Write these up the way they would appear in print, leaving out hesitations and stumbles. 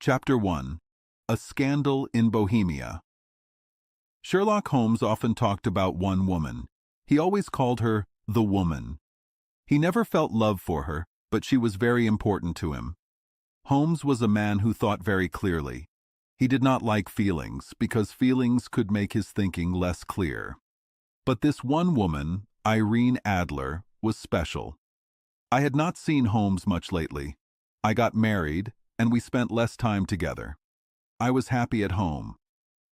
Chapter 1. A Scandal in Bohemia. Sherlock Holmes often talked about one woman. He always called her the woman. He never felt love for her, but she was very important to him. Holmes was a man who thought very clearly. He did not like feelings, because feelings could make his thinking less clear. But this one woman, Irene Adler, was special. I had not seen Holmes much lately. I got married, and we spent less time together. I was happy at home.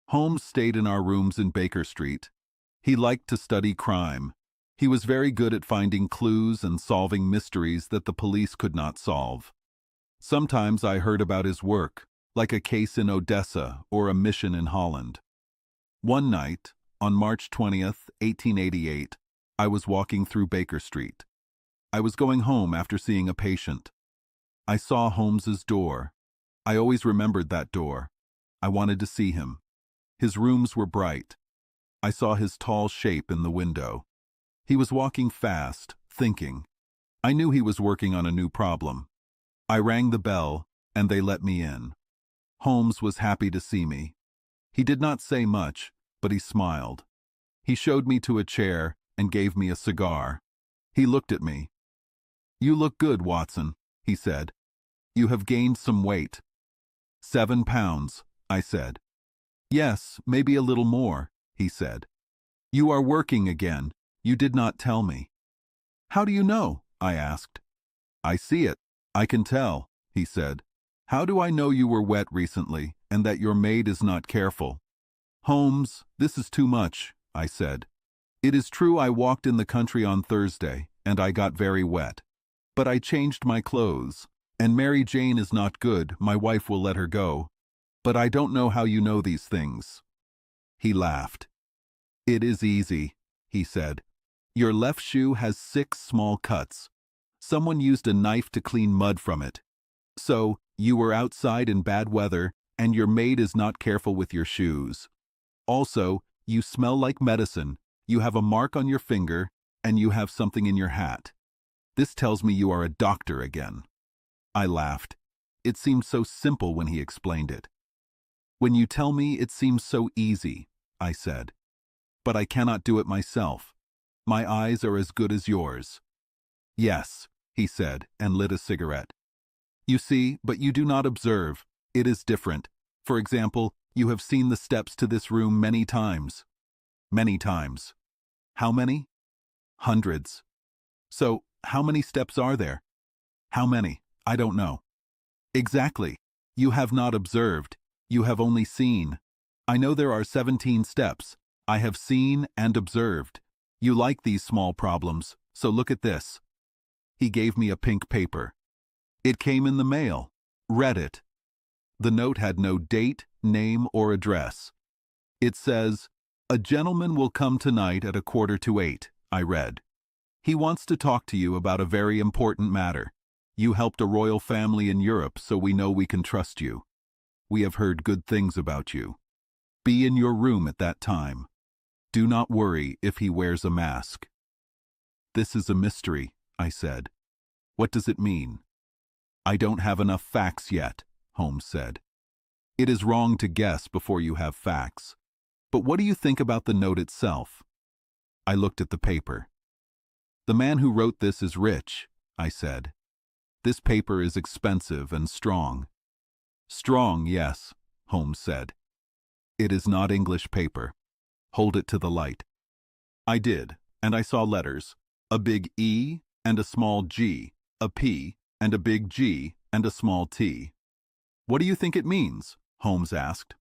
Holmes stayed in our rooms in Baker Street. He liked to study crime. He was very good at finding clues and solving mysteries that the police could not solve. Sometimes I heard about his work, like a case in Odessa or a mission in Holland. One night, on March 20th, 1888, I was walking through Baker Street. I was going home after seeing a patient. I saw Holmes's door. I always remembered that door. I wanted to see him. His rooms were bright. I saw his tall shape in the window. He was walking fast, thinking. I knew he was working on a new problem. I rang the bell, and they let me in. Holmes was happy to see me. He did not say much, but he smiled. He showed me to a chair and gave me a cigar. He looked at me. "You look good, Watson," he said. "You have gained some weight." 7 pounds, I said. "Yes, maybe a little more," he said. "You are working again. You did not tell me." "How do you know?" I asked. "I see it. I can tell," he said. "How do I know you were wet recently and that your maid is not careful?" "Holmes, this is too much," I said. "It is true I walked in the country on Thursday, and I got very wet. But I changed my clothes, and Mary Jane is not good, my wife will let her go. But I don't know how you know these things." He laughed. "It is easy," he said. "Your left shoe has 6 small cuts. Someone used a knife to clean mud from it. So, you were outside in bad weather, and your maid is not careful with your shoes. Also, you smell like medicine, you have a mark on your finger, and you have something in your hat. This tells me you are a doctor again." I laughed. It seemed so simple when he explained it. "When you tell me, it seems so easy," I said. "But I cannot do it myself. My eyes are as good as yours." "Yes," he said, and lit a cigarette. "You see, but you do not observe. It is different. For example, you have seen the steps to this room many times." "Many times." "How many?" "Hundreds." "So, how many steps are there?" "How many? I don't know." "Exactly. You have not observed. You have only seen. I know there are 17 steps. I have seen and observed. You like these small problems, so look at this." He gave me a pink paper. "It came in the mail. Read it." The note had no date, name, or address. It says, "A gentleman will come tonight at 7:45, I read. "He wants to talk to you about a very important matter. You helped a royal family in Europe, so we know we can trust you. We have heard good things about you. Be in your room at that time. Do not worry if he wears a mask." "This is a mystery," I said. "What does it mean?" "I don't have enough facts yet," Holmes said. "It is wrong to guess before you have facts. But what do you think about the note itself?" I looked at the paper. "The man who wrote this is rich," I said. "This paper is expensive and strong." "Strong, yes," Holmes said. "It is not English paper. Hold it to the light." I did, and I saw letters, a big E and a small G, a P and a big G and a small T. "What do you think it means?" Holmes asked.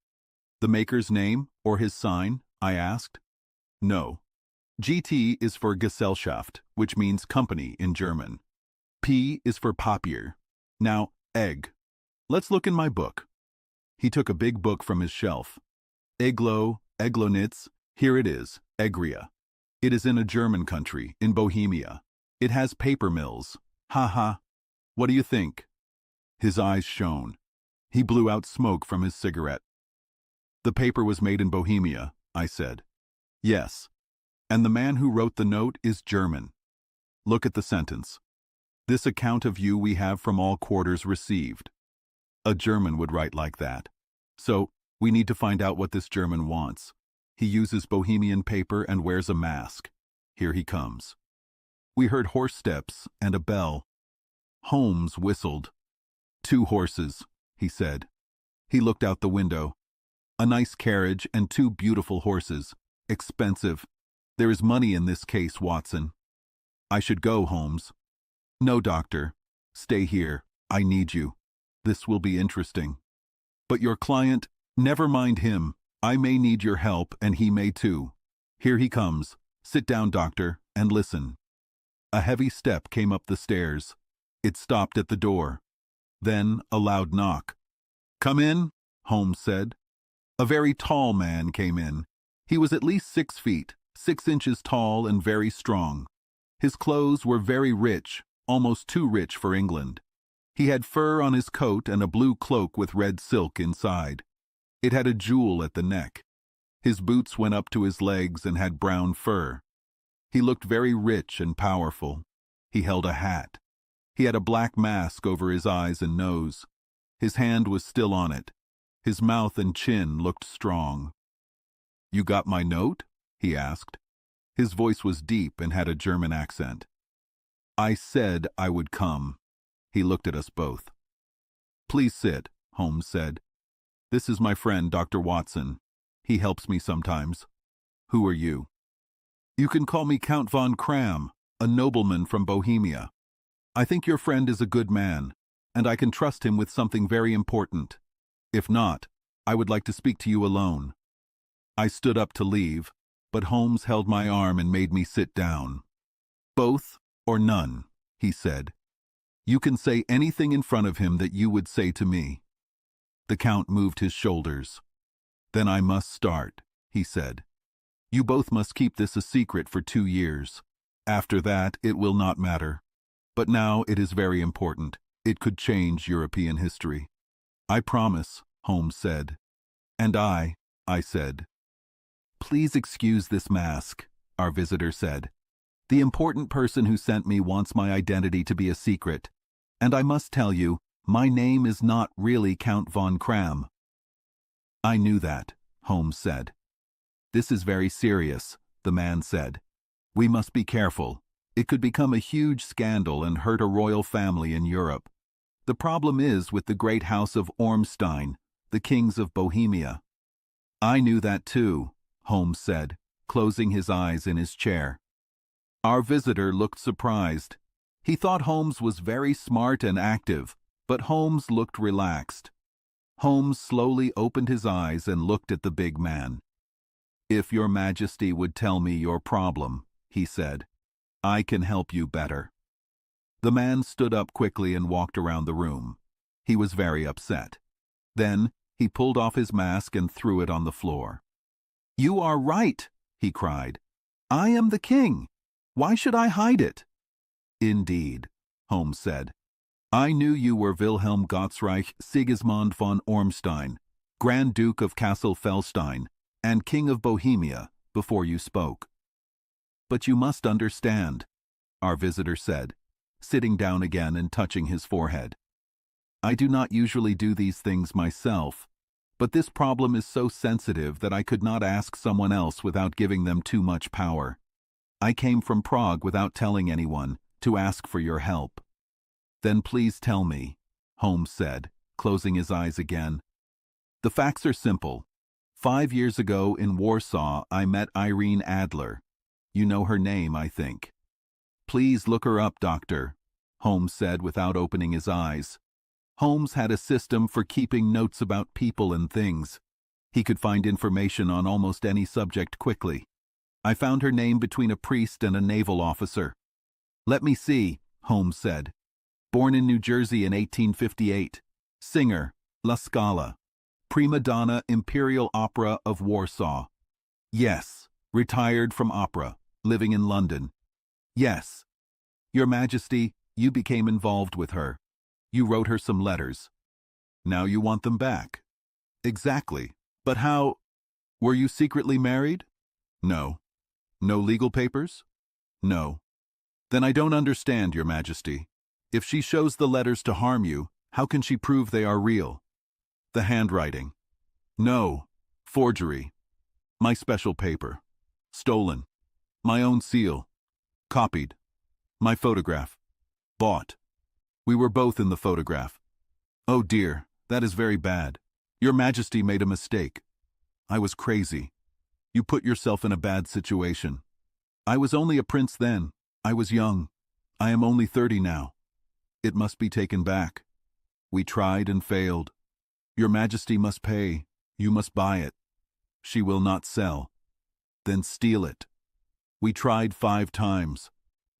"The maker's name or his sign?" I asked. "No. GT is for Gesellschaft, which means company in German. P is for Papier. Now, egg. Let's look in my book." He took a big book from his shelf. "Eglo, Eglonitz, here it is, Egria. It is in a German country, in Bohemia. It has paper mills. Ha ha. What do you think?" His eyes shone. He blew out smoke from his cigarette. "The paper was made in Bohemia," I said. "Yes. And the man who wrote the note is German. Look at the sentence. This account of you we have from all quarters received. A German would write like that. So, we need to find out what this German wants. He uses Bohemian paper and wears a mask. Here he comes. We heard horse steps and a bell. Holmes whistled. 2 horses, he said. He looked out the window. A nice carriage and 2 beautiful horses. Expensive. There is money in this case, Watson. I should go, Holmes. No, doctor. Stay here. I need you. This will be interesting. But your client, never mind him. I may need your help, and he may too. Here he comes. Sit down, doctor, and listen. A heavy step came up the stairs. It stopped at the door. Then a loud knock. Come in, Holmes said. A very tall man came in. He was at least 6 feet, 6 inches tall and very strong. His clothes were very rich, almost too rich for England. He had fur on his coat and a blue cloak with red silk inside. It had a jewel at the neck. His boots went up to his legs and had brown fur. He looked very rich and powerful. He held a hat. He had a black mask over his eyes and nose. His hand was still on it. His mouth and chin looked strong. You got my note? He asked. His voice was deep and had a German accent. I said I would come. He looked at us both. Please sit, Holmes said. This is my friend, Dr. Watson. He helps me sometimes. Who are you? You can call me Count von Kram, a nobleman from Bohemia. I think your friend is a good man, and I can trust him with something very important. If not, I would like to speak to you alone. I stood up to leave, but Holmes held my arm and made me sit down. Both or none, he said. You can say anything in front of him that you would say to me. The Count moved his shoulders. Then I must start, he said. You both must keep this a secret for 2 years. After that, it will not matter. But now it is very important. It could change European history. I promise, Holmes said. And I said. Please excuse this mask, our visitor said. The important person who sent me wants my identity to be a secret. And I must tell you, my name is not really Count von Kram. I knew that, Holmes said. This is very serious, the man said. We must be careful. It could become a huge scandal and hurt a royal family in Europe. The problem is with the great house of Ormstein, the kings of Bohemia. I knew that too, Holmes said, closing his eyes in his chair. Our visitor looked surprised. He thought Holmes was very smart and active, but Holmes looked relaxed. Holmes slowly opened his eyes and looked at the big man. If your Majesty would tell me your problem, he said, I can help you better. The man stood up quickly and walked around the room. He was very upset. Then he pulled off his mask and threw it on the floor. You are right, he cried. I am the king. Why should I hide it? Indeed, Holmes said. I knew you were Wilhelm Gottsreich Sigismund von Ormstein, Grand Duke of Kassel-Felstein, and King of Bohemia, before you spoke. But you must understand, our visitor said, sitting down again and touching his forehead. I do not usually do these things myself, but this problem is so sensitive that I could not ask someone else without giving them too much power. I came from Prague without telling anyone, to ask for your help. Then please tell me, Holmes said, closing his eyes again. The facts are simple. 5 years ago in Warsaw, I met Irene Adler. You know her name, I think. Please look her up, Doctor, Holmes said without opening his eyes. Holmes had a system for keeping notes about people and things. He could find information on almost any subject quickly. I found her name between a priest and a naval officer. Let me see, Holmes said. Born in New Jersey in 1858. Singer, La Scala. Prima donna, Imperial Opera of Warsaw. Yes. Retired from opera. Living in London. Yes. Your Majesty, you became involved with her. You wrote her some letters. Now you want them back. Exactly. But how? Were you secretly married? No. No legal papers? No. Then I don't understand, Your Majesty. If she shows the letters to harm you, How can she prove they are real? The handwriting. No. Forgery. My special paper. Stolen. My own seal. Copied. My photograph. Bought. We were both in the photograph. Oh dear, that is very bad. Your Majesty made a mistake. I was crazy. You put yourself in a bad situation. I was only a prince then. I was young. I am only 30 now. It must be taken back. We tried and failed. Your Majesty must pay. You must buy it. She will not sell. Then steal it. We tried 5 times.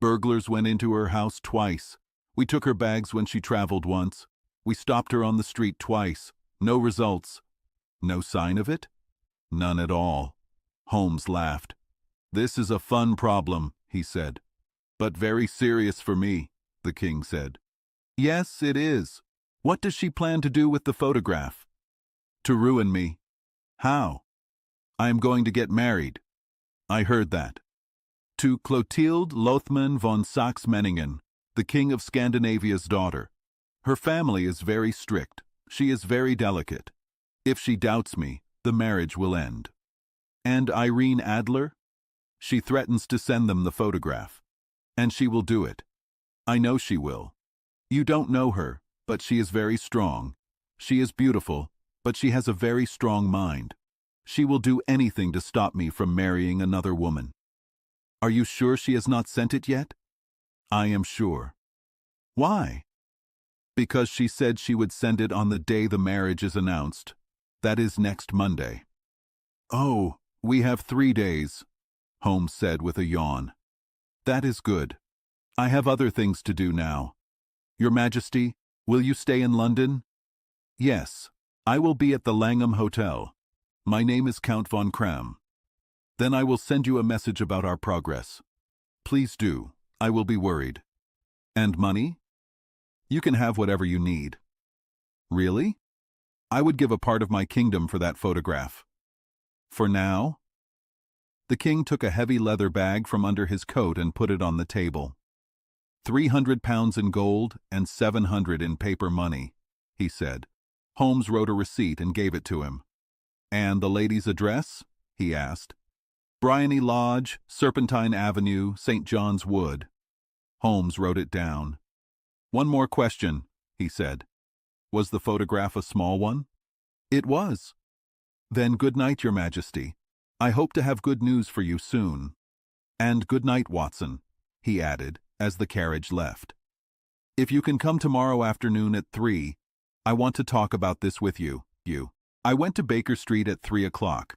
Burglars went into her house twice. We took her bags when she traveled once. We stopped her on the street twice. No results. No sign of it? None at all. Holmes laughed. This is a fun problem, he said. But very serious for me, the king said. Yes, it is. What does she plan to do with the photograph? To ruin me. How? I am going to get married. I heard that. To Clotilde Lothman von Saxe-Meiningen, the King of Scandinavia's daughter. Her family is very strict. She is very delicate. If she doubts me, the marriage will end. And Irene Adler? She threatens to send them the photograph. And she will do it. I know she will. You don't know her, but she is very strong. She is beautiful, but she has a very strong mind. She will do anything to stop me from marrying another woman. Are you sure she has not sent it yet? I am sure. Why? Because she said she would send it on the day the marriage is announced. That is next Monday. Oh, we have 3 days, Holmes said with a yawn. That is good. I have other things to do now. Your Majesty, will you stay in London? Yes, I will be at the Langham Hotel. My name is Count von Kram. Then I will send you a message about our progress. Please do. I will be worried. And money? You can have whatever you need. Really? I would give a part of my kingdom for that photograph. For now? The king took a heavy leather bag from under his coat and put it on the table. 300 pounds in gold and 700 in paper money, he said. Holmes wrote a receipt and gave it to him. And the lady's address? He asked. Bryony Lodge, Serpentine Avenue, St. John's Wood. Holmes wrote it down. One more question, he said. Was the photograph a small one? It was. Then good night, Your Majesty. I hope to have good news for you soon. And good night, Watson, he added as the carriage left. If you can come tomorrow afternoon at 3, I want to talk about this with you. I went to Baker Street at 3 o'clock,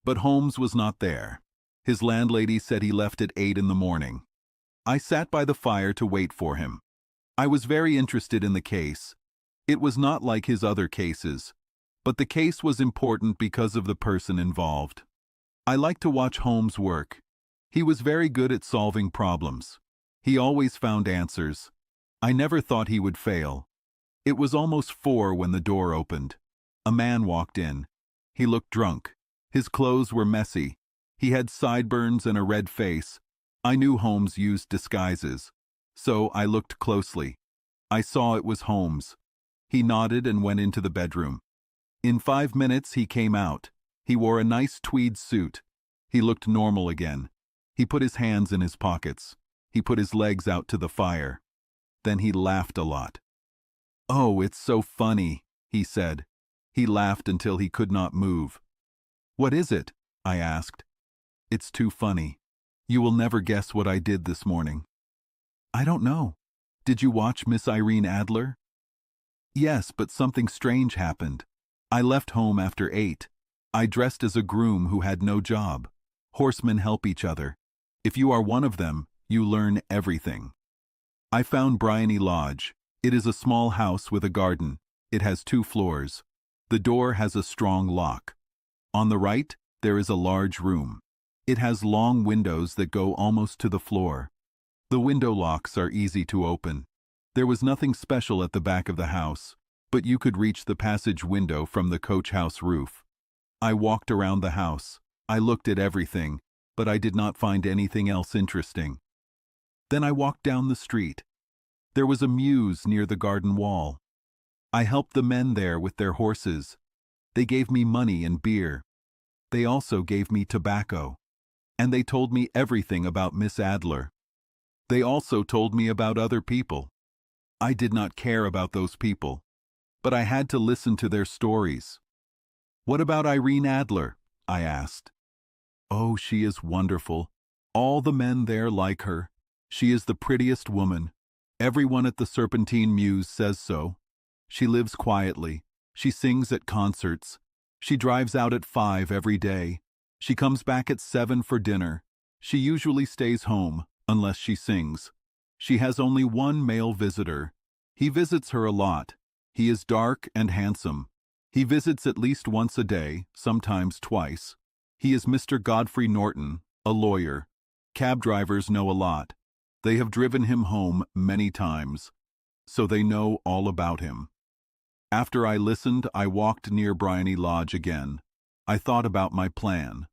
but Holmes was not there. His landlady said he left at 8 in the morning. I sat by the fire to wait for him. I was very interested in the case. It was not like his other cases, but the case was important because of the person involved. I like to watch Holmes work. He was very good at solving problems. He always found answers. I never thought he would fail. It was almost 4 when the door opened. A man walked in. He looked drunk. His clothes were messy. He had sideburns and a red face. I knew Holmes used disguises, so I looked closely. I saw it was Holmes. He nodded and went into the bedroom. In 5 minutes he came out. He wore a nice tweed suit. He looked normal again. He put his hands in his pockets. He put his legs out to the fire. Then he laughed a lot. "Oh, it's so funny," he said. He laughed until he could not move. "What is it?" I asked. "It's too funny. You will never guess what I did this morning." "I don't know. Did you watch Miss Irene Adler?" "Yes, but something strange happened. I left home after 8. I dressed as a groom who had no job. Horsemen help each other. If you are one of them, you learn everything. I found Bryony Lodge. It is a small house with a garden. It has 2 floors. The door has a strong lock. On the right, there is a large room. It has long windows that go almost to the floor. The window locks are easy to open. There was nothing special at the back of the house, but you could reach the passage window from the coach house roof. I walked around the house. I looked at everything, but I did not find anything else interesting. Then I walked down the street. There was a mews near the garden wall. I helped the men there with their horses. They gave me money and beer. They also gave me tobacco. And they told me everything about Miss Adler. They also told me about other people. I did not care about those people, but I had to listen to their stories. What about Irene Adler? I asked. Oh, she is wonderful. All the men there like her. She is the prettiest woman. Everyone at the Serpentine Mews says so. She lives quietly. She sings at concerts. She drives out at 5 every day. She comes back at 7 for dinner. She usually stays home, unless she sings. She has only one male visitor. He visits her a lot. He is dark and handsome. He visits at least once a day, sometimes twice. He is Mr. Godfrey Norton, a lawyer. Cab drivers know a lot. They have driven him home many times, so they know all about him. After I listened, I walked near Bryony Lodge again. I thought about my plan.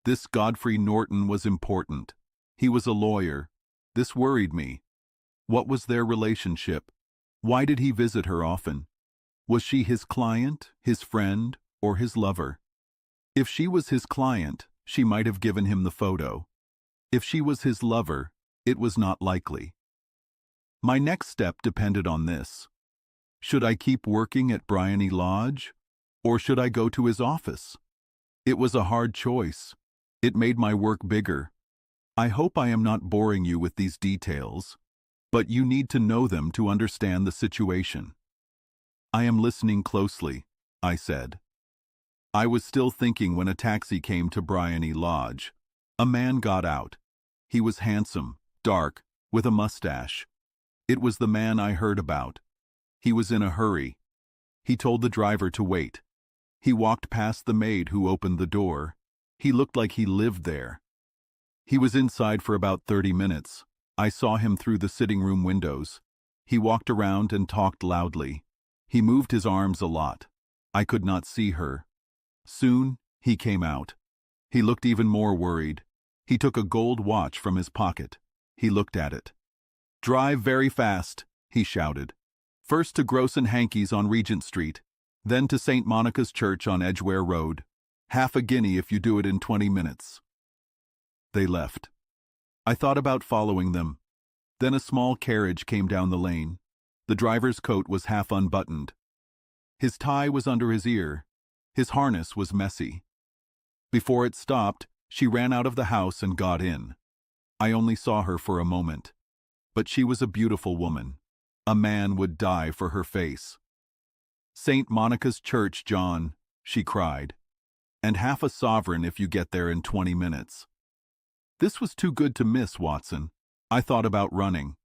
This Godfrey Norton was important. He was a lawyer. This worried me. What was their relationship? Why did he visit her often? Was she his client, his friend, or his lover? If she was his client, she might have given him the photo. If she was his lover, it was not likely. My next step depended on this. Should I keep working at Bryony Lodge, or should I go to his office? It was a hard choice. It made my work bigger. I hope I am not boring you with these details, but you need to know them to understand the situation. I am listening closely, I said. I was still thinking when a taxi came to Bryony Lodge. A man got out. He was handsome, dark, with a mustache. It was the man I heard about. He was in a hurry. He told the driver to wait. He walked past the maid who opened the door. He looked like he lived there. He was inside for about 30 minutes. I saw him through the sitting room windows. He walked around and talked loudly. He moved his arms a lot. I could not see her. Soon, he came out. He looked even more worried. He took a gold watch from his pocket. He looked at it. "Drive very fast," he shouted. "First to Gross and Hankey's on Regent Street, then to St. Monica's Church on Edgware Road. Half a guinea if you do it in 20 minutes. They left. I thought about following them. Then a small carriage came down the lane. The driver's coat was half unbuttoned. His tie was under his ear. His harness was messy. Before it stopped, she ran out of the house and got in. I only saw her for a moment. But she was a beautiful woman. A man would die for her face. "St. Monica's Church, John," she cried. "And half a sovereign if you get there in 20 minutes. This was too good to miss, Watson. I thought about running.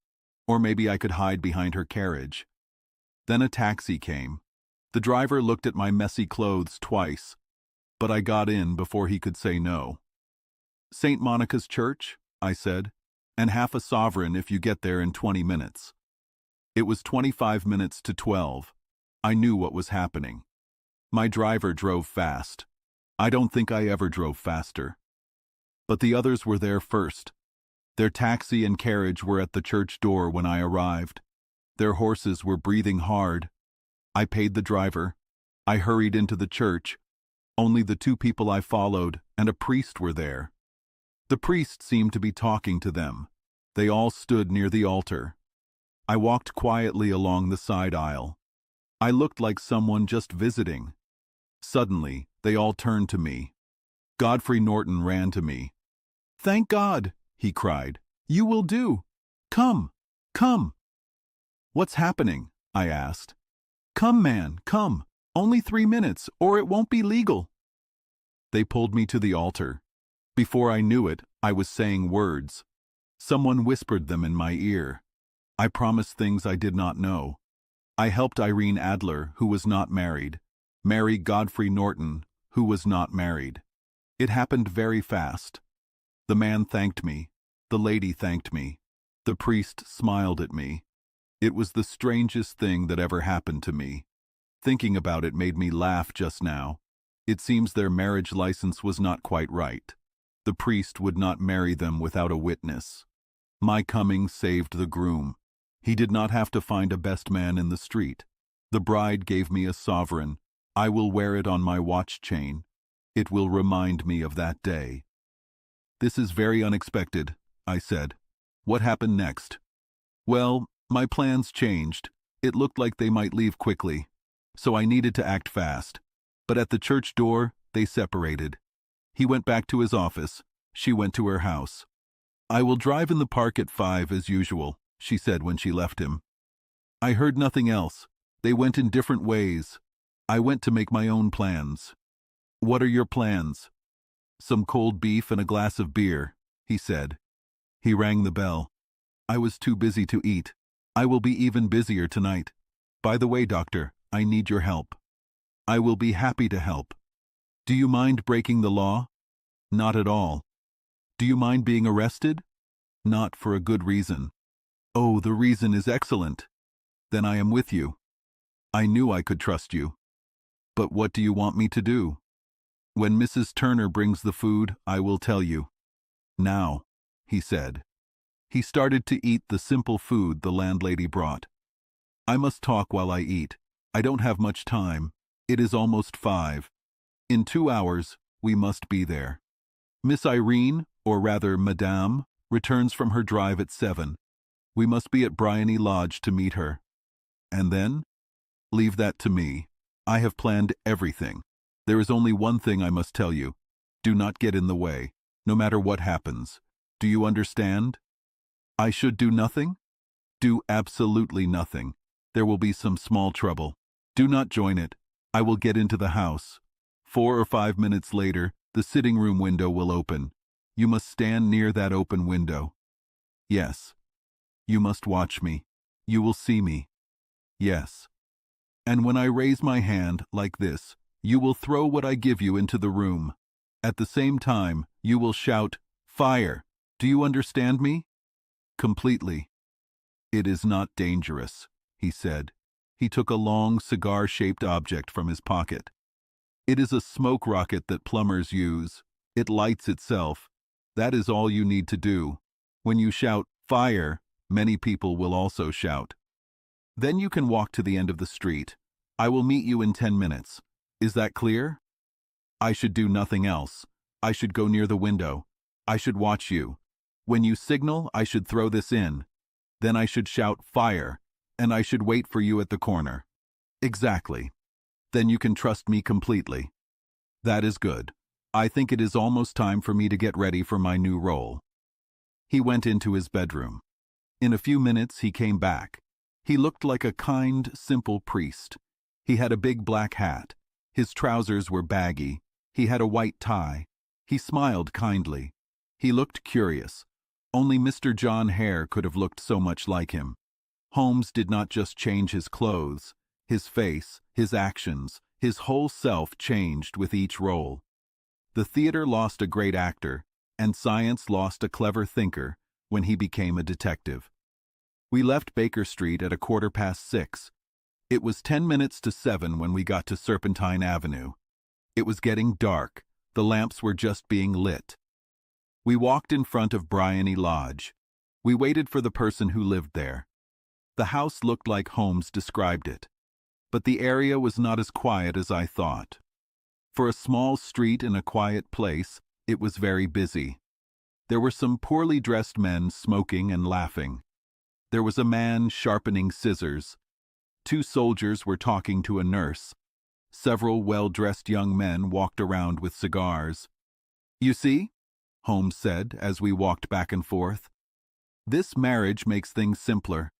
Or maybe I could hide behind her carriage. Then a taxi came. The driver looked at my messy clothes twice, but I got in before he could say no. "St. Monica's Church," I said, "and half a sovereign if you get there in 20 minutes. It was 25 minutes to 12. I knew what was happening. My driver drove fast. I don't think I ever drove faster. But the others were there first. Their taxi and carriage were at the church door when I arrived. Their horses were breathing hard. I paid the driver. I hurried into the church. Only the 2 people I followed and a priest were there. The priest seemed to be talking to them. They all stood near the altar. I walked quietly along the side aisle. I looked like someone just visiting. Suddenly, they all turned to me. Godfrey Norton ran to me. "Thank God," he cried. "You will do. Come, come." "What's happening?" I asked. "Come, man, come. Only 3 minutes, or it won't be legal." They pulled me to the altar. Before I knew it, I was saying words. Someone whispered them in my ear. I promised things I did not know. I helped Irene Adler, who was not married, marry Godfrey Norton, who was not married. It happened very fast. The man thanked me. The lady thanked me. The priest smiled at me. It was the strangest thing that ever happened to me. Thinking about it made me laugh just now. It seems their marriage license was not quite right. The priest would not marry them without a witness. My coming saved the groom. He did not have to find a best man in the street. The bride gave me a sovereign. I will wear it on my watch chain. It will remind me of that day. This is very unexpected, I said. What happened next? Well, my plans changed. It looked like they might leave quickly, so I needed to act fast. But at the church door, they separated. He went back to his office. She went to her house. I will drive in the park at 5 as usual, she said when she left him. I heard nothing else. They went in different ways. I went to make my own plans. What are your plans? Some cold beef and a glass of beer, he said. He rang the bell. I was too busy to eat. I will be even busier tonight. By the way, doctor, I need your help. I will be happy to help. Do you mind breaking the law? Not at all. Do you mind being arrested? Not for a good reason. Oh, the reason is excellent. Then I am with you. I knew I could trust you. But what do you want me to do? When Mrs. Turner brings the food, I will tell you. Now, he said. He started to eat the simple food the landlady brought. I must talk while I eat. I don't have much time. It is almost 5. In 2 hours, we must be there. Miss Irene, or rather Madame, returns from her drive at 7. We must be at Bryony Lodge to meet her. And then? Leave that to me. I have planned everything. There is only one thing I must tell you. Do not get in the way, no matter what happens. Do you understand? I should do nothing? Do absolutely nothing. There will be some small trouble. Do not join it. I will get into the house. 4 or 5 minutes later, the sitting room window will open. You must stand near that open window. Yes. You must watch me. You will see me. Yes. And when I raise my hand, like this, you will throw what I give you into the room. At the same time, you will shout, "Fire!" Do you understand me? Completely. It is not dangerous, he said. He took a long, cigar-shaped object from his pocket. It is a smoke rocket that plumbers use. It lights itself. That is all you need to do. When you shout, "Fire!" many people will also shout. Then you can walk to the end of the street. I will meet you in 10 minutes. Is that clear? I should do nothing else. I should go near the window. I should watch you. When you signal, I should throw this in. Then I should shout, "Fire!" and I should wait for you at the corner. Exactly. Then you can trust me completely. That is good. I think it is almost time for me to get ready for my new role. He went into his bedroom. In a few minutes he came back. He looked like a kind, simple priest. He had a big black hat. His trousers were baggy. He had a white tie. He smiled kindly. He looked curious. Only Mr. John Hare could have looked so much like him. Holmes did not just change his clothes. His face, his actions, his whole self changed with each role. The theater lost a great actor, and science lost a clever thinker when he became a detective. We left Baker Street at 6:15. It was 10 minutes to 7 when we got to Serpentine Avenue. It was getting dark. The lamps were just being lit. We walked in front of Bryony Lodge. We waited for the person who lived there. The house looked like Holmes described it. But the area was not as quiet as I thought. For a small street in a quiet place, it was very busy. There were some poorly dressed men smoking and laughing. There was a man sharpening scissors. 2 soldiers were talking to a nurse. Several well-dressed young men walked around with cigars. "You see," Holmes said as we walked back and forth, "this marriage makes things simpler.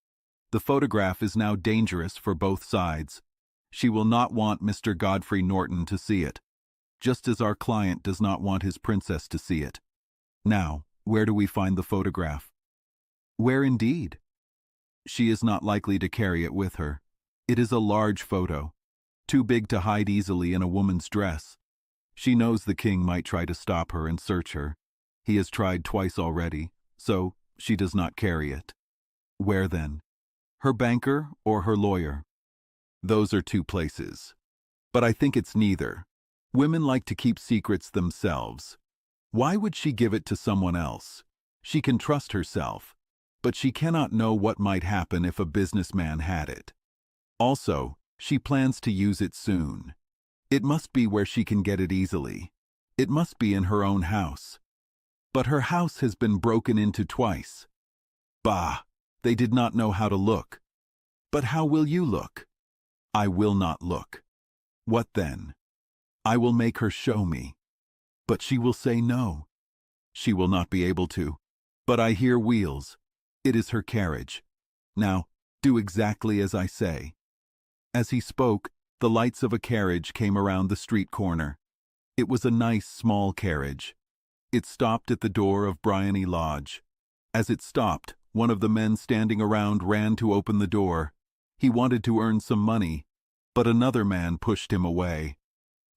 The photograph is now dangerous for both sides. She will not want Mr. Godfrey Norton to see it, just as our client does not want his princess to see it. Now, where do we find the photograph?" "Where indeed?" "She is not likely to carry it with her. It is a large photo, too big to hide easily in a woman's dress. She knows the king might try to stop her and search her. He has tried twice already, so she does not carry it." "Where then? Her banker or her lawyer?" "Those are 2 places. But I think it's neither. Women like to keep secrets themselves. Why would she give it to someone else? She can trust herself, but she cannot know what might happen if a businessman had it. Also, She plans to use it soon. It must be where she can get it easily. It must be in her own house. But her house has been broken into twice. Bah! They did not know how to look. But how will you look? I will not look. What then? I will make her show me. But she will say no. She will not be able to. But I hear wheels. It is her carriage. Now, do exactly as I say. As he spoke, the lights of a carriage came around the street corner. It was a nice, small carriage. It stopped at the door of Bryony Lodge. As it stopped, one of the men standing around ran to open the door. He wanted to earn some money, but another man pushed him away.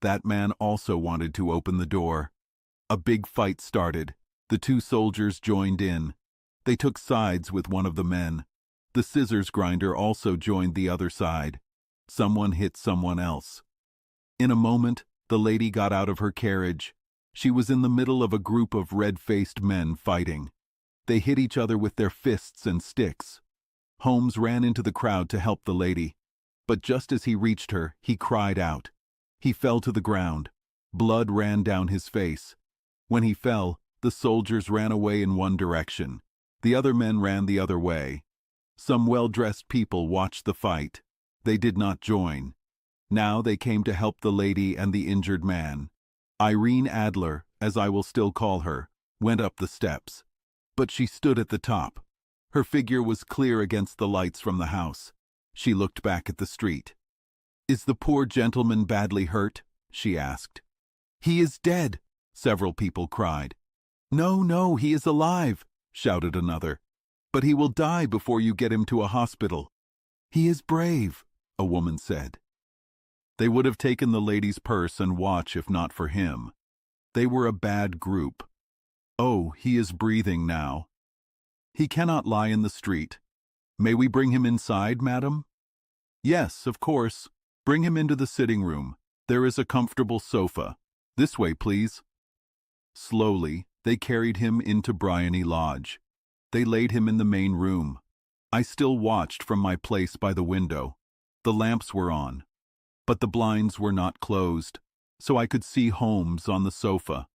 That man also wanted to open the door. A big fight started. The two soldiers joined in. They took sides with one of the men. The scissors grinder also joined the other side. Someone hit someone else. In a moment, the lady got out of her carriage. She was in the middle of a group of red-faced men fighting. They hit each other with their fists and sticks. Holmes ran into the crowd to help the lady. But just as he reached her, he cried out. He fell to the ground. Blood ran down his face. When he fell, the soldiers ran away in one direction. The other men ran the other way. Some well-dressed people watched the fight. They did not join. Now they came to help the lady and the injured man. Irene Adler, as I will still call her, went up the steps. But she stood at the top. Her figure was clear against the lights from the house. She looked back at the street. "Is the poor gentleman badly hurt?" she asked. "He is dead," several people cried. "No, no, he is alive," shouted another. "But he will die before you get him to a hospital." "He is brave," a woman said. They would have taken the lady's purse and watch if not for him. They were a bad group. "Oh, he is breathing now. He cannot lie in the street. May we bring him inside, madam?" "Yes, of course. Bring him into the sitting room. There is a comfortable sofa. This way, please." Slowly, they carried him into Bryony Lodge. They laid him in the main room. I still watched from my place by the window. The lamps were on, but the blinds were not closed, so I could see Holmes on the sofa.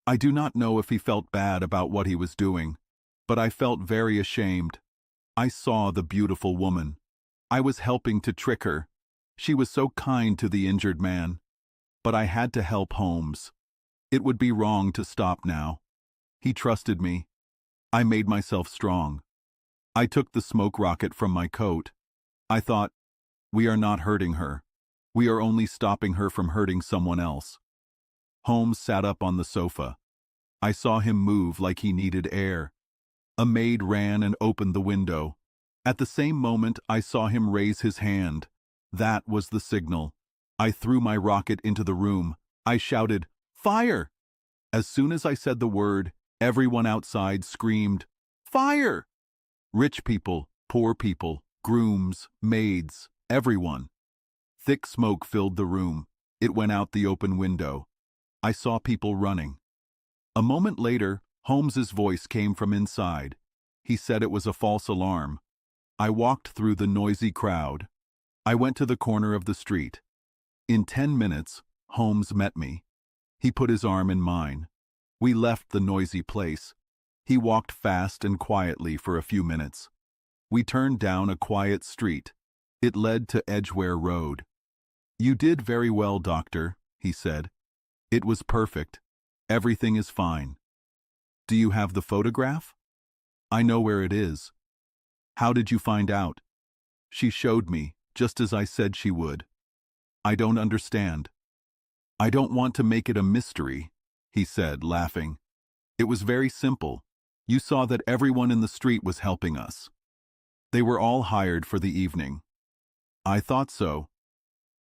I do not know if he felt bad about what he was doing, but I felt very ashamed. I saw the beautiful woman. I was helping to trick her. She was so kind to the injured man. But I had to help Holmes. It would be wrong to stop now. He trusted me. I made myself strong. I took the smoke rocket from my coat. I thought, we are not hurting her. We are only stopping her from hurting someone else. Holmes sat up on the sofa. I saw him move like he needed air. A maid ran and opened the window. At the same moment, I saw him raise his hand. That was the signal. I threw my rocket into the room. I shouted, "Fire!" As soon as I said the word, everyone outside screamed, "Fire!" Rich people, poor people, grooms, maids, everyone. Thick smoke filled the room. It went out the open window. I saw people running. A moment later, Holmes's voice came from inside. He said it was a false alarm. I walked through the noisy crowd. I went to the corner of the street. In 10 minutes, Holmes met me. He put his arm in mine. We left the noisy place. He walked fast and quietly for a few minutes. We turned down a quiet street. It led to Edgware Road. "You did very well, doctor," he said. "It was perfect. Everything is fine. Do you have the photograph?" "I know where it is." "How did you find out?" "She showed me, just as I said she would." "I don't understand." "I don't want to make it a mystery," he said, laughing. "It was very simple. You saw that everyone in the street was helping us. They were all hired for the evening." "I thought so."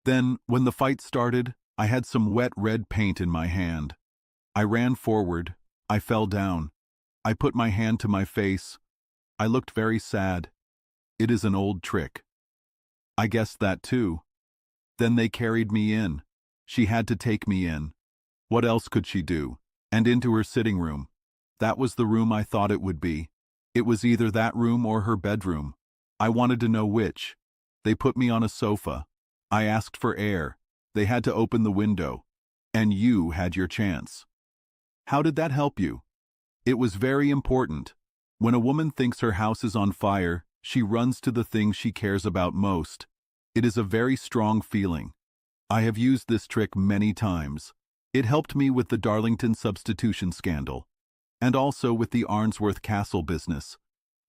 "Then, when the fight started, I had some wet red paint in my hand. I ran forward. I fell down. I put my hand to my face. I looked very sad. It is an old trick." "I guessed that too." "Then they carried me in. She had to take me in. What else could she do? And into her sitting room. That was the room I thought it would be. It was either that room or her bedroom. I wanted to know which. They put me on a sofa. I asked for air. They had to open the window. And you had your chance. How did that help you? It was very important. When a woman thinks her house is on fire, she runs to the thing she cares about most. It is a very strong feeling. I have used this trick many times. It helped me with the Darlington substitution scandal. And also with the Arnsworth Castle business.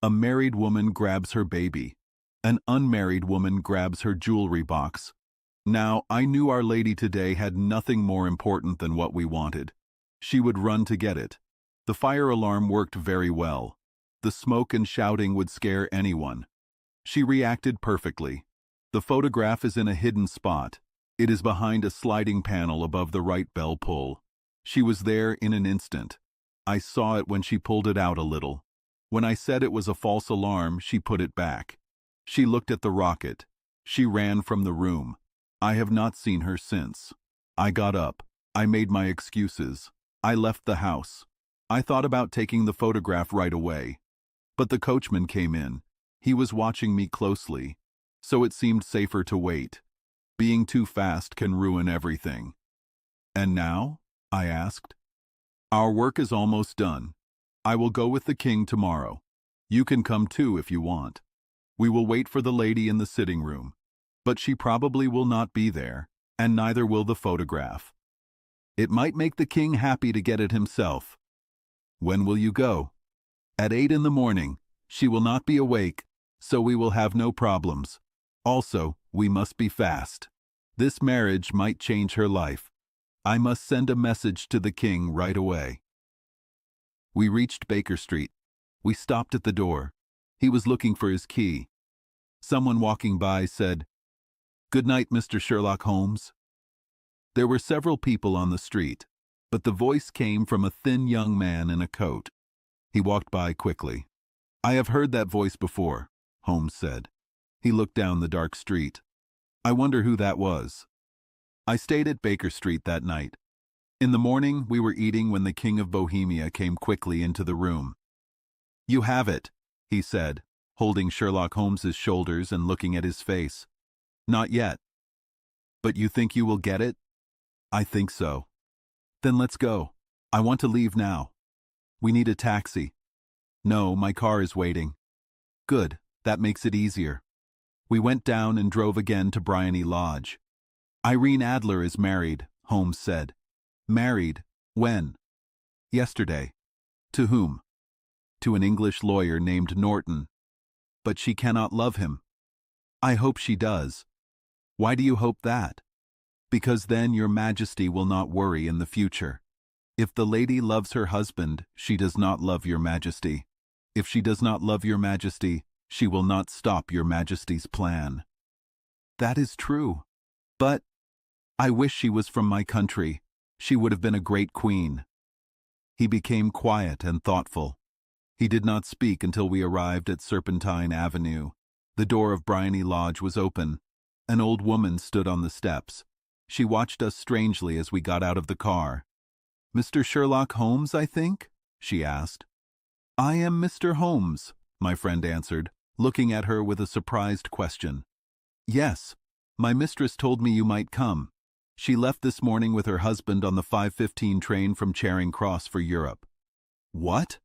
A married woman grabs her baby. An unmarried woman grabs her jewelry box. Now, I knew Our Lady today had nothing more important than what we wanted. She would run to get it. The fire alarm worked very well. The smoke and shouting would scare anyone. She reacted perfectly. The photograph is in a hidden spot. It is behind a sliding panel above the right bell pull. She was there in an instant. I saw it when she pulled it out a little. When I said it was a false alarm, she put it back. She looked at the rocket. She ran from the room. I have not seen her since. I got up. I made my excuses. I left the house. I thought about taking the photograph right away. But the coachman came in. He was watching me closely. So it seemed safer to wait. Being too fast can ruin everything. And now? I asked. Our work is almost done. I will go with the king tomorrow. You can come too if you want. We will wait for the lady in the sitting room. But she probably will not be there, and neither will the photograph. It might make the king happy to get it himself. When will you go? At 8 in the morning. She will not be awake, so we will have no problems. Also, we must be fast. This marriage might change her life. I must send a message to the king right away. We reached Baker Street. We stopped at the door. He was looking for his key. Someone walking by said, "Good night, Mr. Sherlock Holmes." There were several people on the street, but the voice came from a thin young man in a coat. He walked by quickly. "I have heard that voice before," Holmes said. He looked down the dark street. "I wonder who that was." I stayed at Baker Street that night. In the morning, we were eating when the King of Bohemia came quickly into the room. "You have it," he said, holding Sherlock Holmes's shoulders and looking at his face. "Not yet." "But you think you will get it?" "I think so." "Then let's go. I want to leave now." "We need a taxi." "No, my car is waiting." "Good, that makes it easier." We went down and drove again to Bryony Lodge. "Irene Adler is married," Holmes said. "Married? When?" "Yesterday." "To whom?" "To an English lawyer named Norton." "But she cannot love him." "I hope she does." "Why do you hope that?" "Because then your Majesty will not worry in the future. If the lady loves her husband, she does not love your Majesty. If she does not love your Majesty, she will not stop your Majesty's plan." "That is true. But I wish she was from my country. She would have been a great queen." He became quiet and thoughtful. He did not speak until we arrived at Serpentine Avenue. The door of Bryony Lodge was open. An old woman stood on the steps. She watched us strangely as we got out of the car. "Mr. Sherlock Holmes, I think?" she asked. "I am Mr. Holmes," my friend answered, looking at her with a surprised question. "Yes, my mistress told me you might come. She left this morning with her husband on the 5:15 train from Charing Cross for Europe." "What?"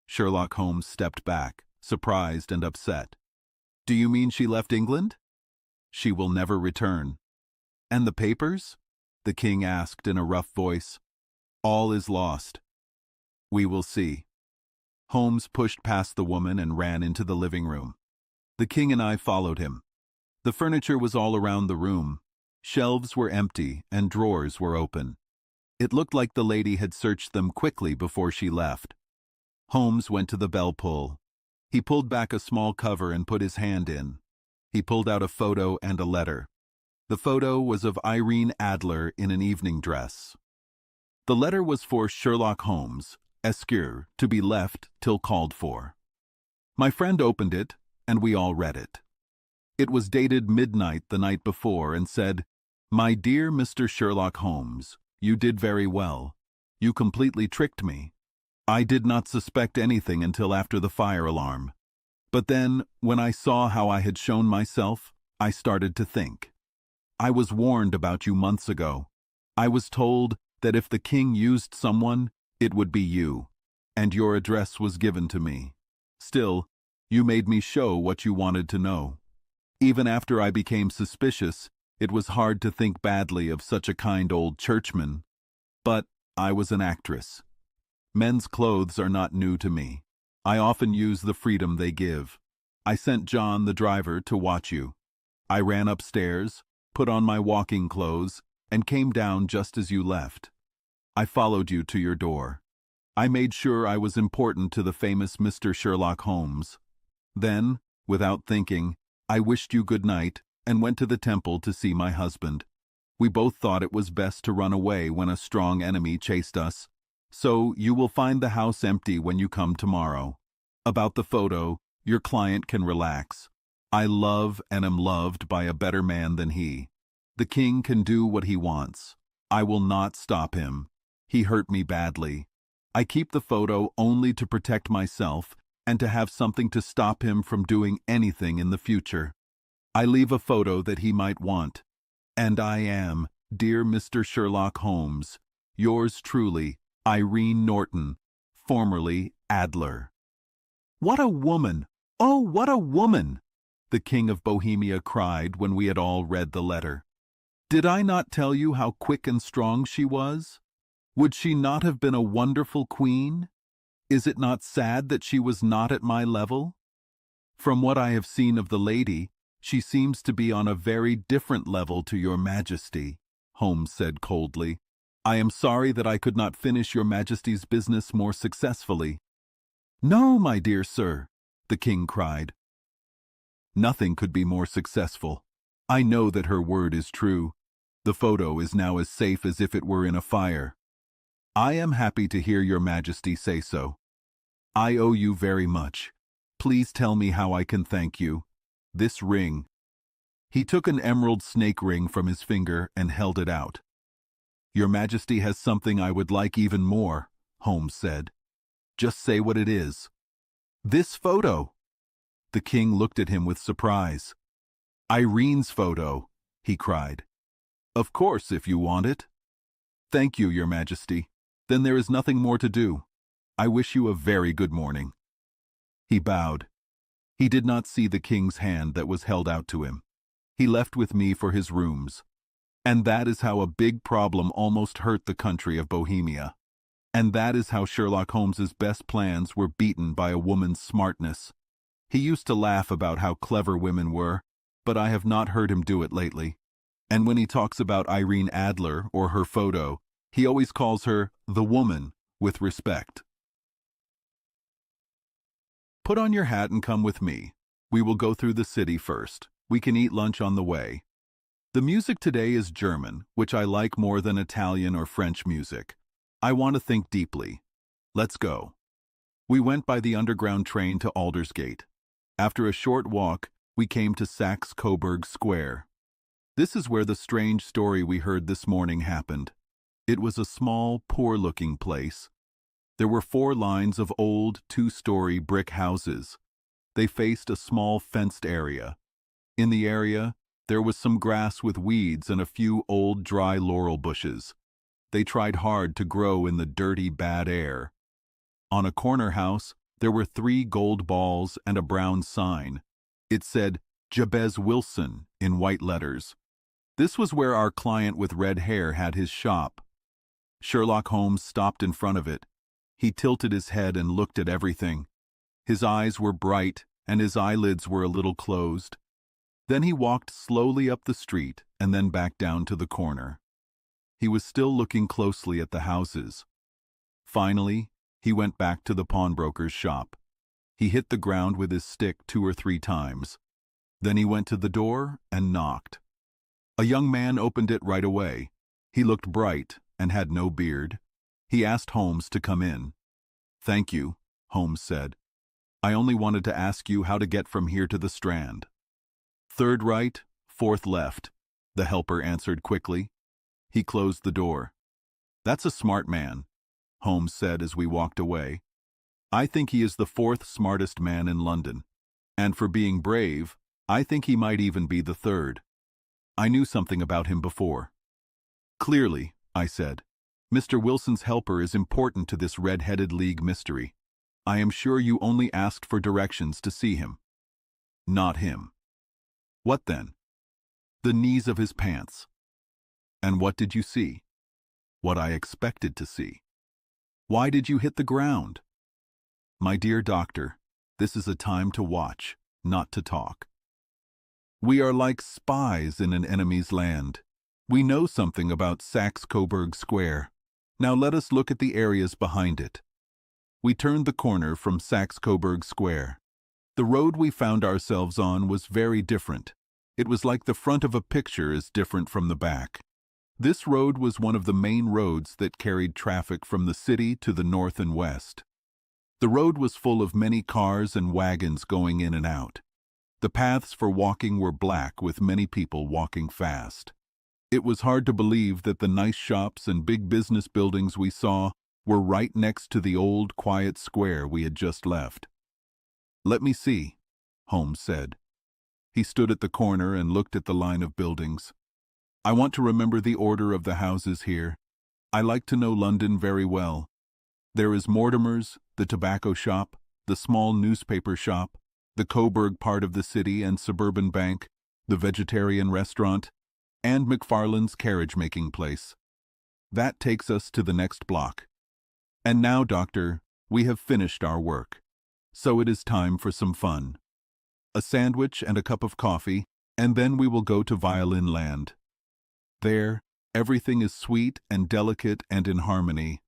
Sherlock Holmes stepped back, surprised and upset. "Do you mean she left England?" "She will never return." "And the papers?" the king asked in a rough voice. "All is lost." "We will see." Holmes pushed past the woman and ran into the living room. The king and I followed him. The furniture was all around the room. Shelves were empty and drawers were open. It looked like the lady had searched them quickly before she left. Holmes went to the bell pull. He pulled back a small cover and put his hand in. He pulled out a photo and a letter. The photo was of Irene Adler in an evening dress. The letter was for Sherlock Holmes, Esq., to be left till called for. My friend opened it, and we all read it. It was dated midnight the night before and said, "My dear Mr. Sherlock Holmes, you did very well. You completely tricked me. I did not suspect anything until after the fire alarm. But then, when I saw how I had shown myself, I started to think. I was warned about you months ago. I was told that if the king used someone, it would be you, and your address was given to me. Still, you made me show what you wanted to know. Even after I became suspicious, it was hard to think badly of such a kind old churchman. But I was an actress. Men's clothes are not new to me. I often use the freedom they give. I sent John, the driver, to watch you. I ran upstairs, put on my walking clothes, and came down just as you left. I followed you to your door. I made sure I was important to the famous Mr. Sherlock Holmes. Then, without thinking, I wished you good night and went to the temple to see my husband. We both thought it was best to run away when a strong enemy chased us. So you will find the house empty when you come tomorrow. About the photo, your client can relax. I love and am loved by a better man than he. The king can do what he wants. I will not stop him. He hurt me badly. I keep the photo only to protect myself and to have something to stop him from doing anything in the future. I leave a photo that he might want. And I am, dear Mr. Sherlock Holmes, yours truly, Irene Norton, formerly Adler. What a woman! Oh, what a woman! The King of Bohemia cried when we had all read the letter. Did I not tell you how quick and strong she was? Would she not have been a wonderful queen? Is it not sad that she was not at my level? From what I have seen of the lady, she seems to be on a very different level to your Majesty, Holmes said coldly. I am sorry that I could not finish your Majesty's business more successfully. No, my dear sir, the king cried. Nothing could be more successful. I know that her word is true. The photo is now as safe as if it were in a fire. I am happy to hear your Majesty say so. I owe you very much. Please tell me how I can thank you. This ring. He took an emerald snake ring from his finger and held it out. Your Majesty has something I would like even more, Holmes said. Just say what it is. This photo. The king looked at him with surprise. Irene's photo, he cried. Of course, if you want it. Thank you, your Majesty. Then there is nothing more to do. I wish you a very good morning. He bowed. He did not see the king's hand that was held out to him. He left with me for his rooms. And that is how a big problem almost hurt the country of Bohemia. And that is how Sherlock Holmes's best plans were beaten by a woman's smartness. He used to laugh about how clever women were, but I have not heard him do it lately. And when he talks about Irene Adler or her photo, he always calls her the woman with respect. Put on your hat and come with me. We will go through the city first. We can eat lunch on the way. The music today is German, which I like more than Italian or French music. I want to think deeply. Let's go. We went by the underground train to Aldersgate. After a short walk, we came to Saxe-Coburg Square. This is where the strange story we heard this morning happened. It was a small, poor-looking place. There were 4 lines of old, 2-story brick houses. They faced a small fenced area. In the area, there was some grass with weeds and a few old, dry laurel bushes. They tried hard to grow in the dirty, bad air. On a corner house, there were 3 gold balls and a brown sign. It said, Jabez Wilson, in white letters. This was where our client with red hair had his shop. Sherlock Holmes stopped in front of it. He tilted his head and looked at everything. His eyes were bright, and his eyelids were a little closed. Then he walked slowly up the street and then back down to the corner. He was still looking closely at the houses. Finally, he went back to the pawnbroker's shop. He hit the ground with his stick 2 or 3 times. Then he went to the door and knocked. A young man opened it right away. He looked bright and had no beard. He asked Holmes to come in. Thank you, Holmes said. I only wanted to ask you how to get from here to the Strand. 3rd right, 4th left, the helper answered quickly. He closed the door. That's a smart man, Holmes said as we walked away. I think he is the 4th smartest man in London. And for being brave, I think he might even be the 3rd. I knew something about him before. Clearly, I said, Mr. Wilson's helper is important to this Red-Headed League mystery. I am sure you only asked for directions to see him. Not him. What then? The knees of his pants. And what did you see? What I expected to see. Why did you hit the ground? My dear doctor, this is a time to watch, not to talk. We are like spies in an enemy's land. We know something about Saxe-Coburg Square. Now let us look at the areas behind it. We turned the corner from Saxe-Coburg Square. The road we found ourselves on was very different. It was like the front of a picture is different from the back. This road was one of the main roads that carried traffic from the city to the north and west. The road was full of many cars and wagons going in and out. The paths for walking were black with many people walking fast. It was hard to believe that the nice shops and big business buildings we saw were right next to the old, quiet square we had just left. "Let me see," Holmes said. He stood at the corner and looked at the line of buildings. "I want to remember the order of the houses here. I like to know London very well. There is Mortimer's, the tobacco shop, the small newspaper shop, the Coburg part of the city and suburban bank, the vegetarian restaurant, and McFarland's carriage-making place. That takes us to the next block. And now, Doctor, we have finished our work. So it is time for some fun. A sandwich and a cup of coffee, and then we will go to Violin Land. There, everything is sweet and delicate and in harmony.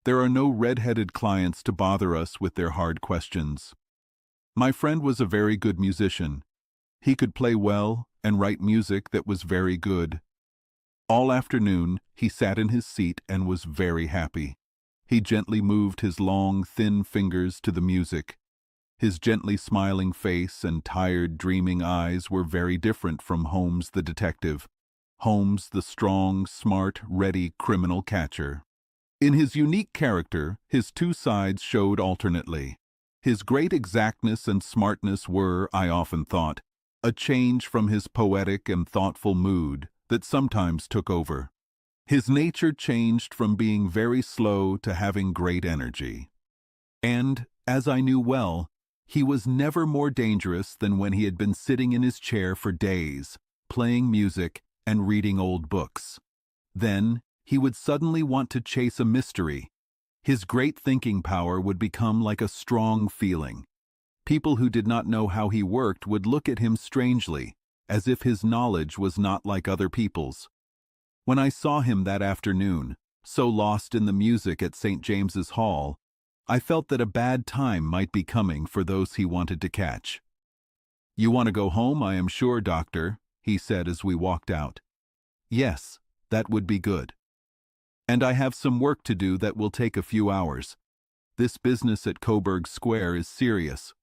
There are no red-headed clients to bother us with their hard questions. My friend was a very good musician. He could play well and write music that was very good. All afternoon, he sat in his seat and was very happy. He gently moved his long, thin fingers to the music. His gently smiling face and tired, dreaming eyes were very different from Holmes the detective, Holmes the strong, smart, ready criminal catcher. In his unique character, his two sides showed alternately. His great exactness and smartness were, I often thought, a change from his poetic and thoughtful mood that sometimes took over. His nature changed from being very slow to having great energy. And, as I knew well, he was never more dangerous than when he had been sitting in his chair for days, playing music and reading old books. Then, he would suddenly want to chase a mystery. His great thinking power would become like a strong feeling. People who did not know how he worked would look at him strangely, as if his knowledge was not like other people's. When I saw him that afternoon, so lost in the music at St. James's Hall, I felt that a bad time might be coming for those he wanted to catch. "You want to go home, I am sure, Doctor," he said as we walked out. "Yes, that would be good. And I have some work to do that will take a few hours. This business at Coburg Square is serious."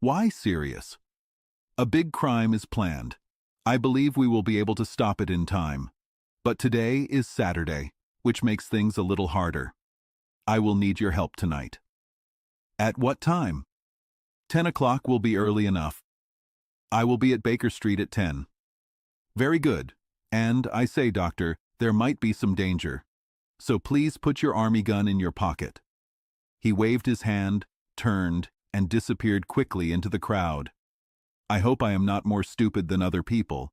"Why serious?" "A big crime is planned. I believe we will be able to stop it in time. But today is Saturday, which makes things a little harder. I will need your help tonight." "At what time?" 10 o'clock will be early enough. I will be at Baker Street at 10. "Very good. And, I say, Doctor, there might be some danger. So please put your army gun in your pocket." He waved his hand, turned, and disappeared quickly into the crowd. I hope I am not more stupid than other people,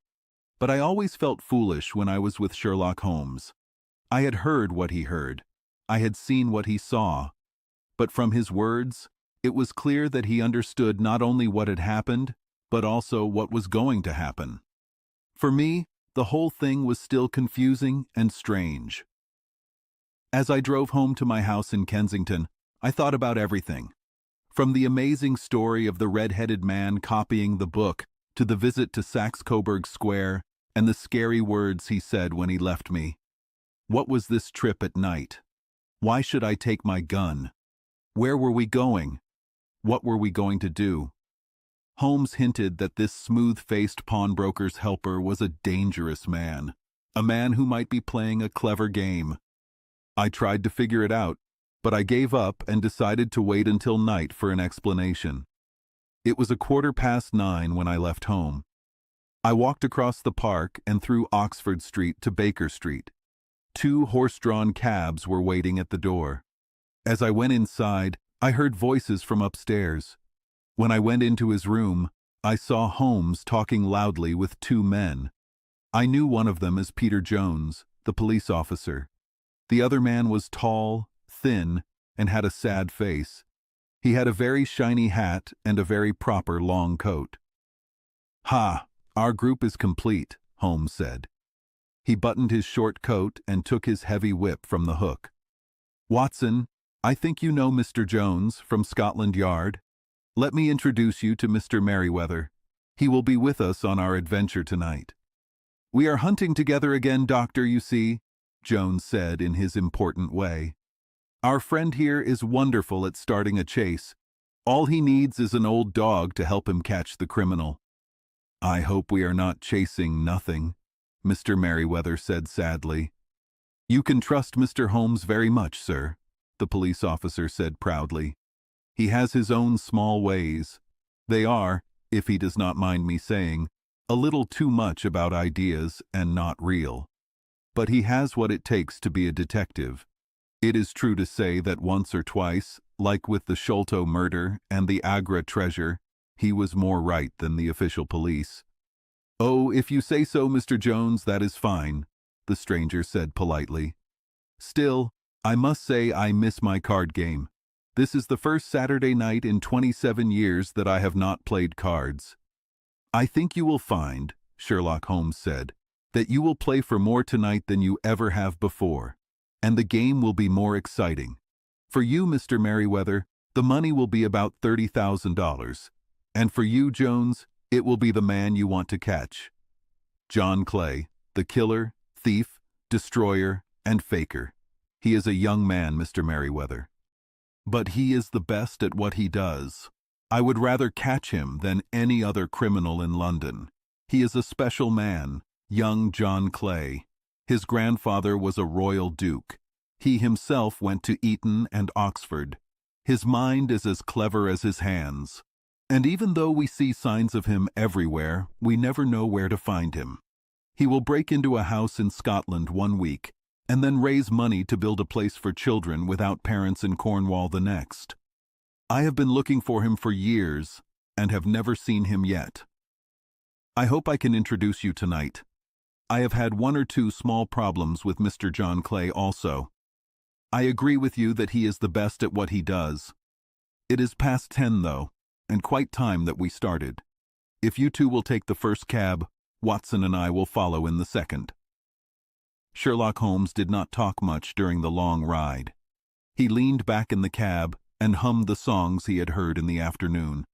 but I always felt foolish when I was with Sherlock Holmes. I had heard what he heard. I had seen what he saw. But from his words, it was clear that he understood not only what had happened, but also what was going to happen. For me, the whole thing was still confusing and strange. As I drove home to my house in Kensington, I thought about everything. From the amazing story of the red-headed man copying the book, to the visit to Saxe-Coburg Square, and the scary words he said when he left me. What was this trip at night? Why should I take my gun? Where were we going? What were we going to do? Holmes hinted that this smooth-faced pawnbroker's helper was a dangerous man, a man who might be playing a clever game. I tried to figure it out, but I gave up and decided to wait until night for an explanation. It was 9:15 when I left home. I walked across the park and through Oxford Street to Baker Street. 2 horse-drawn cabs were waiting at the door. As I went inside, I heard voices from upstairs. When I went into his room, I saw Holmes talking loudly with 2 men. I knew one of them as Peter Jones, the police officer. The other man was tall, thin, and had a sad face. He had a very shiny hat and a very proper long coat. "Ha, our group is complete," Holmes said. He buttoned his short coat and took his heavy whip from the hook. "Watson, I think you know Mr. Jones from Scotland Yard. Let me introduce you to Mr. Merriweather. He will be with us on our adventure tonight." "We are hunting together again, Doctor, you see," Jones said in his important way. "Our friend here is wonderful at starting a chase. All he needs is an old dog to help him catch the criminal." "I hope we are not chasing nothing," Mr. Merriweather said sadly. "You can trust Mr. Holmes very much, sir," the police officer said proudly. "He has his own small ways. They are, if he does not mind me saying, a little too much about ideas and not real. But he has what it takes to be a detective. It is true to say that once or twice, like with the Sholto murder and the Agra treasure, he was more right than the official police." "Oh, if you say so, Mr. Jones, that is fine," the stranger said politely. "Still, I must say I miss my card game. This is the first Saturday night in 27 years that I have not played cards." "I think you will find," Sherlock Holmes said, "that you will play for more tonight than you ever have before, and the game will be more exciting. For you, Mr. Merriweather, the money will be about $30,000, and for you, Jones, it will be the man you want to catch. John Clay, the killer, thief, destroyer, and faker. He is a young man, Mr. Merriweather. But he is the best at what he does. I would rather catch him than any other criminal in London. He is a special man, young John Clay. His grandfather was a royal duke. He himself went to Eton and Oxford. His mind is as clever as his hands. And even though we see signs of him everywhere, we never know where to find him. He will break into a house in Scotland one week, and then raise money to build a place for children without parents in Cornwall the next. I have been looking for him for years, and have never seen him yet. I hope I can introduce you tonight. I have had 1 or 2 small problems with Mr. John Clay also. I agree with you that he is the best at what he does. It is past 10, though, and quite time that we started. If you 2 will take the first cab, Watson and I will follow in the second." Sherlock Holmes did not talk much during the long ride. He leaned back in the cab and hummed the songs he had heard in the afternoon.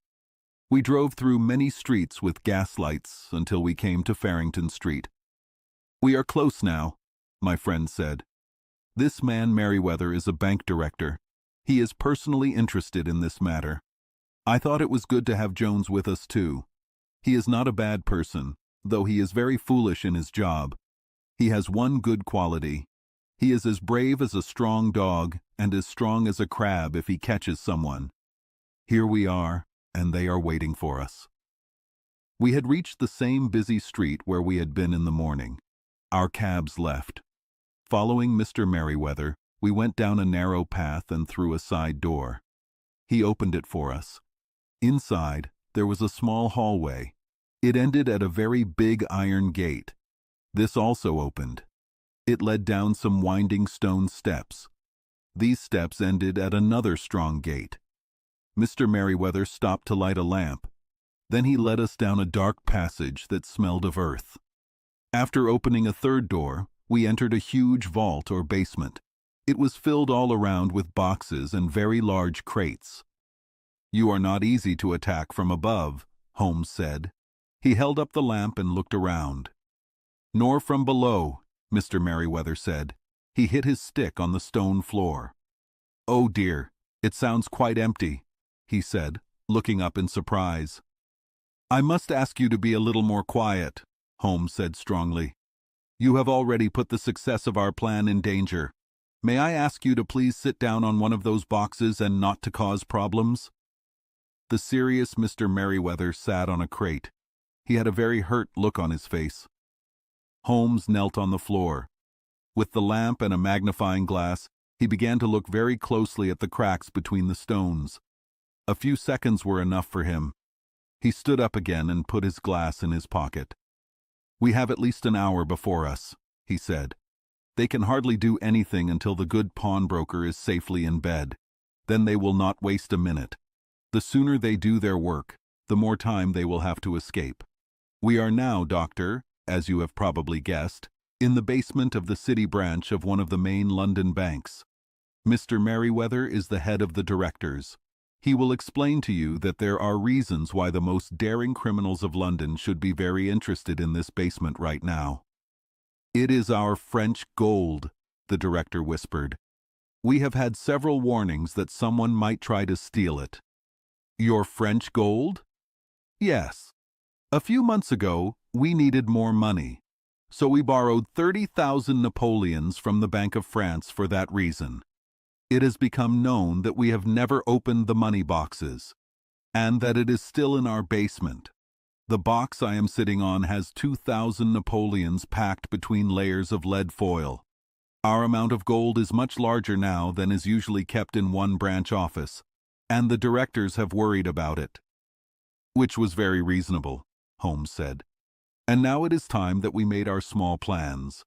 We drove through many streets with gas lights until we came to Farrington Street. "We are close now," my friend said. "This man Merriweather is a bank director. He is personally interested in this matter. I thought it was good to have Jones with us too. He is not a bad person, though he is very foolish in his job. He has one good quality. He is as brave as a strong dog and as strong as a crab if he catches someone. Here we are, and they are waiting for us." We had reached the same busy street where we had been in the morning. Our cabs left. Following Mr. Merriweather, we went down a narrow path and through a side door. He opened it for us. Inside, there was a small hallway. It ended at a very big iron gate. This also opened. It led down some winding stone steps. These steps ended at another strong gate. Mr. Merriweather stopped to light a lamp. Then he led us down a dark passage that smelled of earth. After opening a third door, we entered a huge vault or basement. It was filled all around with boxes and very large crates. "You are not easy to attack from above," Holmes said. He held up the lamp and looked around. "Nor from below," Mr. Merriweather said. He hit his stick on the stone floor. "Oh dear, it sounds quite empty," he said, looking up in surprise. "I must ask you to be a little more quiet," Holmes said strongly. "You have already put the success of our plan in danger. May I ask you to please sit down on one of those boxes and not to cause problems?" The serious Mr. Merriweather sat on a crate. He had a very hurt look on his face. Holmes knelt on the floor. With the lamp and a magnifying glass, he began to look very closely at the cracks between the stones. A few seconds were enough for him. He stood up again and put his glass in his pocket. "We have at least an hour before us," he said. "They can hardly do anything until the good pawnbroker is safely in bed. Then they will not waste a minute. The sooner they do their work, the more time they will have to escape. We are now, Doctor, as you have probably guessed, in the basement of the city branch of one of the main London banks. Mr. Merriweather is the head of the directors. He will explain to you that there are reasons why the most daring criminals of London should be very interested in this basement right now." "It is our French gold," the director whispered. "We have had several warnings that someone might try to steal it." "Your French gold?" "Yes. A few months ago, we needed more money. So we borrowed 30,000 Napoleons from the Bank of France for that reason. It has become known that we have never opened the money boxes, and that it is still in our basement. The box I am sitting on has 2,000 Napoleons packed between layers of lead foil. Our amount of gold is much larger now than is usually kept in one branch office, and the directors have worried about it." "Which was very reasonable," Holmes said. "And now it is time that we made our small plans.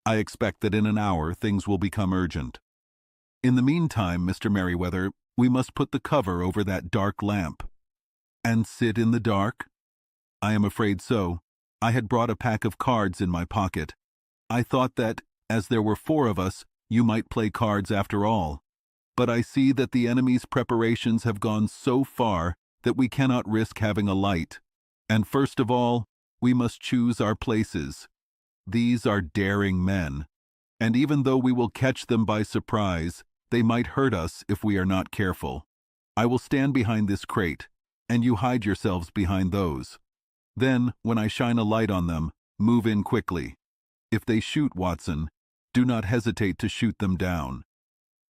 I expect that in an hour things will become urgent. In the meantime, Mr. Merriweather, we must put the cover over that dark lamp." "And sit in the dark?" "I am afraid so. I had brought a pack of cards in my pocket. I thought that, as there were 4 of us, you might play cards after all. But I see that the enemy's preparations have gone so far that we cannot risk having a light. And first of all, we must choose our places. These are daring men, and even though we will catch them by surprise, they might hurt us if we are not careful. I will stand behind this crate, and you hide yourselves behind those. Then, when I shine a light on them, move in quickly. If they shoot, Watson, do not hesitate to shoot them down."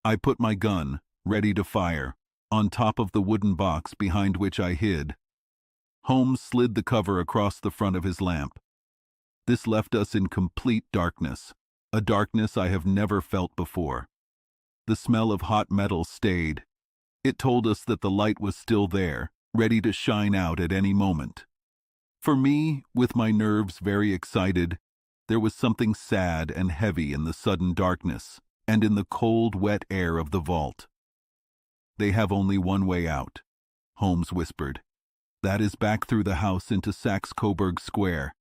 I put my gun, ready to fire, on top of the wooden box behind which I hid. Holmes slid the cover across the front of his lamp. This left us in complete darkness, a darkness I have never felt before. The smell of hot metal stayed. It told us that the light was still there, ready to shine out at any moment. For me, with my nerves very excited, there was something sad and heavy in the sudden darkness and in the cold, wet air of the vault. "They have only one way out," Holmes whispered. "That is back through the house into Saxe-Coburg Square.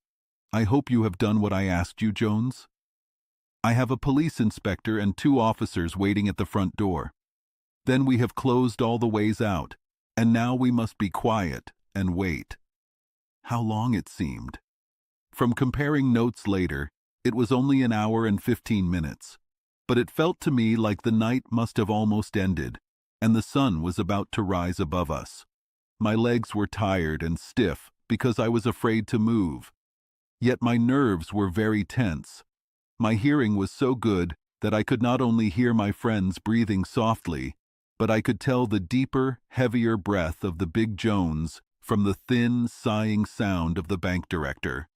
I hope you have done what I asked you, Jones? I have a police inspector and 2 officers waiting at the front door. Then we have closed all the ways out, and now we must be quiet and wait." How long it seemed. From comparing notes later, it was only an hour and 15 minutes, but it felt to me like the night must have almost ended, and the sun was about to rise above us. My legs were tired and stiff because I was afraid to move. Yet my nerves were very tense. My hearing was so good that I could not only hear my friends breathing softly, but I could tell the deeper, heavier breath of the big Jones from the thin, sighing sound of the bank director.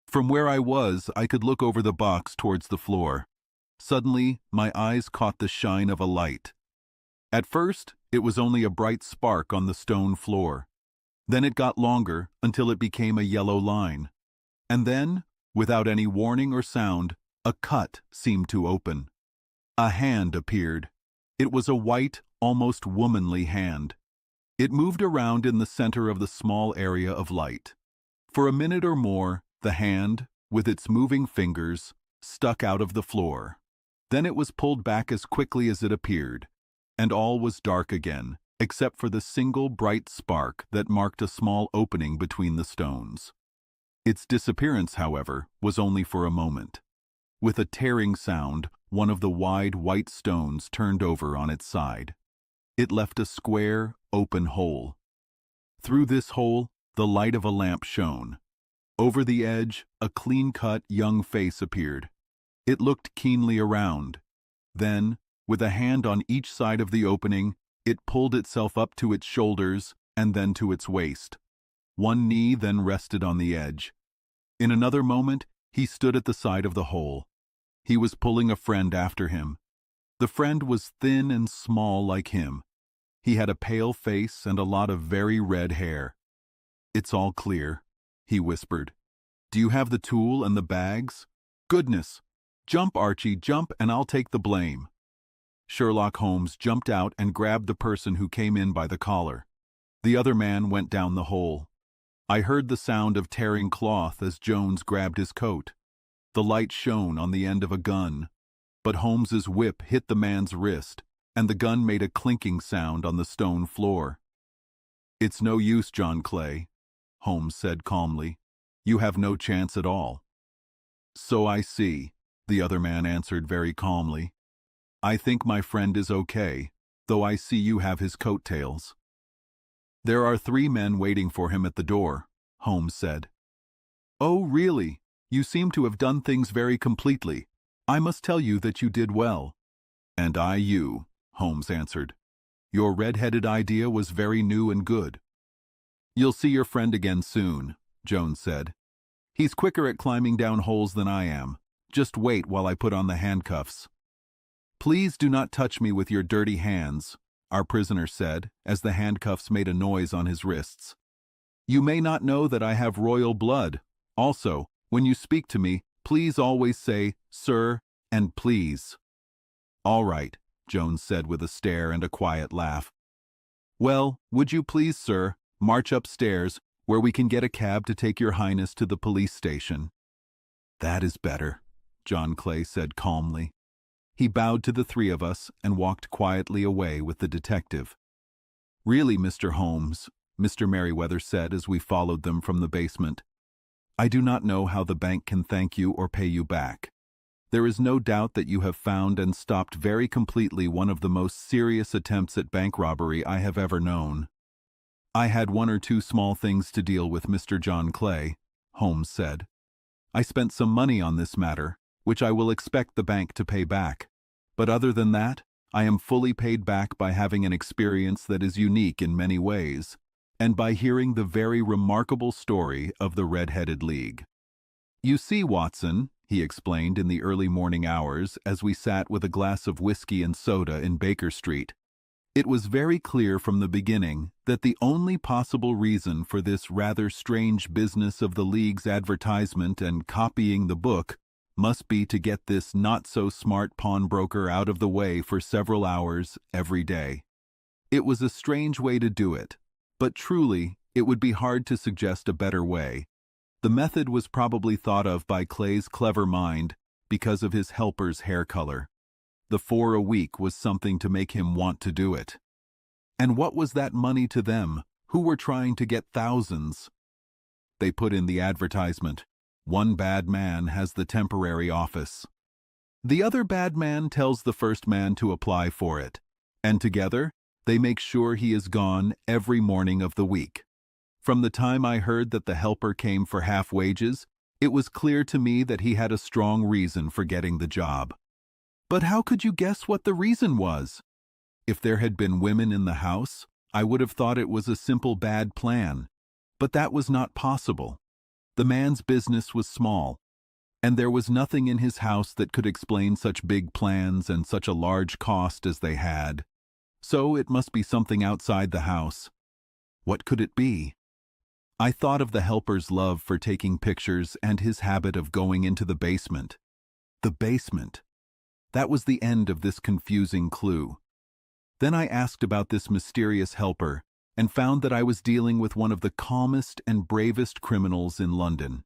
From where I was, I could look over the box towards the floor. Suddenly, my eyes caught the shine of a light. At first, it was only a bright spark on the stone floor. Then it got longer until it became a yellow line. And then, without any warning or sound, a cut seemed to open. A hand appeared. It was a white, almost womanly hand. It moved around in the center of the small area of light. For a minute or more, the hand, with its moving fingers, stuck out of the floor. Then it was pulled back as quickly as it appeared, and all was dark again, except for the single bright spark that marked a small opening between the stones. Its disappearance, however, was only for a moment. With a tearing sound, one of the wide white stones turned over on its side. It left a square, open hole. Through this hole, the light of a lamp shone. Over the edge, a clean-cut young face appeared. It looked keenly around. Then, with a hand on each side of the opening, it pulled itself up to its shoulders and then to its waist. One knee then rested on the edge. In another moment, he stood at the side of the hole. He was pulling a friend after him. The friend was thin and small like him. He had a pale face and a lot of very red hair. "It's all clear," he whispered. "Do you have the tool and the bags? Goodness! Jump, Archie, jump, and I'll take the blame." Sherlock Holmes jumped out and grabbed the person who came in by the collar. The other man went down the hole. I heard the sound of tearing cloth as Jones grabbed his coat. The light shone on the end of a gun, but Holmes's whip hit the man's wrist, and the gun made a clinking sound on the stone floor. "It's no use, John Clay," Holmes said calmly. "You have no chance at all." "So I see," the other man answered very calmly. "I think my friend is okay, though I see you have his coattails." "There are 3 men waiting for him at the door," Holmes said. "Oh, really? You seem to have done things very completely. I must tell you that you did well." "And I you," Holmes answered. "Your red-headed idea was very new and good." "You'll see your friend again soon," Jones said. "He's quicker at climbing down holes than I am. Just wait while I put on the handcuffs." "Please do not touch me with your dirty hands," our prisoner said, as the handcuffs made a noise on his wrists. "You may not know that I have royal blood. Also, when you speak to me, please always say, 'Sir,' and 'please.'" "All right," Jones said with a stare and a quiet laugh. "Well, would you please, sir, march upstairs, where we can get a cab to take your highness to the police station." "That is better," John Clay said calmly. He bowed to the 3 of us and walked quietly away with the detective. "Really, Mr. Holmes," Mr. Merriweather said as we followed them from the basement, "I do not know how the bank can thank you or pay you back. There is no doubt that you have found and stopped very completely one of the most serious attempts at bank robbery I have ever known." "I had 1 or 2 small things to deal with, Mr. John Clay," Holmes said. "I spent some money on this matter, which I will expect the bank to pay back. But other than that, I am fully paid back by having an experience that is unique in many ways, and by hearing the very remarkable story of the Red-Headed League. You see, Watson," he explained in the early morning hours as we sat with a glass of whiskey and soda in Baker Street, "it was very clear from the beginning that the only possible reason for this rather strange business of the League's advertisement and copying the book must be to get this not-so-smart pawnbroker out of the way for several hours every day. It was a strange way to do it, but truly it would be hard to suggest a better way. The method was probably thought of by Clay's clever mind because of his helper's hair color. The 4 a week was something to make him want to do it. And what was that money to them, who were trying to get thousands? They put in the advertisement, "One bad man has the temporary office. The other bad man tells the first man to apply for it, and together they make sure he is gone every morning of the week. From the time I heard that the helper came for half wages, it was clear to me that he had a strong reason for getting the job." "But how could you guess what the reason was?" "If there had been women in the house, I would have thought it was a simple bad plan. But that was not possible. The man's business was small, and there was nothing in his house that could explain such big plans and such a large cost as they had. So it must be something outside the house. What could it be? I thought of the helper's love for taking pictures and his habit of going into the basement. The basement. That was the end of this confusing clue. Then I asked about this mysterious helper and found that I was dealing with one of the calmest and bravest criminals in London.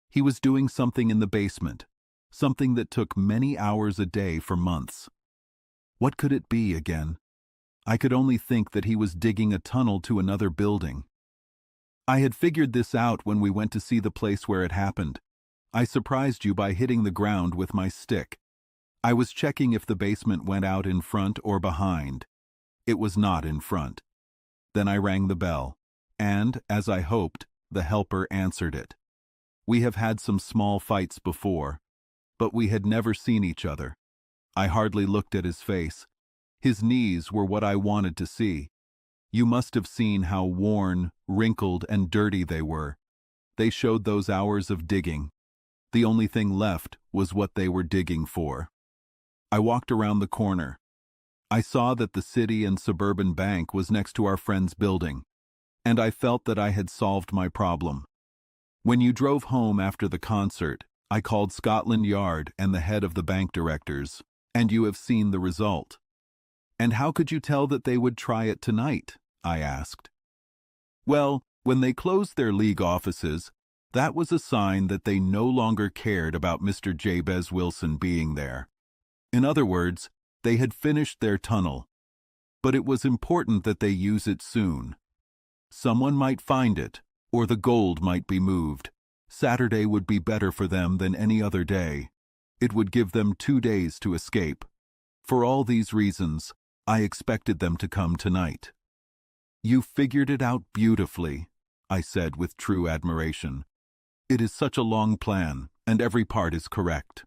He was doing something in the basement, something that took many hours a day for months. What could it be again? I could only think that he was digging a tunnel to another building. I had figured this out when we went to see the place where it happened. I surprised you by hitting the ground with my stick. I was checking if the basement went out in front or behind. It was not in front. Then I rang the bell, and, as I hoped, the helper answered it. We have had some small fights before, but we had never seen each other. I hardly looked at his face. His knees were what I wanted to see. You must have seen how worn, wrinkled, and dirty they were. They showed those hours of digging. The only thing left was what they were digging for. I walked around the corner. I saw that the City and Suburban Bank was next to our friend's building, and I felt that I had solved my problem. When you drove home after the concert, I called Scotland Yard and the head of the bank directors, and you have seen the result. And how could you tell that they would try it tonight? I asked. Well, when they closed their league offices, that was a sign that they no longer cared about Mr. Jabez Wilson being there. In other words, they had finished their tunnel. But it was important that they use it soon. Someone might find it, or the gold might be moved. Saturday would be better for them than any other day. It would give them 2 days to escape. For all these reasons, I expected them to come tonight. You figured it out beautifully, I said with true admiration. It is such a long plan, and every part is correct.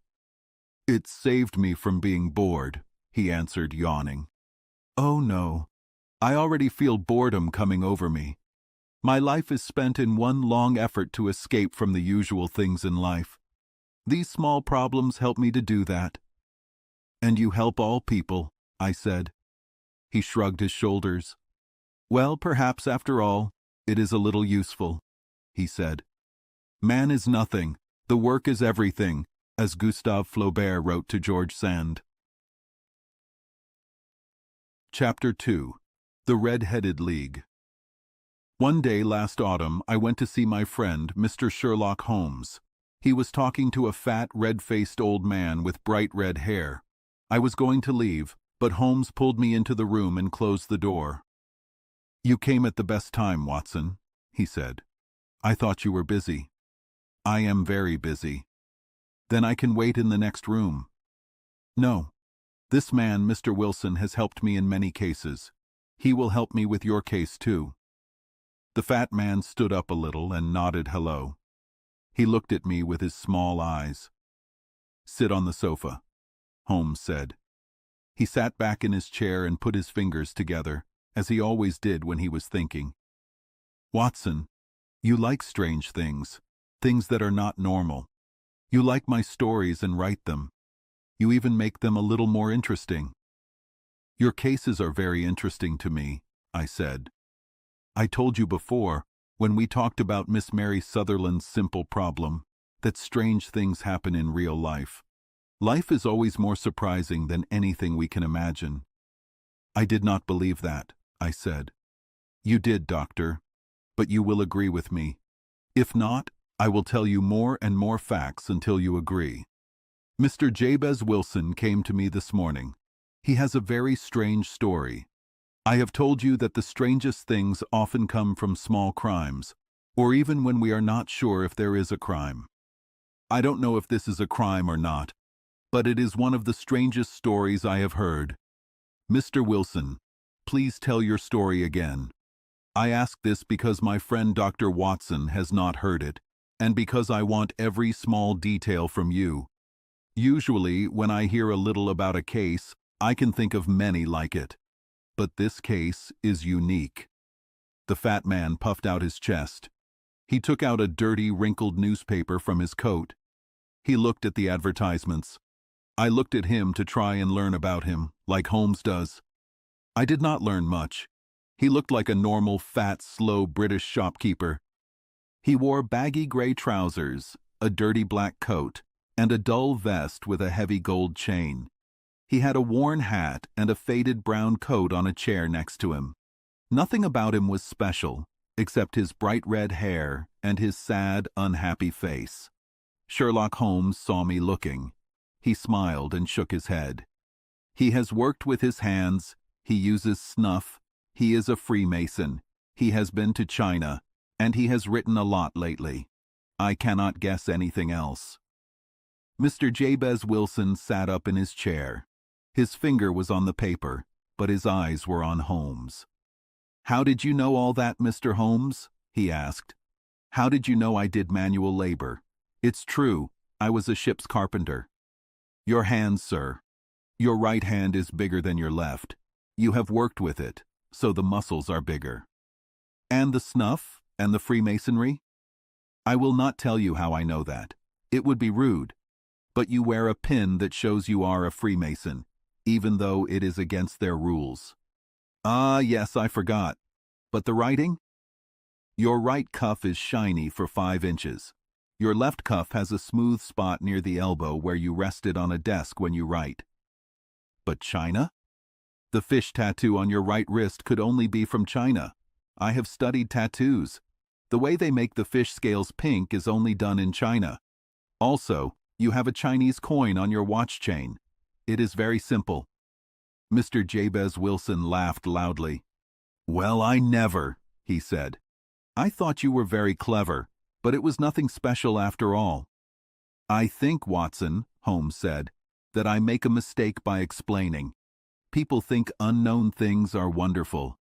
It saved me from being bored, he answered, yawning. Oh no, I already feel boredom coming over me. My life is spent in one long effort to escape from the usual things in life. These small problems help me to do that. And you help all people, I said. He shrugged his shoulders. Well, perhaps after all, it is a little useful, he said. Man is nothing, the work is everything, as Gustave Flaubert wrote to George Sand. Chapter 2. The Red-Headed League. One day last autumn, I went to see my friend, Mr. Sherlock Holmes. He was talking to a fat, red-faced old man with bright red hair. I was going to leave, but Holmes pulled me into the room and closed the door. You came at the best time, Watson, he said. I thought you were busy. I am very busy. Then I can wait in the next room. No. This man, Mr. Wilson, has helped me in many cases. He will help me with your case, too. The fat man stood up a little and nodded hello. He looked at me with his small eyes. Sit on the sofa, Holmes said. He sat back in his chair and put his fingers together, as he always did when he was thinking. Watson, you like strange things, things that are not normal. You like my stories and write them. You even make them a little more interesting. Your cases are very interesting to me, I said. I told you before, when we talked about Miss Mary Sutherland's simple problem, that strange things happen in real life. Life is always more surprising than anything we can imagine. I did not believe that, I said. You did, Doctor, but you will agree with me. If not, I will tell you more and more facts until you agree. Mr. Jabez Wilson came to me this morning. He has a very strange story. I have told you that the strangest things often come from small crimes, or even when we are not sure if there is a crime. I don't know if this is a crime or not, but it is one of the strangest stories I have heard. Mr. Wilson, please tell your story again. I ask this because my friend Dr. Watson has not heard it, and because I want every small detail from you. Usually, when I hear a little about a case, I can think of many like it. But this case is unique. The fat man puffed out his chest. He took out a dirty, wrinkled newspaper from his coat. He looked at the advertisements. I looked at him to try and learn about him, like Holmes does. I did not learn much. He looked like a normal, fat, slow British shopkeeper. He wore baggy gray trousers, a dirty black coat, and a dull vest with a heavy gold chain. He had a worn hat and a faded brown coat on a chair next to him. Nothing about him was special, except his bright red hair and his sad, unhappy face. Sherlock Holmes saw me looking. He smiled and shook his head. He has worked with his hands, he uses snuff, he is a Freemason, he has been to China, and he has written a lot lately. I cannot guess anything else. Mr. Jabez Wilson sat up in his chair. His finger was on the paper, but his eyes were on Holmes. How did you know all that, Mr. Holmes? He asked. How did you know I did manual labor? It's true, I was a ship's carpenter. Your hand, sir. Your right hand is bigger than your left. You have worked with it. so the muscles are bigger. And the snuff and the Freemasonry? I will not tell you how I know that. It would be rude. But you wear a pin that shows you are a Freemason, even though it is against their rules. Ah, yes, I forgot. But the writing? Your right cuff is shiny for 5 inches. Your left cuff has a smooth spot near the elbow where you rest it on a desk when you write. But China? The fish tattoo on your right wrist could only be from China. I have studied tattoos. The way they make the fish scales pink is only done in China. Also, you have a Chinese coin on your watch chain. It is very simple. Mr. Jabez Wilson laughed loudly. Well, I never, he said. I thought you were very clever, but it was nothing special after all. I think, Watson, Holmes said, that I make a mistake by explaining. People think unknown things are wonderful.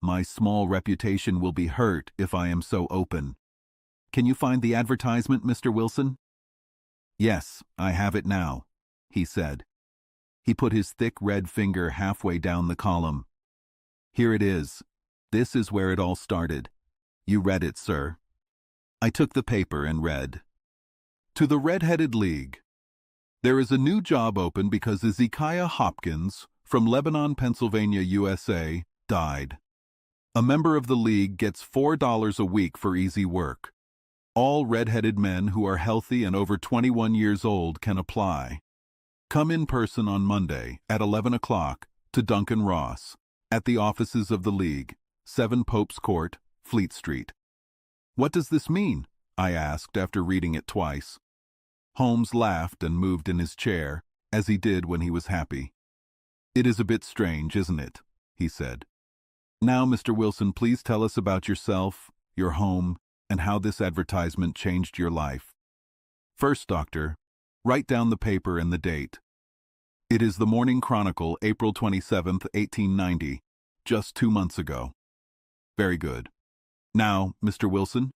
My small reputation will be hurt if I am so open. Can you find the advertisement, Mr. Wilson? Yes, I have it now, he said. He put his thick red finger halfway down the column. Here it is. This is where it all started. You read it, sir. I took the paper and read. To the Red-Headed League. There is a new job open because Ezekiah Hopkins, from Lebanon, Pennsylvania, USA, died. A member of the league gets $4 a week for easy work. All red-headed men who are healthy and over 21 years old can apply. Come in person on Monday at 11 o'clock to Duncan Ross at the offices of the league, 7 Pope's Court, Fleet Street. What does this mean? I asked after reading it twice. Holmes laughed and moved in his chair, as he did when he was happy. It is a bit strange, isn't it? He said. Now, Mr. Wilson, please tell us about yourself, your home, and how this advertisement changed your life. First, Doctor, write down the paper and the date. It is the Morning Chronicle, April 27th, 1890, just 2 months ago. Very good. Now, Mr. Wilson?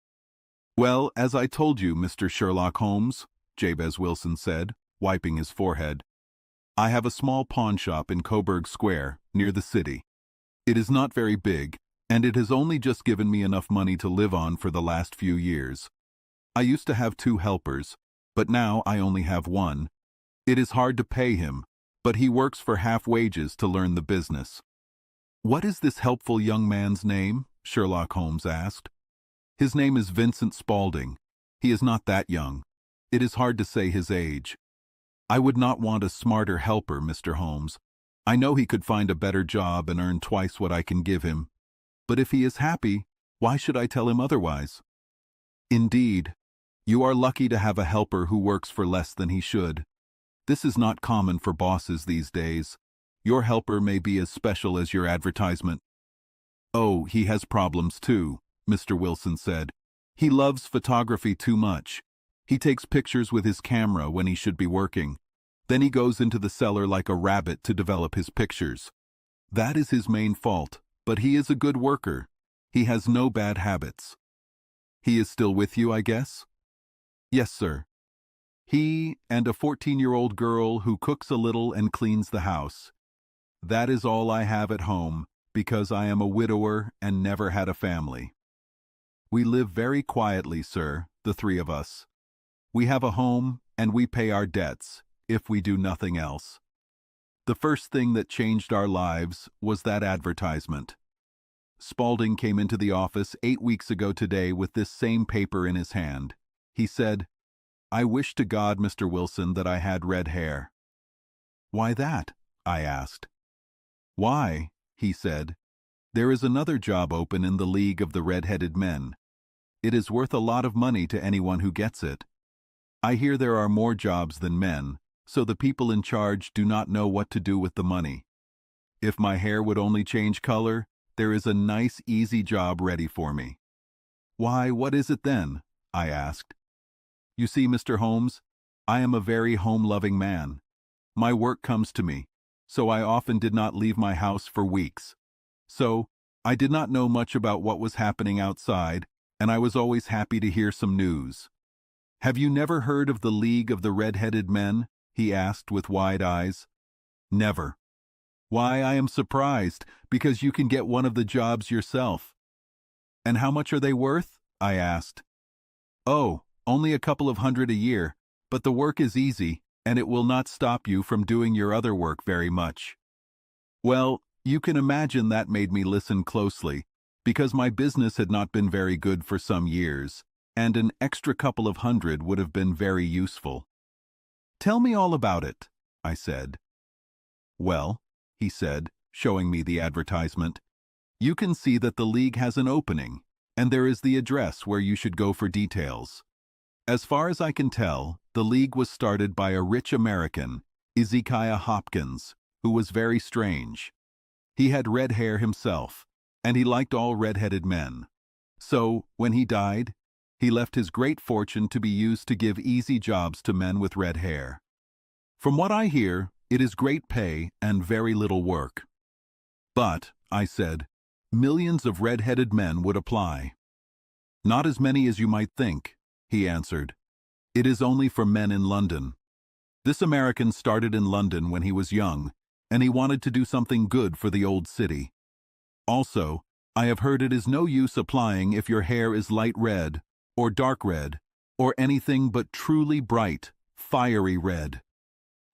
Well, as I told you, Mr. Sherlock Holmes, Jabez Wilson said, wiping his forehead, I have a small pawn shop in Coburg Square, near the city. It is not very big, and it has only just given me enough money to live on for the last few years. I used to have 2 helpers, but now I only have 1. It is hard to pay him, but he works for half wages to learn the business. What is this helpful young man's name? Sherlock Holmes asked. His name is Vincent Spaulding. He is not that young. It is hard to say his age. I would not want a smarter helper, Mr. Holmes. I know he could find a better job and earn twice what I can give him. But if he is happy, why should I tell him otherwise? Indeed, you are lucky to have a helper who works for less than he should. This is not common for bosses these days. Your helper may be as special as your advertisement. Oh, he has problems too, Mr. Wilson said. He loves photography too much. He takes pictures with his camera when he should be working. Then he goes into the cellar like a rabbit to develop his pictures. That is his main fault, but he is a good worker. He has no bad habits. He is still with you, I guess? Yes, sir. He and a 14-year-old girl who cooks a little and cleans the house. That is all I have at home, because I am a widower and never had a family. We live very quietly, sir, the 3 of us. We have a home and we pay our debts, if we do nothing else. The first thing that changed our lives was that advertisement. Spaulding came into the office 8 weeks ago today with this same paper in his hand. He said, I wish to God, Mr. Wilson, that I had red hair. Why that? I asked. Why, he said, there is another job open in the League of the Red-Headed Men. It is worth a lot of money to anyone who gets it. I hear there are more jobs than men, so the people in charge do not know what to do with the money. If my hair would only change color, there is a nice, easy job ready for me. Why, what is it then? I asked. You see, Mr. Holmes, I am a very home-loving man. My work comes to me, so I often did not leave my house for weeks. So, I did not know much about what was happening outside, and I was always happy to hear some news. Have you never heard of the League of the Red-Headed Men? He asked with wide eyes. Never. Why, I am surprised, because you can get one of the jobs yourself. And how much are they worth? I asked. Oh, only a couple of hundred a year, but the work is easy, and it will not stop you from doing your other work very much. Well, you can imagine that made me listen closely, because my business had not been very good for some years, and an extra couple of hundred would have been very useful. Tell me all about it, I said. Well, he said, showing me the advertisement, you can see that the league has an opening, and there is the address where you should go for details. As far as I can tell, the league was started by a rich American, Ezekiah Hopkins, who was very strange. He had red hair himself, and he liked all red-headed men. So, when he died, he left his great fortune to be used to give easy jobs to men with red hair. From what I hear, it is great pay and very little work. But, I said, millions of red-headed men would apply. Not as many as you might think, he answered. It is only for men in London. This American started in London when he was young, and he wanted to do something good for the old city. Also, I have heard it is no use applying if your hair is light red, or dark red, or anything but truly bright, fiery red.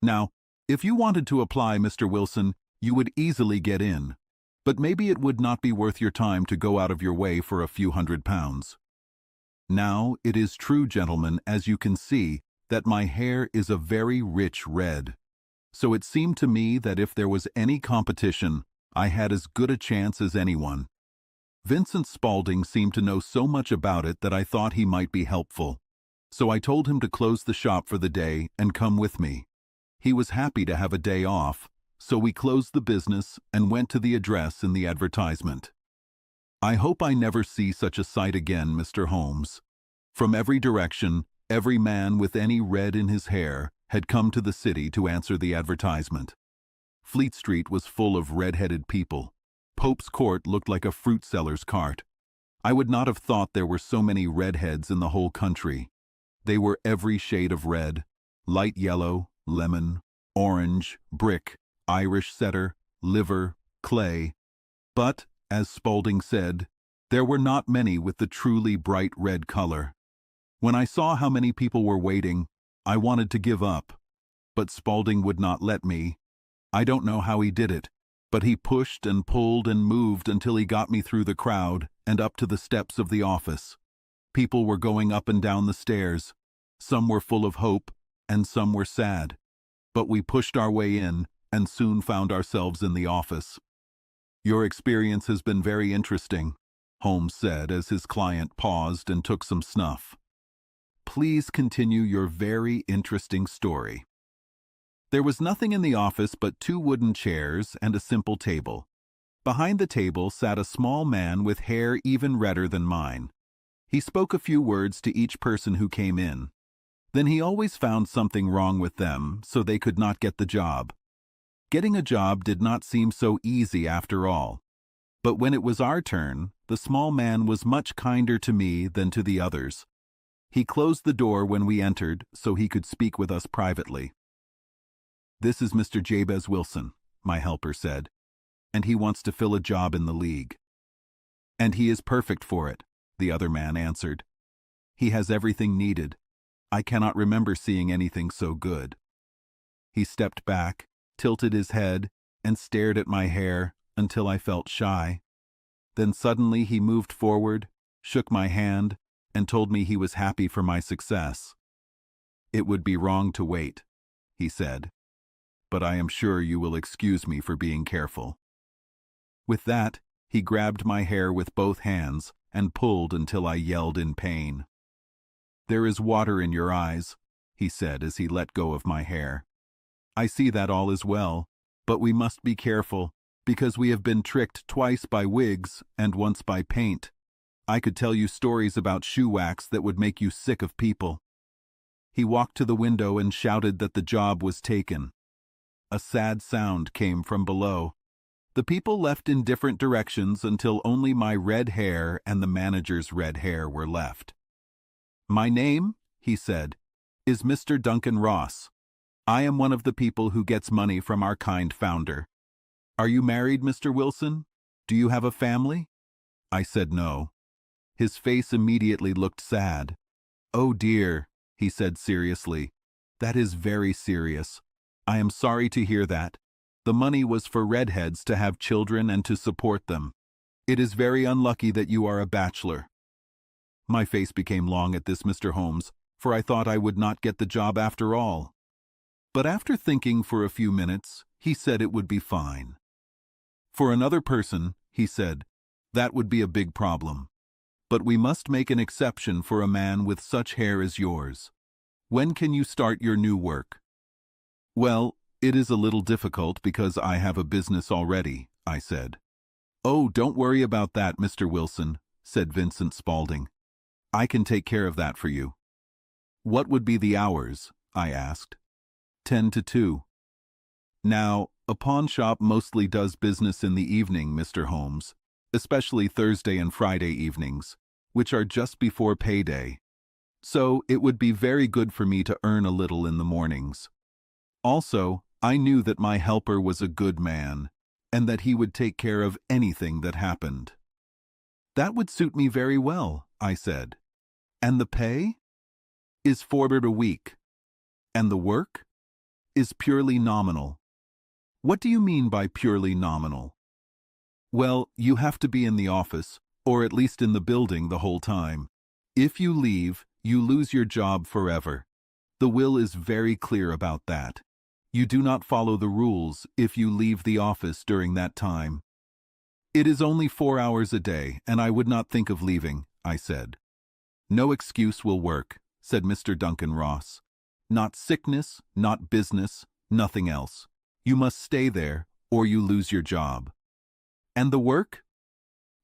Now, if you wanted to apply, Mr. Wilson, you would easily get in, but maybe it would not be worth your time to go out of your way for a few £100. Now, it is true, gentlemen, as you can see, that my hair is a very rich red. So it seemed to me that if there was any competition, I had as good a chance as anyone. Vincent Spaulding seemed to know so much about it that I thought he might be helpful. So I told him to close the shop for the day and come with me. He was happy to have a day off, so we closed the business and went to the address in the advertisement. I hope I never see such a sight again, Mr. Holmes. From every direction, every man with any red in his hair had come to the city to answer the advertisement. Fleet Street was full of red-headed people. Pope's Court looked like a fruit seller's cart. I would not have thought there were so many redheads in the whole country. They were every shade of red: light yellow, lemon, orange, brick, Irish setter, liver, clay. But, as Spaulding said, there were not many with the truly bright red color. When I saw how many people were waiting, I wanted to give up, but Spaulding would not let me. I don't know how he did it, but he pushed and pulled and moved until he got me through the crowd and up to the steps of the office. People were going up and down the stairs. Some were full of hope, and some were sad. But we pushed our way in and soon found ourselves in the office. Your experience has been very interesting, Holmes said as his client paused and took some snuff. Please continue your very interesting story. There was nothing in the office but 2 wooden chairs and a simple table. Behind the table sat a small man with hair even redder than mine. He spoke a few words to each person who came in. Then he always found something wrong with them, so they could not get the job. Getting a job did not seem so easy after all. But when it was our turn, the small man was much kinder to me than to the others. He closed the door when we entered so he could speak with us privately. This is Mr. Jabez Wilson, my helper said, and he wants to fill a job in the league. And he is perfect for it, the other man answered. He has everything needed. I cannot remember seeing anything so good. He stepped back, tilted his head, and stared at my hair until I felt shy. Then suddenly he moved forward, shook my hand, and told me he was happy for my success. It would be wrong to wait, he said, but I am sure you will excuse me for being careful. With that, he grabbed my hair with both hands and pulled until I yelled in pain. There is water in your eyes, he said as he let go of my hair. I see that all is well, but we must be careful, because we have been tricked twice by wigs and once by paint. I could tell you stories about shoe wax that would make you sick of people. He walked to the window and shouted that the job was taken. A sad sound came from below. The people left in different directions until only my red hair and the manager's red hair were left. My name, he said, is Mr. Duncan Ross. I am one of the people who gets money from our kind founder. "Are you married, Mr. Wilson? Do you have a family?" I said no. His face immediately looked sad. "Oh dear," he said seriously. "That is very serious. I am sorry to hear that. The money was for redheads to have children and to support them. It is very unlucky that you are a bachelor." My face became long at this, Mr. Holmes, for I thought I would not get the job after all. But after thinking for a few minutes, he said it would be fine. "For another person," he said, "that would be a big problem. But we must make an exception for a man with such hair as yours. When can you start your new work?" "Well, it is a little difficult because I have a business already," I said. "Oh, don't worry about that, Mr. Wilson," said Vincent Spaulding. "I can take care of that for you." "What would be the hours?" I asked. 10 to 2. Now, a pawn shop mostly does business in the evening, Mr. Holmes, especially Thursday and Friday evenings, which are just before payday. So it would be very good for me to earn a little in the mornings. Also, I knew that my helper was a good man, and that he would take care of anything that happened. "That would suit me very well," I said. "And the pay?" "Is $4 a week." "And the work?" "Is purely nominal." "What do you mean by purely nominal?" "Well, you have to be in the office, or at least in the building the whole time. If you leave, you lose your job forever. The will is very clear about that. You do not follow the rules if you leave the office during that time." "It is only 4 hours a day, and I would not think of leaving," I said. "No excuse will work," said Mr. Duncan Ross. "Not sickness, not business, nothing else. You must stay there, or you lose your job." "And the work?"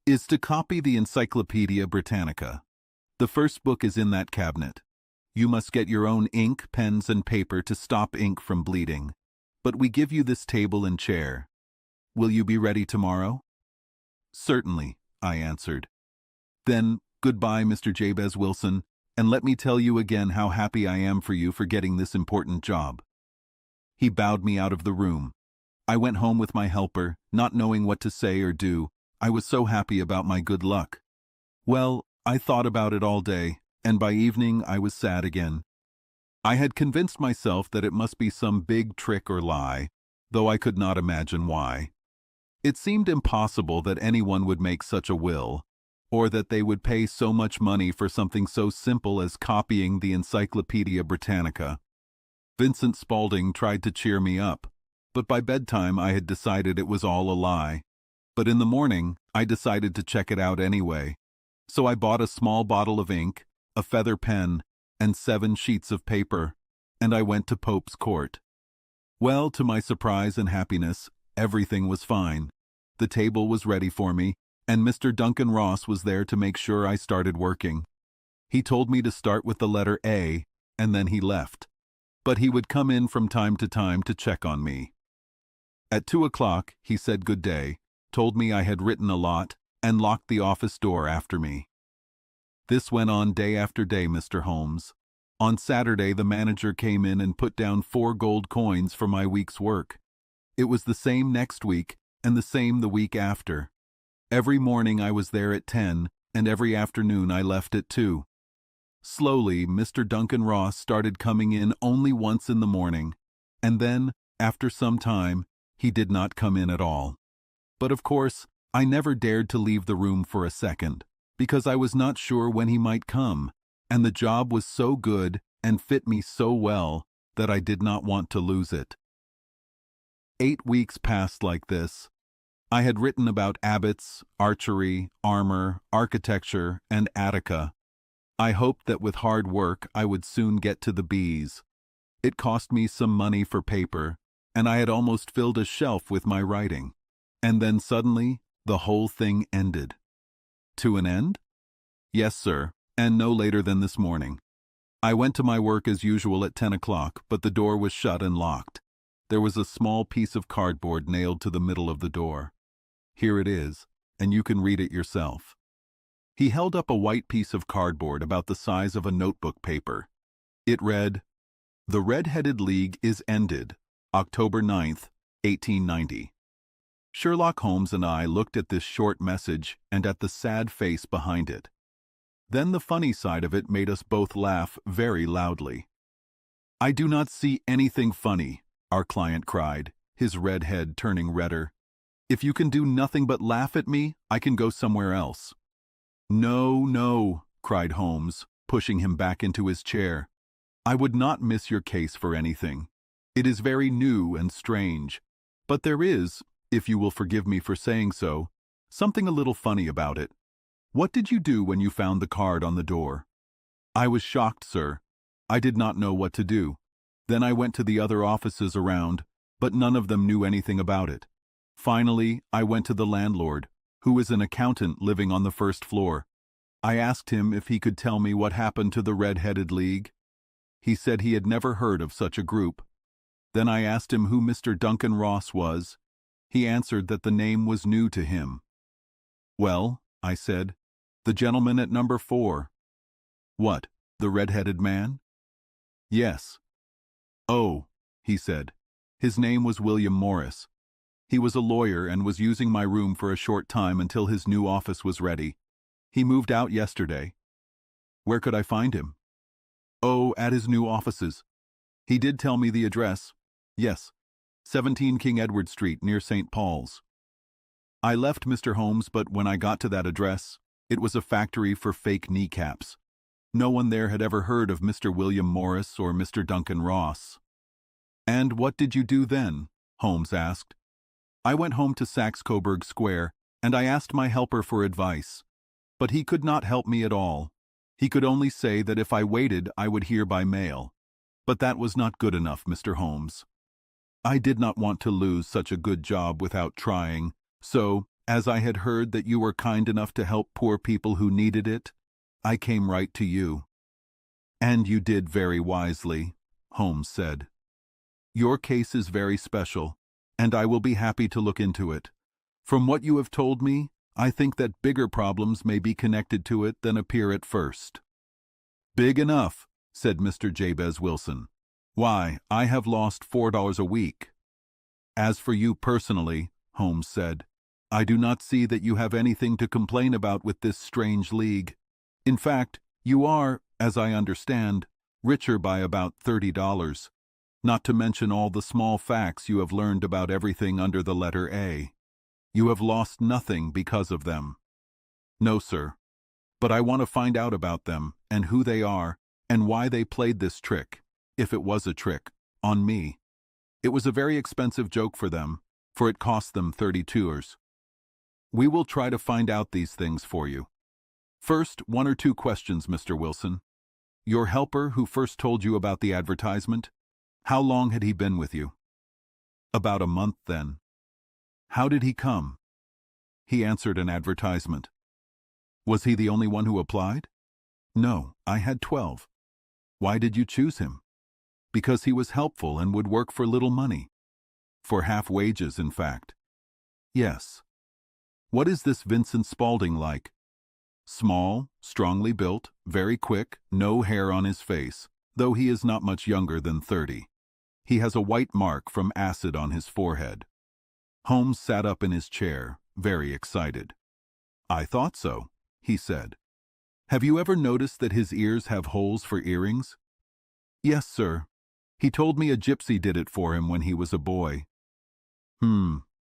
"Is to copy the Encyclopedia Britannica. The first book is in that cabinet. You must get your own ink, pens, and paper to stop ink from bleeding. But we give you this table and chair. Will you be ready tomorrow?" "Certainly," I answered. "Then, goodbye, Mr. Jabez Wilson, and let me tell you again how happy I am for you for getting this important job." He bowed me out of the room. I went home with my helper, not knowing what to say or do. I was so happy about my good luck. Well, I thought about it all day, and by evening I was sad again. I had convinced myself that it must be some big trick or lie, though I could not imagine why. It seemed impossible that anyone would make such a will, or that they would pay so much money for something so simple as copying the Encyclopedia Britannica. Vincent Spaulding tried to cheer me up, but by bedtime I had decided it was all a lie. But in the morning, I decided to check it out anyway. So I bought a small bottle of ink, a feather pen, and 7 sheets of paper, and I went to Pope's Court. Well, to my surprise and happiness, everything was fine. The table was ready for me, and Mr. Duncan Ross was there to make sure I started working. He told me to start with the letter A, and then he left. But he would come in from time to check on me. At 2 o'clock, he said good day, told me I had written a lot, and locked the office door after me. This went on day after day, Mr. Holmes. On Saturday, the manager came in and put down 4 gold coins for my week's work. It was the same next week, and the same the week after. Every morning I was there at 10, and every afternoon I left at 2. Slowly, Mr. Duncan Ross started coming in only once in the morning, and then, after some time, he did not come in at all. But of course, I never dared to leave the room for a second, because I was not sure when he might come, and the job was so good and fit me so well that I did not want to lose it. 8 weeks passed like this. I had written about abbots, archery, armor, architecture, and Attica. I hoped that with hard work I would soon get to the B's. It cost me some money for paper, and I had almost filled a shelf with my writing. And then suddenly, the whole thing ended. To an end? Yes, sir, and no later than this morning. I went to my work as usual at 10 o'clock, but the door was shut and locked. There was a small piece of cardboard nailed to the middle of the door. Here it is, and you can read it yourself. He held up a white piece of cardboard about the size of a notebook paper. It read, "The Red-Headed League is ended, October 9th, 1890. Sherlock Holmes and I looked at this short message and at the sad face behind it. Then the funny side of it made us both laugh very loudly. "I do not see anything funny," our client cried, his red head turning redder. "If you can do nothing but laugh at me, I can go somewhere else." "No, no," cried Holmes, pushing him back into his chair. "I would not miss your case for anything. It is very new and strange, but there is, if you will forgive me for saying so, something a little funny about it. What did you do when you found the card on the door?" "I was shocked, sir. I did not know what to do. Then I went to the other offices around, but none of them knew anything about it. Finally, I went to the landlord, who is an accountant living on the first floor. I asked him if he could tell me what happened to the Red-Headed League. He said he had never heard of such a group. Then I asked him who Mr. Duncan Ross was. He answered that the name was new to him. "Well," I said, "the gentleman at number 4. "What, the red-headed man?" "Yes." "Oh," he said, "his name was William Morris. He was a lawyer and was using my room for a short time until his new office was ready. He moved out yesterday." "Where could I find him?" "Oh, at his new offices. He did tell me the address. Yes, 17 King Edward Street, near St. Paul's." I left Mr. Holmes, but when I got to that address, it was a factory for fake kneecaps. No one there had ever heard of Mr. William Morris or Mr. Duncan Ross. "And what did you do then?" Holmes asked. "I went home to Saxe-Coburg Square, and I asked my helper for advice. But he could not help me at all. He could only say that if I waited, I would hear by mail. But that was not good enough, Mr. Holmes. I did not want to lose such a good job without trying, so, as I had heard that you were kind enough to help poor people who needed it, I came right to you." "And you did very wisely," Holmes said. "Your case is very special, and I will be happy to look into it. From what you have told me, I think that bigger problems may be connected to it than appear at first." "Big enough," said Mr. Jabez Wilson. "Why, I have lost $4 a week." "As for you personally," Holmes said, "I do not see that you have anything to complain about with this strange league. In fact, you are, as I understand, richer by about $30, not to mention all the small facts you have learned about everything under the letter A. You have lost nothing because of them." "No, sir. But I want to find out about them, and who they are, and why they played this trick, if it was a trick, on me. It was a very expensive joke for them, for it cost them 32ers. We will try to find out these things for you. First, 1 or 2 questions, Mr. Wilson. Your helper who first told you about the advertisement, how long had he been with you?" "About a month then." "How did he come?" "He answered an advertisement." "Was he the only one who applied?" "No, I had 12. "Why did you choose him?" "Because he was helpful and would work for little money." "For half wages, in fact." "Yes." "What is this Vincent Spaulding like?" "Small, strongly built, very quick, no hair on his face, though he is not much younger than 30. He has a white mark from acid on his forehead." Holmes sat up in his chair, very excited. "I thought so," he said. "Have you ever noticed that his ears have holes for earrings?" "Yes, sir. He told me a gypsy did it for him when he was a boy."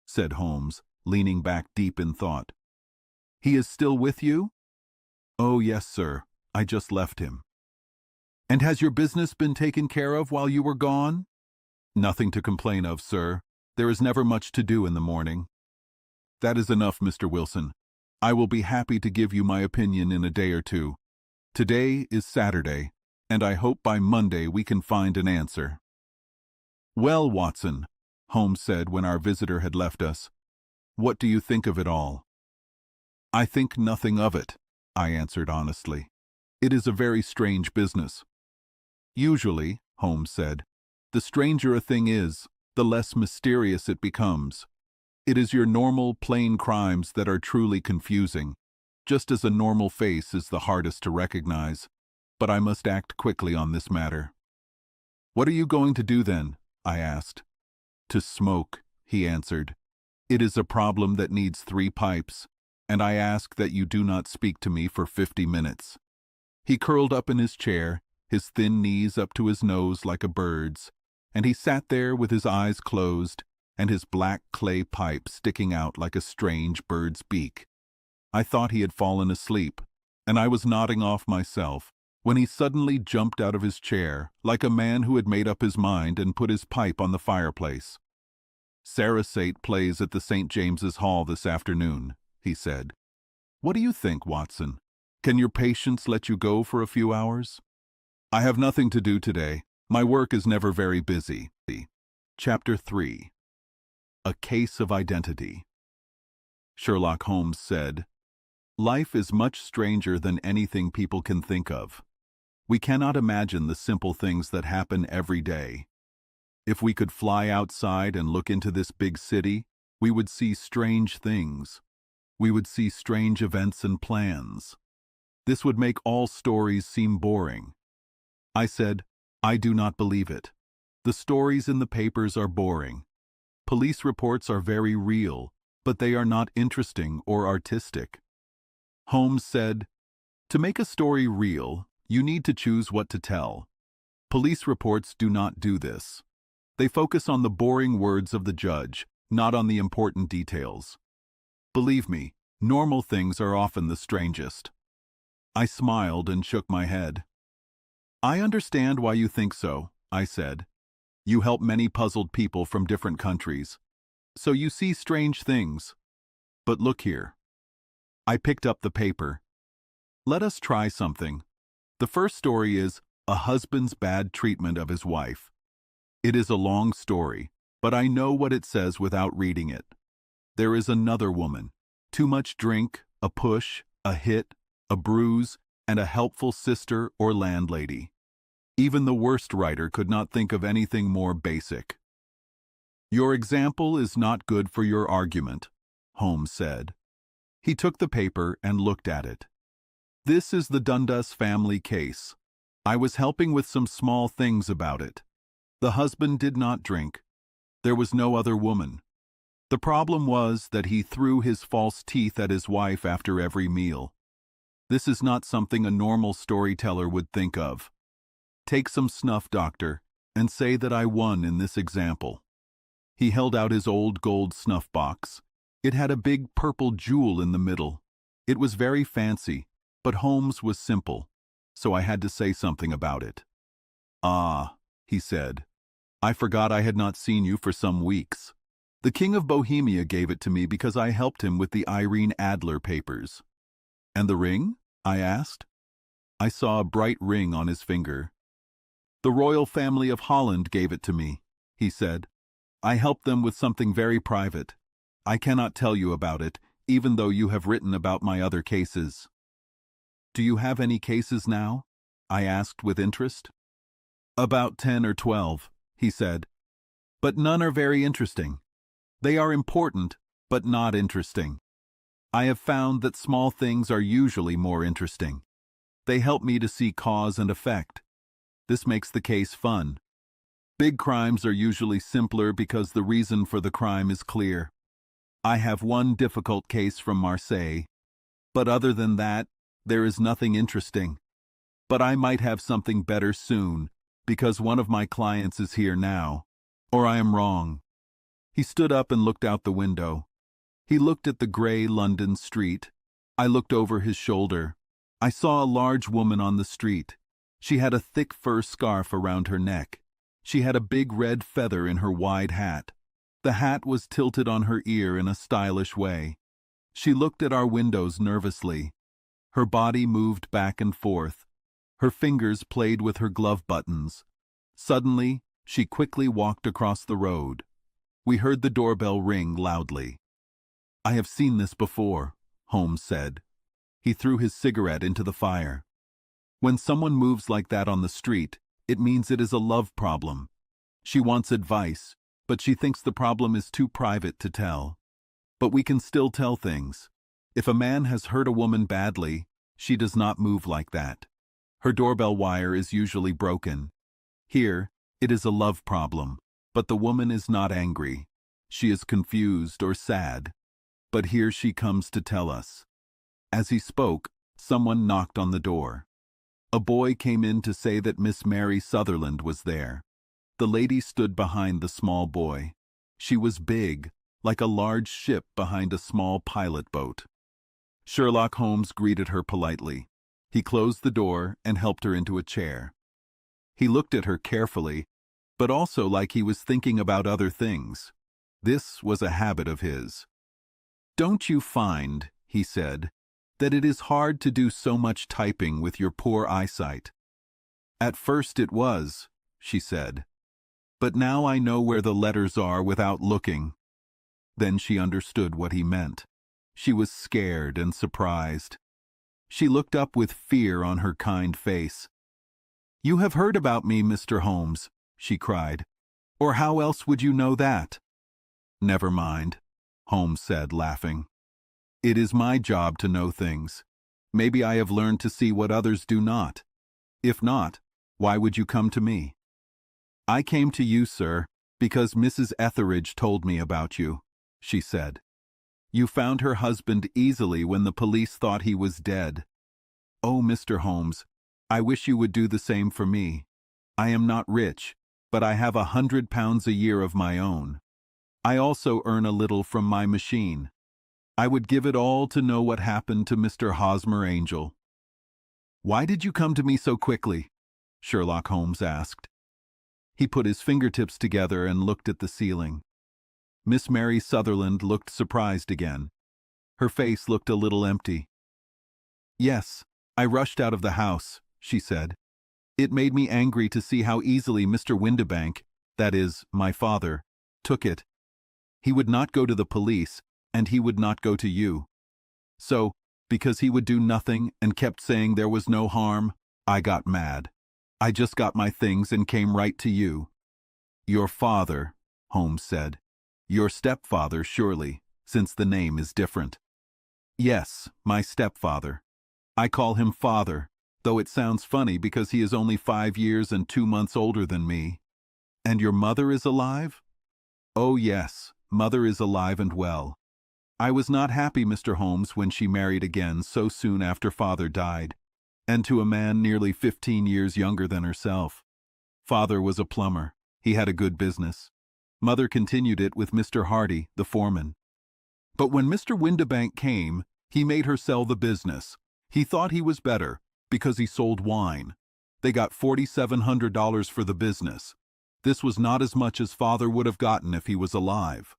Said Holmes, leaning back deep in thought. "He is still with you?" "Oh, yes, sir. I just left him." "And has your business been taken care of while you were gone?" "Nothing to complain of, sir. There is never much to do in the morning." "That is enough, Mr. Wilson. I will be happy to give you my opinion in a day or 2. Today is Saturday, and I hope by Monday we can find an answer." "Well, Watson," Holmes said when our visitor had left us, "what do you think of it all?" "I think nothing of it," I answered honestly. "It is a very strange business." "Usually," Holmes said, "the stranger a thing is, the less mysterious it becomes. It is your normal, plain crimes that are truly confusing, just as a normal face is the hardest to recognize. But I must act quickly on this matter." "What are you going to do then?" I asked. "To smoke," he answered. It is a problem that needs 3 pipes, and I ask that you do not speak to me for 50 minutes. He curled up in his chair, his thin knees up to his nose like a bird's, and he sat there with his eyes closed and his black clay pipe sticking out like a strange bird's beak. I thought he had fallen asleep, and I was nodding off myself, when he suddenly jumped out of his chair, like a man who had made up his mind, and put his pipe on the fireplace. "Sarasate plays at the St. James's Hall this afternoon," he said. "What do you think, Watson? Can your patients let you go for a few hours?" "I have nothing to do today. My work is never very busy." Chapter 3. A Case of Identity. Sherlock Holmes said, "Life is much stranger than anything people can think of. We cannot imagine the simple things that happen every day. If we could fly outside and look into this big city, we would see strange things. We would see strange events and plans. This would make all stories seem boring." I said, "I do not believe it. The stories in the papers are boring. Police reports are very real, but they are not interesting or artistic." Holmes said, "To make a story real, you need to choose what to tell. Police reports do not do this. They focus on the boring words of the judge, not on the important details. Believe me, normal things are often the strangest." I smiled and shook my head. "I understand why you think so," I said. "You help many puzzled people from different countries, so you see strange things. But look here." I picked up the paper. "Let us try something. The first story is A Husband's Bad Treatment of His Wife. It is a long story, but I know what it says without reading it. There is another woman. Too much drink, a push, a hit, a bruise, and a helpful sister or landlady. Even the worst writer could not think of anything more basic." "Your example is not good for your argument," Holmes said. He took the paper and looked at it. "This is the Dundas family case. I was helping with some small things about it. The husband did not drink. There was no other woman. The problem was that he threw his false teeth at his wife after every meal. This is not something a normal storyteller would think of. Take some snuff, doctor, and say that I won in this example." He held out his old gold snuff box. It had a big purple jewel in the middle. It was very fancy, but Holmes was simple, so I had to say something about it. "Ah," he said, "I forgot I had not seen you for some weeks. The King of Bohemia gave it to me because I helped him with the Irene Adler papers." "And the ring?" I asked. I saw a bright ring on his finger. "The royal family of Holland gave it to me," he said. "I helped them with something very private. I cannot tell you about it, even though you have written about my other cases." "Do you have any cases now?" I asked with interest. "About 10 or 12, he said. "But none are very interesting. They are important, but not interesting. I have found that small things are usually more interesting. They help me to see cause and effect. This makes the case fun. Big crimes are usually simpler because the reason for the crime is clear. I have one difficult case from Marseille, but other than that, there is nothing interesting. But I might have something better soon, because one of my clients is here now. Or I am wrong." He stood up and looked out the window. He looked at the gray London street. I looked over his shoulder. I saw a large woman on the street. She had a thick fur scarf around her neck. She had a big red feather in her wide hat. The hat was tilted on her ear in a stylish way. She looked at our windows nervously. Her body moved back and forth. Her fingers played with her glove buttons. Suddenly, she quickly walked across the road. We heard the doorbell ring loudly. "I have seen this before," Holmes said. He threw his cigarette into the fire. "When someone moves like that on the street, it means it is a love problem. She wants advice, but she thinks the problem is too private to tell. But we can still tell things. If a man has hurt a woman badly, she does not move like that. Her doorbell wire is usually broken. Here, it is a love problem, but the woman is not angry. She is confused or sad, but here she comes to tell us." As he spoke, someone knocked on the door. A boy came in to say that Miss Mary Sutherland was there. The lady stood behind the small boy. She was big, like a large ship behind a small pilot boat. Sherlock Holmes greeted her politely. He closed the door and helped her into a chair. He looked at her carefully, but also like he was thinking about other things. This was a habit of his. "Don't you find," he said, "that it is hard to do so much typing with your poor eyesight?" "At first it was," she said, "but now I know where the letters are without looking." Then she understood what he meant. She was scared and surprised. She looked up with fear on her kind face. "You have heard about me, Mr. Holmes," she cried. "Or how else would you know that?" "Never mind," Holmes said, laughing. "It is my job to know things. Maybe I have learned to see what others do not. If not, why would you come to me?" "I came to you, sir, because Mrs. Etheridge told me about you," she said. "You found her husband easily when the police thought he was dead. Oh, Mr. Holmes, I wish you would do the same for me. I am not rich, but I have £100 a year of my own. I also earn a little from my machine. I would give it all to know what happened to Mr. Hosmer Angel." "Why did you come to me so quickly?" Sherlock Holmes asked. He put his fingertips together and looked at the ceiling. Miss Mary Sutherland looked surprised again. Her face looked a little empty. "Yes, I rushed out of the house," she said. "It made me angry to see how easily Mr. Windibank, that is, my father, took it. He would not go to the police, and he would not go to you. So, because he would do nothing and kept saying there was no harm, I got mad. I just got my things and came right to you." "Your father," Holmes said. "Your stepfather, surely, since the name is different." "Yes, my stepfather. I call him father, though it sounds funny because he is only 5 years and 2 months older than me." "And your mother is alive?" "Oh yes, mother is alive and well. I was not happy, Mr. Holmes, when she married again so soon after father died, and to a man nearly 15 years younger than herself. Father was a plumber. He had a good business. Mother continued it with Mr. Hardy, the foreman. But when Mr. Windibank came, he made her sell the business. He thought he was better, because he sold wine. They got $4,700 for the business. This was not as much as father would have gotten if he was alive.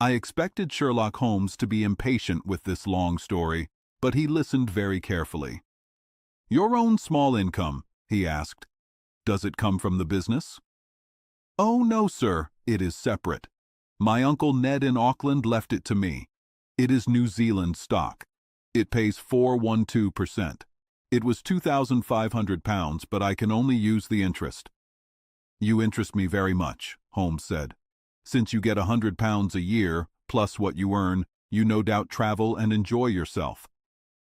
I expected Sherlock Holmes to be impatient with this long story, but he listened very carefully. "Your own small income," he asked. "Does it come from the business?" "Oh, no, sir. It is separate. My Uncle Ned in Auckland left it to me. It is New Zealand stock. It pays 4.12%. It was £2,500, but I can only use the interest." "You interest me very much," Holmes said. "Since you get £100 a year, plus what you earn, you no doubt travel and enjoy yourself.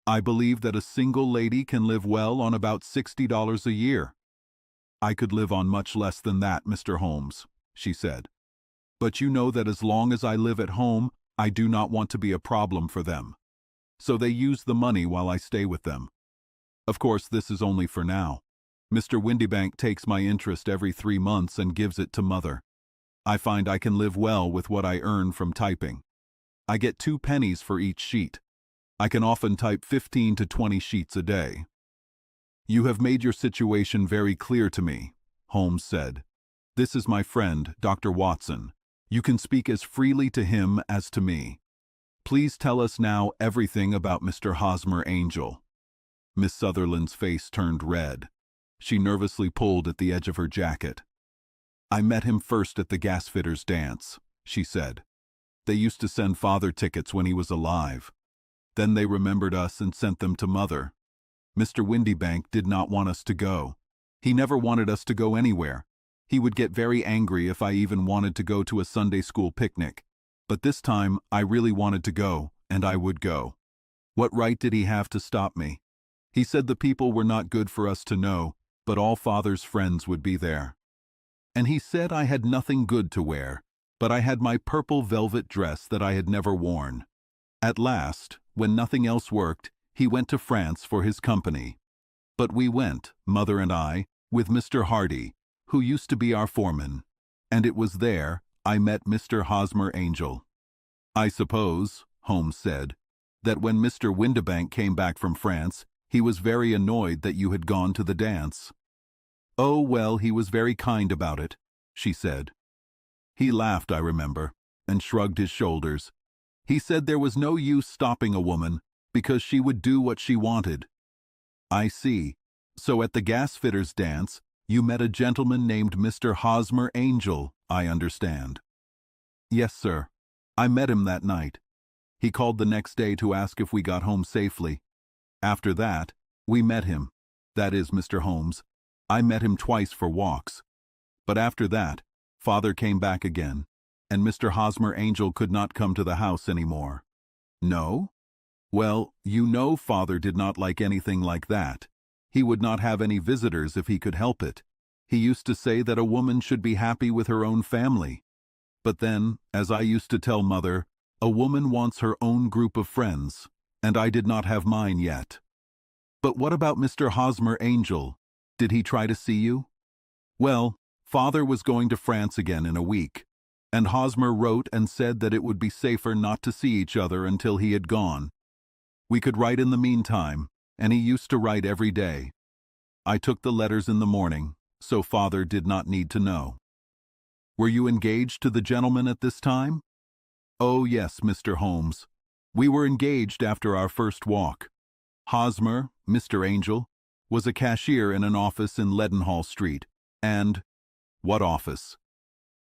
I believe that a single lady can live well on about $60 a year." "I could live on much less than that, Mr. Holmes," she said. "But you know that as long as I live at home, I do not want to be a problem for them. So they use the money while I stay with them. Of course, this is only for now. Mr. Windibank takes my interest every 3 months and gives it to Mother. I find I can live well with what I earn from typing. I get 2 pennies for each sheet. I can often type 15 to 20 sheets a day." "You have made your situation very clear to me," Holmes said. "This is my friend, Dr. Watson. You can speak as freely to him as to me. Please tell us now everything about Mr. Hosmer Angel." Miss Sutherland's face turned red. She nervously pulled at the edge of her jacket. "I met him first at the gasfitters' dance," she said. "They used to send father tickets when he was alive. Then they remembered us and sent them to Mother. Mr. Windibank did not want us to go. He never wanted us to go anywhere. He would get very angry if I even wanted to go to a Sunday school picnic. But this time I really wanted to go, and I would go. What right did he have to stop me? He said the people were not good for us to know, but all father's friends would be there. And he said I had nothing good to wear, but I had my purple velvet dress that I had never worn. At last, when nothing else worked, he went to France for his company. But we went, Mother and I, with Mr. Hardy, who used to be our foreman, and it was there I met Mr. Hosmer Angel. I suppose, Holmes said, that when Mr. Windibank came back from France, he was very annoyed that you had gone to the dance. Oh, well, he was very kind about it, she said. He laughed, I remember, and shrugged his shoulders. He said there was no use stopping a woman, because she would do what she wanted. I see. So at the gasfitter's dance, you met a gentleman named Mr. Hosmer Angel, I understand. Yes, sir. I met him that night. He called the next day to ask if we got home safely. After that, we met him. That is, Mr. Holmes. I met him twice for walks. But after that, Father came back again, and Mr. Hosmer Angel could not come to the house any more. No? Well, you know Father did not like anything like that. He would not have any visitors if he could help it. He used to say that a woman should be happy with her own family. But then, as I used to tell Mother, a woman wants her own group of friends, and I did not have mine yet. But what about Mr. Hosmer Angel? Did he try to see you? Well, Father was going to France again in a week, and Hosmer wrote and said that it would be safer not to see each other until he had gone. We could write in the meantime, and he used to write every day. I took the letters in the morning, so Father did not need to know. Were you engaged to the gentleman at this time? Oh, yes, Mr. Holmes. We were engaged after our first walk. Hosmer, Mr. Angel, was a cashier in an office in Leadenhall Street, and— What office?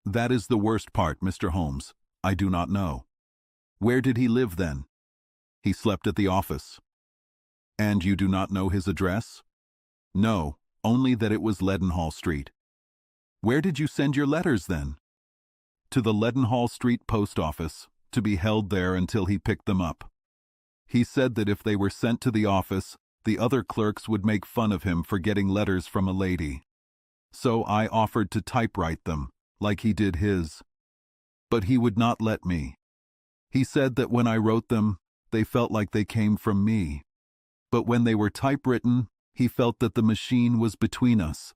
That is the worst part, Mr. Holmes. I do not know. Where did he live then? He slept at the office. And you do not know his address? No, only that it was Leadenhall Street. Where did you send your letters then? To the Leadenhall Street post office, to be held there until he picked them up. He said that if they were sent to the office, the other clerks would make fun of him for getting letters from a lady. So I offered to typewrite them, like he did his. But he would not let me. He said that when I wrote them, they felt like they came from me. But when they were typewritten, he felt that the machine was between us.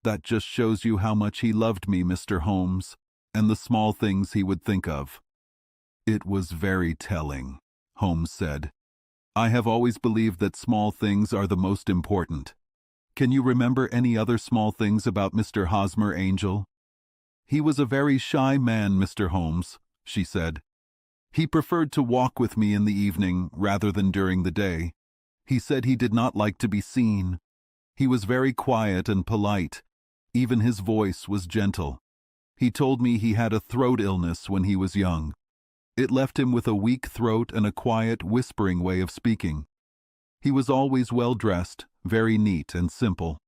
That just shows you how much he loved me, Mr. Holmes, and the small things he would think of. It was very telling, Holmes said. I have always believed that small things are the most important. Can you remember any other small things about Mr. Hosmer Angel? He was a very shy man, Mr. Holmes, she said. He preferred to walk with me in the evening rather than during the day. He said he did not like to be seen. He was very quiet and polite. Even his voice was gentle. He told me he had a throat illness when he was young. It left him with a weak throat and a quiet, whispering way of speaking. He was always well dressed, very neat and simple.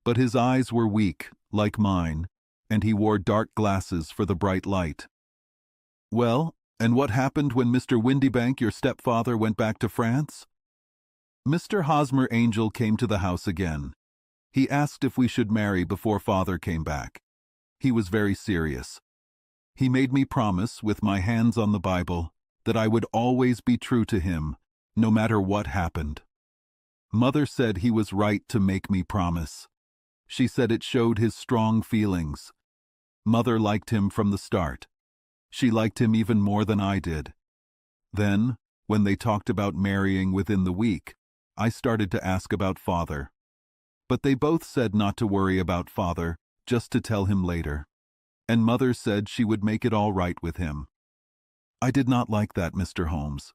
But his eyes were weak, like mine, and he wore dark glasses for the bright light. Well, and what happened when Mr. Windibank, your stepfather, went back to France? Mr. Hosmer Angel came to the house again. He asked if we should marry before Father came back. He was very serious. He made me promise, with my hands on the Bible, that I would always be true to him, no matter what happened. Mother said he was right to make me promise. She said it showed his strong feelings. Mother liked him from the start. She liked him even more than I did. Then, when they talked about marrying within the week, I started to ask about Father. But they both said not to worry about Father, just to tell him later. And Mother said she would make it all right with him. I did not like that, Mr. Holmes.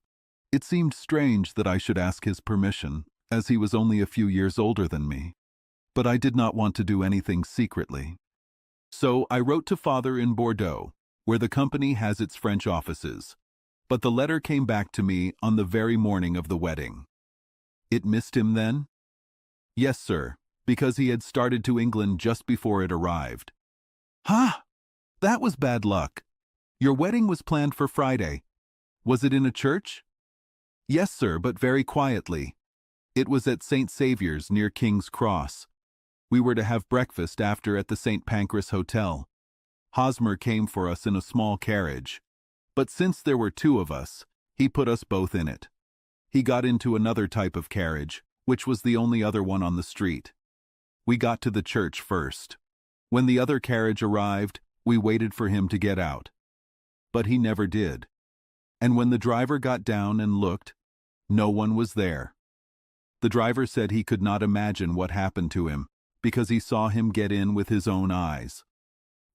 It seemed strange that I should ask his permission, as he was only a few years older than me. But I did not want to do anything secretly. So I wrote to Father in Bordeaux, where the company has its French offices. But the letter came back to me on the very morning of the wedding. It missed him then? Yes, sir, because he had started to England just before it arrived. Ha! That was bad luck. Your wedding was planned for Friday. Was it in a church? Yes, sir, but very quietly. It was at St. Saviour's near King's Cross. We were to have breakfast after at the St. Pancras Hotel. Hosmer came for us in a small carriage. But since there were two of us, he put us both in it. He got into another type of carriage, which was the only other one on the street. We got to the church first. When the other carriage arrived, we waited for him to get out. But he never did. And when the driver got down and looked, no one was there. The driver said he could not imagine what happened to him, because he saw him get in with his own eyes.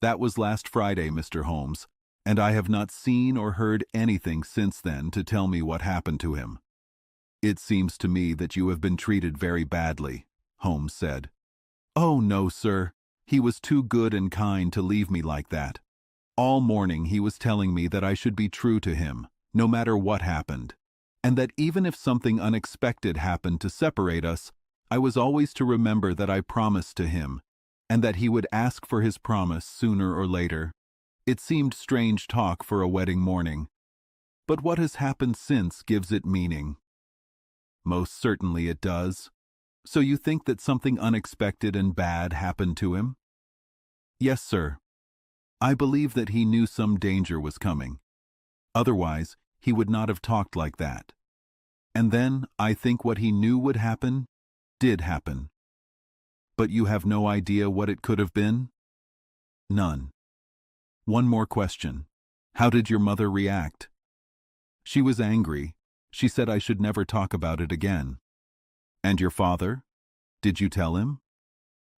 That was last Friday, Mr. Holmes, and I have not seen or heard anything since then to tell me what happened to him. It seems to me that you have been treated very badly, Holmes said. Oh, no, sir. He was too good and kind to leave me like that. All morning he was telling me that I should be true to him, no matter what happened, and that even if something unexpected happened to separate us, I was always to remember that I promised to him, and that he would ask for his promise sooner or later. It seemed strange talk for a wedding morning. But what has happened since gives it meaning. Most certainly it does. So you think that something unexpected and bad happened to him? Yes, sir. I believe that he knew some danger was coming. Otherwise, he would not have talked like that. And then, I think what he knew would happen, did happen. But you have no idea what it could have been? None. One more question. How did your mother react? She was angry. She said I should never talk about it again. And your father? Did you tell him?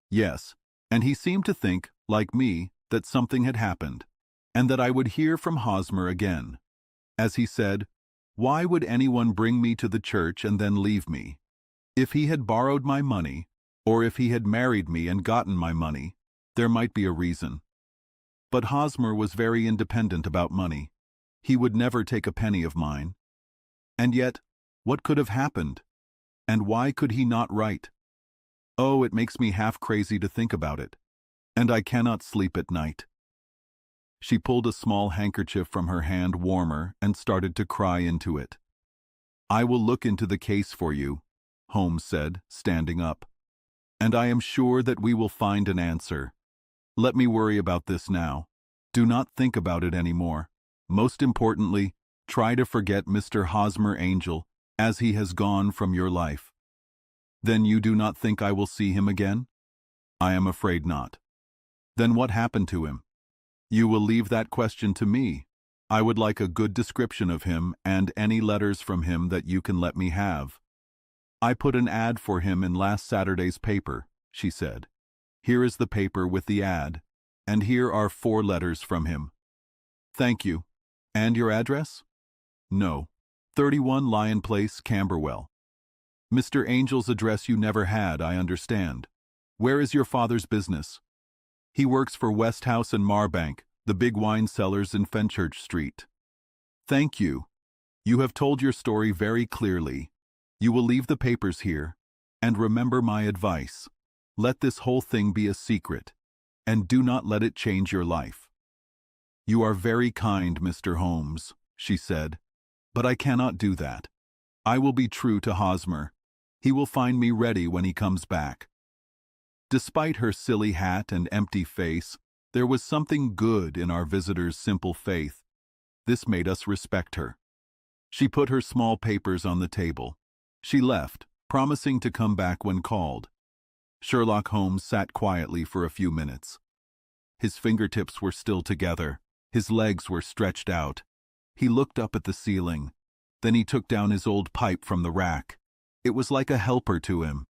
Yes, and he seemed to think, like me, that something had happened, and that I would hear from Hosmer again. As he said, why would anyone bring me to the church and then leave me? If he had borrowed my money, or if he had married me and gotten my money, there might be a reason. But Hosmer was very independent about money. He would never take a penny of mine. And yet, what could have happened? And why could he not write? Oh, it makes me half crazy to think about it, and I cannot sleep at night. She pulled a small handkerchief from her hand warmer and started to cry into it. I will look into the case for you, Holmes said, standing up. And I am sure that we will find an answer. Let me worry about this now. Do not think about it anymore. Most importantly, try to forget Mr. Hosmer Angel, as he has gone from your life. Then you do not think I will see him again? I am afraid not. Then what happened to him? You will leave that question to me. I would like a good description of him and any letters from him that you can let me have. I put an ad for him in last Saturday's paper, she said. Here is the paper with the ad, and here are 4 letters from him. Thank you. And your address? No. 31 Lion Place, Camberwell. Mr. Angel's address you never had, I understand. Where is your father's business? He works for Westhouse and Marbank, the big wine cellars in Fenchurch Street. Thank you. You have told your story very clearly. You will leave the papers here, and remember my advice. Let this whole thing be a secret, and do not let it change your life. You are very kind, Mr. Holmes, she said, but I cannot do that. I will be true to Hosmer. He will find me ready when he comes back. Despite her silly hat and empty face, there was something good in our visitor's simple faith. This made us respect her. She put her small papers on the table. She left, promising to come back when called. Sherlock Holmes sat quietly for a few minutes. His fingertips were still together. His legs were stretched out. He looked up at the ceiling. Then he took down his old pipe from the rack. It was like a helper to him.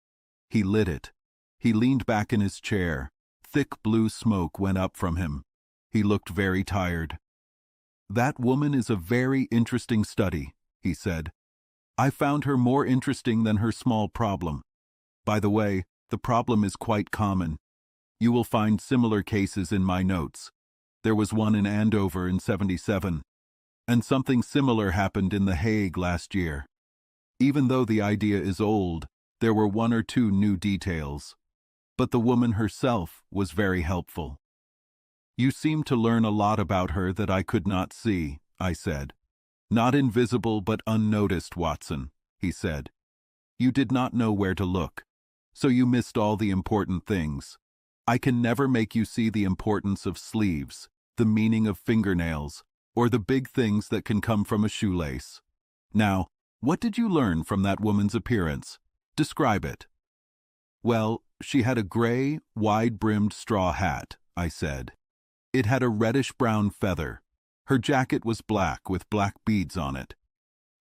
He lit it. He leaned back in his chair. Thick blue smoke went up from him. He looked very tired. That woman is a very interesting study, he said. I found her more interesting than her small problem. By the way, the problem is quite common. You will find similar cases in my notes. There was one in Andover in '77, and something similar happened in The Hague last year. Even though the idea is old, there were 1 or 2 new details. But the woman herself was very helpful. You seem to learn a lot about her that I could not see, I said. Not invisible but unnoticed, Watson, he said. You did not know where to look, so you missed all the important things. I can never make you see the importance of sleeves. the meaning of fingernails, or the big things that can come from a shoelace. Now, what did you learn from that woman's appearance? Describe it. Well, she had a gray, wide-brimmed straw hat, I said. It had a reddish-brown feather. Her jacket was black with black beads on it.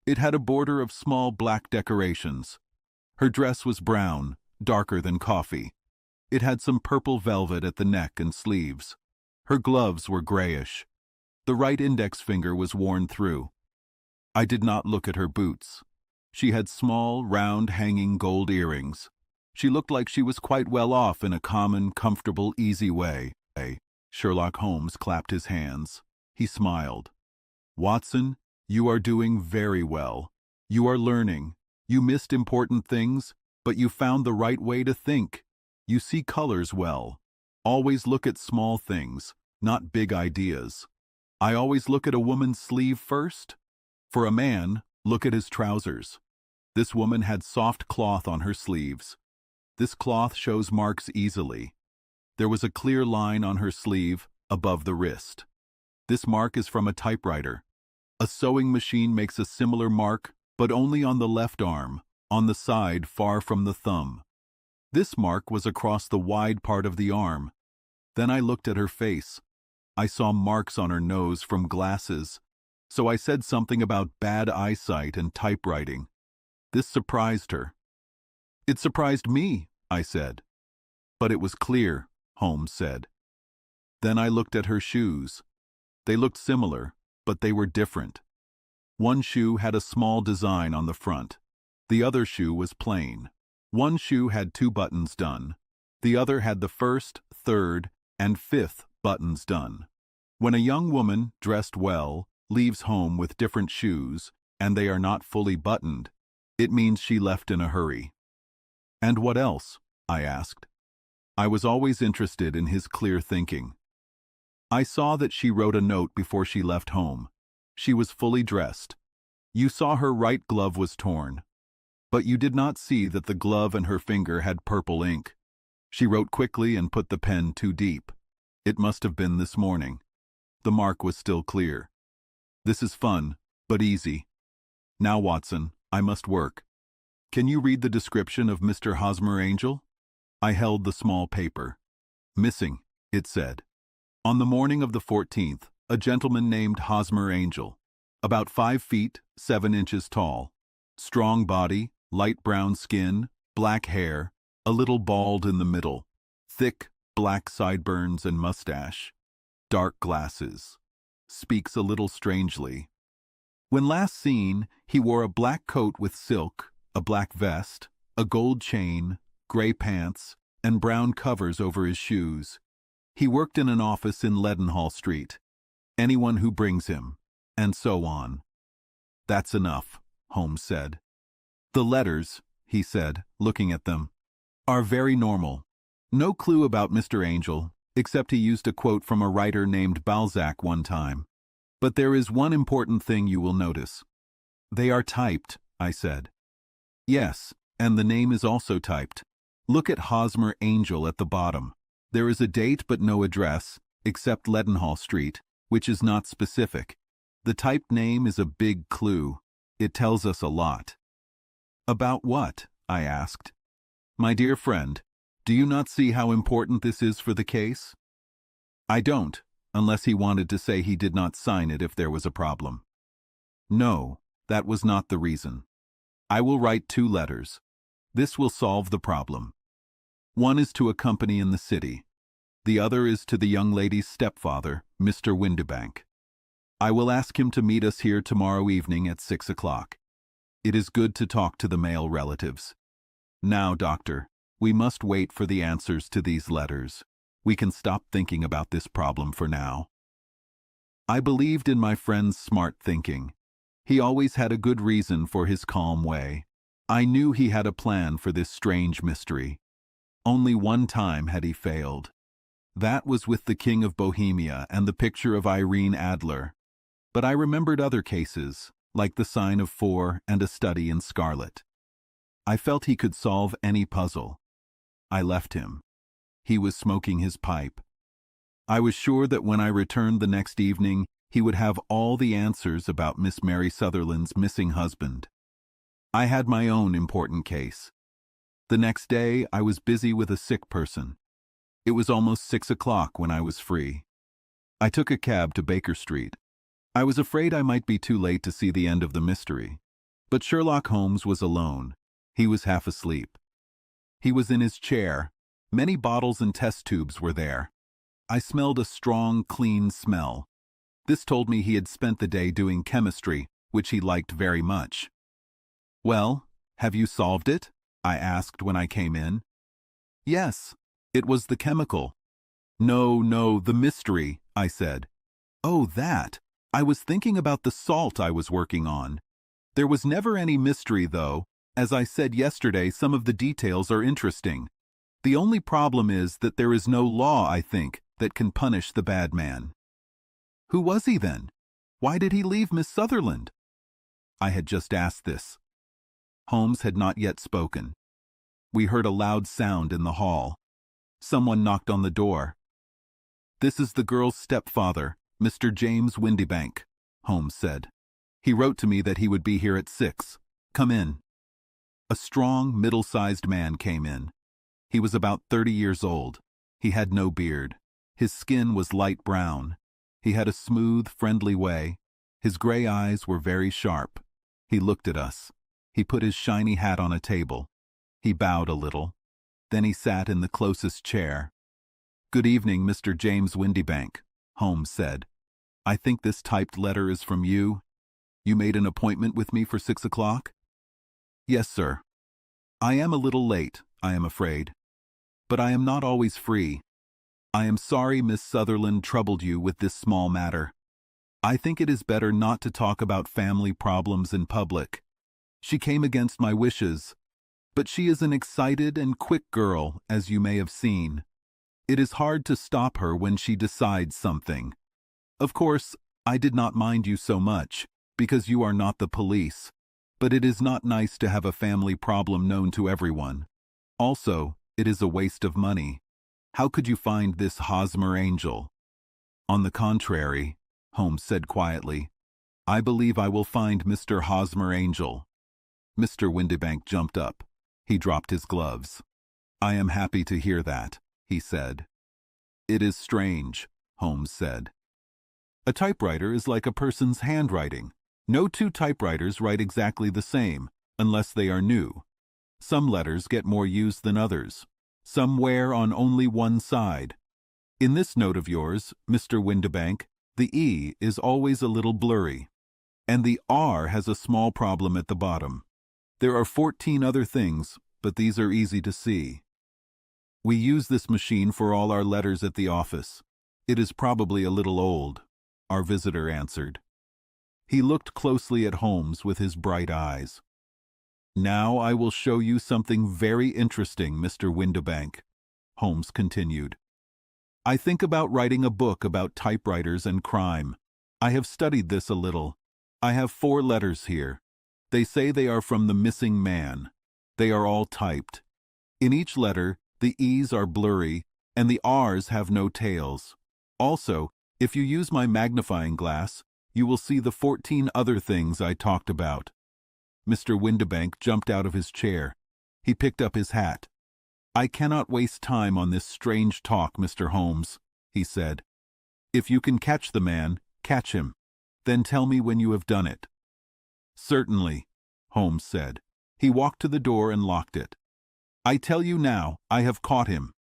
It had a border of small black decorations. Her dress was brown, darker than coffee. It had some purple velvet at the neck and sleeves. Her gloves were grayish. The right index finger was worn through. I did not look at her boots. She had small, round, hanging gold earrings. She looked like she was quite well off in a common, comfortable, easy way. Sherlock Holmes clapped his hands. He smiled. Watson, you are doing very well. You are learning. You missed important things, but you found the right way to think. You see colors well. Always look at small things, not big ideas. I always look at a woman's sleeve first. For a man, look at his trousers. This woman had soft cloth on her sleeves. This cloth shows marks easily. There was a clear line on her sleeve above the wrist. This mark is from a typewriter. A sewing machine makes a similar mark, but only on the left arm, on the side far from the thumb. This mark was across the wide part of the arm. Then I looked at her face. I saw marks on her nose from glasses. So I said something about bad eyesight and typewriting. This surprised her. It surprised me, I said. But it was clear, Holmes said. Then I looked at her shoes. They looked similar, but they were different. One shoe had a small design on the front. The other shoe was plain. One shoe had 2 buttons done. The other had the 1st, 3rd, and 5th buttons done. When a young woman, dressed well, leaves home with different shoes, and they are not fully buttoned, it means she left in a hurry. And what else? I asked. I was always interested in his clear thinking. I saw that she wrote a note before she left home. She was fully dressed. You saw her right glove was torn. But you did not see that the glove and her finger had purple ink. She wrote quickly and put the pen too deep. It must have been this morning. The mark was still clear. This is fun, but easy. Now, Watson, I must work. Can you read the description of Mr. Hosmer Angel? I held the small paper. Missing, it said. On the morning of the 14th, a gentleman named Hosmer Angel, about 5 feet, 7 inches tall, strong body, light brown skin, black hair, a little bald in the middle, thick, black sideburns and mustache, dark glasses, speaks a little strangely. When last seen, he wore a black coat with silk, a black vest, a gold chain, gray pants, and brown covers over his shoes. He worked in an office in Leadenhall Street. Anyone who brings him, and so on. That's enough, Holmes said. The letters, he said, looking at them, are very normal. No clue about Mr. Angel, except he used a quote from a writer named Balzac one time. But there is one important thing you will notice. They are typed, I said. Yes, and the name is also typed. Look at Hosmer Angel at the bottom. There is a date but no address, except Leadenhall Street, which is not specific. The typed name is a big clue. It tells us a lot. About what? I asked. My dear friend, do you not see how important this is for the case? I don't, unless he wanted to say he did not sign it if there was a problem. No, that was not the reason. I will write 2 letters. This will solve the problem. One is to a company in the city. The other is to the young lady's stepfather, Mr. Windibank. I will ask him to meet us here tomorrow evening at 6 o'clock. It is good to talk to the male relatives. Now, Doctor, we must wait for the answers to these letters. We can stop thinking about this problem for now. I believed in my friend's smart thinking. He always had a good reason for his calm way. I knew he had a plan for this strange mystery. Only one time had he failed. That was with the King of Bohemia and the picture of Irene Adler. But I remembered other cases, like the Sign of 4 and a study in scarlet. I felt he could solve any puzzle. I left him. He was smoking his pipe. I was sure that when I returned the next evening, he would have all the answers about Miss Mary Sutherland's missing husband. I had my own important case. The next day, I was busy with a sick person. It was almost 6 o'clock when I was free. I took a cab to Baker Street. I was afraid I might be too late to see the end of the mystery. But Sherlock Holmes was alone. He was half asleep. He was in his chair. Many bottles and test tubes were there. I smelled a strong, clean smell. This told me he had spent the day doing chemistry, which he liked very much. "Well, have you solved it?" I asked when I came in. "Yes, it was the chemical." No, the mystery," I said. "Oh, that. I was thinking about the salt I was working on. There was never any mystery, though. As I said yesterday, some of the details are interesting. The only problem is that there is no law, I think, that can punish the bad man." "Who was he then? Why did he leave Miss Sutherland?" I had just asked this. Holmes had not yet spoken. We heard a loud sound in the hall. Someone knocked on the door. "This is the girl's stepfather, Mr. James Windibank," Holmes said. "He wrote to me that he would be here at 6. Come in." A strong, middle-sized man came in. He was about 30 years old. He had no beard. His skin was light brown. He had a smooth, friendly way. His gray eyes were very sharp. He looked at us. He put his shiny hat on a table. He bowed a little. Then he sat in the closest chair. "Good evening, Mr. James Windibank," Holmes said. "I think this typed letter is from you. You made an appointment with me for 6 o'clock?" "Yes, sir. I am a little late, I am afraid. But I am not always free. I am sorry Miss Sutherland troubled you with this small matter. I think it is better not to talk about family problems in public. She came against my wishes, but she is an excited and quick girl, as you may have seen. It is hard to stop her when she decides something. Of course, I did not mind you so much, because you are not the police, but it is not nice to have a family problem known to everyone. Also, it is a waste of money. How could you find this Hosmer angel?" "On the contrary," Holmes said quietly, "I believe I will find Mr. Hosmer Angel." Mr. Windibank jumped up. He dropped his gloves. "I am happy to hear that," he said. "It is strange," Holmes said. "A typewriter is like a person's handwriting. No two typewriters write exactly the same, unless they are new. Some letters get more use than others. Some wear on only one side. In this note of yours, Mr. Windibank, the E is always a little blurry, and the R has a small problem at the bottom. There are 14 other things, but these are easy to see. We use this machine for all our letters at the office. It is probably a little old," our visitor answered. He looked closely at Holmes with his bright eyes. "Now I will show you something very interesting, Mr. Windibank," Holmes continued. "I think about writing a book about typewriters and crime. I have studied this a little. I have 4 letters here. They say they are from the missing man. They are all typed. In each letter, the E's are blurry, and the R's have no tails. Also, if you use my magnifying glass, you will see the 14 other things I talked about." Mr. Windibank jumped out of his chair. He picked up his hat. "I cannot waste time on this strange talk, Mr. Holmes," he said. "If you can catch the man, catch him. Then tell me when you have done it." "Certainly," Holmes said. He walked to the door and locked it. "I tell you now, I have caught him."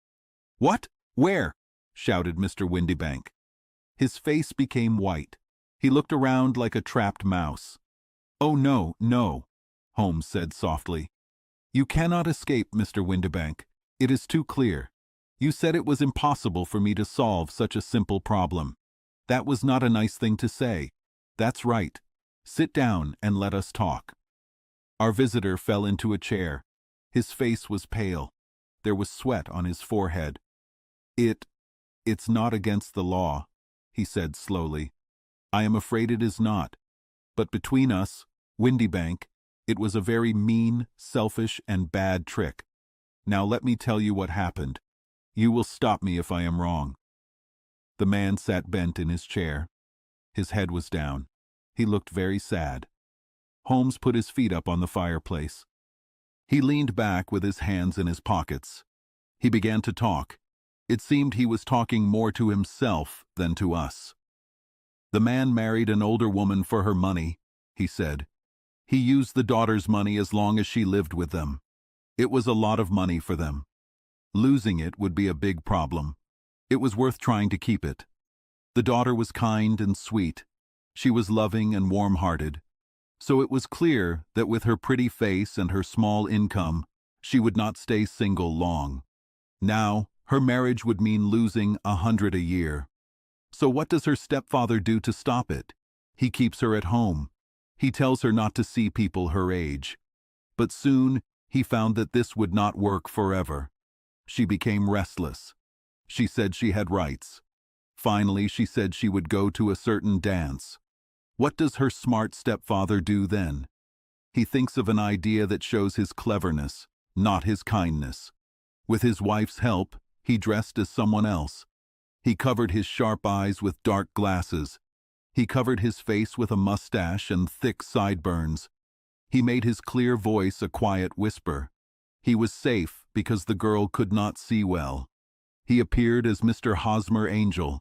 "What? Where?" shouted Mr. Windibank. His face became white. He looked around like a trapped mouse. "Oh, no," Holmes said softly. "You cannot escape, Mr. Windibank. It is too clear. You said it was impossible for me to solve such a simple problem. That was not a nice thing to say. That's right. Sit down and let us talk." Our visitor fell into a chair. His face was pale. There was sweat on his forehead. It's not against the law," he said slowly. "I am afraid it is not. But between us, Windibank, it was a very mean, selfish, and bad trick. Now let me tell you what happened. You will stop me if I am wrong." The man sat bent in his chair. His head was down. He looked very sad. Holmes put his feet up on the fireplace. He leaned back with his hands in his pockets. He began to talk. It seemed he was talking more to himself than to us. "The man married an older woman for her money," he said. "He used the daughter's money as long as she lived with them. It was a lot of money for them. Losing it would be a big problem. It was worth trying to keep it. The daughter was kind and sweet. She was loving and warm-hearted. So it was clear that with her pretty face and her small income, she would not stay single long. Now, her marriage would mean losing 100 a year. So what does her stepfather do to stop it? He keeps her at home. He tells her not to see people her age. But soon, he found that this would not work forever. She became restless. She said she had rights. Finally, she said she would go to a certain dance. What does her smart stepfather do then? He thinks of an idea that shows his cleverness, not his kindness. With his wife's help, he dressed as someone else. He covered his sharp eyes with dark glasses. He covered his face with a mustache and thick sideburns. He made his clear voice a quiet whisper. He was safe because the girl could not see well. He appeared as Mr. Hosmer Angel.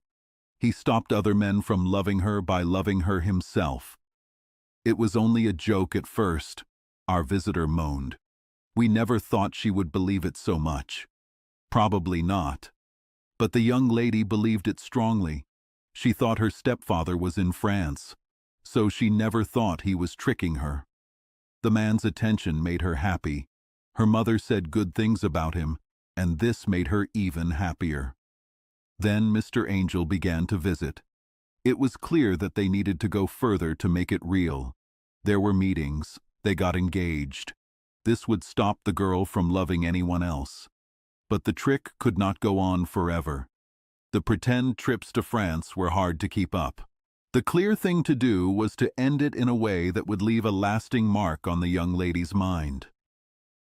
He stopped other men from loving her by loving her himself. It was only a joke at first, our visitor moaned. We never thought she would believe it so much. Probably not. But the young lady believed it strongly. She thought her stepfather was in France, so she never thought he was tricking her. The man's attention made her happy. Her mother said good things about him, and this made her even happier. Then Mr. Angel began to visit. It was clear that they needed to go further to make it real. There were meetings. They got engaged. This would stop the girl from loving anyone else. But the trick could not go on forever. The pretend trips to France were hard to keep up. The clear thing to do was to end it in a way that would leave a lasting mark on the young lady's mind.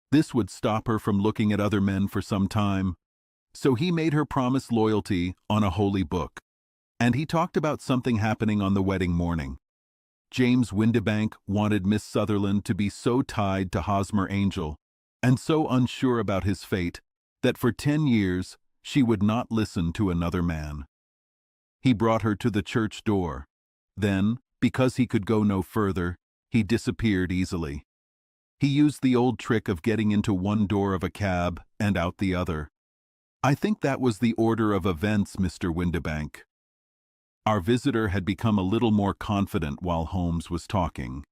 This would stop her from looking at other men for some time. So he made her promise loyalty on a holy book. And he talked about something happening on the wedding morning. James Windibank wanted Miss Sutherland to be so tied to Hosmer Angel, and so unsure about his fate, that for 10 years she would not listen to another man. He brought her to the church door. Then, because he could go no further, he disappeared easily. He used the old trick of getting into one door of a cab and out the other. I think that was the order of events, Mr. Windibank. Our visitor had become a little more confident while Holmes was talking.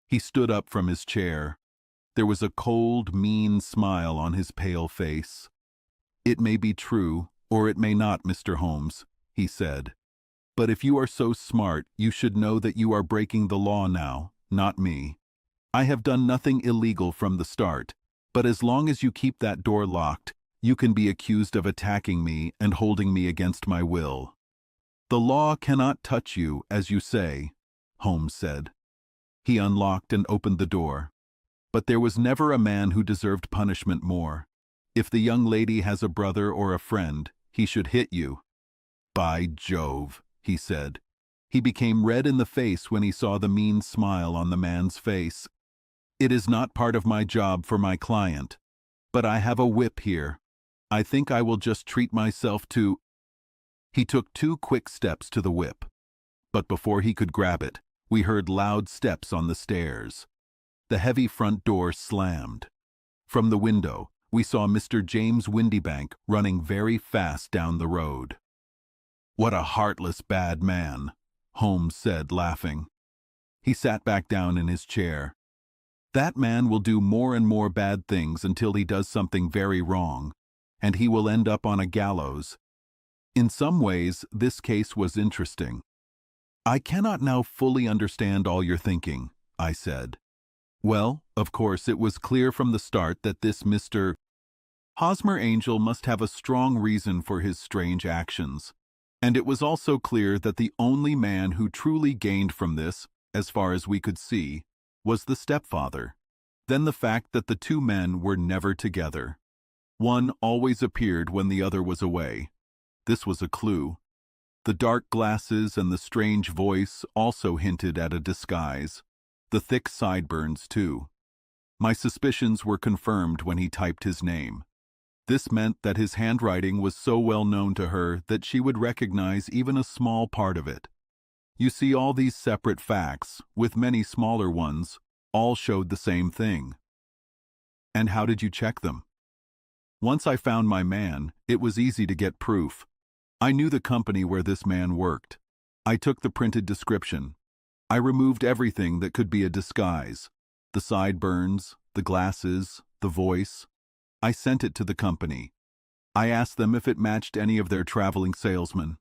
He stood up from his chair. There was a cold, mean smile on his pale face. "It may be true, or it may not, Mr. Holmes," he said. "But if you are so smart, you should know that you are breaking the law now, not me. I have done nothing illegal from the start, but as long as you keep that door locked, you can be accused of attacking me and holding me against my will." "The law cannot touch you, as you say," Holmes said. He unlocked and opened the door. "But there was never a man who deserved punishment more. If the young lady has a brother or a friend, he should hit you." "By Jove," he said. He became red in the face when he saw the mean smile on the man's face. "It is not part of my job for my client, but I have a whip here. I think I will just treat myself to—" He took 2 quick steps to the whip. But before he could grab it, we heard loud steps on the stairs. The heavy front door slammed. From the window, we saw Mr. James Windibank running very fast down the road. "What a heartless bad man," Holmes said, laughing. He sat back down in his chair. "That man will do more and more bad things until he does something very wrong, and he will end up on a gallows. In some ways, this case was interesting." "I cannot now fully understand all you're thinking," I said. "Well, of course, it was clear from the start that this Mr. Hosmer Angel must have a strong reason for his strange actions. And it was also clear that the only man who truly gained from this, as far as we could see, was the stepfather. Then the fact that the 2 men were never together. One always appeared when the other was away. This was a clue. The dark glasses and the strange voice also hinted at a disguise. The thick sideburns, too. My suspicions were confirmed when he typed his name. This meant that his handwriting was so well known to her that she would recognize even a small part of it. You see, all these separate facts, with many smaller ones, all showed the same thing. And how did you check them? Once I found my man, it was easy to get proof. I knew the company where this man worked. I took the printed description. I removed everything that could be a disguise. The sideburns, the glasses, the voice. I sent it to the company. I asked them if it matched any of their traveling salesmen.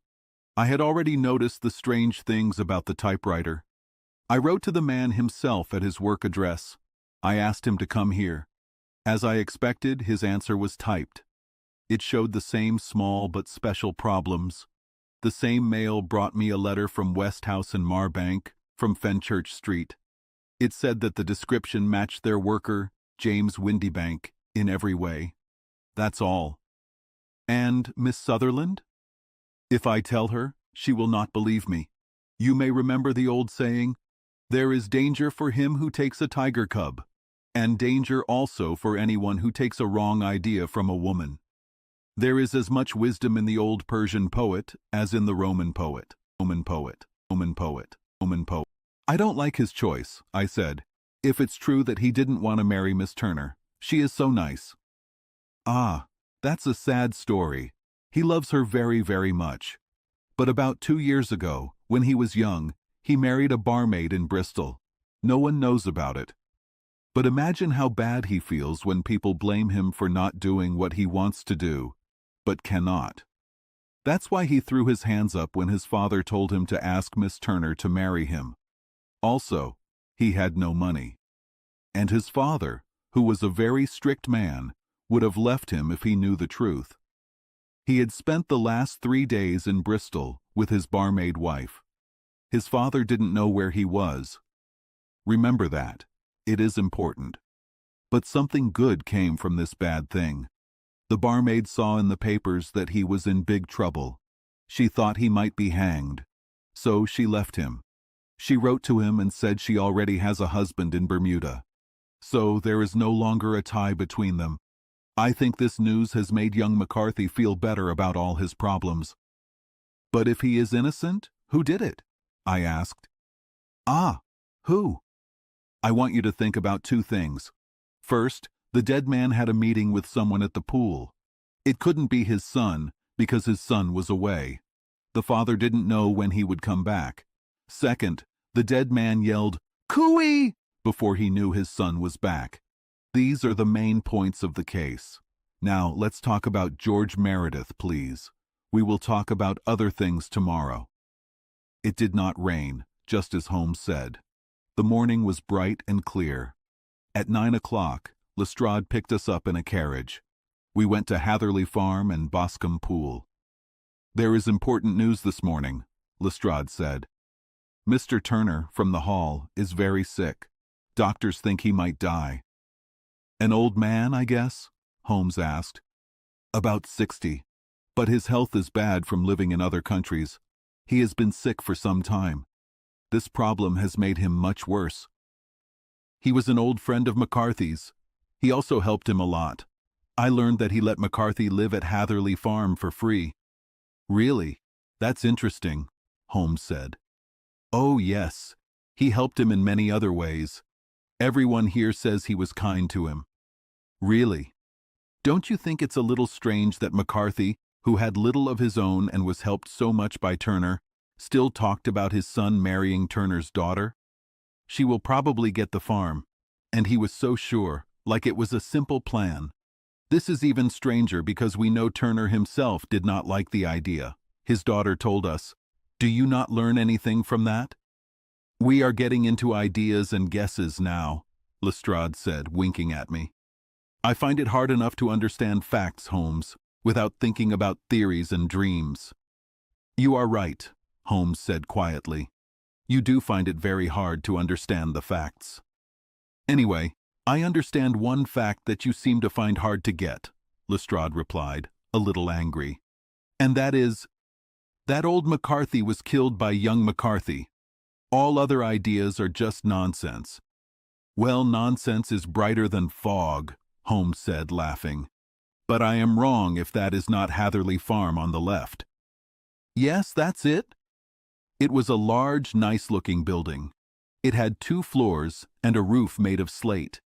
I had already noticed the strange things about the typewriter. I wrote to the man himself at his work address. I asked him to come here. As I expected, his answer was typed. It showed the same small but special problems. The same mail brought me a letter from West House in Marbank, from Fenchurch Street. It said that the description matched their worker, James Windybank, in every way. That's all. And Miss Sutherland? If I tell her, she will not believe me. You may remember the old saying, "There is danger for him who takes a tiger cub, and danger also for anyone who takes a wrong idea from a woman." There is as much wisdom in the old Persian poet as in the Roman poet. Roman poet. Roman poet. Roman poet. I don't like his choice, I said. If it's true that he didn't want to marry Miss Turner, she is so nice. Ah, that's a sad story. He loves her very, very much. But about 2 years ago, when he was young, he married a barmaid in Bristol. No one knows about it. But imagine how bad he feels when people blame him for not doing what he wants to do, but cannot. That's why he threw his hands up when his father told him to ask Miss Turner to marry him. Also, he had no money. And his father, who was a very strict man, would have left him if he knew the truth. He had spent the last 3 days in Bristol with his barmaid wife. His father didn't know where he was. Remember that. It is important. But something good came from this bad thing. The barmaid saw in the papers that he was in big trouble. She thought he might be hanged. So she left him. She wrote to him and said she already has a husband in Bermuda. So there is no longer a tie between them. I think this news has made young McCarthy feel better about all his problems. But if he is innocent, who did it? I asked. Ah, who? I want you to think about 2 things. First, the dead man had a meeting with someone at the pool. It couldn't be his son, because his son was away. The father didn't know when he would come back. Second, the dead man yelled, "Cooey!" before he knew his son was back. These are the main points of the case. Now, let's talk about George Meredith, please. We will talk about other things tomorrow. It did not rain, just as Holmes said. The morning was bright and clear. At 9 o'clock, Lestrade picked us up in a carriage. We went to Hatherley Farm and Boscombe Pool. "There is important news this morning," Lestrade said. "Mr. Turner, from the Hall, is very sick. Doctors think he might die." "An old man, I guess?" Holmes asked. "About 60. But his health is bad from living in other countries. He has been sick for some time. This problem has made him much worse. He was an old friend of McCarthy's. He also helped him a lot. I learned that he let McCarthy live at Hatherley Farm for free." "Really? That's interesting," Holmes said. "Oh, yes. He helped him in many other ways. Everyone here says he was kind to him." "Really? Don't you think it's a little strange that McCarthy, who had little of his own and was helped so much by Turner, still talked about his son marrying Turner's daughter? She will probably get the farm. And he was so sure, like it was a simple plan. This is even stranger because we know Turner himself did not like the idea. His daughter told us. Do you not learn anything from that?" "We are getting into ideas and guesses now," Lestrade said, winking at me. "I find it hard enough to understand facts, Holmes, without thinking about theories and dreams." "You are right," Holmes said quietly. "You do find it very hard to understand the facts. Anyway, I understand one fact that you seem to find hard to get," Lestrade replied, a little angry. "And that is, That old McCarthy was killed by young McCarthy. All other ideas are just nonsense. Well, nonsense is brighter than fog, Holmes said, laughing. But I am wrong if that is not Hatherley Farm on the left. Yes, that's it. It was a large, nice-looking building. It had 2 floors and a roof made of slate.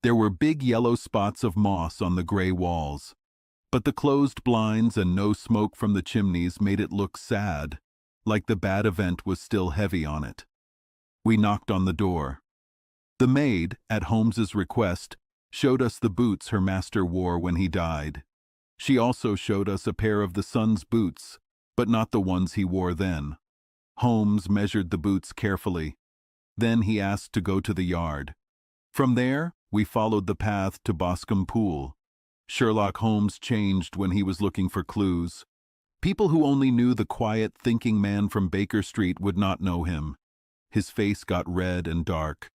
There were big yellow spots of moss on the gray walls. But the closed blinds and no smoke from the chimneys made it look sad, like the bad event was still heavy on it. We knocked on the door. The maid, at Holmes's request, showed us the boots her master wore when he died. She also showed us a pair of the son's boots, but not the ones he wore then. Holmes measured the boots carefully. Then he asked to go to the yard. From there, we followed the path to Boscombe Pool. Sherlock Holmes changed when he was looking for clues. People who only knew the quiet, thinking man from Baker Street would not know him. His face got red and dark.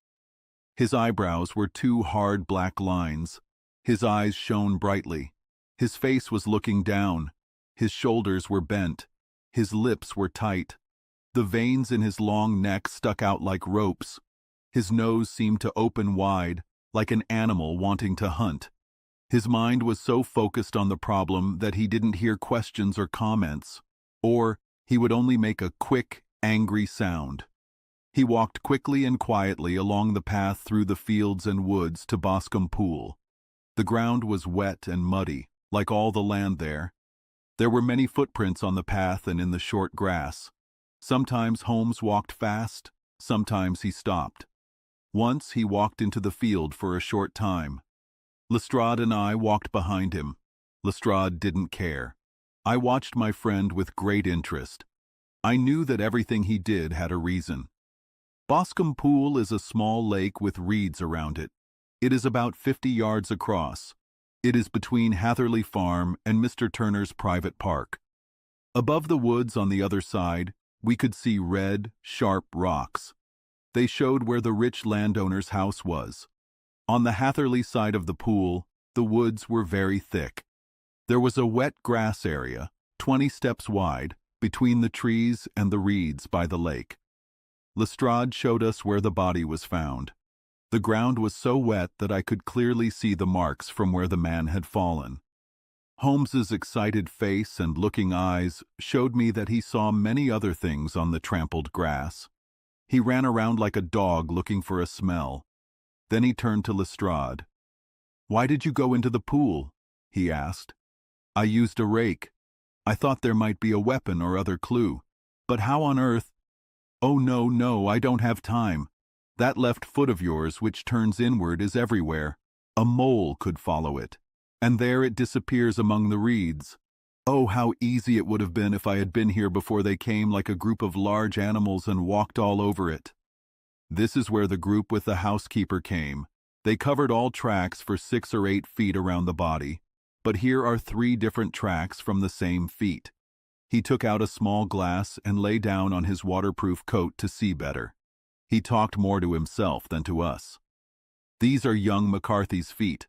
His eyebrows were 2 hard black lines. His eyes shone brightly. His face was looking down. His shoulders were bent. His lips were tight. The veins in his long neck stuck out like ropes. His nose seemed to open wide, like an animal wanting to hunt. His mind was so focused on the problem that he didn't hear questions or comments, or he would only make a quick, angry sound. He walked quickly and quietly along the path through the fields and woods to Boscombe Pool. The ground was wet and muddy, like all the land there. There were many footprints on the path and in the short grass. Sometimes Holmes walked fast, sometimes he stopped. Once he walked into the field for a short time. Lestrade and I walked behind him. Lestrade didn't care. I watched my friend with great interest. I knew that everything he did had a reason. Boscombe Pool is a small lake with reeds around it. It is about 50 yards across. It is between Hatherley Farm and Mr. Turner's private park. Above the woods on the other side, we could see red, sharp rocks. They showed where the rich landowner's house was. On the Hatherley side of the pool, the woods were very thick. There was a wet grass area, 20 steps wide, between the trees and the reeds by the lake. Lestrade showed us where the body was found. The ground was so wet that I could clearly see the marks from where the man had fallen. Holmes's excited face and looking eyes showed me that he saw many other things on the trampled grass. He ran around like a dog looking for a smell. Then he turned to Lestrade. "Why did you go into the pool?" he asked. "I used a rake. I thought there might be a weapon or other clue. But how on earth—" "Oh, no, I don't have time. That left foot of yours, which turns inward, is everywhere. A mole could follow it. And there it disappears among the reeds. Oh, how easy it would have been if I had been here before they came like a group of large animals and walked all over it." This is where the group with the housekeeper came. They covered all tracks for 6 or 8 feet around the body. But here are 3 different tracks from the same feet. He took out a small glass and lay down on his waterproof coat to see better. He talked more to himself than to us. "These are young McCarthy's feet.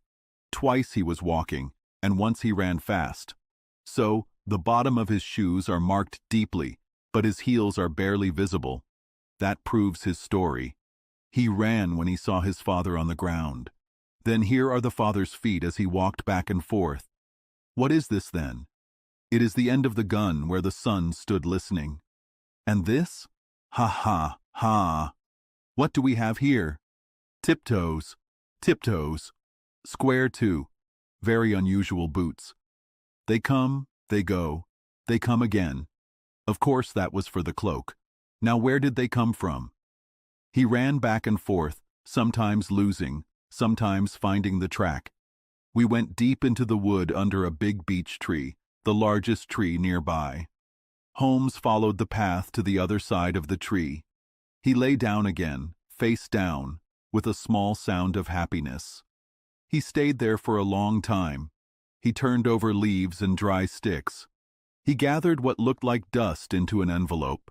Twice he was walking, and once he ran fast. So, the bottom of his shoes are marked deeply, but his heels are barely visible. That proves his story. He ran when he saw his father on the ground. Then here are the father's feet as he walked back and forth. What is this then? It is the end of the gun where the son stood listening. And this? Ha ha ha. What do we have here? Tiptoes. Tiptoes. Square too. Very unusual boots. They come, they go, they come again. Of course that was for the cloak. Now where did they come from?" He ran back and forth, sometimes losing, sometimes finding the track. We went deep into the wood under a big beech tree, the largest tree nearby. Holmes followed the path to the other side of the tree. He lay down again, face down, with a small sound of happiness. He stayed there for a long time. He turned over leaves and dry sticks. He gathered what looked like dust into an envelope.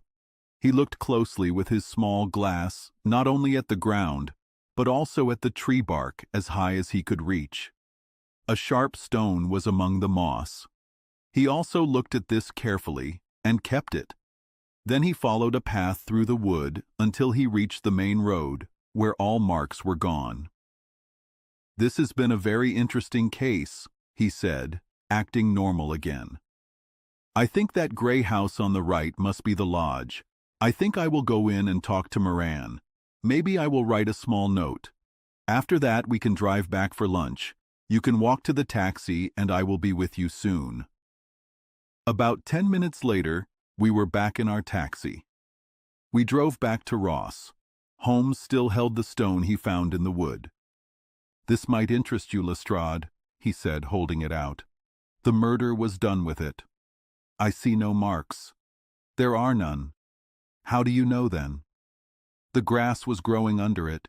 He looked closely with his small glass, not only at the ground, but also at the tree bark as high as he could reach. A sharp stone was among the moss. He also looked at this carefully, and kept it. Then he followed a path through the wood until he reached the main road, where all marks were gone. "This has been a very interesting case," he said, acting normal again. "I think that gray house on the right must be the lodge. I think I will go in and talk to Moran. Maybe I will write a small note. After that, we can drive back for lunch. You can walk to the taxi, and I will be with you soon." About 10 minutes later, we were back in our taxi. We drove back to Ross. Holmes still held the stone he found in the wood. "This might interest you, Lestrade," he said, holding it out. "The murder was done with it. I see no marks. There are none. How do you know, then?" "The grass was growing under it.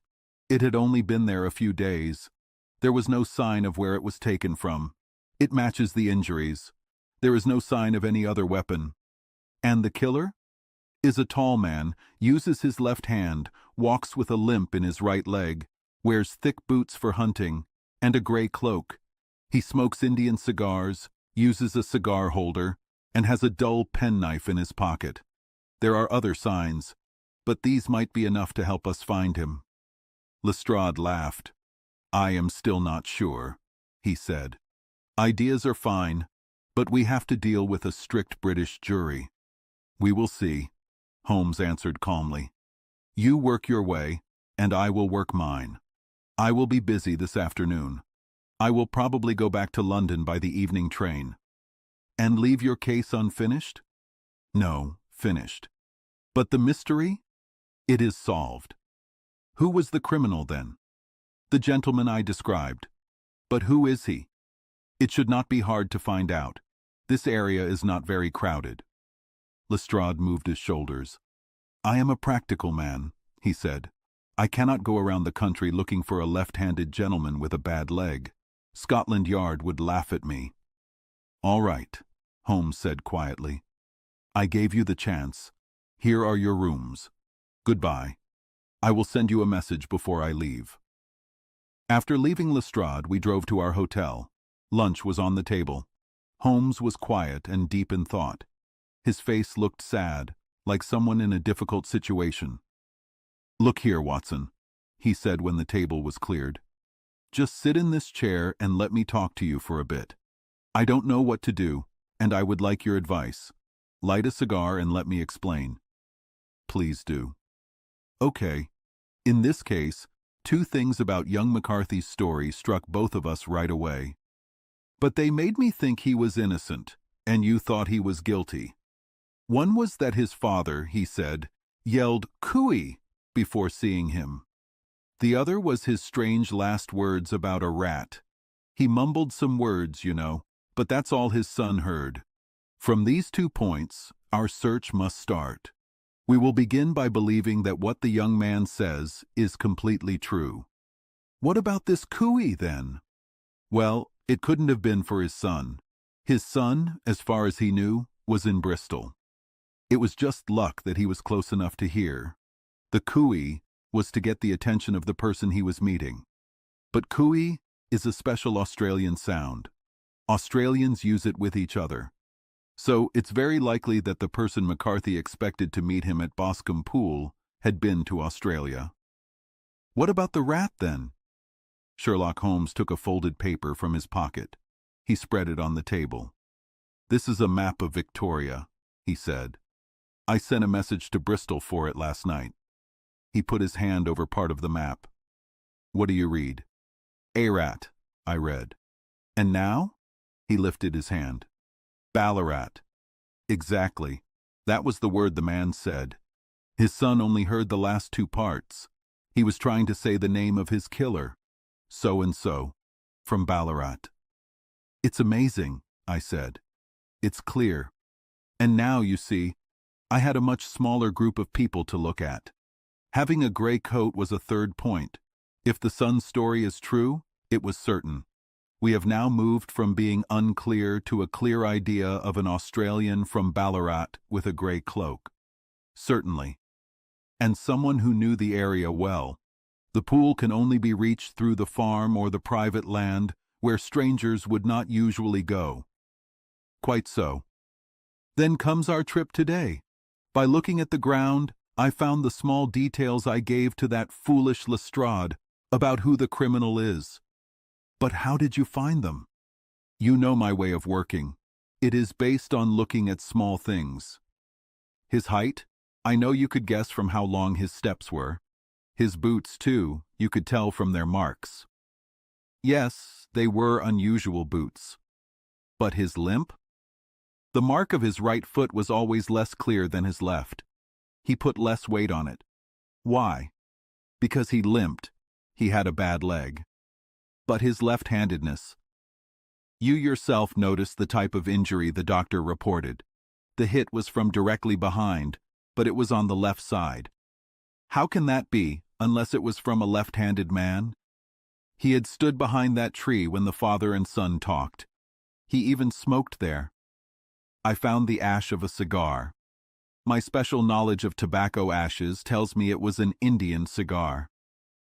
It had only been there a few days. There was no sign of where it was taken from. It matches the injuries. There is no sign of any other weapon. And the killer? Is a tall man, uses his left hand, walks with a limp in his right leg, wears thick boots for hunting, and a gray cloak. He smokes Indian cigars, uses a cigar holder, and has a dull penknife in his pocket. There are other signs, but these might be enough to help us find him." Lestrade laughed. "I am still not sure," he said. "Ideas are fine, but we have to deal with a strict British jury." "We will see," Holmes answered calmly. "You work your way, and I will work mine. I will be busy this afternoon. I will probably go back to London by the evening train." "And leave your case unfinished?" "No, finished. But the mystery? It is solved." "Who was the criminal, then?" "The gentleman I described. But who is he?" "It should not be hard to find out. This area is not very crowded." Lestrade moved his shoulders. "I am a practical man," he said. "I cannot go around the country looking for a left-handed gentleman with a bad leg. Scotland Yard would laugh at me." "All right," Holmes said quietly. "I gave you the chance. Here are your rooms. Goodbye. I will send you a message before I leave." After leaving Lestrade, we drove to our hotel. Lunch was on the table. Holmes was quiet and deep in thought. His face looked sad, like someone in a difficult situation. "Look here, Watson," he said when the table was cleared. "Just sit in this chair and let me talk to you for a bit. I don't know what to do, and I would like your advice. Light a cigar and let me explain." "Please do." "Okay. In this case, two things about young McCarthy's story struck both of us right away. But they made me think he was innocent, and you thought he was guilty. One was that his father, he said, yelled "Cooey" before seeing him. The other was his strange last words about a rat. He mumbled some words, you know, but that's all his son heard. From these 2 points, our search must start. We will begin by believing that what the young man says is completely true. What about this Cooey, then? Well, it couldn't have been for his son. His son, as far as he knew, was in Bristol. It was just luck that he was close enough to hear. The Cooey was to get the attention of the person he was meeting. But Cooey is a special Australian sound. Australians use it with each other. So it's very likely that the person McCarthy expected to meet him at Boscombe Pool had been to Australia. What about the rat, then? Sherlock Holmes took a folded paper from his pocket. He spread it on the table. "This is a map of Victoria," he said. "I sent a message to Bristol for it last night." He put his hand over part of the map. "What do you read?" "Arat," I read. "And now?" He lifted his hand. "Ballarat." "Exactly. That was the word the man said. His son only heard the last 2 parts. He was trying to say the name of his killer. So-and-so, from Ballarat." "It's amazing," I said. "It's clear. And now, you see, I had a much smaller group of people to look at. Having a gray coat was a third point. If the son's story is true, it was certain. We have now moved from being unclear to a clear idea of an Australian from Ballarat with a gray cloak. Certainly. And someone who knew the area well. The pool can only be reached through the farm or the private land where strangers would not usually go." "Quite so. Then comes our trip today. By looking at the ground, I found the small details I gave to that foolish Lestrade about who the criminal is. But how did you find them? You know my way of working. It is based on looking at small things. His height? I know you could guess from how long his steps were. His boots, too, you could tell from their marks. Yes, they were unusual boots. But his limp? The mark of his right foot was always less clear than his left. He put less weight on it. Why? Because he limped. He had a bad leg. But his left-handedness. You yourself noticed the type of injury the doctor reported. The hit was from directly behind, but it was on the left side. How can that be, unless it was from a left-handed man? He had stood behind that tree when the father and son talked. He even smoked there. I found the ash of a cigar. My special knowledge of tobacco ashes tells me it was an Indian cigar.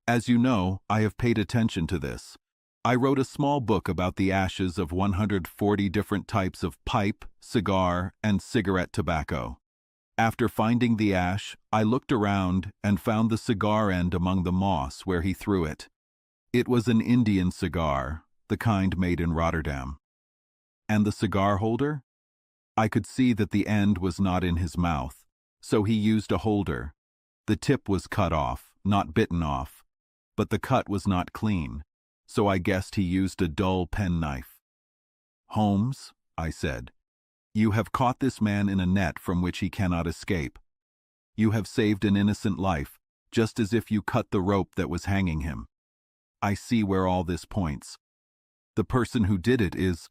As you know, I have paid attention to this. I wrote a small book about the ashes of 140 different types of pipe, cigar, and cigarette tobacco. After finding the ash, I looked around and found the cigar end among the moss where he threw it. It was an Indian cigar, the kind made in Rotterdam. And the cigar holder? I could see that the end was not in his mouth, so he used a holder. The tip was cut off, not bitten off, but the cut was not clean, so I guessed he used a dull penknife. Holmes, I said, you have caught this man in a net from which he cannot escape. You have saved an innocent life, just as if you cut the rope that was hanging him. I see where all this points. The person who did it is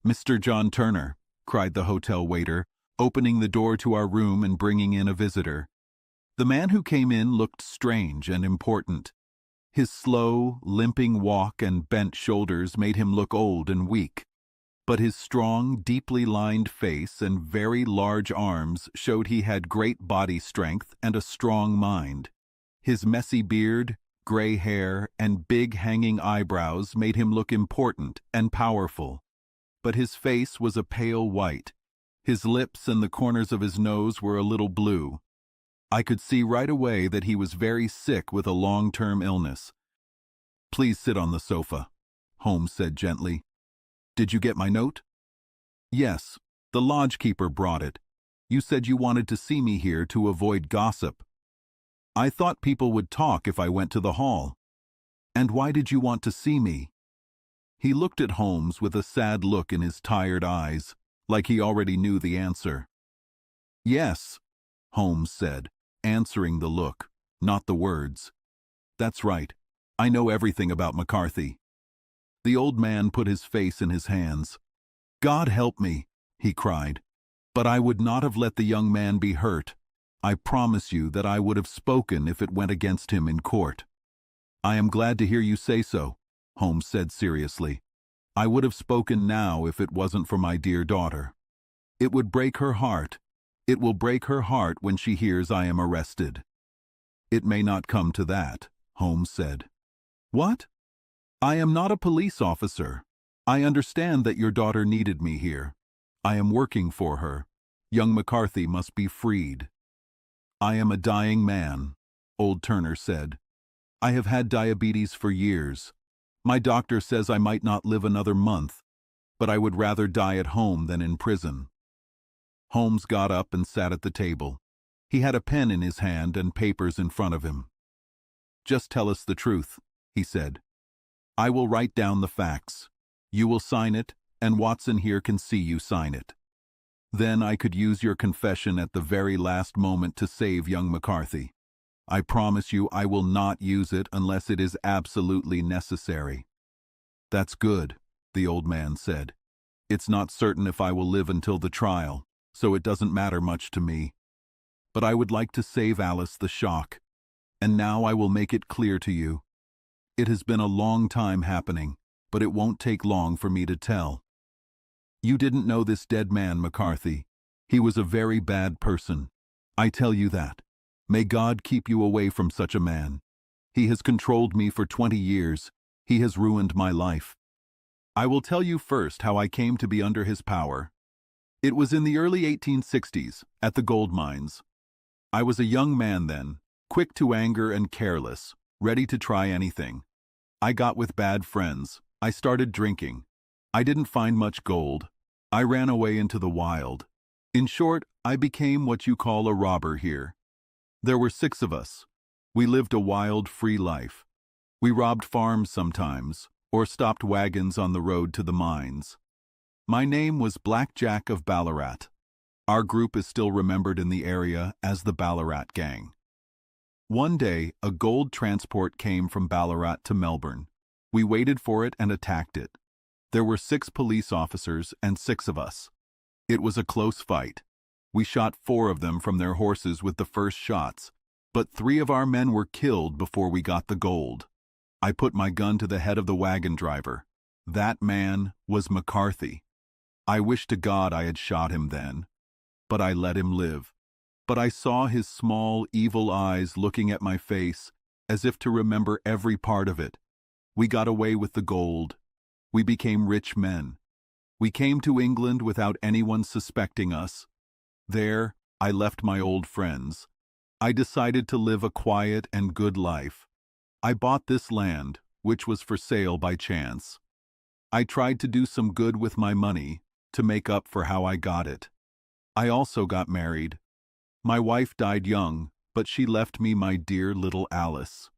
Mr. John Turner, cried the hotel waiter, opening the door to our room and bringing in a visitor. The man who came in looked strange and important. His slow, limping walk and bent shoulders made him look old and weak, but his strong, deeply lined face and very large arms showed he had great body strength and a strong mind. His messy beard, gray hair, and big hanging eyebrows made him look important and powerful. But his face was a pale white. His lips and the corners of his nose were a little blue. I could see right away that he was very sick with a long-term illness. Please sit on the sofa, Holmes said gently. Did you get my note? Yes, the lodgekeeper brought it. You said you wanted to see me here to avoid gossip. I thought people would talk if I went to the hall. And why did you want to see me? He looked at Holmes with a sad look in his tired eyes, like he already knew the answer. Yes, Holmes said, answering the look, not the words. That's right. I know everything about McCarthy. The old man put his face in his hands. God help me, he cried. But I would not have let the young man be hurt. I promise you that I would have spoken if it went against him in court. I am glad to hear you say so, Holmes said seriously. I would have spoken now if it wasn't for my dear daughter. It would break her heart. It will break her heart when she hears I am arrested. It may not come to that, Holmes said. What? I am not a police officer. I understand that your daughter needed me here. I am working for her. Young McCarthy must be freed. I am a dying man, old Turner said. I have had diabetes for years. My doctor says I might not live another month, but I would rather die at home than in prison. Holmes got up and sat at the table. He had a pen in his hand and papers in front of him. Just tell us the truth, he said. I will write down the facts. You will sign it, and Watson here can see you sign it. Then I could use your confession at the very last moment to save young McCarthy. I promise you I will not use it unless it is absolutely necessary. That's good, the old man said. It's not certain if I will live until the trial, so it doesn't matter much to me. But I would like to save Alice the shock, and now I will make it clear to you. It has been a long time happening, but it won't take long for me to tell. You didn't know this dead man, McCarthy. He was a very bad person. I tell you that. May God keep you away from such a man. He has controlled me for 20 years. He has ruined my life. I will tell you first how I came to be under his power. It was in the early 1860s, at the gold mines. I was a young man then, quick to anger and careless, ready to try anything. I got with bad friends. I started drinking. I didn't find much gold. I ran away into the wild. In short, I became what you call a robber here. There were 6 of us. We lived a wild, free life. We robbed farms sometimes, or stopped wagons on the road to the mines. My name was Black Jack of Ballarat. Our group is still remembered in the area as the Ballarat Gang. One day, a gold transport came from Ballarat to Melbourne. We waited for it and attacked it. There were 6 police officers and 6 of us. It was a close fight. We shot 4 of them from their horses with the first shots, but 3 of our men were killed before we got the gold. I put my gun to the head of the wagon driver. That man was McCarthy. I wish to God I had shot him then, but I let him live. But I saw his small, evil eyes looking at my face, as if to remember every part of it. We got away with the gold. We became rich men. We came to England without anyone suspecting us. There, I left my old friends. I decided to live a quiet and good life. I bought this land, which was for sale by chance. I tried to do some good with my money, to make up for how I got it. I also got married. My wife died young, but she left me my dear little Alice.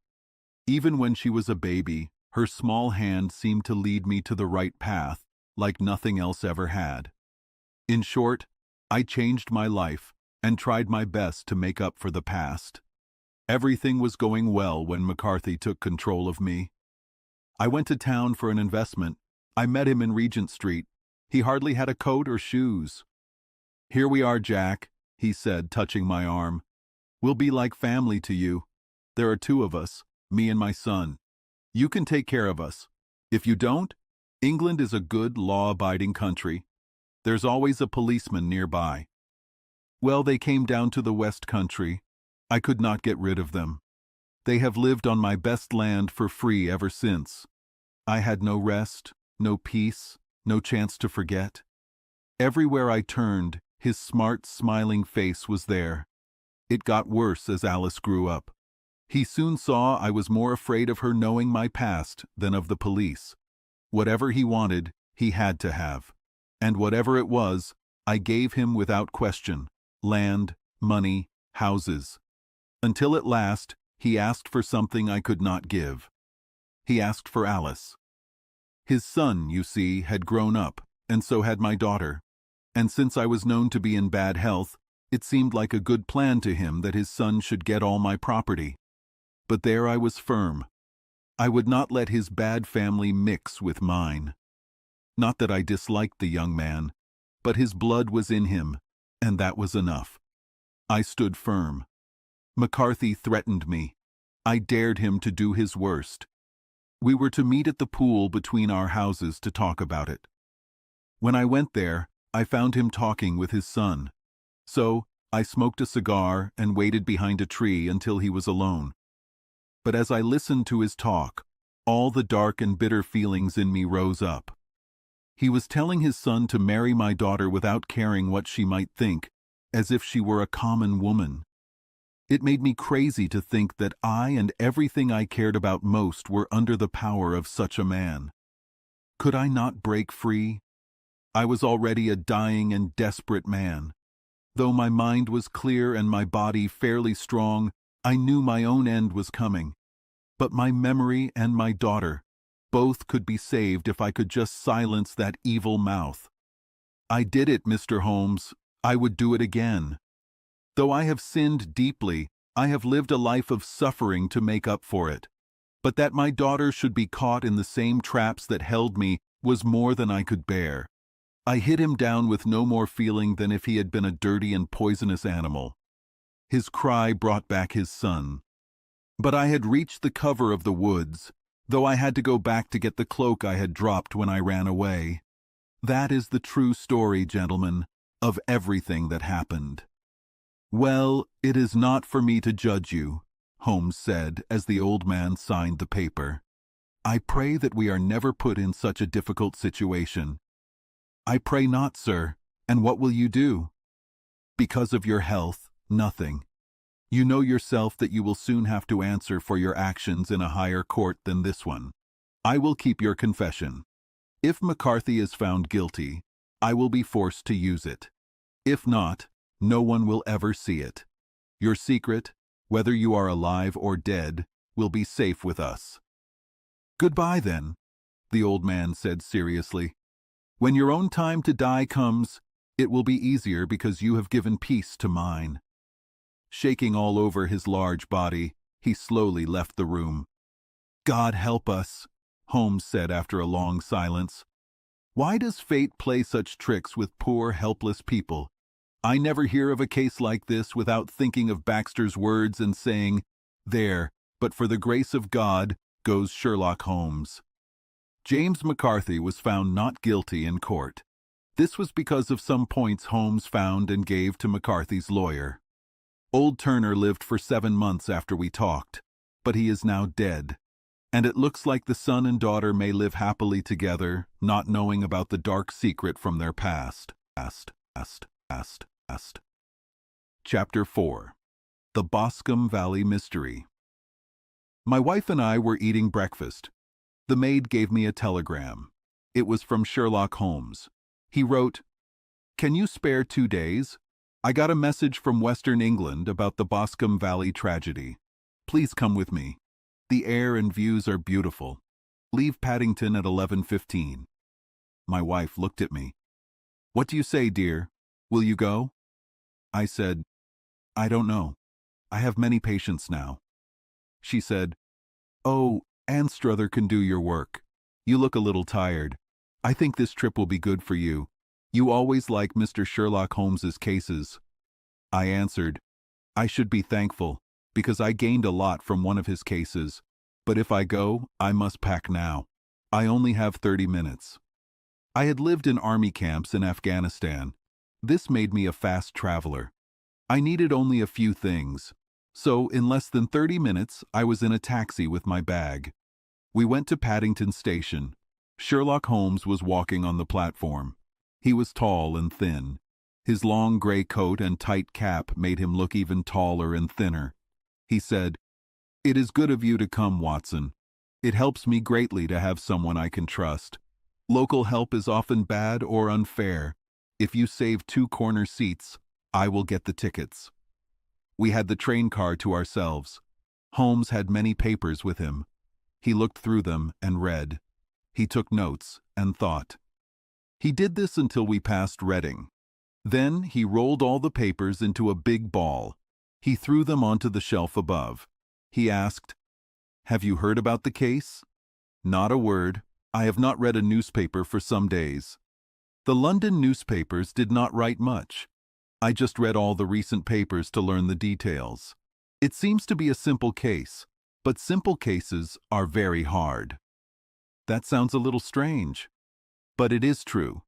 Even when she was a baby, her small hand seemed to lead me to the right path, like nothing else ever had. In short, I changed my life and tried my best to make up for the past. Everything was going well when McCarthy took control of me. I went to town for an investment. I met him in Regent Street. He hardly had a coat or shoes. "Here we are, Jack," he said, touching my arm. "We'll be like family to you. There are 2 of us, me and my son. You can take care of us. If you don't, England is a good, law-abiding country. There's always a policeman nearby." Well, they came down to the West Country. I could not get rid of them. They have lived on my best land for free ever since. I had no rest, no peace, no chance to forget. Everywhere I turned, his smart, smiling face was there. It got worse as Alice grew up. He soon saw I was more afraid of her knowing my past than of the police. Whatever he wanted, he had to have. And whatever it was, I gave him without question: land, money, houses. Until at last, he asked for something I could not give. He asked for Alice. His son, you see, had grown up, and so had my daughter. And since I was known to be in bad health, it seemed like a good plan to him that his son should get all my property. But there I was firm. I would not let his bad family mix with mine. Not that I disliked the young man, but his blood was in him, and that was enough. I stood firm. McCarthy threatened me. I dared him to do his worst. We were to meet at the pool between our houses to talk about it. When I went there, I found him talking with his son. So I smoked a cigar and waited behind a tree until he was alone. But as I listened to his talk, all the dark and bitter feelings in me rose up. He was telling his son to marry my daughter without caring what she might think, as if she were a common woman. It made me crazy to think that I and everything I cared about most were under the power of such a man. Could I not break free? I was already a dying and desperate man. Though my mind was clear and my body fairly strong, I knew my own end was coming. But my memory and my daughter, both could be saved if I could just silence that evil mouth. I did it, Mr. Holmes. I would do it again. Though I have sinned deeply, I have lived a life of suffering to make up for it. But that my daughter should be caught in the same traps that held me was more than I could bear. I hit him down with no more feeling than if he had been a dirty and poisonous animal. His cry brought back his son. But I had reached the cover of the woods, though I had to go back to get the cloak I had dropped when I ran away. That is the true story, gentlemen, of everything that happened. "Well, it is not for me to judge you," Holmes said as the old man signed the paper. "I pray that we are never put in such a difficult situation." "I pray not, sir," And what will you do? Because of your health, nothing. You know yourself that you will soon have to answer for your actions in a higher court than this one. I will keep your confession. If McCarthy is found guilty, I will be forced to use it. If not, no one will ever see it. Your secret, whether you are alive or dead, will be safe with us. Goodbye, then, the old man said seriously. When your own time to die comes, it will be easier because you have given peace to mine. Shaking all over his large body, he slowly left the room. God help us, Holmes said after a long silence. Why does fate play such tricks with poor, helpless people? I never hear of a case like this without thinking of Baxter's words and saying, "There, but for the grace of God, goes Sherlock Holmes." James McCarthy was found not guilty in court. This was because of some points Holmes found and gave to McCarthy's lawyer. Old Turner lived for 7 months after we talked, but he is now dead. And it looks like the son and daughter may live happily together, not knowing about the dark secret from their past. Chapter 4. The Boscombe Valley Mystery. My wife and I were eating breakfast. The maid gave me a telegram. It was from Sherlock Holmes. He wrote, "Can you spare 2 days? I got a message from Western England about the Boscombe Valley tragedy. Please come with me. The air and views are beautiful. Leave Paddington at 11:15. My wife looked at me. "What do you say, dear? Will you go?" I said, "I don't know. I have many patients now." She said, "Oh, Anstruther can do your work. You look a little tired. I think this trip will be good for you. You always like Mr. Sherlock Holmes's cases." I answered, "I should be thankful, because I gained a lot from one of his cases. But if I go, I must pack now. I only have 30 minutes. I had lived in army camps in Afghanistan. This made me a fast traveler. I needed only a few things. So in less than 30 minutes, I was in a taxi with my bag. We went to Paddington Station. Sherlock Holmes was walking on the platform. He was tall and thin. His long gray coat and tight cap made him look even taller and thinner. He said, "It is good of you to come, Watson. It helps me greatly to have someone I can trust. Local help is often bad or unfair. If you save 2 corner seats, I will get the tickets." We had the train car to ourselves. Holmes had many papers with him. He looked through them and read. He took notes and thought. He did this until we passed Reading. Then he rolled all the papers into a big ball. He threw them onto the shelf above. He asked, "Have you heard about the case?" "Not a word. I have not read a newspaper for some days." The London newspapers did not write much. I just read all the recent papers to learn the details. It seems to be a simple case, but simple cases are very hard. That sounds a little strange. But it is true.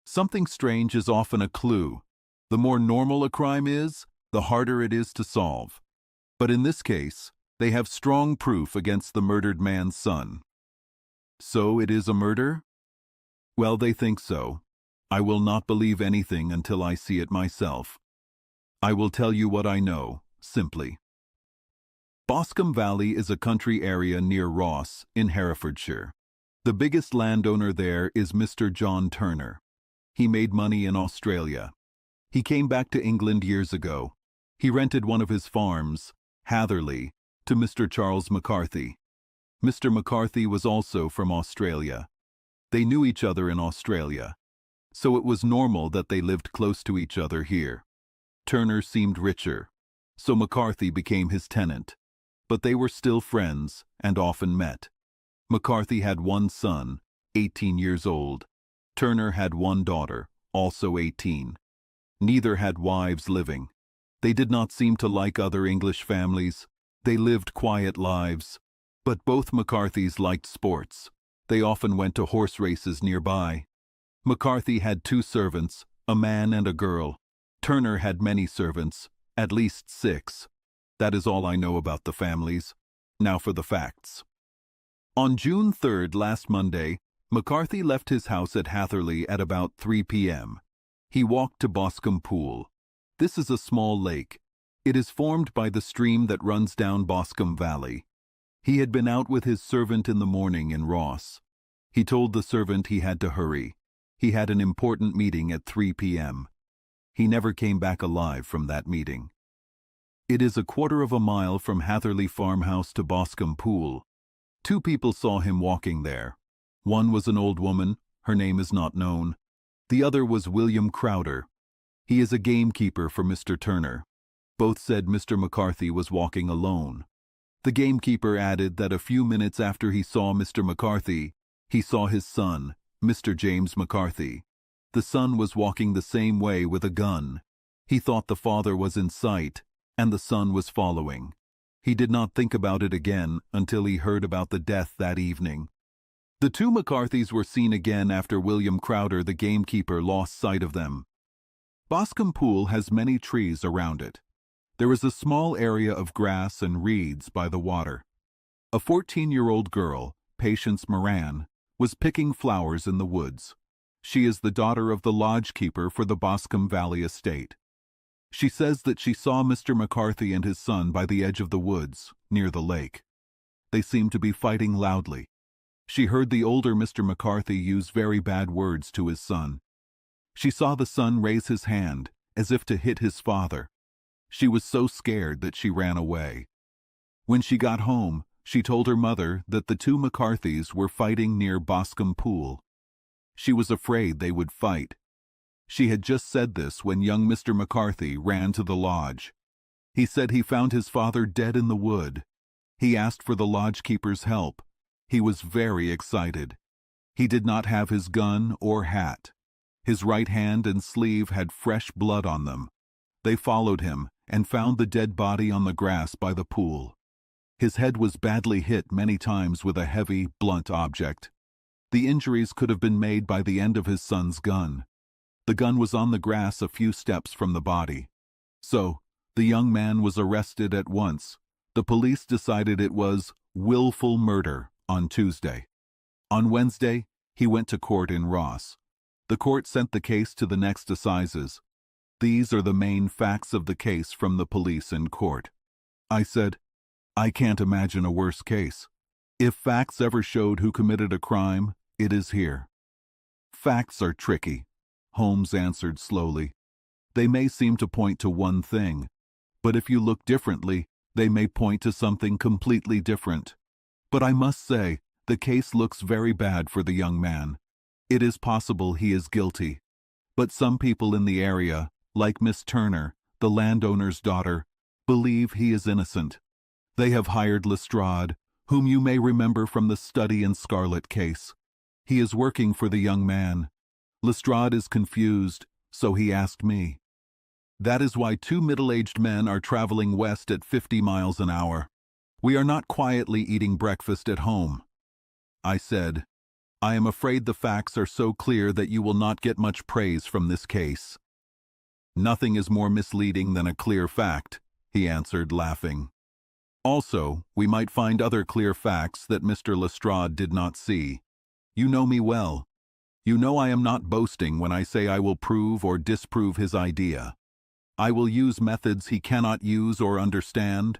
Something strange is often a clue. The more normal a crime is, the harder it is to solve. But in this case, they have strong proof against the murdered man's son. So it is a murder? Well, they think so. I will not believe anything until I see it myself. I will tell you what I know, simply. Boscombe Valley is a country area near Ross, in Herefordshire. The biggest landowner there is Mr. John Turner. He made money in Australia. He came back to England years ago. He rented one of his farms, Hatherley, to Mr. Charles McCarthy. Mr. McCarthy was also from Australia. They knew each other in Australia, so it was normal that they lived close to each other here. Turner seemed richer, so McCarthy became his tenant. But they were still friends and often met. McCarthy had one son, 18 years old. Turner had one daughter, also 18. Neither had wives living. They did not seem to like other English families. They lived quiet lives. But both McCarthys liked sports. They often went to horse races nearby. McCarthy had 2 servants, a man and a girl. Turner had many servants, at least 6. That is all I know about the families. Now for the facts. On June 3rd, last Monday, McCarthy left his house at Hatherley at about 3 p.m. He walked to Boscombe Pool. This is a small lake. It is formed by the stream that runs down Boscombe Valley. He had been out with his servant in the morning in Ross. He told the servant he had to hurry. He had an important meeting at 3 p.m. He never came back alive from that meeting. It is a quarter of a mile from Hatherley Farmhouse to Boscombe Pool. 2 people saw him walking there. One was an old woman, her name is not known. The other was William Crowder. He is a gamekeeper for Mr. Turner. Both said Mr. McCarthy was walking alone. The gamekeeper added that a few minutes after he saw Mr. McCarthy, he saw his son, Mr. James McCarthy. The son was walking the same way with a gun. He thought the father was in sight, and the son was following. He did not think about it again until he heard about the death that evening. The 2 McCarthys were seen again after William Crowder, the gamekeeper, lost sight of them. Boscombe Pool has many trees around it. There is a small area of grass and reeds by the water. A 14-year-old girl, Patience Moran, was picking flowers in the woods. She is the daughter of the lodge-keeper for the Boscombe Valley estate. She says that she saw Mr. McCarthy and his son by the edge of the woods, near the lake. They seemed to be fighting loudly. She heard the older Mr. McCarthy use very bad words to his son. She saw the son raise his hand, as if to hit his father. She was so scared that she ran away. When she got home, she told her mother that the 2 McCarthys were fighting near Boscombe Pool. She was afraid they would fight. She had just said this when young Mr. McCarthy ran to the lodge. He said he found his father dead in the wood. He asked for the lodge-keeper's help. He was very excited. He did not have his gun or hat. His right hand and sleeve had fresh blood on them. They followed him and found the dead body on the grass by the pool. His head was badly hit many times with a heavy, blunt object. The injuries could have been made by the end of his son's gun. The gun was on the grass a few steps from the body. So, the young man was arrested at once. The police decided it was willful murder on Tuesday. On Wednesday, he went to court in Ross. The court sent the case to the next assizes. These are the main facts of the case from the police in court. I said, I can't imagine a worse case. If facts ever showed who committed a crime, it is here. Facts are tricky, Holmes answered slowly. They may seem to point to one thing, but if you look differently, they may point to something completely different. But I must say, the case looks very bad for the young man. It is possible he is guilty, but some people in the area, like Miss Turner, the landowner's daughter, believe he is innocent. They have hired Lestrade, whom you may remember from the Study in Scarlet case. He is working for the young man. Lestrade is confused, so he asked me. That is why 2 middle-aged men are traveling west at 50 miles an hour. We are not quietly eating breakfast at home. I said, I am afraid the facts are so clear that you will not get much praise from this case. Nothing is more misleading than a clear fact, he answered, laughing. Also, we might find other clear facts that Mr. Lestrade did not see. You know me well. You know I am not boasting when I say I will prove or disprove his idea. I will use methods he cannot use or understand.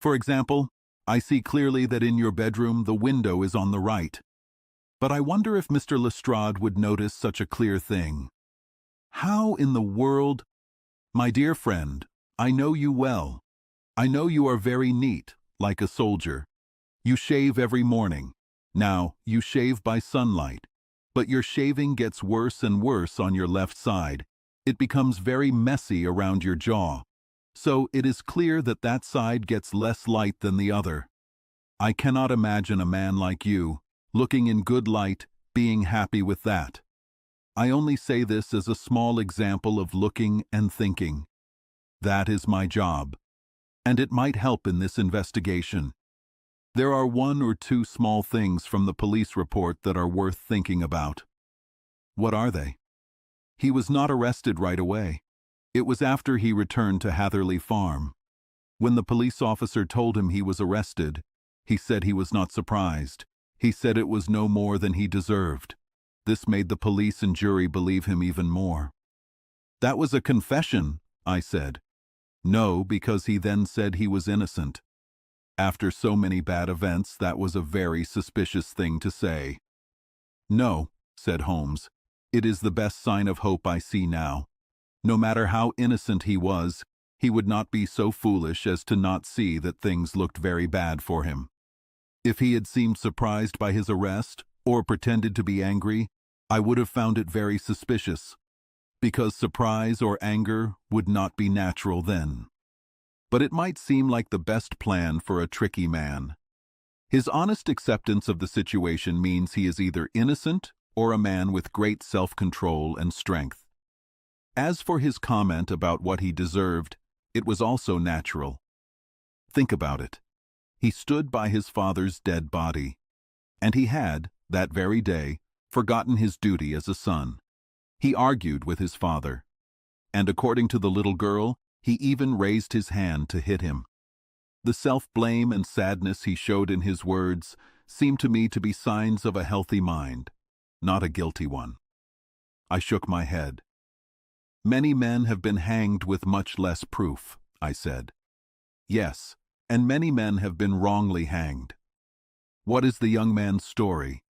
For example, I see clearly that in your bedroom the window is on the right. But I wonder if Mr. Lestrade would notice such a clear thing. How in the world? My dear friend, I know you well. I know you are very neat, like a soldier. You shave every morning. Now, you shave by sunlight. But your shaving gets worse and worse on your left side. It becomes very messy around your jaw. So it is clear that that side gets less light than the other. I cannot imagine a man like you, looking in good light, being happy with that. I only say this as a small example of looking and thinking. That is my job. And it might help in this investigation. There are 1 or 2 small things from the police report that are worth thinking about. What are they? He was not arrested right away. It was after he returned to Hatherley Farm. When the police officer told him he was arrested, he said he was not surprised. He said it was no more than he deserved. This made the police and jury believe him even more. That was a confession, I said. No, because he then said he was innocent. After so many bad events, that was a very suspicious thing to say. No, said Holmes. It is the best sign of hope I see now. No matter how innocent he was, he would not be so foolish as to not see that things looked very bad for him. If he had seemed surprised by his arrest, or pretended to be angry, I would have found it very suspicious, because surprise or anger would not be natural then. But it might seem like the best plan for a tricky man. His honest acceptance of the situation means he is either innocent or a man with great self-control and strength. As for his comment about what he deserved, it was also natural. Think about it. He stood by his father's dead body, and he had, that very day, forgotten his duty as a son. He argued with his father, and according to the little girl, he even raised his hand to hit him. The self-blame and sadness he showed in his words seemed to me to be signs of a healthy mind, not a guilty one. I shook my head. Many men have been hanged with much less proof, I said. Yes, and many men have been wrongly hanged. What is the young man's story?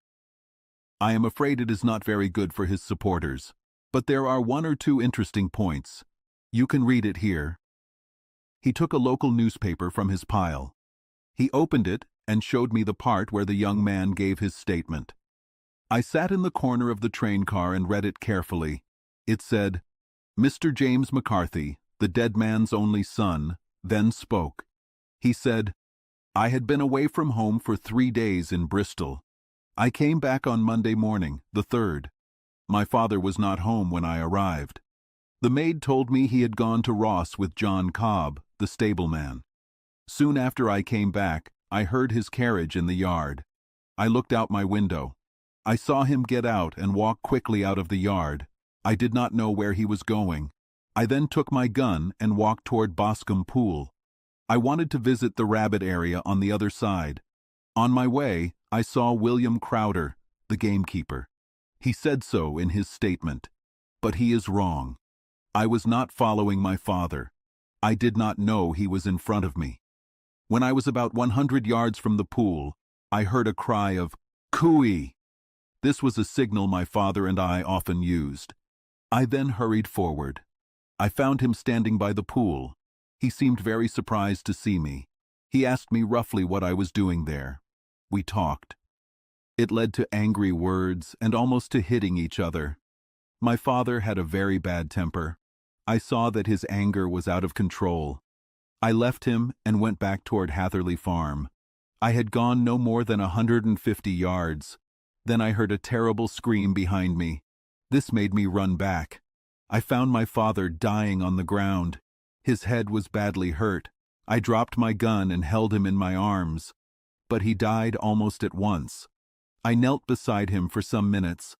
I am afraid it is not very good for his supporters, but there are one or two interesting points. You can read it here. He took a local newspaper from his pile. He opened it and showed me the part where the young man gave his statement. I sat in the corner of the train car and read it carefully. It said, Mr. James McCarthy, the dead man's only son, then spoke. He said, I had been away from home for 3 days in Bristol. I came back on Monday morning, the 3rd. My father was not home when I arrived. The maid told me he had gone to Ross with John Cobb, the stableman. Soon after I came back, I heard his carriage in the yard. I looked out my window. I saw him get out and walk quickly out of the yard. I did not know where he was going. I then took my gun and walked toward Boscombe Pool. I wanted to visit the rabbit area on the other side. On my way, I saw William Crowder, the gamekeeper. He said so in his statement. But he is wrong. I was not following my father. I did not know he was in front of me. When I was about 100 yards from the pool, I heard a cry of, "Cooey!" This was a signal my father and I often used. I then hurried forward. I found him standing by the pool. He seemed very surprised to see me. He asked me roughly what I was doing there. We talked. It led to angry words and almost to hitting each other. My father had a very bad temper. I saw that his anger was out of control. I left him and went back toward Hatherley Farm. I had gone no more than 150 yards. Then I heard a terrible scream behind me. This made me run back. I found my father dying on the ground. His head was badly hurt. I dropped my gun and held him in my arms. But he died almost at once. I knelt beside him for some minutes.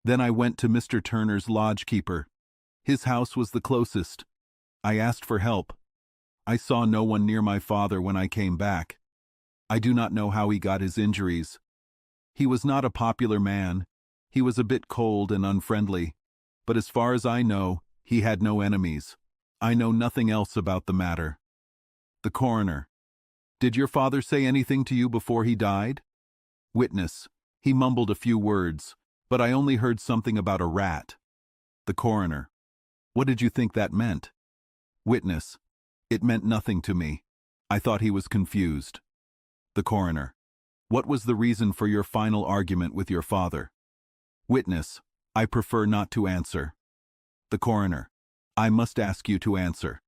Then I went to Mr. Turner's lodgekeeper. His house was the closest. I asked for help. I saw no one near my father when I came back. I do not know how he got his injuries. He was not a popular man. He was a bit cold and unfriendly. But as far as I know, he had no enemies. I know nothing else about the matter. The coroner. Did your father say anything to you before he died? Witness. He mumbled a few words, but I only heard something about a rat. The coroner. What did you think that meant? Witness. It meant nothing to me. I thought he was confused. The coroner. What was the reason for your final argument with your father? Witness. I prefer not to answer. The coroner. I must ask you to answer.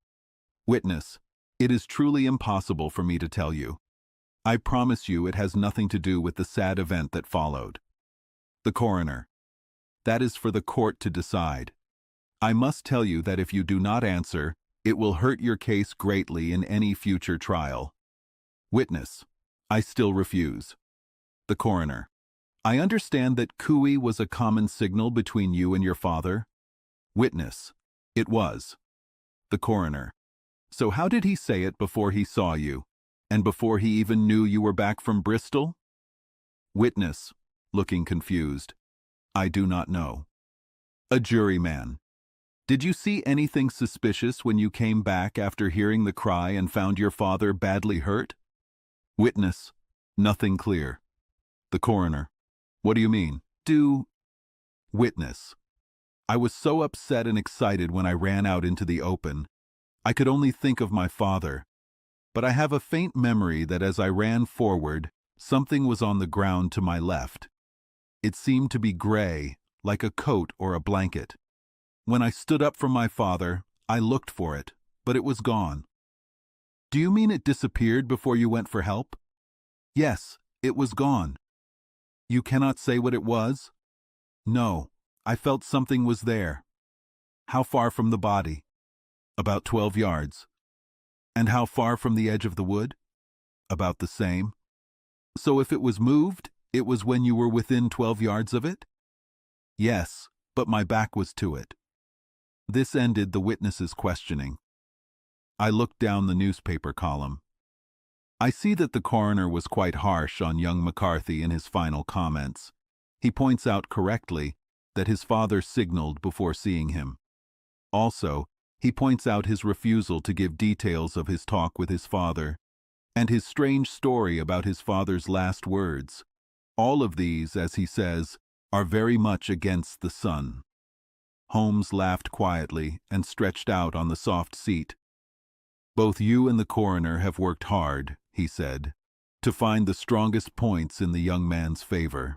Witness. It is truly impossible for me to tell you. I promise you it has nothing to do with the sad event that followed. The coroner. That is for the court to decide. I must tell you that if you do not answer, it will hurt your case greatly in any future trial. Witness. I still refuse. The coroner. I understand that cooey was a common signal between you and your father. Witness. It was. The coroner. So how did he say it before he saw you, and before he even knew you were back from Bristol? Witness, looking confused. I do not know. A juryman. Did you see anything suspicious when you came back after hearing the cry and found your father badly hurt? Witness: nothing clear. The coroner: what do you mean? Witness: I was so upset and excited when I ran out into the open. I could only think of my father. But I have a faint memory that as I ran forward, something was on the ground to my left. It seemed to be gray, like a coat or a blanket. When I stood up from my father, I looked for it, but it was gone. Do you mean it disappeared before you went for help? Yes, it was gone. You cannot say what it was? No, I felt something was there. How far from the body? About 12 yards. And how far from the edge of the wood? About the same. So if it was moved, it was when you were within 12 yards of it? Yes, but my back was to it. This ended the witness's questioning. I looked down the newspaper column. I see that the coroner was quite harsh on young McCarthy in his final comments. He points out correctly that his father signaled before seeing him. Also, he points out his refusal to give details of his talk with his father, and his strange story about his father's last words. All of these, as he says, are very much against the son. Holmes laughed quietly and stretched out on the soft seat. Both you and the coroner have worked hard, he said, to find the strongest points in the young man's favor.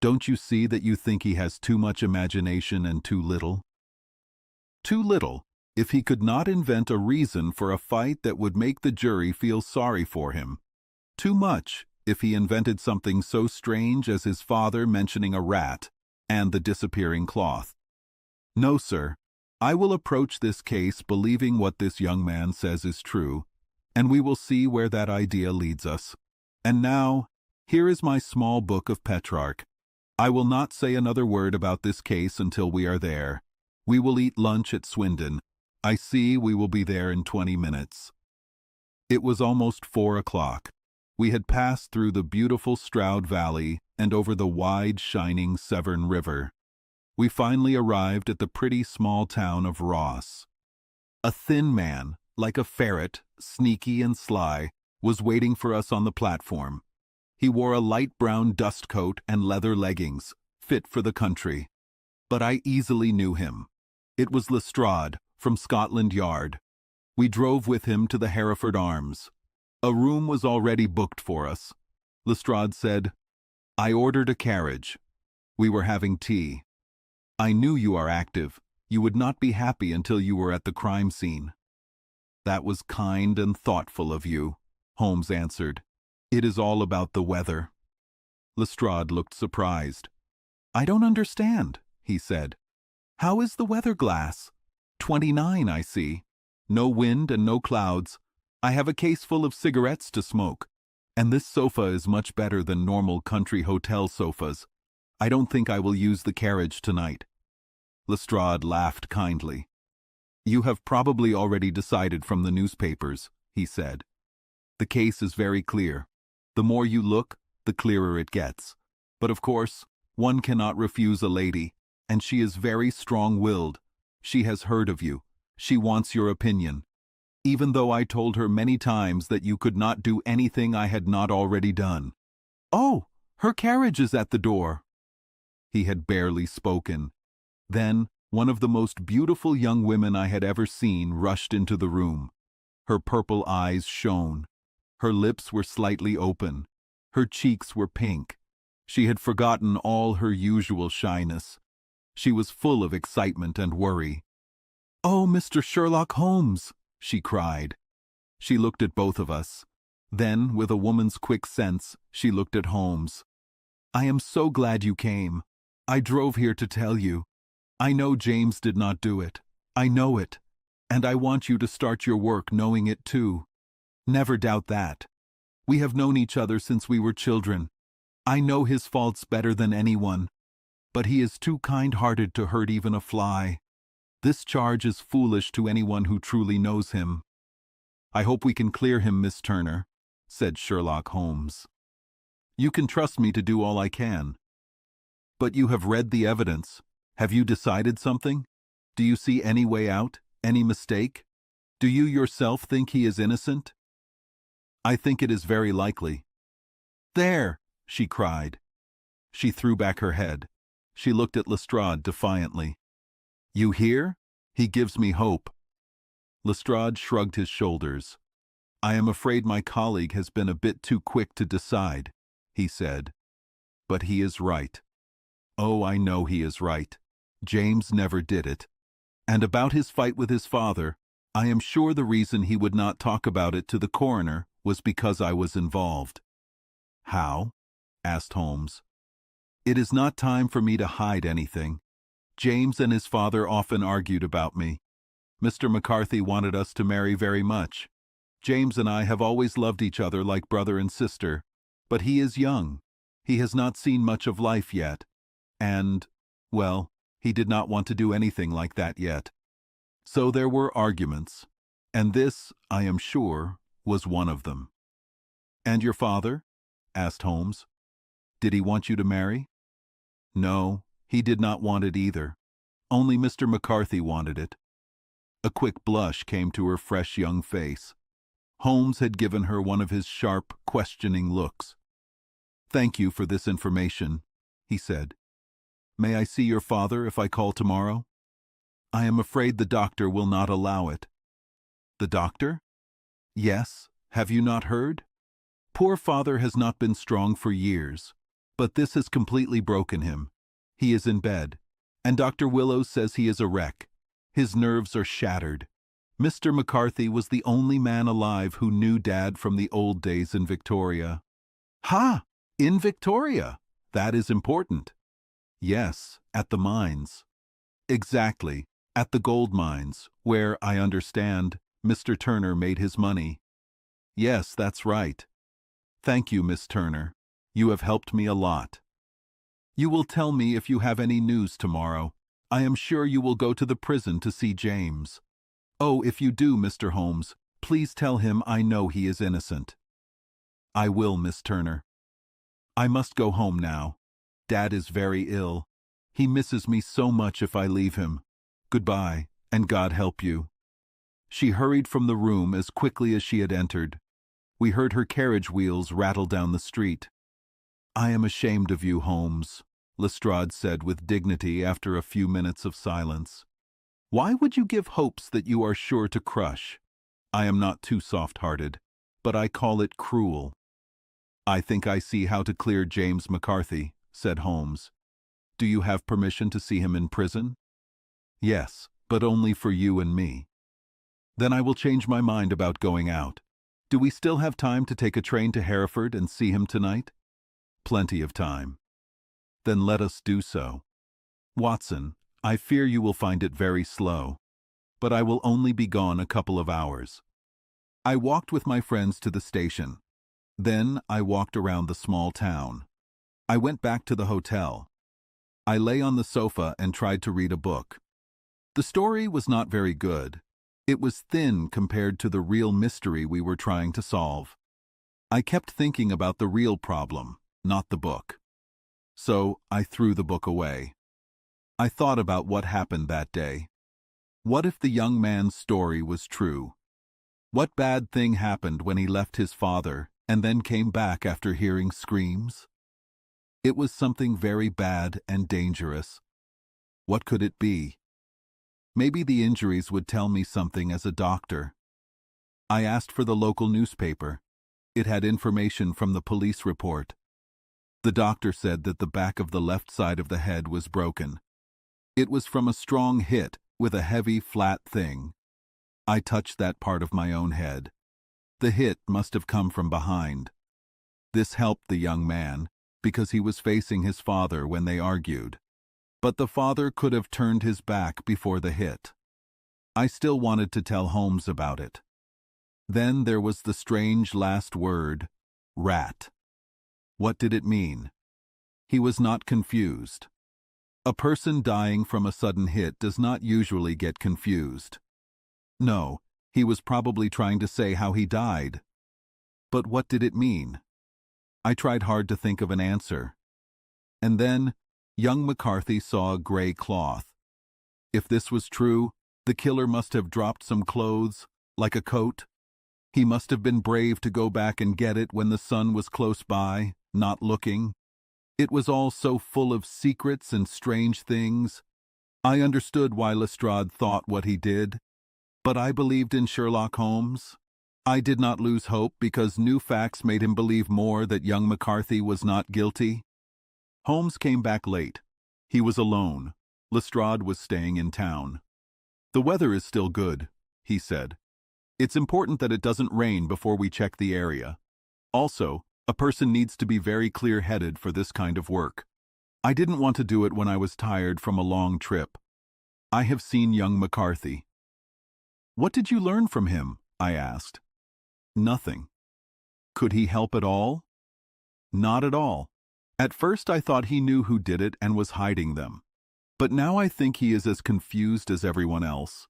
Don't you see that you think he has too much imagination and too little? Too little, if he could not invent a reason for a fight that would make the jury feel sorry for him. Too much, if he invented something so strange as his father mentioning a rat and the disappearing cloth. No, sir, I will approach this case believing what this young man says is true, and we will see where that idea leads us. And now, here is my small book of Petrarch. I will not say another word about this case until we are there. We will eat lunch at Swindon. I see we will be there in 20 minutes. It was almost 4 o'clock. We had passed through the beautiful Stroud Valley and over the wide, shining Severn River. We finally arrived at the pretty small town of Ross. A thin man, like a ferret, sneaky and sly, was waiting for us on the platform. He wore a light brown dust coat and leather leggings, fit for the country. But I easily knew him. It was Lestrade, from Scotland Yard. We drove with him to the Hereford Arms. A room was already booked for us. Lestrade said, "I ordered a carriage." We were having tea. "I knew you are active. You would not be happy until you were at the crime scene." "That was kind and thoughtful of you," Holmes answered. "It is all about the weather." Lestrade looked surprised. "I don't understand," he said. "How is the weather glass? 29, I see. No wind and no clouds. I have a case full of cigarettes to smoke. And this sofa is much better than normal country hotel sofas. I don't think I will use the carriage tonight." Lestrade laughed kindly. "You have probably already decided from the newspapers," he said. "The case is very clear. The more you look, the clearer it gets. But of course, one cannot refuse a lady, and she is very strong-willed. She has heard of you. She wants your opinion. Even though I told her many times that you could not do anything I had not already done." "Oh, her carriage is at the door." He had barely spoken. Then one of the most beautiful young women I had ever seen rushed into the room. Her purple eyes shone. Her lips were slightly open. Her cheeks were pink. She had forgotten all her usual shyness. She was full of excitement and worry. "Oh, Mr. Sherlock Holmes!" she cried. She looked at both of us. Then, with a woman's quick sense, she looked at Holmes. "I am so glad you came. I drove here to tell you. I know James did not do it. I know it. And I want you to start your work knowing it too. Never doubt that. We have known each other since we were children. I know his faults better than anyone. But he is too kind-hearted to hurt even a fly. This charge is foolish to anyone who truly knows him." "I hope we can clear him, Miss Turner," said Sherlock Holmes. "You can trust me to do all I can." "But you have read the evidence. Have you decided something?" Do you see any way out? Any mistake? Do you yourself think he is innocent? I think it is very likely. There! She cried. She threw back her head. She looked at Lestrade defiantly. You hear? He gives me hope. Lestrade shrugged his shoulders. I am afraid my colleague has been a bit too quick to decide, he said. But he is right. Oh, I know he is right. James never did it. And about his fight with his father, I am sure the reason he would not talk about it to the coroner was because I was involved. How? Asked Holmes. It is not time for me to hide anything. James and his father often argued about me. Mr. McCarthy wanted us to marry very much. James and I have always loved each other like brother and sister, but he is young. He has not seen much of life yet. And, well, he did not want to do anything like that yet. So there were arguments, and this, I am sure, was one of them. And your father? Asked Holmes. Did he want you to marry? No, he did not want it either. Only Mr. McCarthy wanted it. A quick blush came to her fresh young face. Holmes had given her one of his sharp, questioning looks. Thank you for this information, he said. May I see your father if I call tomorrow? I am afraid the doctor will not allow it. The doctor? Yes, have you not heard? Poor father has not been strong for years, but this has completely broken him. He is in bed, and Dr. Willows says he is a wreck. His nerves are shattered. Mr. McCarthy was the only man alive who knew Dad from the old days in Victoria. Ha! In Victoria! That is important. Yes, at the mines. Exactly, at the gold mines, where, I understand, Mr. Turner made his money. Yes, that's right. Thank you, Miss Turner. You have helped me a lot. You will tell me if you have any news tomorrow. I am sure you will go to the prison to see James. Oh, if you do, Mr. Holmes, please tell him I know he is innocent. I will, Miss Turner. I must go home now. Dad is very ill. He misses me so much if I leave him. Goodbye, and God help you. She hurried from the room as quickly as she had entered. We heard her carriage wheels rattle down the street. I am ashamed of you, Holmes, Lestrade said with dignity after a few minutes of silence. Why would you give hopes that you are sure to crush? I am not too soft-hearted, but I call it cruel. I think I see how to clear James McCarthy, said Holmes. Do you have permission to see him in prison? Yes, but only for you and me. Then I will change my mind about going out. Do we still have time to take a train to Hereford and see him tonight? Plenty of time. Then let us do so. Watson, I fear you will find it very slow, but I will only be gone a couple of hours. I walked with my friends to the station. Then I walked around the small town. I went back to the hotel. I lay on the sofa and tried to read a book. The story was not very good. It was thin compared to the real mystery we were trying to solve. I kept thinking about the real problem, not the book. So I threw the book away. I thought about what happened that day. What if the young man's story was true? What bad thing happened when he left his father and then came back after hearing screams? It was something very bad and dangerous. What could it be? Maybe the injuries would tell me something as a doctor. I asked for the local newspaper. It had information from the police report. The doctor said that the back of the left side of the head was broken. It was from a strong hit with a heavy, flat thing. I touched that part of my own head. The hit must have come from behind. This helped the young man, because he was facing his father when they argued. But the father could have turned his back before the hit. I still wanted to tell Holmes about it. Then there was the strange last word, rat. What did it mean? He was not confused. A person dying from a sudden hit does not usually get confused. No, he was probably trying to say how he died. But what did it mean? I tried hard to think of an answer. And then young McCarthy saw a gray cloth. If this was true, the killer must have dropped some clothes, like a coat. He must have been brave to go back and get it when the sun was close by, not looking. It was all so full of secrets and strange things. I understood why Lestrade thought what he did, but I believed in Sherlock Holmes. I did not lose hope because new facts made him believe more that young McCarthy was not guilty. Holmes came back late. He was alone. Lestrade was staying in town. "The weather is still good," he said. "It's important that it doesn't rain before we check the area. Also, a person needs to be very clear-headed for this kind of work. I didn't want to do it when I was tired from a long trip. I have seen young McCarthy." "What did you learn from him?" I asked. "Nothing." "Could he help at all?" "Not at all. At first I thought he knew who did it and was hiding them. But now I think he is as confused as everyone else.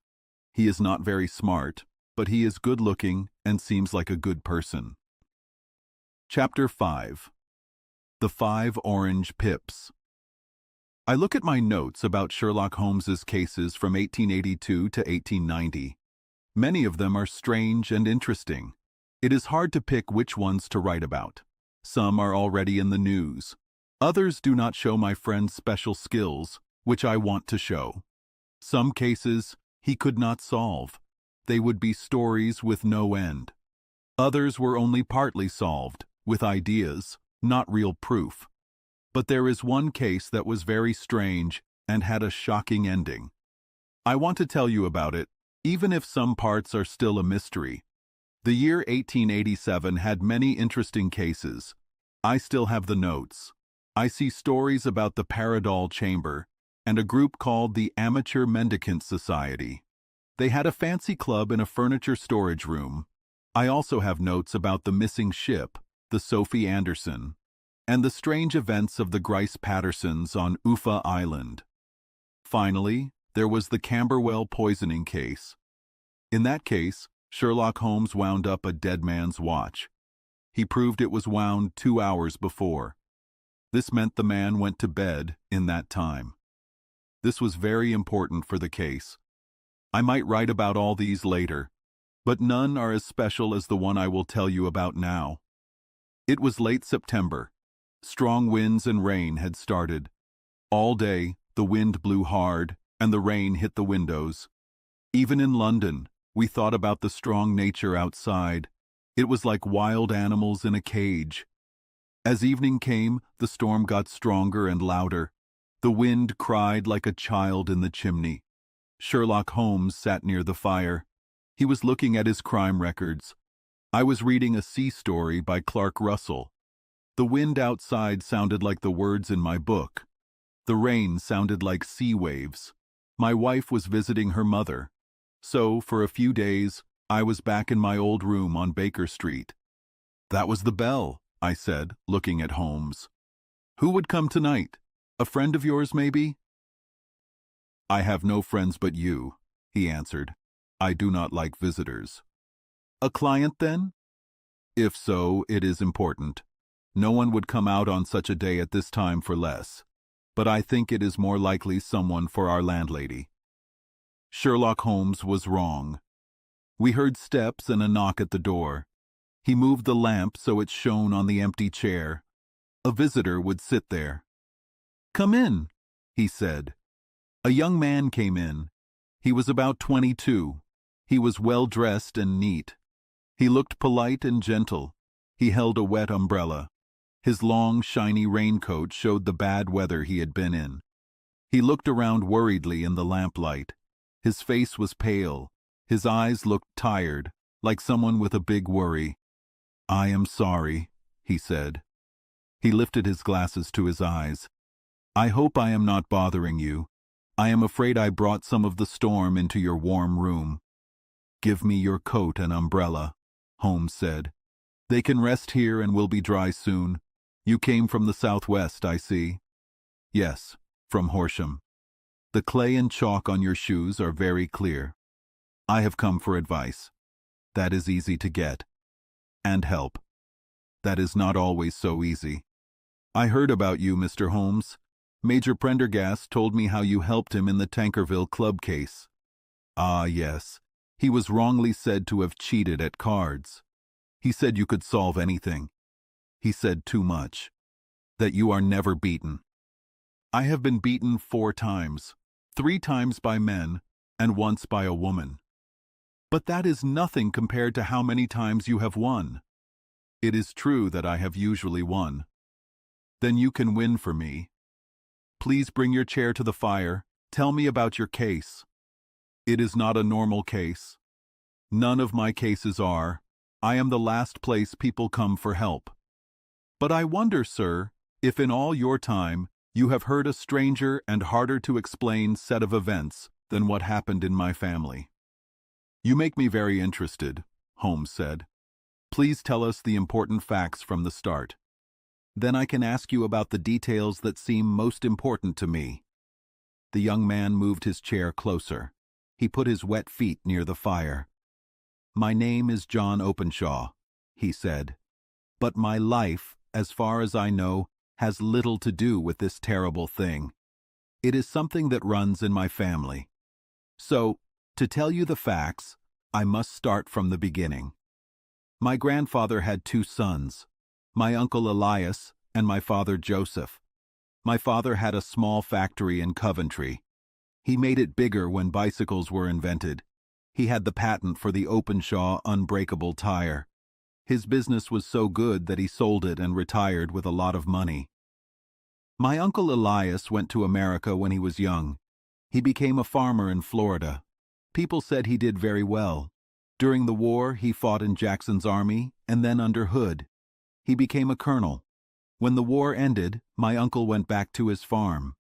He is not very smart, but he is good-looking and seems like a good person." Chapter 5. The 5 Orange Pips. I look at my notes about Sherlock Holmes's cases from 1882 to 1890. Many of them are strange and interesting. It is hard to pick which ones to write about. Some are already in the news. Others do not show my friend's special skills, which I want to show. Some cases he could not solve. They would be stories with no end. Others were only partly solved, with ideas, not real proof. But there is one case that was very strange and had a shocking ending. I want to tell you about it, even if some parts are still a mystery. The year 1887 had many interesting cases. I still have the notes. I see stories about the Paradol Chamber and a group called the Amateur Mendicant Society. They had a fancy club in a furniture storage room. I also have notes about the missing ship, the Sophie Anderson, and the strange events of the Grice Pattersons on Uffa Island. Finally, there was the Camberwell poisoning case. In that case, Sherlock Holmes wound up a dead man's watch. He proved it was wound 2 hours before. This meant the man went to bed in that time. This was very important for the case. I might write about all these later, but none are as special as the one I will tell you about now. It was late September. Strong winds and rain had started. All day, the wind blew hard, and the rain hit the windows. Even in London, we thought about the strong nature outside. It was like wild animals in a cage. As evening came, the storm got stronger and louder. The wind cried like a child in the chimney. Sherlock Holmes sat near the fire. He was looking at his crime records. I was reading a sea story by Clark Russell. The wind outside sounded like the words in my book. The rain sounded like sea waves. My wife was visiting her mother. So, for a few days, I was back in my old room on Baker Street. "That was the bell," I said, looking at Holmes. "Who would come tonight? A friend of yours, maybe?" "I have no friends but you," he answered. "I do not like visitors." "A client, then?" "If so, it is important. No one would come out on such a day at this time for less. But I think it is more likely someone for our landlady." Sherlock Holmes was wrong. We heard steps and a knock at the door. He moved the lamp so it shone on the empty chair. A visitor would sit there. "Come in," he said. A young man came in. He was about 22. He was well-dressed and neat. He looked polite and gentle. He held a wet umbrella. His long, shiny raincoat showed the bad weather he had been in. He looked around worriedly in the lamplight. His face was pale. His eyes looked tired, like someone with a big worry. "I am sorry," he said. He lifted his glasses to his eyes. "I hope I am not bothering you. I am afraid I brought some of the storm into your warm room." "Give me your coat and umbrella," Holmes said. "They can rest here and will be dry soon. You came from the southwest, I see." "Yes, from Horsham. The clay and chalk on your shoes are very clear. I have come for advice. That is easy to get. And help. That is not always so easy. I heard about you, Mr. Holmes. Major Prendergast told me how you helped him in the Tankerville Club case. Ah, yes. He was wrongly said to have cheated at cards. He said you could solve anything. He said too much. That you are never beaten. I have been beaten 4 times, 3 times by men, and once by a woman. But that is nothing compared to how many times you have won. It is true that I have usually won. Then you can win for me. Please bring your chair to the fire. Tell me about your case. It is not a normal case. None of my cases are. I am the last place people come for help. But I wonder, sir, if in all your time you have heard a stranger and harder to explain set of events than what happened in my family. You make me very interested, Holmes said. Please tell us the important facts from the start. Then I can ask you about the details that seem most important to me. The young man moved his chair closer. He put his wet feet near the fire. My name is John Openshaw, he said. But my life, as far as I know, has little to do with this terrible thing. It is something that runs in my family. So, to tell you the facts, I must start from the beginning. My grandfather had 2 sons, my uncle Elias and my father Joseph. My father had a small factory in Coventry. He made it bigger when bicycles were invented. He had the patent for the Openshaw unbreakable tire. His business was so good that he sold it and retired with a lot of money. My uncle Elias went to America when he was young. He became a farmer in Florida. People said he did very well. During the war, he fought in Jackson's army and then under Hood. He became a colonel. When the war ended, my uncle went back to his farm.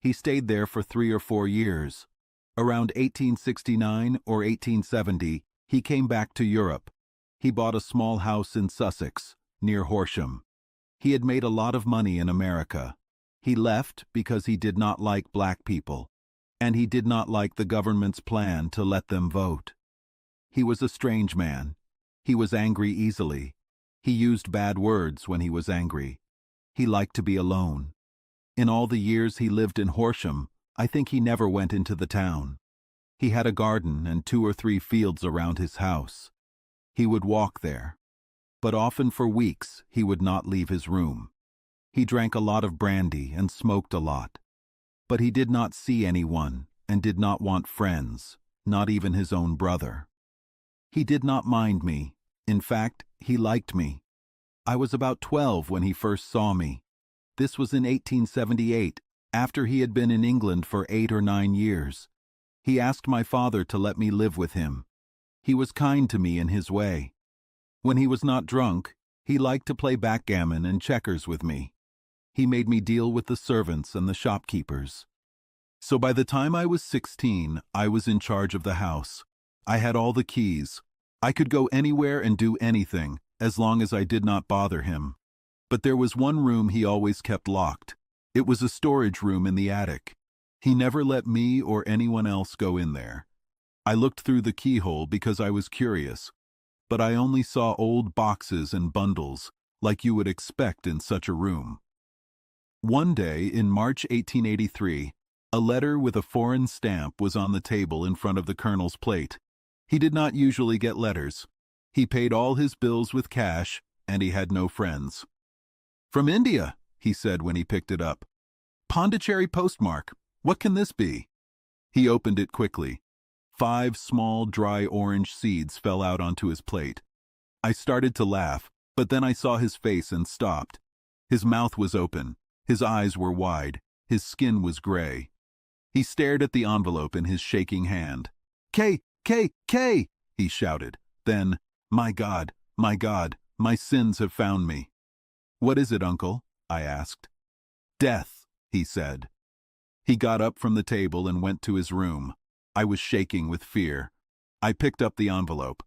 He stayed there for 3 or 4 years. Around 1869 or 1870, he came back to Europe. He bought a small house in Sussex, near Horsham. He had made a lot of money in America. He left because he did not like black people, and he did not like the government's plan to let them vote. He was a strange man. He was angry easily. He used bad words when he was angry. He liked to be alone. In all the years he lived in Horsham, I think he never went into the town. He had a garden and 2 or 3 fields around his house. He would walk there. But often for weeks he would not leave his room. He drank a lot of brandy and smoked a lot. But he did not see anyone and did not want friends, not even his own brother. He did not mind me. In fact, he liked me. I was about 12 when he first saw me. This was in 1878, after he had been in England for 8 or 9 years. He asked my father to let me live with him. He was kind to me in his way. When he was not drunk, he liked to play backgammon and checkers with me. He made me deal with the servants and the shopkeepers. So by the time I was 16, I was in charge of the house. I had all the keys. I could go anywhere and do anything, as long as I did not bother him. But there was one room he always kept locked. It was a storage room in the attic. He never let me or anyone else go in there. I looked through the keyhole because I was curious, but I only saw old boxes and bundles, like you would expect in such a room. One day, in March 1883, a letter with a foreign stamp was on the table in front of the colonel's plate. He did not usually get letters. He paid all his bills with cash, and he had no friends. "From India," he said when he picked it up. "Pondicherry postmark. What can this be?" He opened it quickly. 5 small, dry orange seeds fell out onto his plate. I started to laugh, but then I saw his face and stopped. His mouth was open. His eyes were wide. His skin was gray. He stared at the envelope in his shaking hand. K, he shouted. Then, my God, my sins have found me." "What is it, Uncle?" I asked. "Death," he said. He got up from the table and went to his room. I was shaking with fear. I picked up the envelope.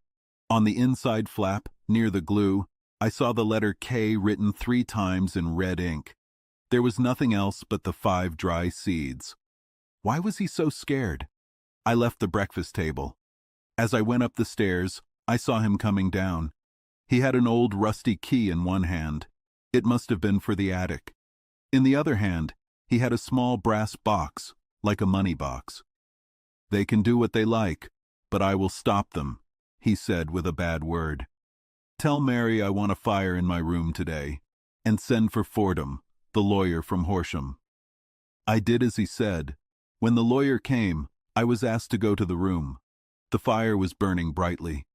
On the inside flap, near the glue, I saw the letter K written 3 times in red ink. There was nothing else but the 5 dry seeds. Why was he so scared? I left the breakfast table. As I went up the stairs, I saw him coming down. He had an old rusty key in one hand. It must have been for the attic. In the other hand, he He had a small brass box, like a money box. "They can do what they like, but I will stop them," he said with a bad word. "Tell Mary I want a fire in my room today, and send for Fordham, the lawyer from Horsham." I did as he said. When the lawyer came, I was asked to go to the room. The fire was burning brightly.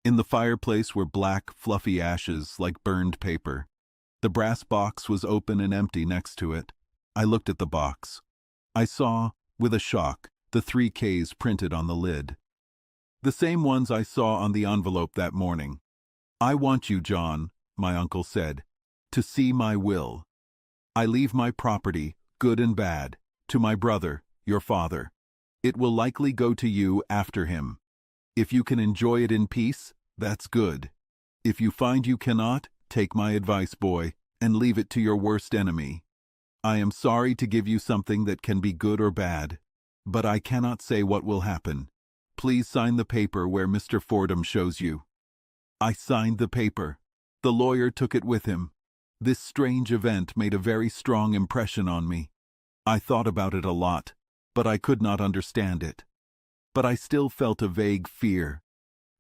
In the fireplace were black, fluffy ashes like burned paper. The brass box was open and empty next to it. I looked at the box. I saw, with a shock, the 3 Ks printed on the lid. The same ones I saw on the envelope that morning. "I want you, John," my uncle said, "to see my will. I leave my property, good and bad, to my brother, your father. It will likely go to you after him. If you can enjoy it in peace, that's good. If you find you cannot, take my advice, boy, and leave it to your worst enemy. I am sorry to give you something that can be good or bad, but I cannot say what will happen. Please sign the paper where Mr. Fordham shows you." I signed the paper. The lawyer took it with him. This strange event made a very strong impression on me. I thought about it a lot, but I could not understand it. But I still felt a vague fear.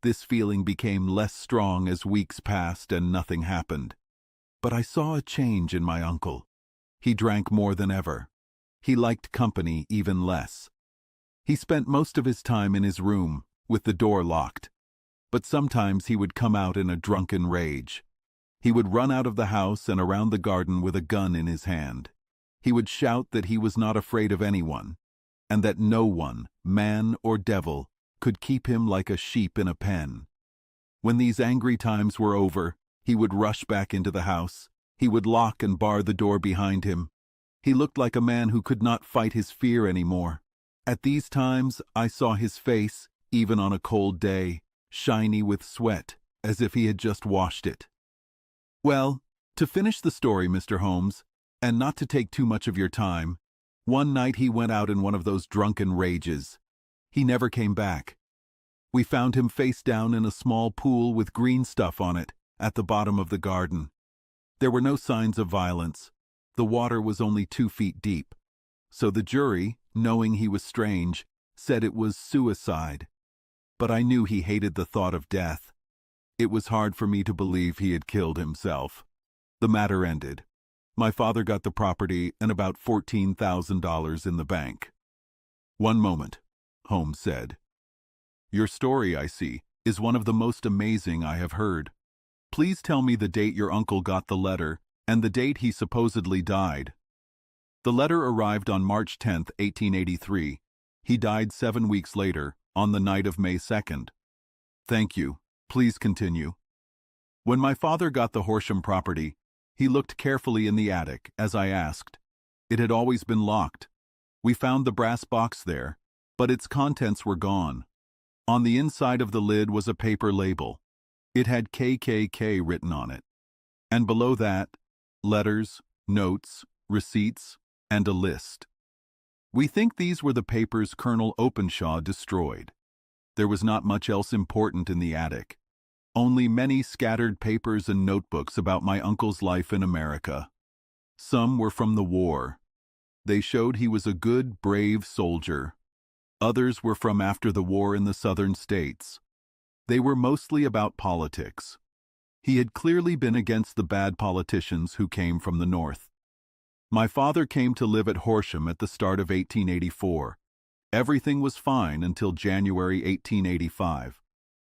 This feeling became less strong as weeks passed and nothing happened. But I saw a change in my uncle. He drank more than ever. He liked company even less. He spent most of his time in his room, with the door locked. But sometimes he would come out in a drunken rage. He would run out of the house and around the garden with a gun in his hand. He would shout that he was not afraid of anyone, and that no one, man or devil, could keep him like a sheep in a pen. When these angry times were over, he would rush back into the house. He would lock and bar the door behind him. He looked like a man who could not fight his fear anymore. At these times, I saw his face, even on a cold day, shiny with sweat, as if he had just washed it. Well, to finish the story, Mr. Holmes, and not to take too much of your time, one night he went out in one of those drunken rages. He never came back. We found him face down in a small pool with green stuff on it, at the bottom of the garden. There were no signs of violence. The water was only 2 feet deep. So the jury, knowing he was strange, said it was suicide. But I knew he hated the thought of death. It was hard for me to believe he had killed himself. The matter ended. My father got the property and about $14,000 in the bank. "One moment," Holmes said. "Your story, I see, is one of the most amazing I have heard. Please tell me the date your uncle got the letter and the date he supposedly died." "The letter arrived on March 10th, 1883. He died 7 weeks later, on the night of May 2nd. "Thank you. Please continue." "When my father got the Horsham property, he looked carefully in the attic, as I asked. It had always been locked. We found the brass box there, but its contents were gone. On the inside of the lid was a paper label. It had KKK written on it. And below that, letters, notes, receipts, and a list. We think these were the papers Colonel Openshaw destroyed. There was not much else important in the attic. Only many scattered papers and notebooks about my uncle's life in America. Some were from the war. They showed he was a good, brave soldier. Others were from after the war in the southern states. They were mostly about politics. He had clearly been against the bad politicians who came from the north. My father came to live at Horsham at the start of 1884. Everything was fine until January 1885.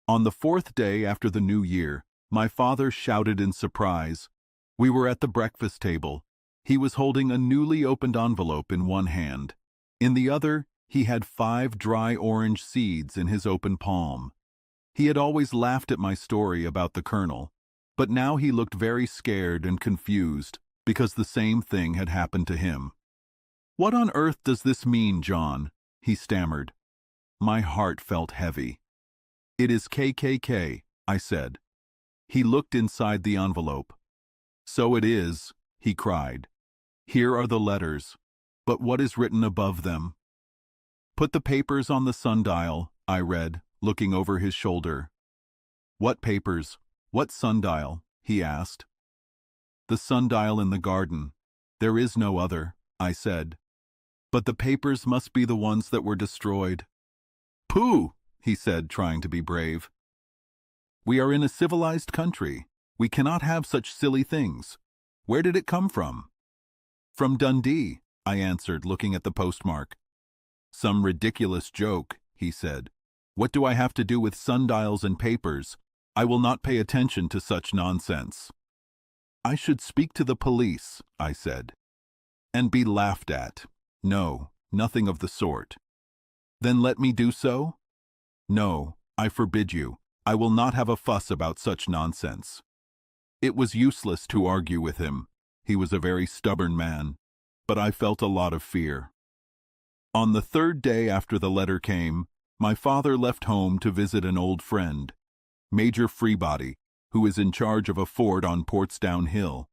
On the 4th day after the new year, my father shouted in surprise. We were at the breakfast table. He was holding a newly opened envelope in one hand. In the other, he had 5 dry orange seeds in his open palm. He had always laughed at my story about the colonel, but now he looked very scared and confused because the same thing had happened to him. "What on earth does this mean, John?" he stammered. My heart felt heavy. "It is KKK, I said. He looked inside the envelope. "So it is," he cried. "Here are the letters, but what is written above them?" "Put the papers on the sundial," I read, looking over his shoulder. "What papers? What sundial?" he asked. "The sundial in the garden. There is no other," I said. But the papers must be the ones that were destroyed. Pooh, he said, trying to be brave. We are in a civilized country. We cannot have such silly things. Where did it come from? From Dundee, I answered, looking at the postmark. Some ridiculous joke, he said. What do I have to do with sundials and papers? I will not pay attention to such nonsense. I should speak to the police, I said. And be laughed at. No, nothing of the sort. Then let me do so? No, I forbid you. I will not have a fuss about such nonsense. It was useless to argue with him. He was a very stubborn man, but I felt a lot of fear. On the third day after the letter came, my father left home to visit an old friend, Major Freebody, who is in charge of a fort on Portsdown Hill.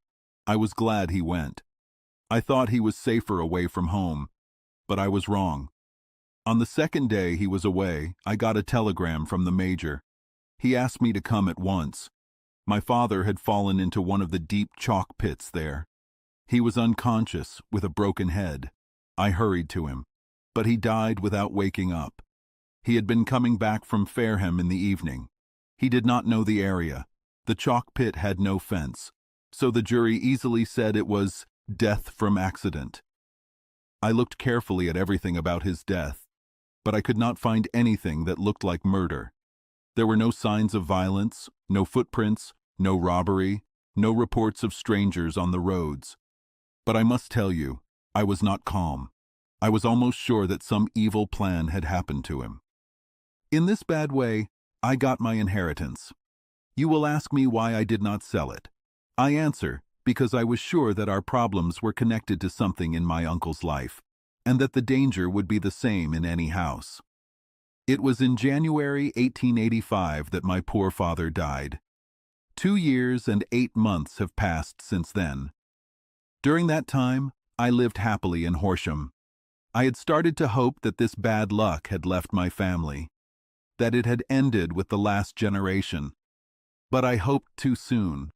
I was glad he went. I thought he was safer away from home, but I was wrong. On the second day he was away, I got a telegram from the Major. He asked me to come at once. My father had fallen into one of the deep chalk pits there. He was unconscious, with a broken head. I hurried to him, but he died without waking up. He had been coming back from Fareham in the evening. He did not know the area. The chalk pit had no fence, so the jury easily said it was death from accident. I looked carefully at everything about his death, but I could not find anything that looked like murder. There were no signs of violence, no footprints, no robbery, no reports of strangers on the roads. But I must tell you, I was not calm. I was almost sure that some evil plan had happened to him. In this bad way, I got my inheritance. You will ask me why I did not sell it. I answer, because I was sure that our problems were connected to something in my uncle's life, and that the danger would be the same in any house. It was in January 1885 that my poor father died. 2 years and 8 months have passed since then. During that time, I lived happily in Horsham. I had started to hope that this bad luck had left my family, that it had ended with the last generation. But I hoped too soon.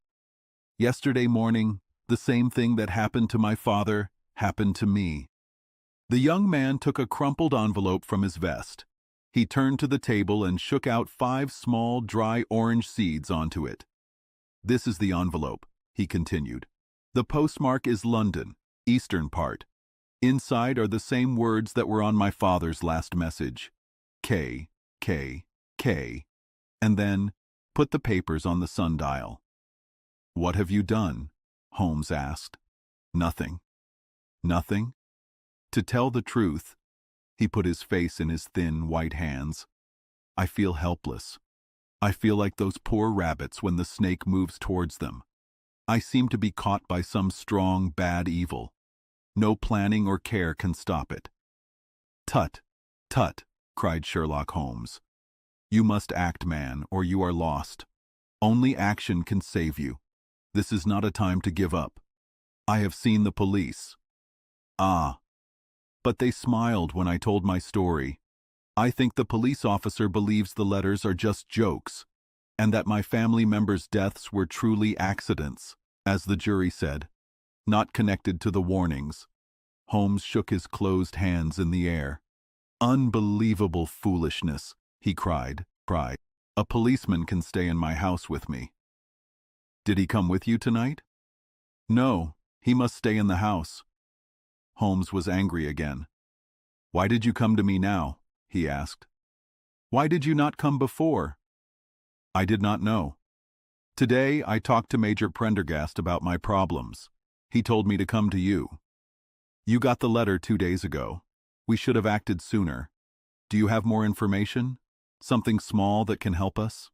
Yesterday morning, the same thing that happened to my father happened to me. The young man took a crumpled envelope from his vest. He turned to the table and shook out 5 small, dry orange seeds onto it. This is the envelope, he continued. The postmark is London, eastern part. Inside are the same words that were on my father's last message. K, K, K. And then, put the papers on the sundial. What have you done? Holmes asked. Nothing. Nothing? To tell the truth, he put his face in his thin, white hands. I feel helpless. I feel like those poor rabbits when the snake moves towards them. I seem to be caught by some strong, bad evil. No planning or care can stop it. Tut, tut, cried Sherlock Holmes. You must act, man, or you are lost. Only action can save you. This is not a time to give up. I have seen the police. Ah. But they smiled when I told my story. I think the police officer believes the letters are just jokes, and that my family members' deaths were truly accidents, as the jury said, not connected to the warnings. Holmes shook his closed hands in the air. Unbelievable foolishness, he cried. A policeman can stay in my house with me. Did he come with you tonight? No, he must stay in the house. Holmes was angry again. Why did you come to me now? He asked. Why did you not come before? I did not know. Today I talked to Major Prendergast about my problems. He told me to come to you. You got the letter 2 days ago. We should have acted sooner. Do you have more information? Something small that can help us?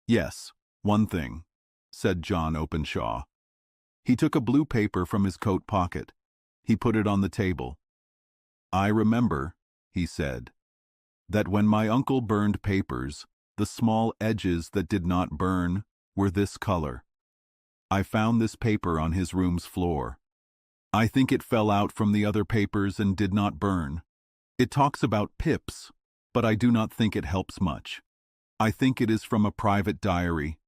Yes, one thing, said John Openshaw. He took a blue paper from his coat pocket. He put it on the table. I remember, he said, that when my uncle burned papers, the small edges that did not burn were this color. I found this paper on his room's floor. I think it fell out from the other papers and did not burn. It talks about pips, but I do not think it helps much. I think it is from a private diary.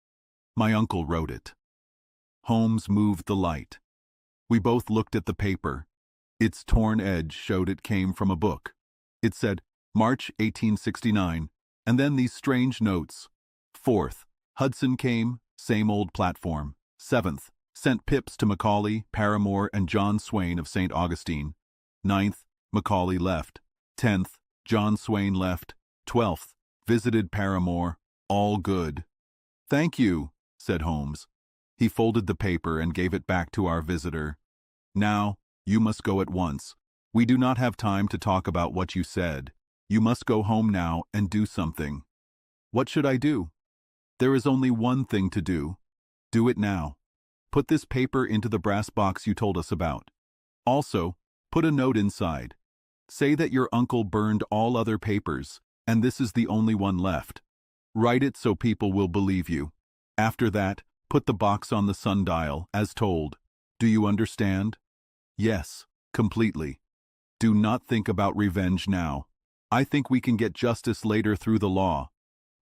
My uncle wrote it. Holmes moved the light. We both looked at the paper. Its torn edge showed it came from a book. It said, March 1869, and then these strange notes. 4th, Hudson came, same old platform. 7th, sent pips to Macaulay, Paramore, and John Swain of St. Augustine. 9th, Macaulay left. 10th, John Swain left. 12th, visited Paramore. All good. Thank you, said Holmes. He folded the paper and gave it back to our visitor. Now, you must go at once. We do not have time to talk about what you said. You must go home now and do something. What should I do? There is only one thing to do. Do it now. Put this paper into the brass box you told us about. Also, put a note inside. Say that your uncle burned all other papers, and this is the only one left. Write it so people will believe you. After that, put the box on the sundial, as told. Do you understand? Yes, completely. Do not think about revenge now. I think we can get justice later through the law.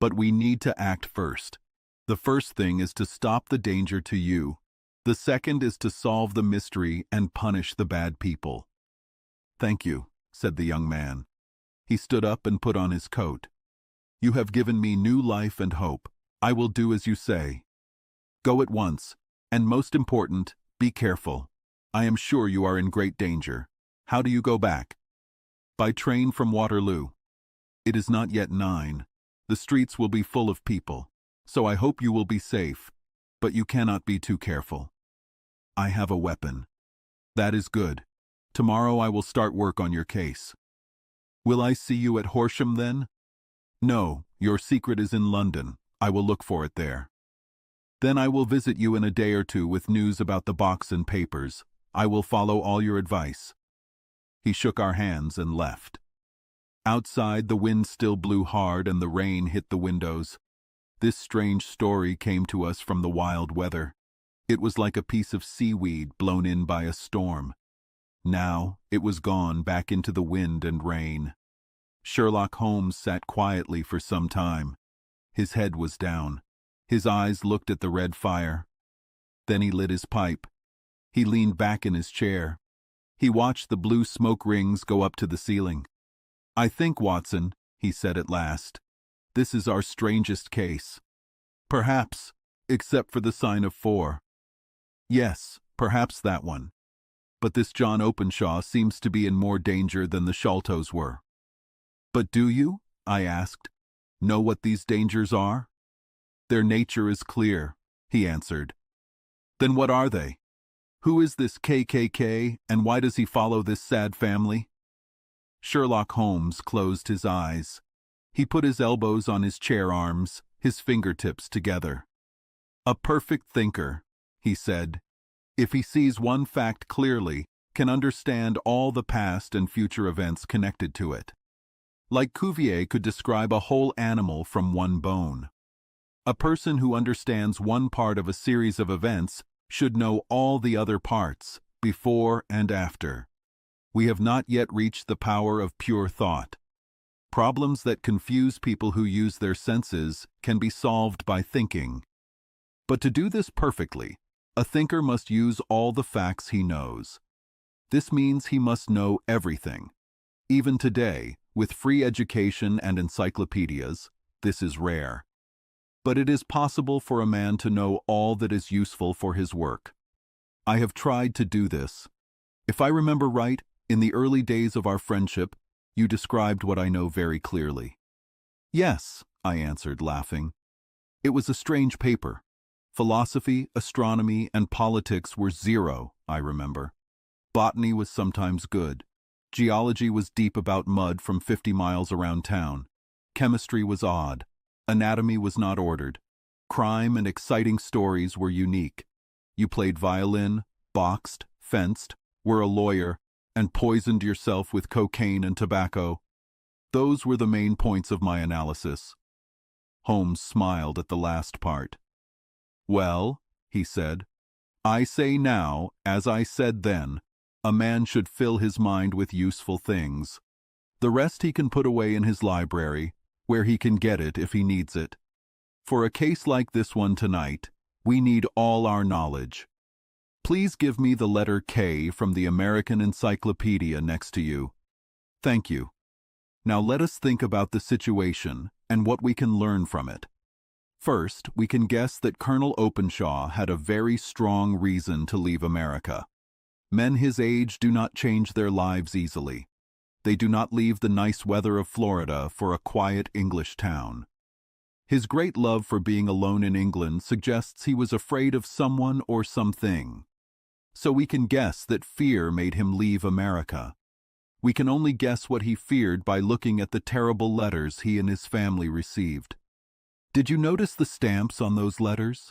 But we need to act first. The first thing is to stop the danger to you. The second is to solve the mystery and punish the bad people. Thank you, said the young man. He stood up and put on his coat. You have given me new life and hope. I will do as you say. Go at once, and most important, be careful. I am sure you are in great danger. How do you go back? By train from Waterloo. It is not yet 9. The streets will be full of people, so I hope you will be safe, but you cannot be too careful. I have a weapon. That is good. Tomorrow I will start work on your case. Will I see you at Horsham then? No, your secret is in London. I will look for it there. Then I will visit you in a day or two with news about the box and papers. I will follow all your advice. He shook our hands and left. Outside, the wind still blew hard and the rain hit the windows. This strange story came to us from the wild weather. It was like a piece of seaweed blown in by a storm. Now it was gone back into the wind and rain. Sherlock Holmes sat quietly for some time. His head was down. His eyes looked at the red fire. Then he lit his pipe. He leaned back in his chair. He watched the blue smoke rings go up to the ceiling. I think, Watson, he said at last, this is our strangest case. Perhaps, except for the sign of 4. Yes, perhaps that one. But this John Openshaw seems to be in more danger than the Sholtos were. But do you, I asked, know what these dangers are? Their nature is clear, he answered. Then what are they? Who is this KKK, and why does he follow this sad family? Sherlock Holmes closed his eyes. He put his elbows on his chair arms, his fingertips together. A perfect thinker, he said, if he sees one fact clearly, can understand all the past and future events connected to it. Like Cuvier could describe a whole animal from one bone. A person who understands one part of a series of events should know all the other parts, before and after. We have not yet reached the power of pure thought. Problems that confuse people who use their senses can be solved by thinking. But to do this perfectly, a thinker must use all the facts he knows. This means he must know everything. Even today, with free education and encyclopedias, this is rare. But it is possible for a man to know all that is useful for his work. I have tried to do this. If I remember right, in the early days of our friendship, you described what I know very clearly. Yes, I answered, laughing. It was a strange paper. Philosophy, astronomy, and politics were 0, I remember. Botany was sometimes good. Geology was deep about mud from 50 miles around town. Chemistry was odd. Anatomy was not ordered. Crime and exciting stories were unique. You played violin, boxed, fenced, were a lawyer, and poisoned yourself with cocaine and tobacco. Those were the main points of my analysis. Holmes smiled at the last part. Well, he said, I say now, as I said then, a man should fill his mind with useful things. The rest he can put away in his library, where he can get it if he needs it. For a case like this one tonight, we need all our knowledge. Please give me the letter K from the American Encyclopedia next to you. Thank you. Now let us think about the situation and what we can learn from it. First, we can guess that Colonel Openshaw had a very strong reason to leave America. Men his age do not change their lives easily. They do not leave the nice weather of Florida for a quiet English town. His great love for being alone in England suggests he was afraid of someone or something. So we can guess that fear made him leave America. We can only guess what he feared by looking at the terrible letters he and his family received. Did you notice the stamps on those letters?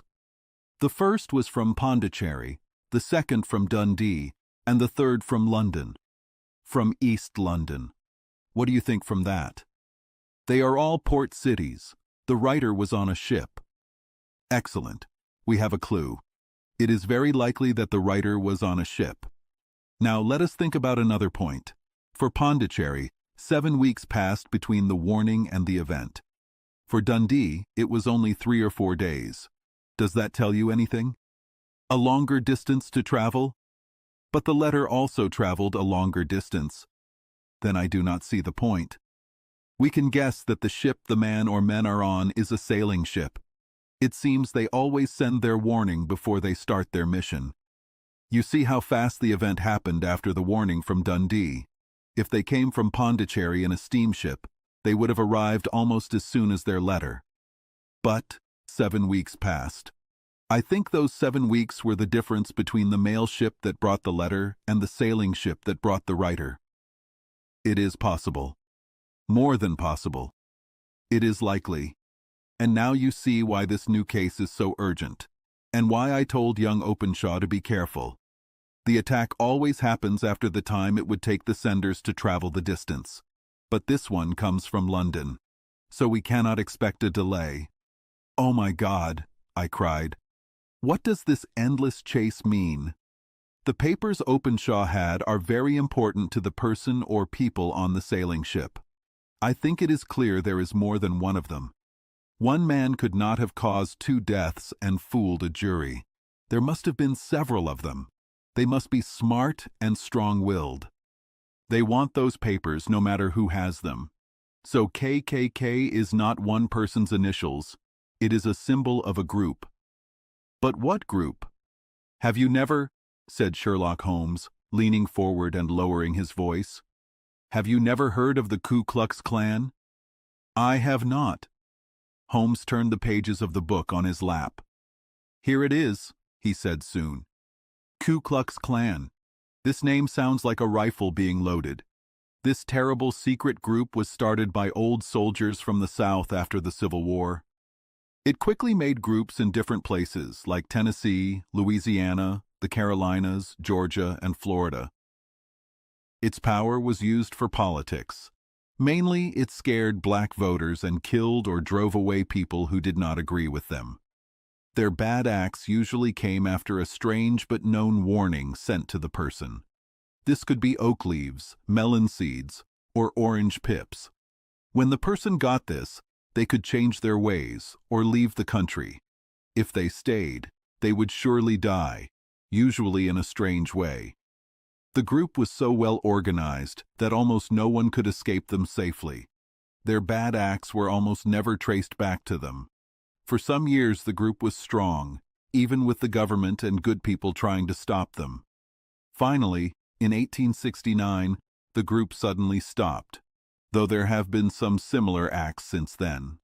The first was from Pondicherry, the second from Dundee, and the third from London. From East London. What do you think from that? They are all port cities. The writer was on a ship. Excellent. We have a clue. It is very likely that the writer was on a ship. Now let us think about another point. For Pondicherry, 7 weeks passed between the warning and the event. For Dundee, it was only 3 or 4 days. Does that tell you anything? A longer distance to travel? But the letter also traveled a longer distance. Then I do not see the point. We can guess that the ship the man or men are on is a sailing ship. It seems they always send their warning before they start their mission. You see how fast the event happened after the warning from Dundee. If they came from Pondicherry in a steamship, they would have arrived almost as soon as their letter. But 7 weeks passed. I think those 7 weeks were the difference between the mail ship that brought the letter and the sailing ship that brought the writer. It is possible. More than possible. It is likely. And now you see why this new case is so urgent, and why I told young Openshaw to be careful. The attack always happens after the time it would take the senders to travel the distance. But this one comes from London, so we cannot expect a delay. Oh my God, I cried. What does this endless chase mean? The papers Openshaw had are very important to the person or people on the sailing ship. I think it is clear there is more than one of them. One man could not have caused 2 deaths and fooled a jury. There must have been several of them. They must be smart and strong-willed. They want those papers no matter who has them. So KKK is not one person's initials. It is a symbol of a group. But what group? Have you never, said Sherlock Holmes, leaning forward and lowering his voice, have you never heard of the Ku Klux Klan? I have not. Holmes turned the pages of the book on his lap. Here it is, he said soon. Ku Klux Klan. This name sounds like a rifle being loaded. This terrible secret group was started by old soldiers from the South after the Civil War. It quickly made groups in different places like Tennessee, Louisiana, the Carolinas, Georgia, and Florida. Its power was used for politics. Mainly, it scared black voters and killed or drove away people who did not agree with them. Their bad acts usually came after a strange but known warning sent to the person. This could be oak leaves, melon seeds, or orange pips. When the person got this, they could change their ways or leave the country. If they stayed, they would surely die, usually in a strange way. The group was so well organized that almost no one could escape them safely. Their bad acts were almost never traced back to them. For some years the group was strong, even with the government and good people trying to stop them. Finally, in 1869, the group suddenly stopped, though there have been some similar acts since then.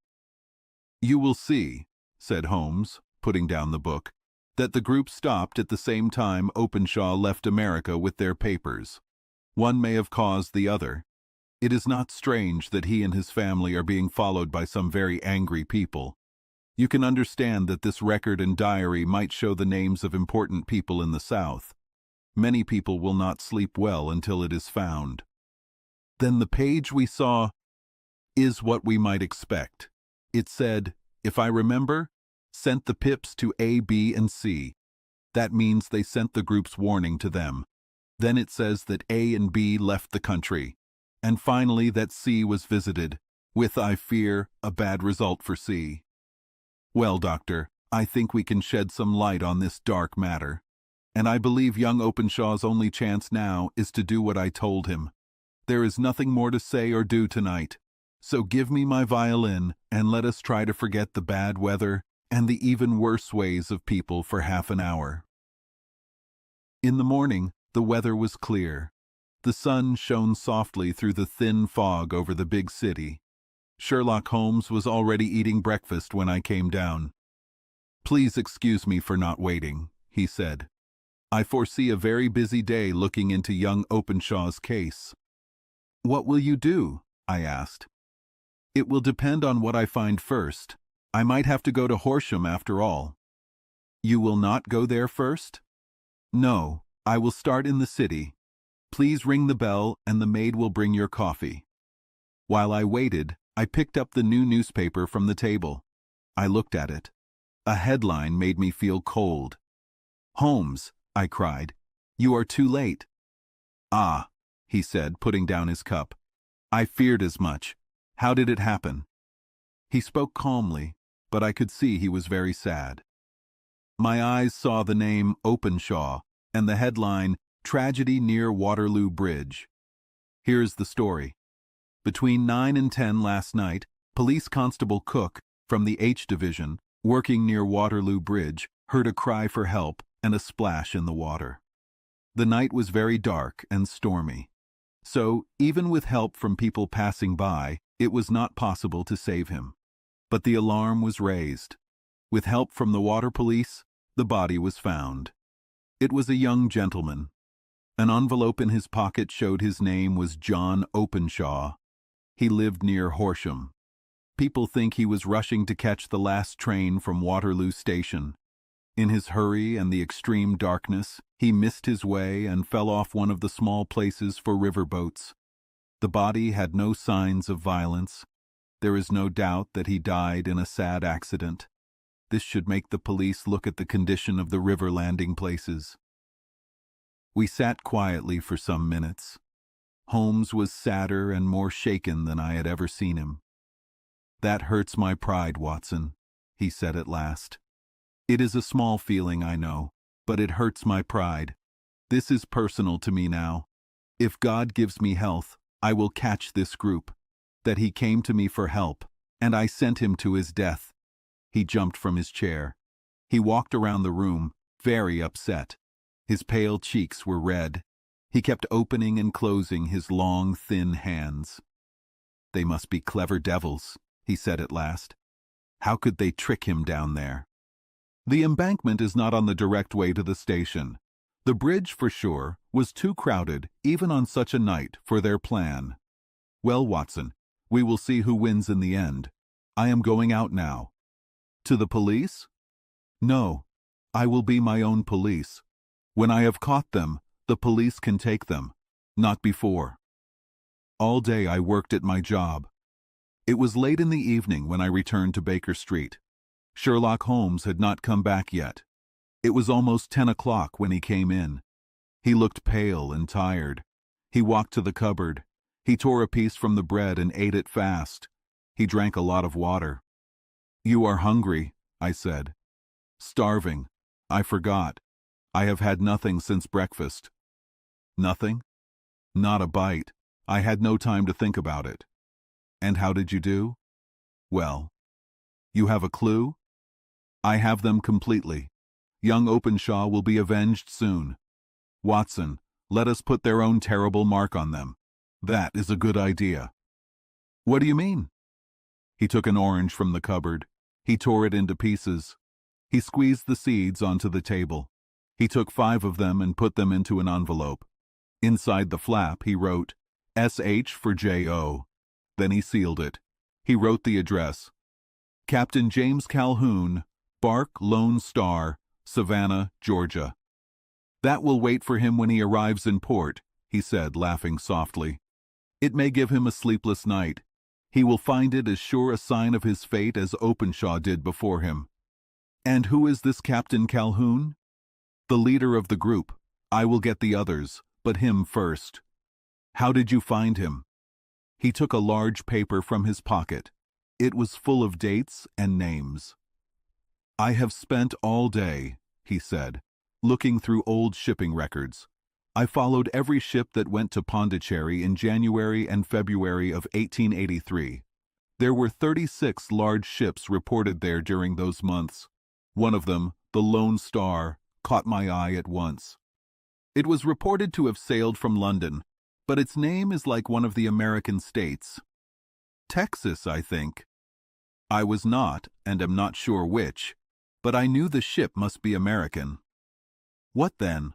You will see, said Holmes, putting down the book, that the group stopped at the same time Openshaw left America with their papers. One may have caused the other. It is not strange that he and his family are being followed by some very angry people. You can understand that this record and diary might show the names of important people in the South. Many people will not sleep well until it is found. Then the page we saw is what we might expect. It said, if I remember, sent the pips to A, B, and C. That means they sent the group's warning to them. Then it says that A and B left the country. And finally that C was visited, with, I fear, a bad result for C. Well, Doctor, I think we can shed some light on this dark matter. and I believe young Openshaw's only chance now is to do what I told him. There is nothing more to say or do tonight, so give me my violin and let us try to forget the bad weather and the even worse ways of people for half an hour." In the morning, the weather was clear. The sun shone softly through the thin fog over the big city. Sherlock Holmes was already eating breakfast when I came down. "Please excuse me for not waiting," he said. "I foresee a very busy day looking into young Openshaw's case." "What will you do?" I asked. "It will depend on what I find first. I might have to go to Horsham after all." "You will not go there first?" "No, I will start in the city. Please ring the bell and the maid will bring your coffee." While I waited, I picked up the new newspaper from the table. I looked at it. A headline made me feel cold. "Holmes," I cried, "you are too late." "Ah," he said, putting down his cup. "I feared as much. How did it happen?" He spoke calmly, but I could see he was very sad. My eyes saw the name Openshaw and the headline, "Tragedy near Waterloo Bridge." Here's the story. Between 9 and 10 last night, Police Constable Cook, from the H Division, working near Waterloo Bridge, heard a cry for help and a splash in the water. The night was very dark and stormy. So, even with help from people passing by, it was not possible to save him. But the alarm was raised. With help from the water police, the body was found. It was a young gentleman. An envelope in his pocket showed his name was John Openshaw. He lived near Horsham. People think he was rushing to catch the last train from Waterloo Station. In his hurry and the extreme darkness, he missed his way and fell off one of the small places for river boats. The body had no signs of violence. There is no doubt that he died in a sad accident. This should make the police look at the condition of the river landing places. We sat quietly for some minutes. Holmes was sadder and more shaken than I had ever seen him. "That hurts my pride, Watson," he said at last. "It is a small feeling, I know, but it hurts my pride. This is personal to me now. If God gives me health, I will catch this group. That he came to me for help, and I sent him to his death." He jumped from his chair. He walked around the room, very upset. His pale cheeks were red. He kept opening and closing his long, thin hands. "They must be clever devils," he said at last. "How could they trick him down there?" The embankment is not on the direct way to the station. The bridge, for sure, was too crowded, even on such a night, for their plan. "Well, Watson, we will see who wins in the end. I am going out now." "To the police?" "No, I will be my own police. When I have caught them, the police can take them. Not before." All day I worked at my job. It was late in the evening when I returned to Baker Street. Sherlock Holmes had not come back yet. It was almost 10 o'clock when he came in. He looked pale and tired. He walked to the cupboard. He tore a piece from the bread and ate it fast. He drank a lot of water. "You are hungry," I said. "Starving. I forgot. I have had nothing since breakfast." "Nothing?" "Not a bite. I had no time to think about it." "And how did you do?" "Well." "You have a clue?" "I have them completely. Young Openshaw will be avenged soon. Watson, let us put their own terrible mark on them. That is a good idea." "What do you mean?" He took an orange from the cupboard. He tore it into pieces. He squeezed the seeds onto the table. He took 5 of them and put them into an envelope. Inside the flap he wrote, "S.H. for J.O." Then he sealed it. He wrote the address. "Captain James Calhoun, Bark Lone Star, Savannah, Georgia." "That will wait for him when he arrives in port," he said, laughing softly. "It may give him a sleepless night. He will find it as sure a sign of his fate as Openshaw did before him." "And who is this Captain Calhoun?" "The leader of the group. I will get the others, but him first." "How did you find him?" He took a large paper from his pocket. It was full of dates and names. "I have spent all day," he said, looking through old shipping records. I followed every ship that went to Pondicherry in January and February of 1883. There were 36 large ships reported there during those months. One of them, the Lone Star, caught my eye at once. It was reported to have sailed from London, but its name is like one of the American states. Texas, I think. I was not, and am not sure which, but I knew the ship must be American. What then?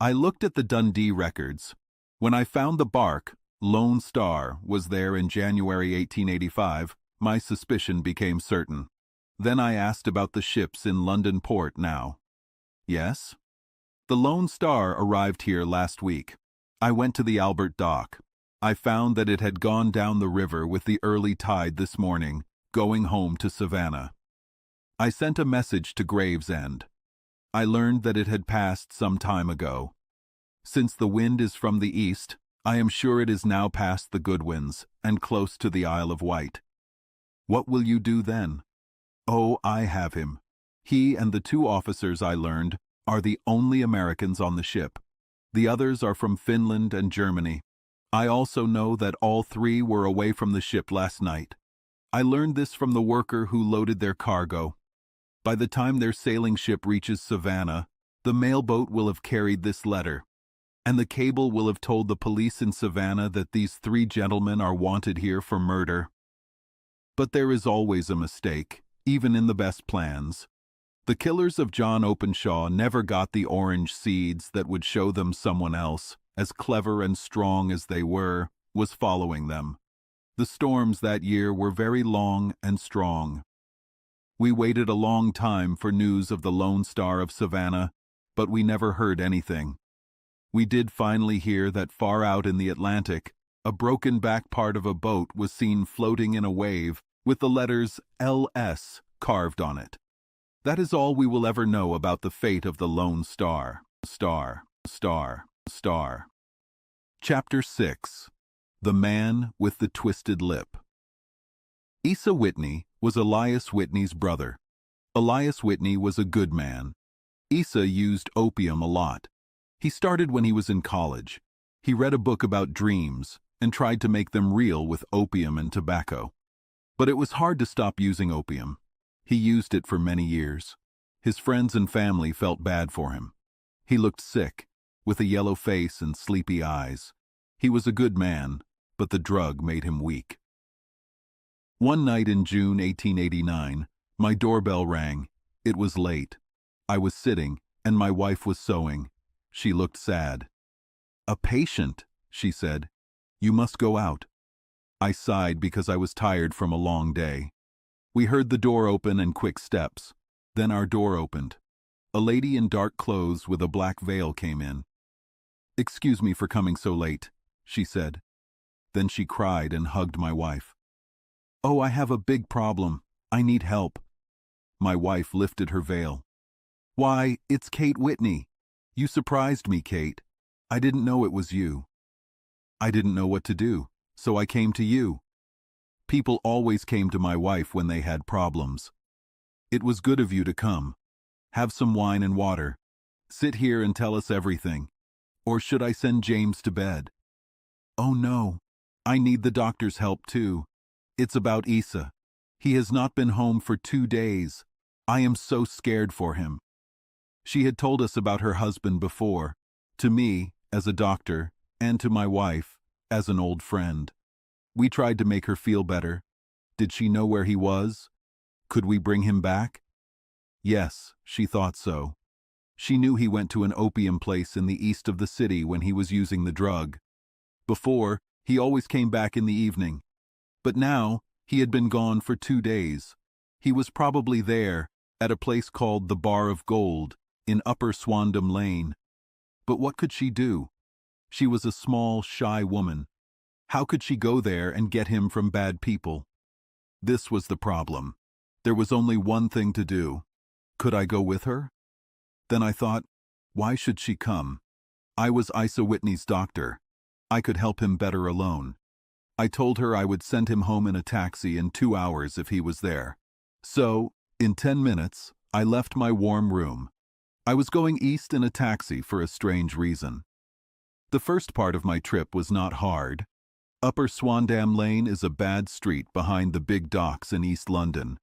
I looked at the Dundee records. When I found the bark, Lone Star, was there in January 1885, my suspicion became certain. Then I asked about the ships in London port now. Yes? The Lone Star arrived here last week. I went to the Albert Dock. I found that it had gone down the river with the early tide this morning, going home to Savannah. I sent a message to Gravesend. I learned that it had passed some time ago. Since the wind is from the east, I am sure it is now past the Goodwins and close to the Isle of Wight. What will you do then? Oh, I have him. He and the 2 officers, I learned, are the only Americans on the ship. The others are from Finland and Germany. I also know that all 3 were away from the ship last night. I learned this from the worker who loaded their cargo. By the time their sailing ship reaches Savannah, the mailboat will have carried this letter, and the cable will have told the police in Savannah that these 3 gentlemen are wanted here for murder. But there is always a mistake, even in the best plans. The killers of John Openshaw never got the orange seeds that would show them someone else, as clever and strong as they were, was following them. The storms that year were very long and strong. We waited a long time for news of the Lone Star of Savannah, but we never heard anything. We did finally hear that far out in the Atlantic, a broken back part of a boat was seen floating in a wave with the letters LS carved on it. That is all we will ever know about the fate of the Lone Star. Chapter 6. The Man with the Twisted Lip. Asa Whitney was Elias Whitney's brother. Elias Whitney was a good man. Asa used opium a lot. He started when he was in college. He read a book about dreams and tried to make them real with opium and tobacco. But it was hard to stop using opium. He used it for many years. His friends and family felt bad for him. He looked sick, with a yellow face and sleepy eyes. He was a good man, but the drug made him weak. One night in June 1889, my doorbell rang. It was late. I was sitting, and my wife was sewing. She looked sad. "A patient," she said. "You must go out." I sighed because I was tired from a long day. We heard the door open and quick steps. Then our door opened. A lady in dark clothes with a black veil came in. "Excuse me for coming so late," she said. Then she cried and hugged my wife. "Oh, I have a big problem. I need help." My wife lifted her veil. "Why, it's Kate Whitney. You surprised me, Kate. I didn't know it was you." "I didn't know what to do, so I came to you." People always came to my wife when they had problems. "It was good of you to come. Have some wine and water. Sit here and tell us everything. Or should I send James to bed?" "Oh no, I need the doctor's help too. It's about Asa. He has not been home for 2 days. I am so scared for him." She had told us about her husband before, to me, as a doctor, and to my wife, as an old friend. We tried to make her feel better. Did she know where he was? Could we bring him back? Yes, she thought so. She knew he went to an opium place in the east of the city when he was using the drug. Before, he always came back in the evening. But now, he had been gone for 2 days. He was probably there, at a place called the Bar of Gold, in Upper Swandam Lane. But what could she do? She was a small, shy woman. How could she go there and get him from bad people? This was the problem. There was only one thing to do. Could I go with her? Then I thought, why should she come? I was Asa Whitney's doctor. I could help him better alone. I told her I would send him home in a taxi in 2 hours if he was there. So, in 10 minutes, I left my warm room. I was going east in a taxi for a strange reason. The first part of my trip was not hard. Upper Swandam Lane is a bad street behind the big docks in East London.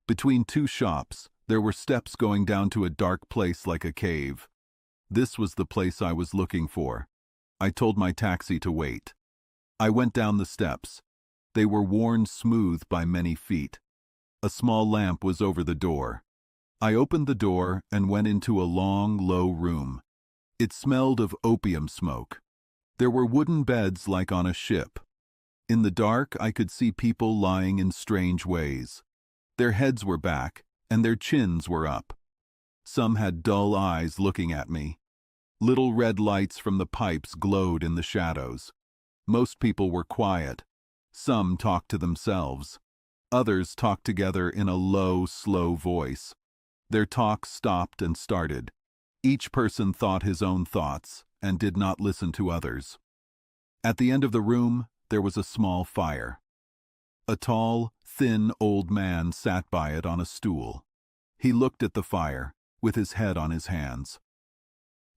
Between two shops, there were steps going down to a dark place like a cave. This was the place I was looking for. I told my taxi to wait. I went down the steps. They were worn smooth by many feet. A small lamp was over the door. I opened the door and went into a long, low room. It smelled of opium smoke. There were wooden beds like on a ship. In the dark, I could see people lying in strange ways. Their heads were back, and their chins were up. Some had dull eyes looking at me. Little red lights from the pipes glowed in the shadows. Most people were quiet. Some talked to themselves. Others talked together in a low, slow voice. Their talk stopped and started. Each person thought his own thoughts and did not listen to others. At the end of the room, there was a small fire. A tall, thin old man sat by it on a stool. He looked at the fire, with his head on his hands.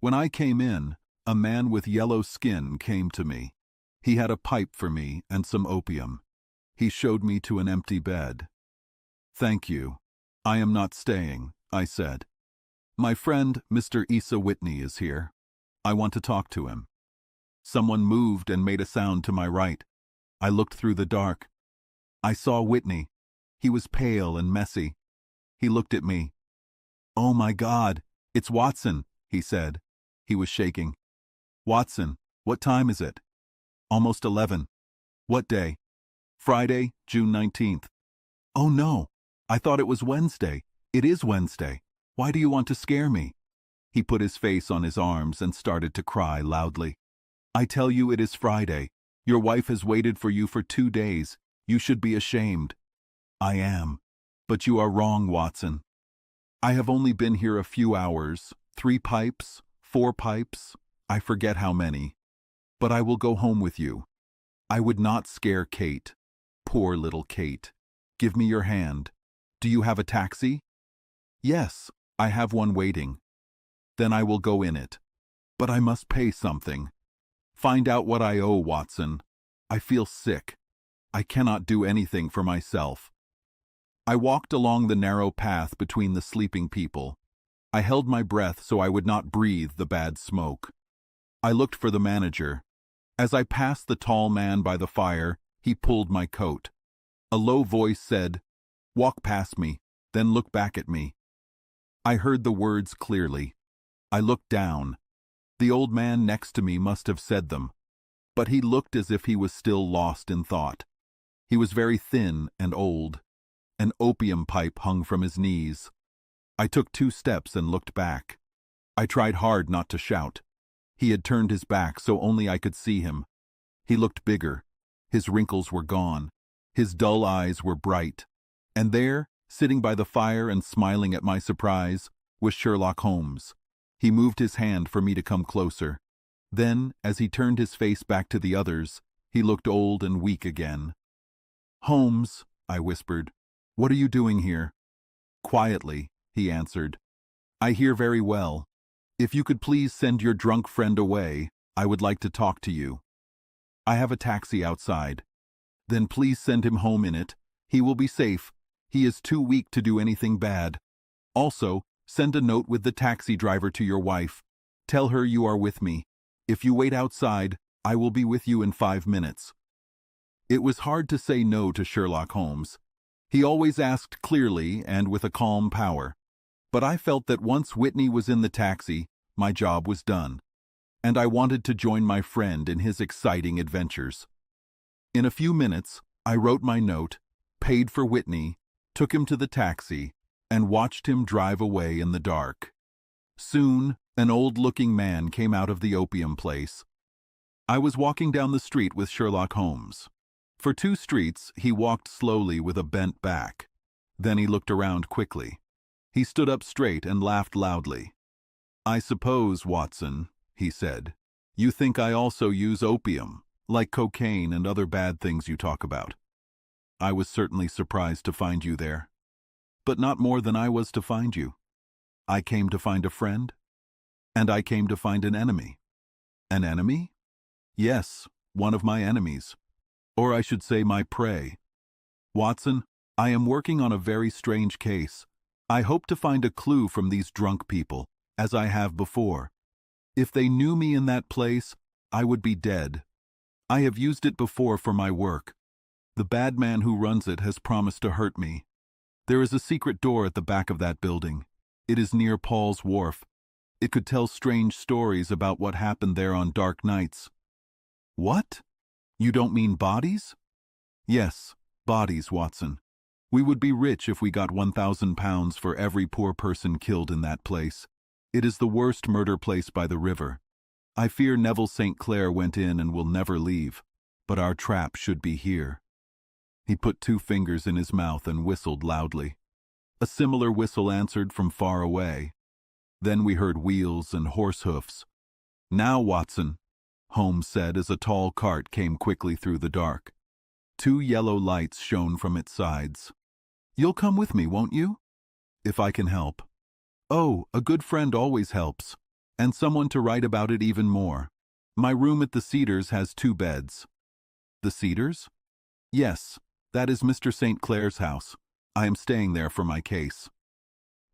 When I came in, a man with yellow skin came to me. He had a pipe for me and some opium. He showed me to an empty bed. "Thank you. I am not staying," I said. "My friend, Mr. Asa Whitney, is here. I want to talk to him." Someone moved and made a sound to my right. I looked through the dark. I saw Whitney. He was pale and messy. He looked at me. "Oh my God, it's Watson," he said. He was shaking. "Watson, what time is it?" "Almost 11. "What day?" "Friday, June 19th. "Oh no, I thought it was Wednesday. It is Wednesday. Why do you want to scare me?" He put his face on his arms and started to cry loudly. "I tell you it is Friday. Your wife has waited for you for 2 days. You should be ashamed." "I am. But you are wrong, Watson. I have only been here a few hours, 3 pipes, 4 pipes, I forget how many. But I will go home with you. I would not scare Kate. Poor little Kate. Give me your hand. Do you have a taxi?" "Yes, I have one waiting." "Then I will go in it. But I must pay something. Find out what I owe, Watson. I feel sick. I cannot do anything for myself." I walked along the narrow path between the sleeping people. I held my breath so I would not breathe the bad smoke. I looked for the manager. As I passed the tall man by the fire, he pulled my coat. A low voice said, "Walk past me, then look back at me." I heard the words clearly. I looked down. The old man next to me must have said them, but he looked as if he was still lost in thought. He was very thin and old. An opium pipe hung from his knees. I took 2 steps and looked back. I tried hard not to shout. He had turned his back so only I could see him. He looked bigger. His wrinkles were gone. His dull eyes were bright. And there, sitting by the fire and smiling at my surprise, was Sherlock Holmes. He moved his hand for me to come closer. Then, as he turned his face back to the others, he looked old and weak again. "Holmes," I whispered, "what are you doing here?" "Quietly," he answered. "I hear very well. If you could please send your drunk friend away, I would like to talk to you." "I have a taxi outside." "Then please send him home in it. He will be safe. He is too weak to do anything bad. Also, send a note with the taxi driver to your wife. Tell her you are with me. If you wait outside, I will be with you in 5 minutes." It was hard to say no to Sherlock Holmes. He always asked clearly and with a calm power. But I felt that once Whitney was in the taxi, my job was done. And I wanted to join my friend in his exciting adventures. In a few minutes, I wrote my note, paid for Whitney, took him to the taxi, and watched him drive away in the dark. Soon, an old-looking man came out of the opium place. I was walking down the street with Sherlock Holmes. For 2 streets, he walked slowly with a bent back. Then he looked around quickly. He stood up straight and laughed loudly. "I suppose, Watson," he said, "you think I also use opium, like cocaine and other bad things you talk about. I was certainly surprised to find you there. But not more than I was to find you. I came to find a friend, and I came to find an enemy. An enemy? Yes, one of my enemies. Or I should say my prey. Watson, I am working on a very strange case. I hope to find a clue from these drunk people, as I have before. If they knew me in that place, I would be dead. I have used it before for my work. The bad man who runs it has promised to hurt me. There is a secret door at the back of that building. It is near Paul's Wharf. It could tell strange stories about what happened there on dark nights. What? You don't mean bodies? Yes, bodies, Watson. We would be rich if we got £1,000 for every poor person killed in that place. It is the worst murder place by the river. I fear Neville St. Clair went in and will never leave, but our trap should be here. He put 2 fingers in his mouth and whistled loudly. A similar whistle answered from far away. Then we heard wheels and horse hoofs. Now, Watson, Holmes said as a tall cart came quickly through the dark. 2 yellow lights shone from its sides. You'll come with me, won't you? If I can help. Oh, a good friend always helps, and someone to write about it even more. My room at the Cedars has 2 beds. The Cedars? Yes, that is Mr. St. Clair's house. I am staying there for my case.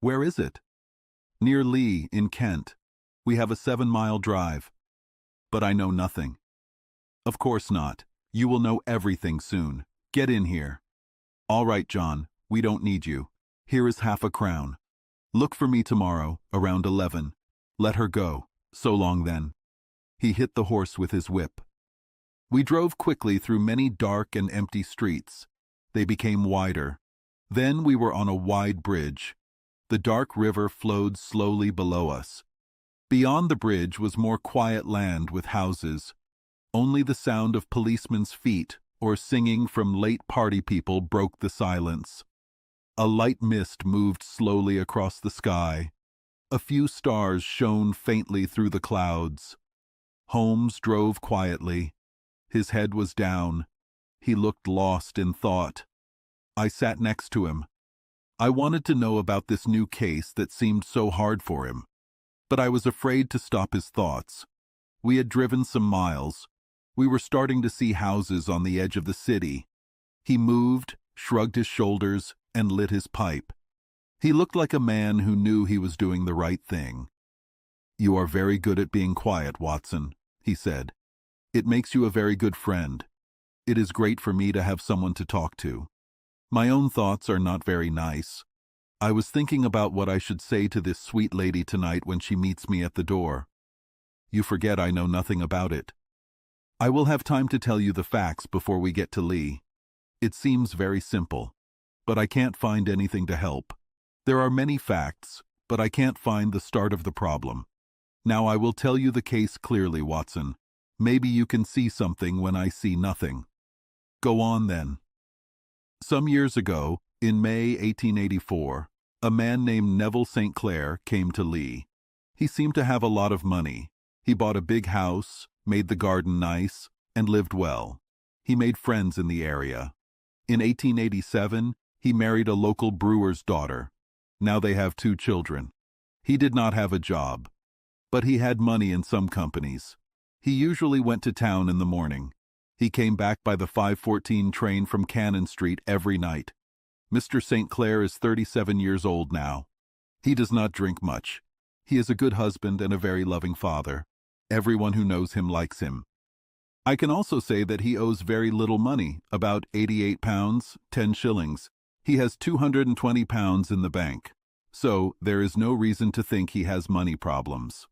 Where is it? Near Lee, in Kent. We have a 7-mile drive. But I know nothing. Of course not. You will know everything soon. Get in here. All right, John, we don't need you. Here is half a crown. Look for me tomorrow, around 11. Let her go. So long then. He hit the horse with his whip. We drove quickly through many dark and empty streets. They became wider. Then we were on a wide bridge. The dark river flowed slowly below us. Beyond the bridge was more quiet land with houses. Only the sound of policemen's feet or singing from late party people broke the silence. A light mist moved slowly across the sky. A few stars shone faintly through the clouds. Holmes drove quietly. His head was down. He looked lost in thought. I sat next to him. I wanted to know about this new case that seemed so hard for him, but I was afraid to stop his thoughts. We had driven some miles. We were starting to see houses on the edge of the city. He moved, shrugged his shoulders, and lit his pipe. He looked like a man who knew he was doing the right thing. "You are very good at being quiet, Watson," he said. "It makes you a very good friend. It is great for me to have someone to talk to. My own thoughts are not very nice. I was thinking about what I should say to this sweet lady tonight when she meets me at the door. You forget I know nothing about it. I will have time to tell you the facts before we get to Lee. It seems very simple, but I can't find anything to help. There are many facts, but I can't find the start of the problem. Now I will tell you the case clearly, Watson. Maybe you can see something when I see nothing." "Go on, then." Some years ago, in May 1884, a man named Neville St. Clair came to Lee. He seemed to have a lot of money. He bought a big house, made the garden nice, and lived well. He made friends in the area. In 1887, he married a local brewer's daughter. Now they have 2 children. He did not have a job, but he had money in some companies. He usually went to town in the morning. He came back by the 5:14 train from Cannon Street every night. Mr. St. Clair is 37 years old now. He does not drink much. He is a good husband and a very loving father. Everyone who knows him likes him. I can also say that he owes very little money, about £88, 10 shillings. He has £220 in the bank, so there is no reason to think he has money problems.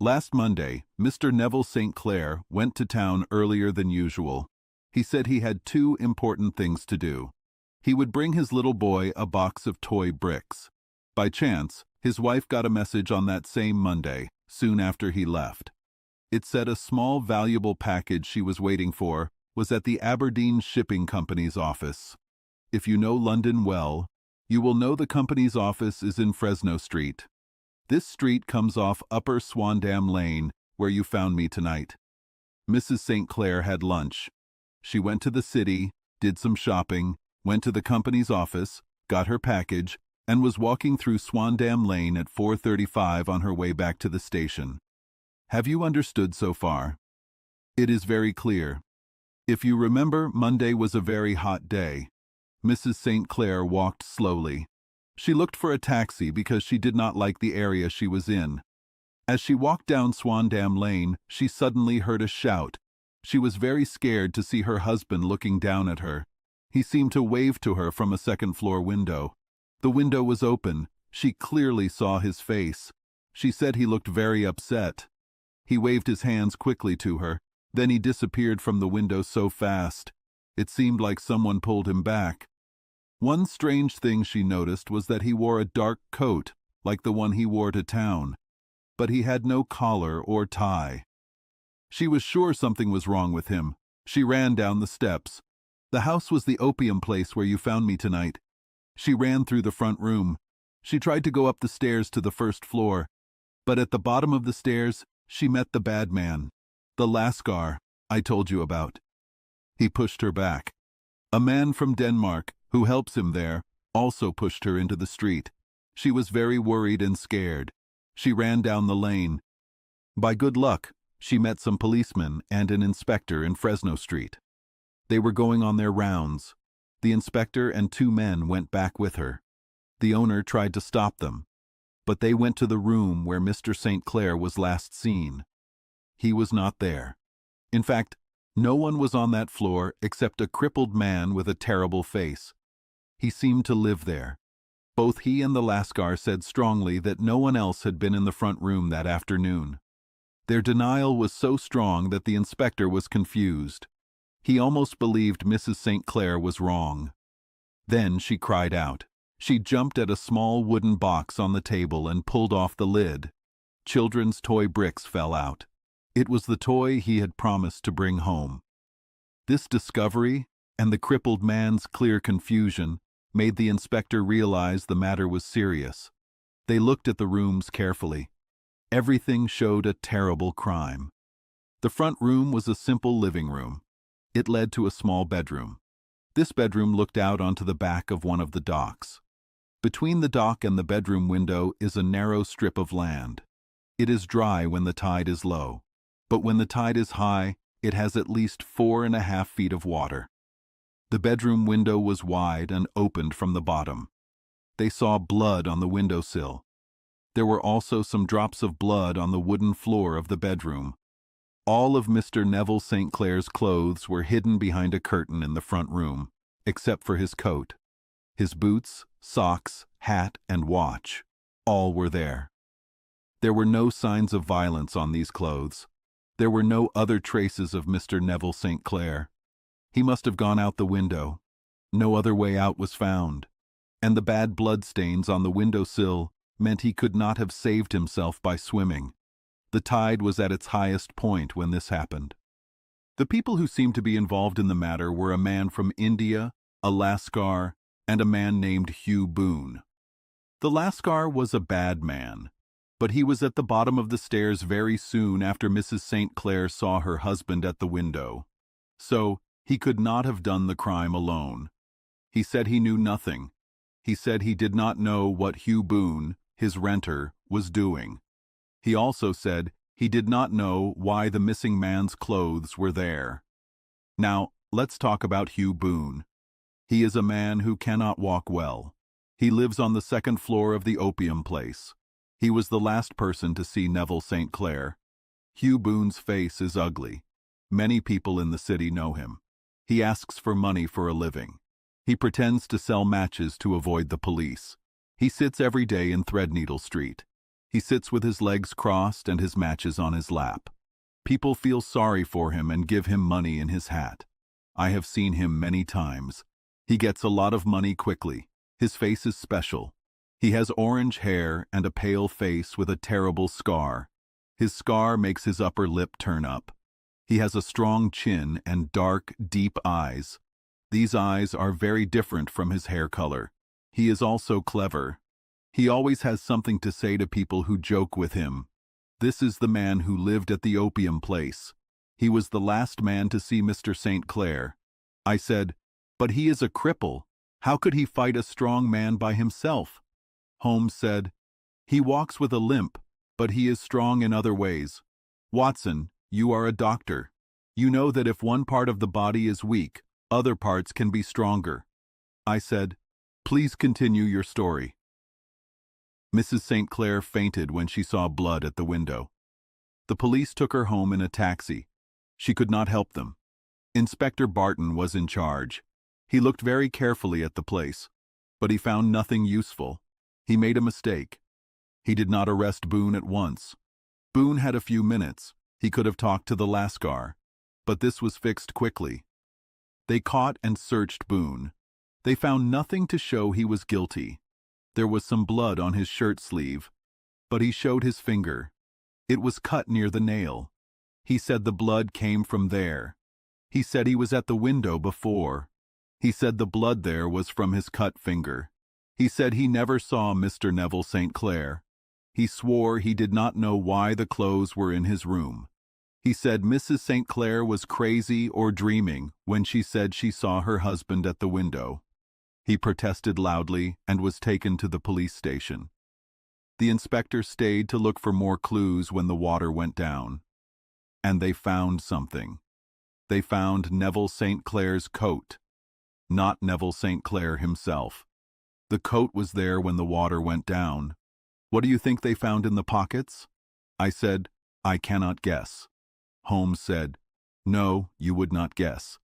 Last Monday, Mr. Neville St. Clair went to town earlier than usual. He said he had 2 important things to do. He would bring his little boy a box of toy bricks. By chance, his wife got a message on that same Monday, soon after he left. It said a small valuable package she was waiting for was at the Aberdeen Shipping Company's office. If you know London well, you will know the company's office is in Fresno Street. This street comes off Upper Swandam Lane, where you found me tonight. Mrs. St. Clair had lunch. She went to the city, did some shopping, went to the company's office, got her package, and was walking through Swandam Lane at 4:35 on her way back to the station. Have you understood so far? It is very clear. If you remember, Monday was a very hot day. Mrs. St. Clair walked slowly. She looked for a taxi because she did not like the area she was in. As she walked down Swandam Lane, she suddenly heard a shout. She was very scared to see her husband looking down at her. He seemed to wave to her from a second-floor window. The window was open. She clearly saw his face. She said he looked very upset. He waved his hands quickly to her. Then he disappeared from the window so fast. It seemed like someone pulled him back. One strange thing she noticed was that he wore a dark coat, like the one he wore to town. But he had no collar or tie. She was sure something was wrong with him. She ran down the steps. The house was the opium place where you found me tonight. She ran through the front room. She tried to go up the stairs to the first floor. But at the bottom of the stairs, she met the bad man, the Lascar I told you about. He pushed her back. A man from Denmark, who helps him there, also pushed her into the street. She was very worried and scared. She ran down the lane. By good luck, she met some policemen and an inspector in Fresno Street. They were going on their rounds. The inspector and two men went back with her. The owner tried to stop them, but they went to the room where Mr. St. Clair was last seen. He was not there. In fact, no one was on that floor except a crippled man with a terrible face. He seemed to live there. Both he and the Lascar said strongly that no one else had been in the front room that afternoon. Their denial was so strong that the inspector was confused. He almost believed Mrs. St. Clair was wrong. Then she cried out. She jumped at a small wooden box on the table and pulled off the lid. Children's toy bricks fell out. It was the toy he had promised to bring home. This discovery, and the crippled man's clear confusion, made the inspector realize the matter was serious. They looked at the rooms carefully. Everything showed a terrible crime. The front room was a simple living room. It led to a small bedroom. This bedroom looked out onto the back of one of the docks. Between the dock and the bedroom window is a narrow strip of land. It is dry when the tide is low, but when the tide is high, it has at least 4.5 feet of water. The bedroom window was wide and opened from the bottom. They saw blood on the windowsill. There were also some drops of blood on the wooden floor of the bedroom. All of Mr. Neville St. Clair's clothes were hidden behind a curtain in the front room, except for his coat. His boots, socks, hat, and watch, all were there. There were no signs of violence on these clothes. There were no other traces of Mr. Neville St. Clair. He must have gone out the window. No other way out was found. And the bad blood stains on the windowsill meant he could not have saved himself by swimming. The tide was at its highest point when this happened. The people who seemed to be involved in the matter were a man from India, a Lascar, and a man named Hugh Boone. The Lascar was a bad man, but he was at the bottom of the stairs very soon after Mrs. St. Clair saw her husband at the window. So, he could not have done the crime alone. He said he knew nothing. He said he did not know what Hugh Boone, his renter, was doing. He also said he did not know why the missing man's clothes were there. Now, let's talk about Hugh Boone. He is a man who cannot walk well. He lives on the second floor of the opium place. He was the last person to see Neville St. Clair. Hugh Boone's face is ugly. Many people in the city know him. He asks for money for a living. He pretends to sell matches to avoid the police. He sits every day in Threadneedle Street. He sits with his legs crossed and his matches on his lap. People feel sorry for him and give him money in his hat. I have seen him many times. He gets a lot of money quickly. His face is special. He has orange hair and a pale face with a terrible scar. His scar makes his upper lip turn up. He has a strong chin and dark, deep eyes. These eyes are very different from his hair color. He is also clever. He always has something to say to people who joke with him. This is the man who lived at the opium place. He was the last man to see Mr. St. Clair. I said, "But he is a cripple. How could he fight a strong man by himself?" Holmes said, "He walks with a limp, but he is strong in other ways. Watson, you are a doctor. You know that if one part of the body is weak, other parts can be stronger." I said, "Please continue your story." Mrs. St. Clair fainted when she saw blood at the window. The police took her home in a taxi. She could not help them. Inspector Barton was in charge. He looked very carefully at the place, but he found nothing useful. He made a mistake. He did not arrest Boone at once. Boone had a few minutes. He could have talked to the Lascar, but this was fixed quickly. They caught and searched Boone. They found nothing to show he was guilty. There was some blood on his shirt sleeve, but he showed his finger. It was cut near the nail. He said the blood came from there. He said he was at the window before. He said the blood there was from his cut finger. He said he never saw Mr. Neville St. Clair. He swore he did not know why the clothes were in his room. He said Mrs. St. Clair was crazy or dreaming when she said she saw her husband at the window. He protested loudly and was taken to the police station. The inspector stayed to look for more clues when the water went down. And they found something. They found Neville St. Clair's coat, not Neville St. Clair himself. The coat was there when the water went down. What do you think they found in the pockets? I said, I cannot guess. Holmes said, no, you would not guess.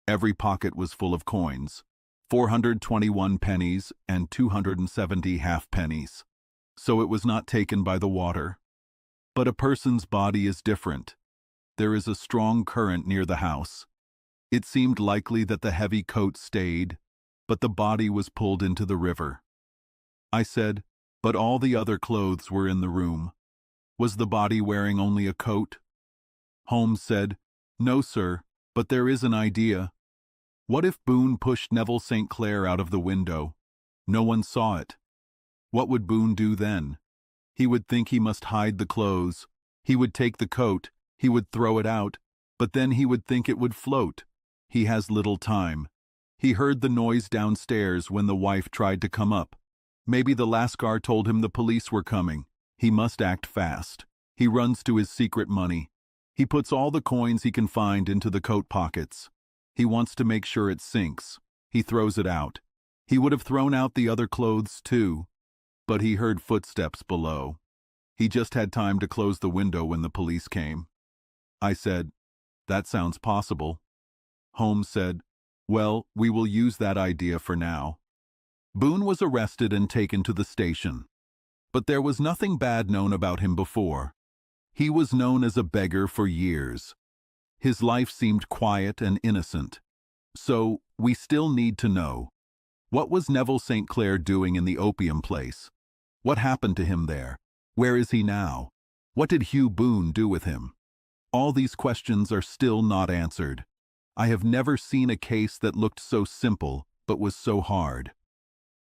Every pocket was full of coins, 421 pennies and 270 halfpennies. So it was not taken by the water. But a person's body is different. There is a strong current near the house. It seemed likely that the heavy coat stayed, but the body was pulled into the river. I said, but all the other clothes were in the room. Was the body wearing only a coat? Holmes said, no, sir, but there is an idea. What if Boone pushed Neville St. Clair out of the window? No one saw it. What would Boone do then? He would think he must hide the clothes. He would take the coat. He would throw it out, but then he would think it would float. He has little time. He heard the noise downstairs when the wife tried to come up. Maybe the Lascar told him the police were coming. He must act fast. He runs to his secret money. He puts all the coins he can find into the coat pockets. He wants to make sure it sinks. He throws it out. He would have thrown out the other clothes too, but he heard footsteps below. He just had time to close the window when the police came. I said, that sounds possible. Holmes said, well, we will use that idea for now. Boone was arrested and taken to the station. But there was nothing bad known about him before. He was known as a beggar for years. His life seemed quiet and innocent. So, we still need to know. What was Neville St. Clair doing in the opium place? What happened to him there? Where is he now? What did Hugh Boone do with him? All these questions are still not answered. I have never seen a case that looked so simple, but was so hard.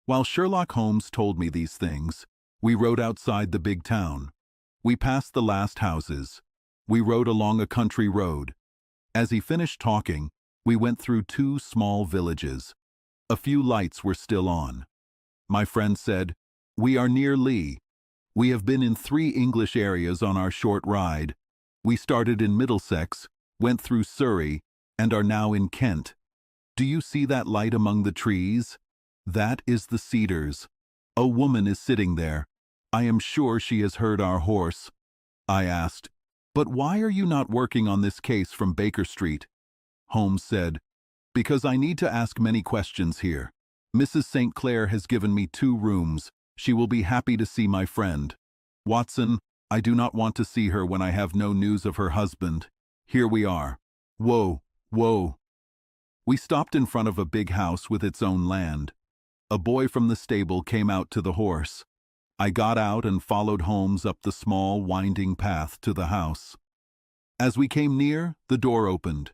While Sherlock Holmes told me these things, we rode outside the big town. We passed the last houses. We rode along a country road. As he finished talking, we went through 2 small villages. A few lights were still on. My friend said, we are near Lee. We have been in 3 English areas on our short ride. We started in Middlesex, went through Surrey, and are now in Kent. Do you see that light among the trees? That is the Cedars. A woman is sitting there. I am sure she has heard our horse. I asked, but why are you not working on this case from Baker Street? Holmes said, because I need to ask many questions here. Mrs. St. Clair has given me 2 rooms. She will be happy to see my friend. Watson, I do not want to see her when I have no news of her husband. Here we are. Whoa, whoa. We stopped in front of a big house with its own land. A boy from the stable came out to the horse. I got out and followed Holmes up the small, winding path to the house. As we came near, the door opened.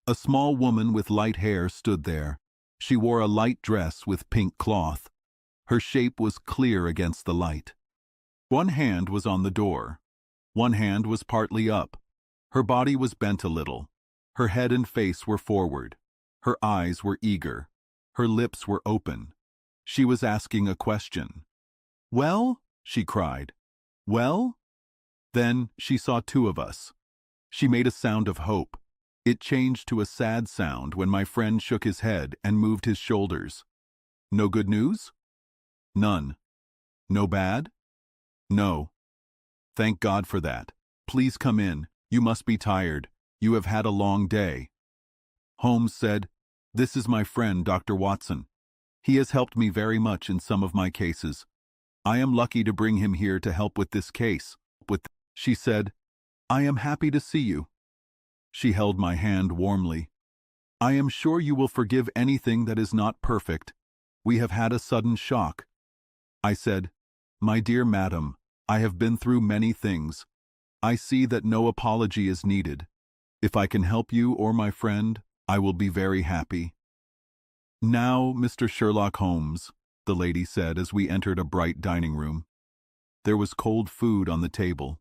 A small woman with light hair stood there. She wore a light dress with pink cloth. Her shape was clear against the light. One hand was on the door. One hand was partly up. Her body was bent a little. Her head and face were forward. Her eyes were eager. Her lips were open. She was asking a question. "Well?" she cried. "Well?" Then she saw two of us. She made a sound of hope. It changed to a sad sound when my friend shook his head and moved his shoulders. "No good news?" "None." "No bad?" "No." "Thank God for that. Please come in. You must be tired. You have had a long day." Holmes said, "This is my friend, Dr. Watson. He has helped me very much in some of my cases. I am lucky to bring him here to help with this case." She said, "I am happy to see you." She held my hand warmly. "I am sure you will forgive anything that is not perfect. We have had a sudden shock." I said, "My dear madam, I have been through many things. I see that no apology is needed. If I can help you or my friend, I will be very happy." "Now, Mr. Sherlock Holmes," the lady said as we entered a bright dining room. There was cold food on the table.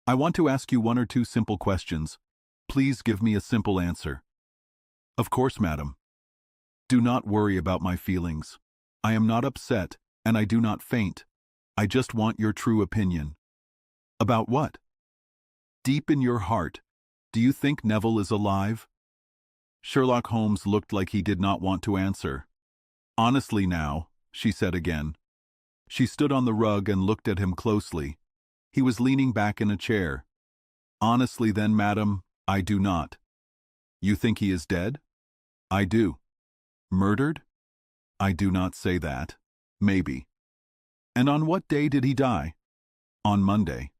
"I want to ask you one or two simple questions. Please give me a simple answer." "Of course, madam." "Do not worry about my feelings. I am not upset, and I do not faint. I just want your true opinion." "About what?" "Deep in your heart, do you think Neville is alive?" Sherlock Holmes looked like he did not want to answer. "Honestly now," she said again. She stood on the rug and looked at him closely. He was leaning back in a chair. "Honestly then, madam, I do not." "You think he is dead?" "I do." "Murdered?" "I do not say that. Maybe." "And on what day did he die?" "On Monday."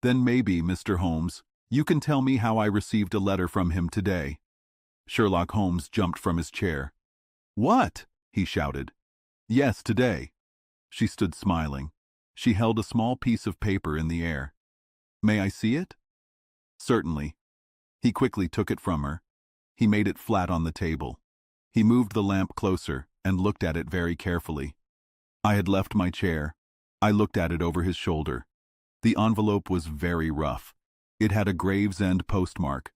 "Then maybe, Mr. Holmes, you can tell me how I received a letter from him today." Sherlock Holmes jumped from his chair. "What?" he shouted. "Yes, today." She stood smiling. She held a small piece of paper in the air. "May I see it?" "Certainly." He quickly took it from her. He made it flat on the table. He moved the lamp closer and looked at it very carefully. I had left my chair. I looked at it over his shoulder. The envelope was very rough. It had a Gravesend postmark.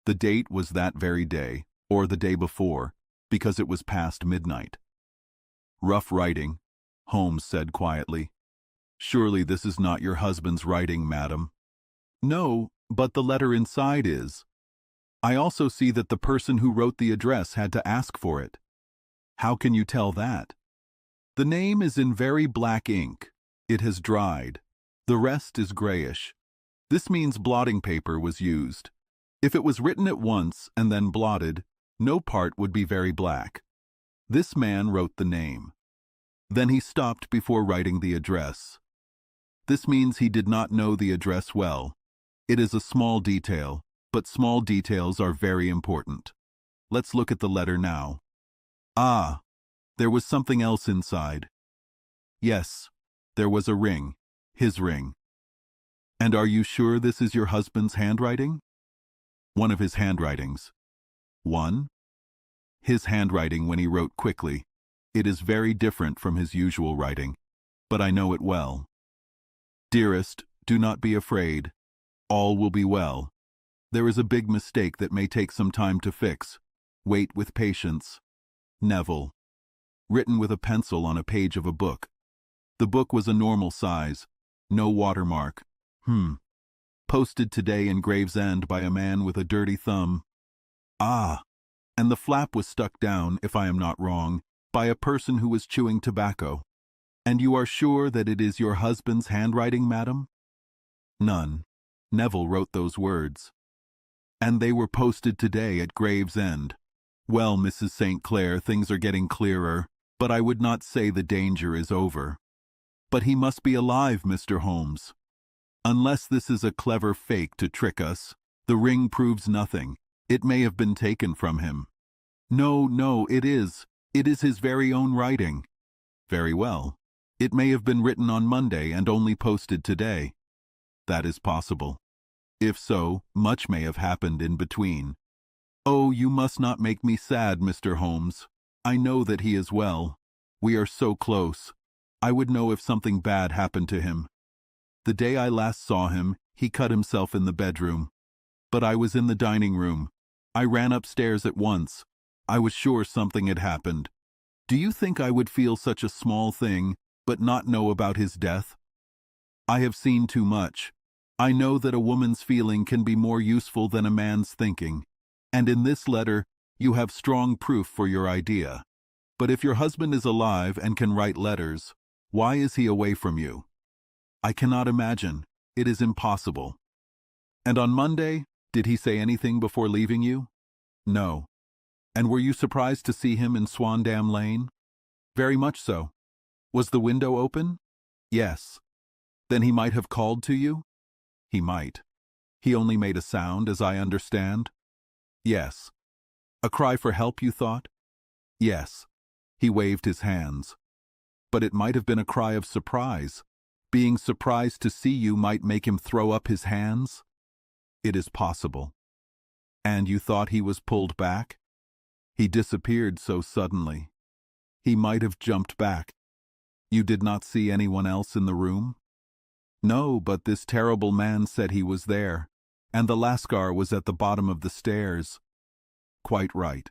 The date was that very day, or the day before, because it was past midnight. "Rough writing," Holmes said quietly. "Surely this is not your husband's writing, madam." "No, but the letter inside is. I also see that the person who wrote the address had to ask for it." "How can you tell that?" "The name is in very black ink. It has dried. The rest is grayish. This means blotting paper was used. If it was written at once and then blotted, no part would be very black. This man wrote the name. Then he stopped before writing the address. This means he did not know the address well. It is a small detail, but small details are very important. Let's look at the letter now. Ah, there was something else inside. Yes, there was a ring, his ring. And are you sure this is your husband's handwriting?" "One of his handwritings." "One?" "His handwriting when he wrote quickly. It is very different from his usual writing, but I know it well. Dearest, do not be afraid. All will be well. There is a big mistake that may take some time to fix. Wait with patience. Neville." Written with a pencil on a page of a book. The book was a normal size. No watermark. Posted today in Gravesend by a man with a dirty thumb. Ah, and the flap was stuck down, if I am not wrong, by a person who was chewing tobacco. And you are sure that it is your husband's handwriting, madam?" "None. Neville wrote those words." "And they were posted today at Gravesend. Well, Mrs. St. Clair, things are getting clearer, but I would not say the danger is over. But he must be alive, Mr. Holmes. Unless this is a clever fake to trick us, the ring proves nothing. It may have been taken from him." No, it is. It is his very own writing." "Very well. It may have been written on Monday and only posted today." "That is possible. If so, much may have happened in between." "Oh, you must not make me sad, Mr. Holmes. I know that he is well. We are so close. I would know if something bad happened to him. The day I last saw him, he cut himself in the bedroom. But I was in the dining room. I ran upstairs at once. I was sure something had happened. Do you think I would feel such a small thing, but not know about his death? I have seen too much. I know that a woman's feeling can be more useful than a man's thinking, and in this letter you have strong proof for your idea. But if your husband is alive and can write letters, why is he away from you? I cannot imagine. It is impossible. And on Monday, did he say anything before leaving you? No. And were you surprised to see him in Swandam Lane? Very much so. Was the window open? Yes. Then he might have called to you? He might. He only made a sound, as I understand? Yes. A cry for help, you thought? Yes. He waved his hands. But it might have been a cry of surprise. Being surprised to see you might make him throw up his hands? It is possible. And you thought he was pulled back? He disappeared so suddenly. He might have jumped back. You did not see anyone else in the room? No, but this terrible man said he was there, and the Lascar was at the bottom of the stairs. Quite right.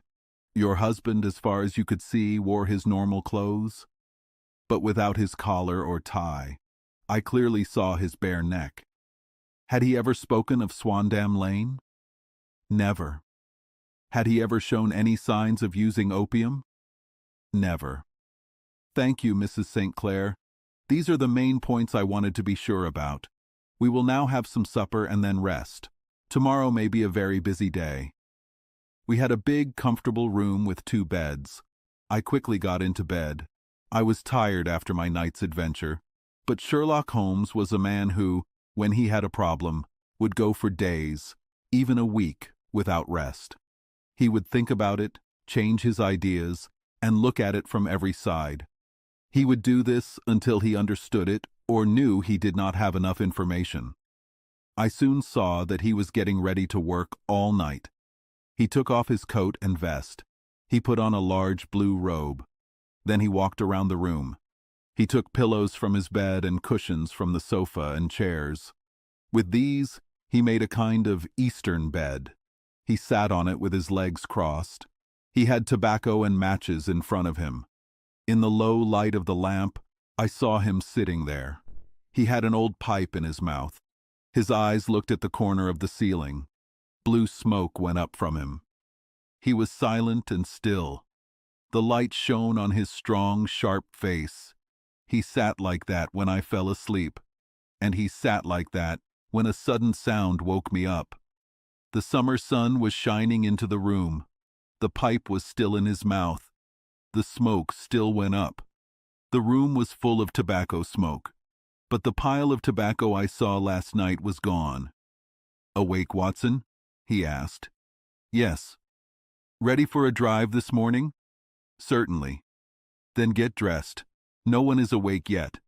Your husband, as far as you could see, wore his normal clothes, but without his collar or tie. I clearly saw his bare neck. Had he ever spoken of Swandam Lane? Never. Had he ever shown any signs of using opium? Never. Thank you, Mrs. St. Clair. These are the main points I wanted to be sure about. We will now have some supper and then rest. Tomorrow may be a very busy day. We had a big, comfortable room with 2 beds. I quickly got into bed. I was tired after my night's adventure, but Sherlock Holmes was a man who, when he had a problem, would go for days, even a week, without rest. He would think about it, change his ideas, and look at it from every side. He would do this until he understood it or knew he did not have enough information. I soon saw that he was getting ready to work all night. He took off his coat and vest. He put on a large blue robe. Then he walked around the room. He took pillows from his bed and cushions from the sofa and chairs. With these, he made a kind of Eastern bed. He sat on it with his legs crossed. He had tobacco and matches in front of him. In the low light of the lamp, I saw him sitting there. He had an old pipe in his mouth. His eyes looked at the corner of the ceiling. Blue smoke went up from him. He was silent and still. The light shone on his strong, sharp face. He sat like that when I fell asleep, and he sat like that when a sudden sound woke me up. The summer sun was shining into the room. The pipe was still in his mouth. The smoke still went up. The room was full of tobacco smoke, but the pile of tobacco I saw last night was gone. "Awake, Watson?" he asked. "Yes." "Ready for a drive this morning?" "Certainly." "Then get dressed. No one is awake yet,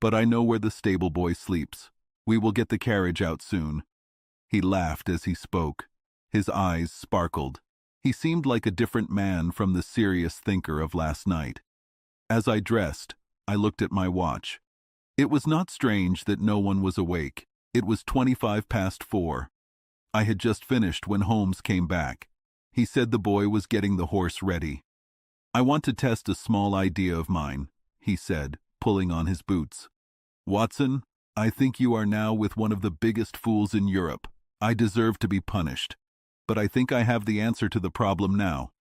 but I know where the stable boy sleeps. We will get the carriage out soon." He laughed as he spoke. His eyes sparkled. He seemed like a different man from the serious thinker of last night. As I dressed, I looked at my watch. It was not strange that no one was awake. It was 4:25. I had just finished when Holmes came back. He said the boy was getting the horse ready. "I want to test a small idea of mine," he said, pulling on his boots. "Watson, I think you are now with one of the biggest fools in Europe. I deserve to be punished. But I think I have the answer to the problem now."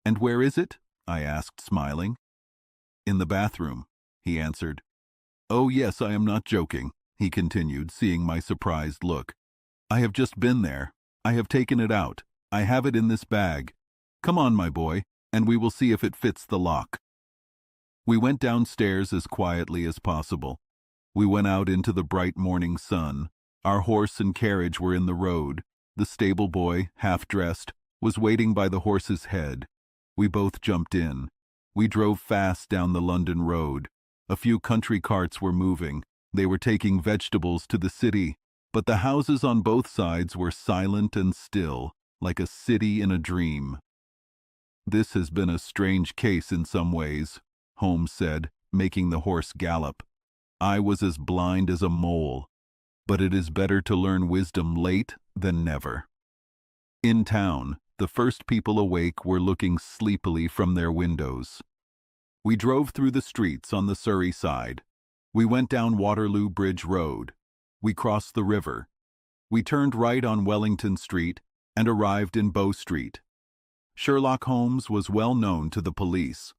"And where is it?" I asked, smiling. "In the bathroom," he answered. "Oh yes, I am not joking," he continued, seeing my surprised look. "I have just been there. I have taken it out. I have it in this bag. Come on, my boy, and we will see if it fits the lock." We went downstairs as quietly as possible. We went out into the bright morning sun. Our horse and carriage were in the road. The stable boy, half-dressed, was waiting by the horse's head. We both jumped in. We drove fast down the London road. A few country carts were moving. They were taking vegetables to the city, but the houses on both sides were silent and still, like a city in a dream. "This has been a strange case in some ways," Holmes said, making the horse gallop. "I was as blind as a mole, but it is better to learn wisdom late than never." In town, the first people awake were looking sleepily from their windows. We drove through the streets on the Surrey side. We went down Waterloo Bridge Road. We crossed the river. We turned right on Wellington Street and arrived in Bow Street. Sherlock Holmes was well known to the police.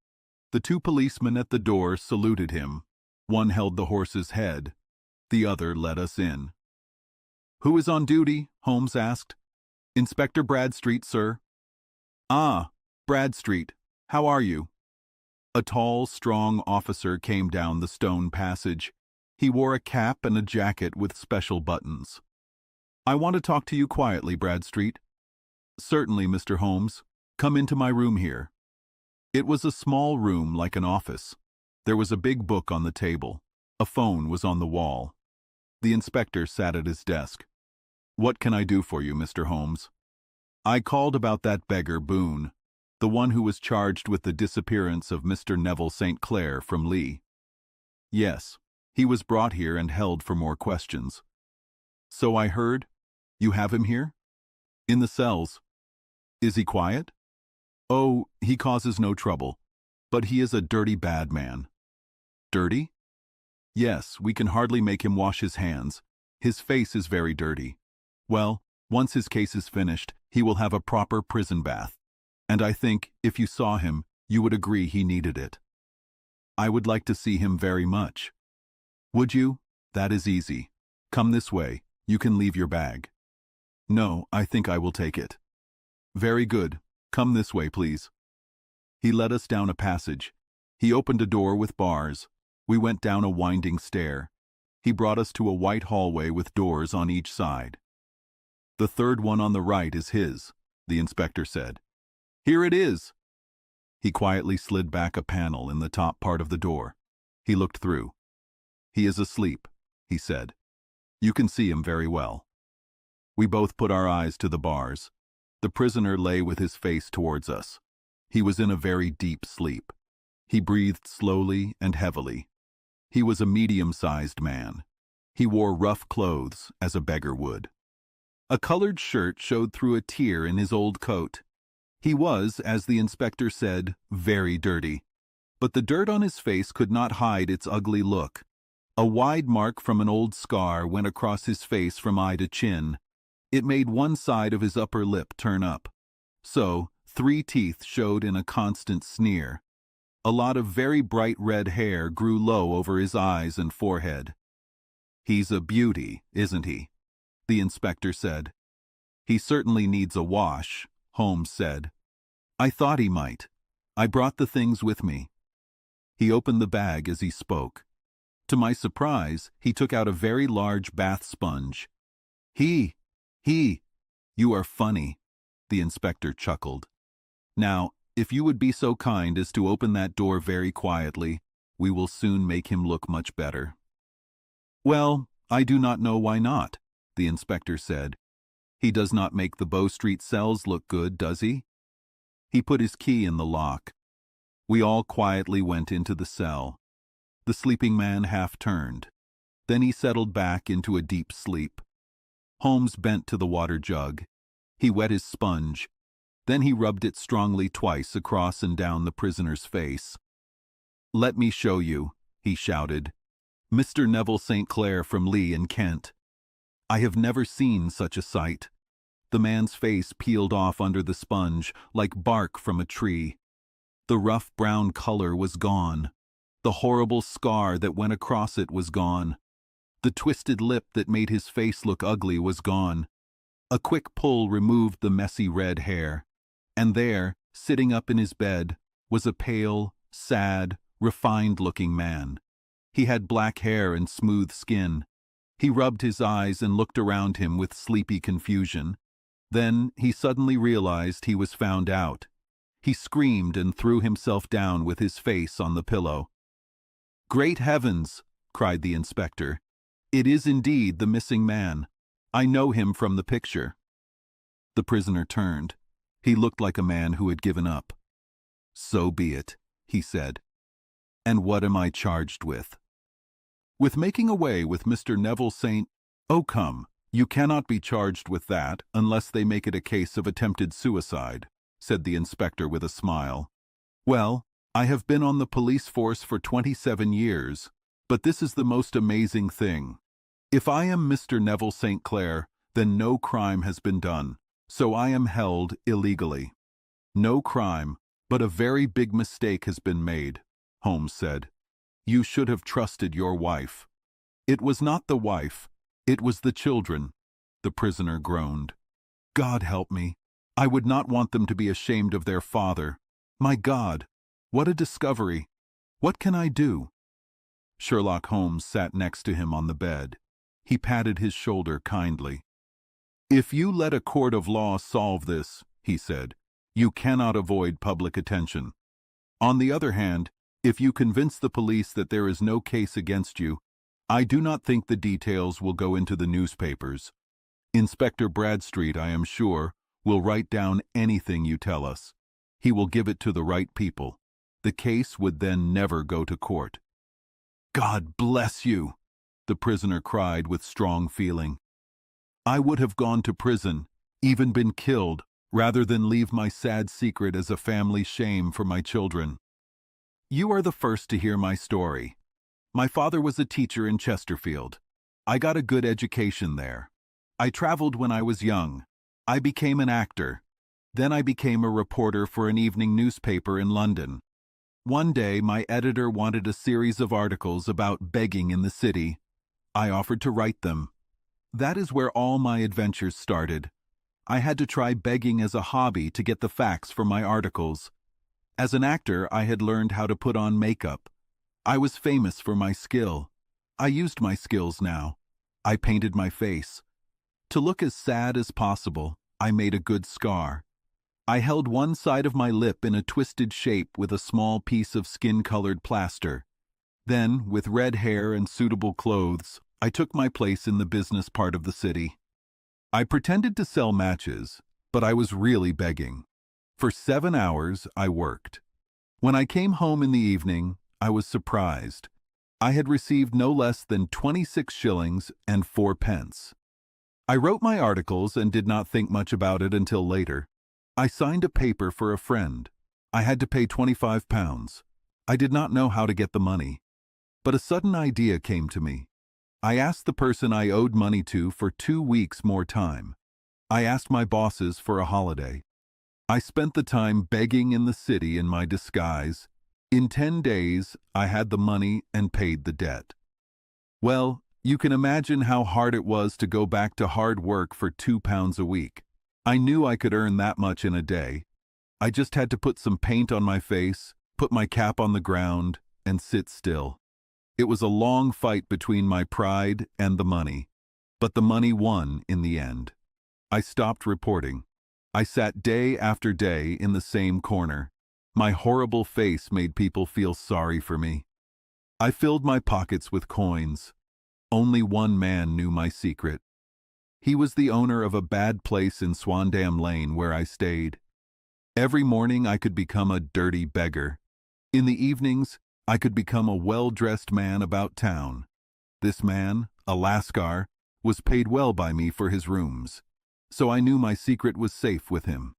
The two policemen at the door saluted him. One held the horse's head. The other let us in. "Who is on duty?" Holmes asked. "Inspector Bradstreet, sir." "Ah, Bradstreet. How are you?" A tall, strong officer came down the stone passage. He wore a cap and a jacket with special buttons. "I want to talk to you quietly, Bradstreet." "Certainly, Mr. Holmes. Come into my room here." It was a small room like an office. There was a big book on the table. A phone was on the wall. The inspector sat at his desk. "What can I do for you, Mr. Holmes?" "I called about that beggar Boone, the one who was charged with the disappearance of Mr. Neville St. Clair from Lee." "Yes, he was brought here and held for more questions." "So I heard. You have him here?" "In the cells." "Is he quiet?" "Oh, he causes no trouble, but he is a dirty bad man." "Dirty?" "Yes, we can hardly make him wash his hands. His face is very dirty. Well, once his case is finished, he will have a proper prison bath. And I think, if you saw him, you would agree he needed it." "I would like to see him very much." "Would you? That is easy. Come this way. You can leave your bag." "No, I think I will take it." "Very good. Come this way, please." He led us down a passage. He opened a door with bars. We went down a winding stair. He brought us to a white hallway with doors on each side. "The third one on the right is his," the inspector said. "Here it is." He quietly slid back a panel in the top part of the door. He looked through. "He is asleep," he said. "You can see him very well." We both put our eyes to the bars. The prisoner lay with his face towards us. He was in a very deep sleep. He breathed slowly and heavily. He was a medium-sized man. He wore rough clothes, as a beggar would. A colored shirt showed through a tear in his old coat. He was, as the inspector said, very dirty. But the dirt on his face could not hide its ugly look. A wide mark from an old scar went across his face from eye to chin. It made one side of his upper lip turn up. So, 3 teeth showed in a constant sneer. A lot of very bright red hair grew low over his eyes and forehead. "He's a beauty, isn't he?" the inspector said. "He certainly needs a wash," Holmes said. "I thought he might. I brought the things with me." He opened the bag as he spoke. To my surprise, he took out a very large bath sponge. He, you are funny," the inspector chuckled. "Now, if you would be so kind as to open that door very quietly, we will soon make him look much better." "Well, I do not know why not," the inspector said. "He does not make the Bow Street cells look good, does he?" He put his key in the lock. We all quietly went into the cell. The sleeping man half turned. Then he settled back into a deep sleep. Holmes bent to the water jug. He wet his sponge. Then he rubbed it strongly twice across and down the prisoner's face. "Let me show you," he shouted. "Mr. Neville St. Clair from Lee in Kent." I have never seen such a sight. The man's face peeled off under the sponge like bark from a tree. The rough brown color was gone. The horrible scar that went across it was gone. The twisted lip that made his face look ugly was gone. A quick pull removed the messy red hair. And there, sitting up in his bed, was a pale, sad, refined-looking man. He had black hair and smooth skin. He rubbed his eyes and looked around him with sleepy confusion. Then he suddenly realized he was found out. He screamed and threw himself down with his face on the pillow. "Great heavens!" cried the inspector. "It is indeed the missing man. I know him from the picture." The prisoner turned. He looked like a man who had given up. "So be it," he said. "And what am I charged with?" "With making away with Mr. Neville St. Oh, come, you cannot be charged with that unless they make it a case of attempted suicide," said the inspector with a smile. "Well, I have been on the police force for 27 years, but this is the most amazing thing. If I am Mr. Neville St. Clair, then no crime has been done, so I am held illegally. No crime, but a very big mistake has been made, Holmes said. You should have trusted your wife. It was not the wife, it was the children, the prisoner groaned. God help me. I would not want them to be ashamed of their father. My God, what a discovery. What can I do? Sherlock Holmes sat next to him on the bed. He patted his shoulder kindly. If you let a court of law solve this, he said, you cannot avoid public attention. On the other hand, if you convince the police that there is no case against you, I do not think the details will go into the newspapers. Inspector Bradstreet, I am sure, will write down anything you tell us. He will give it to the right people. The case would then never go to court. God bless you, the prisoner cried with strong feeling. I would have gone to prison, even been killed, rather than leave my sad secret as a family shame for my children. You are the first to hear my story. My father was a teacher in Chesterfield. I got a good education there. I traveled when I was young. I became an actor. Then I became a reporter for an evening newspaper in London. One day, my editor wanted a series of articles about begging in the city. I offered to write them. That is where all my adventures started. I had to try begging as a hobby to get the facts for my articles. As an actor, I had learned how to put on makeup. I was famous for my skill. I used my skills now. I painted my face. To look as sad as possible, I made a good scar. I held one side of my lip in a twisted shape with a small piece of skin-colored plaster. Then, with red hair and suitable clothes, I took my place in the business part of the city. I pretended to sell matches, but I was really begging. For 7 hours, I worked. When I came home in the evening, I was surprised. I had received no less than 26 shillings and 4 pence. I wrote my articles and did not think much about it until later. I signed a paper for a friend. I had to pay £25. I did not know how to get the money. But a sudden idea came to me. I asked the person I owed money to for 2 weeks more time. I asked my bosses for a holiday. I spent the time begging in the city in my disguise. In 10 days, I had the money and paid the debt. Well, you can imagine how hard it was to go back to hard work for £2 a week. I knew I could earn that much in a day. I just had to put some paint on my face, put my cap on the ground, and sit still. It was a long fight between my pride and the money, but the money won in the end. I stopped reporting. I sat day after day in the same corner. My horrible face made people feel sorry for me. I filled my pockets with coins. Only one man knew my secret. He was the owner of a bad place in Swandam Lane where I stayed. Every morning I could become a dirty beggar. In the evenings, I could become a well-dressed man about town. This man, a Lascar, was paid well by me for his rooms, so I knew my secret was safe with him.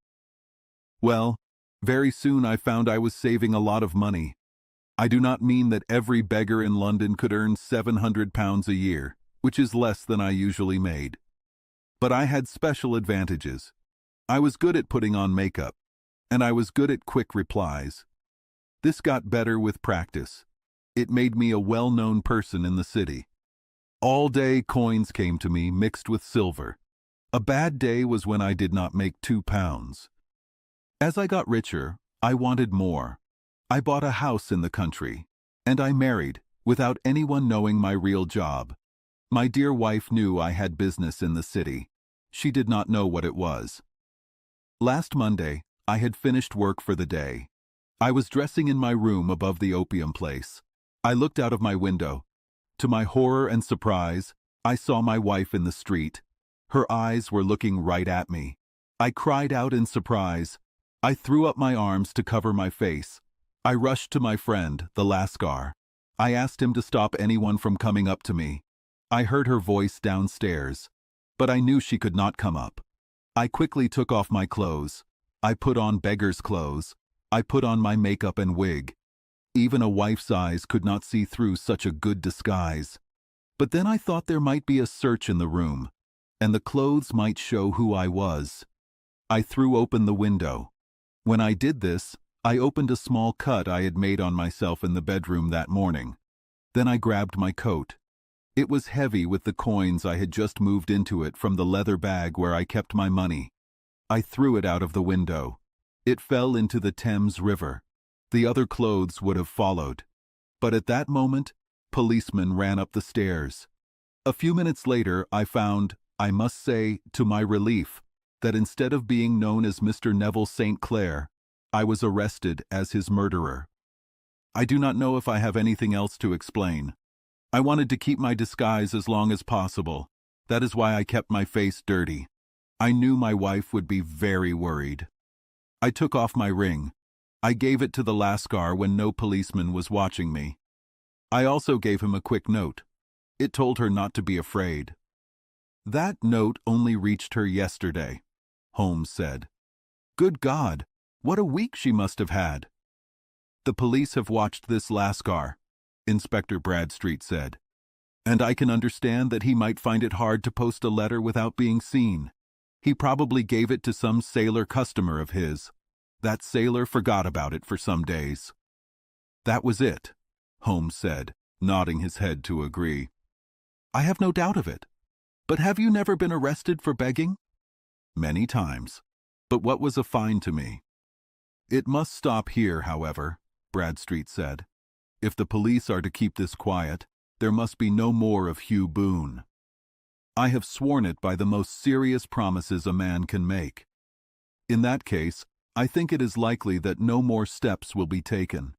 Well, very soon I found I was saving a lot of money. I do not mean that every beggar in London could earn £700 a year, which is less than I usually made. But I had special advantages. I was good at putting on makeup, and I was good at quick replies. This got better with practice. It made me a well-known person in the city. All day coins came to me mixed with silver. A bad day was when I did not make £2. As I got richer, I wanted more. I bought a house in the country, and I married without anyone knowing my real job. My dear wife knew I had business in the city. She did not know what it was. Last Monday, I had finished work for the day. I was dressing in my room above the opium place. I looked out of my window. To my horror and surprise, I saw my wife in the street. Her eyes were looking right at me. I cried out in surprise. I threw up my arms to cover my face. I rushed to my friend, the Lascar. I asked him to stop anyone from coming up to me. I heard her voice downstairs, but I knew she could not come up. I quickly took off my clothes. I put on beggar's clothes. I put on my makeup and wig. Even a wife's eyes could not see through such a good disguise. But then I thought there might be a search in the room, and the clothes might show who I was. I threw open the window. When I did this, I opened a small cut I had made on myself in the bedroom that morning. Then I grabbed my coat. It was heavy with the coins I had just moved into it from the leather bag where I kept my money. I threw it out of the window. It fell into the Thames River. The other clothes would have followed. But at that moment, policemen ran up the stairs. A few minutes later, I found, I must say, to my relief, that instead of being known as Mr. Neville St. Clair, I was arrested as his murderer. I do not know if I have anything else to explain. I wanted to keep my disguise as long as possible. That is why I kept my face dirty. I knew my wife would be very worried. I took off my ring. I gave it to the Lascar when no policeman was watching me. I also gave him a quick note. It told her not to be afraid. That note only reached her yesterday, Holmes said. Good God, what a week she must have had. The police have watched this Lascar, Inspector Bradstreet said, and I can understand that he might find it hard to post a letter without being seen. He probably gave it to some sailor customer of his. That sailor forgot about it for some days. That was it, Holmes said, nodding his head to agree. I have no doubt of it. But have you never been arrested for begging? Many times. But what was a fine to me? It must stop here, however, Bradstreet said. If the police are to keep this quiet, there must be no more of Hugh Boone. I have sworn it by the most serious promises a man can make. In that case, I think it is likely that no more steps will be taken.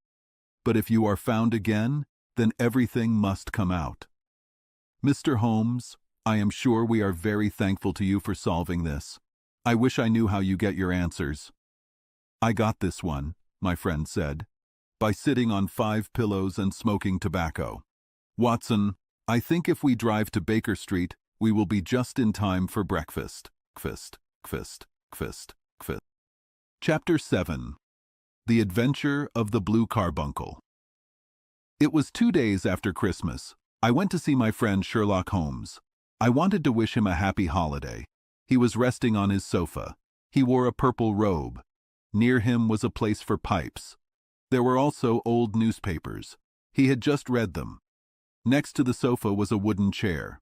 But if you are found again, then everything must come out. Mr. Holmes, I am sure we are very thankful to you for solving this. I wish I knew how you get your answers. I got this one, my friend said, by sitting on 5 pillows and smoking tobacco. Watson, I think if we drive to Baker Street, we will be just in time for breakfast. Chapter 7. The Adventure of the Blue Carbuncle. It was 2 days after Christmas. I went to see my friend Sherlock Holmes. I wanted to wish him a happy holiday. He was resting on his sofa. He wore a purple robe. Near him was a place for pipes. There were also old newspapers. He had just read them. Next to the sofa was a wooden chair.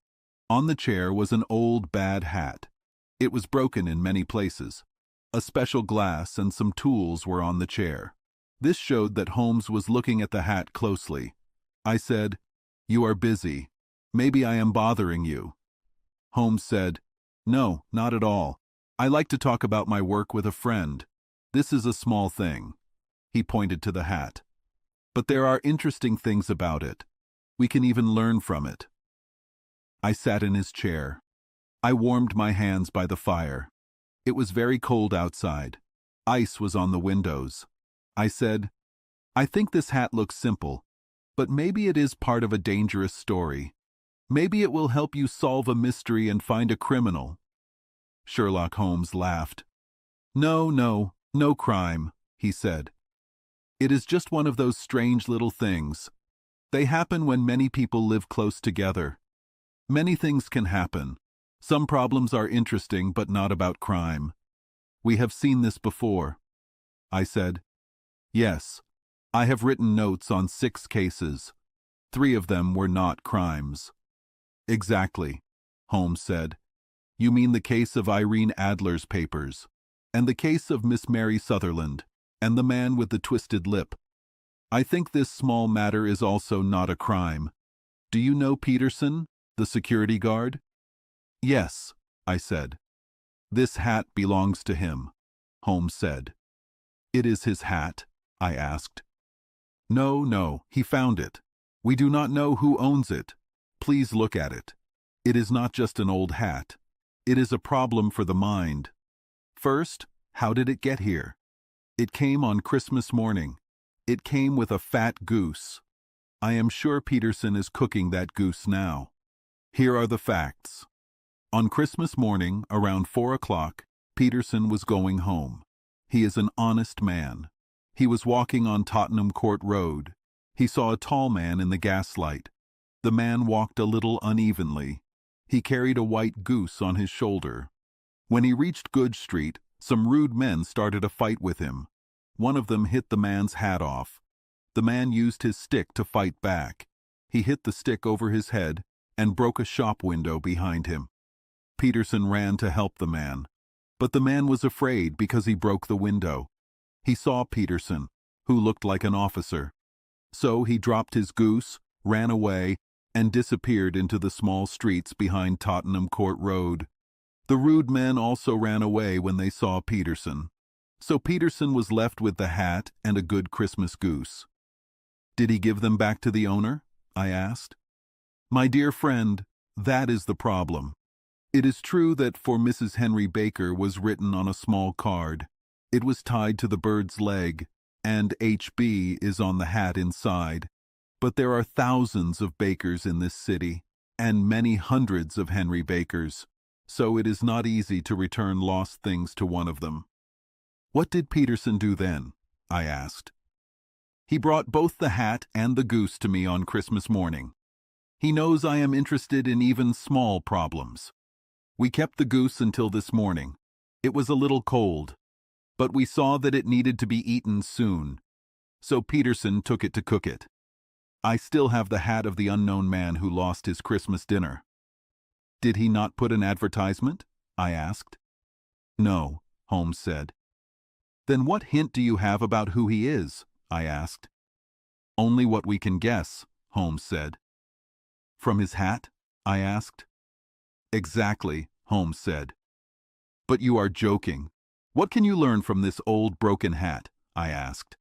On the chair was an old bad hat. It was broken in many places. A special glass and some tools were on the chair. This showed that Holmes was looking at the hat closely. I said, "You are busy. Maybe I am bothering you." Holmes said, "No, not at all. I like to talk about my work with a friend. This is a small thing." He pointed to the hat. "But there are interesting things about it. We can even learn from it." I sat in his chair. I warmed my hands by the fire. It was very cold outside. Ice was on the windows. I said, "I think this hat looks simple, but maybe it is part of a dangerous story. Maybe it will help you solve a mystery and find a criminal." Sherlock Holmes laughed. No crime," he said. "It is just one of those strange little things. They happen when many people live close together. Many things can happen. Some problems are interesting but not about crime. We have seen this before." I said, "Yes, I have written notes on 6 cases. 3 of them were not crimes." "Exactly," Holmes said. "You mean the case of Irene Adler's papers, and the case of Miss Mary Sutherland, and the man with the twisted lip. I think this small matter is also not a crime. Do you know Peterson, the security guard?" "Yes," I said. "This hat belongs to him," Holmes said. "It is his hat?" I asked. No, he found it. We do not know who owns it. Please look at it. It is not just an old hat. It is a problem for the mind. First, how did it get here? It came on Christmas morning. It came with a fat goose. I am sure Peterson is cooking that goose now. Here are the facts. On Christmas morning, around 4 o'clock, Peterson was going home. He is an honest man. He was walking on Tottenham Court Road. He saw a tall man in the gaslight. The man walked a little unevenly. He carried a white goose on his shoulder. When he reached Good Street, some rude men started a fight with him. One of them hit the man's hat off. The man used his stick to fight back. He hit the stick over his head and broke a shop window behind him. Peterson ran to help the man. But the man was afraid because he broke the window. He saw Peterson, who looked like an officer. So he dropped his goose, ran away, and disappeared into the small streets behind Tottenham Court Road. The rude men also ran away when they saw Peterson. So Peterson was left with the hat and a good Christmas goose. Did he give them back to the owner? I asked. My dear friend, that is the problem. It is true that for Mrs. Henry Baker was written on a small card. It was tied to the bird's leg, and HB is on the hat inside. But there are thousands of Bakers in this city, and many hundreds of Henry Bakers, so it is not easy to return lost things to one of them. What did Peterson do then? I asked. He brought both the hat and the goose to me on Christmas morning. He knows I am interested in even small problems. We kept the goose until this morning. It was a little cold, but we saw that it needed to be eaten soon, so Peterson took it to cook it. I still have the hat of the unknown man who lost his Christmas dinner. Did he not put an advertisement? I asked. No, Holmes said. Then what hint do you have about who he is? I asked. Only what we can guess, Holmes said. From his hat? I asked. Exactly, Holmes said. But you are joking. What can you learn from this old broken hat? I asked.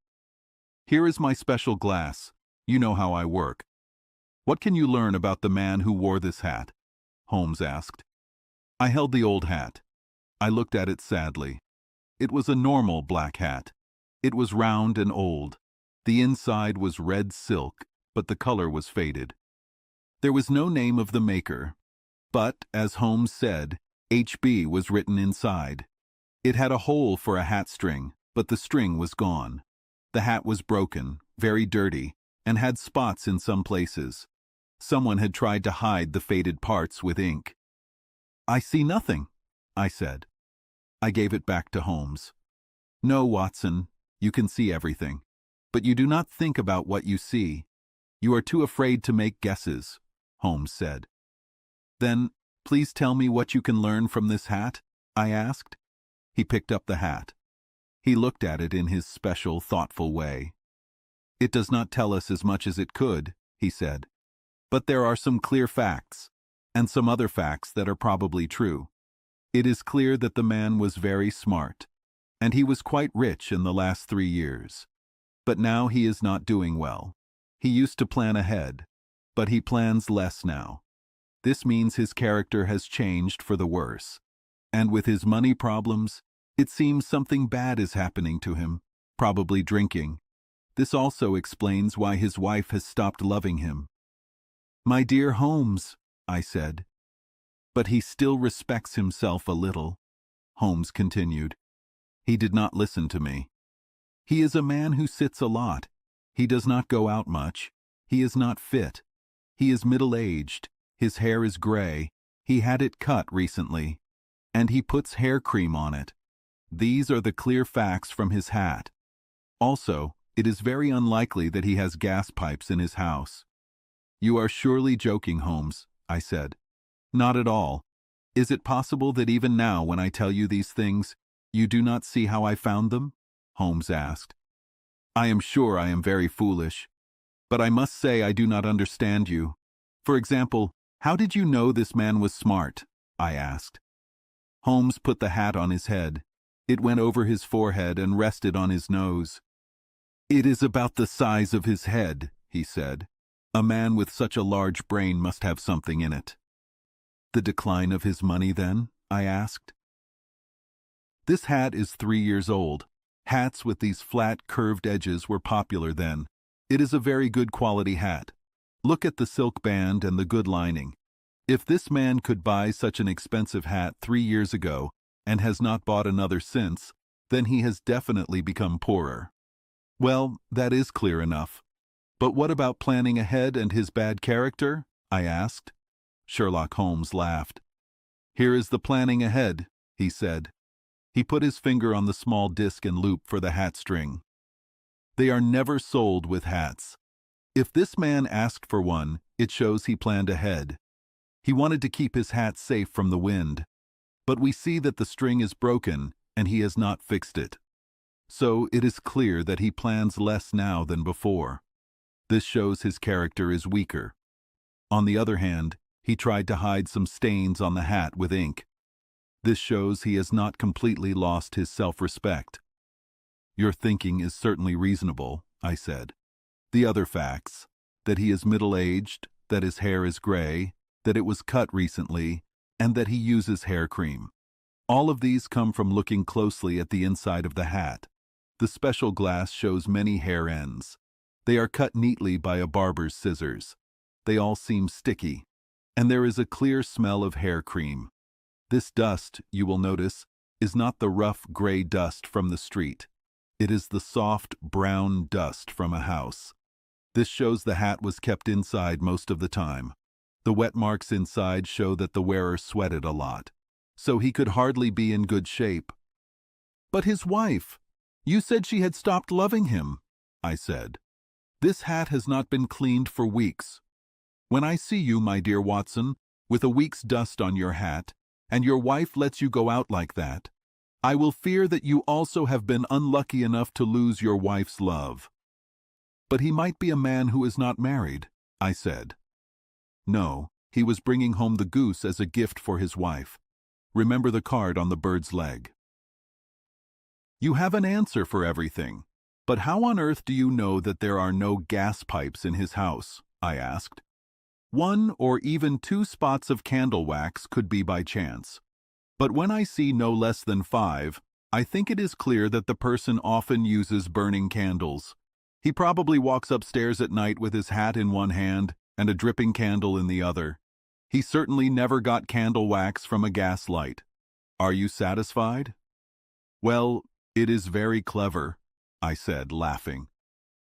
Here is my special glass. You know how I work. What can you learn about the man who wore this hat? Holmes asked. I held the old hat. I looked at it sadly. It was a normal black hat. It was round and old. The inside was red silk, but the color was faded. There was no name of the maker, but, as Holmes said, HB was written inside. It had a hole for a hat string, but the string was gone. The hat was broken, very dirty, and had spots in some places. Someone had tried to hide the faded parts with ink. I see nothing, I said. I gave it back to Holmes. No, Watson, you can see everything, but you do not think about what you see. You are too afraid to make guesses, Holmes said. Then, please tell me what you can learn from this hat, I asked. He picked up the hat. He looked at it in his special, thoughtful way. It does not tell us as much as it could, he said. But there are some clear facts, and some other facts that are probably true. It is clear that the man was very smart, and he was quite rich in the last 3 years. But now he is not doing well. He used to plan ahead, but he plans less now. This means his character has changed for the worse. And with his money problems, it seems something bad is happening to him, probably drinking. This also explains why his wife has stopped loving him. My dear Holmes, I said. But he still respects himself a little, Holmes continued. He did not listen to me. He is a man who sits a lot. He does not go out much. He is not fit. He is middle-aged. His hair is gray. He had it cut recently. And he puts hair cream on it. These are the clear facts from his hat. Also, it is very unlikely that he has gas pipes in his house. You are surely joking, Holmes, I said. Not at all. Is it possible that even now, when I tell you these things, you do not see how I found them? Holmes asked. I am sure I am very foolish. But I must say I do not understand you. For example, how did you know this man was smart? I asked. Holmes put the hat on his head. It went over his forehead and rested on his nose. It is about the size of his head, he said. A man with such a large brain must have something in it. The decline of his money, then? I asked. This hat is 3 years old. Hats with these flat, curved edges were popular then. It is a very good quality hat. Look at the silk band and the good lining. If this man could buy such an expensive hat 3 years ago and has not bought another since, then he has definitely become poorer. Well, that is clear enough. But what about planning ahead and his bad character? I asked. Sherlock Holmes laughed. Here is the planning ahead, he said. He put his finger on the small disc and loop for the hat string. They are never sold with hats. If this man asked for one, it shows he planned ahead. He wanted to keep his hat safe from the wind. But we see that the string is broken, and he has not fixed it. So it is clear that he plans less now than before. This shows his character is weaker. On the other hand, he tried to hide some stains on the hat with ink. This shows he has not completely lost his self-respect. Your thinking is certainly reasonable, I said. The other facts, that he is middle-aged, that his hair is gray, that it was cut recently, and that he uses hair cream. All of these come from looking closely at the inside of the hat. The special glass shows many hair ends. They are cut neatly by a barber's scissors. They all seem sticky, and there is a clear smell of hair cream. This dust, you will notice, is not the rough gray dust from the street. It is the soft brown dust from a house. This shows the hat was kept inside most of the time. The wet marks inside show that the wearer sweated a lot, so he could hardly be in good shape. But his wife, you said she had stopped loving him, I said. This hat has not been cleaned for weeks. When I see you, my dear Watson, with a week's dust on your hat, and your wife lets you go out like that, I will fear that you also have been unlucky enough to lose your wife's love. But he might be a man who is not married, I said. No, he was bringing home the goose as a gift for his wife. Remember the card on the bird's leg. You have an answer for everything. But how on earth do you know that there are no gas pipes in his house? I asked. 1 or even 2 spots of candle wax could be by chance. But when I see no less than 5, I think it is clear that the person often uses burning candles. He probably walks upstairs at night with his hat in one hand and a dripping candle in the other. He certainly never got candle wax from a gas light. Are you satisfied? Well, it is very clever, I said, laughing.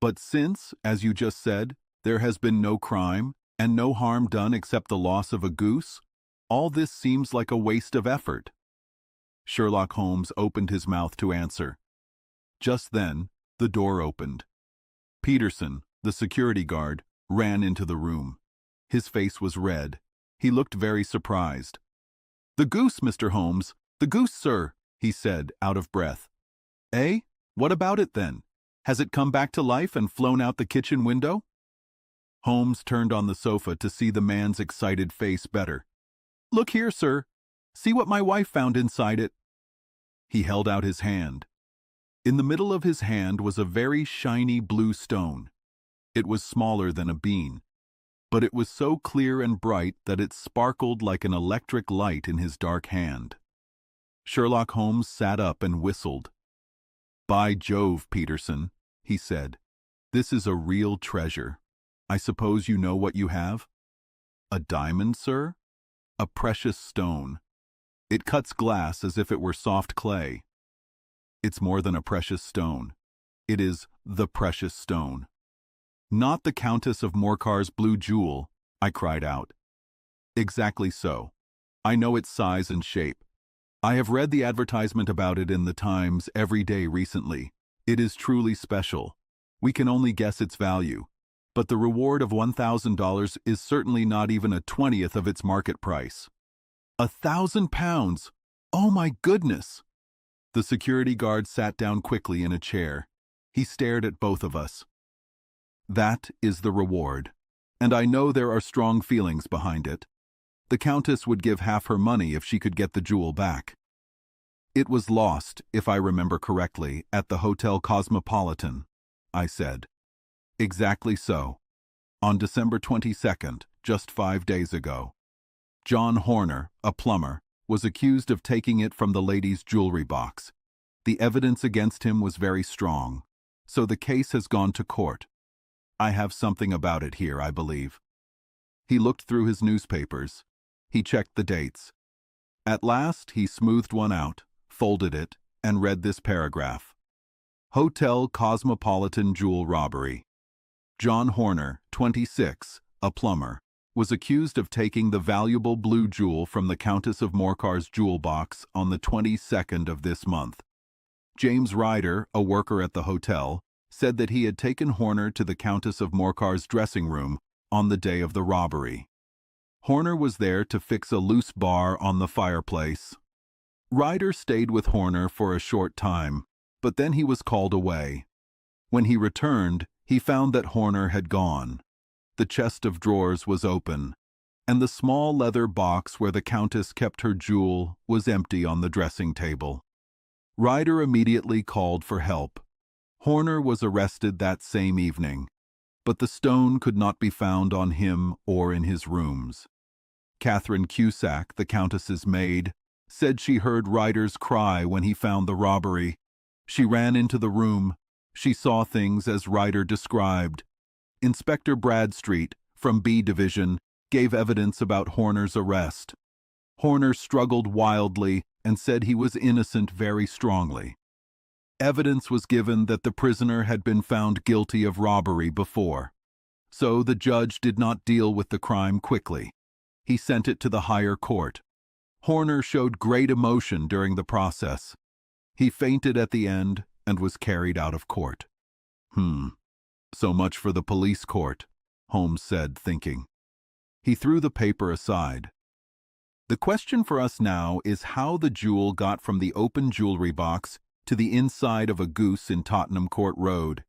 But since, as you just said, there has been no crime and no harm done except the loss of a goose, all this seems like a waste of effort. Sherlock Holmes opened his mouth to answer. Just then, the door opened. Peterson, the security guard, ran into the room. His face was red. He looked very surprised. "The goose, Mr. Holmes! The goose, sir!" he said, out of breath. "Eh? What about it, then? Has it come back to life and flown out the kitchen window?" Holmes turned on the sofa to see the man's excited face better. "Look here, sir. See what my wife found inside it." He held out his hand. In the middle of his hand was a very shiny blue stone. It was smaller than a bean, but it was so clear and bright that it sparkled like an electric light in his dark hand. Sherlock Holmes sat up and whistled. "By Jove, Peterson," he said, "this is a real treasure. I suppose you know what you have?" "A diamond, sir?" "A precious stone. It cuts glass as if it were soft clay." "It's more than a precious stone. It is the precious stone." "Not the Countess of Morcar's blue jewel," I cried out. "Exactly so. I know its size and shape. I have read the advertisement about it in the Times every day recently. It is truly special. We can only guess its value, but the reward of $1,000 is certainly not even a 20th of its market price." £1,000! Oh my goodness! The security guard sat down quickly in a chair. He stared at both of us. "That is the reward, and I know there are strong feelings behind it. The Countess would give half her money if she could get the jewel back. It was lost, if I remember correctly, at the Hotel Cosmopolitan," I said. "Exactly so. On December 22nd, just 5 days ago. John Horner, a plumber, was accused of taking it from the lady's jewelry box. The evidence against him was very strong, so the case has gone to court. I have something about it here, I believe." He looked through his newspapers. He checked the dates. At last, he smoothed one out, folded it, and read this paragraph. "Hotel Cosmopolitan Jewel Robbery. John Horner, 26, a plumber, was accused of taking the valuable blue jewel from the Countess of Morcar's jewel box on the 22nd of this month. James Ryder, a worker at the hotel, said that he had taken Horner to the Countess of Morcar's dressing room on the day of the robbery. Horner was there to fix a loose bar on the fireplace. Ryder stayed with Horner for a short time, but then he was called away. When he returned, he found that Horner had gone. The chest of drawers was open, and the small leather box where the Countess kept her jewel was empty on the dressing table. Ryder immediately called for help. Horner was arrested that same evening, but the stone could not be found on him or in his rooms. Catherine Cusack, the Countess's maid, said she heard Ryder's cry when he found the robbery. She ran into the room. She saw things as Ryder described. Inspector Bradstreet, from B Division, gave evidence about Horner's arrest. Horner struggled wildly and said he was innocent very strongly. Evidence was given that the prisoner had been found guilty of robbery before. So the judge did not deal with the crime quickly. He sent it to the higher court. Horner showed great emotion during the process. He fainted at the end and was carried out of court. So much for the police court, Holmes said, thinking. He threw the paper aside. The question for us now is how the jewel got from the open jewelry box to the inside of a goose in Tottenham Court Road.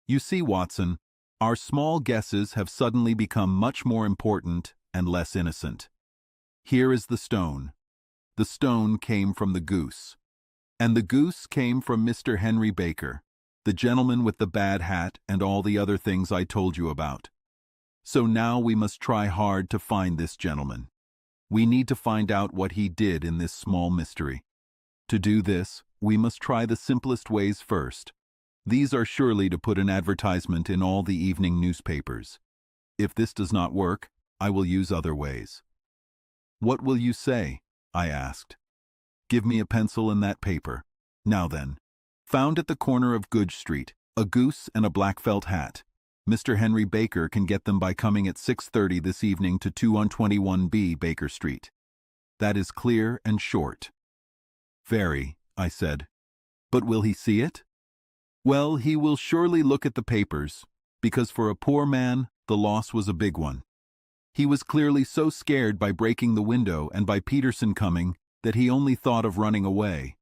You see, Watson, our small guesses have suddenly become much more important and less innocent. Here is the stone. The stone came from the goose. And the goose came from Mr. Henry Baker, the gentleman with the bad hat and all the other things I told you about. So now we must try hard to find this gentleman. We need to find out what he did in this small mystery. To do this, we must try the simplest ways first. These are surely to put an advertisement in all the evening newspapers. If this does not work, I will use other ways. What will you say? I asked. Give me a pencil and that paper. Now then. Found at the corner of Goodge Street, a goose and a black felt hat. Mr. Henry Baker can get them by coming at 6:30 this evening to 221B Baker Street. That is clear and short. Very, I said. But will he see it? Well, he will surely look at the papers, because for a poor man, the loss was a big one. He was clearly so scared by breaking the window and by Peterson coming that he only thought of running away.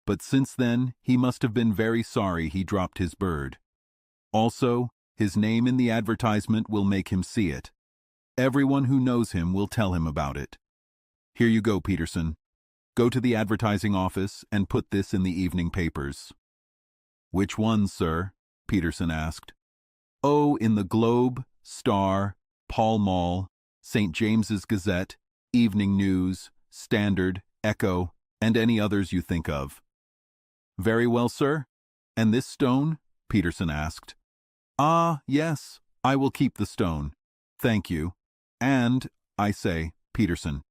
But since then, he must have been very sorry he dropped his bird. Also, his name in the advertisement will make him see it. Everyone who knows him will tell him about it. Here you go, Peterson. Go to the advertising office and put this in the evening papers. Which ones, sir? Peterson asked. Oh, in the Globe, Star, Pall Mall, St. James's Gazette, Evening News, Standard, Echo, and any others you think of. Very well, sir. And this stone? Peterson asked. Ah, yes, I will keep the stone. Thank you. And, I say, Peterson,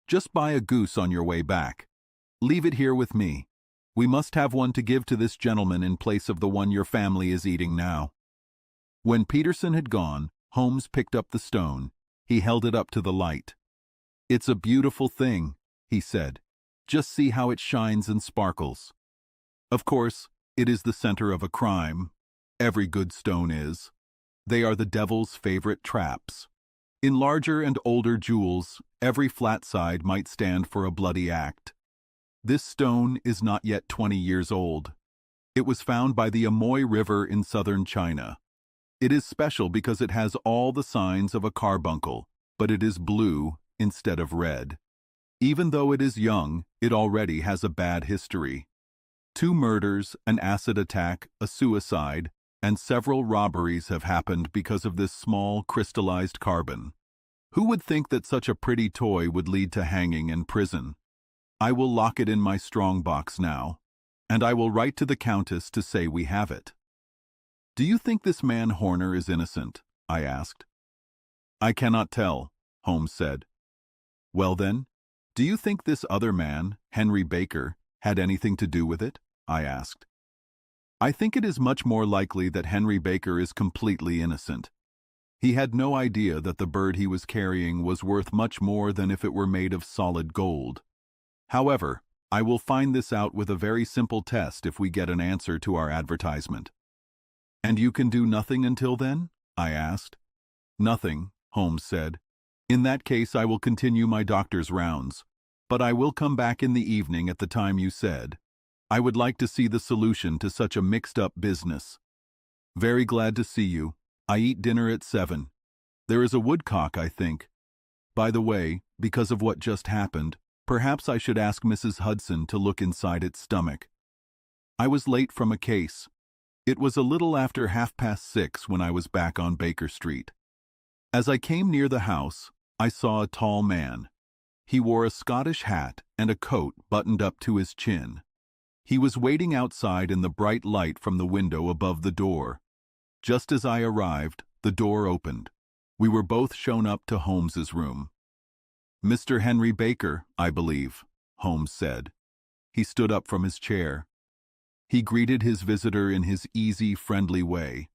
just buy a goose on your way back. Leave it here with me. We must have one to give to this gentleman in place of the one your family is eating now. When Peterson had gone, Holmes picked up the stone. He held it up to the light. It's a beautiful thing, he said. Just see how it shines and sparkles. Of course, it is the center of a crime. Every good stone is. They are the devil's favorite traps. In larger and older jewels, every flat side might stand for a bloody act. This stone is not yet 20 years old. It was found by the Amoy River in southern China. It is special because it has all the signs of a carbuncle, but it is blue instead of red. Even though it is young, it already has a bad history. 2 murders, an acid attack, a suicide, and several robberies have happened because of this small crystallized carbon. Who would think that such a pretty toy would lead to hanging and prison? I will lock it in my strong box now, and I will write to the Countess to say we have it. Do you think this man Horner is innocent? I asked. I cannot tell, Holmes said. Well then, do you think this other man, Henry Baker, had anything to do with it? I asked. I think it is much more likely that Henry Baker is completely innocent. He had no idea that the bird he was carrying was worth much more than if it were made of solid gold. However, I will find this out with a very simple test if we get an answer to our advertisement. And you can do nothing until then? I asked. Nothing, Holmes said. In that case, I will continue my doctor's rounds, but I will come back in the evening at the time you said. I would like to see the solution to such a mixed-up business. Very glad to see you. I eat dinner at 7. There is a woodcock, I think. By the way, because of what just happened, perhaps I should ask Mrs. Hudson to look inside its stomach. I was late from a case. It was a little after 6:30 when I was back on Baker Street. As I came near the house, I saw a tall man. He wore a Scottish hat and a coat buttoned up to his chin. He was waiting outside in the bright light from the window above the door. Just as I arrived, the door opened. We were both shown up to Holmes's room. Mr. Henry Baker, I believe, Holmes said. He stood up from his chair. He greeted his visitor in his easy, friendly way.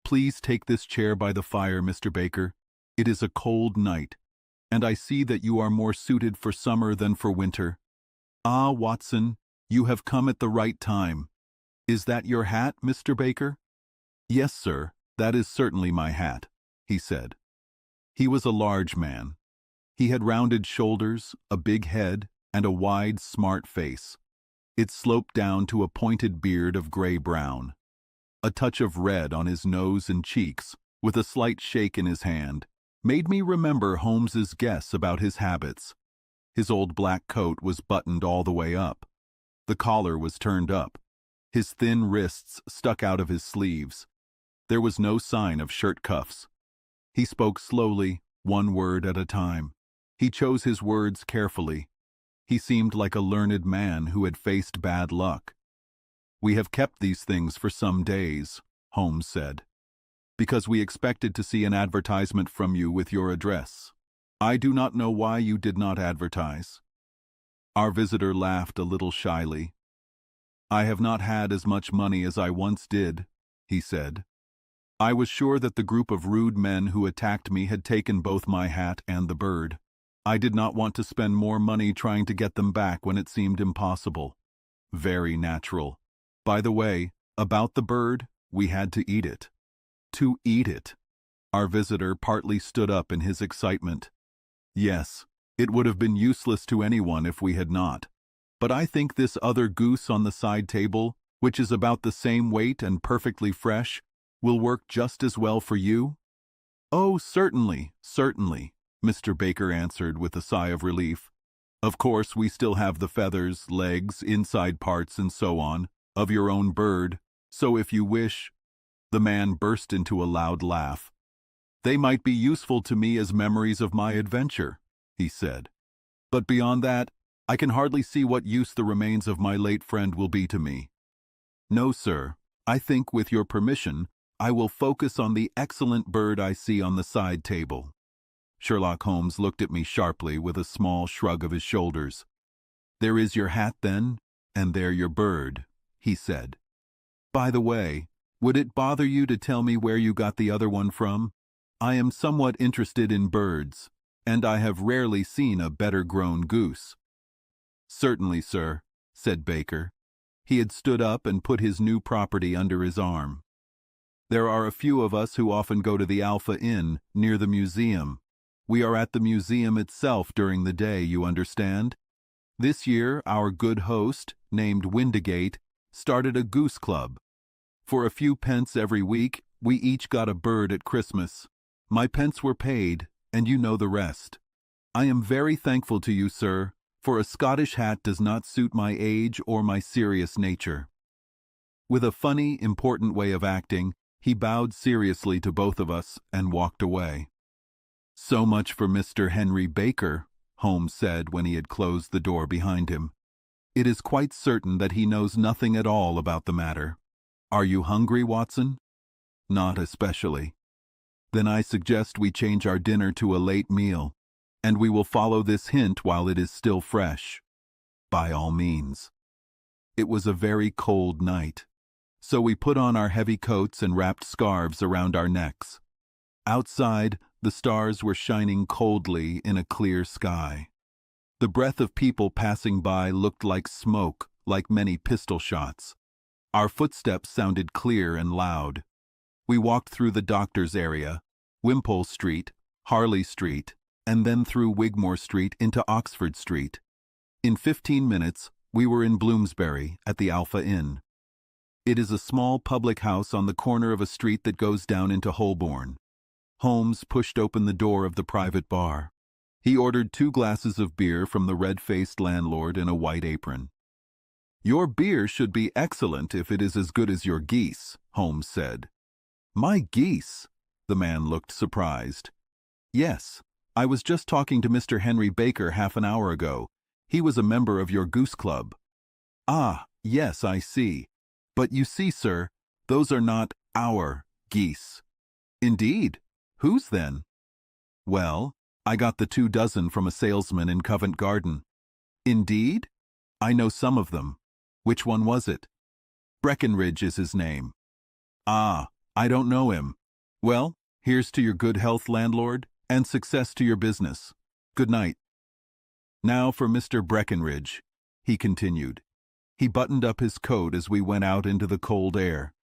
Please take this chair by the fire, Mr. Baker. It is a cold night, and I see that you are more suited for summer than for winter. Ah, Watson, you have come at the right time. Is that your hat, Mr. Baker? Yes, sir, that is certainly my hat, he said. He was a large man. He had rounded shoulders, a big head, and a wide, smart face. It sloped down to a pointed beard of gray-brown. A touch of red on his nose and cheeks, with a slight shake in his hand, made me remember Holmes's guess about his habits. His old black coat was buttoned all the way up. The collar was turned up. His thin wrists stuck out of his sleeves. There was no sign of shirt cuffs. He spoke slowly, one word at a time. He chose his words carefully. He seemed like a learned man who had faced bad luck. We have kept these things for some days, Holmes said, because we expected to see an advertisement from you with your address. I do not know why you did not advertise. Our visitor laughed a little shyly. I have not had as much money as I once did, he said. I was sure that the group of rude men who attacked me had taken both my hat and the bird. I did not want to spend more money trying to get them back when it seemed impossible. Very natural. By the way, about the bird, we had to eat it. To eat it. Our visitor partly stood up in his excitement. Yes, it would have been useless to anyone if we had not. But I think this other goose on the side table, which is about the same weight and perfectly fresh, will work just as well for you? Oh, certainly, certainly, Mr. Baker answered with a sigh of relief. Of course, we still have the feathers, legs, inside parts, and so on, of your own bird, so if you wish— The man burst into a loud laugh. They might be useful to me as memories of my adventure, he said. But beyond that, I can hardly see what use the remains of my late friend will be to me. No, sir, I think, with your permission, I will focus on the excellent bird I see on the side table. Sherlock Holmes looked at me sharply with a small shrug of his shoulders. There is your hat, then, and there your bird, he said. By the way, would it bother you to tell me where you got the other one from? I am somewhat interested in birds, and I have rarely seen a better-grown goose. Certainly, sir, said Baker. He had stood up and put his new property under his arm. There are a few of us who often go to the Alpha Inn, near the museum. We are at the museum itself during the day, you understand? This year, our good host, named Windigate, started a goose club. For a few pence every week, we each got a bird at Christmas. My pence were paid, and you know the rest. I am very thankful to you, sir, for a Scottish hat does not suit my age or my serious nature. With a funny, important way of acting, he bowed seriously to both of us and walked away. So much for Mr. Henry Baker, Holmes said when he had closed the door behind him. It is quite certain that he knows nothing at all about the matter. Are you hungry, Watson? Not especially. Then I suggest we change our dinner to a late meal, and we will follow this hint while it is still fresh. By all means. It was a very cold night. So we put on our heavy coats and wrapped scarves around our necks. Outside, the stars were shining coldly in a clear sky. The breath of people passing by looked like smoke, like many pistol shots. Our footsteps sounded clear and loud. We walked through the doctor's area, Wimpole Street, Harley Street, and then through Wigmore Street into Oxford Street. In 15 minutes, we were in Bloomsbury at the Alpha Inn. It is a small public house on the corner of a street that goes down into Holborn. Holmes pushed open the door of the private bar. He ordered 2 glasses of beer from the red-faced landlord in a white apron. "Your beer should be excellent if it is as good as your geese," Holmes said. "My geese?" The man looked surprised. "Yes, I was just talking to Mr. Henry Baker half an hour ago. He was a member of your goose club." "Ah, yes, I see. But you see, sir, those are not our geese." "Indeed? Whose then?" "Well, I got the 2 dozen from a salesman in Covent Garden." "Indeed? I know some of them. Which one was it?" "Breckenridge is his name." "Ah, I don't know him. Well, here's to your good health, landlord, and success to your business. Good night." "Now for Mr. Breckenridge," he continued. He buttoned up his coat as we went out into the cold air.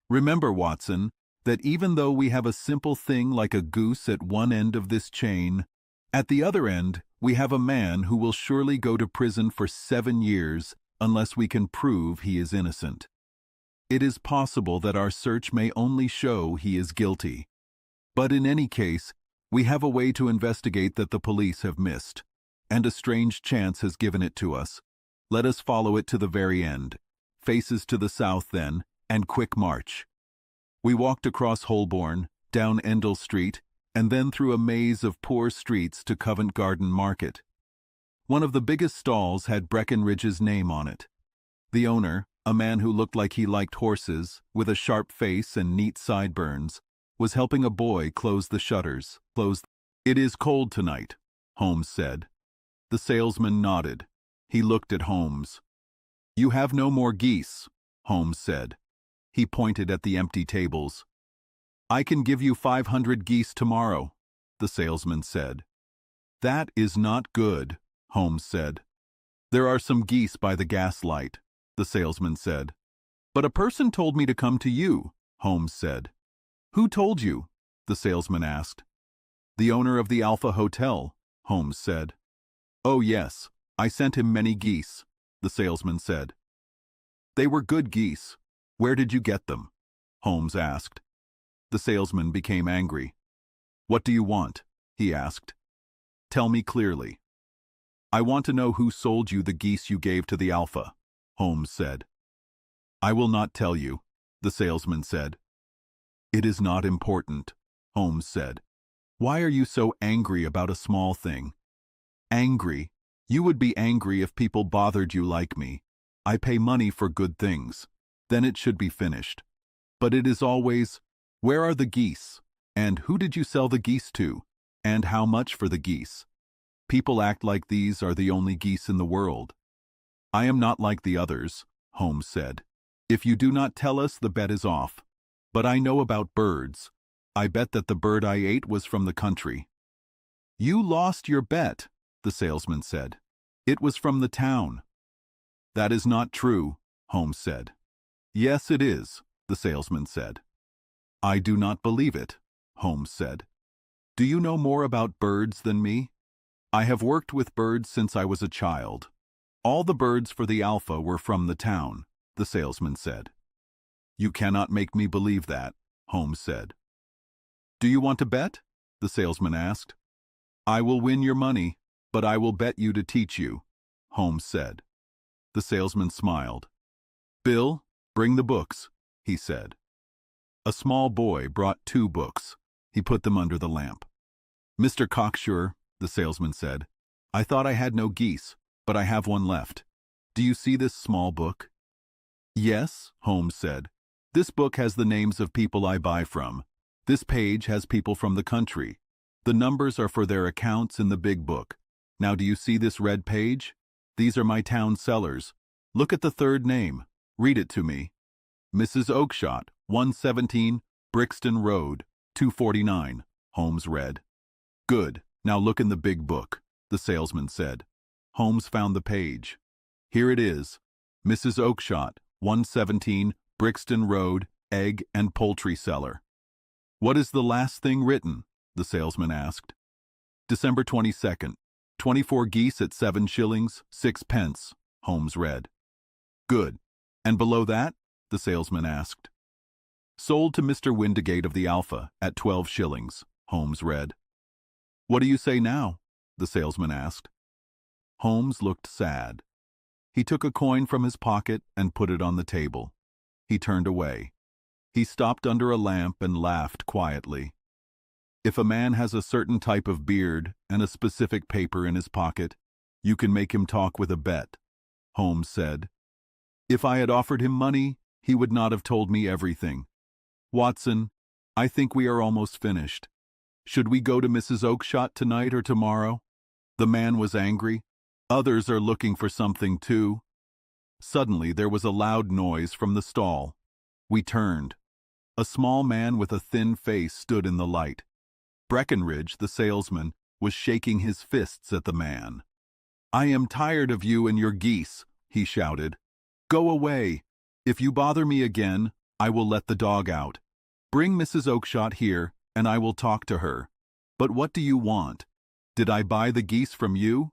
"Remember, Watson, that even though we have a simple thing like a goose at one end of this chain, at the other end we have a man who will surely go to prison for 7 years unless we can prove he is innocent. It is possible that our search may only show he is guilty. But in any case, we have a way to investigate that the police have missed, and a strange chance has given it to us. Let us follow it to the very end. Faces to the south, then, and quick march." We walked across Holborn, down Endell Street, and then through a maze of poor streets to Covent Garden Market. One of the biggest stalls had Breckenridge's name on it. The owner, a man who looked like he liked horses, with a sharp face and neat sideburns, was helping a boy close the shutters. "It is cold tonight," Holmes said. The salesman nodded. He looked at Holmes. "You have no more geese," Holmes said. He pointed at the empty tables. "I can give you 500 geese tomorrow," the salesman said. "That is not good," Holmes said. "There are some geese by the gaslight," the salesman said. "But a person told me to come to you," Holmes said. "Who told you?" the salesman asked. "The owner of the Alpha Hotel," Holmes said. "Oh yes, I sent him many geese," the salesman said. "They were good geese. Where did you get them?" Holmes asked. The salesman became angry. "What do you want?" he asked. "Tell me clearly." "I want to know who sold you the geese you gave to the Alpha," Holmes said. "I will not tell you," the salesman said. "It is not important," Holmes said. "Why are you so angry about a small thing?" "Angry? You would be angry if people bothered you like me. I pay money for good things. Then it should be finished. But it is always, where are the geese? And who did you sell the geese to? And how much for the geese? People act like these are the only geese in the world." "I am not like the others," Holmes said. "If you do not tell us, the bet is off. But I know about birds. I bet that the bird I ate was from the country." "You lost your bet," the salesman said. "It was from the town." "That is not true," Holmes said. "Yes, it is," the salesman said. "I do not believe it," Holmes said. "Do you know more about birds than me?" "I have worked with birds since I was a child. All the birds for the Alpha were from the town," the salesman said. "You cannot make me believe that," Holmes said. "Do you want to bet?" the salesman asked. "I will win your money, but I will bet you to teach you," Holmes said. The salesman smiled. "Bill, bring the books," he said. A small boy brought 2 books. He put them under the lamp. "Mr. Cocksure," the salesman said, "I thought I had no geese, but I have one left. Do you see this small book?" "Yes," Holmes said. "This book has the names of people I buy from. This page has people from the country. The numbers are for their accounts in the big book. Now do you see this red page? These are my town sellers. Look at the 3rd name. Read it to me." Mrs. Oakshott, 117, Brixton Road, 249, Holmes read. Good, now look in the big book, the salesman said. Holmes found the page. Here it is. Mrs. Oakshott, 117, Brixton Road, egg and poultry seller. What is the last thing written? The salesman asked. December 22nd, 24 geese at 7 shillings, 6 pence, Holmes read. Good. And below that? The salesman asked. Sold to Mr. Windigate of the Alpha at 12 shillings, Holmes read. What do you say now? The salesman asked. Holmes looked sad. He took a coin from his pocket and put it on the table. He turned away. He stopped under a lamp and laughed quietly. If a man has a certain type of beard and a specific paper in his pocket, you can make him talk with a bet, Holmes said. If I had offered him money, he would not have told me everything. Watson, I think we are almost finished. Should we go to Mrs. Oakshott tonight or tomorrow? The man was angry. Others are looking for something too. Suddenly there was a loud noise from the stall. We turned. A small man with a thin face stood in the light. Breckenridge, the salesman, was shaking his fists at the man. I am tired of you and your geese, he shouted. Go away. If you bother me again, I will let the dog out. Bring Mrs. Oakshott here, and I will talk to her. But what do you want? Did I buy the geese from you?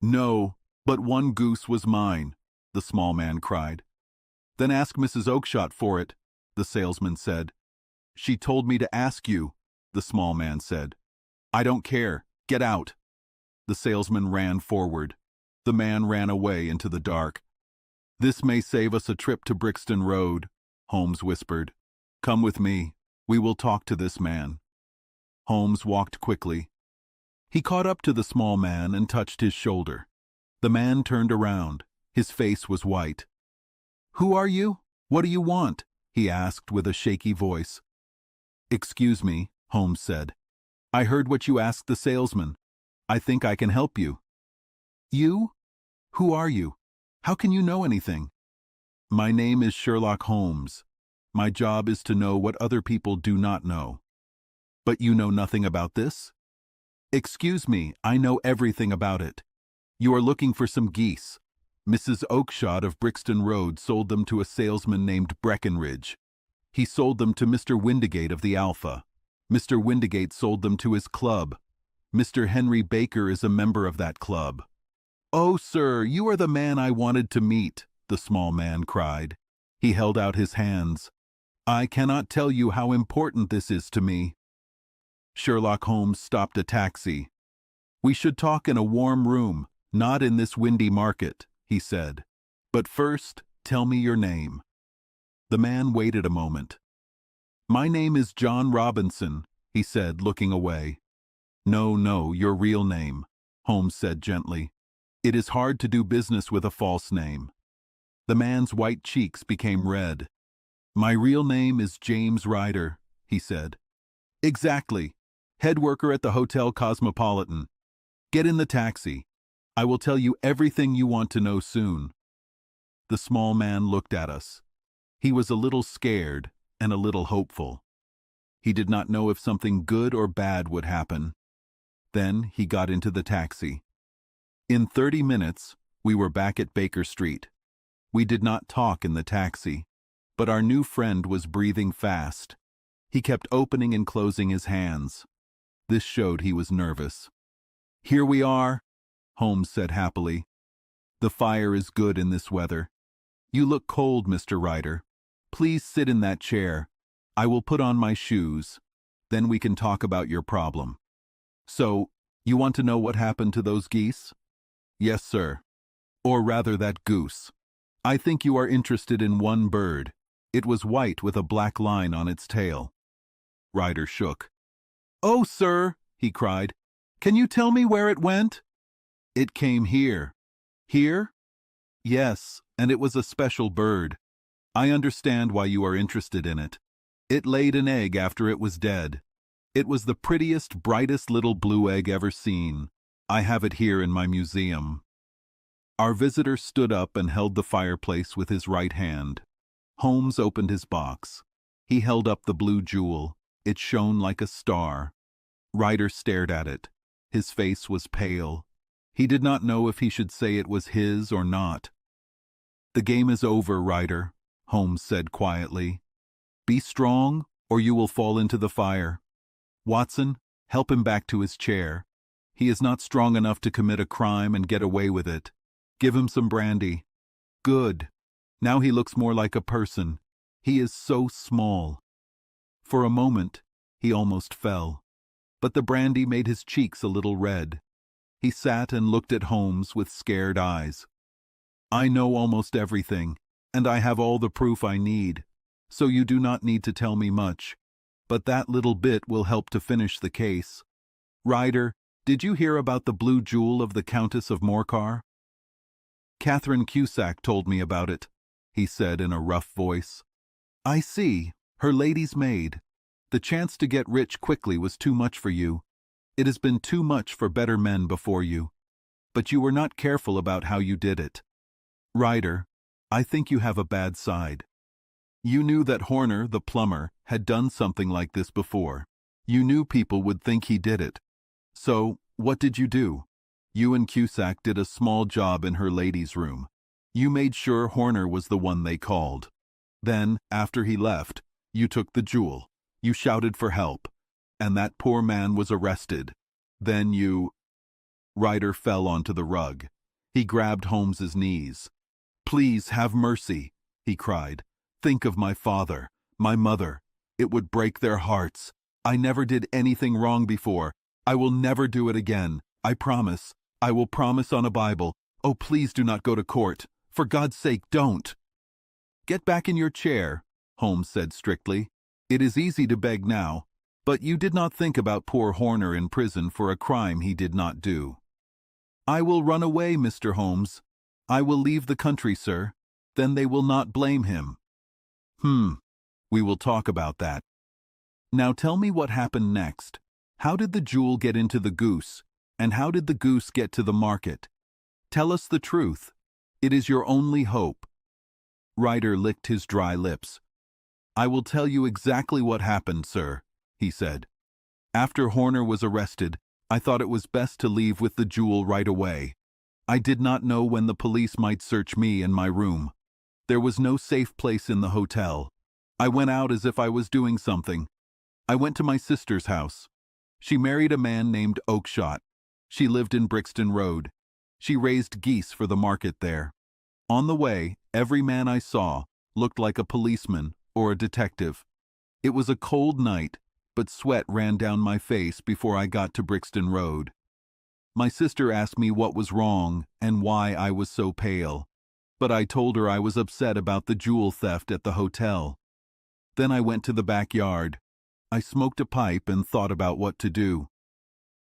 No, but one goose was mine, the small man cried. Then ask Mrs. Oakshott for it, the salesman said. She told me to ask you, the small man said. I don't care. Get out. The salesman ran forward. The man ran away into the dark. This may save us a trip to Brixton Road, Holmes whispered. Come with me. We will talk to this man. Holmes walked quickly. He caught up to the small man and touched his shoulder. The man turned around. His face was white. Who are you? What do you want? He asked with a shaky voice. Excuse me, Holmes said. I heard what you asked the salesman. I think I can help you. You? Who are you? How can you know anything? My name is Sherlock Holmes. My job is to know what other people do not know. But you know nothing about this? Excuse me, I know everything about it. You are looking for some geese. Mrs. Oakshott of Brixton Road sold them to a salesman named Breckenridge. He sold them to Mr. Windigate of the Alpha. Mr. Windigate sold them to his club. Mr. Henry Baker is a member of that club. Oh, sir, you are the man I wanted to meet, the small man cried. He held out his hands. I cannot tell you how important this is to me. Sherlock Holmes stopped a taxi. We should talk in a warm room, not in this windy market, he said. But first, tell me your name. The man waited a moment. My name is John Robinson, he said, looking away. No, your real name, Holmes said gently. It is hard to do business with a false name. The man's white cheeks became red. My real name is James Ryder, he said. Exactly. Head worker at the Hotel Cosmopolitan. Get in the taxi. I will tell you everything you want to know soon. The small man looked at us. He was a little scared and a little hopeful. He did not know if something good or bad would happen. Then he got into the taxi. In 30 minutes, we were back at Baker Street. We did not talk in the taxi, but our new friend was breathing fast. He kept opening and closing his hands. This showed he was nervous. Here we are, Holmes said happily. The fire is good in this weather. You look cold, Mr. Ryder. Please sit in that chair. I will put on my shoes. Then we can talk about your problem. So, you want to know what happened to those geese? Yes, sir. Or rather that goose. I think you are interested in one bird. It was white with a black line on its tail. Ryder shook. Oh, sir, he cried. Can you tell me where it went? It came here. Here? Yes, and it was a special bird. I understand why you are interested in it. It laid an egg after it was dead. It was the prettiest, brightest little blue egg ever seen. I have it here in my museum. Our visitor stood up and held the fireplace with his right hand. Holmes opened his box. He held up the blue jewel. It shone like a star. Ryder stared at it. His face was pale. He did not know if he should say it was his or not. "The game is over, Ryder," Holmes said quietly. "Be strong, or you will fall into the fire. Watson, help him back to his chair. He is not strong enough to commit a crime and get away with it. Give him some brandy. Good. Now he looks more like a person. He is so small." For a moment, he almost fell. But the brandy made his cheeks a little red. He sat and looked at Holmes with scared eyes. "I know almost everything, and I have all the proof I need, so you do not need to tell me much. But that little bit will help to finish the case. Ryder, did you hear about the blue jewel of the Countess of Morcar?" "Catherine Cusack told me about it," he said in a rough voice. "I see. Her lady's maid. The chance to get rich quickly was too much for you. It has been too much for better men before you. But you were not careful about how you did it. Ryder, I think you have a bad side. You knew that Horner, the plumber, had done something like this before. You knew people would think he did it. So, what did you do? You and Cusack did a small job in her lady's room. You made sure Horner was the one they called. Then, after he left, you took the jewel. You shouted for help. And that poor man was arrested. Then you—" Ryder fell onto the rug. He grabbed Holmes's knees. "Please have mercy," he cried. "Think of my father, my mother. It would break their hearts. I never did anything wrong before. I will never do it again. I promise. I will promise on a Bible. Oh, please do not go to court. For God's sake, don't." "Get back in your chair," Holmes said strictly. "It is easy to beg now, but you did not think about poor Horner in prison for a crime he did not do." "I will run away, Mr. Holmes. I will leave the country, sir. Then they will not blame him." We will talk about that. Now tell me what happened next. How did the jewel get into the goose? And how did the goose get to the market? Tell us the truth. It is your only hope." Ryder licked his dry lips. "I will tell you exactly what happened, sir," he said. "After Horner was arrested, I thought it was best to leave with the jewel right away. I did not know when the police might search me in my room. There was no safe place in the hotel. I went out as if I was doing something. I went to my sister's house. She married a man named Oakshott. She lived in Brixton Road. She raised geese for the market there. On the way, every man I saw looked like a policeman or a detective. It was a cold night, but sweat ran down my face before I got to Brixton Road. My sister asked me what was wrong and why I was so pale, but I told her I was upset about the jewel theft at the hotel. Then I went to the backyard. I smoked a pipe and thought about what to do.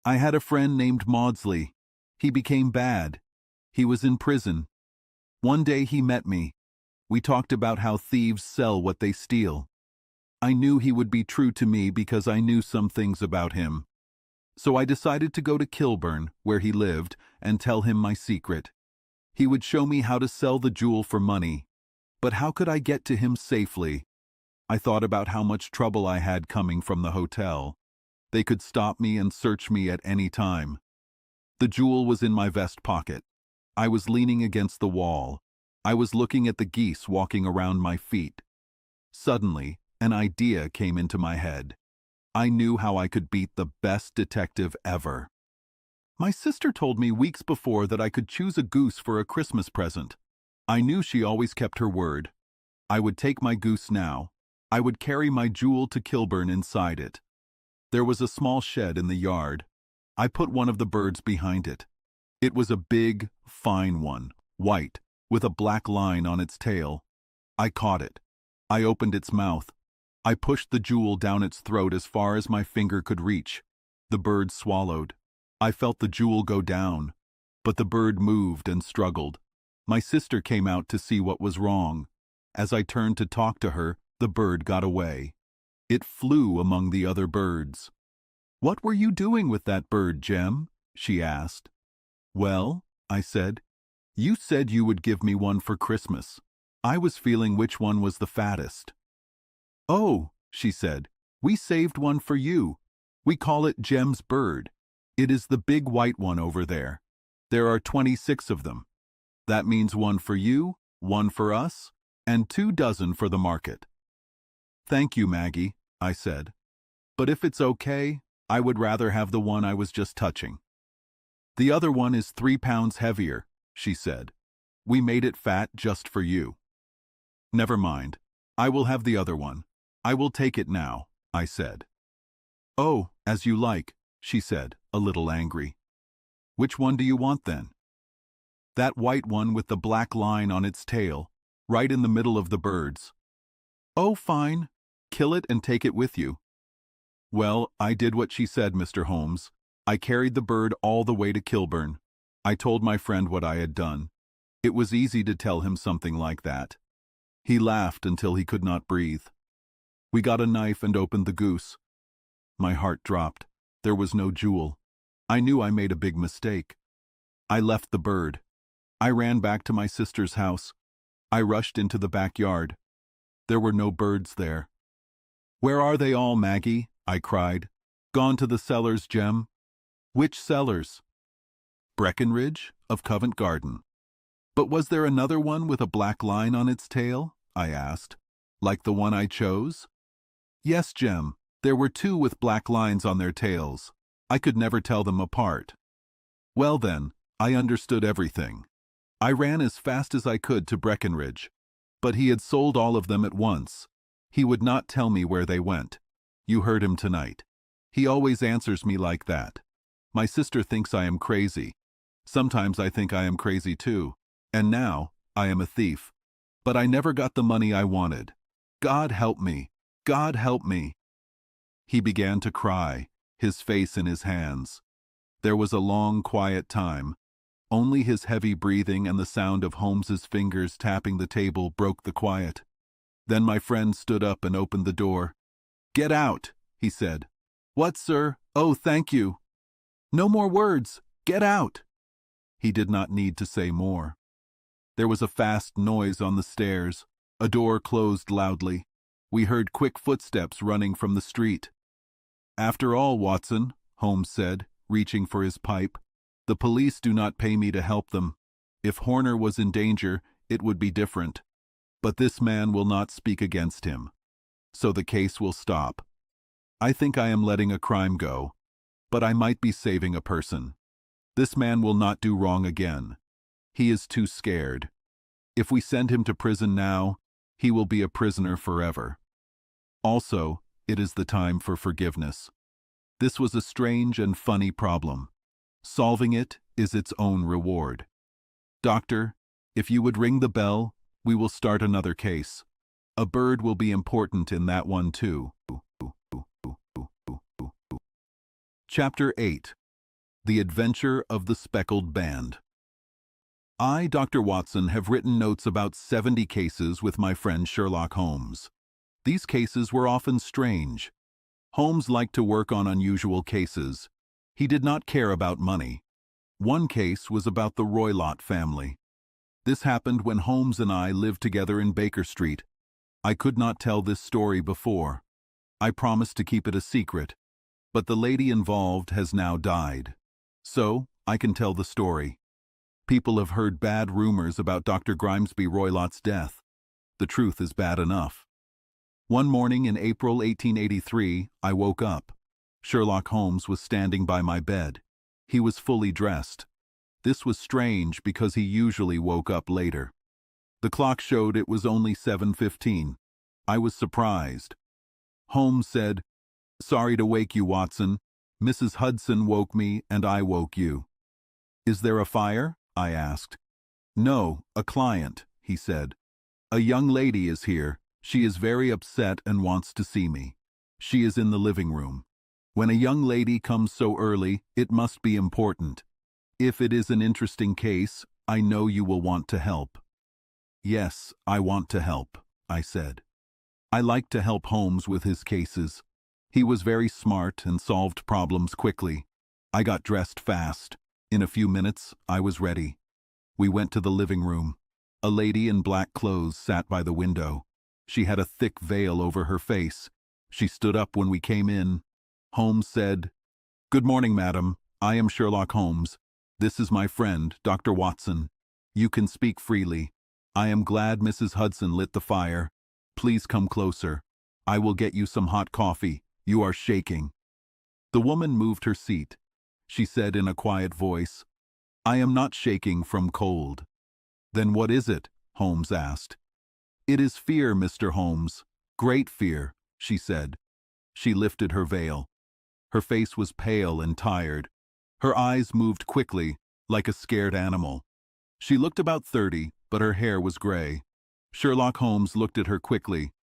I had a friend named Maudsley. He became bad. He was in prison. One day he met me. We talked about how thieves sell what they steal. I knew he would be true to me because I knew some things about him. So I decided to go to Kilburn, where he lived, and tell him my secret. He would show me how to sell the jewel for money. But how could I get to him safely? I thought about how much trouble I had coming from the hotel. They could stop me and search me at any time. The jewel was in my vest pocket. I was leaning against the wall. I was looking at the geese walking around my feet. Suddenly, an idea came into my head. I knew how I could beat the best detective ever. My sister told me weeks before that I could choose a goose for a Christmas present. I knew she always kept her word. I would take my goose now. I would carry my jewel to Kilburn inside it. There was a small shed in the yard. I put one of the birds behind it. It was a big, fine one, white, with a black line on its tail. I caught it. I opened its mouth. I pushed the jewel down its throat as far as my finger could reach. The bird swallowed. I felt the jewel go down, but the bird moved and struggled. My sister came out to see what was wrong. As I turned to talk to her, the bird got away. It flew among the other birds. "What were you doing with that bird, Jem?" she asked. "Well," I said, "you said you would give me one for Christmas. I was feeling which one was the fattest. "Oh," she said, "we saved one for you. We call it Jem's bird. It is the big white one over there. There are 26 of them. That means one for you, one for us, and 2 dozen for the market." "Thank you, Maggie," I said. "But if it's okay, I would rather have the one I was just touching." "The other one is 3 pounds heavier," she said. "We made it fat just for you." "Never mind. I will have the other one. I will take it now," I said. "Oh, as you like," she said, a little angry. "Which one do you want then?" "That white one with the black line on its tail, right in the middle of the birds." "Oh, fine. Kill it and take it with you." Well, I did what she said, Mr. Holmes. I carried the bird all the way to Kilburn. I told my friend what I had done. It was easy to tell him something like that. He laughed until he could not breathe. We got a knife and opened the goose. My heart dropped. There was no jewel. I knew I made a big mistake. I left the bird. I ran back to my sister's house. I rushed into the backyard. There were no birds there. "Where are they all, Maggie?" I cried. "Gone to the cellars, Jem." "Which cellars?" "Breckenridge of Covent Garden." "But was there another one with a black line on its tail?" I asked. "Like the one I chose?" "Yes, Jem. There were 2 with black lines on their tails. I could never tell them apart." Well then, I understood everything. I ran as fast as I could to Breckenridge. But he had sold all of them at once. He would not tell me where they went. You heard him tonight. He always answers me like that. My sister thinks I am crazy. Sometimes I think I am crazy too. And now, I am a thief. But I never got the money I wanted. God help me! God help me! He began to cry, his face in his hands. There was a long, quiet time. Only his heavy breathing and the sound of Holmes's fingers tapping the table broke the quiet. Then my friend stood up and opened the door. "Get out," he said. "What, sir? Oh, thank you." "No more words. Get out." He did not need to say more. There was a fast noise on the stairs. A door closed loudly. We heard quick footsteps running from the street. "After all, Watson," Holmes said, reaching for his pipe, "the police do not pay me to help them. If Horner was in danger, it would be different. But this man will not speak against him. So the case will stop. I think I am letting a crime go, but I might be saving a person. This man will not do wrong again. He is too scared. If we send him to prison now, he will be a prisoner forever. Also, it is the time for forgiveness. This was a strange and funny problem. Solving it is its own reward. Doctor, if you would ring the bell, we will start another case. A bird will be important in that one too. Chapter 8. The Adventure of the Speckled Band. I, Dr. Watson, have written notes about 70 cases with my friend Sherlock Holmes. These cases were often strange. Holmes liked to work on unusual cases. He did not care about money. One case was about the Roylott family. This happened when Holmes and I lived together in Baker Street. I could not tell this story before. I promised to keep it a secret, but the lady involved has now died. So, I can tell the story. People have heard bad rumors about Dr. Grimesby Roylott's death. The truth is bad enough. One morning in April 1883, I woke up. Sherlock Holmes was standing by my bed. He was fully dressed. This was strange because he usually woke up later. The clock showed it was only 7:15. I was surprised. Holmes said, "Sorry to wake you, Watson. Mrs. Hudson woke me and I woke you." "Is there a fire?" I asked. "No, a client," he said. "A young lady is here. She is very upset and wants to see me. She is in the living room. When a young lady comes so early, it must be important. If it is an interesting case, I know you will want to help." "Yes, I want to help," I said. I liked to help Holmes with his cases. He was very smart and solved problems quickly. I got dressed fast. In a few minutes, I was ready. We went to the living room. A lady in black clothes sat by the window. She had a thick veil over her face. She stood up when we came in. Holmes said, "Good morning, madam. I am Sherlock Holmes. This is my friend, Dr. Watson. You can speak freely. I am glad Mrs. Hudson lit the fire. Please come closer. I will get you some hot coffee. You are shaking." The woman moved her seat. She said in a quiet voice, "I am not shaking from cold." "Then what is it?" Holmes asked. "It is fear, Mr. Holmes. Great fear," she said. She lifted her veil. Her face was pale and tired. Her eyes moved quickly, like a scared animal. She looked about 30, but her hair was gray. Sherlock Holmes looked at her quickly.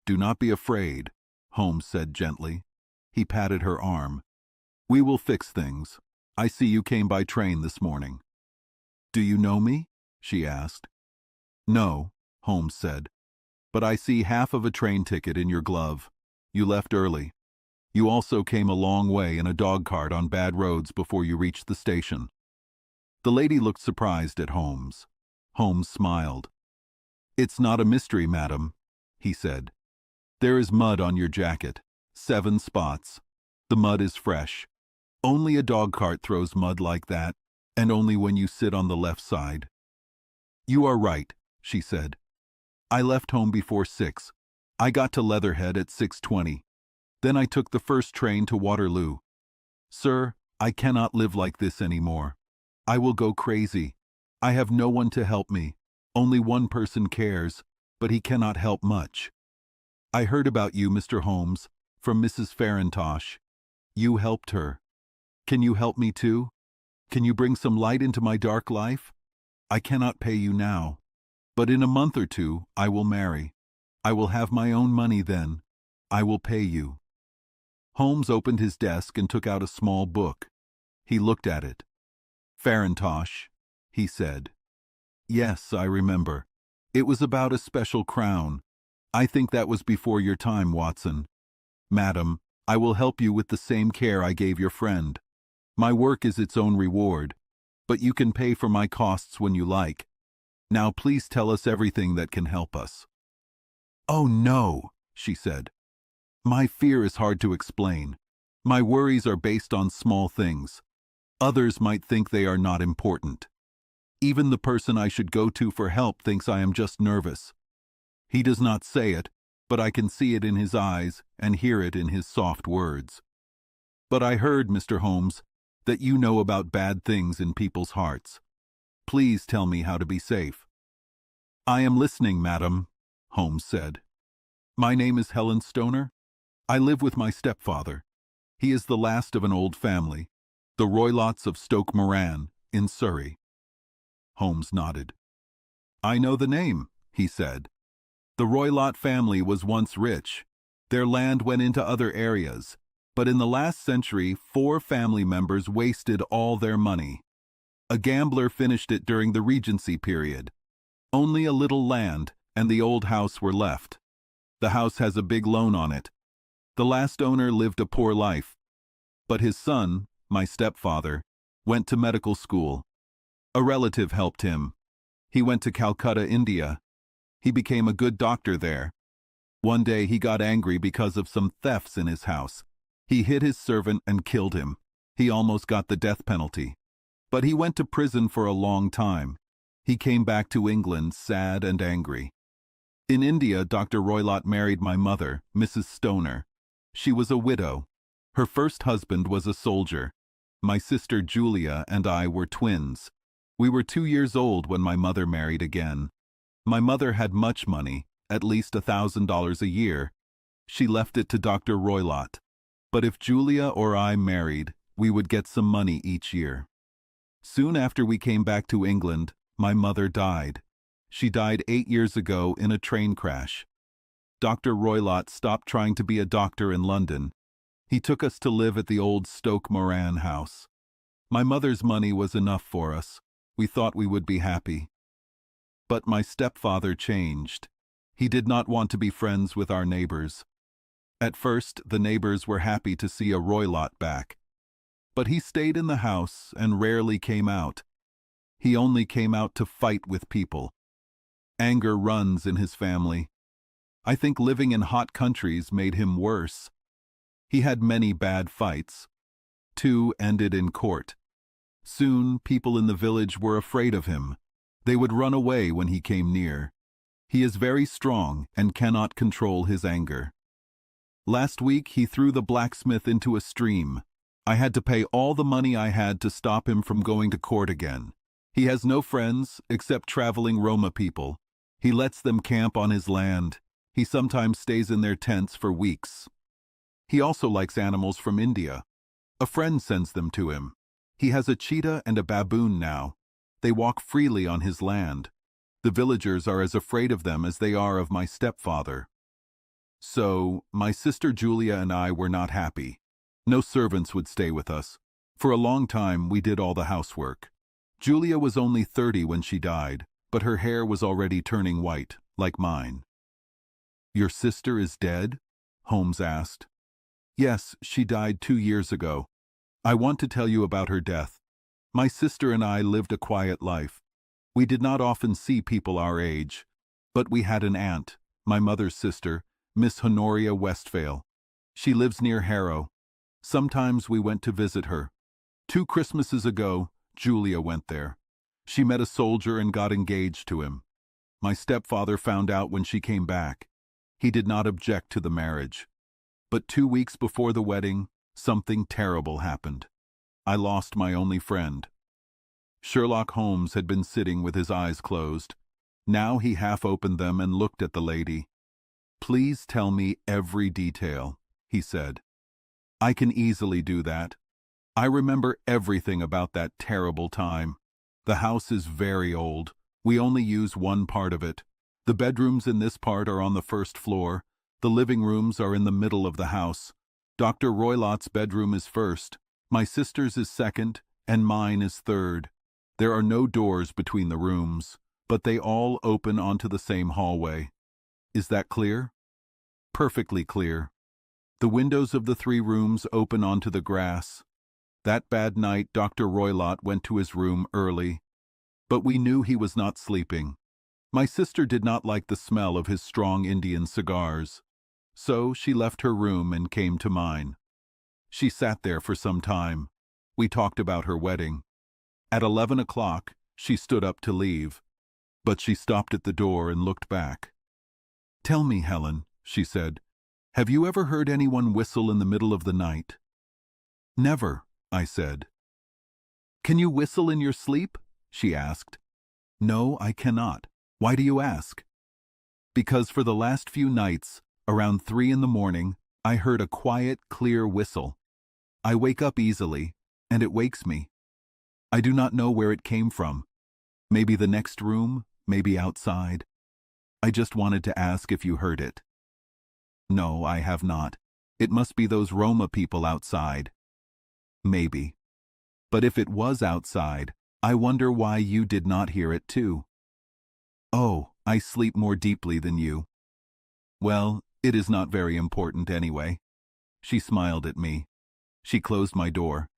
"Do not be afraid," Holmes said gently. He patted her arm. "We will fix things. I see you came by train this morning." "Do you know me?" she asked. "No," Holmes said. "But I see half of a train ticket in your glove. You left early. You also came a long way in a dogcart on bad roads before you reached the station." The lady looked surprised at Holmes. Holmes smiled. "It's not a mystery, madam," he said. "There is mud on your jacket. 7 spots. The mud is fresh. Only a dogcart throws mud like that, and only when you sit on the left side." "You are right," she said. "I left home before 6. I got to Leatherhead at 6:20. Then I took the first train to Waterloo. Sir, I cannot live like this anymore. I will go crazy. I have no one to help me. Only one person cares, but he cannot help much. I heard about you, Mr. Holmes, from Mrs. Farintosh. You helped her. Can you help me too? Can you bring some light into my dark life? I cannot pay you now, but in a month or 2 I will marry. I will have my own money then. I will pay you." Holmes opened his desk and took out a small book. He looked at it. "Farintosh," he said. "Yes, I remember. It was about a special crown. I think that was before your time, Watson. Madam, I will help you with the same care I gave your friend. My work is its own reward, but you can pay for my costs when you like. Now please tell us everything that can help us." "Oh no," she said. "My fear is hard to explain. My worries are based on small things. Others might think they are not important. Even the person I should go to for help thinks I am just nervous. He does not say it, but I can see it in his eyes and hear it in his soft words. But I heard, Mr. Holmes, that you know about bad things in people's hearts. Please tell me how to be safe." "I am listening, madam," Holmes said. "My name is Helen Stoner. I live with my stepfather. He is the last of an old family, the Roylotts of Stoke Moran, in Surrey." Holmes nodded. "I know the name," he said. "The Roylott family was once rich. Their land went into other areas, but in the last century 4 family members wasted all their money. A gambler finished it during the Regency period. Only a little land and the old house were left. The house has a big loan on it. The last owner lived a poor life, but his son, my stepfather, went to medical school. A relative helped him. He went to Calcutta, India. He became a good doctor there. One day he got angry because of some thefts in his house. He hit his servant and killed him. He almost got the death penalty. But he went to prison for a long time. He came back to England sad and angry. In India, Dr. Roylott married my mother, Mrs. Stoner. She was a widow. Her first husband was a soldier. My sister Julia and I were twins. We were 2 years old when my mother married again. My mother had much money, at least $1,000 a year. She left it to Dr. Roylott. But if Julia or I married, we would get some money each year. Soon after we came back to England, my mother died. She died 8 years ago in a train crash. Dr. Roylott stopped trying to be a doctor in London. He took us to live at the old Stoke Moran house. My mother's money was enough for us. We thought we would be happy. But my stepfather changed. He did not want to be friends with our neighbors. At first, the neighbors were happy to see a Roylott back. But he stayed in the house and rarely came out. He only came out to fight with people. Anger runs in his family. I think living in hot countries made him worse. He had many bad fights. 2 ended in court. Soon, people in the village were afraid of him. They would run away when he came near. He is very strong and cannot control his anger. Last week, he threw the blacksmith into a stream. I had to pay all the money I had to stop him from going to court again. He has no friends except traveling Roma people. He lets them camp on his land. He sometimes stays in their tents for weeks. He also likes animals from India. A friend sends them to him. He has a cheetah and a baboon now. They walk freely on his land. The villagers are as afraid of them as they are of my stepfather. So, my sister Julia and I were not happy. No servants would stay with us. For a long time, we did all the housework. Julia was only 30 when she died, but her hair was already turning white, like mine. "Your sister is dead?" Holmes asked. "Yes, she died 2 years ago. I want to tell you about her death. My sister and I lived a quiet life. We did not often see people our age, but we had an aunt, my mother's sister, Miss Honoria Westphale. She lives near Harrow. Sometimes we went to visit her. 2 Christmases ago, Julia went there. She met a soldier and got engaged to him. My stepfather found out when she came back. He did not object to the marriage. But 2 weeks before the wedding, something terrible happened. I lost my only friend." Sherlock Holmes had been sitting with his eyes closed. Now he half opened them and looked at the lady. "Please tell me every detail," he said. "I can easily do that. I remember everything about that terrible time. The house is very old. We only use one part of it. The bedrooms in this part are on the first floor. The living rooms are in the middle of the house. Dr. Roylott's bedroom is first. My sister's is second, and mine is third. There are no doors between the rooms, but they all open onto the same hallway. Is that clear?" "Perfectly clear. The windows of the 3 rooms open onto the grass. That bad night, Dr. Roylott went to his room early, but we knew he was not sleeping. My sister did not like the smell of his strong Indian cigars, so she left her room and came to mine. She sat there for some time. We talked about her wedding. At 11 o'clock, she stood up to leave, but she stopped at the door and looked back. "Tell me, Helen," she said, "have you ever heard anyone whistle in the middle of the night?" "Never," I said. "Can you whistle in your sleep?" she asked. "No, I cannot. Why do you ask?" "Because for the last few nights, around 3 in the morning, I heard a quiet, clear whistle. I wake up easily, and it wakes me. I do not know where it came from. Maybe the next room, maybe outside. I just wanted to ask if you heard it." "No, I have not. It must be those Roma people outside." "Maybe. But if it was outside, I wonder why you did not hear it too." "Oh, I sleep more deeply than you." "Well, it is not very important anyway." She smiled at me. She closed my door.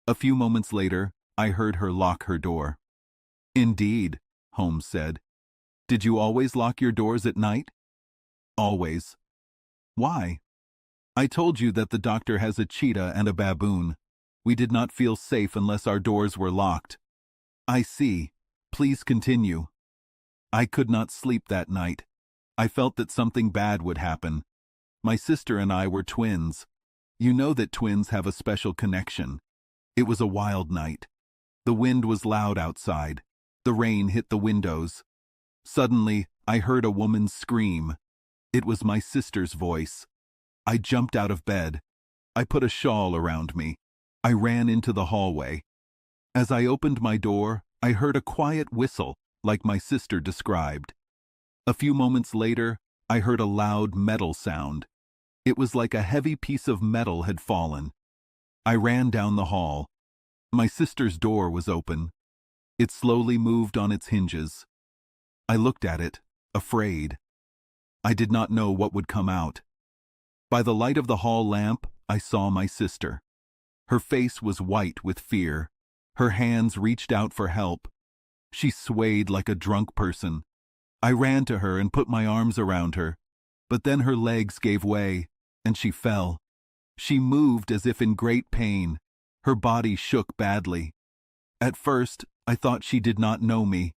A few moments later, I heard her lock her door. "Indeed," Holmes said. "Did you always lock your doors at night?" "Always." "Why?" "I told you that the doctor has a cheetah and a baboon. We did not feel safe unless our doors were locked." "I see. Please continue." "I could not sleep that night. I felt that something bad would happen. My sister and I were twins. You know that twins have a special connection. It was a wild night. The wind was loud outside. The rain hit the windows. Suddenly, I heard a woman's scream. It was my sister's voice. I jumped out of bed. I put a shawl around me. I ran into the hallway. As I opened my door, I heard a quiet whistle, like my sister described. A few moments later, I heard a loud metal sound. It was like a heavy piece of metal had fallen. I ran down the hall. My sister's door was open. It slowly moved on its hinges. I looked at it, afraid. I did not know what would come out. By the light of the hall lamp, I saw my sister. Her face was white with fear. Her hands reached out for help. She swayed like a drunk person. I ran to her and put my arms around her, but then her legs gave way, and she fell. She moved as if in great pain. Her body shook badly. At first, I thought she did not know me,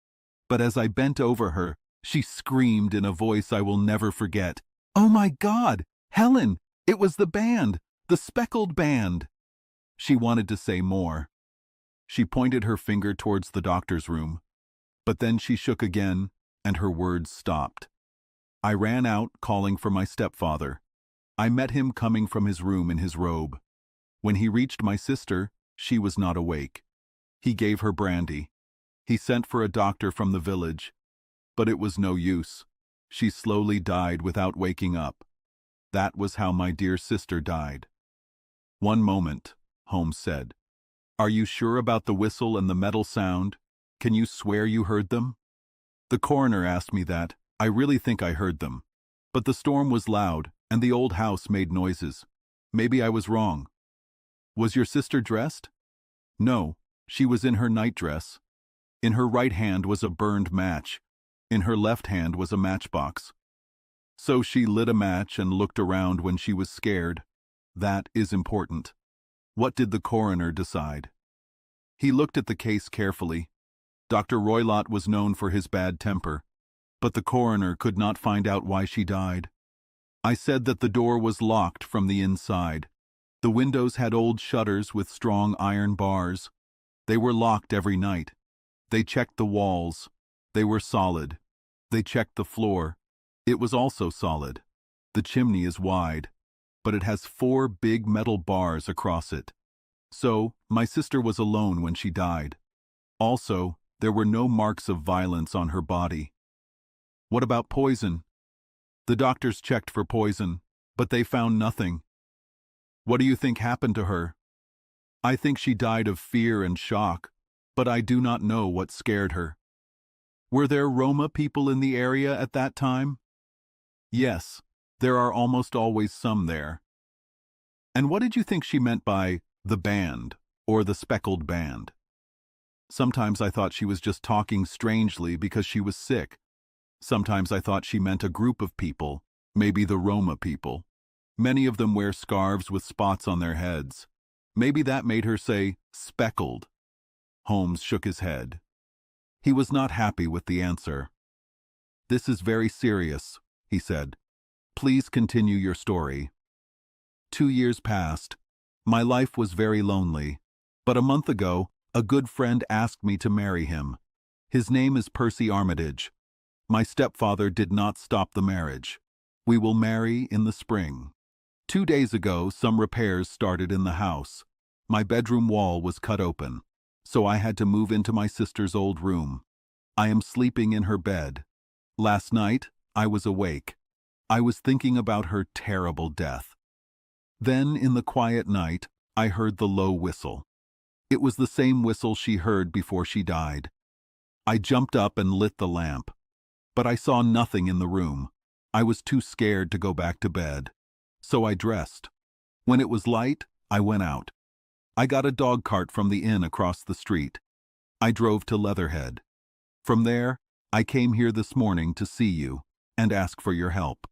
but as I bent over her, she screamed in a voice I will never forget, "Oh my God, Helen! It was the band! The speckled band!" She wanted to say more. She pointed her finger towards the doctor's room, but then she shook again, and her words stopped. I ran out, calling for my stepfather. I met him coming from his room in his robe. When he reached my sister, she was not awake. He gave her brandy. He sent for a doctor from the village, but it was no use. She slowly died without waking up. That was how my dear sister died. "One moment," Holmes said. "Are you sure about the whistle and the metal sound? Can you swear you heard them?" "The coroner asked me that. I really think I heard them. But the storm was loud, and the old house made noises. Maybe I was wrong." "Was your sister dressed?" "No, she was in her nightdress. In her right hand was a burned match. In her left hand was a matchbox. So she lit a match and looked around when she was scared. That is important." "What did the coroner decide?" "He looked at the case carefully. Dr. Roylott was known for his bad temper, but the coroner could not find out why she died. I said that the door was locked from the inside. The windows had old shutters with strong iron bars. They were locked every night. They checked the walls. They were solid. They checked the floor. It was also solid. The chimney is wide, but it has 4 big metal bars across it. So, my sister was alone when she died. Also, there were no marks of violence on her body." "What about poison?" "The doctors checked for poison, but they found nothing." "What do you think happened to her?" "I think she died of fear and shock, but I do not know what scared her." "Were there Roma people in the area at that time?" "Yes, there are almost always some there." "And what did you think she meant by the band, or the speckled band?" "Sometimes I thought she was just talking strangely because she was sick. Sometimes I thought she meant a group of people, maybe the Roma people. Many of them wear scarves with spots on their heads. Maybe that made her say speckled." Holmes shook his head. He was not happy with the answer. "This is very serious," he said. "Please continue your story." 2 years passed. My life was very lonely, but a month ago, a good friend asked me to marry him. His name is Percy Armitage. My stepfather did not stop the marriage. We will marry in the spring. 2 days ago, some repairs started in the house. My bedroom wall was cut open, so I had to move into my sister's old room. I am sleeping in her bed. Last night, I was awake. I was thinking about her terrible death. Then, in the quiet night, I heard the low whistle. It was the same whistle she heard before she died. I jumped up and lit the lamp, but I saw nothing in the room. I was too scared to go back to bed, so I dressed. When it was light, I went out. I got a dog cart from the inn across the street. I drove to Leatherhead. From there, I came here this morning to see you and ask for your help."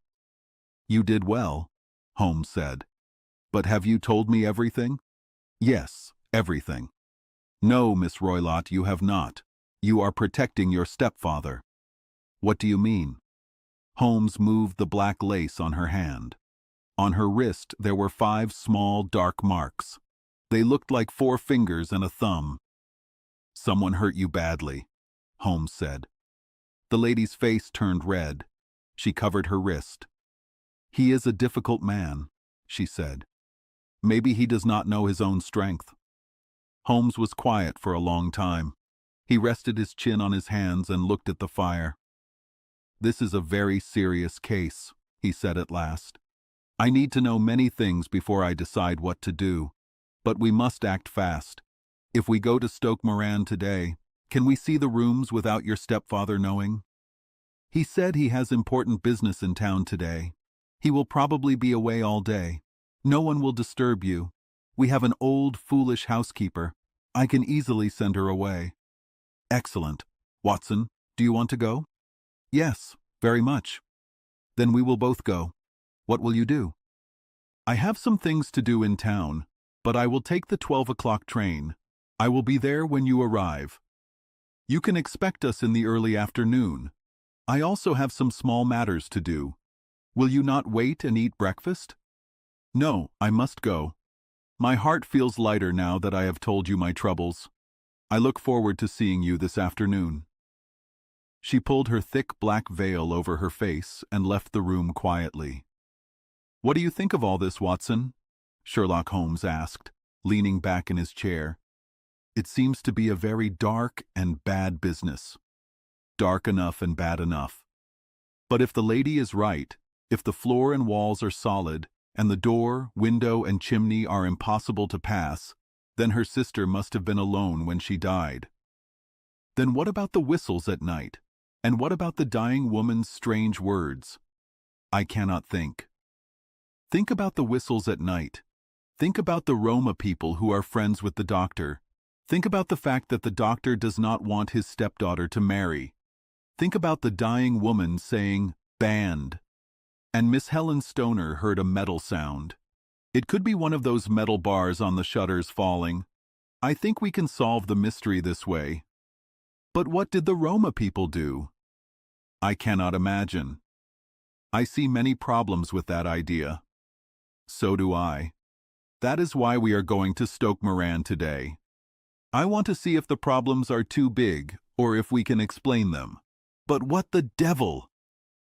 "You did well," Holmes said. "But have you told me everything?" "Yes, everything." "No, Miss Roylott, you have not. You are protecting your stepfather." "What do you mean?" Holmes moved the black lace on her hand. On her wrist there were 5 small dark marks. They looked like 4 fingers and a thumb. "Someone hurt you badly," Holmes said. The lady's face turned red. She covered her wrist. "He is a difficult man," she said. "Maybe he does not know his own strength." Holmes was quiet for a long time. He rested his chin on his hands and looked at the fire. "This is a very serious case," he said at last. "I need to know many things before I decide what to do, but we must act fast. If we go to Stoke Moran today, can we see the rooms without your stepfather knowing?" "He said he has important business in town today. He will probably be away all day. No one will disturb you. We have an old, foolish housekeeper. I can easily send her away." "Excellent. Watson, do you want to go?" Yes, very much. Then we will both go. What will you do? I have some things to do in town, but I will take the 12 o'clock train. I will be there when you arrive. You can expect us in the early afternoon. I also have some small matters to do. Will you not wait and eat breakfast? No, I must go. My heart feels lighter now that I have told you my troubles. I look forward to seeing you this afternoon. She pulled her thick black veil over her face and left the room quietly. What do you think of all this, Watson? Sherlock Holmes asked, leaning back in his chair. It seems to be a very dark and bad business. Dark enough and bad enough. But if the lady is right, if the floor and walls are solid, and the door, window, and chimney are impossible to pass, then her sister must have been alone when she died. Then what about the whistles at night? And what about the dying woman's strange words? I cannot think. Think about the whistles at night. Think about the Roma people who are friends with the doctor. Think about the fact that the doctor does not want his stepdaughter to marry. Think about the dying woman saying, "Banned." And Miss Helen Stoner heard a metal sound. It could be one of those metal bars on the shutters falling. I think we can solve the mystery this way. But what did the Roma people do? I cannot imagine. I see many problems with that idea. So do I. That is why we are going to Stoke Moran today. I want to see if the problems are too big, or if we can explain them. But what the devil?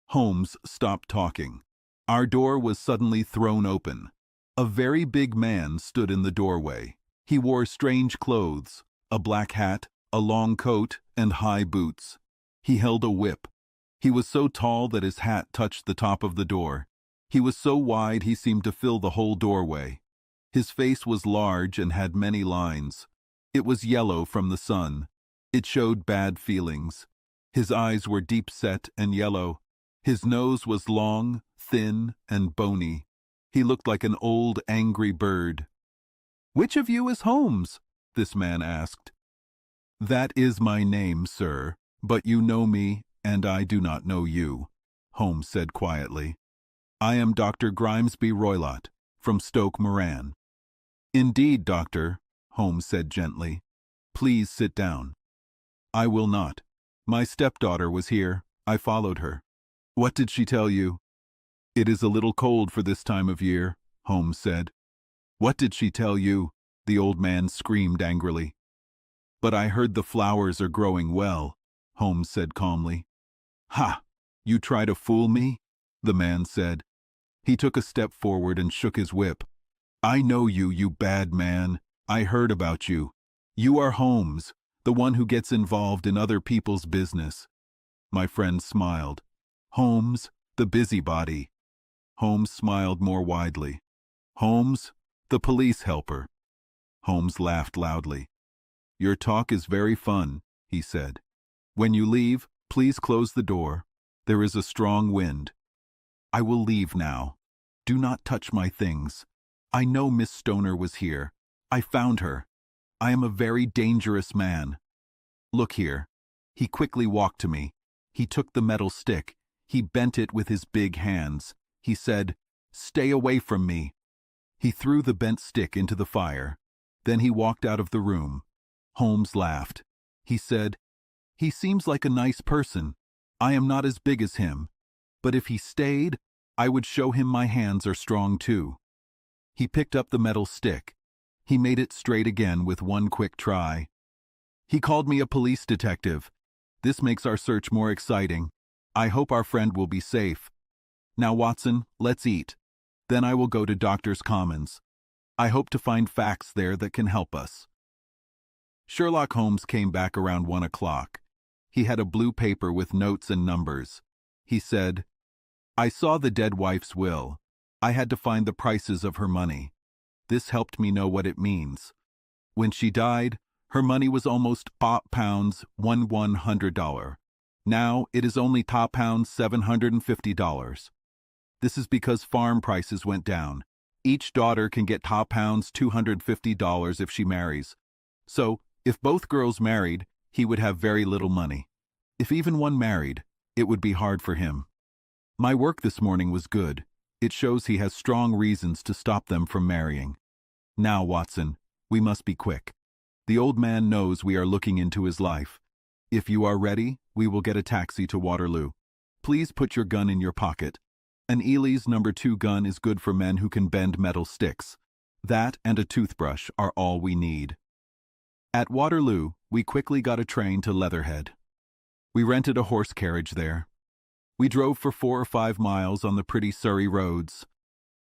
Holmes stopped talking. Our door was suddenly thrown open. A very big man stood in the doorway. He wore strange clothes, a black hat, a long coat, and high boots. He held a whip. He was so tall that his hat touched the top of the door. He was so wide he seemed to fill the whole doorway. His face was large and had many lines. It was yellow from the sun. It showed bad feelings. His eyes were deep-set and yellow. His nose was long, thin, and bony. He looked like an old, angry bird. "Which of you is Holmes?" this man asked. "That is my name, sir, but you know me, and I do not know you," Holmes said quietly. "I am Dr. Grimesby Roylott, from Stoke Moran." "Indeed, doctor," Holmes said gently. "Please sit down." "I will not. My stepdaughter was here. I followed her." "What did she tell you?" "It is a little cold for this time of year," Holmes said. "What did she tell you?" the old man screamed angrily. "But I heard the flowers are growing well," Holmes said calmly. "Ha! You try to fool me?" the man said. He took a step forward and shook his whip. "I know you, you bad man. I heard about you. You are Holmes, the one who gets involved in other people's business." My friend smiled. "Holmes, the busybody." Holmes smiled more widely. "Holmes, the police helper." Holmes laughed loudly. "Your talk is very fun," he said. "When you leave, please close the door. There is a strong wind." "I will leave now. Do not touch my things. I know Miss Stoner was here. I found her. I am a very dangerous man. Look here." He quickly walked to me. He took the metal stick. He bent it with his big hands. He said, "Stay away from me." He threw the bent stick into the fire. Then he walked out of the room. Holmes laughed. He said, "He seems like a nice person. I am not as big as him. But if he stayed, I would show him my hands are strong too." He picked up the metal stick. He made it straight again with one quick try. He called me a police detective. This makes our search more exciting. I hope our friend will be safe. Now, Watson, let's eat. Then I will go to Doctor's Commons. I hope to find facts there that can help us. Sherlock Holmes came back around 1 o'clock. He had a blue paper with notes and numbers. He said, "I saw the dead wife's will. I had to find the prices of her money. This helped me know what it means. When she died, her money was almost £1 $100. Now it is only £750. This is because farm prices went down. Each daughter can get $250 if she marries. So, if both girls married, he would have very little money. If even one married, It would be hard for him. My work this morning was good. It shows he has strong reasons to stop them from marrying. Now, Watson, we must be quick. The old man knows we are looking into his life. If you are ready, we will get a taxi to Waterloo. Please put your gun in your pocket. An Ely's No. 2 gun is good for men who can bend metal sticks. That and a toothbrush are all we need. At Waterloo, we quickly got a train to Leatherhead. We rented a horse carriage there. We drove for 4 or 5 miles on the pretty Surrey roads.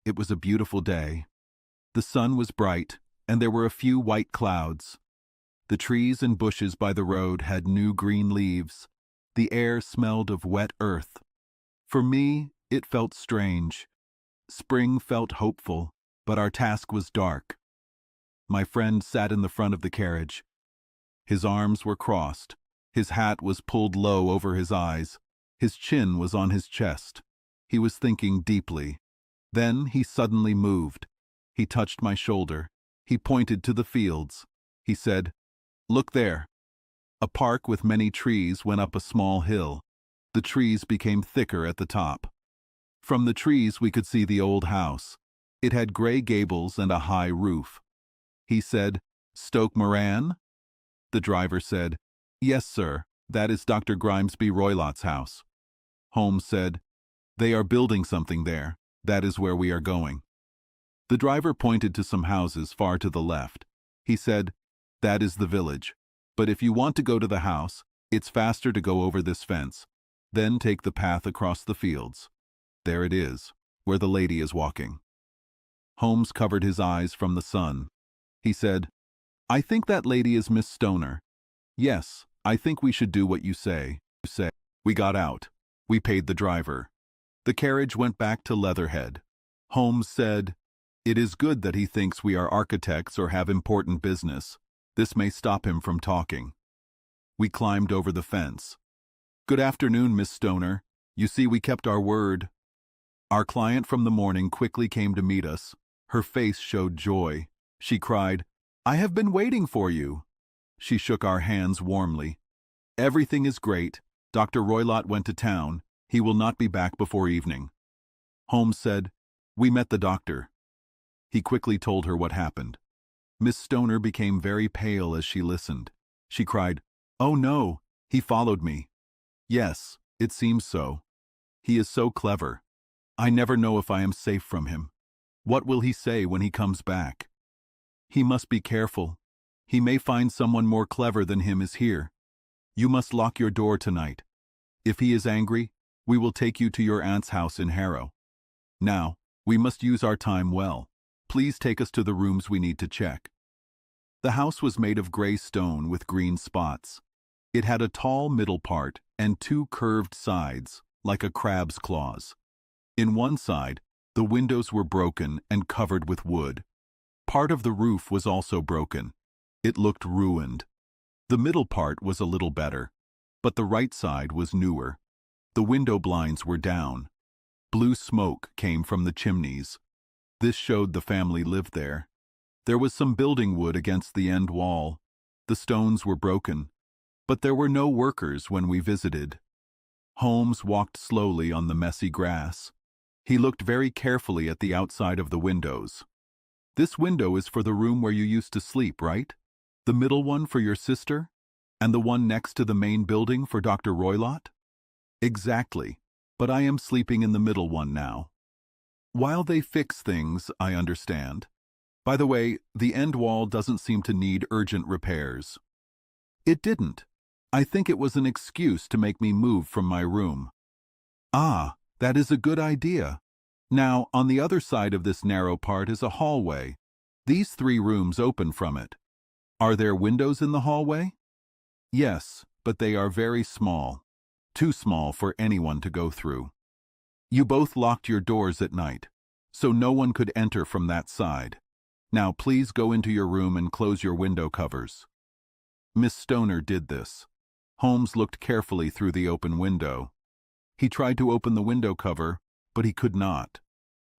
It was a beautiful day. The sun was bright, and there were a few white clouds. The trees and bushes by the road had new green leaves. The air smelled of wet earth. For me, it felt strange. Spring felt hopeful, but our task was dark. My friend sat in the front of the carriage. His arms were crossed. His hat was pulled low over his eyes. His chin was on his chest. He was thinking deeply. Then he suddenly moved. He touched my shoulder. He pointed to the fields. He said, "Look there." A park with many trees went up a small hill. The trees became thicker at the top. From the trees we could see the old house. It had gray gables and a high roof. He said, "Stoke Moran?" The driver said, "Yes, sir, that is Dr. Grimesby Roylott's house." Holmes said, "They are building something there. That is where we are going." The driver pointed to some houses far to the left. He said, "That is the village. But if you want to go to the house, it's faster to go over this fence. Then take the path across the fields. There it is, where the lady is walking." Holmes covered his eyes from the sun. He said, "I think that lady is Miss Stoner. Yes, I think we should do what you say." We got out. We paid the driver. The carriage went back to Leatherhead. Holmes said, "It is good that he thinks we are architects or have important business. This may stop him from talking." We climbed over the fence. "Good afternoon, Miss Stoner. You see, we kept our word." Our client from the morning quickly came to meet us. Her face showed joy. She cried, "I have been waiting for you." She shook our hands warmly. "Everything is great. Dr. Roylott went to town. He will not be back before evening." Holmes said, "We met the doctor." He quickly told her what happened. Miss Stoner became very pale as she listened. She cried, "Oh no, he followed me." "Yes, it seems so. He is so clever. I never know if I am safe from him. What will he say when he comes back? He must be careful. He may find someone more clever than him is here. You must lock your door tonight. If he is angry, we will take you to your aunt's house in Harrow. Now, we must use our time well. Please take us to the rooms we need to check." The house was made of gray stone with green spots. It had a tall middle part and 2 curved sides, like a crab's claws. In one side, the windows were broken and covered with wood. Part of the roof was also broken. It looked ruined. The middle part was a little better, but the right side was newer. The window blinds were down. Blue smoke came from the chimneys. This showed the family lived there. There was some building wood against the end wall. The stones were broken, but there were no workers when we visited. Holmes walked slowly on the messy grass. He looked very carefully at the outside of the windows. "This window is for the room where you used to sleep, right? The middle one for your sister? And the one next to the main building for Dr. Roylott?" "Exactly, but I am sleeping in the middle one now." "While they fix things, I understand. By the way, the end wall doesn't seem to need urgent repairs." "It didn't. I think it was an excuse to make me move from my room." "Ah, that is a good idea. Now, on the other side of this narrow part is a hallway. These 3 rooms open from it. Are there windows in the hallway?" "Yes, but they are very small. Too small for anyone to go through. You both locked your doors at night, so no one could enter from that side. Now please go into your room and close your window covers." Miss Stoner did this. Holmes looked carefully through the open window. He tried to open the window cover, but he could not.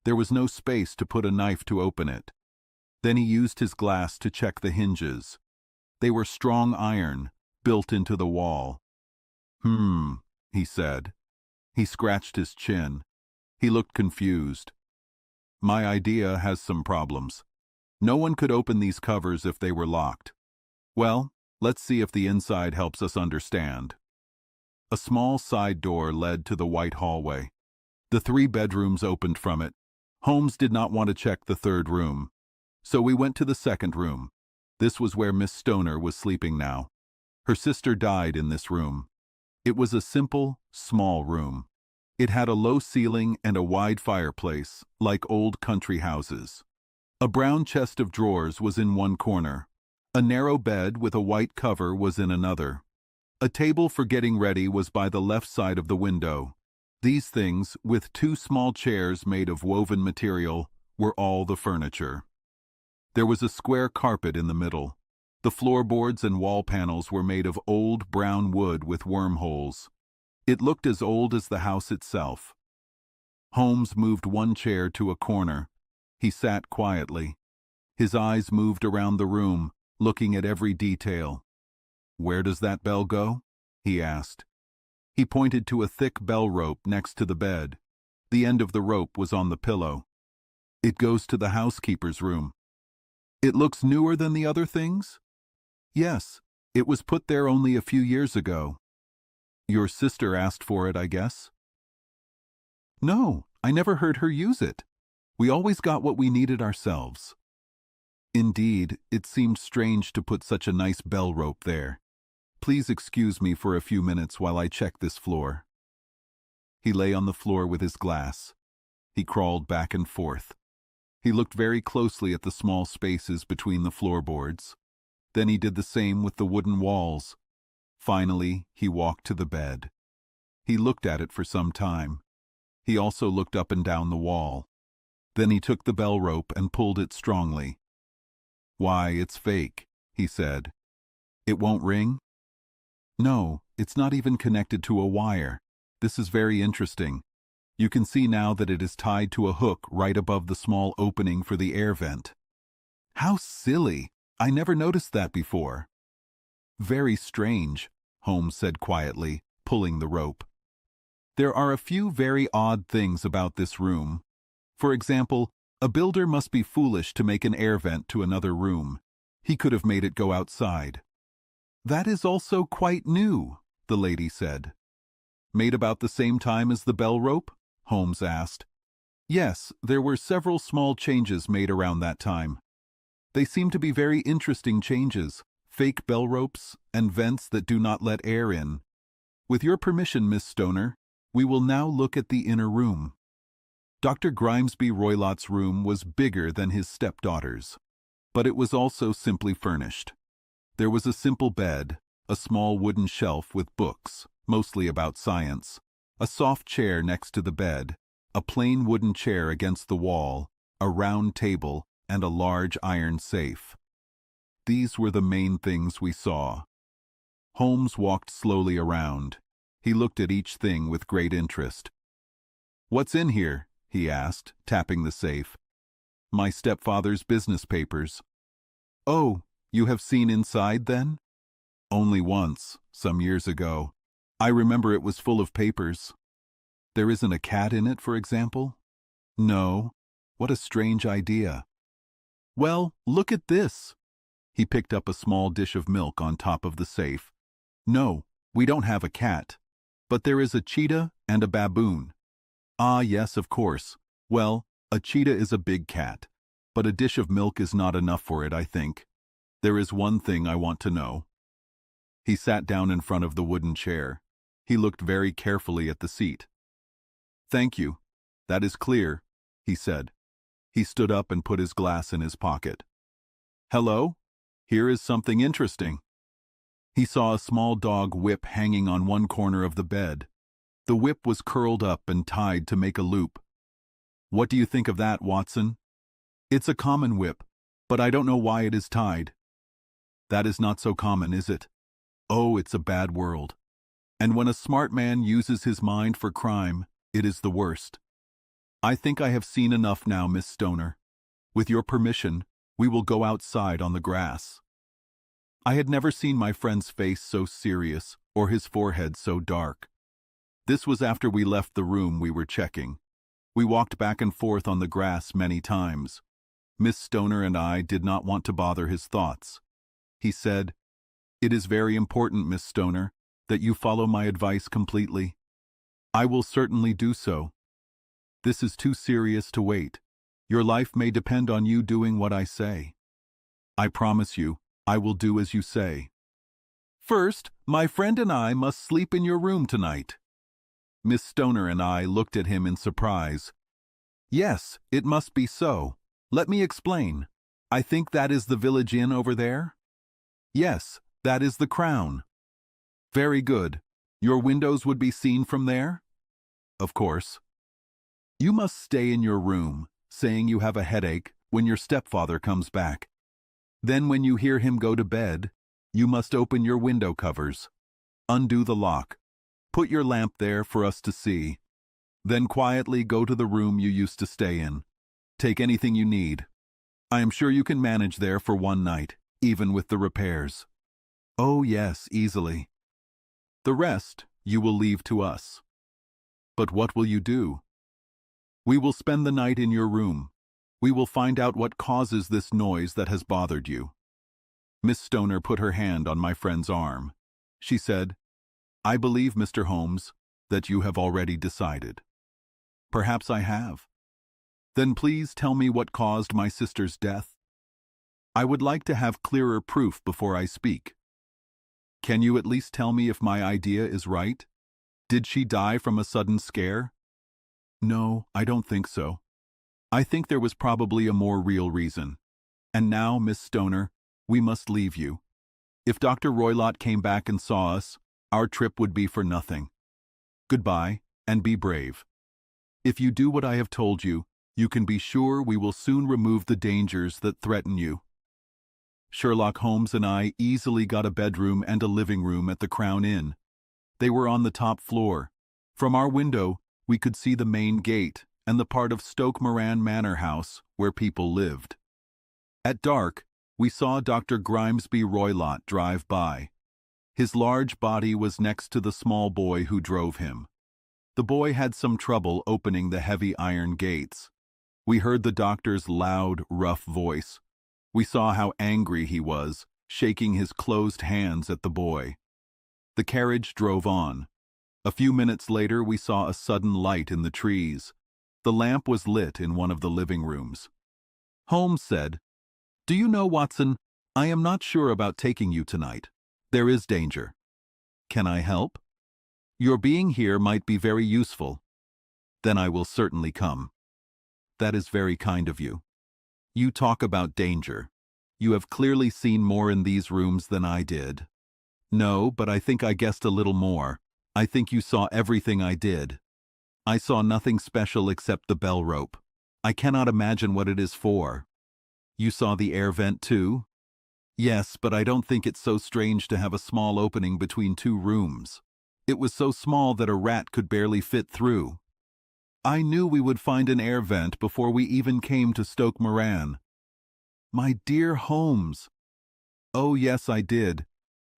There was no space to put a knife to open it. Then he used his glass to check the hinges. They were strong iron, built into the wall. He said, He scratched his chin. He looked confused. My idea has some problems. No one could open these covers if they were locked. Well, let's see if the inside helps us understand. A small side door led to the white hallway. The 3 bedrooms opened from it. Holmes did not want to check the 3rd room. So we went to the 2nd room. This was where Miss Stoner was sleeping now. Her sister died in this room. It was a simple, small room. It had a low ceiling and a wide fireplace, like old country houses. A brown chest of drawers was in one corner. A narrow bed with a white cover was in another. A table for getting ready was by the left side of the window. These things, with 2 small chairs made of woven material, were all the furniture. There was a square carpet in the middle. The floorboards and wall panels were made of old brown wood with wormholes. It looked as old as the house itself. Holmes moved one chair to a corner. He sat quietly. His eyes moved around the room, looking at every detail. "Where does that bell go?" he asked. He pointed to a thick bell rope next to the bed. The end of the rope was on the pillow. "It goes to the housekeeper's room." "It looks newer than the other things?" "Yes, it was put there only a few years ago." "Your sister asked for it, I guess?" "No, I never heard her use it. We always got what we needed ourselves." Indeed, it seemed strange to put such a nice bell rope there. "Please excuse me for a few minutes while I check this floor." He lay on the floor with his glass. He crawled back and forth. He looked very closely at the small spaces between the floorboards. Then he did the same with the wooden walls. Finally, he walked to the bed. He looked at it for some time. He also looked up and down the wall. Then he took the bell rope and pulled it strongly. "Why, it's fake," he said. "It won't ring?" "No, it's not even connected to a wire. This is very interesting. You can see now that it is tied to a hook right above the small opening for the air vent." "How silly! I never noticed that before." "Very strange," Holmes said quietly, pulling the rope. "There are a few very odd things about this room. For example, a builder must be foolish to make an air vent to another room. He could have made it go outside." "That is also quite new," the lady said. "Made about the same time as the bell rope?" Holmes asked. "Yes, there were several small changes made around that time. They seem to be very interesting changes, fake bell ropes, and vents that do not let air in. With your permission, Miss Stoner, we will now look at the inner room." Dr. Grimesby Roylott's room was bigger than his stepdaughter's, but it was also simply furnished. There was a simple bed, a small wooden shelf with books, mostly about science, a soft chair next to the bed, a plain wooden chair against the wall, a round table, and a large iron safe. These were the main things we saw. Holmes walked slowly around. He looked at each thing with great interest. "What's in here?" he asked, tapping the safe. "My stepfather's business papers." "Oh, you have seen inside, then?" "Only once, some years ago. I remember it was full of papers." "There isn't a cat in it, for example?" "No. What a strange idea." "Well, look at this." He picked up a small dish of milk on top of the safe. "No, we don't have a cat. But there is a cheetah and a baboon." "Ah, yes, of course. Well, a cheetah is a big cat. But a dish of milk is not enough for it, I think. There is one thing I want to know." He sat down in front of the wooden chair. He looked very carefully at the seat. "Thank you. That is clear," he said. He stood up and put his glass in his pocket. "Hello? Here is something interesting." He saw a small dog whip hanging on one corner of the bed. The whip was curled up and tied to make a loop. "What do you think of that, Watson?" "It's a common whip, but I don't know why it is tied." "That is not so common, is it? Oh, it's a bad world. And when a smart man uses his mind for crime, it is the worst. I think I have seen enough now, Miss Stoner. With your permission, we will go outside on the grass." I had never seen my friend's face so serious or his forehead so dark. This was after we left the room we were checking. We walked back and forth on the grass many times. Miss Stoner and I did not want to bother his thoughts. He said, "It is very important, Miss Stoner, that you follow my advice completely." "I will certainly do so. This is too serious to wait. Your life may depend on you doing what I say." "I promise you, I will do as you say." "First, my friend and I must sleep in your room tonight." Miss Stoner and I looked at him in surprise. "Yes, it must be so. Let me explain. I think that is the village inn over there?" "Yes, that is the Crown." "Very good. Your windows would be seen from there?" "Of course." "You must stay in your room, saying you have a headache, when your stepfather comes back. Then when you hear him go to bed, you must open your window covers. Undo the lock. Put your lamp there for us to see. Then quietly go to the room you used to stay in. Take anything you need. I am sure you can manage there for one night, even with the repairs." "Oh yes, easily." "The rest you will leave to us." "But what will you do?" "We will spend the night in your room. We will find out what causes this noise that has bothered you." Miss Stoner put her hand on my friend's arm. She said, "I believe, Mr. Holmes, that you have already decided." "Perhaps I have." "Then please tell me what caused my sister's death. I would like to have clearer proof before I speak. Can you at least tell me if my idea is right? Did she die from a sudden scare?" "No, I don't think so. I think there was probably a more real reason. And now, Miss Stoner, we must leave you. If Dr. Roylott came back and saw us, our trip would be for nothing. Goodbye, and be brave. If you do what I have told you, you can be sure we will soon remove the dangers that threaten you." Sherlock Holmes and I easily got a bedroom and a living room at the Crown Inn. They were on the top floor. From our window, we could see the main gate and the part of Stoke Moran Manor House where people lived. At dark, we saw Dr. Grimesby Roylott drive by. His large body was next to the small boy who drove him. The boy had some trouble opening the heavy iron gates. We heard the doctor's loud, rough voice. We saw how angry he was, shaking his closed hands at the boy. The carriage drove on. A few minutes later, we saw a sudden light in the trees. The lamp was lit in one of the living rooms. Holmes said, "Do you know, Watson, I am not sure about taking you tonight. There is danger. Can I help? Your being here might be very useful. Then I will certainly come." "That is very kind of you. You talk about danger. You have clearly seen more in these rooms than I did." "No, but I think I guessed a little more. I think you saw everything I did." "I saw nothing special except the bell rope. I cannot imagine what it is for." "You saw the air vent too?" "Yes, but I don't think it's so strange to have a small opening between two rooms. It was so small that a rat could barely fit through." "I knew we would find an air vent before we even came to Stoke Moran." "My dear Holmes." "Oh yes, I did.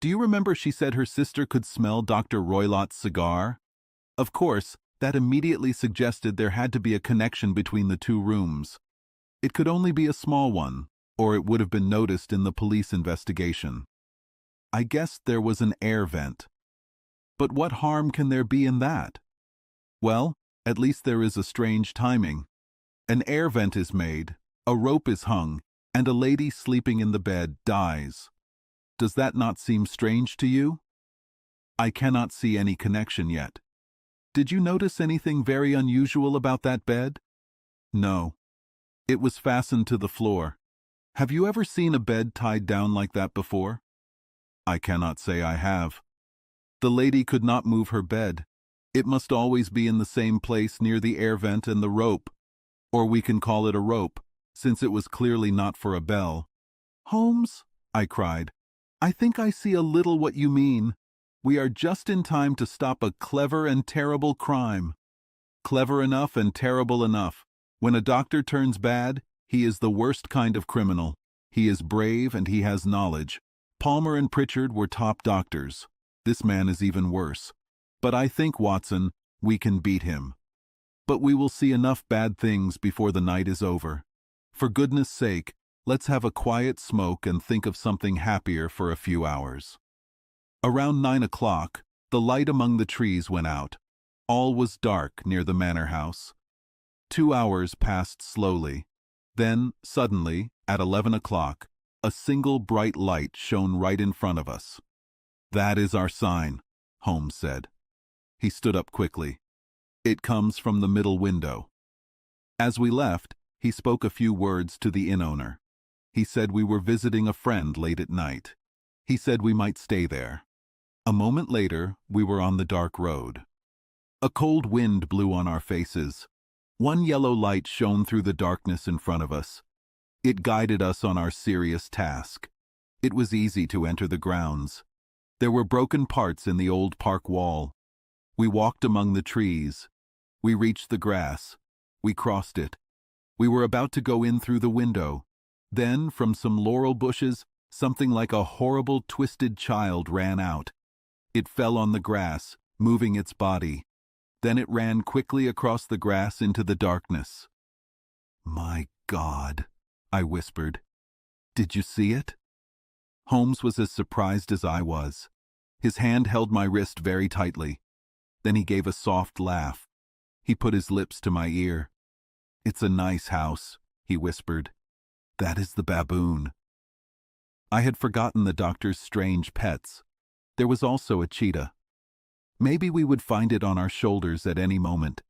Do you remember she said her sister could smell Dr. Roylott's cigar? Of course, that immediately suggested there had to be a connection between the two rooms. It could only be a small one, or it would have been noticed in the police investigation. I guessed there was an air vent. But what harm can there be in that? Well, at least there is a strange timing. An air vent is made, a rope is hung, and a lady sleeping in the bed dies. Does that not seem strange to you? I cannot see any connection yet. Did you notice anything very unusual about that bed? No. It was fastened to the floor. Have you ever seen a bed tied down like that before? I cannot say I have. The lady could not move her bed. It must always be in the same place near the air vent and the rope. Or we can call it a rope, since it was clearly not for a bell. Holmes, I cried, I think I see a little what you mean. We are just in time to stop a clever and terrible crime. Clever enough and terrible enough. When a doctor turns bad, he is the worst kind of criminal. He is brave and he has knowledge. Palmer and Pritchard were top doctors. This man is even worse. But I think, Watson, we can beat him. But we will see enough bad things before the night is over. For goodness sake, let's have a quiet smoke and think of something happier for a few hours." Around 9 o'clock, the light among the trees went out. All was dark near the manor house. 2 hours passed slowly. Then, suddenly, at 11 o'clock, a single bright light shone right in front of us. "That is our sign," Holmes said. He stood up quickly. "It comes from the middle window." As we left, he spoke a few words to the inn owner. He said we were visiting a friend late at night. He said we might stay there. A moment later, we were on the dark road. A cold wind blew on our faces. One yellow light shone through the darkness in front of us. It guided us on our serious task. It was easy to enter the grounds. There were broken parts in the old park wall. We walked among the trees. We reached the grass. We crossed it. We were about to go in through the window. Then, from some laurel bushes, something like a horrible, twisted child ran out. It fell on the grass, moving its body. Then it ran quickly across the grass into the darkness. "My God," I whispered. "Did you see it?" Holmes was as surprised as I was. His hand held my wrist very tightly. Then he gave a soft laugh. He put his lips to my ear. "It's a nice house," he whispered. "That is the baboon." I had forgotten the doctor's strange pets. There was also a cheetah. Maybe we would find it on our shoulders at any moment.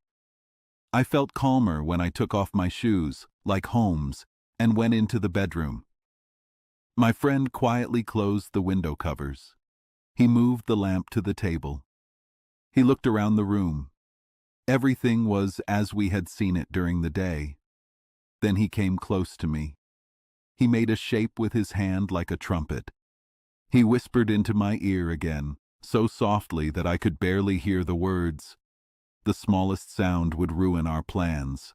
I felt calmer when I took off my shoes, like Holmes, and went into the bedroom. My friend quietly closed the window covers. He moved the lamp to the table. He looked around the room. Everything was as we had seen it during the day. Then he came close to me. He made a shape with his hand like a trumpet. He whispered into my ear again, so softly that I could barely hear the words. The smallest sound would ruin our plans.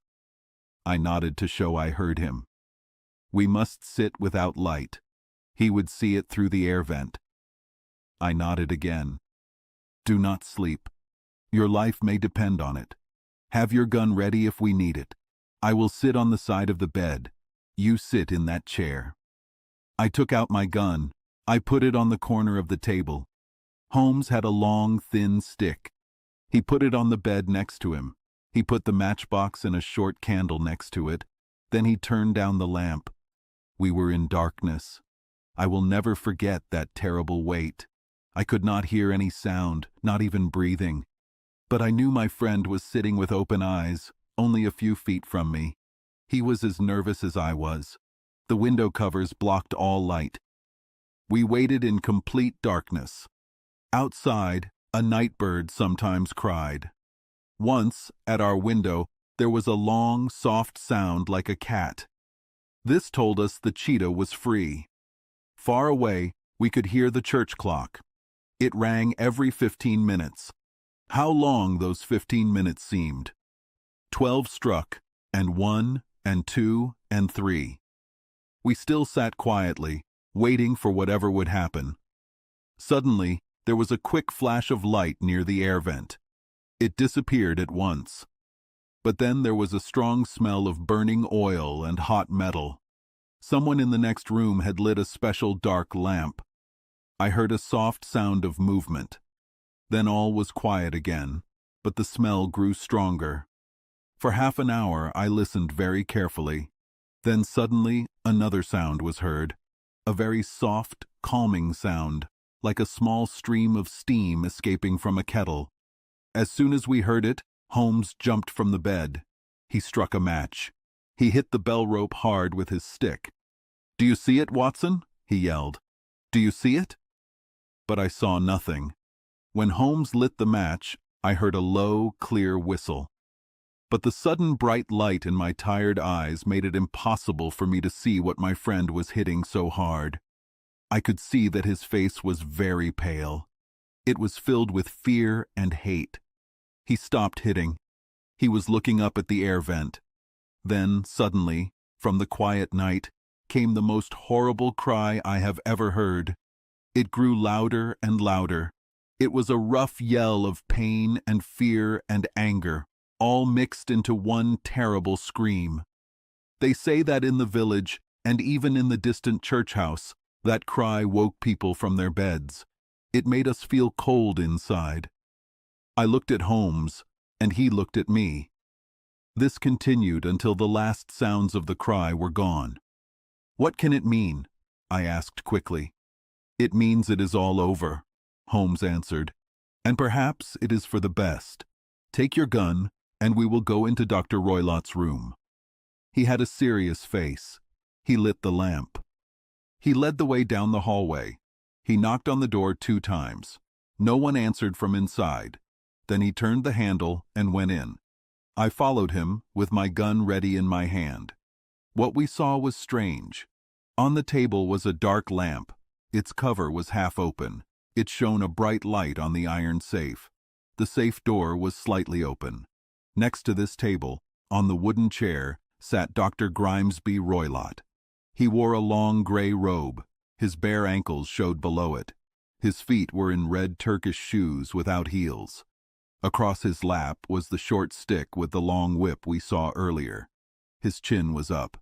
I nodded to show I heard him. We must sit without light. He would see it through the air vent. I nodded again. "Do not sleep. Your life may depend on it. Have your gun ready if we need it. I will sit on the side of the bed. You sit in that chair." I took out my gun. I put it on the corner of the table. Holmes had a long, thin stick. He put it on the bed next to him. He put the matchbox and a short candle next to it. Then he turned down the lamp. We were in darkness. I will never forget that terrible wait. I could not hear any sound, not even breathing. But I knew my friend was sitting with open eyes, only a few feet from me. He was as nervous as I was. The window covers blocked all light. We waited in complete darkness. Outside, a night bird sometimes cried. Once, at our window, there was a long, soft sound like a cat. This told us the cheetah was free. Far away, we could hear the church clock. It rang every 15 minutes. How long those 15 minutes seemed. 12 struck, and 1, and 2, and 3. We still sat quietly, waiting for whatever would happen. Suddenly, there was a quick flash of light near the air vent. It disappeared at once. But then there was a strong smell of burning oil and hot metal. Someone in the next room had lit a special dark lamp. I heard a soft sound of movement. Then all was quiet again, but the smell grew stronger. For half an hour I listened very carefully. Then suddenly another sound was heard, a very soft, calming sound, like a small stream of steam escaping from a kettle. As soon as we heard it, Holmes jumped from the bed. He struck a match. He hit the bell rope hard with his stick. "Do you see it, Watson?" he yelled. "Do you see it?" But I saw nothing. When Holmes lit the match, I heard a low, clear whistle. But the sudden bright light in my tired eyes made it impossible for me to see what my friend was hitting so hard. I could see that his face was very pale. It was filled with fear and hate. He stopped hitting. He was looking up at the air vent. Then, suddenly, from the quiet night, came the most horrible cry I have ever heard. It grew louder and louder. It was a rough yell of pain and fear and anger, all mixed into one terrible scream. They say that in the village, and even in the distant church house, that cry woke people from their beds. It made us feel cold inside. I looked at Holmes, and he looked at me. This continued until the last sounds of the cry were gone. "What can it mean?" I asked quickly. "It means it is all over," Holmes answered, "and perhaps it is for the best. Take your gun, and we will go into Dr. Roylott's room." He had a serious face. He lit the lamp. He led the way down the hallway. He knocked on the door 2 times. No one answered from inside. Then he turned the handle and went in. I followed him, with my gun ready in my hand. What we saw was strange. On the table was a dark lamp. Its cover was half open. It shone a bright light on the iron safe. The safe door was slightly open. Next to this table, on the wooden chair, sat Dr. Grimesby Roylott. He wore a long gray robe. His bare ankles showed below it. His feet were in red Turkish shoes without heels. Across his lap was the short stick with the long whip we saw earlier. His chin was up.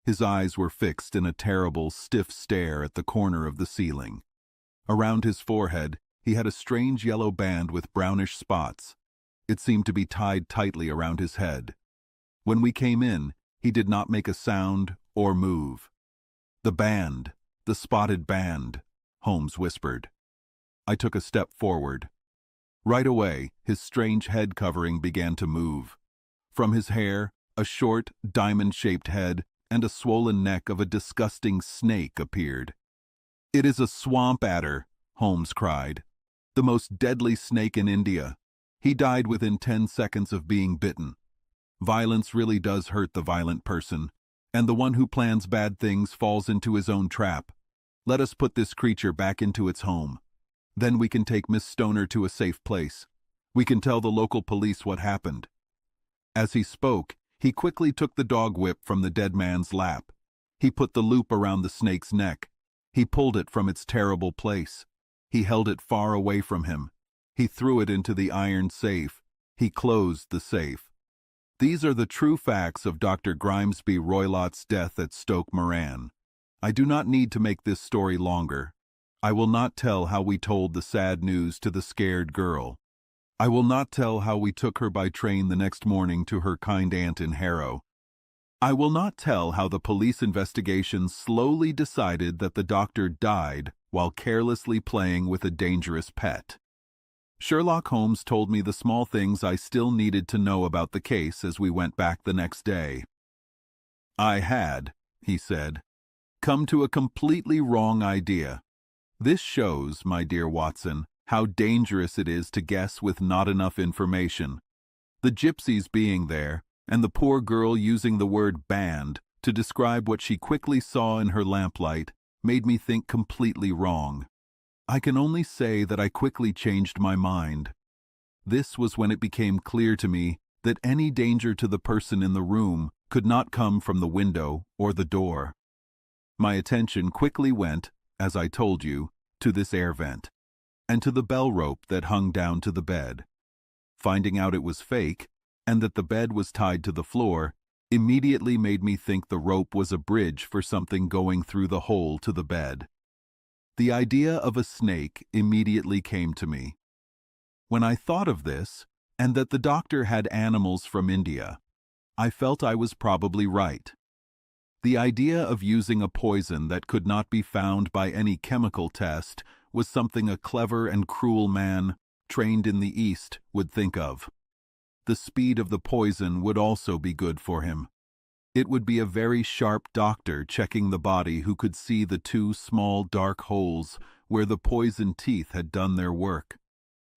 His eyes were fixed in a terrible, stiff stare at the corner of the ceiling. Around his forehead, he had a strange yellow band with brownish spots. It seemed to be tied tightly around his head. When we came in, he did not make a sound or move. "The band, the spotted band," Holmes whispered. I took a step forward. Right away, his strange head covering began to move. From his hair, a short, diamond-shaped head and a swollen neck of a disgusting snake appeared. "It is a swamp adder," Holmes cried. "The most deadly snake in India. He died within 10 seconds of being bitten. Violence really does hurt the violent person, and the one who plans bad things falls into his own trap. Let us put this creature back into its home. Then we can take Miss Stoner to a safe place. We can tell the local police what happened." As he spoke, he quickly took the dog whip from the dead man's lap. He put the loop around the snake's neck. He pulled it from its terrible place. He held it far away from him. He threw it into the iron safe. He closed the safe. These are the true facts of Dr. Grimesby Roylott's death at Stoke Moran. I do not need to make this story longer. I will not tell how we told the sad news to the scared girl. I will not tell how we took her by train the next morning to her kind aunt in Harrow. I will not tell how the police investigation slowly decided that the doctor died while carelessly playing with a dangerous pet. Sherlock Holmes told me the small things I still needed to know about the case as we went back the next day. "I had," he said, "come to a completely wrong idea. This shows, my dear Watson, how dangerous it is to guess with not enough information. The gypsies being there, and the poor girl using the word band to describe what she quickly saw in her lamplight, made me think completely wrong. I can only say that I quickly changed my mind. This was when it became clear to me that any danger to the person in the room could not come from the window or the door. My attention quickly went, as I told you, to this air vent, and to the bell rope that hung down to the bed. Finding out it was fake, and that the bed was tied to the floor, immediately made me think the rope was a bridge for something going through the hole to the bed. The idea of a snake immediately came to me. When I thought of this, and that the doctor had animals from India, I felt I was probably right. The idea of using a poison that could not be found by any chemical test was something a clever and cruel man, trained in the East, would think of. The speed of the poison would also be good for him. It would be a very sharp doctor checking the body who could see the 2 small dark holes where the poison teeth had done their work.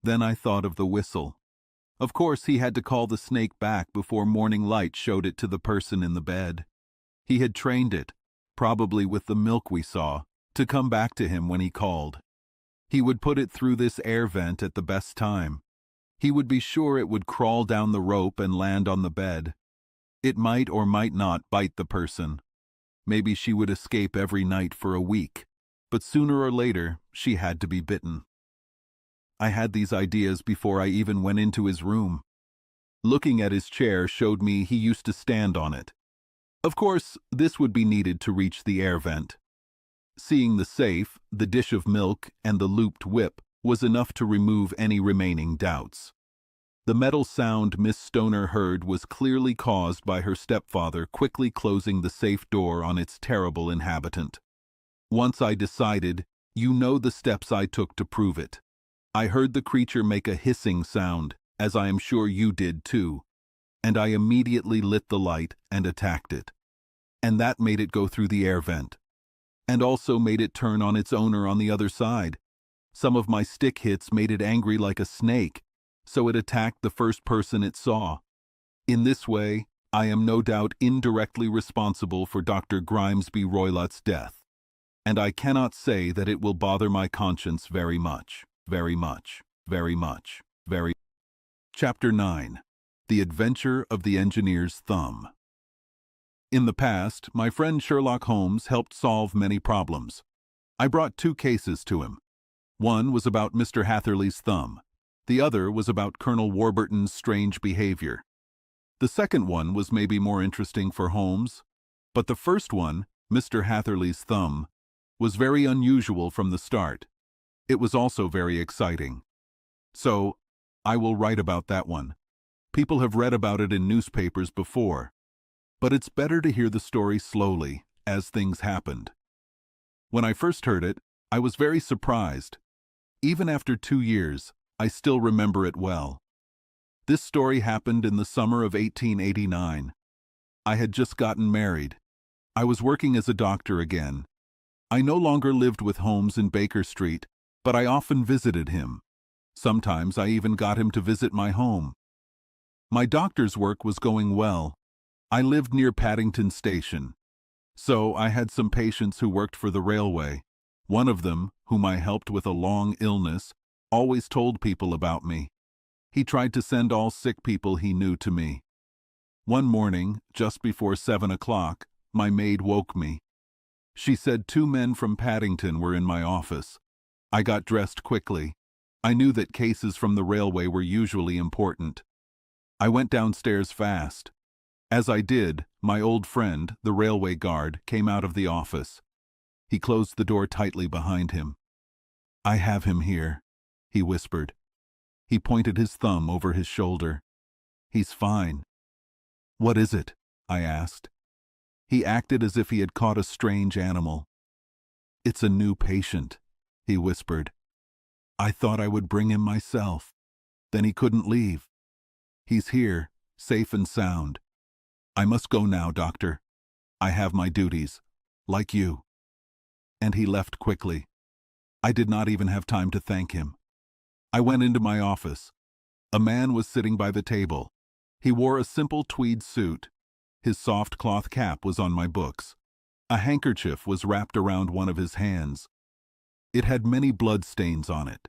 Then I thought of the whistle. Of course, he had to call the snake back before morning light showed it to the person in the bed. He had trained it, probably with the milk we saw, to come back to him when he called. He would put it through this air vent at the best time. He would be sure it would crawl down the rope and land on the bed. It might or might not bite the person. Maybe she would escape every night for a week, but sooner or later she had to be bitten. I had these ideas before I even went into his room. Looking at his chair showed me he used to stand on it. Of course, this would be needed to reach the air vent. Seeing the safe, the dish of milk, and the looped whip was enough to remove any remaining doubts. The metal sound Miss Stoner heard was clearly caused by her stepfather quickly closing the safe door on its terrible inhabitant. Once I decided, you know the steps I took to prove it. I heard the creature make a hissing sound, as I am sure you did too, and I immediately lit the light and attacked it. And that made it go through the air vent, and also made it turn on its owner on the other side. Some of my stick hits made it angry like a snake, so it attacked the first person it saw. In this way, I am no doubt indirectly responsible for Dr. Grimesby Roylott's death, and I cannot say that it will bother my conscience very much, very much, very much, very. Chapter 9. The Adventure of the Engineer's Thumb. In the past, my friend Sherlock Holmes helped solve many problems. I brought 2 cases to him. One was about Mr. Hatherley's thumb. The other was about Colonel Warburton's strange behavior. The second one was maybe more interesting for Holmes, but the first one, Mr. Hatherley's thumb, was very unusual from the start. It was also very exciting. So, I will write about that one. People have read about it in newspapers before, but it's better to hear the story slowly, as things happened. When I first heard it, I was very surprised. Even after 2 years, I still remember it well. This story happened in the summer of 1889. I had just gotten married. I was working as a doctor again. I no longer lived with Holmes in Baker Street, but I often visited him. Sometimes I even got him to visit my home. My doctor's work was going well. I lived near Paddington Station, so I had some patients who worked for the railway. One of them, whom I helped with a long illness, always told people about me. He tried to send all sick people he knew to me. One morning, just before 7 o'clock, my maid woke me. She said 2 men from Paddington were in my office. I got dressed quickly. I knew that cases from the railway were usually important. I went downstairs fast. As I did, my old friend, the railway guard, came out of the office. He closed the door tightly behind him. "I have him here," he whispered. He pointed his thumb over his shoulder. "He's fine." "What is it?" I asked. He acted as if he had caught a strange animal. "It's a new patient," he whispered. "I thought I would bring him myself. Then he couldn't leave. He's here, safe and sound. I must go now, doctor. I have my duties, like you." And he left quickly. I did not even have time to thank him. I went into my office. A man was sitting by the table. He wore a simple tweed suit. His soft cloth cap was on my books. A handkerchief was wrapped around one of his hands. It had many blood stains on it.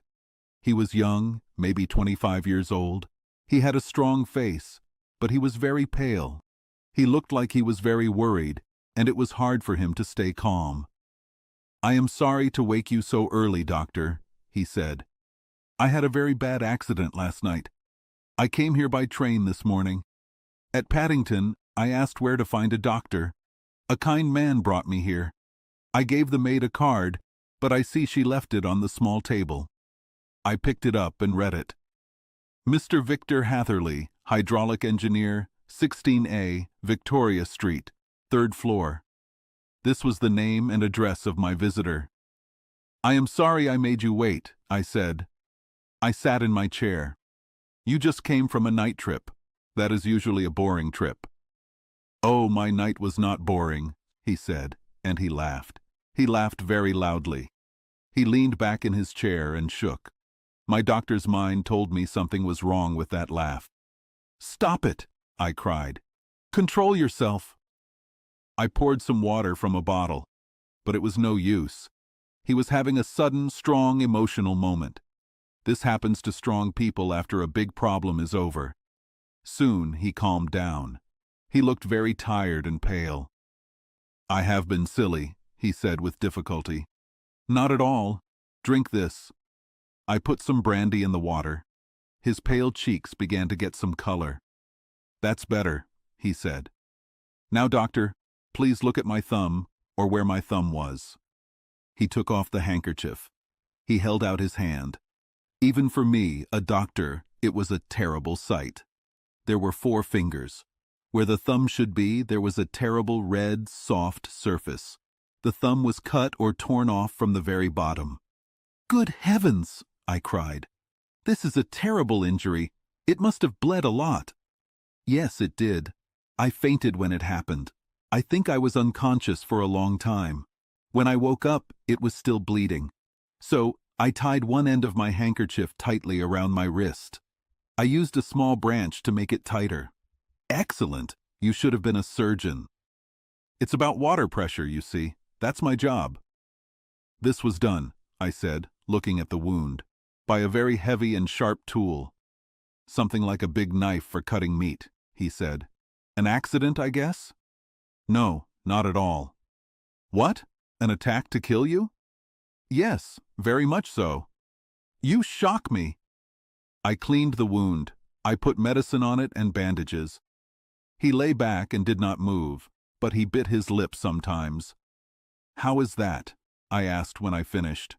He was young, maybe 25 years old. He had a strong face, but he was very pale. He looked like he was very worried, and it was hard for him to stay calm. "I am sorry to wake you so early, doctor," he said. "I had a very bad accident last night. I came here by train this morning. At Paddington, I asked where to find a doctor. A kind man brought me here. I gave the maid a card, but I see she left it on the small table." I picked it up and read it. "Mr. Victor Hatherley, hydraulic engineer, 16A, Victoria Street, 3rd floor." This was the name and address of my visitor. "I am sorry I made you wait," I said. I sat in my chair. "You just came from a night trip. That is usually a boring trip." "Oh, my night was not boring," he said, and he laughed. He laughed very loudly. He leaned back in his chair and shook. My doctor's mind told me something was wrong with that laugh. "Stop it!" I cried. "Control yourself." I poured some water from a bottle, but it was no use. He was having a sudden, strong emotional moment. This happens to strong people after a big problem is over. Soon he calmed down. He looked very tired and pale. "I have been silly," he said with difficulty. "Not at all. Drink this." I put some brandy in the water. His pale cheeks began to get some color. "That's better," he said. "Now, doctor, please look at my thumb, or where my thumb was." He took off the handkerchief. He held out his hand. Even for me, a doctor, it was a terrible sight. There were 4 fingers. Where the thumb should be, there was a terrible red, soft surface. The thumb was cut or torn off from the very bottom. "Good heavens!" I cried. "This is a terrible injury. It must have bled a lot." "Yes, it did. I fainted when it happened. I think I was unconscious for a long time. When I woke up, it was still bleeding. So I tied one end of my handkerchief tightly around my wrist. I used a small branch to make it tighter." "Excellent! You should have been a surgeon." "It's about water pressure, you see. That's my job." "This was done," I said, looking at the wound, "by a very heavy and sharp tool. Something like a big knife for cutting meat," he said. "An accident, I guess?" "No, not at all." "What? An attack to kill you?" "Yes, very much so." "You shock me." I cleaned the wound. I put medicine on it and bandages. He lay back and did not move, but he bit his lip sometimes. "How is that?" I asked when I finished.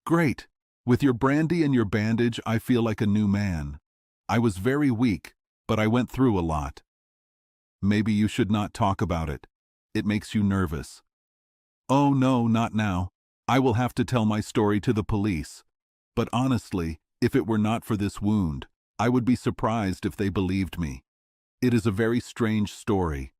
"Great. With your brandy and your bandage, I feel like a new man. I was very weak, but I went through a lot." "Maybe you should not talk about it. It makes you nervous." "Oh no, not now. I will have to tell my story to the police. But honestly, if it were not for this wound, I would be surprised if they believed me. It is a very strange story.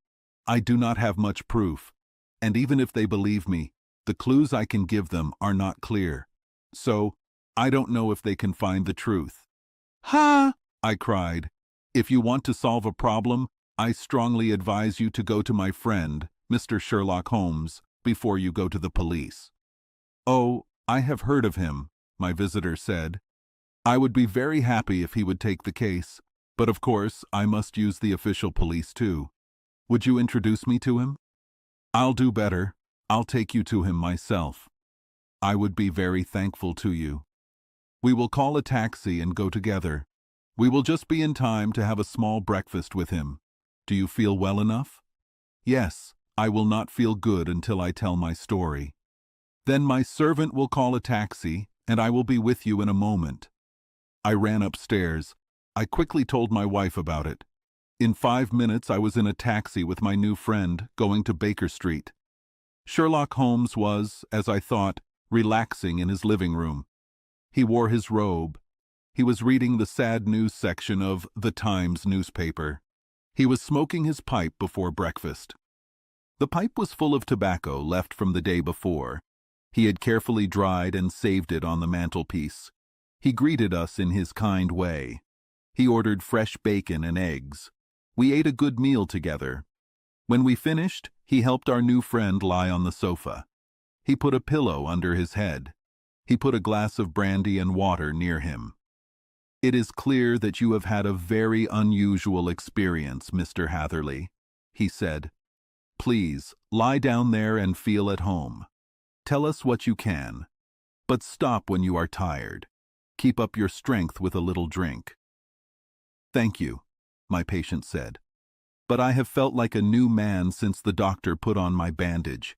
I do not have much proof, and even if they believe me, the clues I can give them are not clear. So, I don't know if they can find the truth." "Ha!" I cried. "If you want to solve a problem, I strongly advise you to go to my friend, Mr. Sherlock Holmes, before you go to the police." "Oh, I have heard of him," my visitor said. "I would be very happy if he would take the case, but of course I must use the official police too. Would you introduce me to him?" "I'll do better. I'll take you to him myself." "I would be very thankful to you." "We will call a taxi and go together. We will just be in time to have a small breakfast with him. Do you feel well enough?" "Yes, I will not feel good until I tell my story." "Then my servant will call a taxi, and I will be with you in a moment." I ran upstairs. I quickly told my wife about it. In 5 minutes I was in a taxi with my new friend, going to Baker Street. Sherlock Holmes was, as I thought, relaxing in his living room. He wore his robe. He was reading the sad news section of the Times newspaper. He was smoking his pipe before breakfast. The pipe was full of tobacco left from the day before. He had carefully dried and saved it on the mantelpiece. He greeted us in his kind way. He ordered fresh bacon and eggs. We ate a good meal together. When we finished, he helped our new friend lie on the sofa. He put a pillow under his head. He put a glass of brandy and water near him. "It is clear that you have had a very unusual experience, Mr. Hatherley," he said. "Please, lie down there and feel at home. Tell us what you can. But stop when you are tired. Keep up your strength with a little drink." "Thank you," my patient said. "But I have felt like a new man since the doctor put on my bandage,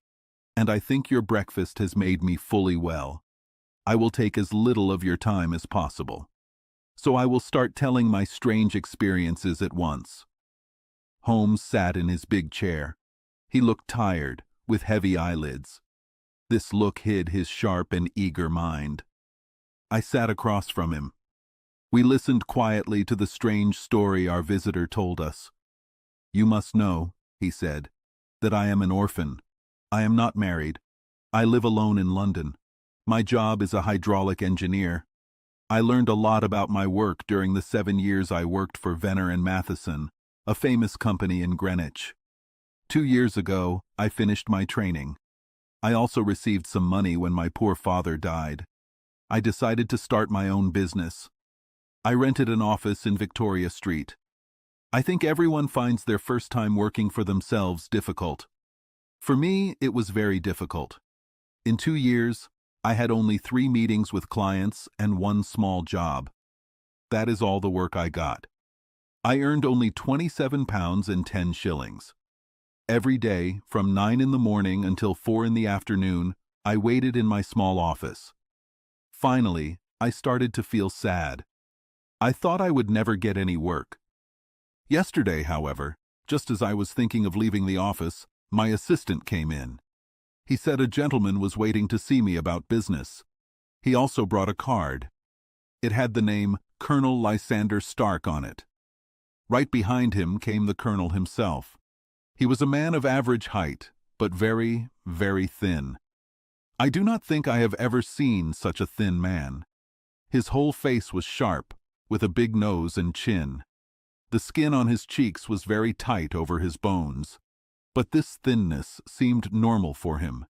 and I think your breakfast has made me fully well. I will take as little of your time as possible. So I will start telling my strange experiences at once." Holmes sat in his big chair. He looked tired, with heavy eyelids. This look hid his sharp and eager mind. I sat across from him. We listened quietly to the strange story our visitor told us. "You must know," he said, "that I am an orphan. I am not married. I live alone in London. My job is a hydraulic engineer. I learned a lot about my work during the 7 years I worked for Venner and Matheson, a famous company in Greenwich. 2 years ago, I finished my training. I also received some money when my poor father died. I decided to start my own business. I rented an office in Victoria Street. I think everyone finds their first time working for themselves difficult. For me, it was very difficult. In 2 years, I had only 3 meetings with clients and 1 small job. That is all the work I got. I earned only £27 and 10 shillings. Every day, from 9 in the morning until 4 in the afternoon, I waited in my small office. Finally, I started to feel sad. I thought I would never get any work. Yesterday, however, just as I was thinking of leaving the office, my assistant came in. He said a gentleman was waiting to see me about business. He also brought a card. It had the name Colonel Lysander Stark on it. Right behind him came the colonel himself. He was a man of average height, but very, very thin. I do not think I have ever seen such a thin man. His whole face was sharp, with a big nose and chin. The skin on his cheeks was very tight over his bones. But this thinness seemed normal for him.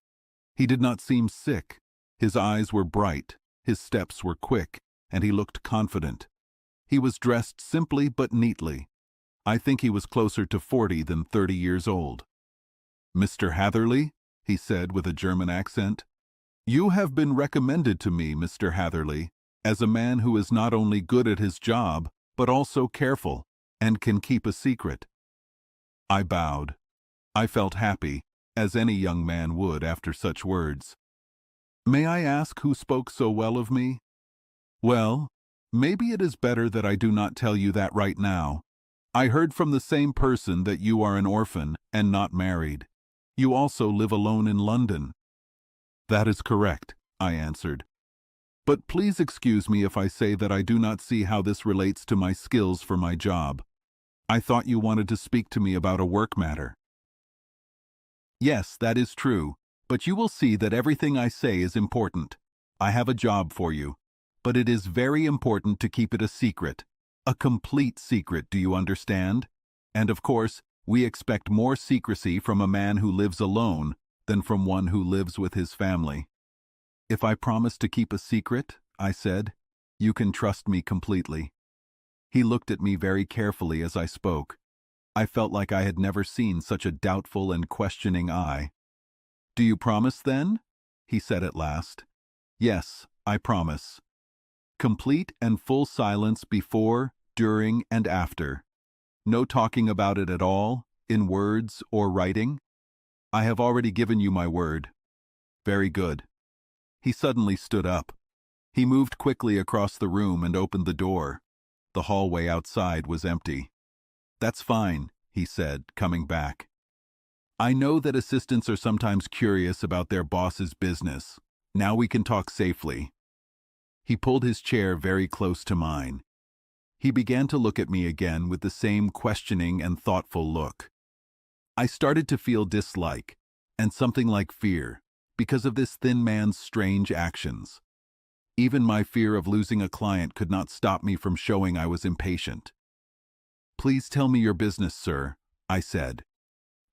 He did not seem sick. His eyes were bright, his steps were quick, and he looked confident. He was dressed simply but neatly. I think he was closer to 40 than 30 years old. "Mr. Hatherley," he said with a German accent, "you have been recommended to me, Mr. Hatherley, as a man who is not only good at his job, but also careful, and can keep a secret." I bowed. I felt happy, as any young man would after such words. "May I ask who spoke so well of me?" "Well, maybe it is better that I do not tell you that right now. I heard from the same person that you are an orphan and not married. You also live alone in London." "That is correct," I answered. "But please excuse me if I say that I do not see how this relates to my skills for my job. I thought you wanted to speak to me about a work matter." "Yes, that is true, but you will see that everything I say is important. I have a job for you, but it is very important to keep it a secret. A complete secret, do you understand? And of course, we expect more secrecy from a man who lives alone than from one who lives with his family." "If I promise to keep a secret," I said, "you can trust me completely." He looked at me very carefully as I spoke. I felt like I had never seen such a doubtful and questioning eye. "Do you promise, then?" he said at last. "Yes, I promise. Complete and full silence before, during, and after. No talking about it at all, in words or writing. I have already given you my word." "Very good." He suddenly stood up. He moved quickly across the room and opened the door. The hallway outside was empty. "That's fine," he said, coming back. "I know that assistants are sometimes curious about their boss's business. Now we can talk safely." He pulled his chair very close to mine. He began to look at me again with the same questioning and thoughtful look. I started to feel dislike, and something like fear, because of this thin man's strange actions. Even my fear of losing a client could not stop me from showing I was impatient. "Please tell me your business, sir," I said.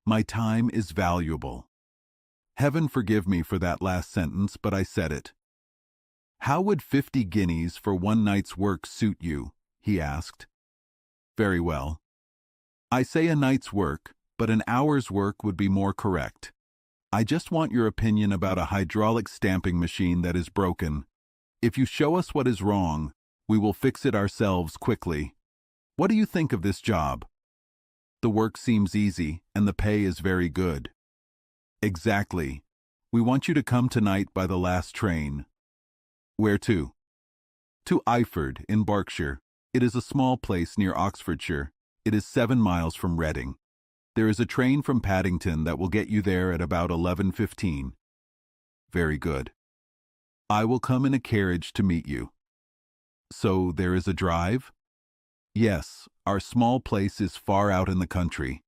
"My time is valuable." Heaven forgive me for that last sentence, but I said it. "How would 50 guineas for one night's work suit you?" he asked. "Very well." "I say a night's work, but an hour's work would be more correct. I just want your opinion about a hydraulic stamping machine that is broken. If you show us what is wrong, we will fix it ourselves quickly. What do you think of this job?" "The work seems easy, and the pay is very good." "Exactly. We want you to come tonight by the last train." "Where to?" "To Iford, in Berkshire. It is a small place near Oxfordshire. It is 7 miles from Reading. There is a train from Paddington that will get you there at about 11:15. "Very good. I will come in a carriage to meet you." "So there is a drive?" "Yes, our small place is far out in the country.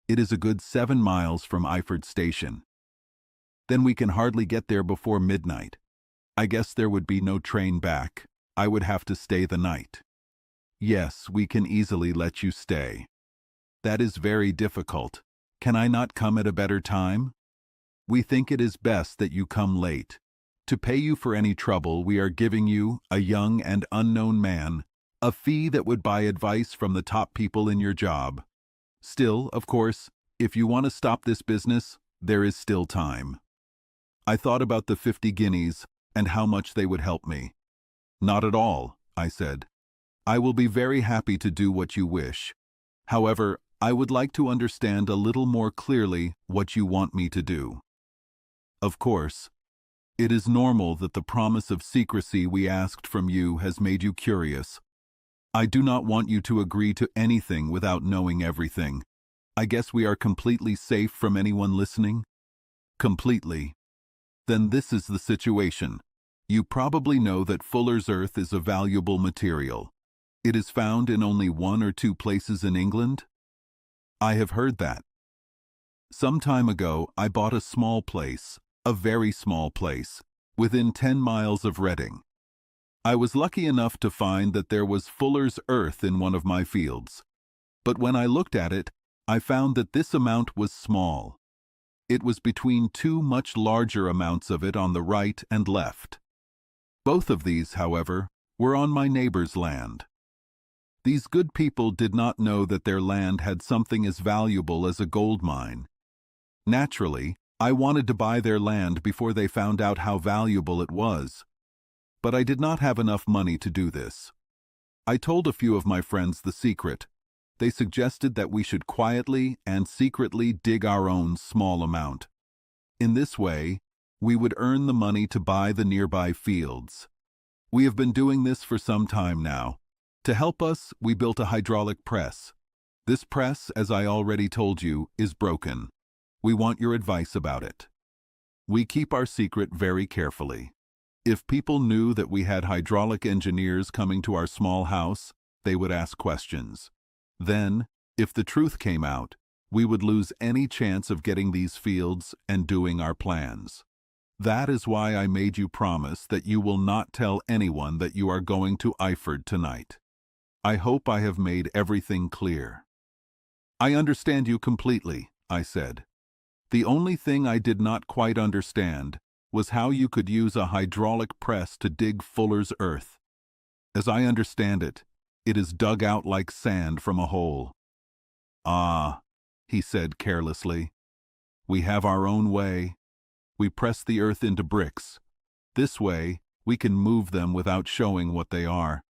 It is a good 7 miles from Iford Station." "Then we can hardly get there before midnight. I guess there would be no train back. I would have to stay the night." "Yes, we can easily let you stay." "That is very difficult. Can I not come at a better time?" "We think it is best that you come late. To pay you for any trouble, we are giving you, a young and unknown man, a fee that would buy advice from the top people in your job. Still, of course, if you want to stop this business, there is still time." I thought about the 50 guineas, and how much they would help me. "Not at all," I said. "I will be very happy to do what you wish. However, I would like to understand a little more clearly what you want me to do." "Of course. It is normal that the promise of secrecy we asked from you has made you curious. I do not want you to agree to anything without knowing everything. I guess we are completely safe from anyone listening?" "Completely." "Then this is the situation. You probably know that fuller's earth is a valuable material. It is found in only 1 or 2 places in England?" "I have heard that. Some time ago, I bought a small place, a very small place, within 10 miles of Reading. I was lucky enough to find that there was fuller's earth in one of my fields. But when I looked at it, I found that this amount was small. It was between 2 much larger amounts of it on the right and left. Both of these, however, were on my neighbor's land. These good people did not know that their land had something as valuable as a gold mine. Naturally, I wanted to buy their land before they found out how valuable it was. But I did not have enough money to do this. I told a few of my friends the secret. They suggested that we should quietly and secretly dig our own small amount. In this way, we would earn the money to buy the nearby fields. We have been doing this for some time now. To help us, we built a hydraulic press. This press, as I already told you, is broken. We want your advice about it. We keep our secret very carefully. If people knew that we had hydraulic engineers coming to our small house, they would ask questions. Then, if the truth came out, we would lose any chance of getting these fields and doing our plans. That is why I made you promise that you will not tell anyone that you are going to Iford tonight. I hope I have made everything clear." "I understand you completely," I said. "The only thing I did not quite understand was how you could use a hydraulic press to dig fuller's earth. As I understand it, it is dug out like sand from a hole." "Ah," he said carelessly. "We have our own way. We press the earth into bricks. This way, we can move them without showing what they are.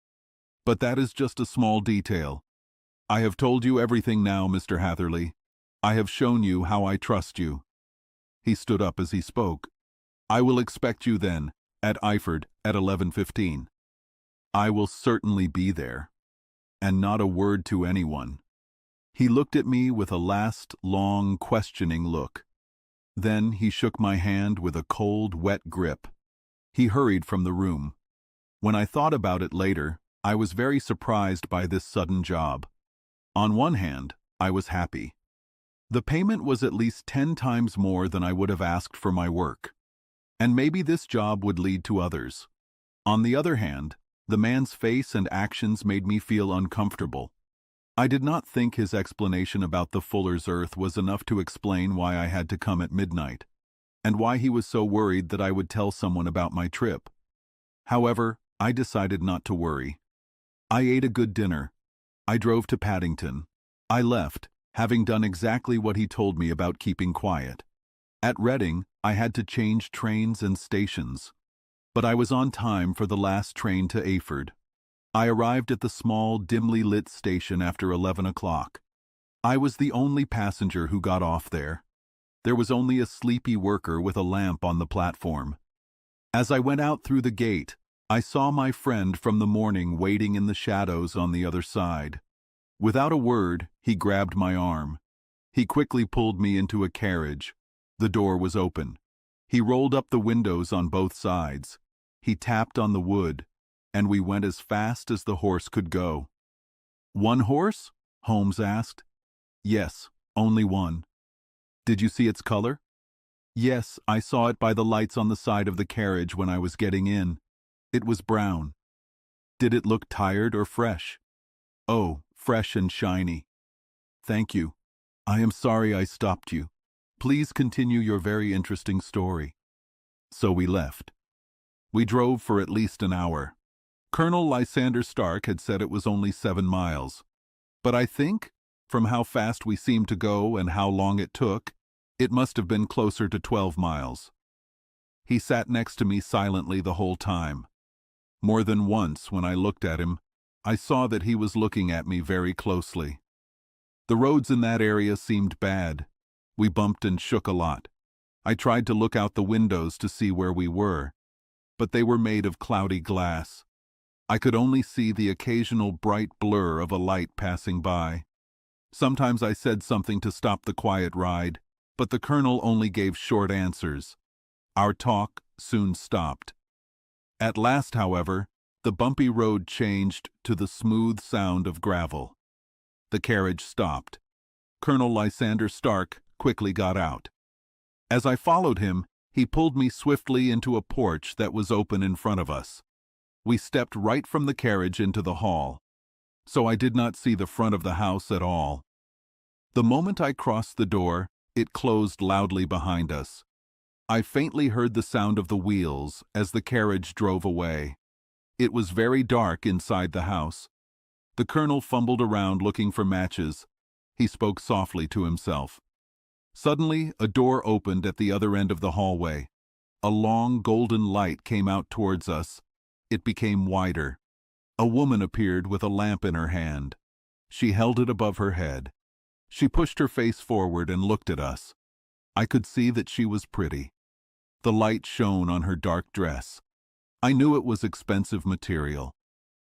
But that is just a small detail. I have told you everything now, Mr. Hatherley. I have shown you how I trust you." He stood up as he spoke. "I will expect you then, at Iford, at 11:15. I will certainly be there. And not a word to anyone." He looked at me with a last, long, questioning look. Then he shook my hand with a cold, wet grip. He hurried from the room. When I thought about it later, I was very surprised by this sudden job. On one hand, I was happy. The payment was at least 10 times more than I would have asked for my work. And maybe this job would lead to others. On the other hand, the man's face and actions made me feel uncomfortable. I did not think his explanation about the fuller's earth was enough to explain why I had to come at midnight, and why he was so worried that I would tell someone about my trip. However, I decided not to worry. I ate a good dinner. I drove to Paddington. I left, having done exactly what he told me about keeping quiet. At Reading, I had to change trains and stations, but I was on time for the last train to Iford. I arrived at the small, dimly lit station after 11 o'clock. I was the only passenger who got off there. There was only a sleepy worker with a lamp on the platform. As I went out through the gate, I saw my friend from the morning waiting in the shadows on the other side. Without a word, he grabbed my arm. He quickly pulled me into a carriage. The door was open. He rolled up the windows on both sides. He tapped on the wood, and we went as fast as the horse could go. "One horse?" Holmes asked. "Yes, only one." "Did you see its color?" "Yes, I saw it by the lights on the side of the carriage when I was getting in. It was brown." "Did it look tired or fresh?" "Oh, fresh and shiny." "Thank you. I am sorry I stopped you. Please continue your very interesting story." So we left. We drove for at least an hour. Colonel Lysander Stark had said it was only 7 miles. But I think, from how fast we seemed to go and how long it took, it must have been closer to 12 miles. He sat next to me silently the whole time. More than once, when I looked at him, I saw that he was looking at me very closely. The roads in that area seemed bad. We bumped and shook a lot. I tried to look out the windows to see where we were, but they were made of cloudy glass. I could only see the occasional bright blur of a light passing by. Sometimes I said something to stop the quiet ride, but the colonel only gave short answers. Our talk soon stopped. At last, however, the bumpy road changed to the smooth sound of gravel. The carriage stopped. Colonel Lysander Stark quickly got out. As I followed him, he pulled me swiftly into a porch that was open in front of us. We stepped right from the carriage into the hall, so I did not see the front of the house at all. The moment I crossed the door, it closed loudly behind us. I faintly heard the sound of the wheels as the carriage drove away. It was very dark inside the house. The colonel fumbled around looking for matches. He spoke softly to himself. Suddenly, a door opened at the other end of the hallway. A long golden light came out towards us. It became wider. A woman appeared with a lamp in her hand. She held it above her head. She pushed her face forward and looked at us. I could see that she was pretty. The light shone on her dark dress. I knew it was expensive material.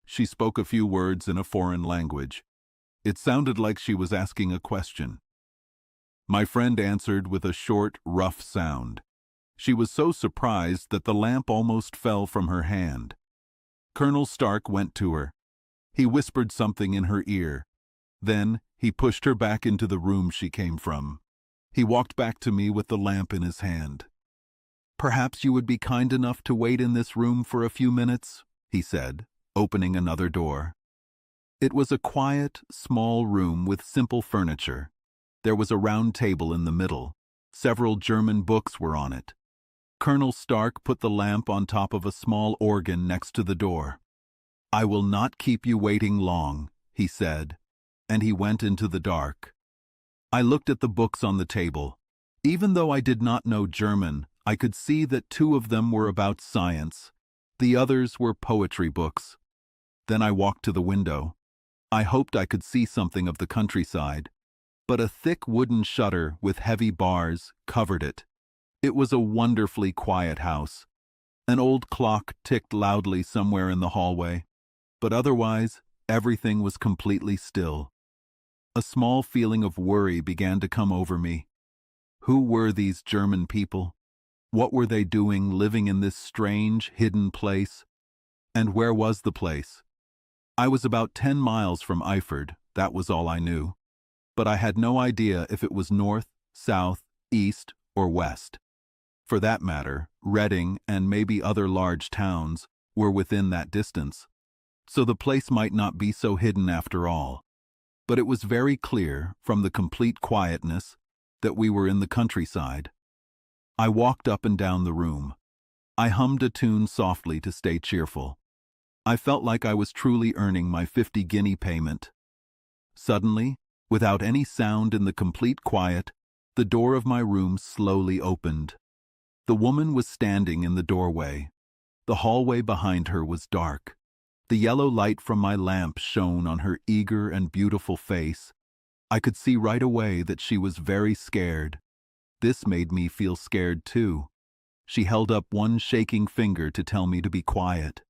She spoke a few words in a foreign language. It sounded like she was asking a question. My friend answered with a short, rough sound. She was so surprised that the lamp almost fell from her hand. Colonel Stark went to her. He whispered something in her ear. Then he pushed her back into the room she came from. He walked back to me with the lamp in his hand. "Perhaps you would be kind enough to wait in this room for a few minutes," he said, opening another door. It was a quiet, small room with simple furniture. There was a round table in the middle. Several German books were on it. Colonel Stark put the lamp on top of a small organ next to the door. "I will not keep you waiting long," he said, and he went into the dark. I looked at the books on the table. Even though I did not know German, I could see that 2 of them were about science. The others were poetry books. Then I walked to the window. I hoped I could see something of the countryside, but a thick wooden shutter with heavy bars covered it. It was a wonderfully quiet house. An old clock ticked loudly somewhere in the hallway, but otherwise everything was completely still. A small feeling of worry began to come over me. Who were these German people? What were they doing living in this strange, hidden place? And where was the place? I was about 10 miles from Eiford, that was all I knew. But I had no idea if it was north, south, east, or west. For that matter, Reading and maybe other large towns were within that distance, so the place might not be so hidden after all. But it was very clear, from the complete quietness, that we were in the countryside. I walked up and down the room. I hummed a tune softly to stay cheerful. I felt like I was truly earning my 50 guinea payment. Suddenly, without any sound in the complete quiet, the door of my room slowly opened. The woman was standing in the doorway. The hallway behind her was dark. The yellow light from my lamp shone on her eager and beautiful face. I could see right away that she was very scared. This made me feel scared too. She held up one shaking finger to tell me to be quiet.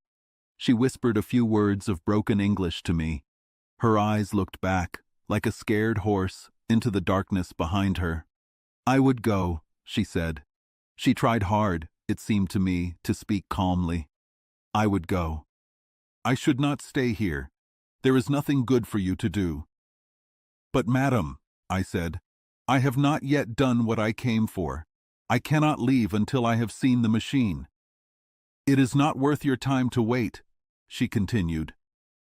She whispered a few words of broken English to me. Her eyes looked back, like a scared horse, into the darkness behind her. "I would go," she said. She tried hard, it seemed to me, to speak calmly. "I would go. I should not stay here. There is nothing good for you to do." "But madam," I said, "I have not yet done what I came for. I cannot leave until I have seen the machine." "It is not worth your time to wait," she continued.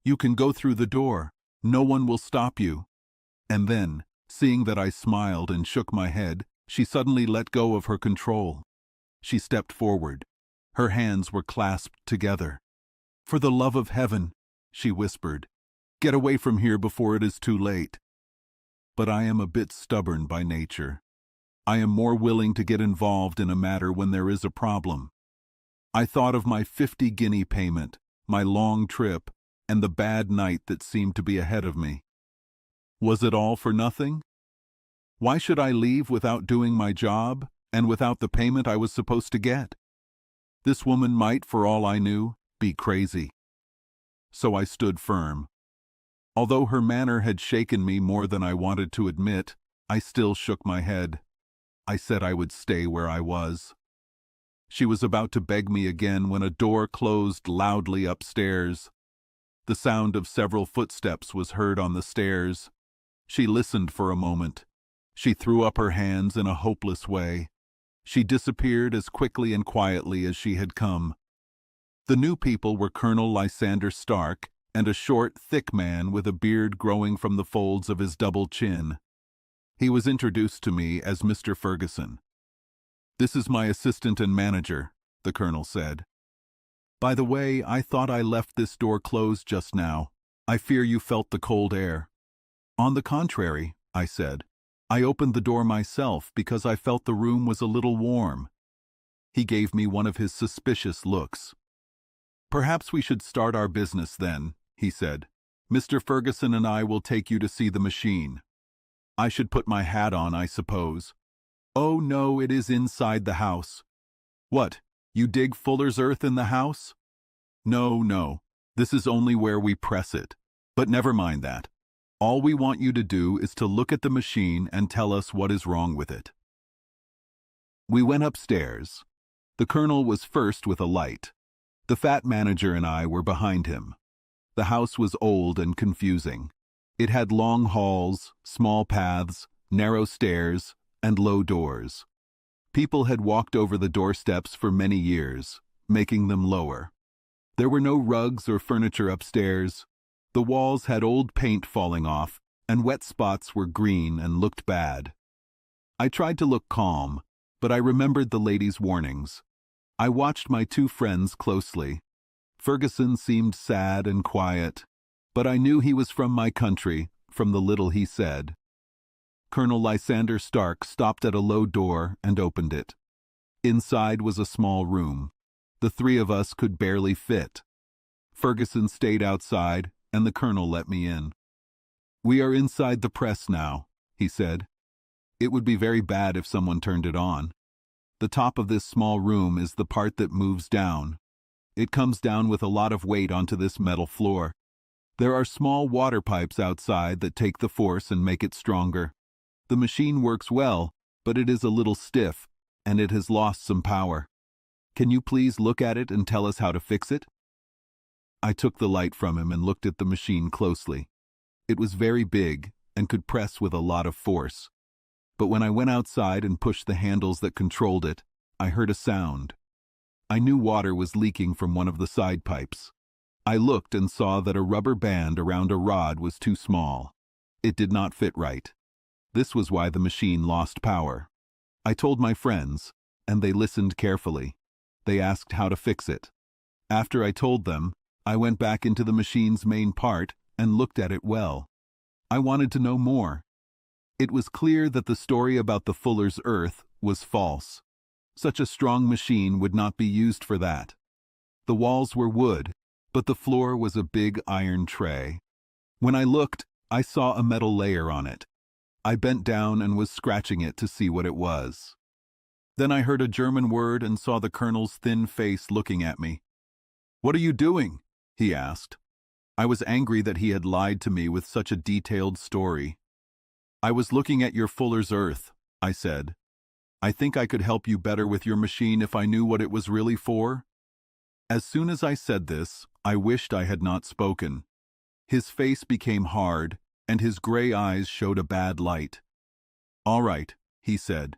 "You can go through the door. No one will stop you." And then, seeing that I smiled and shook my head, she suddenly let go of her control. She stepped forward. Her hands were clasped together. "For the love of heaven," she whispered, "get away from here before it is too late." But I am a bit stubborn by nature. I am more willing to get involved in a matter when there is a problem. I thought of my 50 guinea payment, my long trip, and the bad night that seemed to be ahead of me. Was it all for nothing? Why should I leave without doing my job and without the payment I was supposed to get? This woman might, for all I knew, be crazy. So I stood firm. Although her manner had shaken me more than I wanted to admit, I still shook my head. I said I would stay where I was. She was about to beg me again when a door closed loudly upstairs. The sound of several footsteps was heard on the stairs. She listened for a moment. She threw up her hands in a hopeless way. She disappeared as quickly and quietly as she had come. The new people were Colonel Lysander Stark and a short, thick man with a beard growing from the folds of his double chin. He was introduced to me as Mr. Ferguson. "This is my assistant and manager," the colonel said. "By the way, I thought I left this door closed just now. I fear you felt the cold air." "On the contrary," I said. "I opened the door myself because I felt the room was a little warm." He gave me one of his suspicious looks. "Perhaps we should start our business then," he said. "Mr. Ferguson and I will take you to see the machine. I should put my hat on, I suppose." "Oh, no, it is inside the house." "What, you dig fuller's earth in the house?" No, this is only where we press it. But never mind that. All we want you to do is to look at the machine and tell us what is wrong with it." We went upstairs. The colonel was first with a light. The fat manager and I were behind him. The house was old and confusing. It had long halls, small paths, narrow stairs, and low doors. People had walked over the doorsteps for many years, making them lower. There were no rugs or furniture upstairs. The walls had old paint falling off, and wet spots were green and looked bad. I tried to look calm, but I remembered the lady's warnings. I watched my two friends closely. Ferguson seemed sad and quiet, but I knew he was from my country, from the little he said. Colonel Lysander Stark stopped at a low door and opened it. Inside was a small room. The three of us could barely fit. Ferguson stayed outside, and the colonel let me in. "We are inside the press now," he said. "It would be very bad if someone turned it on. The top of this small room is the part that moves down. It comes down with a lot of weight onto this metal floor. There are small water pipes outside that take the force and make it stronger. The machine works well, but it is a little stiff, and it has lost some power. Can you please look at it and tell us how to fix it?" I took the light from him and looked at the machine closely. It was very big and could press with a lot of force. But when I went outside and pushed the handles that controlled it, I heard a sound. I knew water was leaking from one of the side pipes. I looked and saw that a rubber band around a rod was too small. It did not fit right. This was why the machine lost power. I told my friends, and they listened carefully. They asked how to fix it. After I told them, I went back into the machine's main part and looked at it well. I wanted to know more. It was clear that the story about the fuller's earth was false. Such a strong machine would not be used for that. The walls were wood, but the floor was a big iron tray. When I looked, I saw a metal layer on it. I bent down and was scratching it to see what it was. Then I heard a German word and saw the colonel's thin face looking at me. "What are you doing?" he asked. I was angry that he had lied to me with such a detailed story. "I was looking at your fuller's earth," I said. "I think I could help you better with your machine if I knew what it was really for." As soon as I said this, I wished I had not spoken. His face became hard, and his gray eyes showed a bad light. "All right," he said.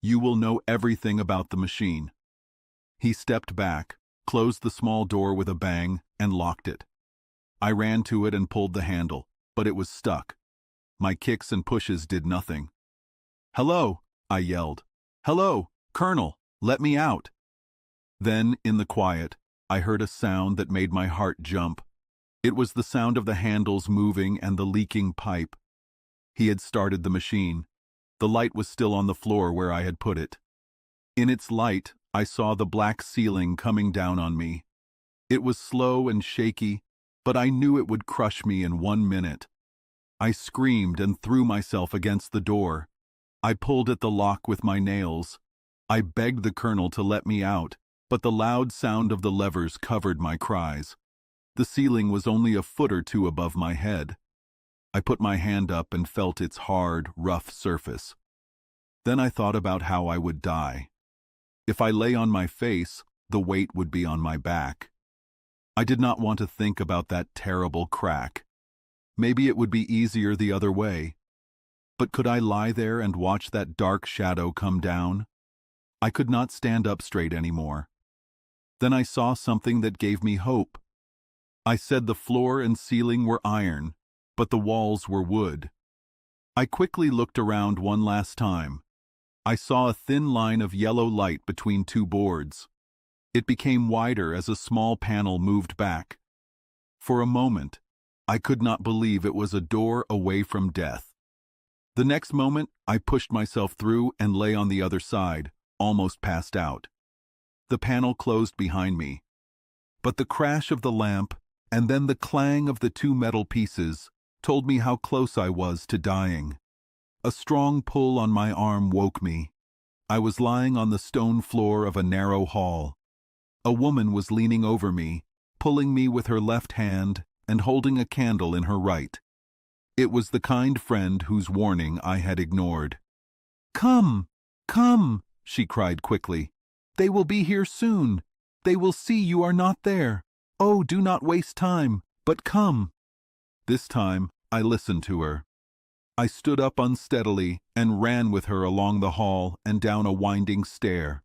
"You will know everything about the machine." He stepped back, closed the small door with a bang, and locked it. I ran to it and pulled the handle, but it was stuck. My kicks and pushes did nothing. "Hello," I yelled. "Hello, Colonel, let me out." Then, in the quiet, I heard a sound that made my heart jump. It was the sound of the handles moving and the leaking pipe. He had started the machine. The light was still on the floor where I had put it. In its light, I saw the black ceiling coming down on me. It was slow and shaky, but I knew it would crush me in 1 minute. I screamed and threw myself against the door. I pulled at the lock with my nails. I begged the colonel to let me out, but the loud sound of the levers covered my cries. The ceiling was only a foot or two above my head. I put my hand up and felt its hard, rough surface. Then I thought about how I would die. If I lay on my face, the weight would be on my back. I did not want to think about that terrible crack. Maybe it would be easier the other way. But could I lie there and watch that dark shadow come down? I could not stand up straight anymore. Then I saw something that gave me hope. I said the floor and ceiling were iron, but the walls were wood. I quickly looked around one last time. I saw a thin line of yellow light between two boards. It became wider as a small panel moved back. For a moment, I could not believe it was a door away from death. The next moment, I pushed myself through and lay on the other side, almost passed out. The panel closed behind me. But the crash of the lamp and then the clang of the two metal pieces told me how close I was to dying. A strong pull on my arm woke me. I was lying on the stone floor of a narrow hall. A woman was leaning over me, pulling me with her left hand and holding a candle in her right. It was the kind friend whose warning I had ignored. "Come, come," she cried quickly. "They will be here soon. They will see you are not there. Oh, do not waste time, but come." This time, I listened to her. I stood up unsteadily and ran with her along the hall and down a winding stair.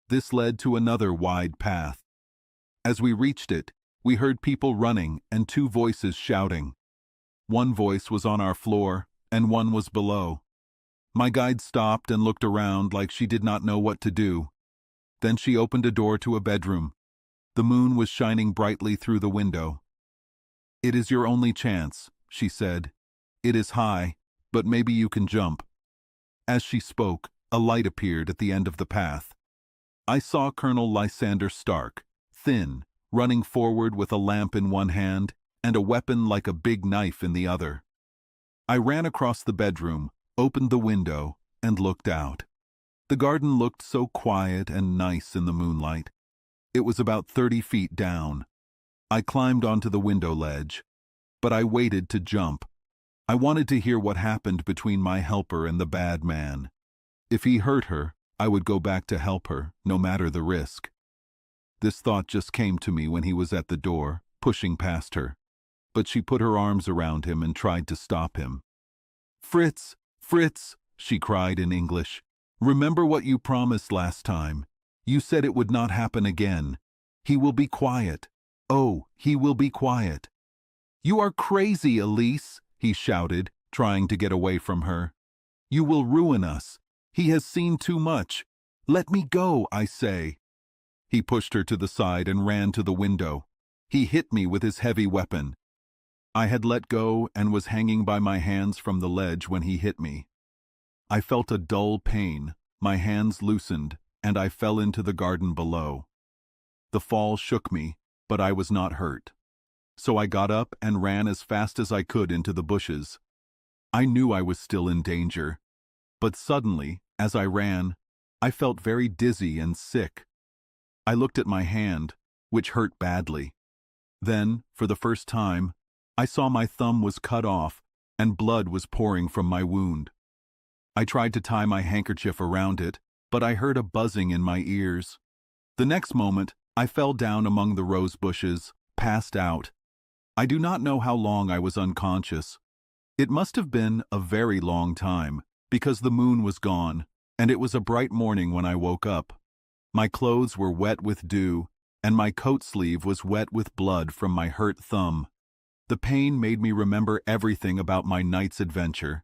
This led to another wide path. As we reached it, we heard people running and two voices shouting. One voice was on our floor, and one was below. My guide stopped and looked around like she did not know what to do. Then she opened a door to a bedroom. The moon was shining brightly through the window. "It is your only chance," she said. "It is high, but maybe you can jump." As she spoke, a light appeared at the end of the path. I saw Colonel Lysander Stark, thin, running forward with a lamp in one hand and a weapon like a big knife in the other. I ran across the bedroom, opened the window, and looked out. The garden looked so quiet and nice in the moonlight. It was about 30 feet down. I climbed onto the window ledge, but I waited to jump. I wanted to hear what happened between my helper and the bad man. If he hurt her, I would go back to help her, no matter the risk. This thought just came to me when he was at the door, pushing past her. But she put her arms around him and tried to stop him. "Fritz, Fritz," she cried in English. "Remember what you promised last time. You said it would not happen again. He will be quiet. Oh, he will be quiet." "You are crazy, Elise," he shouted, trying to get away from her. "You will ruin us. He has seen too much. Let me go, I say." He pushed her to the side and ran to the window. He hit me with his heavy weapon. I had let go and was hanging by my hands from the ledge when he hit me. I felt a dull pain, my hands loosened, and I fell into the garden below. The fall shook me, but I was not hurt. So I got up and ran as fast as I could into the bushes. I knew I was still in danger, but suddenly, as I ran, I felt very dizzy and sick. I looked at my hand, which hurt badly. Then, for the first time, I saw my thumb was cut off and blood was pouring from my wound. I tried to tie my handkerchief around it, but I heard a buzzing in my ears. The next moment, I fell down among the rose bushes, passed out. I do not know how long I was unconscious. It must have been a very long time, because the moon was gone, and it was a bright morning when I woke up. My clothes were wet with dew, and my coat sleeve was wet with blood from my hurt thumb. The pain made me remember everything about my night's adventure.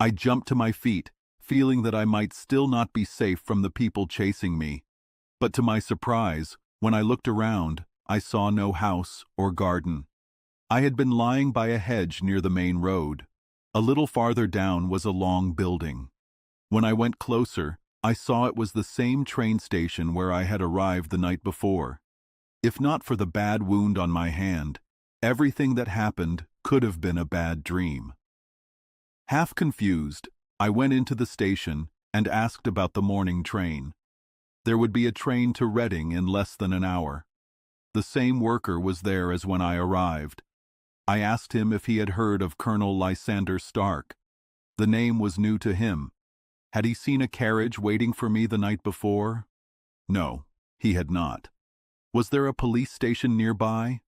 I jumped to my feet, feeling that I might still not be safe from the people chasing me. But to my surprise, when I looked around, I saw no house or garden. I had been lying by a hedge near the main road. A little farther down was a long building. When I went closer, I saw it was the same train station where I had arrived the night before. If not for the bad wound on my hand, everything that happened could have been a bad dream. Half confused, I went into the station and asked about the morning train. There would be a train to Reading in less than an hour. The same worker was there as when I arrived. I asked him if he had heard of Colonel Lysander Stark. The name was new to him. Had he seen a carriage waiting for me the night before? No, he had not. Was there a police station nearby?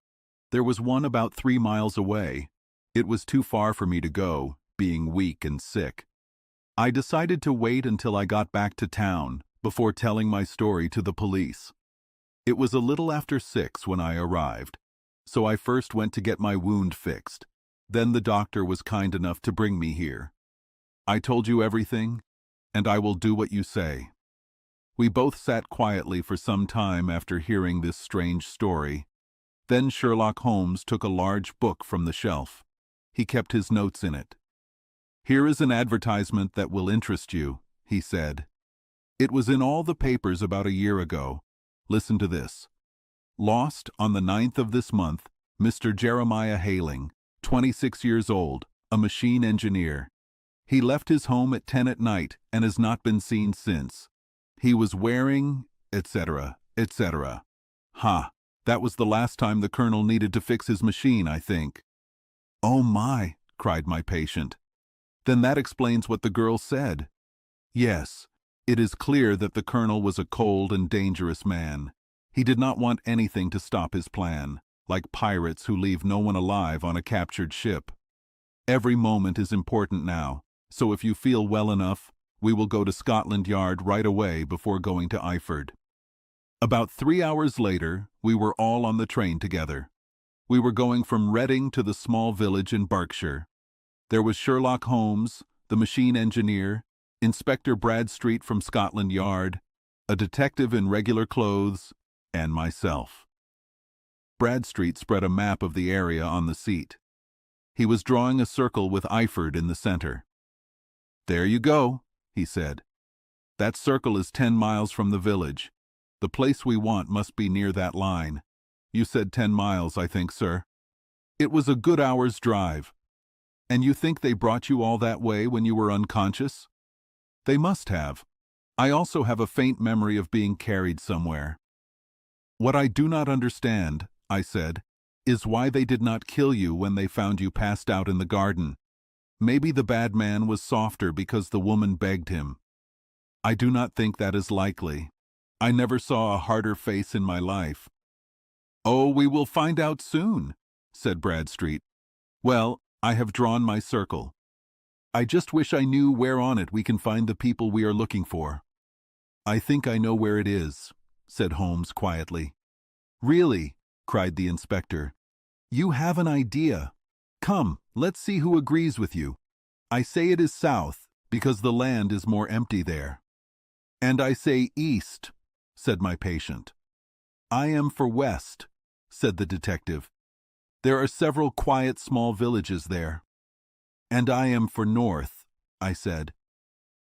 There was one about 3 miles away. It was too far for me to go, being weak and sick. I decided to wait until I got back to town before telling my story to the police. It was a little after 6 when I arrived, so I first went to get my wound fixed. Then the doctor was kind enough to bring me here. I told you everything, and I will do what you say. We both sat quietly for some time after hearing this strange story. Then Sherlock Holmes took a large book from the shelf. He kept his notes in it. "Here is an advertisement that will interest you," he said. "It was in all the papers about a year ago. Listen to this. Lost on the 9th of this month, Mr. Jeremiah Hayling, 26 years old, a machine engineer. He left his home at 10 at night and has not been seen since. He was wearing, etc., etc." Ha! That was the last time the colonel needed to fix his machine, I think. "Oh my!" cried my patient. "Then that explains what the girl said." "Yes, it is clear that the colonel was a cold and dangerous man. He did not want anything to stop his plan, like pirates who leave no one alive on a captured ship. Every moment is important now, so if you feel well enough, we will go to Scotland Yard right away before going to Eyford." About 3 hours later, we were all on the train together. We were going from Reading to the small village in Berkshire. There was Sherlock Holmes, the machine engineer, Inspector Bradstreet from Scotland Yard, a detective in regular clothes, and myself. Bradstreet spread a map of the area on the seat. He was drawing a circle with Eyford in the center. "There you go," he said. "That circle is 10 miles from the village. The place we want must be near that line. You said 10 miles, I think, sir. It was a good hour's drive. And you think they brought you all that way when you were unconscious?" "They must have. I also have a faint memory of being carried somewhere." "What I do not understand," I said, "is why they did not kill you when they found you passed out in the garden. Maybe the bad man was softer because the woman begged him." "I do not think that is likely. I never saw a harder face in my life." "Oh, we will find out soon," said Bradstreet. "Well, I have drawn my circle. I just wish I knew where on it we can find the people we are looking for." "I think I know where it is," said Holmes quietly. "Really?" cried the inspector. "You have an idea. Come, let's see who agrees with you. I say it is south, because the land is more empty there." "And I say east," said my patient. "I am for west," said the detective. "There are several quiet small villages there." "And I am for north," I said,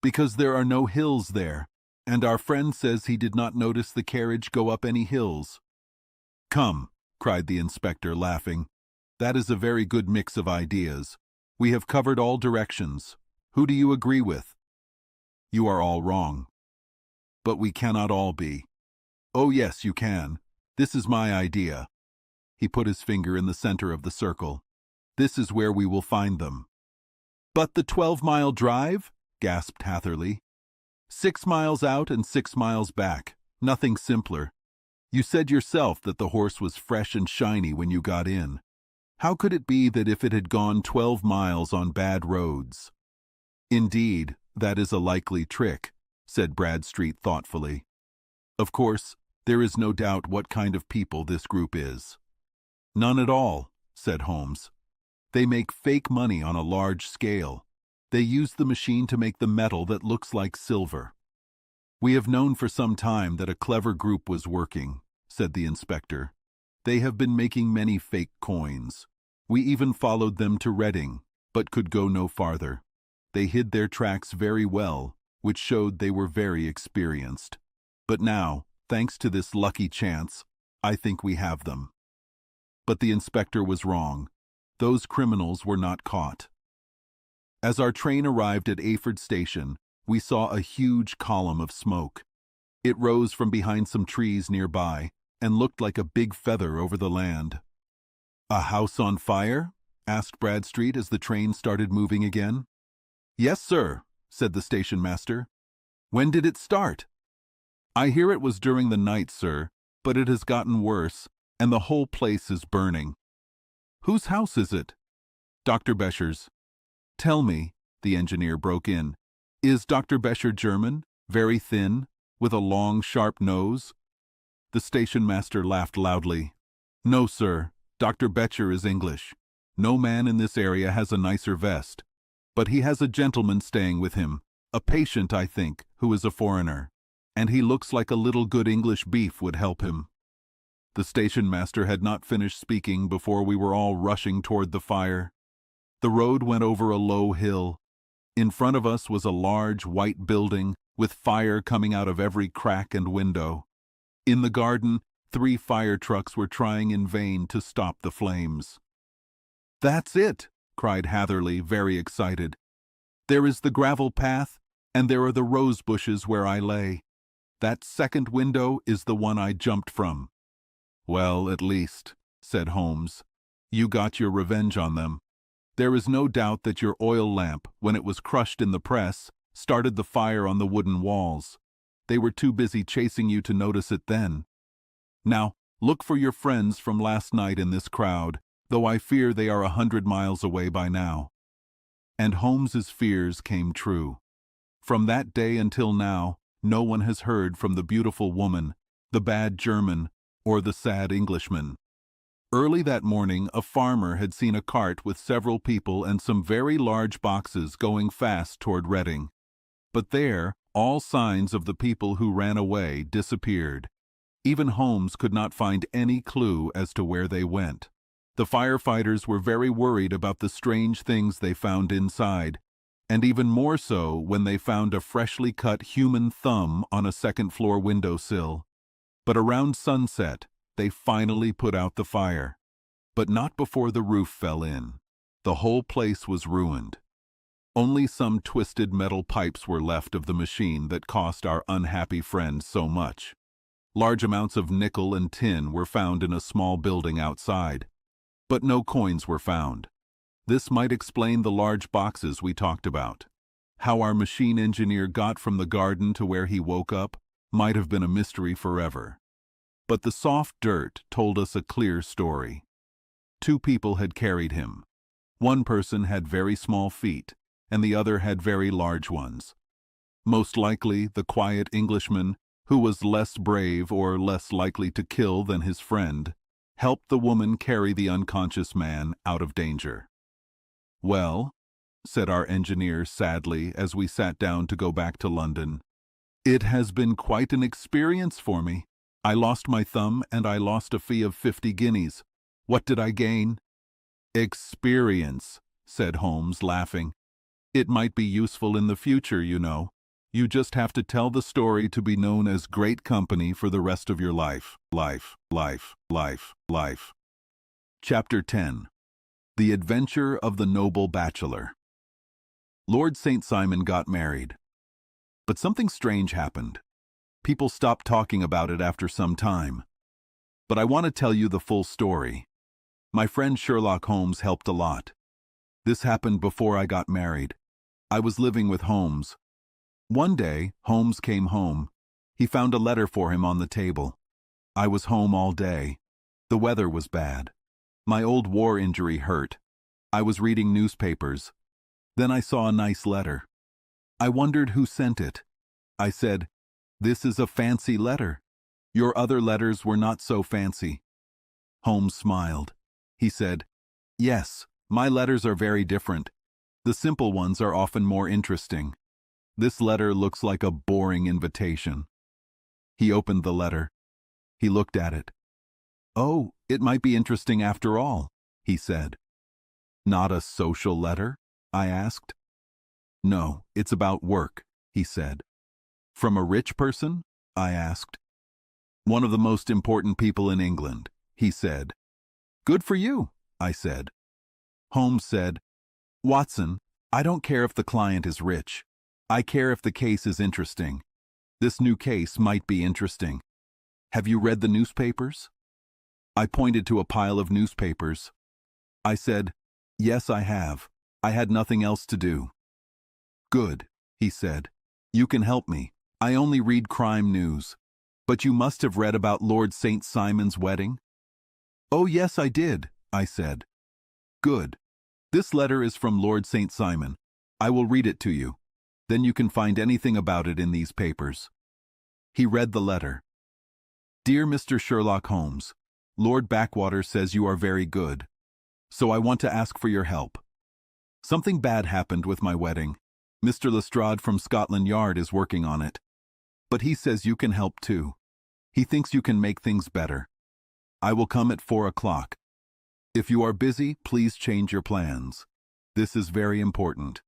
"because there are no hills there, and our friend says he did not notice the carriage go up any hills." "Come," cried the inspector, laughing. "That is a very good mix of ideas. We have covered all directions. Who do you agree with?" "You are all wrong." "But we cannot all be." "Oh yes, you can. This is my idea." He put his finger in the center of the circle. "This is where we will find them." "But the 12-mile drive?" gasped Hatherley. 6 miles out and 6 miles back. Nothing simpler. You said yourself that the horse was fresh and shiny when you got in. How could it be that if it had gone 12 miles on bad roads? "Indeed, that is a likely trick," said Bradstreet thoughtfully. "Of course, there is no doubt what kind of people this group is." "None at all," said Holmes. "They make fake money on a large scale. They use the machine to make the metal that looks like silver." "We have known for some time that a clever group was working," said the inspector. "They have been making many fake coins. We even followed them to Reading, but could go no farther. They hid their tracks very well, which showed they were very experienced. But now, thanks to this lucky chance, I think we have them. But the inspector was wrong. Those criminals were not caught. As our train arrived at Ayford Station, we saw a huge column of smoke. It rose from behind some trees nearby and looked like a big feather over the land. "A house on fire?" asked Bradstreet as the train started moving again. "Yes, sir," said the station master. "When did it start?" "I hear it was during the night, sir, but it has gotten worse, and the whole place is burning." "Whose house is it?" "Dr. Becher's." "Tell me," the engineer broke in, "is Dr. Becher German, very thin, with a long, sharp nose?" The station master laughed loudly. "No, sir, Dr. Becher is English. No man in this area has a nicer vest. But he has a gentleman staying with him, a patient, I think, who is a foreigner. And he looks like a little good English beef would help him." The station master had not finished speaking before we were all rushing toward the fire. The road went over a low hill. In front of us was a large white building with fire coming out of every crack and window. In the garden, 3 fire trucks were trying in vain to stop the flames. "That's it!" cried Hatherley, very excited. "There is the gravel path, and there are the rose bushes where I lay. That second window is the one I jumped from." "Well, at least," said Holmes, "you got your revenge on them. There is no doubt that your oil lamp, when it was crushed in the press, started the fire on the wooden walls. They were too busy chasing you to notice it then. Now, look for your friends from last night in this crowd, though I fear they are 100 miles away by now." And Holmes's fears came true. From that day until now, no one has heard from the beautiful woman, the bad German, or the sad Englishman. Early that morning, a farmer had seen a cart with several people and some very large boxes going fast toward Reading. But there, all signs of the people who ran away disappeared. Even Holmes could not find any clue as to where they went. The firefighters were very worried about the strange things they found inside, and even more so when they found a freshly cut human thumb on a second-floor windowsill. But around sunset, they finally put out the fire. But not before the roof fell in. The whole place was ruined. Only some twisted metal pipes were left of the machine that cost our unhappy friend so much. Large amounts of nickel and tin were found in a small building outside. But no coins were found. This might explain the large boxes we talked about. How our machine engineer got from the garden to where he woke up might have been a mystery forever. But the soft dirt told us a clear story. 2 people had carried him. One person had very small feet, and the other had very large ones. Most likely, the quiet Englishman, who was less brave or less likely to kill than his friend, helped the woman carry the unconscious man out of danger. "Well," said our engineer sadly as we sat down to go back to London, "it has been quite an experience for me. I lost my thumb and I lost a fee of 50 guineas. What did I gain?" "Experience," said Holmes, laughing. "It might be useful in the future, you know. You just have to tell the story to be known as great company for the rest of your life. Life. Chapter 10. The Adventure of the Noble Bachelor. Lord St. Simon got married. But something strange happened. People stopped talking about it after some time. But I want to tell you the full story. My friend Sherlock Holmes helped a lot. This happened before I got married. I was living with Holmes. One day, Holmes came home. He found a letter for him on the table. I was home all day. The weather was bad. My old war injury hurt. I was reading newspapers. Then I saw a nice letter. I wondered who sent it. I said, "This is a fancy letter. Your other letters were not so fancy." Holmes smiled. He said, "Yes, my letters are very different. The simple ones are often more interesting. This letter looks like a boring invitation." He opened the letter. He looked at it. "Oh, it might be interesting after all," he said. "Not a social letter?" I asked. "No, it's about work," he said. From a rich person? I asked. One of the most important people in England, he said. Good for you, I said. Holmes said, Watson, I don't care if the client is rich. I care if the case is interesting. This new case might be interesting. Have you read the newspapers? I pointed to a pile of newspapers. I said, Yes, I have. I had nothing else to do. Good, he said. You can help me. I only read crime news. But you must have read about Lord St. Simon's wedding? Oh, yes, I did, I said. Good. This letter is from Lord St. Simon. I will read it to you. Then you can find anything about it in these papers. He read the letter. Dear Mr. Sherlock Holmes, Lord Backwater says you are very good. So I want to ask for your help. Something bad happened with my wedding. Mr. Lestrade from Scotland Yard is working on it. But he says you can help too. He thinks you can make things better. I will come at 4 o'clock. If you are busy, please change your plans. This is very important.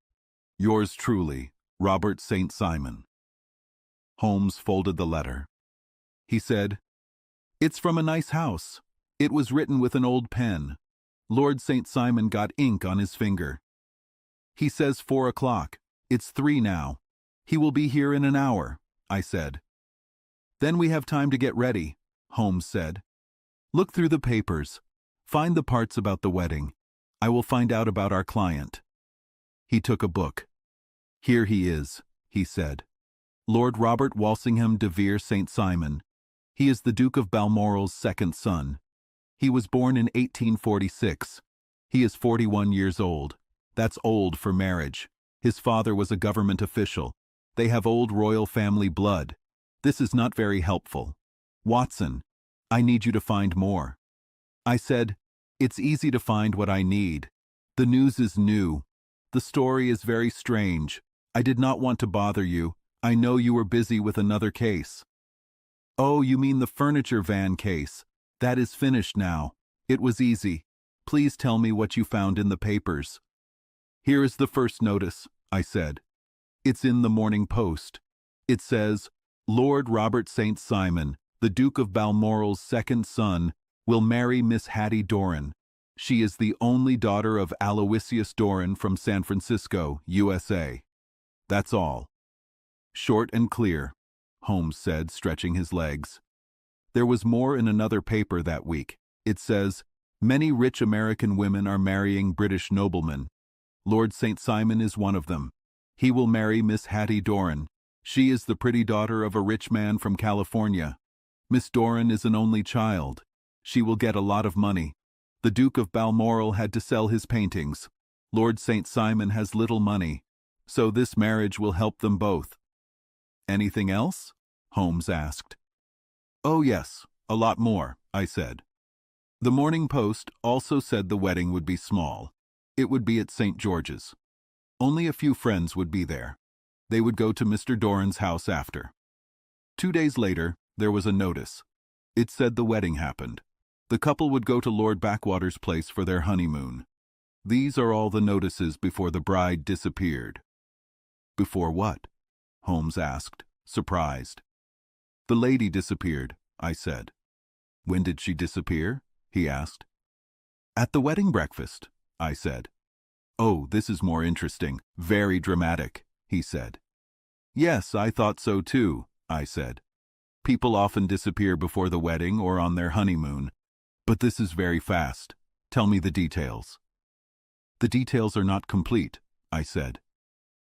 Yours truly, Robert St. Simon. Holmes folded the letter. He said, It's from a nice house. It was written with an old pen. Lord St. Simon got ink on his finger. He says 4 o'clock. It's 3 now. He will be here in an hour, I said. Then we have time to get ready, Holmes said. Look through the papers. Find the parts about the wedding. I will find out about our client. He took a book. Here he is, he said. Lord Robert Walsingham de Vere St. Simon. He is the Duke of Balmoral's second son. He was born in 1846. He is 41 years old. That's old for marriage. His father was a government official. They have old royal family blood. This is not very helpful. Watson, I need you to find more. I said, It's easy to find what I need. The news is new. The story is very strange. I did not want to bother you. I know you were busy with another case. Oh, you mean the furniture van case. That is finished now. It was easy. Please tell me what you found in the papers. Here is the first notice, I said. It's in the Morning Post. It says, Lord Robert St. Simon, the Duke of Balmoral's second son, will marry Miss Hattie Doran. She is the only daughter of Aloysius Doran from San Francisco, USA. That's all. Short and clear, Holmes said, stretching his legs. There was more in another paper that week. It says, Many rich American women are marrying British noblemen. Lord St. Simon is one of them. He will marry Miss Hattie Doran. She is the pretty daughter of a rich man from California. Miss Doran is an only child. She will get a lot of money. The Duke of Balmoral had to sell his paintings. Lord St. Simon has little money, so this marriage will help them both. Anything else? Holmes asked. Oh yes, a lot more, I said. The Morning Post also said the wedding would be small. It would be at St. George's. Only a few friends would be there. They would go to Mr. Doran's house after. 2 days later, there was a notice. It said the wedding happened. The couple would go to Lord Backwater's place for their honeymoon. These are all the notices before the bride disappeared. Before what? Holmes asked, surprised. The lady disappeared, I said. When did she disappear? He asked. At the wedding breakfast, I said. Oh, this is more interesting, very dramatic, he said. Yes, I thought so too, I said. People often disappear before the wedding or on their honeymoon. But this is very fast. Tell me the details. The details are not complete, I said.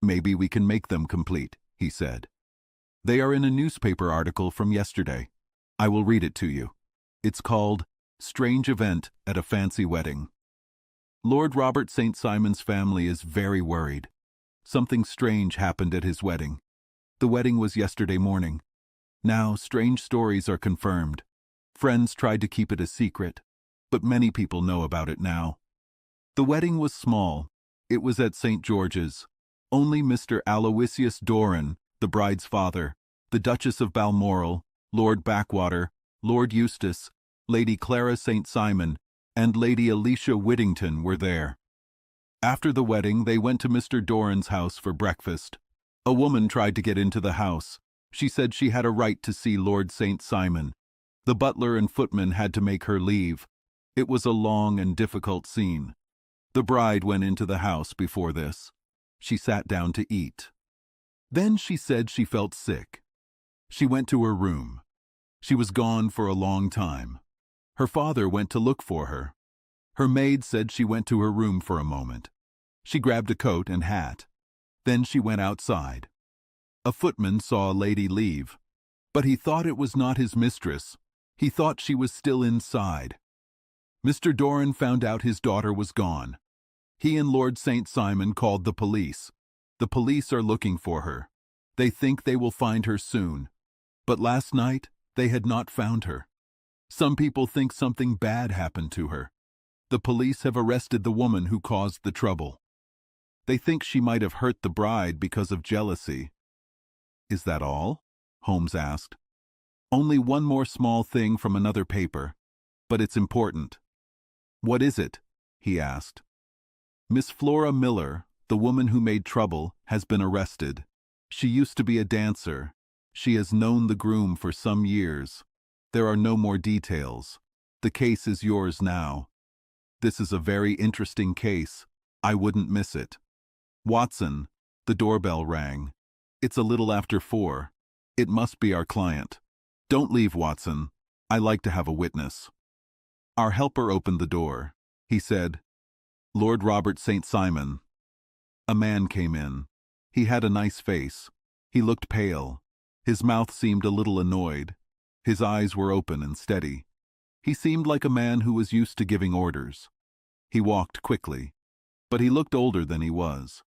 Maybe we can make them complete, he said. They are in a newspaper article from yesterday. I will read it to you. It's called Strange Event at a Fancy Wedding. Lord Robert St. Simon's family is very worried. Something strange happened at his wedding. The wedding was yesterday morning. Now, strange stories are confirmed. Friends tried to keep it a secret, but many people know about it now. The wedding was small. It was at St. George's. Only Mr. Aloysius Doran, the bride's father, the Duchess of Balmoral, Lord Backwater, Lord Eustace, Lady Clara St. Simon, and Lady Alicia Whittington were there. After the wedding, they went to Mr. Doran's house for breakfast. A woman tried to get into the house. She said she had a right to see Lord St. Simon. The butler and footman had to make her leave. It was a long and difficult scene. The bride went into the house before this. She sat down to eat. Then she said she felt sick. She went to her room. She was gone for a long time. Her father went to look for her. Her maid said she went to her room for a moment. She grabbed a coat and hat. Then she went outside. A footman saw a lady leave, but he thought it was not his mistress. He thought she was still inside. Mr. Doran found out his daughter was gone. He and Lord St. Simon called the police. The police are looking for her. They think they will find her soon. But last night, they had not found her. Some people think something bad happened to her. The police have arrested the woman who caused the trouble. They think she might have hurt the bride because of jealousy. Is that all? Holmes asked. Only one more small thing from another paper, but it's important. What is it? He asked. Miss Flora Miller, the woman who made trouble, has been arrested. She used to be a dancer. She has known the groom for some years. There are no more details. The case is yours now. This is a very interesting case. I wouldn't miss it. Watson, the doorbell rang. It's a little after 4. It must be our client. Don't leave, Watson. I like to have a witness. Our helper opened the door. He said, Lord Robert St. Simon. A man came in. He had a nice face. He looked pale. His mouth seemed a little annoyed. His eyes were open and steady. He seemed like a man who was used to giving orders. He walked quickly, but he looked older than he was.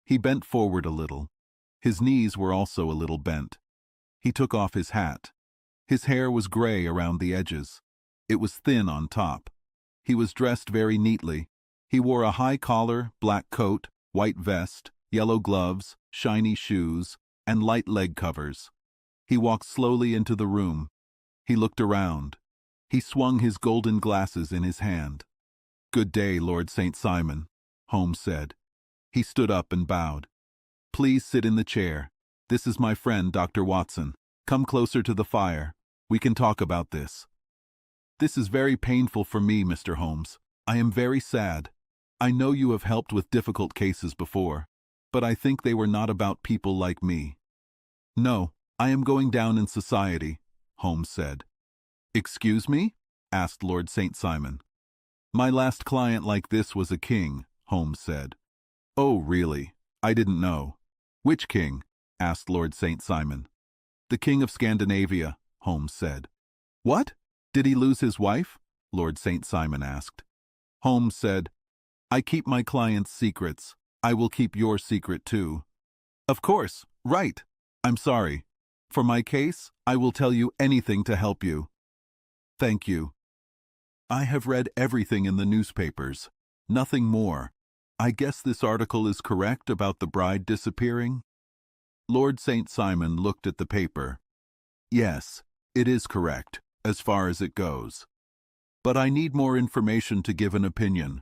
He bent forward a little. His knees were also a little bent. He took off his hat. His hair was gray around the edges. It was thin on top. He was dressed very neatly. He wore a high collar, black coat, white vest, yellow gloves, shiny shoes, and light leg covers. He walked slowly into the room. He looked around. He swung his golden glasses in his hand. Good day, Lord St. Simon, Holmes said. He stood up and bowed. Please sit in the chair. This is my friend, Dr. Watson. Come closer to the fire. We can talk about this. This is very painful for me, Mr. Holmes. I am very sad. I know you have helped with difficult cases before, but I think they were not about people like me. No, I am going down in society, Holmes said. Excuse me? Asked Lord St. Simon. My last client like this was a king, Holmes said. Oh, really? I didn't know. Which king? Asked Lord St. Simon. The King of Scandinavia, Holmes said. What? Did he lose his wife? Lord St. Simon asked. Holmes said, I keep my clients' secrets. I will keep your secret too. Of course, right. I'm sorry. For my case, I will tell you anything to help you. Thank you. I have read everything in the newspapers. Nothing more. I guess this article is correct about the bride disappearing? Lord St. Simon looked at the paper. Yes, it is correct, as far as it goes. But I need more information to give an opinion.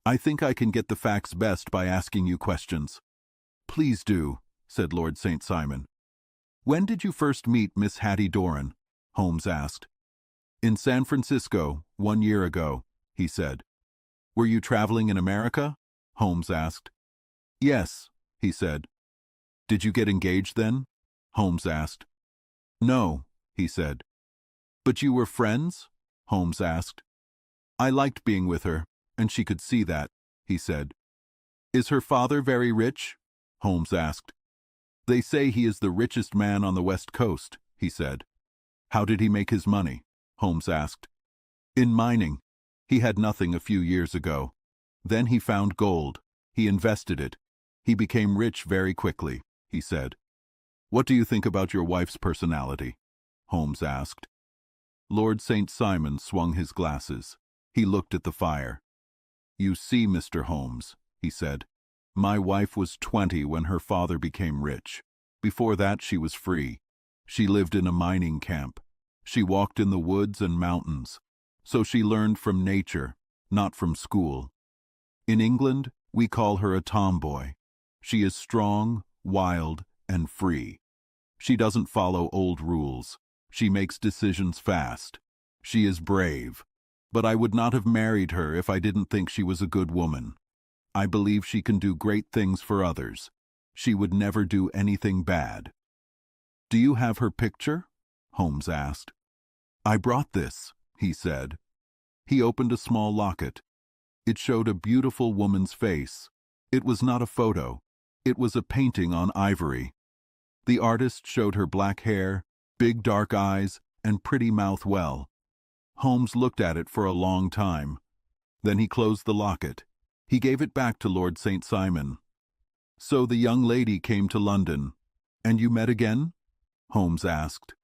I think I can get the facts best by asking you questions. Please do, said Lord St. Simon. When did you first meet Miss Hattie Doran? Holmes asked. In San Francisco, 1 year ago, he said. Were you traveling in America? Holmes asked. Yes, he said. Did you get engaged then? Holmes asked. No, he said. But you were friends? Holmes asked. I liked being with her, and she could see that, he said. Is her father very rich? Holmes asked. They say he is the richest man on the West Coast, he said. How did he make his money? Holmes asked. In mining. He had nothing a few years ago. Then he found gold. He invested it. He became rich very quickly, he said. What do you think about your wife's personality? Holmes asked. Lord St. Simon swung his glasses. He looked at the fire. You see, Mr. Holmes, he said, my wife was 20 when her father became rich. Before that she was free. She lived in a mining camp. She walked in the woods and mountains. So she learned from nature, not from school. In England, we call her a tomboy. She is strong, wild, and free. She doesn't follow old rules. She makes decisions fast. She is brave. But I would not have married her if I didn't think she was a good woman. I believe she can do great things for others. She would never do anything bad." "Do you have her picture?" Holmes asked. "I brought this," he said. He opened a small locket. It showed a beautiful woman's face. It was not a photo. It was a painting on ivory. The artist showed her black hair, big dark eyes, and pretty mouth well. Holmes looked at it for a long time. Then he closed the locket. He gave it back to Lord St. Simon. "So the young lady came to London, and you met again?" Holmes asked.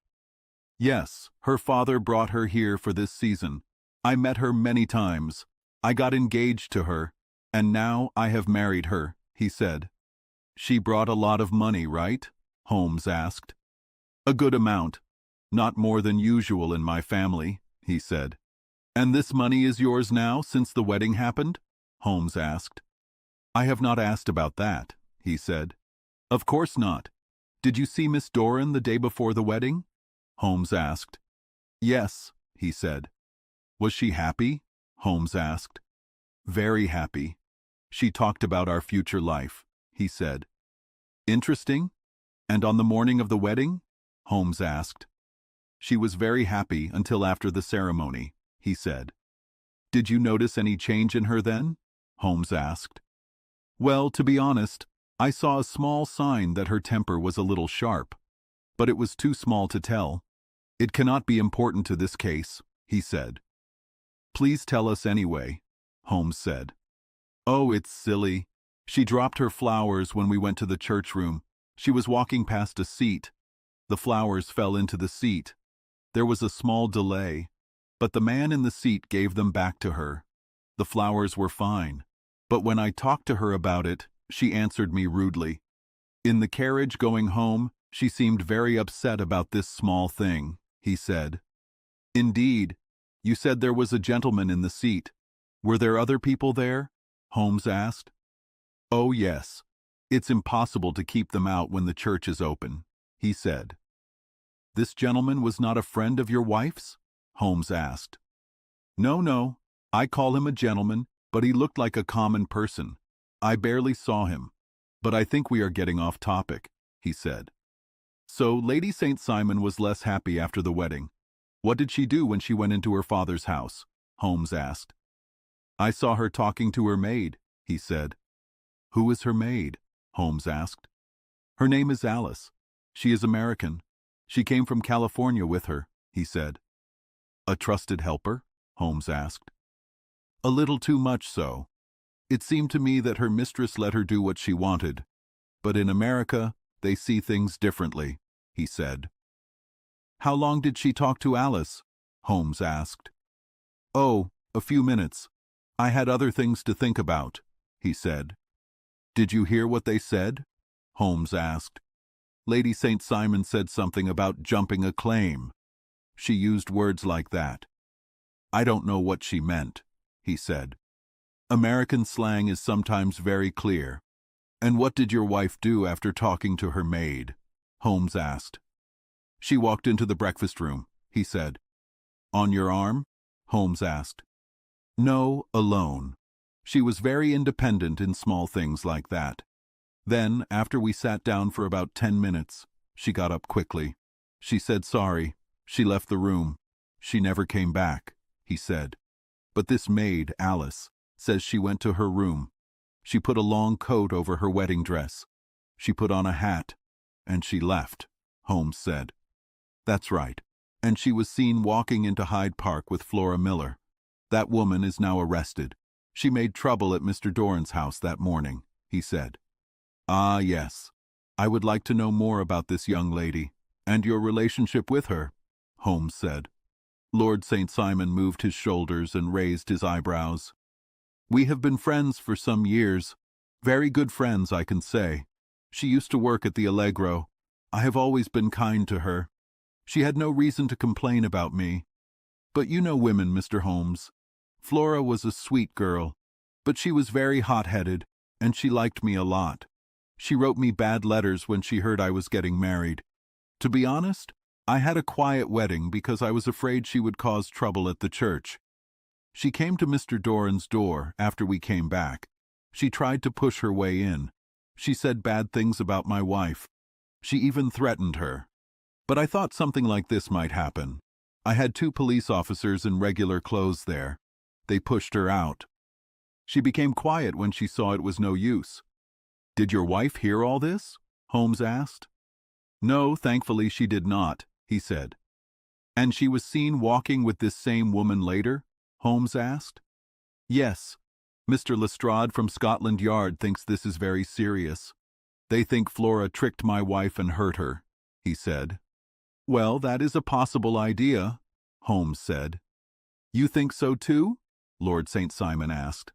"Yes, her father brought her here for this season. I met her many times. I got engaged to her, and now I have married her," he said. "She brought a lot of money, right?" Holmes asked. "A good amount. Not more than usual in my family," he said. "And this money is yours now, since the wedding happened?" Holmes asked. "I have not asked about that," he said. "Of course not. Did you see Miss Doran the day before the wedding?" Holmes asked. "Yes," he said. "Was she happy?" Holmes asked. "Very happy. She talked about our future life," he said. "Interesting. And on the morning of the wedding?" Holmes asked. "She was very happy until after the ceremony," he said. "Did you notice any change in her then?" Holmes asked. "Well, to be honest, I saw a small sign that her temper was a little sharp, but it was too small to tell. It cannot be important to this case," he said. "Please tell us anyway," Holmes said. "Oh, it's silly. She dropped her flowers when we went to the church room. She was walking past a seat. The flowers fell into the seat. There was a small delay, but the man in the seat gave them back to her. The flowers were fine, but when I talked to her about it, she answered me rudely. In the carriage going home, she seemed very upset about this small thing," he said. "Indeed. You said there was a gentleman in the seat. Were there other people there?" Holmes asked. "Oh, yes. It's impossible to keep them out when the church is open," he said. "This gentleman was not a friend of your wife's?" Holmes asked. No. I call him a gentleman, but he looked like a common person. I barely saw him. But I think we are getting off topic," he said. "So Lady St. Simon was less happy after the wedding. What did she do when she went into her father's house?" Holmes asked. "I saw her talking to her maid," he said. "Who is her maid?" Holmes asked. "Her name is Alice. She is American. She came from California with her," he said. "A trusted helper?" Holmes asked. "A little too much so. It seemed to me that her mistress let her do what she wanted. But in America, they see things differently," he said. "How long did she talk to Alice?" Holmes asked. "Oh, a few minutes. I had other things to think about," he said. "Did you hear what they said?" Holmes asked. "Lady St. Simon said something about jumping a claim. She used words like that. I don't know what she meant," he said. "American slang is sometimes very clear." "And what did your wife do after talking to her maid?" Holmes asked. "She walked into the breakfast room," he said. "On your arm?" Holmes asked. "No, alone. She was very independent in small things like that. Then, after we sat down for about 10 minutes, she got up quickly. She said sorry. She left the room. She never came back," he said. "But this maid, Alice, says she went to her room. She put a long coat over her wedding dress. She put on a hat, and she left," Holmes said. "That's right. And she was seen walking into Hyde Park with Flora Miller. That woman is now arrested. She made trouble at Mr. Doran's house that morning," he said. "Ah, yes. I would like to know more about this young lady, and your relationship with her," Holmes said. Lord St. Simon moved his shoulders and raised his eyebrows. "We have been friends for some years. Very good friends, I can say. She used to work at the Allegro. I have always been kind to her. She had no reason to complain about me. But you know women, Mr. Holmes. Flora was a sweet girl, but she was very hot-headed, and she liked me a lot. She wrote me bad letters when she heard I was getting married. To be honest, I had a quiet wedding because I was afraid she would cause trouble at the church. She came to Mr. Doran's door after we came back. She tried to push her way in. She said bad things about my wife. She even threatened her. But I thought something like this might happen. I had 2 police officers in regular clothes there. They pushed her out. She became quiet when she saw it was no use. "Did your wife hear all this?" Holmes asked. "No, thankfully she did not," he said. "And she was seen walking with this same woman later?" Holmes asked. "Yes. Mr. Lestrade from Scotland Yard thinks this is very serious. They think Flora tricked my wife and hurt her," he said. "Well, that is a possible idea," Holmes said. "You think so too?" Lord St. Simon asked.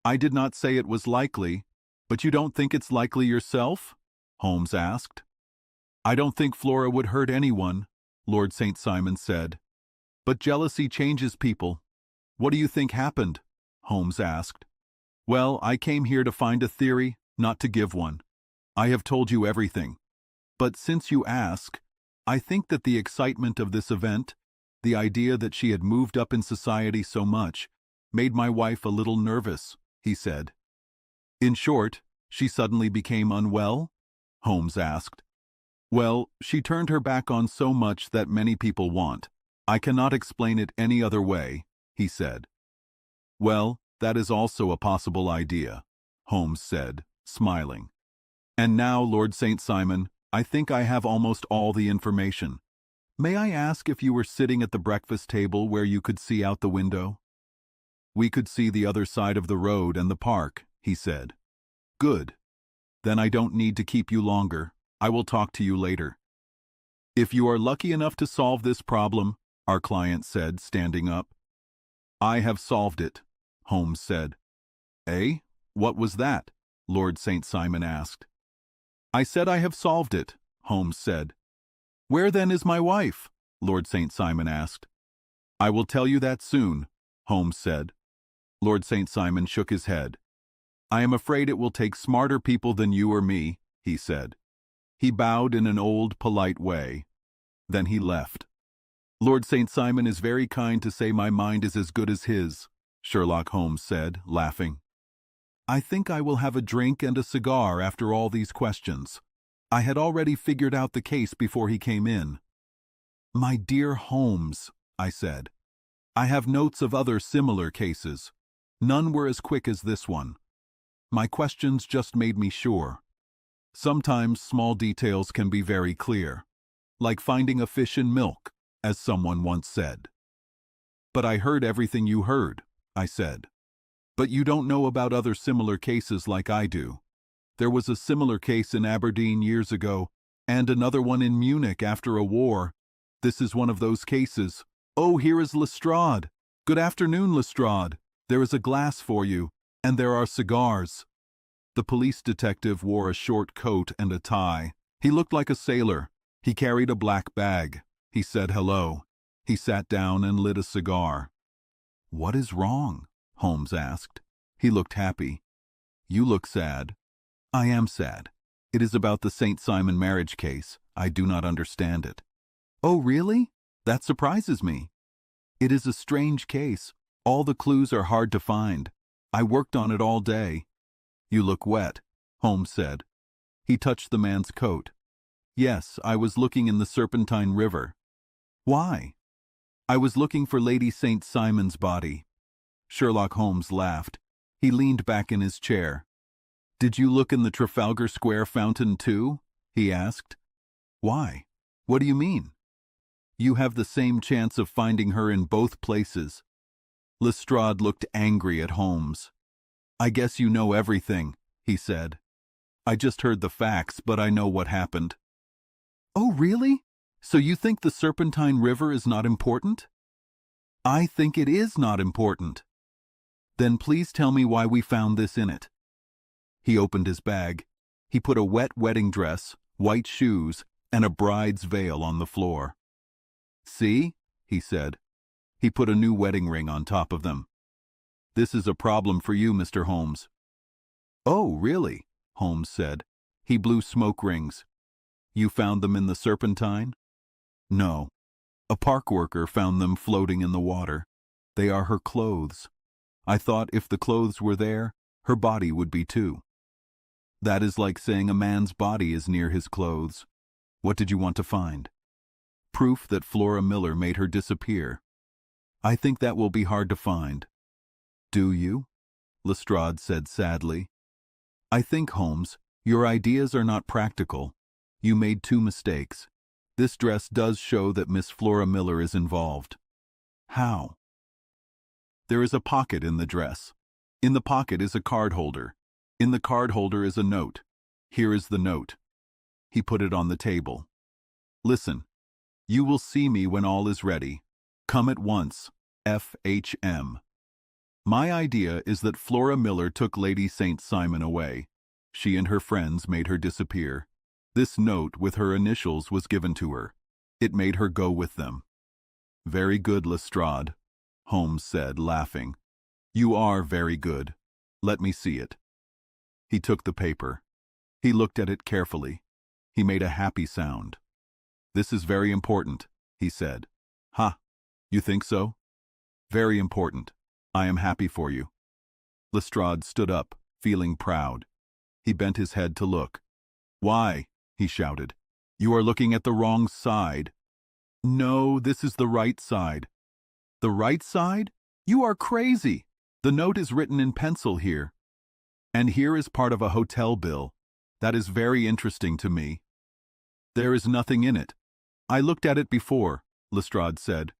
"I did not say it was likely, but you don't think it's likely yourself?" Holmes asked. "I don't think Flora would hurt anyone," Lord St. Simon said. "But jealousy changes people. What do you think happened?" Holmes asked. "Well, I came here to find a theory, not to give one. I have told you everything. But since you ask, I think that the excitement of this event, the idea that she had moved up in society so much, made my wife a little nervous," he said. "In short, she suddenly became unwell?" Holmes asked. "Well, she turned her back on so much that many people want. I cannot explain it any other way," he said. "Well, that is also a possible idea," Holmes said, smiling. "And now, Lord St. Simon, I think I have almost all the information. May I ask if you were sitting at the breakfast table where you could see out the window?" "We could see the other side of the road and the park," he said. "Good. Then I don't need to keep you longer. I will talk to you later." "If you are lucky enough to solve this problem," our client said, standing up. "I have solved it," Holmes said. "Eh? What was that?" Lord St. Simon asked. "I said I have solved it," Holmes said. "Where then is my wife?" Lord St. Simon asked. "I will tell you that soon," Holmes said. Lord St. Simon shook his head. "I am afraid it will take smarter people than you or me," he said. He bowed in an old, polite way. Then he left. "Lord St. Simon is very kind to say my mind is as good as his," Sherlock Holmes said, laughing. "I think I will have a drink and a cigar after all these questions. I had already figured out the case before he came in." "My dear Holmes," I said, "I have notes of other similar cases. None were as quick as this one. My questions just made me sure. Sometimes small details can be very clear, like finding a fish in milk, as someone once said." "But I heard everything you heard," I said. "But you don't know about other similar cases like I do. There was a similar case in Aberdeen years ago, and another one in Munich after a war. This is one of those cases. Oh, here is Lestrade. Good afternoon, Lestrade. There is a glass for you, and there are cigars." The police detective wore a short coat and a tie. He looked like a sailor. He carried a black bag. He said hello. He sat down and lit a cigar. "What is wrong?" Holmes asked. He looked happy. "You look sad." "I am sad. It is about the St. Simon marriage case. I do not understand it." "Oh, really? That surprises me." "It is a strange case. All the clues are hard to find. I worked on it all day." "You look wet," Holmes said. He touched the man's coat. "Yes, I was looking in the Serpentine River." "Why?" "I was looking for Lady St. Simon's body." Sherlock Holmes laughed. He leaned back in his chair. "Did you look in the Trafalgar Square fountain too?" he asked. "Why? What do you mean?" "You have the same chance of finding her in both places." Lestrade looked angry at Holmes. "I guess you know everything," he said. "I just heard the facts, but I know what happened." "Oh, really? So you think the Serpentine River is not important?" "I think it is not important." "Then please tell me why we found this in it." He opened his bag. He put a wet wedding dress, white shoes, and a bride's veil on the floor. "See?" he said. He put a new wedding ring on top of them. "This is a problem for you, Mr. Holmes." "Oh, really?" Holmes said. He blew smoke rings. You found them in the Serpentine? No. A park worker found them floating in the water. They are her clothes. I thought if the clothes were there, her body would be too. That is like saying a man's body is near his clothes. What did you want to find? Proof that Flora Miller made her disappear. I think that will be hard to find. Do you? Lestrade said sadly. I think, Holmes, your ideas are not practical. You made two mistakes. This dress does show that Miss Flora Miller is involved. How? There is a pocket in the dress. In the pocket is a card holder. In the card holder is a note. Here is the note. He put it on the table. Listen. You will see me when all is ready. Come at once. F.H.M. My idea is that Flora Miller took Lady St. Simon away. She and her friends made her disappear. This note with her initials was given to her. It made her go with them. Very good, Lestrade, Holmes said, laughing. You are very good. Let me see it. He took the paper. He looked at it carefully. He made a happy sound. This is very important, he said. Ha! You think so? Very important. I am happy for you. Lestrade stood up, feeling proud. He bent his head to look. Why? He shouted. You are looking at the wrong side. No, this is the right side. The right side? You are crazy. The note is written in pencil here. And here is part of a hotel bill. That is very interesting to me. There is nothing in it. I looked at it before, Lestrade said.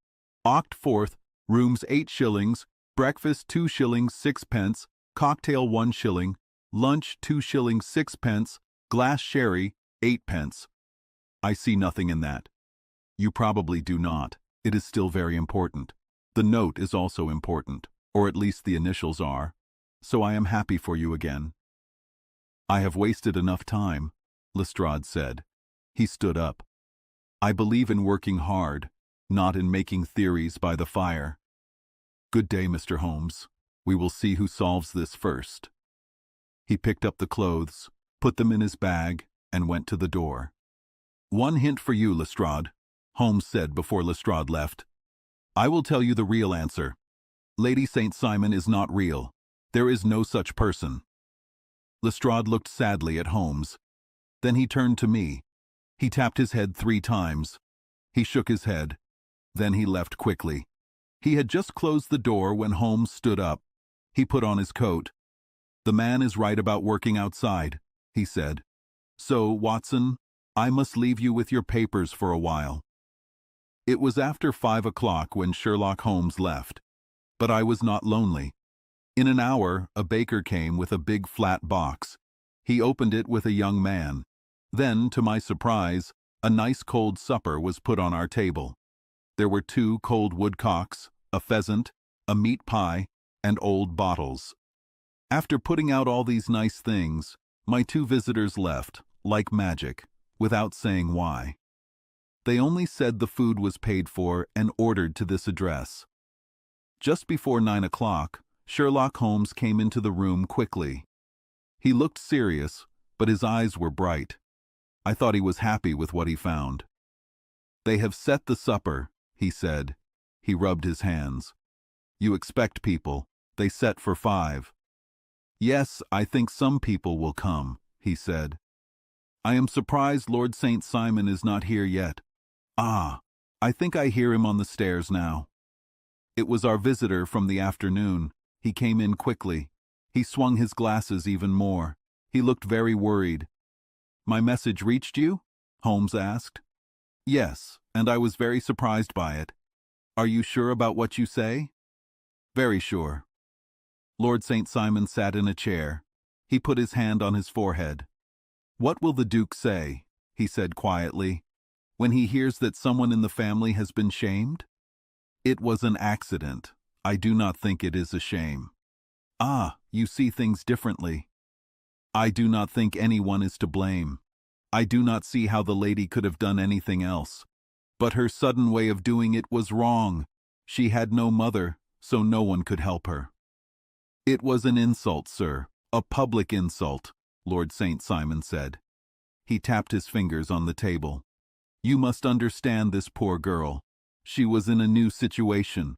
Oct 4th, rooms 8 shillings, breakfast 2 shillings 6 pence, cocktail 1 shilling, lunch 2 shillings 6 pence, glass sherry 8 pence. I see nothing in that. You probably do not. It is still very important. The note is also important, or at least the initials are. So I am happy for you again. I have wasted enough time, Lestrade said. He stood up. I believe in working hard, not in making theories by the fire. Good day, Mr. Holmes. We will see who solves this first. He picked up the clothes, put them in his bag, and went to the door. One hint for you, Lestrade, Holmes said before Lestrade left. I will tell you the real answer. Lady St. Simon is not real. There is no such person. Lestrade looked sadly at Holmes. Then he turned to me. He tapped his head 3 times. He shook his head. Then he left quickly. He had just closed the door when Holmes stood up. He put on his coat. The man is right about working outside, he said. So, Watson, I must leave you with your papers for a while. It was after 5 o'clock when Sherlock Holmes left. But I was not lonely. In an hour, a baker came with a big flat box. He opened it with a young man. Then, to my surprise, a nice cold supper was put on our table. There were 2 cold woodcocks, a pheasant, a meat pie, and old bottles. After putting out all these nice things, my 2 visitors left, like magic, without saying why. They only said the food was paid for and ordered to this address. Just before 9 o'clock, Sherlock Holmes came into the room quickly. He looked serious, but his eyes were bright. I thought he was happy with what he found. They have set the supper, he said. He rubbed his hands. You expect people. They set for 5. Yes, I think some people will come, he said. I am surprised Lord St. Simon is not here yet. Ah, I think I hear him on the stairs now. It was our visitor from the afternoon. He came in quickly. He swung his glasses even more. He looked very worried. My message reached you? Holmes asked. Yes, and I was very surprised by it. Are you sure about what you say? Very sure. Lord St. Simon sat in a chair. He put his hand on his forehead. What will the Duke say, he said quietly, when he hears that someone in the family has been shamed? It was an accident. I do not think it is a shame. Ah, you see things differently. I do not think anyone is to blame. I do not see how the lady could have done anything else. But her sudden way of doing it was wrong. She had no mother, so no one could help her. It was an insult, sir, a public insult, Lord St. Simon said. He tapped his fingers on the table. "You must understand this poor girl. She was in a new situation."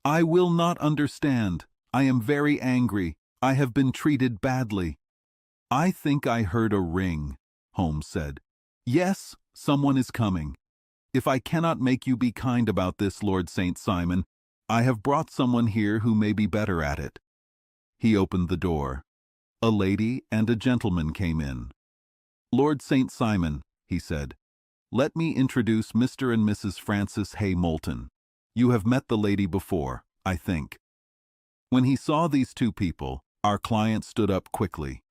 "I will not understand. I am very angry. I have been treated badly." "I think I heard a ring," Holmes said. "Yes, someone is coming. If I cannot make you be kind about this, Lord St. Simon, I have brought someone here who may be better at it." He opened the door. A lady and a gentleman came in. "Lord St. Simon," he said, "let me introduce Mr. and Mrs. Francis Hay Moulton. You have met the lady before, I think." When he saw these two people, our client stood up quickly.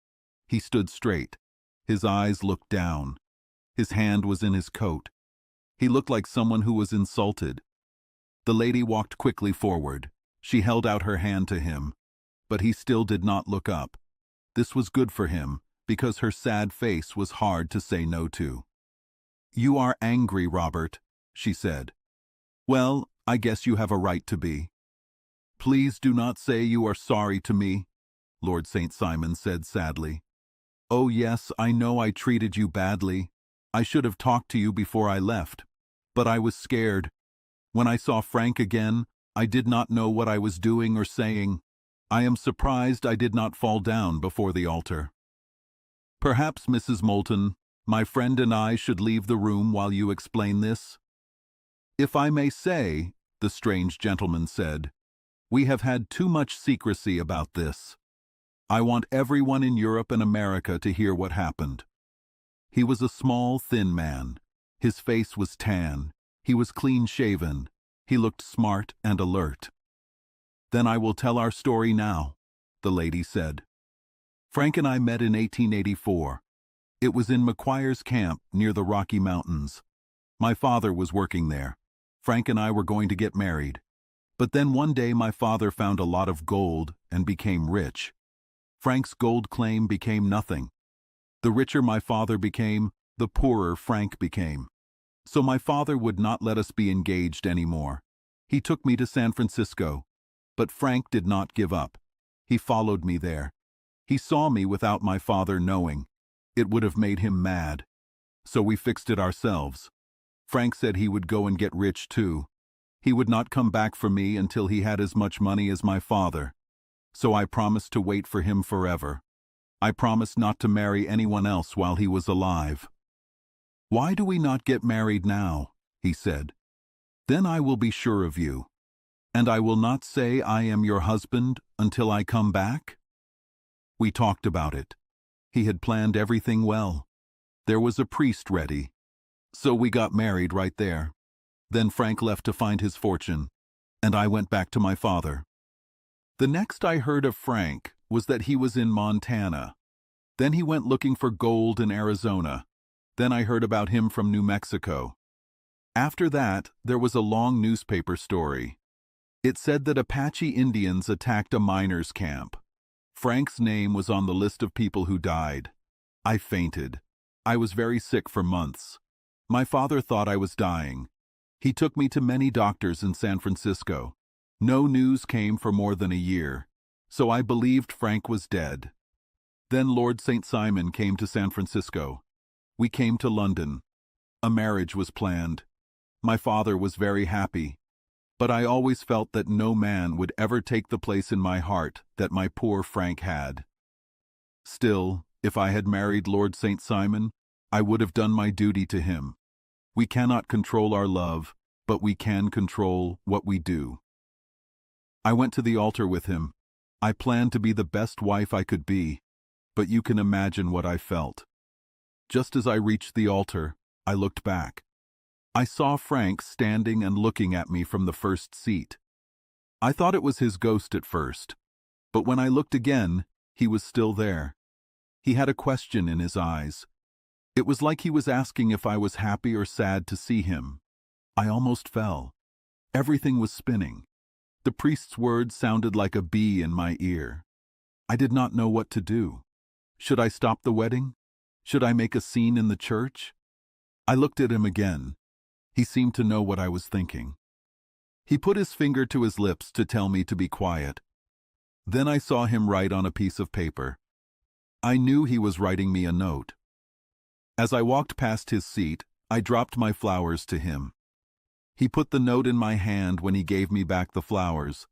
He stood straight. His eyes looked down. His hand was in his coat. He looked like someone who was insulted. The lady walked quickly forward. She held out her hand to him, but he still did not look up. This was good for him, because her sad face was hard to say no to. "You are angry, Robert," she said. "Well, I guess you have a right to be." "Please do not say you are sorry to me," Lord St. Simon said sadly. "Oh yes, I know I treated you badly. I should have talked to you before I left. But I was scared. When I saw Frank again, I did not know what I was doing or saying. I am surprised I did not fall down before the altar." "Perhaps, Mrs. Moulton, my friend and I should leave the room while you explain this?" "If I may say," the strange gentleman said, "we have had too much secrecy about this. I want everyone in Europe and America to hear what happened." He was a small, thin man. His face was tan. He was clean-shaven. He looked smart and alert. "Then I will tell our story now," the lady said. "Frank and I met in 1884. It was in McQuire's camp near the Rocky Mountains. My father was working there. Frank and I were going to get married. But then one day my father found a lot of gold and became rich. Frank's gold claim became nothing. The richer my father became, the poorer Frank became. So my father would not let us be engaged anymore. He took me to San Francisco. But Frank did not give up. He followed me there. He saw me without my father knowing. It would have made him mad. So we fixed it ourselves. Frank said he would go and get rich too. He would not come back for me until he had as much money as my father. So I promised to wait for him forever. I promised not to marry anyone else while he was alive. "Why do we not get married now?" he said. "Then I will be sure of you. And I will not say I am your husband until I come back?" We talked about it. He had planned everything well. There was a priest ready. So we got married right there. Then Frank left to find his fortune, and I went back to my father. The next I heard of Frank was that he was in Montana. Then he went looking for gold in Arizona. Then I heard about him from New Mexico. After that, there was a long newspaper story. It said that Apache Indians attacked a miners' camp. Frank's name was on the list of people who died. I fainted. I was very sick for months. My father thought I was dying. He took me to many doctors in San Francisco. No news came for more than a year, so I believed Frank was dead. Then Lord St. Simon came to San Francisco. We came to London. A marriage was planned. My father was very happy. But I always felt that no man would ever take the place in my heart that my poor Frank had. Still, if I had married Lord St. Simon, I would have done my duty to him. We cannot control our love, but we can control what we do. I went to the altar with him. I planned to be the best wife I could be, but you can imagine what I felt. Just as I reached the altar, I looked back. I saw Frank standing and looking at me from the first seat. I thought it was his ghost at first, but when I looked again, he was still there. He had a question in his eyes. It was like he was asking if I was happy or sad to see him. I almost fell. Everything was spinning. The priest's words sounded like a bee in my ear. I did not know what to do. Should I stop the wedding? Should I make a scene in the church? I looked at him again. He seemed to know what I was thinking. He put his finger to his lips to tell me to be quiet. Then I saw him write on a piece of paper. I knew he was writing me a note. As I walked past his seat, I dropped my flowers to him. He put the note in my hand when he gave me back the flowers.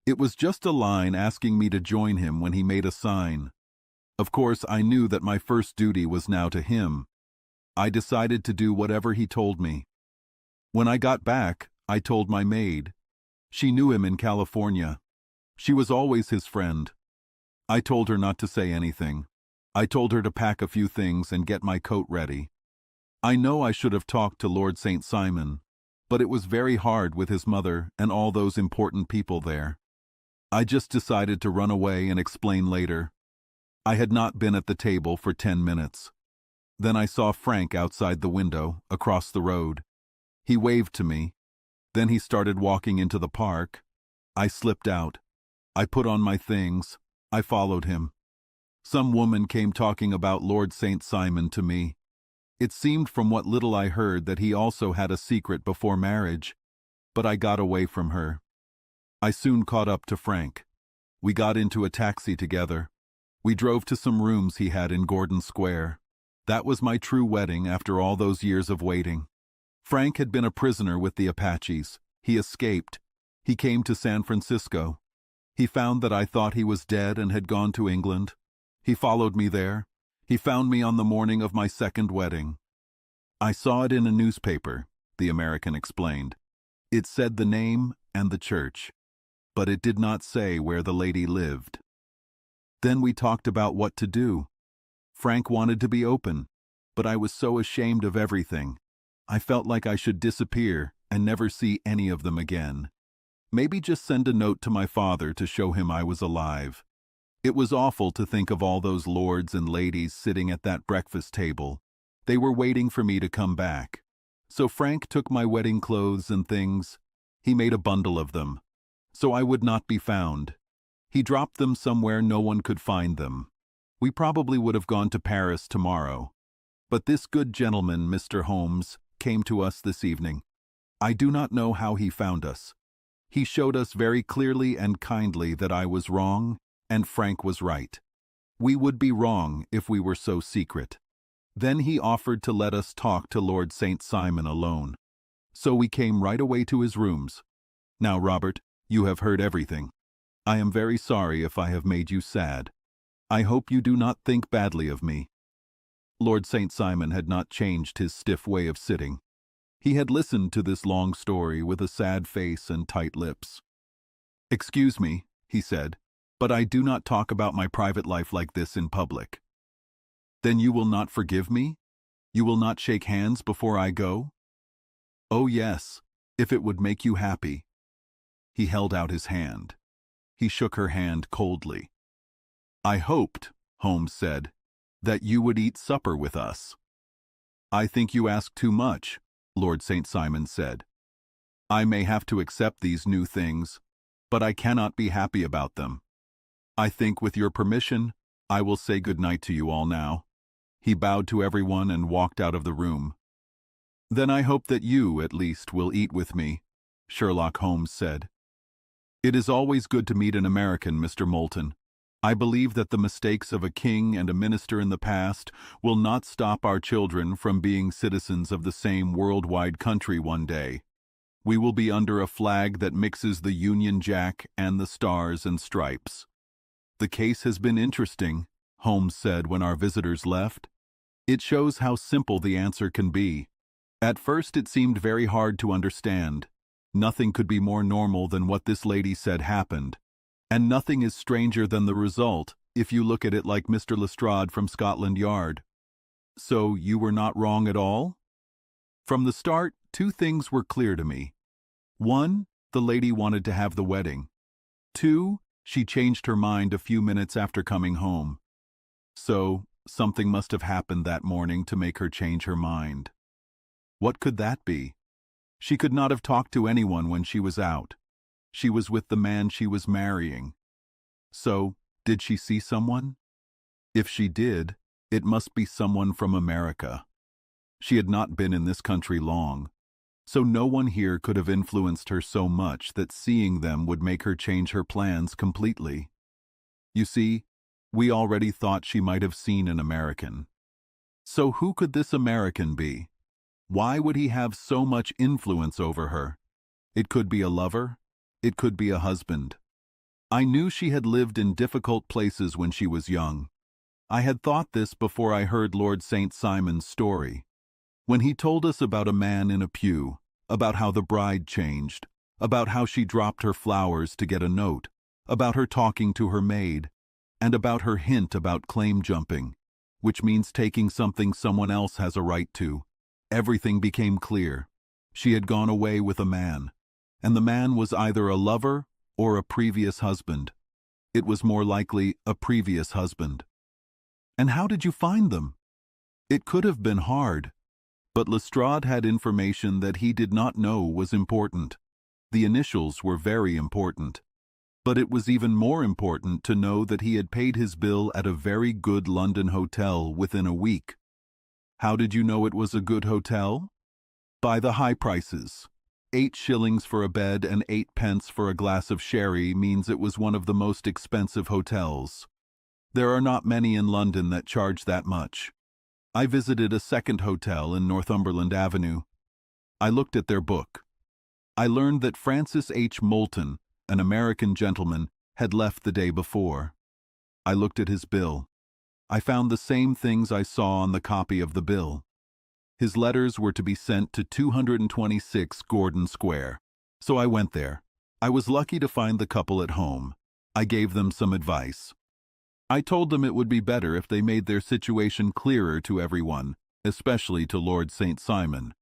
It was just a line asking me to join him when he made a sign. Of course, I knew that my first duty was now to him. I decided to do whatever he told me. When I got back, I told my maid. She knew him in California. She was always his friend. I told her not to say anything. I told her to pack a few things and get my coat ready. I know I should have talked to Lord St. Simon, but it was very hard with his mother and all those important people there. I just decided to run away and explain later. I had not been at the table for 10 minutes. Then I saw Frank outside the window, across the road. He waved to me. Then he started walking into the park. I slipped out. I put on my things. I followed him. Some woman came talking about Lord St. Simon to me. It seemed from what little I heard that he also had a secret before marriage, but I got away from her. I soon caught up to Frank. We got into a taxi together. We drove to some rooms he had in Gordon Square. That was my true wedding after all those years of waiting. Frank had been a prisoner with the Apaches. He escaped. He came to San Francisco. He found that I thought he was dead and had gone to England. He followed me there. He found me on the morning of my second wedding. I saw it in a newspaper, the American explained. It said the name and the church, but it did not say where the lady lived. Then we talked about what to do. Frank wanted to be open, but I was so ashamed of everything. I felt like I should disappear and never see any of them again. Maybe just send a note to my father to show him I was alive. It was awful to think of all those lords and ladies sitting at that breakfast table. They were waiting for me to come back. So Frank took my wedding clothes and things. He made a bundle of them, so I would not be found. He dropped them somewhere no one could find them. We probably would have gone to Paris tomorrow. But this good gentleman, Mr. Holmes, came to us this evening. I do not know how he found us. He showed us very clearly and kindly that I was wrong and Frank was right. We would be wrong if we were so secret. Then he offered to let us talk to Lord St. Simon alone. So we came right away to his rooms. Now, Robert, you have heard everything. I am very sorry if I have made you sad. I hope you do not think badly of me. Lord St. Simon had not changed his stiff way of sitting. He had listened to this long story with a sad face and tight lips. "Excuse me," he said, "but I do not talk about my private life like this in public." "Then you will not forgive me? You will not shake hands before I go?" "Oh yes, if it would make you happy." He held out his hand. He shook her hand coldly. "I hoped," Holmes said, "that you would eat supper with us." "I think you ask too much," Lord St. Simon said. "I may have to accept these new things, but I cannot be happy about them. I think, with your permission, I will say good night to you all now." He bowed to everyone and walked out of the room. "Then I hope that you, at least, will eat with me," Sherlock Holmes said. "It is always good to meet an American, Mr. Moulton. I believe that the mistakes of a king and a minister in the past will not stop our children from being citizens of the same worldwide country one day. We will be under a flag that mixes the Union Jack and the Stars and Stripes." "The case has been interesting," Holmes said when our visitors left. "It shows how simple the answer can be. At first it seemed very hard to understand. Nothing could be more normal than what this lady said happened. And nothing is stranger than the result, if you look at it like Mr. Lestrade from Scotland Yard." "So you were not wrong at all?" "From the start, two things were clear to me. One, the lady wanted to have the wedding. Two, she changed her mind a few minutes after coming home. So, something must have happened that morning to make her change her mind. What could that be? She could not have talked to anyone when she was out. She was with the man she was marrying. So, did she see someone? If she did, it must be someone from America. She had not been in this country long, so no one here could have influenced her so much that seeing them would make her change her plans completely. You see, we already thought she might have seen an American. So who could this American be? Why would he have so much influence over her? It could be a lover. It could be a husband. I knew she had lived in difficult places when she was young. I had thought this before I heard Lord St. Simon's story. When he told us about a man in a pew, about how the bride changed, about how she dropped her flowers to get a note, about her talking to her maid, and about her hint about claim jumping, which means taking something someone else has a right to, everything became clear. She had gone away with a man, and the man was either a lover or a previous husband. It was more likely a previous husband. And how did you find them? It could have been hard, but Lestrade had information that he did not know was important. The initials were very important. But it was even more important to know that he had paid his bill at a very good London hotel within a week. How did you know it was a good hotel? By the high prices. 8 shillings for a bed and 8 pence for a glass of sherry means it was one of the most expensive hotels. There are not many in London that charge that much. I visited a second hotel in Northumberland Avenue. I looked at their book. I learned that Francis H. Moulton, an American gentleman, had left the day before. I looked at his bill. I found the same things I saw on the copy of the bill. His letters were to be sent to 226 Gordon Square. So I went there. I was lucky to find the couple at home. I gave them some advice. I told them it would be better if they made their situation clearer to everyone, especially to Lord St. Simon.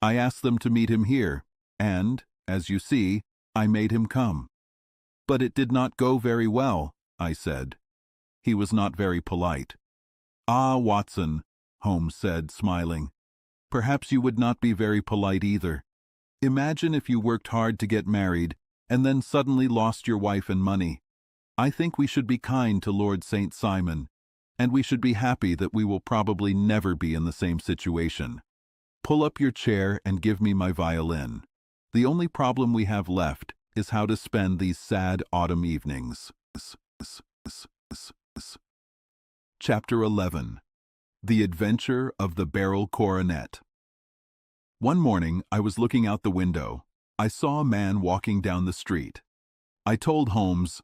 I asked them to meet him here, and, as you see, I made him come. But it did not go very well, I said. He was not very polite. Ah, Watson, Holmes said, smiling. Perhaps you would not be very polite either. Imagine if you worked hard to get married, and then suddenly lost your wife and money. I think we should be kind to Lord St. Simon, and we should be happy that we will probably never be in the same situation. Pull up your chair and give me my violin. The only problem we have left is how to spend these sad autumn evenings. Chapter 11. The Adventure of the Beryl Coronet. One morning, I was looking out the window. I saw a man walking down the street. I told Holmes,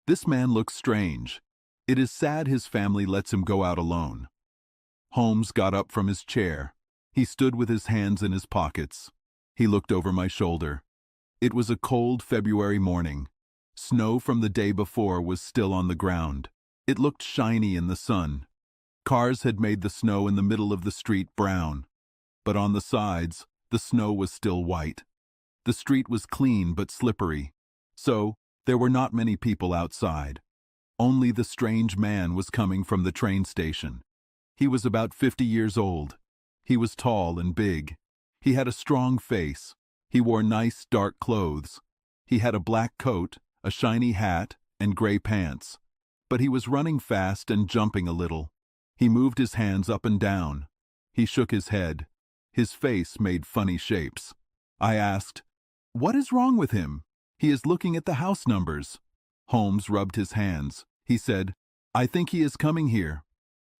"This man looks strange. It is sad his family lets him go out alone." Holmes got up from his chair. He stood with his hands in his pockets. He looked over my shoulder. It was a cold February morning. Snow from the day before was still on the ground. It looked shiny in the sun. Cars had made the snow in the middle of the street brown. But on the sides, the snow was still white. The street was clean but slippery. So, there were not many people outside. Only the strange man was coming from the train station. He was about 50 years old. He was tall and big. He had a strong face. He wore nice dark clothes. He had a black coat, a shiny hat, and gray pants. But he was running fast and jumping a little. He moved his hands up and down. He shook his head. His face made funny shapes. I asked, "What is wrong with him? He is looking at the house numbers." Holmes rubbed his hands. He said, "I think he is coming here."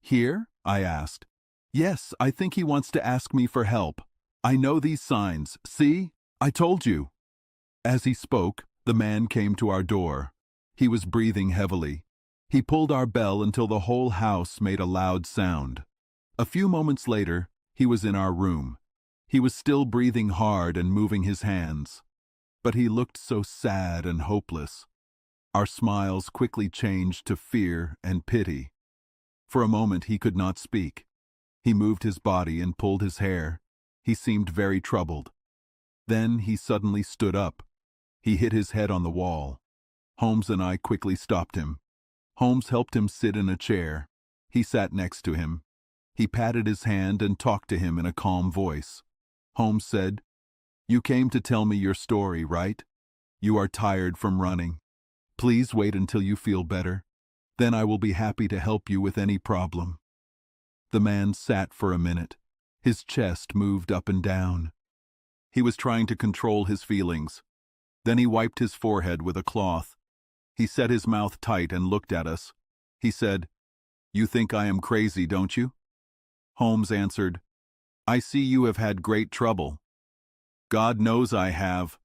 "Here?" I asked. "Yes, I think he wants to ask me for help. I know these signs. See? I told you." As he spoke, the man came to our door. He was breathing heavily. He pulled our bell until the whole house made a loud sound. A few moments later, he was in our room. He was still breathing hard and moving his hands. But he looked so sad and hopeless. Our smiles quickly changed to fear and pity. For a moment he could not speak. He moved his body and pulled his hair. He seemed very troubled. Then he suddenly stood up. He hit his head on the wall. Holmes and I quickly stopped him. Holmes helped him sit in a chair. He sat next to him. He patted his hand and talked to him in a calm voice. Holmes said, "You came to tell me your story, right? You are tired from running. Please wait until you feel better. Then I will be happy to help you with any problem." The man sat for a minute. His chest moved up and down. He was trying to control his feelings. Then he wiped his forehead with a cloth. He set his mouth tight and looked at us. He said, "You think I am crazy, don't you?" Holmes answered, "I see you have had great trouble." "God knows I have.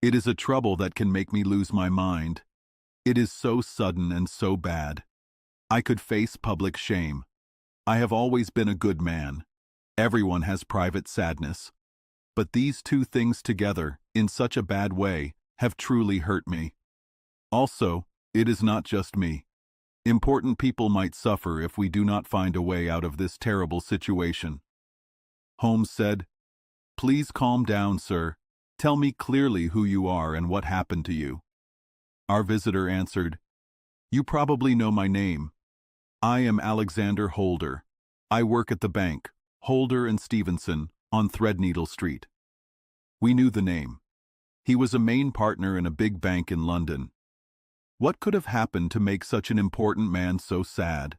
It is a trouble that can make me lose my mind. It is so sudden and so bad. I could face public shame. I have always been a good man. Everyone has private sadness. But these two things together, in such a bad way, have truly hurt me. Also, it is not just me. Important people might suffer if we do not find a way out of this terrible situation." Holmes said, "Please calm down, sir. Tell me clearly who you are and what happened to you." Our visitor answered, "You probably know my name. I am Alexander Holder. I work at the bank, Holder and Stevenson, on Threadneedle Street." We knew the name. He was a main partner in a big bank in London. What could have happened to make such an important man so sad?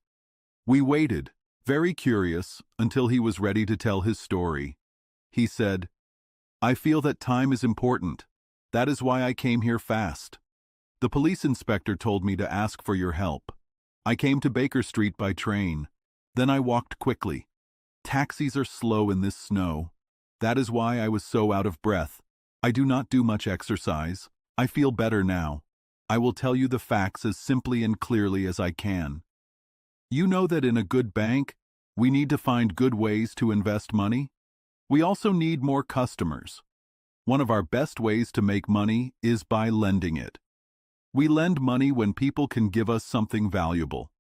We waited, very curious, until he was ready to tell his story. He said, "I feel that time is important. That is why I came here fast. The police inspector told me to ask for your help. I came to Baker Street by train. Then I walked quickly. Taxis are slow in this snow. That is why I was so out of breath. I do not do much exercise. I feel better now. I will tell you the facts as simply and clearly as I can. You know that in a good bank, we need to find good ways to invest money. We also need more customers. One of our best ways to make money is by lending it. We lend money when people can give us something valuable.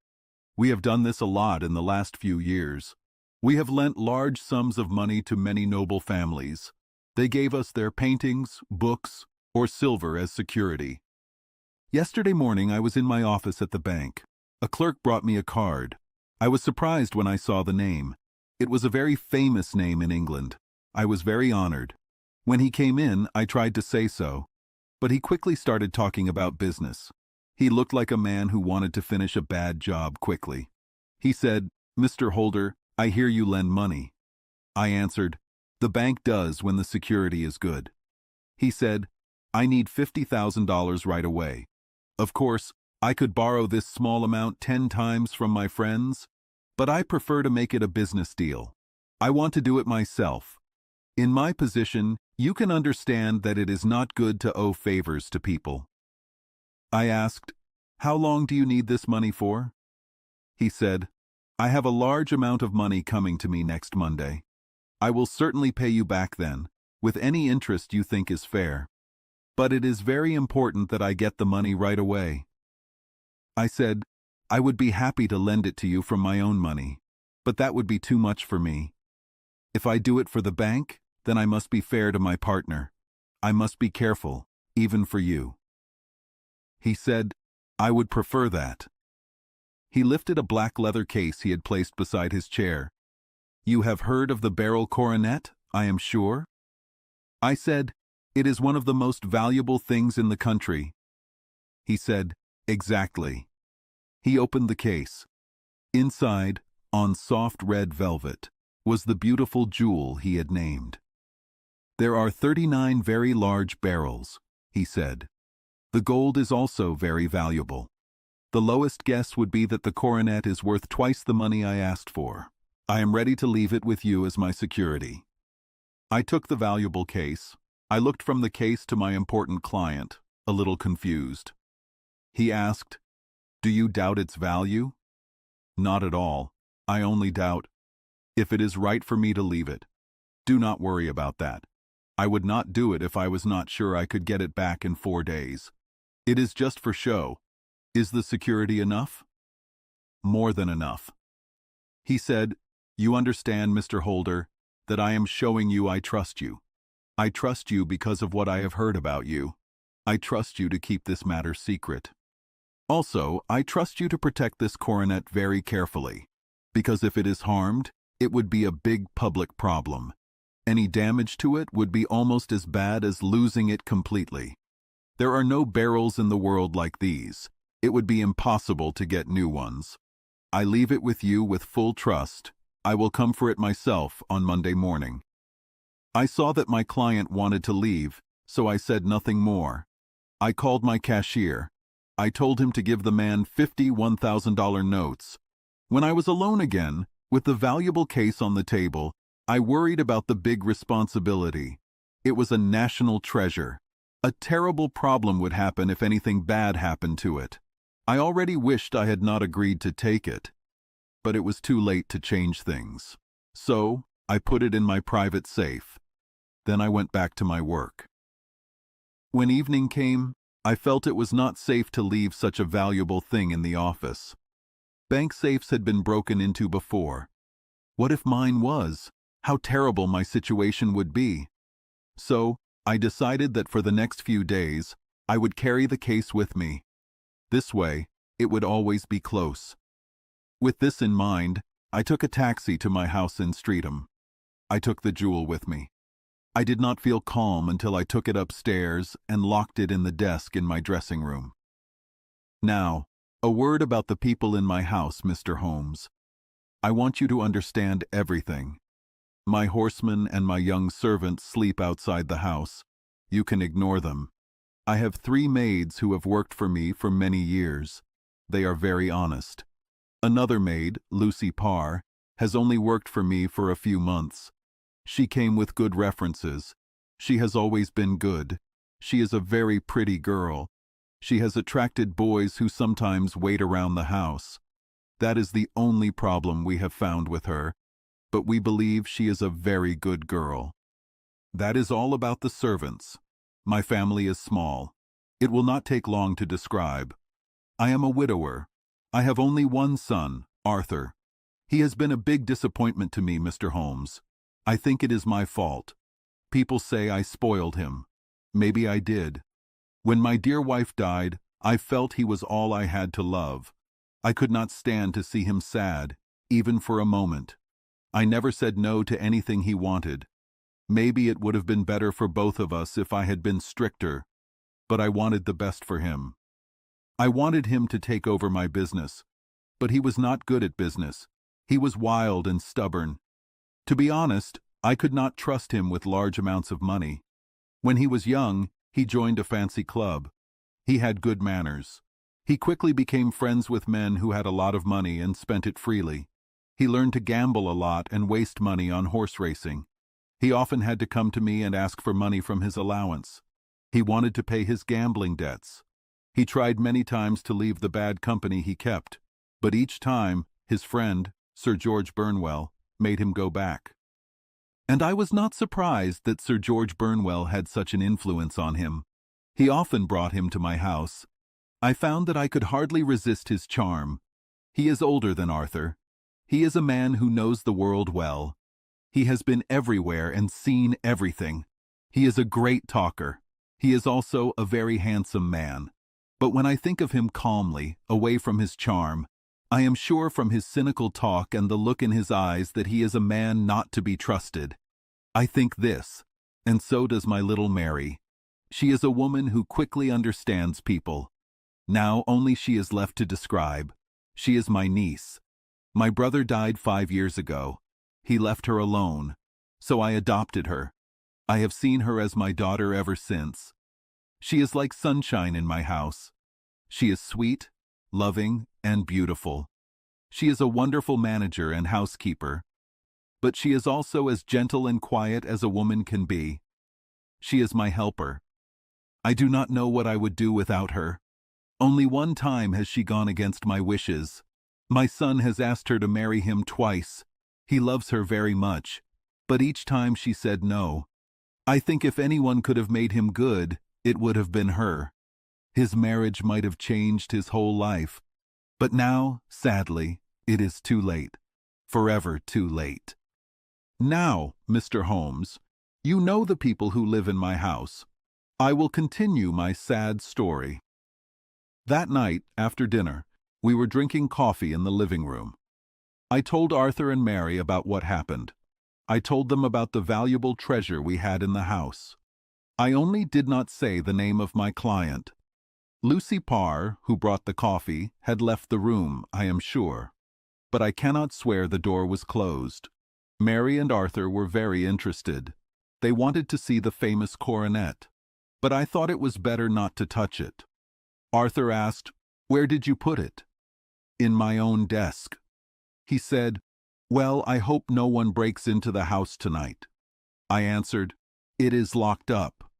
We have done this a lot in the last few years. We have lent large sums of money to many noble families. They gave us their paintings, books, or silver as security. Yesterday morning I was in my office at the bank. A clerk brought me a card. I was surprised when I saw the name. It was a very famous name in England. I was very honored. When he came in, I tried to say so, but he quickly started talking about business. He looked like a man who wanted to finish a bad job quickly. He said, "Mr. Holder, I hear you lend money." I answered, "The bank does when the security is good." He said, "I need $50,000 right away. Of course, I could borrow this small amount 10 times from my friends, but I prefer to make it a business deal. I want to do it myself. In my position, you can understand that it is not good to owe favors to people." I asked, "How long do you need this money for?" He said, "I have a large amount of money coming to me next Monday. I will certainly pay you back then, with any interest you think is fair. But it is very important that I get the money right away." I said, "I would be happy to lend it to you from my own money, but that would be too much for me. If I do it for the bank, then I must be fair to my partner. I must be careful, even for you." He said, "I would prefer that." He lifted a black leather case he had placed beside his chair. "You have heard of the beryl coronet, I am sure?" I said, "It is one of the most valuable things in the country." He said, "Exactly." He opened the case. Inside, on soft red velvet, was the beautiful jewel he had named. "There are 39 very large beryls," he said. "The gold is also very valuable. The lowest guess would be that the coronet is worth twice the money I asked for. I am ready to leave it with you as my security." I took the valuable case. I looked from the case to my important client, a little confused. He asked, "Do you doubt its value?" "Not at all. I only doubt if it is right for me to leave it. Do not worry about that. I would not do it if I was not sure I could get it back in 4 days. It is just for show. Is the security enough?" "More than enough." He said, "You understand, Mr. Holder, that I am showing you I trust you. I trust you because of what I have heard about you. I trust you to keep this matter secret. Also, I trust you to protect this coronet very carefully, because if it is harmed, it would be a big public problem. Any damage to it would be almost as bad as losing it completely. There are no beryls in the world like these. It would be impossible to get new ones. I leave it with you with full trust. I will come for it myself on Monday morning." I saw that my client wanted to leave, so I said nothing more. I called my cashier. I told him to give the man 50 $1,000 notes. When I was alone again, With the valuable case on the table, I worried about the big responsibility. It was a national treasure. A terrible problem would happen if anything bad happened to it. I already wished I had not agreed to take it, but it was too late to change things. So, I put it in my private safe. Then I went back to my work. When evening came, I felt it was not safe to leave such a valuable thing in the office. Bank safes had been broken into before. What if mine was? How terrible my situation would be. So, I decided that for the next few days, I would carry the case with me. This way, it would always be close. With this in mind, I took a taxi to my house in Streatham. I took the jewel with me. I did not feel calm until I took it upstairs and locked it in the desk in my dressing room. Now, a word about the people in my house, Mr. Holmes. I want you to understand everything. My horsemen and my young servants sleep outside the house. You can ignore them. I have 3 maids who have worked for me for many years. They are very honest. Another maid, Lucy Parr, has only worked for me for a few months. She came with good references. She has always been good. She is a very pretty girl. She has attracted boys who sometimes wait around the house. That is the only problem we have found with her, but we believe she is a very good girl. That is all about the servants. My family is small. It will not take long to describe. I am a widower. I have only one son, Arthur. He has been a big disappointment to me, Mr. Holmes. I think it is my fault. People say I spoiled him. Maybe I did. When my dear wife died, I felt he was all I had to love. I could not stand to see him sad, even for a moment. I never said no to anything he wanted. Maybe it would have been better for both of us if I had been stricter, but I wanted the best for him. I wanted him to take over my business, but he was not good at business. He was wild and stubborn. To be honest, I could not trust him with large amounts of money. When he was young, he joined a fancy club. He had good manners. He quickly became friends with men who had a lot of money and spent it freely. He learned to gamble a lot and waste money on horse racing. He often had to come to me and ask for money from his allowance. He wanted to pay his gambling debts. He tried many times to leave the bad company he kept, but each time, his friend, Sir George Burnwell, made him go back. And I was not surprised that Sir George Burnwell had such an influence on him. He often brought him to my house. I found that I could hardly resist his charm. He is older than Arthur. He is a man who knows the world well. He has been everywhere and seen everything. He is a great talker. He is also a very handsome man. But when I think of him calmly, away from his charm, I am sure from his cynical talk and the look in his eyes that he is a man not to be trusted. I think this, and so does my little Mary. She is a woman who quickly understands people. Now only she is left to describe. She is my niece. My brother died 5 years ago. He left her alone, so I adopted her. I have seen her as my daughter ever since. She is like sunshine in my house. She is sweet, loving, and beautiful. She is a wonderful manager and housekeeper. But she is also as gentle and quiet as a woman can be. She is my helper. I do not know what I would do without her. Only one time has she gone against my wishes. My son has asked her to marry him twice. He loves her very much, but each time she said no. I think if anyone could have made him good, it would have been her. His marriage might have changed his whole life. But now, sadly, it is too late. Forever too late. Now, Mr. Holmes, you know the people who live in my house. I will continue my sad story. That night, after dinner, we were drinking coffee in the living room. I told Arthur and Mary about what happened. I told them about the valuable treasure we had in the house. I only did not say the name of my client. Lucy Parr, who brought the coffee, had left the room, I am sure. But I cannot swear the door was closed. Mary and Arthur were very interested. They wanted to see the famous coronet, but I thought it was better not to touch it. Arthur asked, "Where did you put it?" "In my own desk." He said, "Well, I hope no one breaks into the house tonight." I answered, "It is locked up."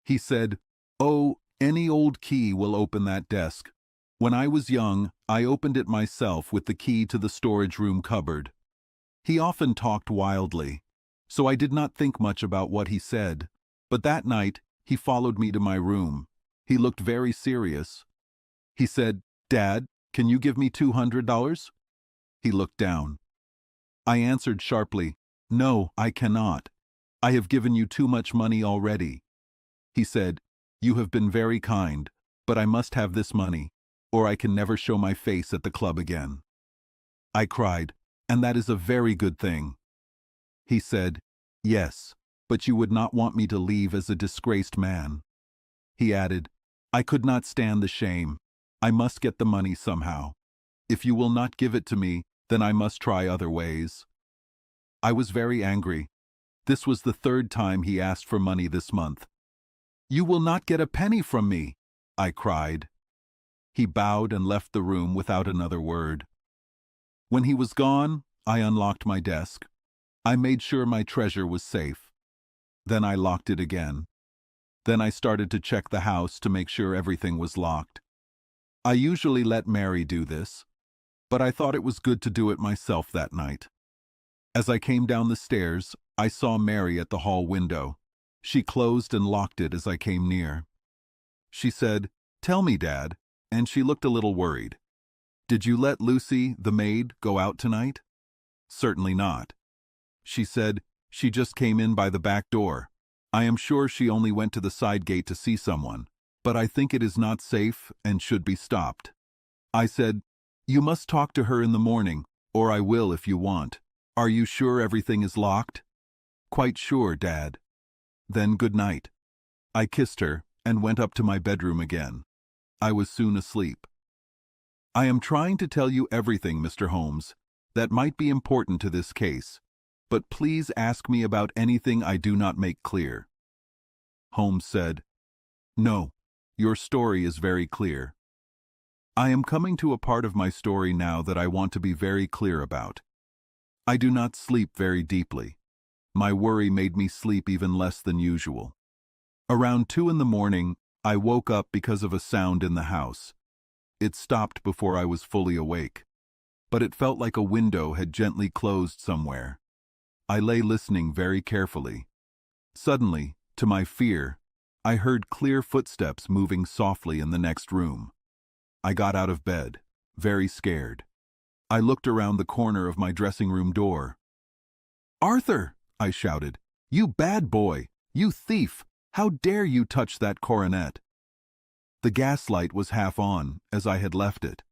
He said, "Oh, any old key will open that desk. When I was young, I opened it myself with the key to the storage room cupboard." He often talked wildly, so I did not think much about what he said. But that night, he followed me to my room. He looked very serious. He said, "Dad, can you give me $200? He looked down. I answered sharply, "No, I cannot. I have given you too much money already." He said, "You have been very kind, but I must have this money, or I can never show my face at the club again." I cried, "And that is a very good thing." He said, "Yes, but you would not want me to leave as a disgraced man." He added, "I could not stand the shame. I must get the money somehow. If you will not give it to me, then I must try other ways." I was very angry. This was the third time he asked for money this month. "You will not get a penny from me," I cried. He bowed and left the room without another word. When he was gone, I unlocked my desk. I made sure my treasure was safe. Then I locked it again. Then I started to check the house to make sure everything was locked. I usually let Mary do this, but I thought it was good to do it myself that night. As I came down the stairs, I saw Mary at the hall window. She closed and locked it as I came near. She said, "Tell me, Dad," and she looked a little worried. "Did you let Lucy, the maid, go out tonight?" "Certainly not." She said, "She just came in by the back door. I am sure she only went to the side gate to see someone, but I think it is not safe and should be stopped." I said, "You must talk to her in the morning, or I will if you want. Are you sure everything is locked?" "Quite sure, Dad." "Then good night." I kissed her and went up to my bedroom again. I was soon asleep. I am trying to tell you everything, Mr. Holmes, that might be important to this case, but please ask me about anything I do not make clear. Holmes said, "No, your story is very clear." I am coming to a part of my story now that I want to be very clear about. I do not sleep very deeply. My worry made me sleep even less than usual. Around 2 in the morning, I woke up because of a sound in the house. It stopped before I was fully awake, but it felt like a window had gently closed somewhere. I lay listening very carefully. Suddenly, to my fear, I heard clear footsteps moving softly in the next room. I got out of bed, very scared. I looked around the corner of my dressing room door. "Arthur!" I shouted. "You bad boy! You thief! How dare you touch that coronet?" The gaslight was half on, as I had left it.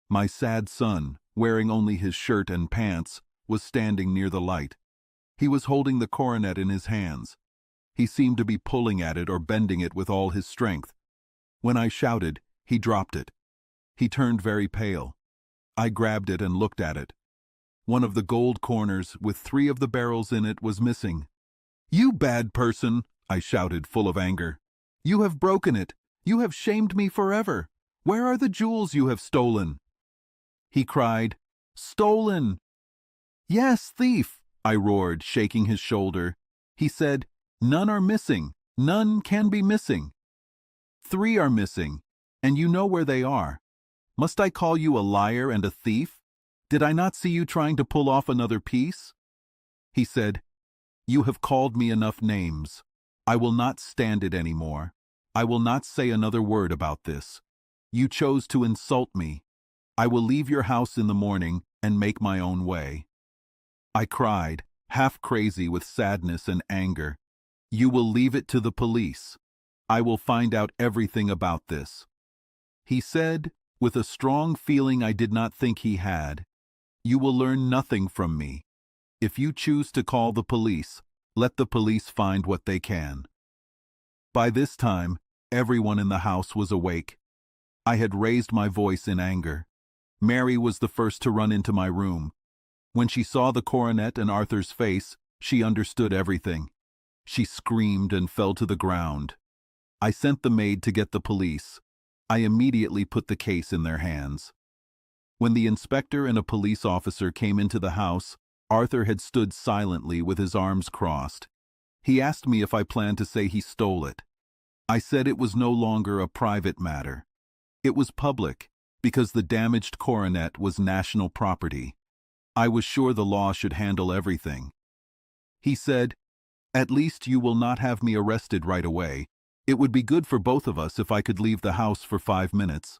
My sad son, wearing only his shirt and pants, was standing near the light. He was holding the coronet in his hands. He seemed to be pulling at it or bending it with all his strength. When I shouted, he dropped it. He turned very pale. I grabbed it and looked at it. One of the gold corners with 3 of the barrels in it was missing. "You bad person!" I shouted, full of anger. "You have broken it! You have shamed me forever! Where are the jewels you have stolen?" He cried, "Stolen!" "Yes, thief!" I roared, shaking his shoulder. He said, "None are missing. None can be missing." 3 are missing, and you know where they are. Must I call you a liar and a thief? Did I not see you trying to pull off another piece? He said, "You have called me enough names. I will not stand it any more. I will not say another word about this. You chose to insult me. I will leave your house in the morning and make my own way." I cried, half crazy with sadness and anger. "You will leave it to the police. I will find out everything about this." He said, with a strong feeling I did not think he had, "You will learn nothing from me. If you choose to call the police, let the police find what they can." By this time, everyone in the house was awake. I had raised my voice in anger. Mary was the first to run into my room. When she saw the coronet and Arthur's face, she understood everything. She screamed and fell to the ground. I sent the maid to get the police. I immediately put the case in their hands. When the inspector and a police officer came into the house, Arthur had stood silently with his arms crossed. He asked me if I planned to say he stole it. I said it was no longer a private matter. It was public, because the damaged coronet was national property. I was sure the law should handle everything. He said, "At least you will not have me arrested right away. It would be good for both of us if I could leave the house for 5 minutes."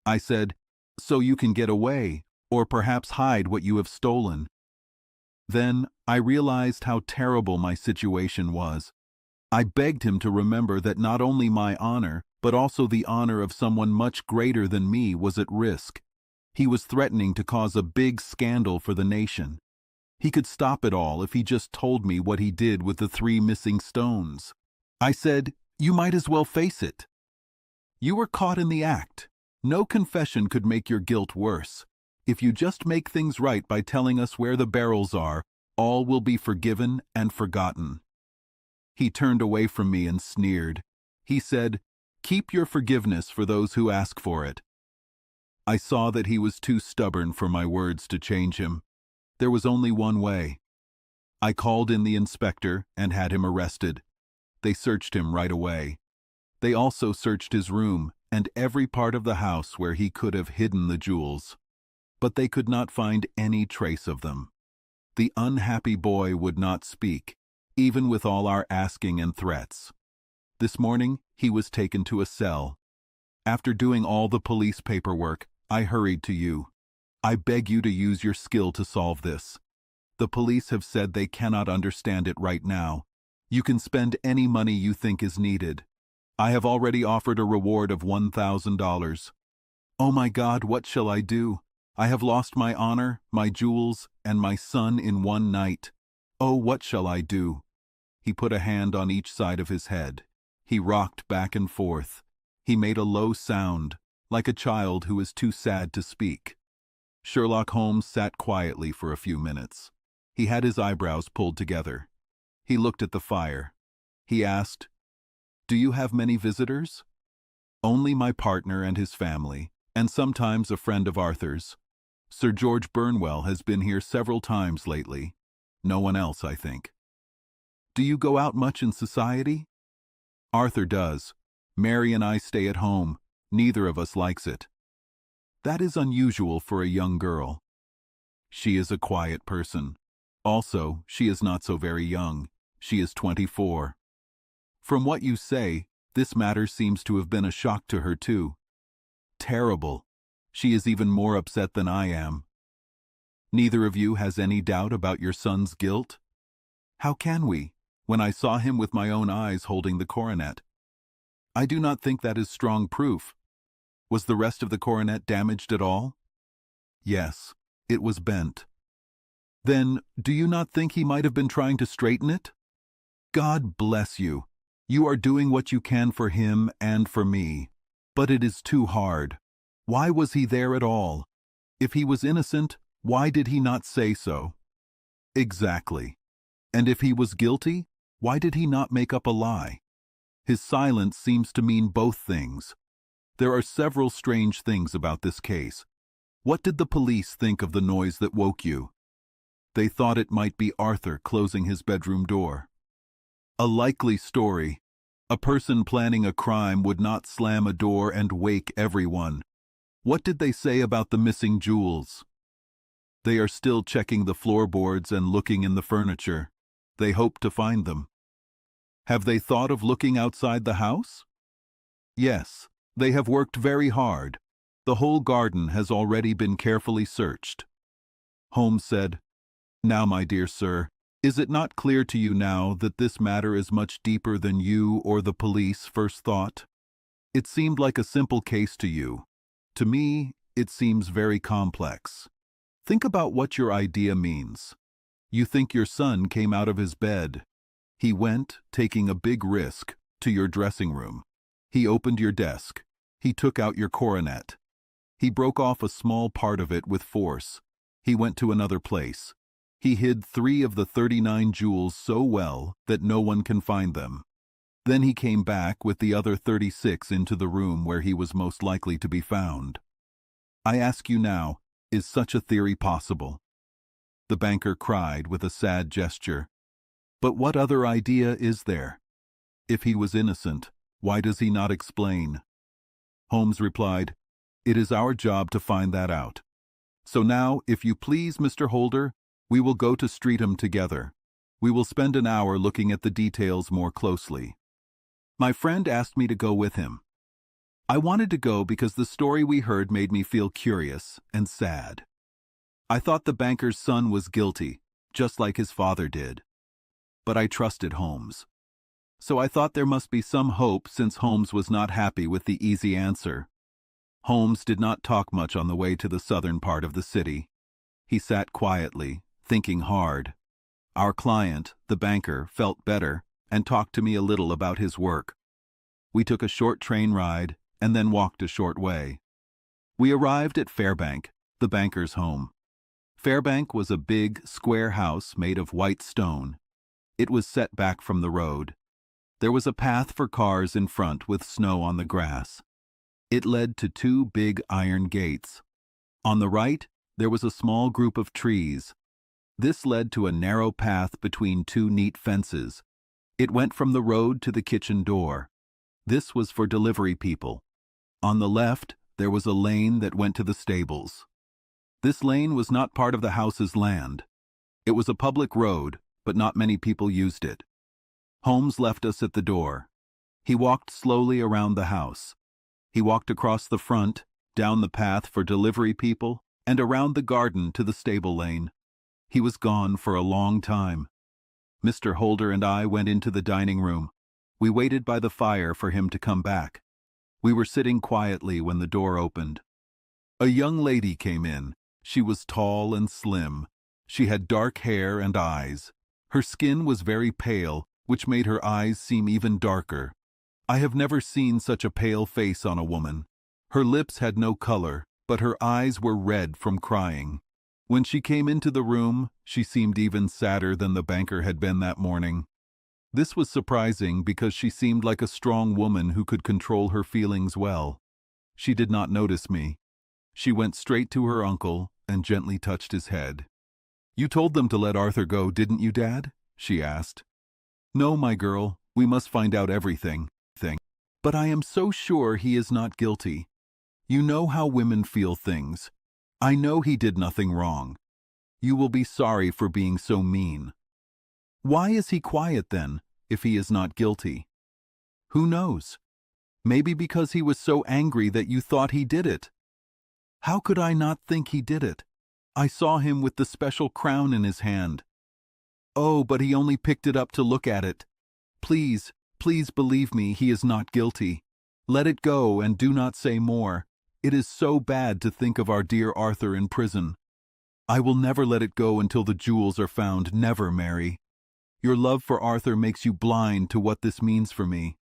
I said, "So you can get away, or perhaps hide what you have stolen." Then I realized how terrible my situation was. I begged him to remember that not only my honor, but also the honor of someone much greater than me was at risk. He was threatening to cause a big scandal for the nation. He could stop it all if he just told me what he did with the 3 missing stones. I said, "You might as well face it. You were caught in the act. No confession could make your guilt worse. If you just make things right by telling us where the barrels are, all will be forgiven and forgotten." He turned away from me and sneered. He said, "Keep your forgiveness for those who ask for it." I saw that he was too stubborn for my words to change him. There was only one way. I called in the inspector and had him arrested. They searched him right away. They also searched his room and every part of the house where he could have hidden the jewels. But they could not find any trace of them. The unhappy boy would not speak, even with all our asking and threats. This morning, he was taken to a cell. After doing all the police paperwork, I hurried to you. I beg you to use your skill to solve this. The police have said they cannot understand it right now. You can spend any money you think is needed. I have already offered a reward of $1,000. Oh my God, what shall I do? I have lost my honor, my jewels, and my son in one night. Oh, what shall I do? He put a hand on each side of his head. He rocked back and forth. He made a low sound, like a child who is too sad to speak. Sherlock Holmes sat quietly for a few minutes. He had his eyebrows pulled together. He looked at the fire. He asked, "Do you have many visitors?" "Only my partner and his family, and sometimes a friend of Arthur's. Sir George Burnwell has been here several times lately. No one else, I think." "Do you go out much in society?" "Arthur does. Mary and I stay at home. Neither of us likes it." "That is unusual for a young girl." "She is a quiet person. Also, she is not so very young. She is 24. From what you say, this matter seems to have been a shock to her too." "Terrible. She is even more upset than I am." "Neither of you has any doubt about your son's guilt?" "How can we, when I saw him with my own eyes holding the coronet?" "I do not think that is strong proof. Was the rest of the coronet damaged at all?" "Yes, it was bent." "Then, do you not think he might have been trying to straighten it?" "God bless you. You are doing what you can for him and for me. But it is too hard. Why was he there at all? If he was innocent, why did he not say so?" "Exactly. And if he was guilty, why did he not make up a lie? His silence seems to mean both things. There are several strange things about this case. What did the police think of the noise that woke you?" "They thought it might be Arthur closing his bedroom door." "A likely story. A person planning a crime would not slam a door and wake everyone. What did they say about the missing jewels?" "They are still checking the floorboards and looking in the furniture. They hope to find them." "Have they thought of looking outside the house?" "Yes, they have worked very hard. The whole garden has already been carefully searched." Holmes said, "Now, my dear sir, is it not clear to you now that this matter is much deeper than you or the police first thought? It seemed like a simple case to you. To me, it seems very complex. Think about what your idea means. You think your son came out of his bed. He went, taking a big risk, to your dressing room. He opened your desk. He took out your coronet. He broke off a small part of it with force. He went to another place. He hid 3 of the 39 jewels so well that no one can find them. Then he came back with the other 36 into the room where he was most likely to be found. I ask you now, is such a theory possible?" the banker cried with a sad gesture. But what other idea is there? If he was innocent, why does he not explain? Holmes replied, "It is our job to find that out. So now, if you please, Mr. Holder, we will go to Streatham together. We will spend an hour looking at the details more closely." My friend asked me to go with him. I wanted to go because the story we heard made me feel curious and sad. I thought the banker's son was guilty, just like his father did. But I trusted Holmes. So I thought there must be some hope since Holmes was not happy with the easy answer. Holmes did not talk much on the way to the southern part of the city. He sat quietly, thinking hard. Our client, the banker, felt better and talked to me a little about his work. We took a short train ride and then walked a short way. We arrived at Fairbank, the banker's home. Fairbank was a big, square house made of white stone. It was set back from the road. There was a path for cars in front with snow on the grass. It led to two big iron gates. On the right, there was a small group of trees. This led to a narrow path between two neat fences. It went from the road to the kitchen door. This was for delivery people. On the left, there was a lane that went to the stables. This lane was not part of the house's land. It was a public road, but not many people used it. Holmes left us at the door. He walked slowly around the house. He walked across the front, down the path for delivery people, and around the garden to the stable lane. He was gone for a long time. Mr. Holder and I went into the dining room. We waited by the fire for him to come back. We were sitting quietly when the door opened. A young lady came in. She was tall and slim. She had dark hair and eyes. Her skin was very pale, which made her eyes seem even darker. I have never seen such a pale face on a woman. Her lips had no color, but her eyes were red from crying. When she came into the room, she seemed even sadder than the banker had been that morning. This was surprising because she seemed like a strong woman who could control her feelings well. She did not notice me. She went straight to her uncle and gently touched his head. "You told them to let Arthur go, didn't you, Dad?" she asked. "No, my girl, we must find out everything. But I am so sure he is not guilty. You know how women feel things. I know he did nothing wrong. You will be sorry for being so mean." "Why is he quiet then, if he is not guilty?" "Who knows? Maybe because he was so angry that you thought he did it." "How could I not think he did it? I saw him with the special crown in his hand." "Oh, but he only picked it up to look at it. Please, please believe me, he is not guilty. Let it go and do not say more. It is so bad to think of our dear Arthur in prison. I will never let it go until the jewels are found, never, Mary. Your love for Arthur makes you blind to what this means for me.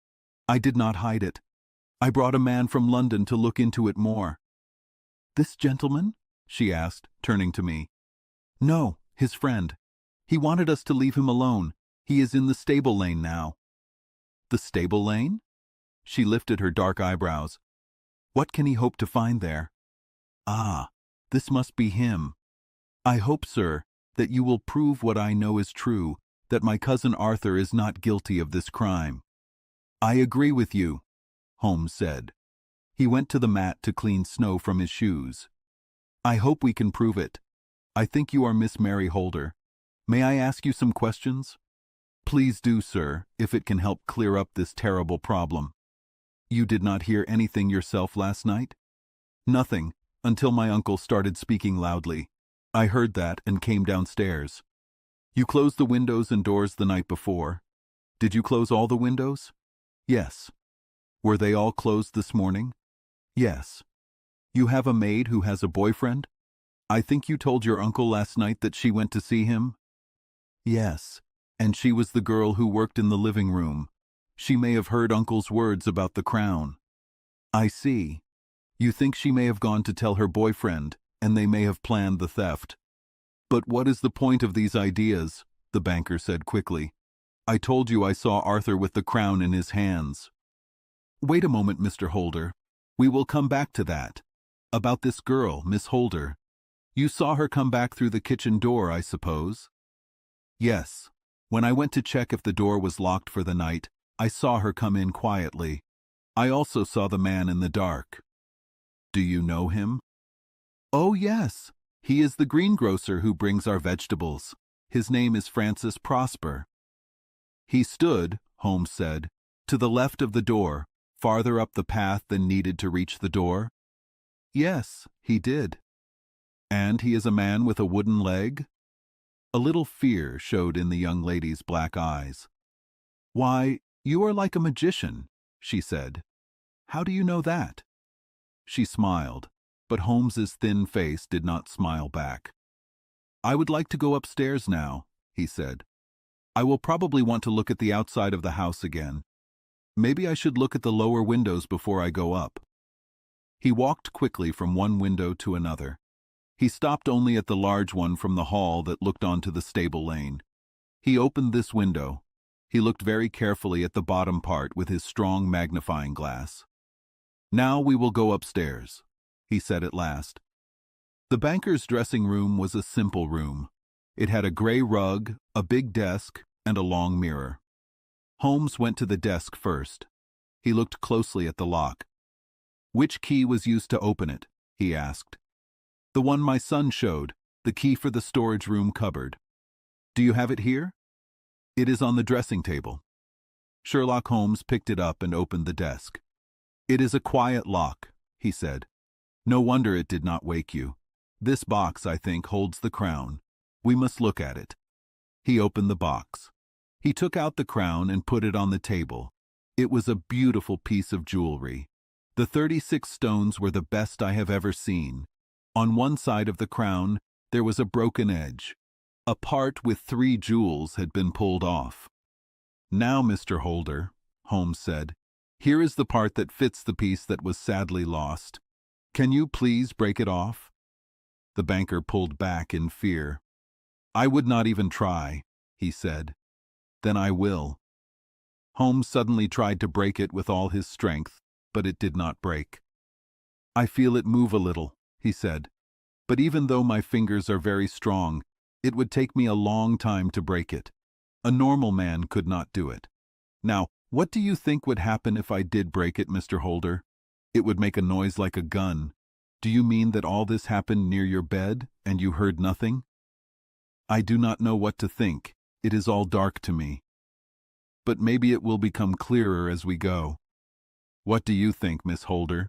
I did not hide it. I brought a man from London to look into it more." "This gentleman?" she asked, turning to me. "No, his friend. He wanted us to leave him alone. He is in the stable lane now." "The stable lane?" She lifted her dark eyebrows. "What can he hope to find there?" "Ah, this must be him. I hope, sir, that you will prove what I know is true, that my cousin Arthur is not guilty of this crime." "I agree with you," Holmes said. He went to the mat to clean snow from his shoes. "I hope we can prove it. I think you are Miss Mary Holder. May I ask you some questions?" "Please do, sir, if it can help clear up this terrible problem." "You did not hear anything yourself last night?" "Nothing, until my uncle started speaking loudly. I heard that and came downstairs." "You closed the windows and doors the night before. Did you close all the windows?" "Yes." "Were they all closed this morning?" "Yes." "You have a maid who has a boyfriend? I think you told your uncle last night that she went to see him?" "Yes, and she was the girl who worked in the living room. She may have heard Uncle's words about the crown." "I see. You think she may have gone to tell her boyfriend, and they may have planned the theft." "But what is the point of these ideas?" the banker said quickly. "I told you I saw Arthur with the crown in his hands." "Wait a moment, Mr. Holder. We will come back to that. About this girl, Miss Holder. You saw her come back through the kitchen door, I suppose? Yes. When I went to check if the door was locked for the night, I saw her come in quietly. I also saw the man in the dark. Do you know him? Oh, yes. He is the greengrocer who brings our vegetables. His name is Francis Prosper. He stood, Holmes said, to the left of the door, farther up the path than needed to reach the door. Yes, he did. And he is a man with a wooden leg? A little fear showed in the young lady's black eyes. Why, you are like a magician, she said. How do you know that? She smiled, but Holmes's thin face did not smile back. I would like to go upstairs now, he said. I will probably want to look at the outside of the house again. Maybe I should look at the lower windows before I go up. He walked quickly from one window to another. He stopped only at the large one from the hall that looked onto the stable lane. He opened this window. He looked very carefully at the bottom part with his strong magnifying glass. Now we will go upstairs, he said at last. The banker's dressing room was a simple room. It had a gray rug, a big desk, and a long mirror. Holmes went to the desk first. He looked closely at the lock. Which key was used to open it? He asked. The one my son showed, the key for the storage room cupboard. Do you have it here? It is on the dressing table. Sherlock Holmes picked it up and opened the desk. It is a quiet lock, he said. No wonder it did not wake you. This box, I think, holds the crown. We must look at it. He opened the box. He took out the crown and put it on the table. It was a beautiful piece of jewelry. The 36 stones were the best I have ever seen. On one side of the crown, there was a broken edge. A part with 3 jewels had been pulled off. Now, Mr. Holder, Holmes said, here is the part that fits the piece that was sadly lost. Can you please break it off? The banker pulled back in fear. I would not even try, he said. Then I will. Holmes suddenly tried to break it with all his strength, but it did not break. I feel it move a little, he said. But even though my fingers are very strong, it would take me a long time to break it. A normal man could not do it. Now, what do you think would happen if I did break it, Mr. Holder? It would make a noise like a gun. Do you mean that all this happened near your bed, and you heard nothing? I do not know what to think. It is all dark to me. But maybe it will become clearer as we go. What do you think, Miss Holder?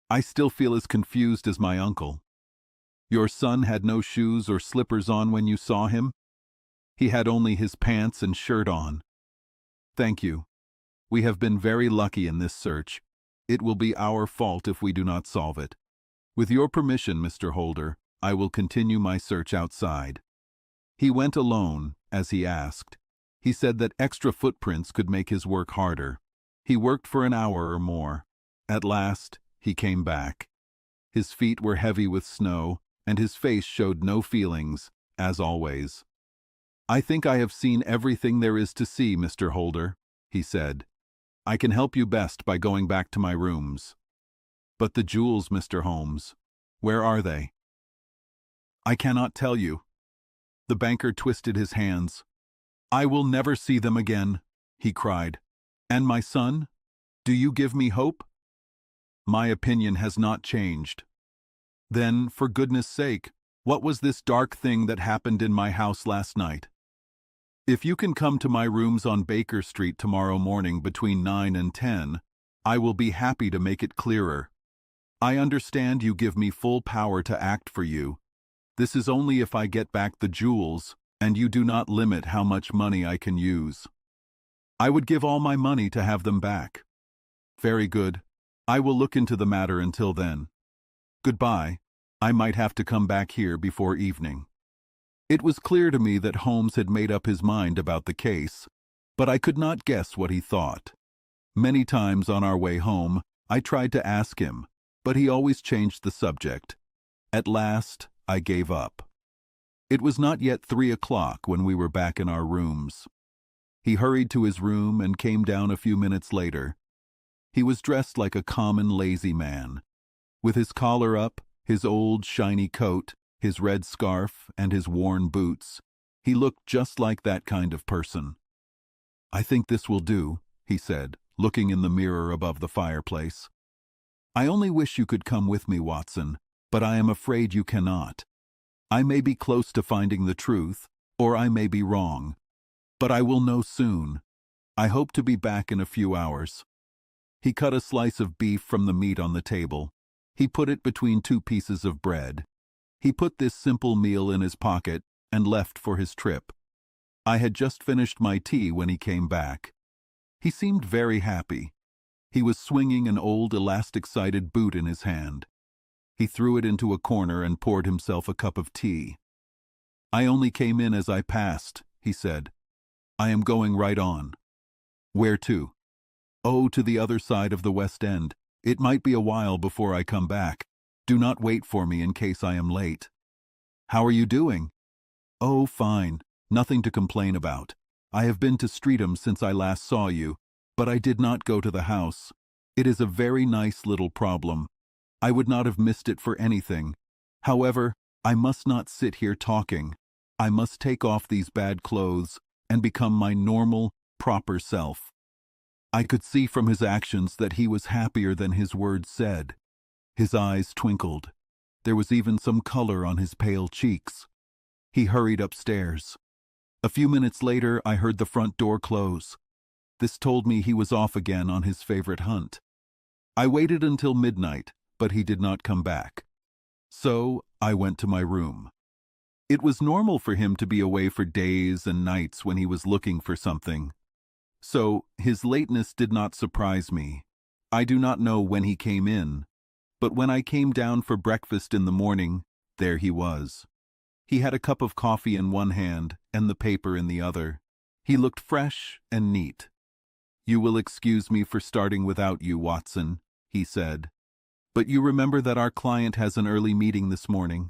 I still feel as confused as my uncle. Your son had no shoes or slippers on when you saw him? He had only his pants and shirt on. Thank you. We have been very lucky in this search. It will be our fault if we do not solve it. With your permission, Mr. Holder, I will continue my search outside. He went alone, as he asked. He said that extra footprints could make his work harder. He worked for an hour or more. At last, he came back. His feet were heavy with snow, and his face showed no feelings, as always. I think I have seen everything there is to see, Mr. Holder, he said. I can help you best by going back to my rooms. But the jewels, Mr. Holmes, where are they? I cannot tell you. The banker twisted his hands. I will never see them again, he cried. And my son? Do you give me hope? My opinion has not changed. Then, for goodness sake, what was this dark thing that happened in my house last night? If you can come to my rooms on Baker Street tomorrow morning between 9 and 10, I will be happy to make it clearer. I understand you give me full power to act for you. This is only if I get back the jewels, and you do not limit how much money I can use. I would give all my money to have them back. Very good. I will look into the matter until then. Goodbye. I might have to come back here before evening. It was clear to me that Holmes had made up his mind about the case, but I could not guess what he thought. Many times on our way home, I tried to ask him, but he always changed the subject. At last, I gave up. It was not yet 3 o'clock when we were back in our rooms. He hurried to his room and came down a few minutes later. He was dressed like a common lazy man. With his collar up, his old shiny coat, his red scarf and his worn boots. He looked just like that kind of person. "I think this will do," he said, looking in the mirror above the fireplace. "I only wish you could come with me, Watson, but I am afraid you cannot. I may be close to finding the truth, or I may be wrong. But I will know soon. I hope to be back in a few hours." He cut a slice of beef from the meat on the table. He put it between two pieces of bread. He put this simple meal in his pocket and left for his trip. I had just finished my tea when he came back. He seemed very happy. He was swinging an old elastic-sided boot in his hand. He threw it into a corner and poured himself a cup of tea. "I only came in as I passed," he said. "I am going right on." "Where to?" "Oh, to the other side of the West End. It might be a while before I come back. Do not wait for me in case I am late." "How are you doing?" "Oh, fine. Nothing to complain about. I have been to Streatham since I last saw you, but I did not go to the house. It is a very nice little problem. I would not have missed it for anything. However, I must not sit here talking. I must take off these bad clothes and become my normal, proper self." I could see from his actions that he was happier than his words said. His eyes twinkled. There was even some color on his pale cheeks. He hurried upstairs. A few minutes later, I heard the front door close. This told me he was off again on his favorite hunt. I waited until midnight, but he did not come back. So I went to my room. It was normal for him to be away for days and nights when he was looking for something. So his lateness did not surprise me. I do not know when he came in, but when I came down for breakfast in the morning, there he was. He had a cup of coffee in one hand and the paper in the other. He looked fresh and neat. "You will excuse me for starting without you, Watson," he said. "But you remember that our client has an early meeting this morning."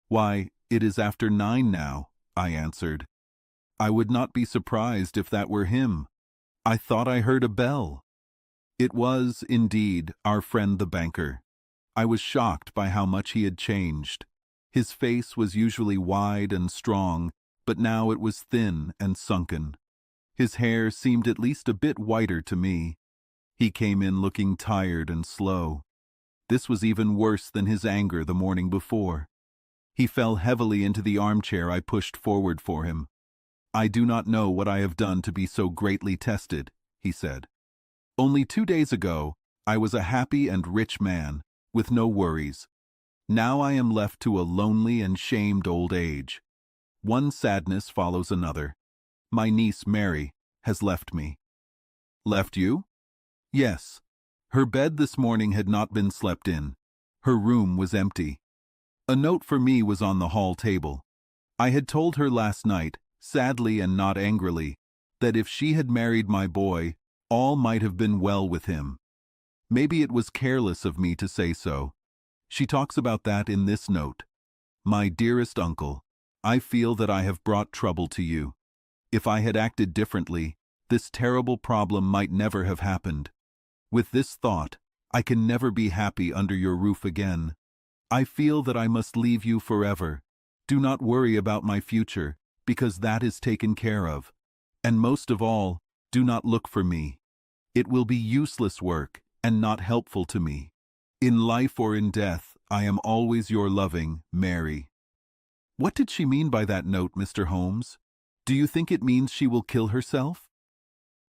"Why, it is after 9 now," I answered. "I would not be surprised if that were him. I thought I heard a bell." It was, indeed, our friend the banker. I was shocked by how much he had changed. His face was usually wide and strong, but now it was thin and sunken. His hair seemed at least a bit whiter to me. He came in looking tired and slow. This was even worse than his anger the morning before. He fell heavily into the armchair I pushed forward for him. "I do not know what I have done to be so greatly tested," he said. "Only 2 days ago, I was a happy and rich man, with no worries. Now I am left to a lonely and shamed old age. One sadness follows another. My niece, Mary, has left me." "Left you?" "Yes. Her bed this morning had not been slept in. Her room was empty. A note for me was on the hall table. I had told her last night, sadly and not angrily, that if she had married my boy, all might have been well with him. Maybe it was careless of me to say so. She talks about that in this note. "My dearest uncle, I feel that I have brought trouble to you. If I had acted differently, this terrible problem might never have happened. With this thought, I can never be happy under your roof again. I feel that I must leave you forever. Do not worry about my future, because that is taken care of. And most of all, do not look for me. It will be useless work and not helpful to me. In life or in death, I am always your loving, Mary." What did she mean by that note, Mr. Holmes? Do you think it means she will kill herself?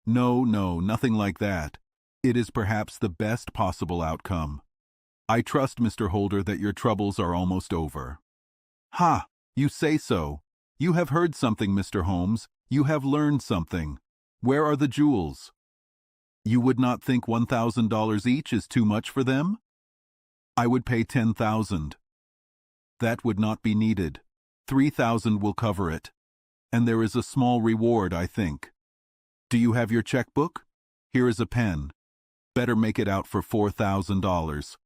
No, nothing like that. It is perhaps the best possible outcome. I trust, Mr. Holder, that your troubles are almost over. Ha! You say so. You have heard something, Mr. Holmes. You have learned something. Where are the jewels? You would not think $1,000 each is too much for them? I would pay $10,000. That would not be needed. $3,000 will cover it. And there is a small reward, I think. Do you have your checkbook? Here is a pen. Better make it out for $4,000.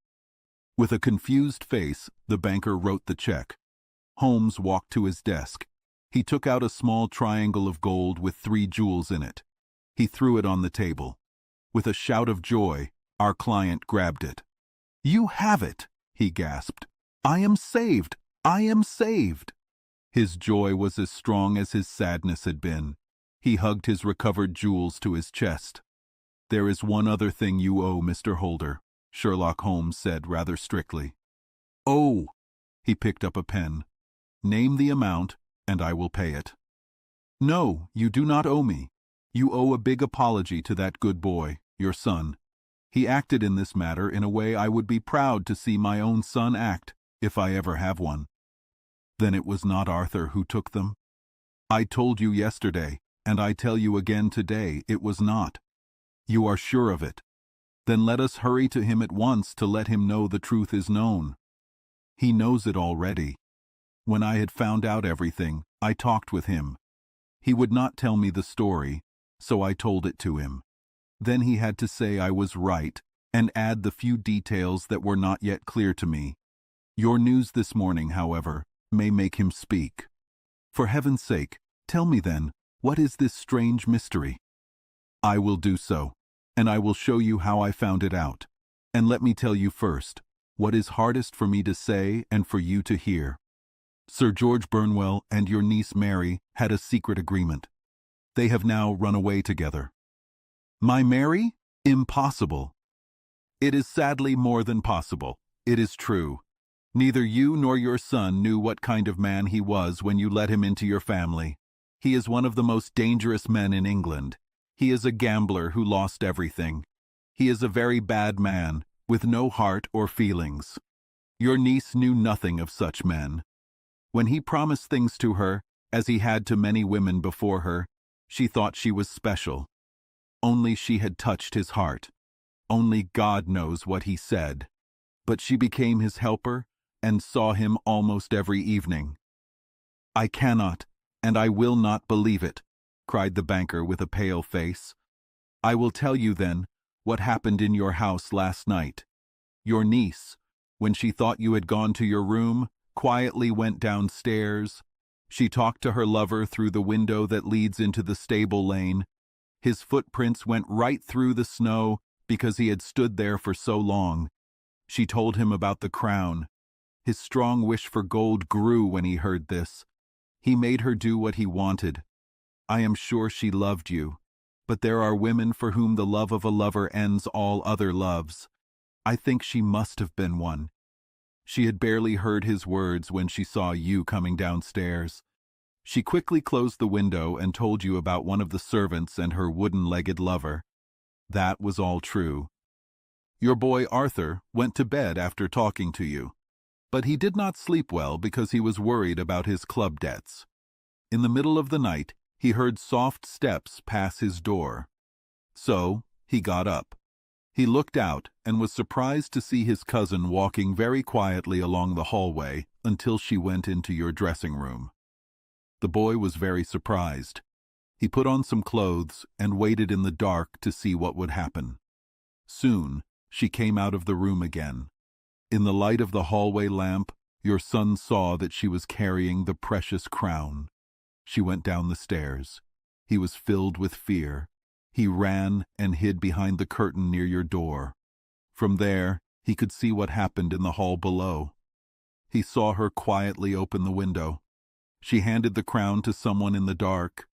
With a confused face, the banker wrote the check. Holmes walked to his desk. He took out a small triangle of gold with 3 jewels in it. He threw it on the table. With a shout of joy, our client grabbed it. "You have it!" he gasped. "I am saved! I am saved!" His joy was as strong as his sadness had been. He hugged his recovered jewels to his chest. "There is one other thing you owe, Mr. Holder," Sherlock Holmes said rather strictly. "Oh!" He picked up a pen. "Name the amount, and I will pay it." "No, you do not owe me. You owe a big apology to that good boy, your son. He acted in this matter in a way I would be proud to see my own son act, if I ever have one." "Then it was not Arthur who took them?" "I told you yesterday, and I tell you again today, it was not." "You are sure of it? Then let us hurry to him at once to let him know the truth is known." "He knows it already. When I had found out everything, I talked with him. He would not tell me the story, so I told it to him. Then he had to say I was right, and add the few details that were not yet clear to me. Your news this morning, however, may make him speak. For heaven's sake, tell me then, what is this strange mystery?" "I will do so, and I will show you how I found it out. And let me tell you first, what is hardest for me to say and for you to hear. Sir George Burnwell and your niece Mary had a secret agreement. They have now run away together." "My Mary? Impossible." "It is sadly more than possible. It is true. Neither you nor your son knew what kind of man he was when you let him into your family. He is one of the most dangerous men in England. He is a gambler who lost everything. He is a very bad man, with no heart or feelings. Your niece knew nothing of such men. When he promised things to her, as he had to many women before her, she thought she was special. Only she had touched his heart. Only God knows what he said. But she became his helper and saw him almost every evening." "I cannot, and I will not believe it," cried the banker with a pale face. "I will tell you then what happened in your house last night. Your niece, when she thought you had gone to your room, quietly went downstairs. She talked to her lover through the window that leads into the stable lane. His footprints went right through the snow because he had stood there for so long. She told him about the crown. His strong wish for gold grew when he heard this. He made her do what he wanted. I am sure she loved you, but there are women for whom the love of a lover ends all other loves. I think she must have been one. She had barely heard his words when she saw you coming downstairs. She quickly closed the window and told you about one of the servants and her wooden-legged lover. That was all true. Your boy Arthur went to bed after talking to you, but he did not sleep well because he was worried about his club debts. In the middle of the night, he heard soft steps pass his door. So he got up. He looked out and was surprised to see his cousin walking very quietly along the hallway until she went into your dressing room. The boy was very surprised. He put on some clothes and waited in the dark to see what would happen. Soon, she came out of the room again. In the light of the hallway lamp, your son saw that she was carrying the precious crown. She went down the stairs. He was filled with fear. He ran and hid behind the curtain near your door. From there, he could see what happened in the hall below. He saw her quietly open the window. She handed the crown to someone in the dark.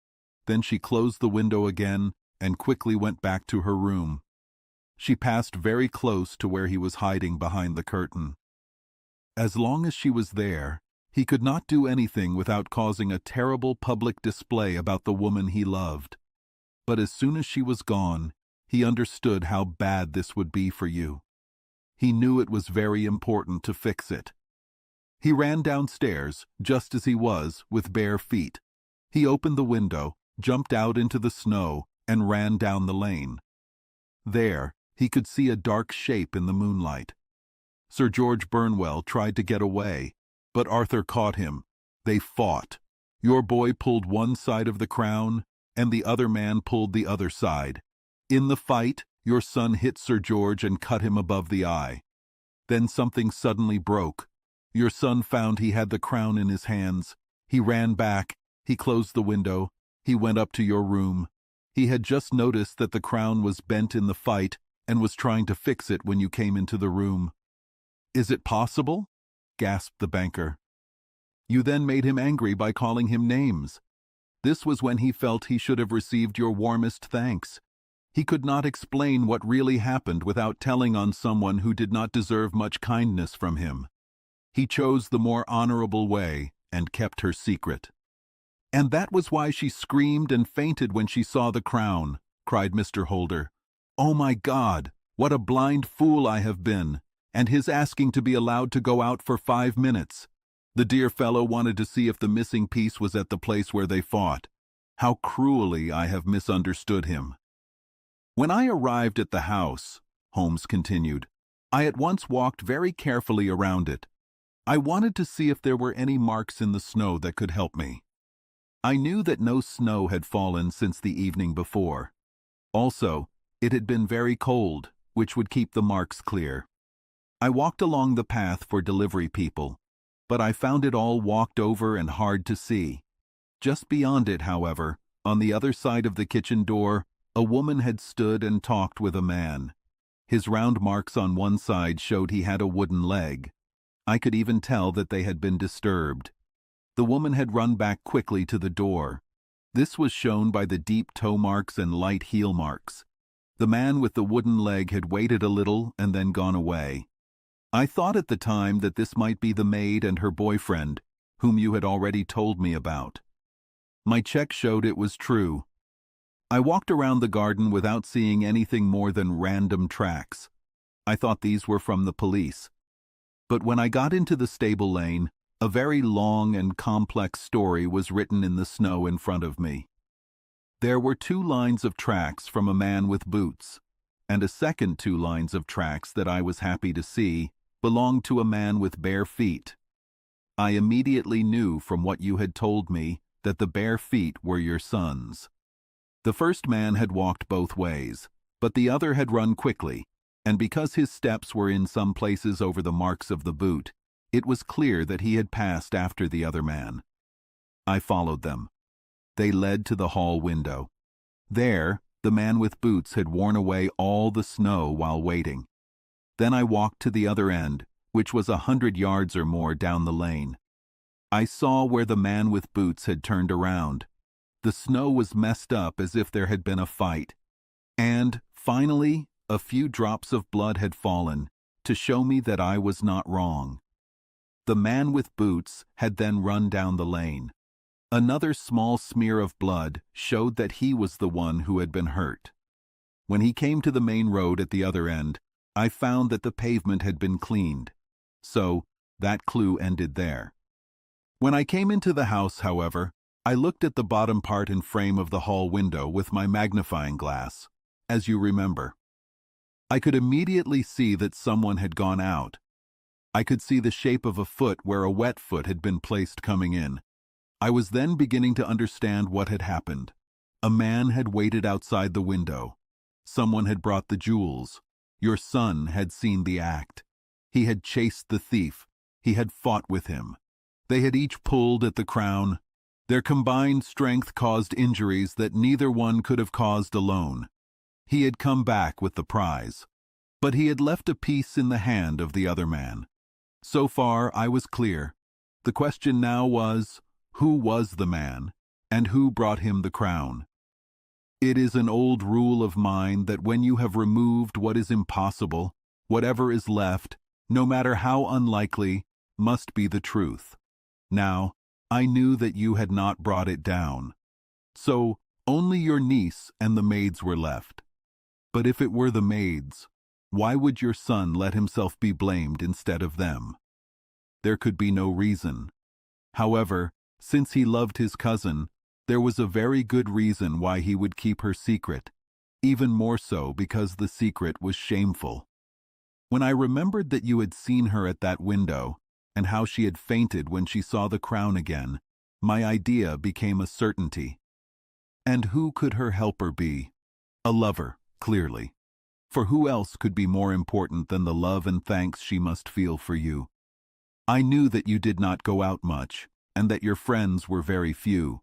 Then she closed the window again and quickly went back to her room. She passed very close to where he was hiding behind the curtain. As long as she was there, he could not do anything without causing a terrible public display about the woman he loved. But as soon as she was gone, he understood how bad this would be for you. He knew it was very important to fix it. He ran downstairs, just as he was, with bare feet. He opened the window, jumped out into the snow, and ran down the lane. There, he could see a dark shape in the moonlight. Sir George Burnwell tried to get away, but Arthur caught him. They fought. Your boy pulled one side of the crown, and the other man pulled the other side. In the fight, your son hit Sir George and cut him above the eye. Then something suddenly broke. Your son found he had the crown in his hands. He ran back. He closed the window. He went up to your room. He had just noticed that the crown was bent in the fight and was trying to fix it when you came into the room. "Is it possible?" gasped the banker. You then made him angry by calling him names. This was when he felt he should have received your warmest thanks. He could not explain what really happened without telling on someone who did not deserve much kindness from him. He chose the more honorable way and kept her secret. And that was why she screamed and fainted when she saw the crown, cried Mr. Holder. Oh my God, what a blind fool I have been, and his asking to be allowed to go out for 5 minutes. The dear fellow wanted to see if the missing piece was at the place where they fought. How cruelly I have misunderstood him. When I arrived at the house, Holmes continued, I at once walked very carefully around it. I wanted to see if there were any marks in the snow that could help me. I knew that no snow had fallen since the evening before. Also, it had been very cold, which would keep the marks clear. I walked along the path for delivery people, but I found it all walked over and hard to see. Just beyond it, however, on the other side of the kitchen door, a woman had stood and talked with a man. His round marks on one side showed he had a wooden leg. I could even tell that they had been disturbed. The woman had run back quickly to the door. This was shown by the deep toe marks and light heel marks. The man with the wooden leg had waited a little and then gone away. I thought at the time that this might be the maid and her boyfriend, whom you had already told me about. My check showed it was true. I walked around the garden without seeing anything more than random tracks. I thought these were from the police. But when I got into the stable lane, a very long and complex story was written in the snow in front of me. There were 2 lines of tracks from a man with boots, and a second 2 lines of tracks that I was happy to see belonged to a man with bare feet. I immediately knew from what you had told me that the bare feet were your son's. The first man had walked both ways, but the other had run quickly, and because his steps were in some places over the marks of the boot, it was clear that he had passed after the other man. I followed them. They led to the hall window. There, the man with boots had worn away all the snow while waiting. Then I walked to the other end, which was 100 yards or more down the lane. I saw where the man with boots had turned around. The snow was messed up as if there had been a fight. And, finally, a few drops of blood had fallen to show me that I was not wrong. The man with boots had then run down the lane. Another small smear of blood showed that he was the one who had been hurt. When he came to the main road at the other end, I found that the pavement had been cleaned. So, that clue ended there. When I came into the house, however, I looked at the bottom part and frame of the hall window with my magnifying glass, as you remember. I could immediately see that someone had gone out. I could see the shape of a foot where a wet foot had been placed coming in. I was then beginning to understand what had happened. A man had waited outside the window. Someone had brought the jewels. Your son had seen the act. He had chased the thief. He had fought with him. They had each pulled at the crown. Their combined strength caused injuries that neither one could have caused alone. He had come back with the prize, but he had left a piece in the hand of the other man. So far, I was clear. The question now was, who was the man, and who brought him the crown? It is an old rule of mine that when you have removed what is impossible, whatever is left, no matter how unlikely, must be the truth. Now, I knew that you had not brought it down. So, only your niece and the maids were left. But if it were the maids, why would your son let himself be blamed instead of them? There could be no reason. However, since he loved his cousin, there was a very good reason why he would keep her secret, even more so because the secret was shameful. When I remembered that you had seen her at that window, and how she had fainted when she saw the crown again, my idea became a certainty. And who could her helper be? A lover, clearly. For who else could be more important than the love and thanks she must feel for you? I knew that you did not go out much, and that your friends were very few.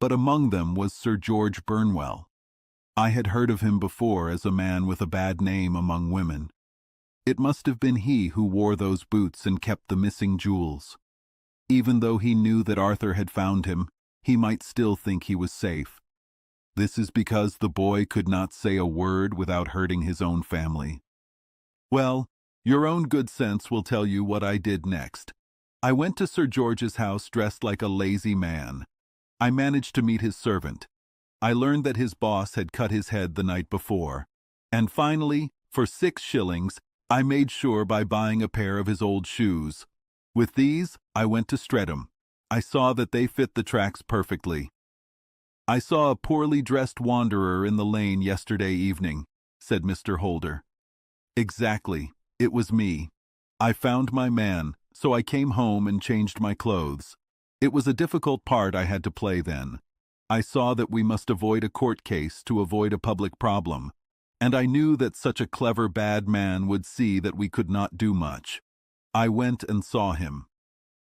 But among them was Sir George Burnwell. I had heard of him before as a man with a bad name among women. It must have been he who wore those boots and kept the missing jewels. Even though he knew that Arthur had found him, he might still think he was safe. This is because the boy could not say a word without hurting his own family. Well, your own good sense will tell you what I did next. I went to Sir George's house dressed like a lazy man. I managed to meet his servant. I learned that his boss had cut his head the night before. And finally, for 6 shillings, I made sure by buying a pair of his old shoes. With these, I went to Streatham. I saw that they fit the tracks perfectly. I saw a poorly dressed wanderer in the lane yesterday evening, said Mr. Holder. Exactly. It was me. I found my man, so I came home and changed my clothes. It was a difficult part I had to play then. I saw that we must avoid a court case to avoid a public problem, and I knew that such a clever bad man would see that we could not do much. I went and saw him.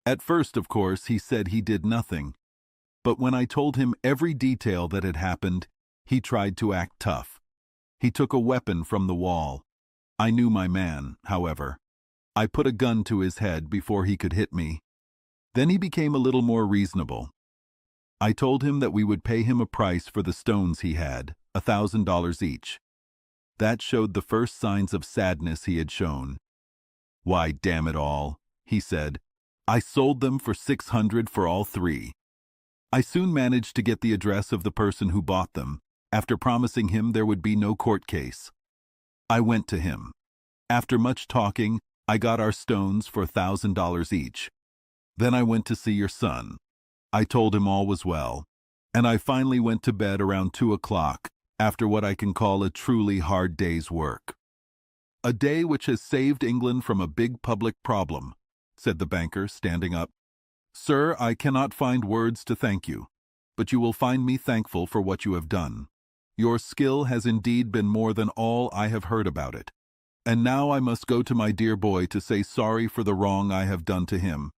At first, of course, he said he did nothing. But when I told him every detail that had happened, he tried to act tough. He took a weapon from the wall. I knew my man, however. I put a gun to his head before he could hit me. Then he became a little more reasonable. I told him that we would pay him a price for the stones he had, $1,000 each. That showed the first signs of sadness he had shown. Why, damn it all, he said. I sold them for $600 for all 3. I soon managed to get the address of the person who bought them, after promising him there would be no court case. I went to him. After much talking, I got our stones for $1,000 each. Then I went to see your son. I told him all was well, and I finally went to bed around 2 o'clock, after what I can call a truly hard day's work. A day which has saved England from a big public problem, said the banker, standing up. Sir, I cannot find words to thank you, but you will find me thankful for what you have done. Your skill has indeed been more than all I have heard about it. And now I must go to my dear boy to say sorry for the wrong I have done to him.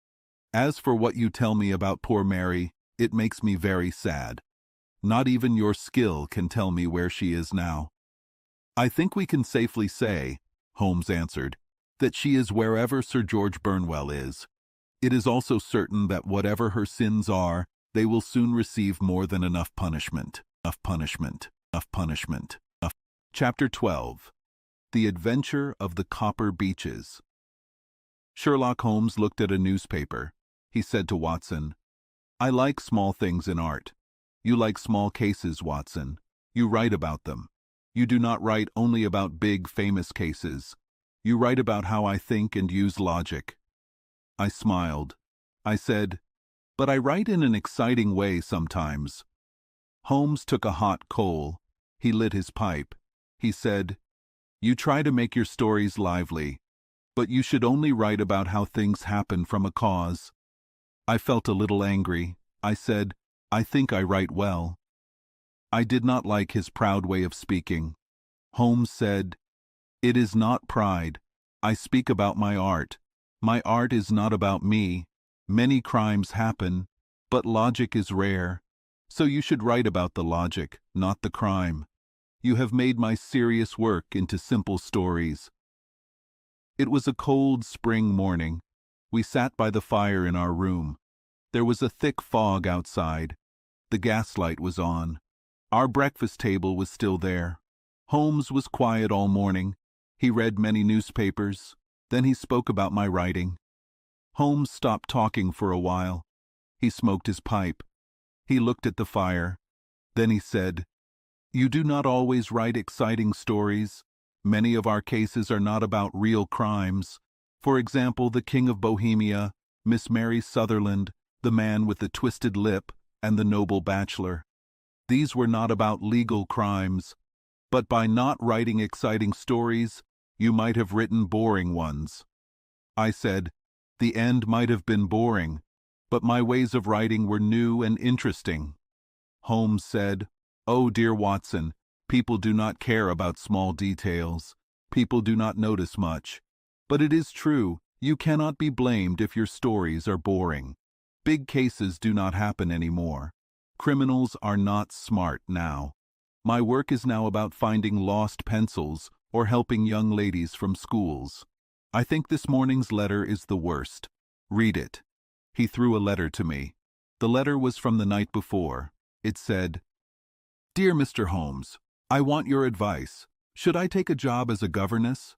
As for what you tell me about poor Mary, it makes me very sad. Not even your skill can tell me where she is now. I think we can safely say, Holmes answered, that she is wherever Sir George Burnwell is. It is also certain that whatever her sins are, they will soon receive more than enough punishment. Chapter 12. The Adventure of the Copper Beeches. Sherlock Holmes looked at a newspaper. He said to Watson, I like small things in art. You like small cases, Watson. You write about them. You do not write only about big, famous cases. You write about how I think and use logic. I smiled. I said, but I write in an exciting way sometimes. Holmes took a hot coal. He lit his pipe. He said, you try to make your stories lively, but you should only write about how things happen from a cause. I felt a little angry. I said, I think I write well. I did not like his proud way of speaking. Holmes said, it is not pride. I speak about my art. My art is not about me. Many crimes happen, but logic is rare. So you should write about the logic, not the crime. You have made my serious work into simple stories. It was a cold spring morning. We sat by the fire in our room. There was a thick fog outside. The gaslight was on. Our breakfast table was still there. Holmes was quiet all morning. He read many newspapers. Then he spoke about my writing. Holmes stopped talking for a while. He smoked his pipe. He looked at the fire. Then he said, you do not always write exciting stories. Many of our cases are not about real crimes. For example, the King of Bohemia, Miss Mary Sutherland, the man with the twisted lip, and the noble bachelor. These were not about legal crimes. But by not writing exciting stories, you might have written boring ones. I said, the end might have been boring, but my ways of writing were new and interesting. Holmes said, oh, dear Watson, people do not care about small details. People do not notice much. But it is true, you cannot be blamed if your stories are boring. Big cases do not happen anymore. Criminals are not smart now. My work is now about finding lost pencils or helping young ladies from schools. I think this morning's letter is the worst. Read it. He threw a letter to me. The letter was from the night before. It said, "Dear Mr. Holmes, I want your advice. Should I take a job as a governess?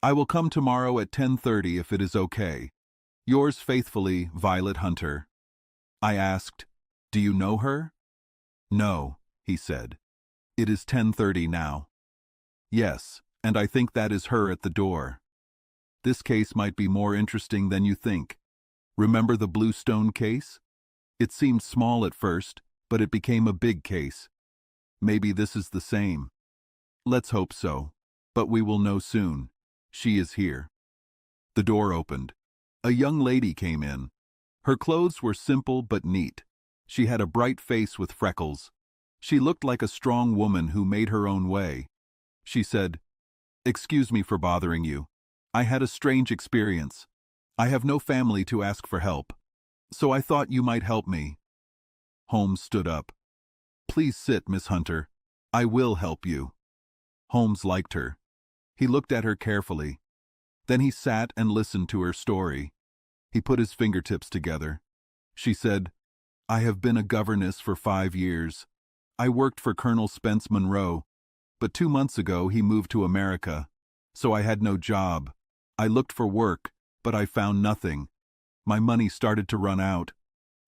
I will come tomorrow at 10:30 if it is okay. Yours faithfully, Violet Hunter." I asked, "Do you know her?" "No," he said. "It is 10:30 now." "Yes, and I think that is her at the door. This case might be more interesting than you think. Remember the Bluestone case? It seemed small at first, but it became a big case. Maybe this is the same. Let's hope so, but we will know soon. She is here." The door opened. A young lady came in. Her clothes were simple but neat. She had a bright face with freckles. She looked like a strong woman who made her own way. She said, "Excuse me for bothering you. I had a strange experience. I have no family to ask for help, so I thought you might help me." Holmes stood up. "Please sit, Miss Hunter. I will help you." Holmes liked her. He looked at her carefully. Then he sat and listened to her story. He put his fingertips together. She said, "I have been a governess for 5 years. I worked for Colonel Spence Monroe, but 2 months ago he moved to America, so I had no job. I looked for work, but I found nothing. My money started to run out.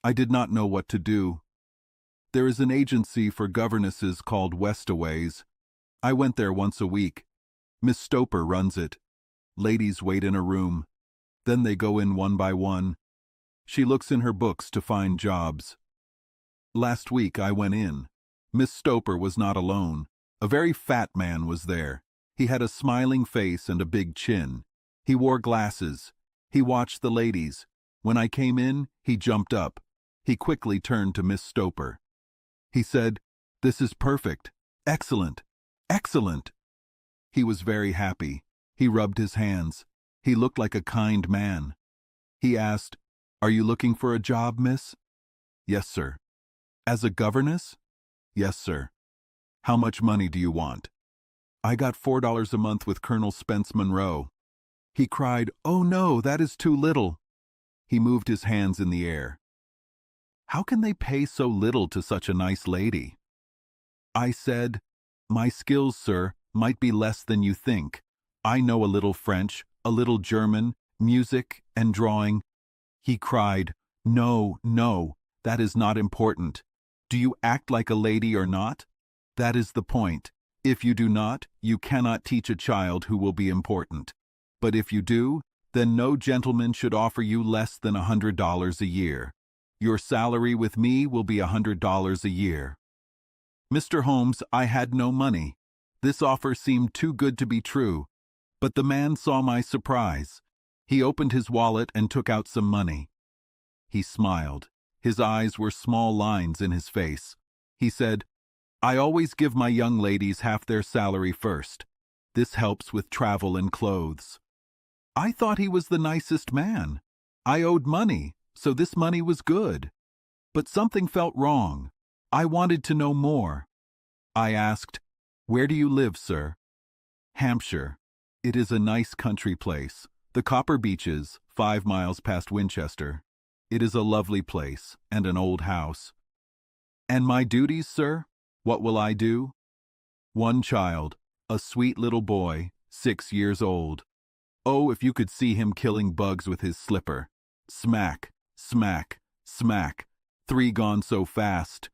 I did not know what to do. There is an agency for governesses called Westaways. I went there once a week. Miss Stoper runs it. Ladies wait in a room. Then they go in one by one. She looks in her books to find jobs. Last week I went in. Miss Stoper was not alone. A very fat man was there. He had a smiling face and a big chin. He wore glasses. He watched the ladies. When I came in, he jumped up. He quickly turned to Miss Stoper. He said, "This is perfect. Excellent. Excellent." He was very happy. He rubbed his hands. He looked like a kind man. He asked, "Are you looking for a job, miss?" "Yes, sir." "As a governess?" "Yes, sir." "How much money do you want?" "I got $4 a month with Colonel Spence Monroe." He cried, "Oh no, that is too little." He moved his hands in the air. "How can they pay so little to such a nice lady?" I said, "My skills, sir, might be less than you think. I know a little French, a little German, music, and drawing." He cried, "No, no, that is not important. Do you act like a lady or not? That is the point. If you do not, you cannot teach a child who will be important. But if you do, then no gentleman should offer you less than $100 a year. Your salary with me will be $100 a year." Mr. Holmes, I had no money. This offer seemed too good to be true. But the man saw my surprise. He opened his wallet and took out some money. He smiled. His eyes were small lines in his face. He said, "I always give my young ladies half their salary first. This helps with travel and clothes." I thought he was the nicest man. I owed money, so this money was good. But something felt wrong. I wanted to know more. I asked, "Where do you live, sir?" "Hampshire. It is a nice country place. The Copper Beeches, 5 miles past Winchester. It is a lovely place, and an old house." "And my duties, sir? What will I do?" "One child, a sweet little boy, 6 years old. Oh, if you could see him killing bugs with his slipper. Smack, smack, smack. 3 gone so fast."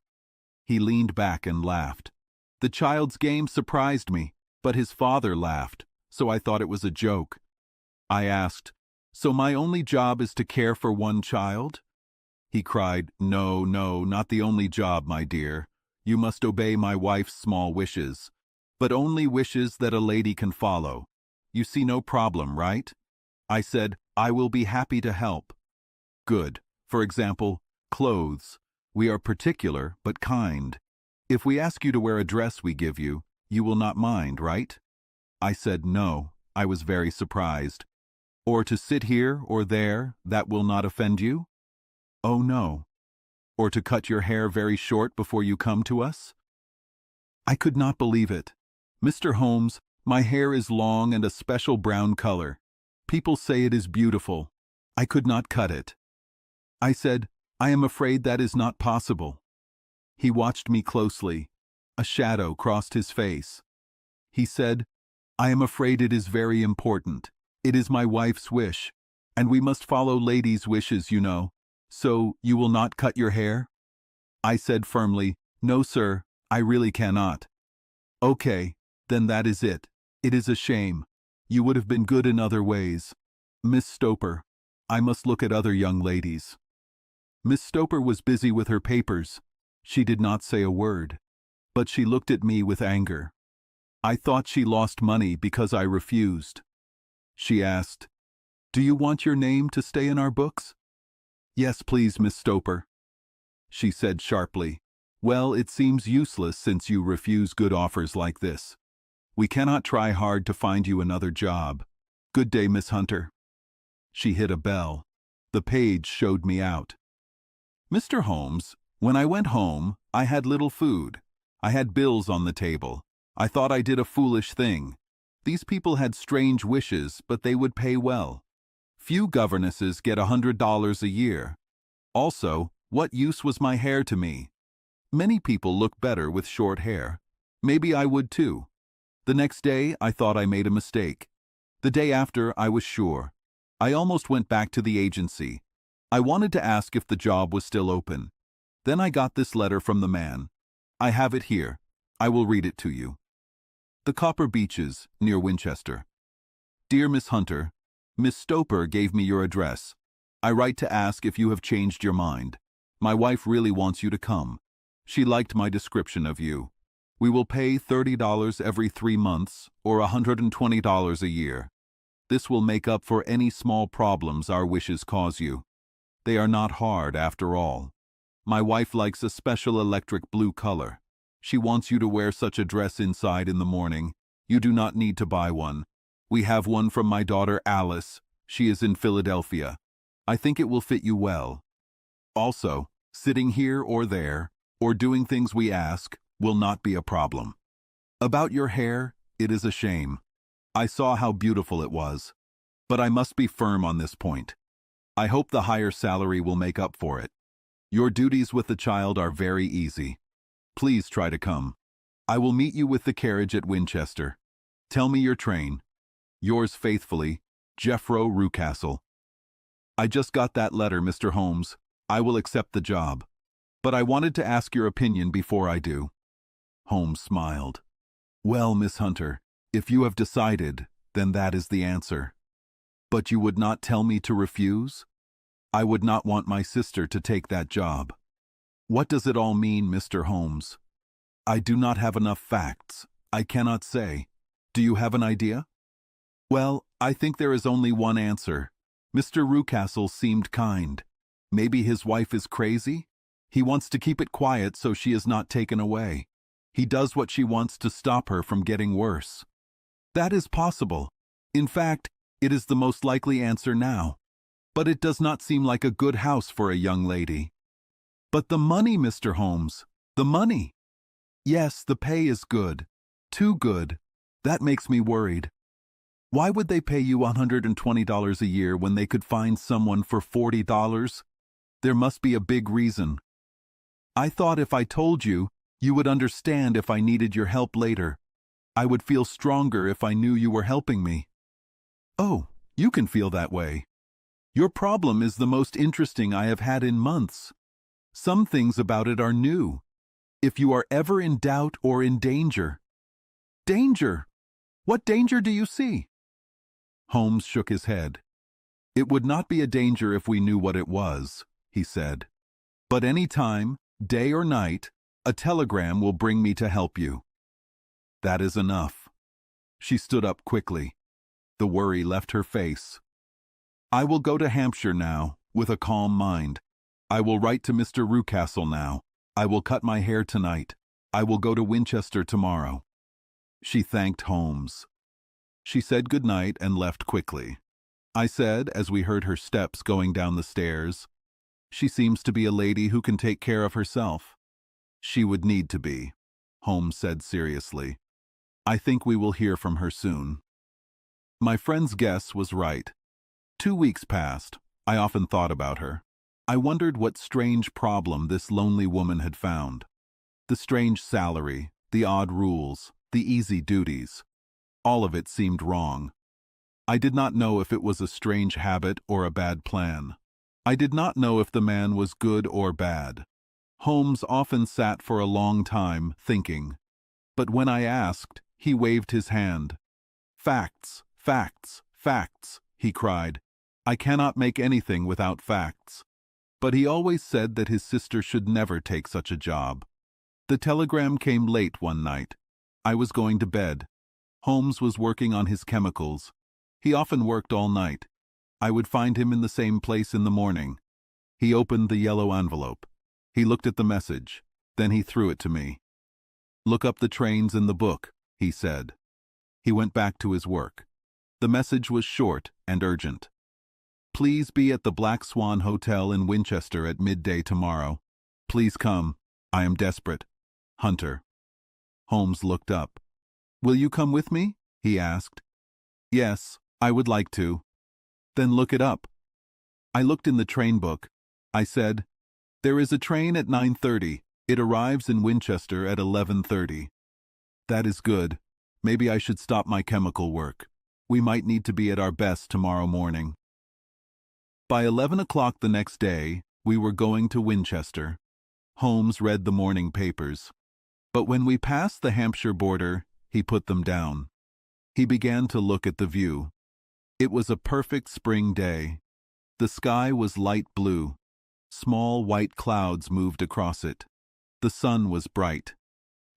He leaned back and laughed. The child's game surprised me, but his father laughed, so I thought it was a joke. I asked, "So my only job is to care for one child?" He cried, "No, no, not the only job, my dear. You must obey my wife's small wishes, but only wishes that a lady can follow. You see no problem, right?" I said, "I will be happy to help." "Good. For example, clothes. We are particular, but kind. If we ask you to wear a dress we give you, you will not mind, right?" I said no. I was very surprised. "Or to sit here or there, that will not offend you?" "Oh, no." "Or to cut your hair very short before you come to us?" I could not believe it. "Mr. Holmes, my hair is long and a special brown color. People say it is beautiful. I could not cut it." I said, "I am afraid that is not possible." He watched me closely. A shadow crossed his face. He said, "I am afraid it is very important. It is my wife's wish, and we must follow ladies' wishes, you know. So, you will not cut your hair?" I said firmly, "No, sir, I really cannot." "Okay, then that is it. It is a shame. You would have been good in other ways. Miss Stoper, I must look at other young ladies." Miss Stoper was busy with her papers. She did not say a word, but she looked at me with anger. I thought she lost money because I refused. She asked, "Do you want your name to stay in our books?" "Yes, please, Miss Stoper." She said sharply, "Well, it seems useless since you refuse good offers like this. We cannot try hard to find you another job. Good day, Miss Hunter." She hit a bell. The page showed me out. "Mr. Holmes, when I went home, I had little food. I had bills on the table. I thought I did a foolish thing. These people had strange wishes, but they would pay well. Few governesses get $100 a year. Also, what use was my hair to me? Many people look better with short hair. Maybe I would too. The next day, I thought I made a mistake. The day after, I was sure. I almost went back to the agency. I wanted to ask if the job was still open. Then I got this letter from the man. I have it here. I will read it to you. The Copper Beeches, near Winchester. Dear Miss Hunter, Miss Stoper gave me your address. I write to ask if you have changed your mind. My wife really wants you to come. She liked my description of you. We will pay $30 every 3 months, or $120 a year. This will make up for any small problems our wishes cause you. They are not hard, after all. My wife likes a special electric blue color. She wants you to wear such a dress inside in the morning. You do not need to buy one. We have one from my daughter Alice. She is in Philadelphia. I think it will fit you well. Also, sitting here or there, or doing things we ask, will not be a problem. About your hair, it is a shame. I saw how beautiful it was. But I must be firm on this point. I hope the higher salary will make up for it. Your duties with the child are very easy. Please try to come. I will meet you with the carriage at Winchester. Tell me your train. Yours faithfully, Jeffro Rucastle. I just got that letter, Mr. Holmes. I will accept the job. But I wanted to ask your opinion before I do. Holmes smiled. Well, Miss Hunter, if you have decided, then that is the answer. But you would not tell me to refuse? I would not want my sister to take that job. What does it all mean, Mr. Holmes? I do not have enough facts. I cannot say. Do you have an idea? Well, I think there is only one answer. Mr. Rucastle seemed kind. Maybe his wife is crazy? He wants to keep it quiet so she is not taken away. He does what she wants to stop her from getting worse. That is possible. In fact, it is the most likely answer now. But it does not seem like a good house for a young lady. But the money, Mr. Holmes, the money. Yes, the pay is good. Too good. That makes me worried. Why would they pay you $120 a year when they could find someone for $40? There must be a big reason. I thought if I told you, you would understand if I needed your help later. I would feel stronger if I knew you were helping me. Oh, you can feel that way. Your problem is the most interesting I have had in months. Some things about it are new. If you are ever in doubt or in danger. Danger? What danger do you see? Holmes shook his head. It would not be a danger if we knew what it was, he said. But any time, day or night, a telegram will bring me to help you. That is enough. She stood up quickly. The worry left her face. I will go to Hampshire now, with a calm mind. I will write to Mr. Rucastle now. I will cut my hair tonight. I will go to Winchester tomorrow. She thanked Holmes. She said good night and left quickly. I said, as we heard her steps going down the stairs, she seems to be a lady who can take care of herself. She would need to be, Holmes said seriously. I think we will hear from her soon. My friend's guess was right. 2 weeks passed. I often thought about her. I wondered what strange problem this lonely woman had found. The strange salary, the odd rules, the easy duties. All of it seemed wrong. I did not know if it was a strange habit or a bad plan. I did not know if the man was good or bad. Holmes often sat for a long time, thinking. But when I asked, he waved his hand. "Facts, facts, facts," he cried. "I cannot make anything without facts." But he always said that his sister should never take such a job. The telegram came late one night. I was going to bed. Holmes was working on his chemicals. He often worked all night. I would find him in the same place in the morning. He opened the yellow envelope. He looked at the message. Then he threw it to me. "Look up the trains in the book," he said. He went back to his work. The message was short and urgent. "Please be at the Black Swan Hotel in Winchester at midday tomorrow. Please come. I am desperate. Hunter." Holmes looked up. "Will you come with me?" he asked. "Yes, I would like to." "Then look it up." I looked in the train book. I said, "There is a train at 9:30. It arrives in Winchester at 11:30. "That is good. Maybe I should stop my chemical work. We might need to be at our best tomorrow morning." By 11 o'clock the next day, we were going to Winchester. Holmes read the morning papers. But when we passed the Hampshire border, he put them down. He began to look at the view. It was a perfect spring day. The sky was light blue. Small white clouds moved across it. The sun was bright.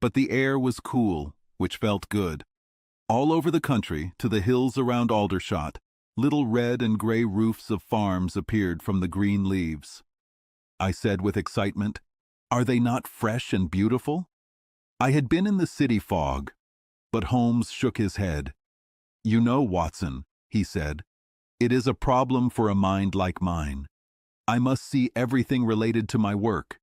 But the air was cool, which felt good. All over the country, to the hills around Aldershot, little red and gray roofs of farms appeared from the green leaves. I said with excitement, "Are they not fresh and beautiful?" I had been in the city fog, but Holmes shook his head. "You know, Watson," he said, "it is a problem for a mind like mine. I must see everything related to my work.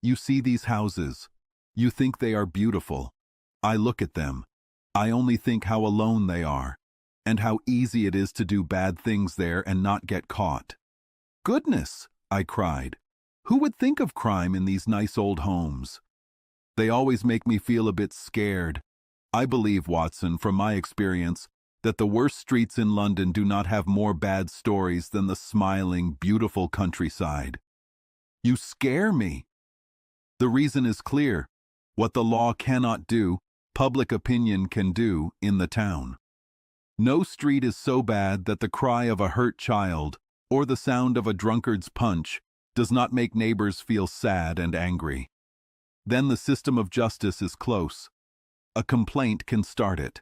You see these houses. You think they are beautiful. I look at them. I only think how alone they are, and how easy it is to do bad things there and not get caught." "Goodness!" I cried. "Who would think of crime in these nice old homes?" "They always make me feel a bit scared. I believe, Watson, from my experience, that the worst streets in London do not have more bad stories than the smiling, beautiful countryside." "You scare me." "The reason is clear. What the law cannot do, public opinion can do in the town. No street is so bad that the cry of a hurt child or the sound of a drunkard's punch does not make neighbors feel sad and angry. Then the system of justice is close. A complaint can start it.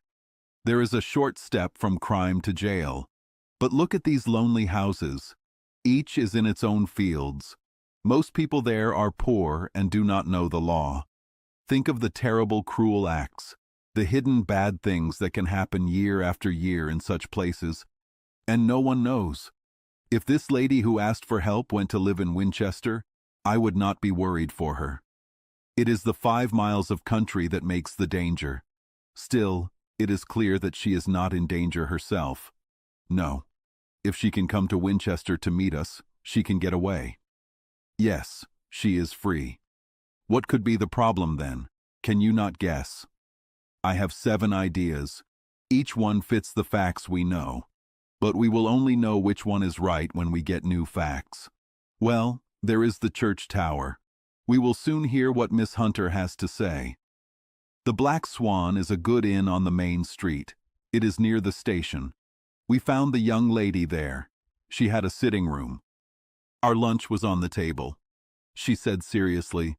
There is a short step from crime to jail. But look at these lonely houses. Each is in its own fields. Most people there are poor and do not know the law. Think of the terrible, cruel acts, the hidden bad things that can happen year after year in such places, and no one knows. If this lady who asked for help went to live in Winchester, I would not be worried for her. It is the 5 miles of country that makes the danger. Still, it is clear that she is not in danger herself. No. If she can come to Winchester to meet us, she can get away. Yes, she is free. What could be the problem then? Can you not guess? I have 7 ideas. Each one fits the facts we know. But we will only know which one is right when we get new facts. Well, there is the church tower. We will soon hear what Miss Hunter has to say. The Black Swan is a good inn on the main street. It is near the station. We found the young lady there. She had a sitting room. Our lunch was on the table. She said seriously,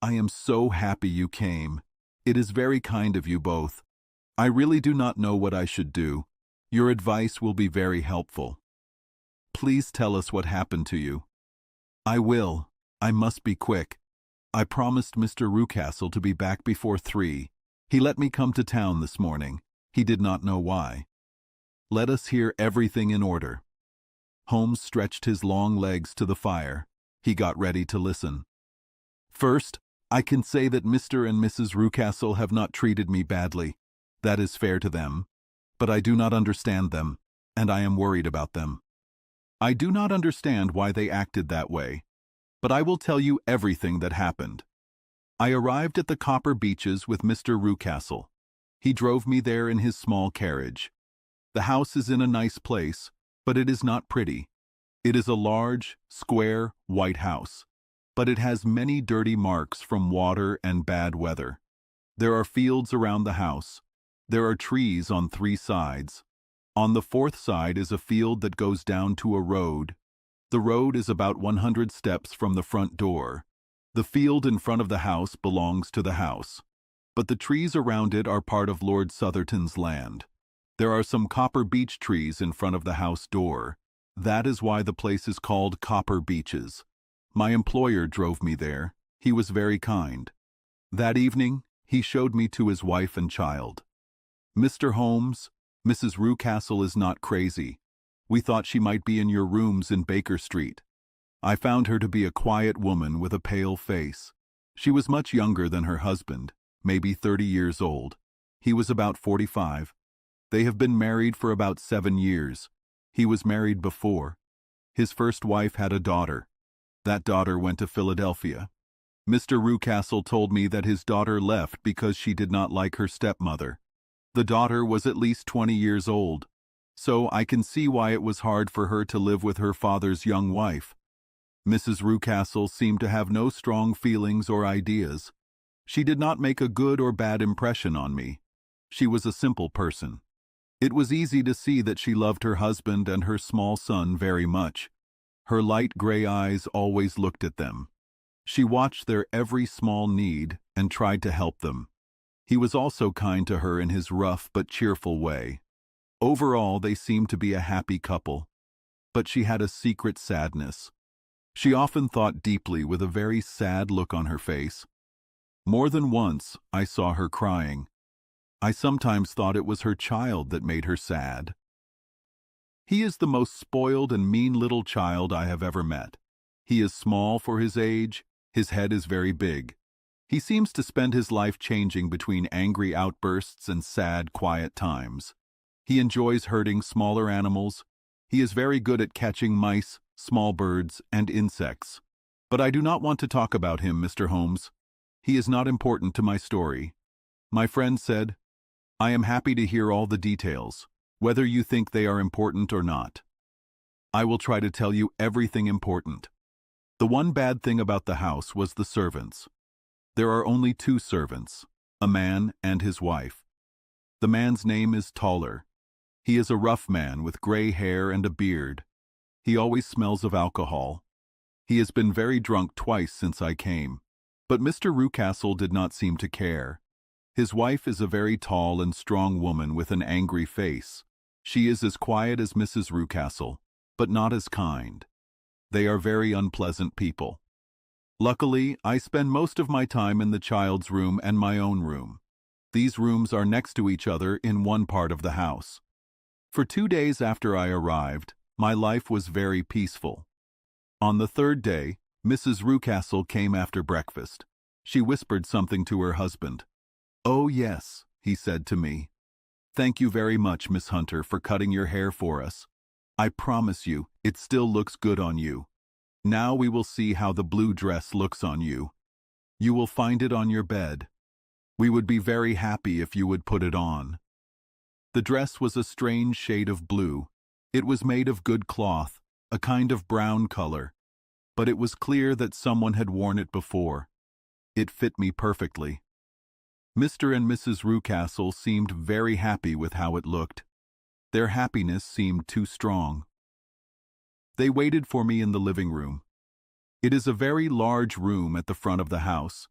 "I am so happy you came. It is very kind of you both. I really do not know what I should do. Your advice will be very helpful. Please tell us what happened to you." "I will. I must be quick. I promised Mr. Rucastle to be back before 3. He let me come to town this morning. He did not know why." Let us hear everything in order. Holmes stretched his long legs to the fire. He got ready to listen. "First, I can say that Mr. and Mrs. Rucastle have not treated me badly. That is fair to them. But I do not understand them, and I am worried about them. I do not understand why they acted that way. but I will tell you everything that happened. I arrived at the Copper Beeches with Mr. Rucastle. He drove me there in his small carriage. The house is in a nice place, but it is not pretty. It is a large, square, white house, but it has many dirty marks from water and bad weather. There are fields around the house. There are trees on 3 sides. On the 4th side is a field that goes down to a road. The road is about 100 steps from the front door. The field in front of the house belongs to the house, but the trees around it are part of Lord Southerton's land. There are some copper beech trees in front of the house door. That is why the place is called Copper Beeches. My employer drove me there. He was very kind. That evening, he showed me to his wife and child. Mr. Holmes, Mrs. Rucastle is not crazy. We thought she might be in your rooms in Baker Street. I found her to be a quiet woman with a pale face. She was much younger than her husband, maybe 30 years old. He was about 45. They have been married for about 7 years. He was married before. His first wife had a daughter. That daughter went to Philadelphia. Mr. Rucastle told me that his daughter left because she did not like her stepmother. The daughter was at least 20 years old, so I can see why it was hard for her to live with her father's young wife. Mrs. Rucastle seemed to have no strong feelings or ideas. She did not make a good or bad impression on me. She was a simple person. It was easy to see that she loved her husband and her small son very much. Her light gray eyes always looked at them. She watched their every small need and tried to help them. He was also kind to her in his rough but cheerful way. Overall, they seemed to be a happy couple. But she had a secret sadness. She often thought deeply with a very sad look on her face. More than once, I saw her crying. I sometimes thought it was her child that made her sad. He is the most spoiled and mean little child I have ever met. He is small for his age. His head is very big. He seems to spend his life changing between angry outbursts and sad, quiet times. He enjoys hurting smaller animals. He is very good at catching mice, small birds, and insects. But I do not want to talk about him, Mr. Holmes. He is not important to my story. My friend said, I am happy to hear all the details, whether you think they are important or not. I will try to tell you everything important. The one bad thing about the house was the servants. There are only 2 servants, a man and his wife. The man's name is Toller. He is a rough man with gray hair and a beard. He always smells of alcohol. He has been very drunk twice since I came, but Mr. Rucastle did not seem to care. His wife is a very tall and strong woman with an angry face. She is as quiet as Mrs. Rucastle, but not as kind. They are very unpleasant people. Luckily, I spend most of my time in the child's room and my own room. These rooms are next to each other in one part of the house. For 2 days after I arrived, my life was very peaceful. On the 3rd day, Mrs. Rucastle came after breakfast. She whispered something to her husband. "Oh yes," he said to me. "Thank you very much, Miss Hunter, for cutting your hair for us. I promise you, it still looks good on you. Now we will see how the blue dress looks on you. You will find it on your bed. We would be very happy if you would put it on." The dress was a strange shade of blue. It was made of good cloth, a kind of brown color, but it was clear that someone had worn it before. It fit me perfectly. Mr. and Mrs. Rucastle seemed very happy with how it looked. Their happiness seemed too strong. They waited for me in the living room. It is a very large room at the front of the house.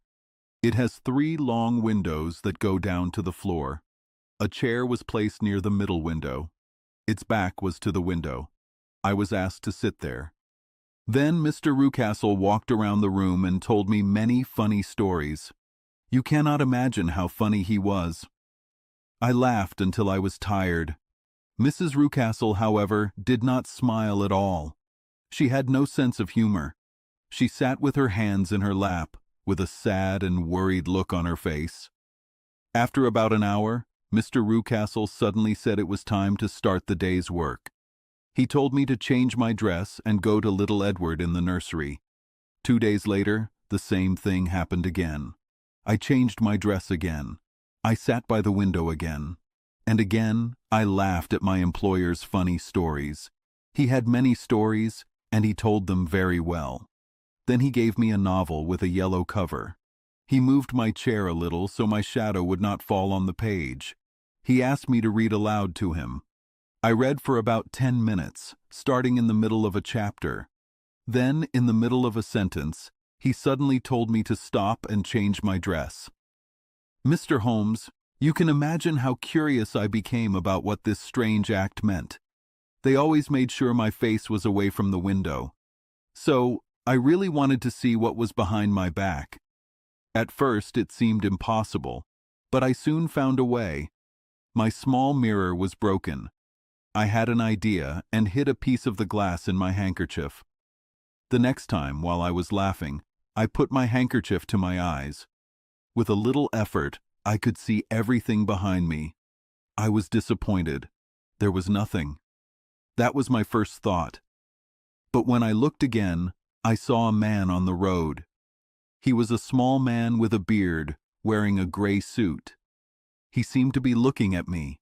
It has 3 long windows that go down to the floor. A chair was placed near the middle window. Its back was to the window. I was asked to sit there. Then Mr. Rucastle walked around the room and told me many funny stories. You cannot imagine how funny he was. I laughed until I was tired. Mrs. Rucastle, however, did not smile at all. She had no sense of humor. She sat with her hands in her lap, with a sad and worried look on her face. After about an hour, Mr. Rucastle suddenly said it was time to start the day's work. He told me to change my dress and go to little Edward in the nursery. 2 days later, the same thing happened again. I changed my dress again. I sat by the window again. And again, I laughed at my employer's funny stories. He had many stories, and he told them very well. Then he gave me a novel with a yellow cover. He moved my chair a little so my shadow would not fall on the page. He asked me to read aloud to him. I read for about 10 minutes, starting in the middle of a chapter. Then, in the middle of a sentence, he suddenly told me to stop and change my dress. Mr. Holmes, you can imagine how curious I became about what this strange act meant. They always made sure my face was away from the window. So, I really wanted to see what was behind my back. At first, it seemed impossible, but I soon found a way. My small mirror was broken. I had an idea and hid a piece of the glass in my handkerchief. The next time, while I was laughing, I put my handkerchief to my eyes. With a little effort, I could see everything behind me. I was disappointed. There was nothing. That was my first thought. But when I looked again, I saw a man on the road. He was a small man with a beard, wearing a gray suit. He seemed to be looking at me.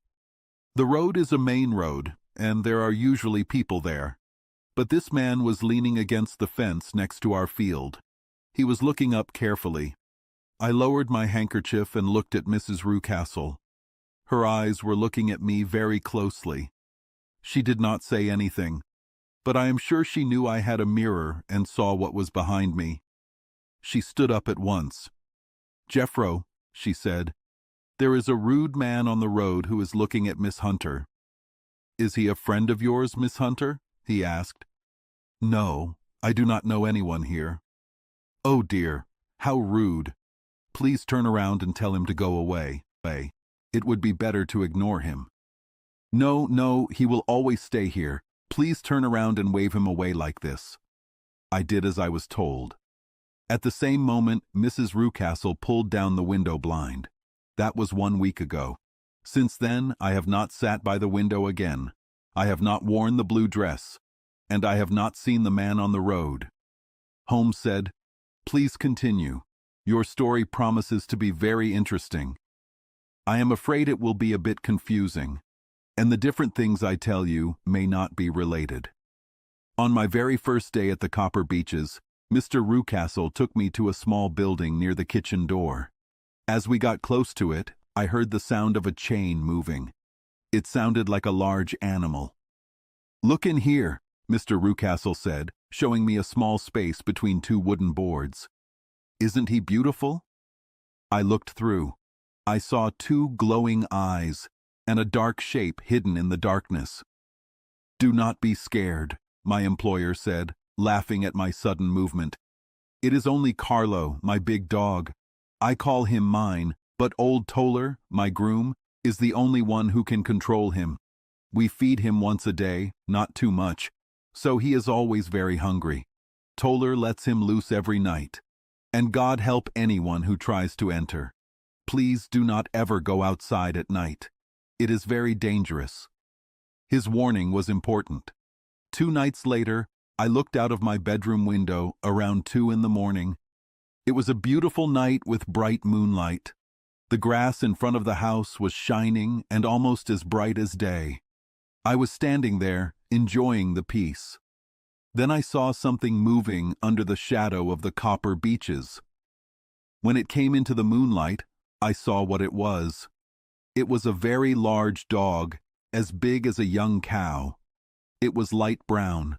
The road is a main road, and there are usually people there. But this man was leaning against the fence next to our field. He was looking up carefully. I lowered my handkerchief and looked at Mrs. Rucastle. Her eyes were looking at me very closely. She did not say anything, but I am sure she knew I had a mirror and saw what was behind me. She stood up at once. "Jeffro," she said, "there is a rude man on the road who is looking at Miss Hunter." "Is he a friend of yours, Miss Hunter?" he asked. "No, I do not know anyone here." "Oh dear, how rude. Please turn around and tell him to go away. It would be better to ignore him." No, he will always stay here. Please turn around and wave him away like this." I did as I was told. At the same moment, Mrs. Rucastle pulled down the window blind. That was 1 week ago. Since then, I have not sat by the window again. I have not worn the blue dress, and I have not seen the man on the road. Holmes said, "Please continue. Your story promises to be very interesting. I am afraid it will be a bit confusing, and the different things I tell you may not be related." On my very first day at the Copper Beeches, Mr. Rucastle took me to a small building near the kitchen door. As we got close to it, I heard the sound of a chain moving. It sounded like a large animal. "Look in here," Mr. Rucastle said, showing me a small space between 2 wooden boards. "Isn't he beautiful?" I looked through. I saw 2 glowing eyes and a dark shape hidden in the darkness. "Do not be scared," my employer said, laughing at my sudden movement. "It is only Carlo, my big dog. I call him mine, but old Toller, my groom, is the only one who can control him. We feed him once a day, not too much, so he is always very hungry. Toller lets him loose every night. And God help anyone who tries to enter. Please do not ever go outside at night. It is very dangerous." His warning was important. 2 nights later, I looked out of my bedroom window around 2 in the morning. It was a beautiful night with bright moonlight. The grass in front of the house was shining and almost as bright as day. I was standing there, enjoying the peace. Then I saw something moving under the shadow of the Copper Beeches. When it came into the moonlight, I saw what it was. It was a very large dog, as big as a young cow. It was light brown.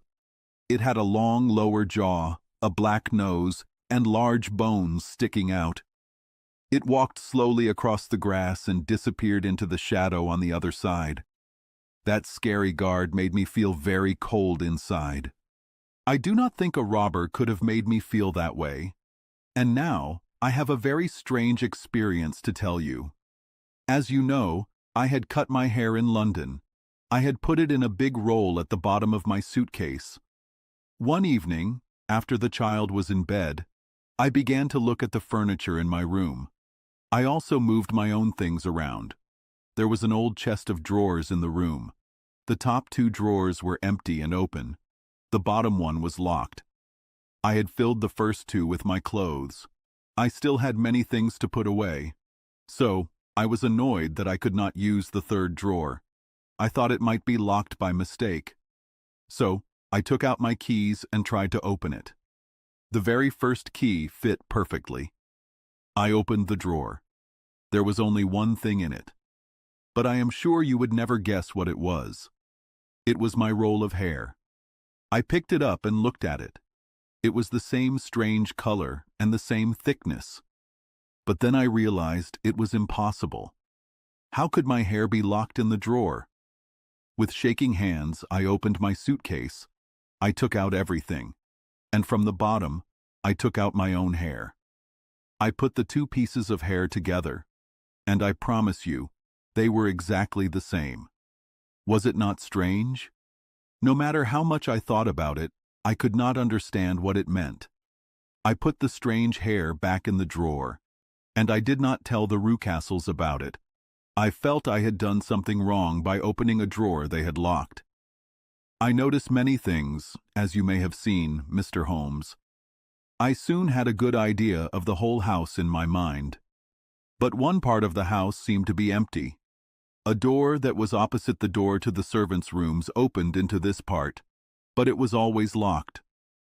It had a long lower jaw, a black nose, and large bones sticking out. It walked slowly across the grass and disappeared into the shadow on the other side. That scary guard made me feel very cold inside. I do not think a robber could have made me feel that way. And now, I have a very strange experience to tell you. As you know, I had cut my hair in London. I had put it in a big roll at the bottom of my suitcase. One evening, after the child was in bed, I began to look at the furniture in my room. I also moved my own things around. There was an old chest of drawers in the room. The top 2 drawers were empty and open. The bottom one was locked. I had filled the first two with my clothes. I still had many things to put away. So, I was annoyed that I could not use the third drawer. I thought it might be locked by mistake. So, I took out my keys and tried to open it. The very first key fit perfectly. I opened the drawer. There was only one thing in it. But I am sure you would never guess what it was. It was my roll of hair. I picked it up and looked at it. It was the same strange color and the same thickness. But then I realized it was impossible. How could my hair be locked in the drawer? With shaking hands, I opened my suitcase. I took out everything. And from the bottom, I took out my own hair. I put the two pieces of hair together, and I promise you, they were exactly the same. Was it not strange? No matter how much I thought about it, I could not understand what it meant. I put the strange hair back in the drawer, and I did not tell the Rucastles about it. I felt I had done something wrong by opening a drawer they had locked. I noticed many things, as you may have seen, Mr. Holmes. I soon had a good idea of the whole house in my mind. But one part of the house seemed to be empty. A door that was opposite the door to the servants' rooms opened into this part, but it was always locked.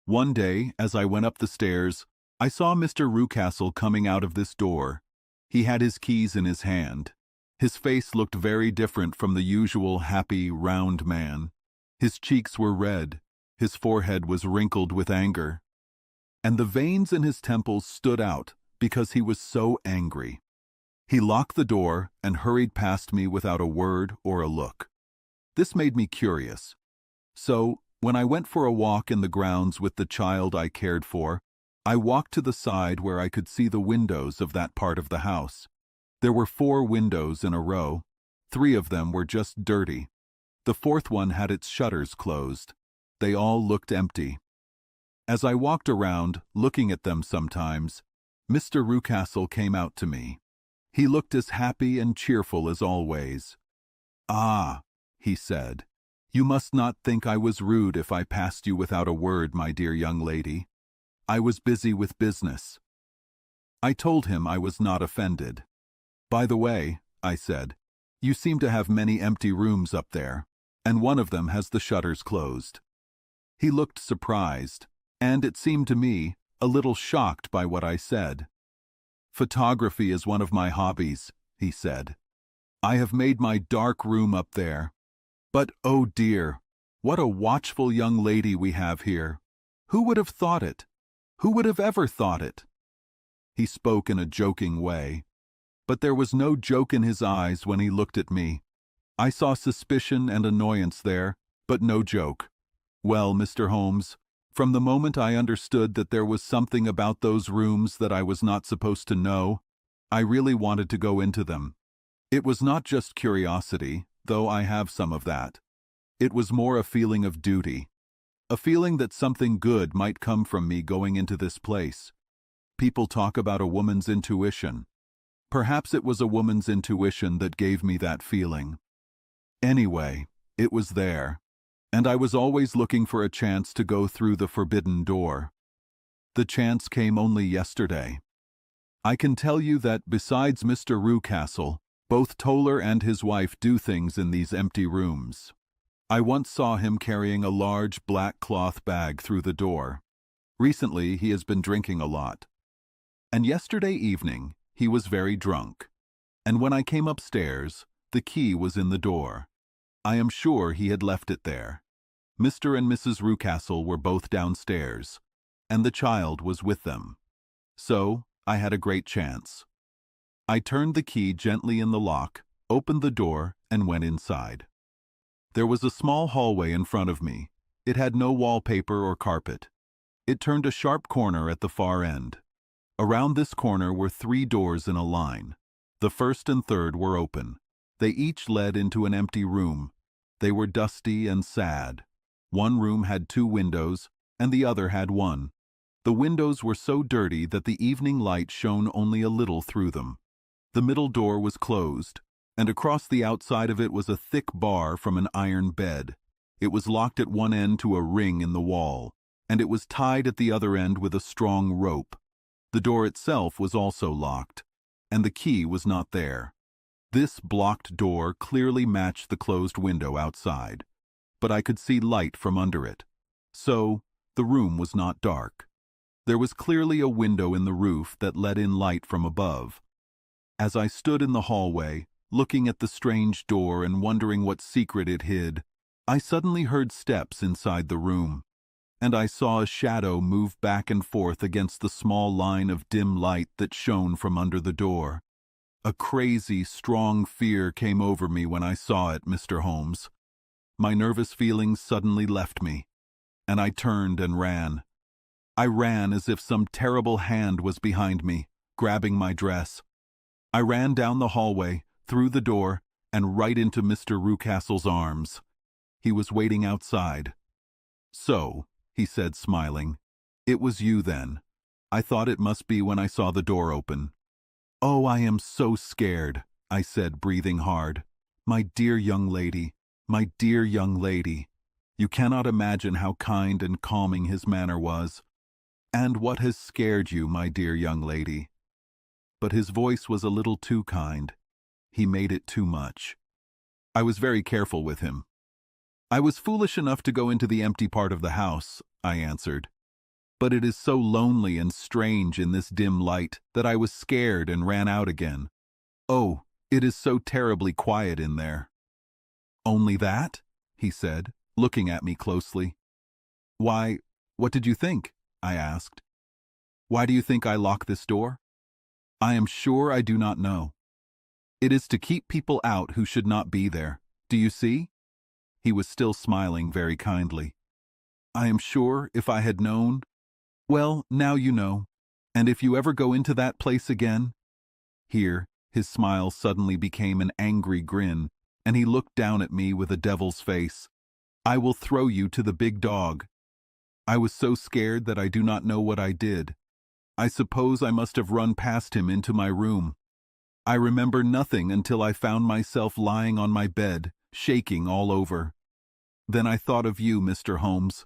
One day, as I went up the stairs, I saw Mr. Rucastle coming out of this door. He had his keys in his hand. His face looked very different from the usual happy, round man. His cheeks were red. His forehead was wrinkled with anger. And the veins in his temples stood out because he was so angry. He locked the door and hurried past me without a word or a look. This made me curious. So, when I went for a walk in the grounds with the child I cared for, I walked to the side where I could see the windows of that part of the house. There were 4 windows in a row. 3 of them were just dirty. The 4th one had its shutters closed. They all looked empty. As I walked around, looking at them sometimes, Mr. Rucastle came out to me. He looked as happy and cheerful as always. "Ah," he said, "you must not think I was rude if I passed you without a word, my dear young lady. I was busy with business." I told him I was not offended. "By the way," I said, "you seem to have many empty rooms up there, and one of them has the shutters closed." He looked surprised, and it seemed to me a little shocked by what I said. "Photography is one of my hobbies," he said. "I have made my dark room up there. But, oh dear, what a watchful young lady we have here. Who would have thought it? Who would have ever thought it?" He spoke in a joking way, but there was no joke in his eyes when he looked at me. I saw suspicion and annoyance there, but no joke. Well, Mr. Holmes, from the moment I understood that there was something about those rooms that I was not supposed to know, I really wanted to go into them. It was not just curiosity, though I have some of that. It was more a feeling of duty. A feeling that something good might come from me going into this place. People talk about a woman's intuition. Perhaps it was a woman's intuition that gave me that feeling. Anyway, it was there, and I was always looking for a chance to go through the forbidden door. The chance came only yesterday. I can tell you that besides Mr. Rucastle, both Toller and his wife do things in these empty rooms. I once saw him carrying a large black cloth bag through the door. Recently, he has been drinking a lot. And yesterday evening, he was very drunk. And when I came upstairs, the key was in the door. I am sure he had left it there. Mr. and Mrs. Rucastle were both downstairs, and the child was with them. So, I had a great chance. I turned the key gently in the lock, opened the door, and went inside. There was a small hallway in front of me. It had no wallpaper or carpet. It turned a sharp corner at the far end. Around this corner were 3 doors in a line. The first and third were open. They each led into an empty room. They were dusty and sad. One room had 2 windows, and the other had 1. The windows were so dirty that the evening light shone only a little through them. The middle door was closed, and across the outside of it was a thick bar from an iron bed. It was locked at one end to a ring in the wall. and it was tied at the other end with a strong rope. The door itself was also locked, and the key was not there. This blocked door clearly matched the closed window outside, but I could see light from under it. So, the room was not dark. There was clearly a window in the roof that let in light from above. As I stood in the hallway, looking at the strange door and wondering what secret it hid, I suddenly heard steps inside the room, and I saw a shadow move back and forth against the small line of dim light that shone from under the door. A crazy, strong fear came over me when I saw it, Mr. Holmes. My nervous feelings suddenly left me, and I turned and ran. I ran as if some terrible hand was behind me, grabbing my dress. I ran down the hallway, through the door, and right into Mr. Rucastle's arms. He was waiting outside. "So," he said, smiling, "it was you then. I thought it must be when I saw the door open." "Oh, I am so scared," I said, breathing hard. "My dear young lady, my dear young lady." You cannot imagine how kind and calming his manner was. "And what has scared you, my dear young lady?" But his voice was a little too kind. He made it too much. I was very careful with him. "I was foolish enough to go into the empty part of the house," I answered. "But it is so lonely and strange in this dim light that I was scared and ran out again. Oh, it is so terribly quiet in there." "Only that?" he said, looking at me closely. "Why, what did you think?" I asked. "Why do you think I lock this door?" "I am sure I do not know. It is to keep people out who should not be there. Do you see?" He was still smiling very kindly. "I am sure if I had known—" "Well, now you know. And if you ever go into that place again—" Here, his smile suddenly became an angry grin, and he looked down at me with a devil's face. "I will throw you to the big dog." I was so scared that I do not know what I did. I suppose I must have run past him into my room. I remember nothing until I found myself lying on my bed, shaking all over. Then I thought of you, Mr. Holmes.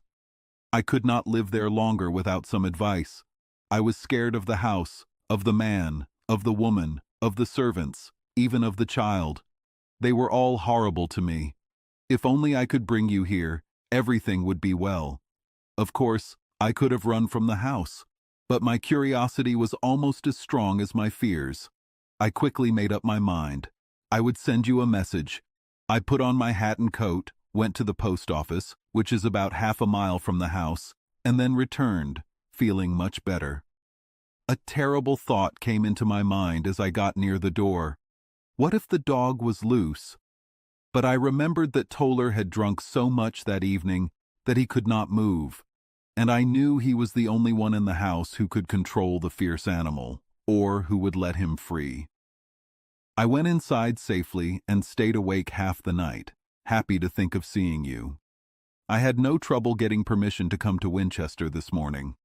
I could not live there longer without some advice. I was scared of the house, of the man, of the woman, of the servants, even of the child. They were all horrible to me. If only I could bring you here, everything would be well. Of course, I could have run from the house, but my curiosity was almost as strong as my fears. I quickly made up my mind. I would send you a message. I put on my hat and coat, went to the post office, which is about half a mile from the house, and then returned, feeling much better. A terrible thought came into my mind as I got near the door. What if the dog was loose? But I remembered that Toller had drunk so much that evening that he could not move, and I knew he was the only one in the house who could control the fierce animal, or who would let him free. I went inside safely and stayed awake half the night, happy to think of seeing you. I had no trouble getting permission to come to Winchester this morning,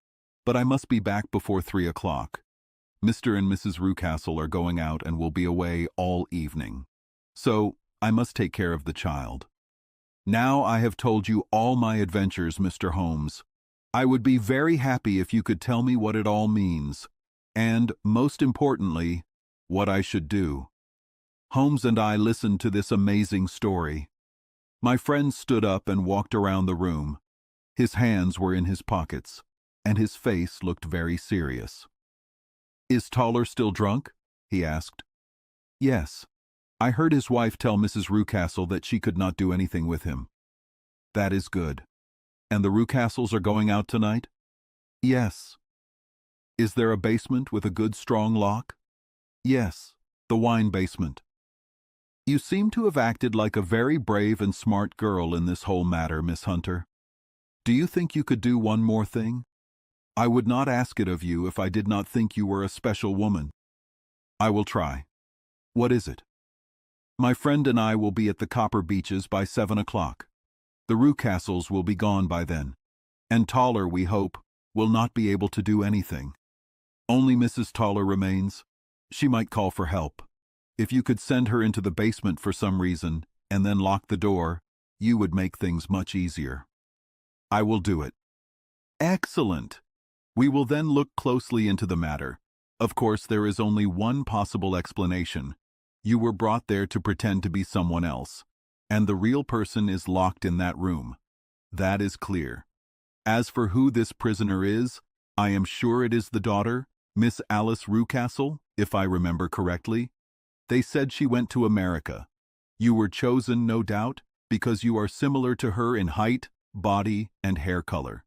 but I must be back before 3 o'clock. Mr. and Mrs. Rucastle are going out and will be away all evening, so I must take care of the child. Now I have told you all my adventures, Mr. Holmes. I would be very happy if you could tell me what it all means, and, most importantly, what I should do. Holmes and I listened to this amazing story. My friend stood up and walked around the room. His hands were in his pockets, and his face looked very serious. "Is Toller still drunk?" he asked. "Yes. I heard his wife tell Mrs. Rucastle that she could not do anything with him." "That is good. And the Rucastles are going out tonight?" "Yes." "Is there a basement with a good strong lock?" "Yes, the wine basement." "You seem to have acted like a very brave and smart girl in this whole matter, Miss Hunter. Do you think you could do one more thing? I would not ask it of you if I did not think you were a special woman." "I will try. What is it?" "My friend and I will be at the Copper Beeches by 7 o'clock. The Rucastles will be gone by then, and Toller, we hope, will not be able to do anything. Only Mrs. Toller remains. She might call for help. If you could send her into the basement for some reason, and then lock the door, you would make things much easier." "I will do it." Excellent. We will then look closely into the matter. Of course, there is only one possible explanation. You were brought there to pretend to be someone else, and the real person is locked in that room. That is clear. As for who this prisoner is, I am sure it is the daughter, Miss Alice Rucastle, if I remember correctly. They said she went to America. You were chosen, no doubt, because you are similar to her in height, body, and hair color.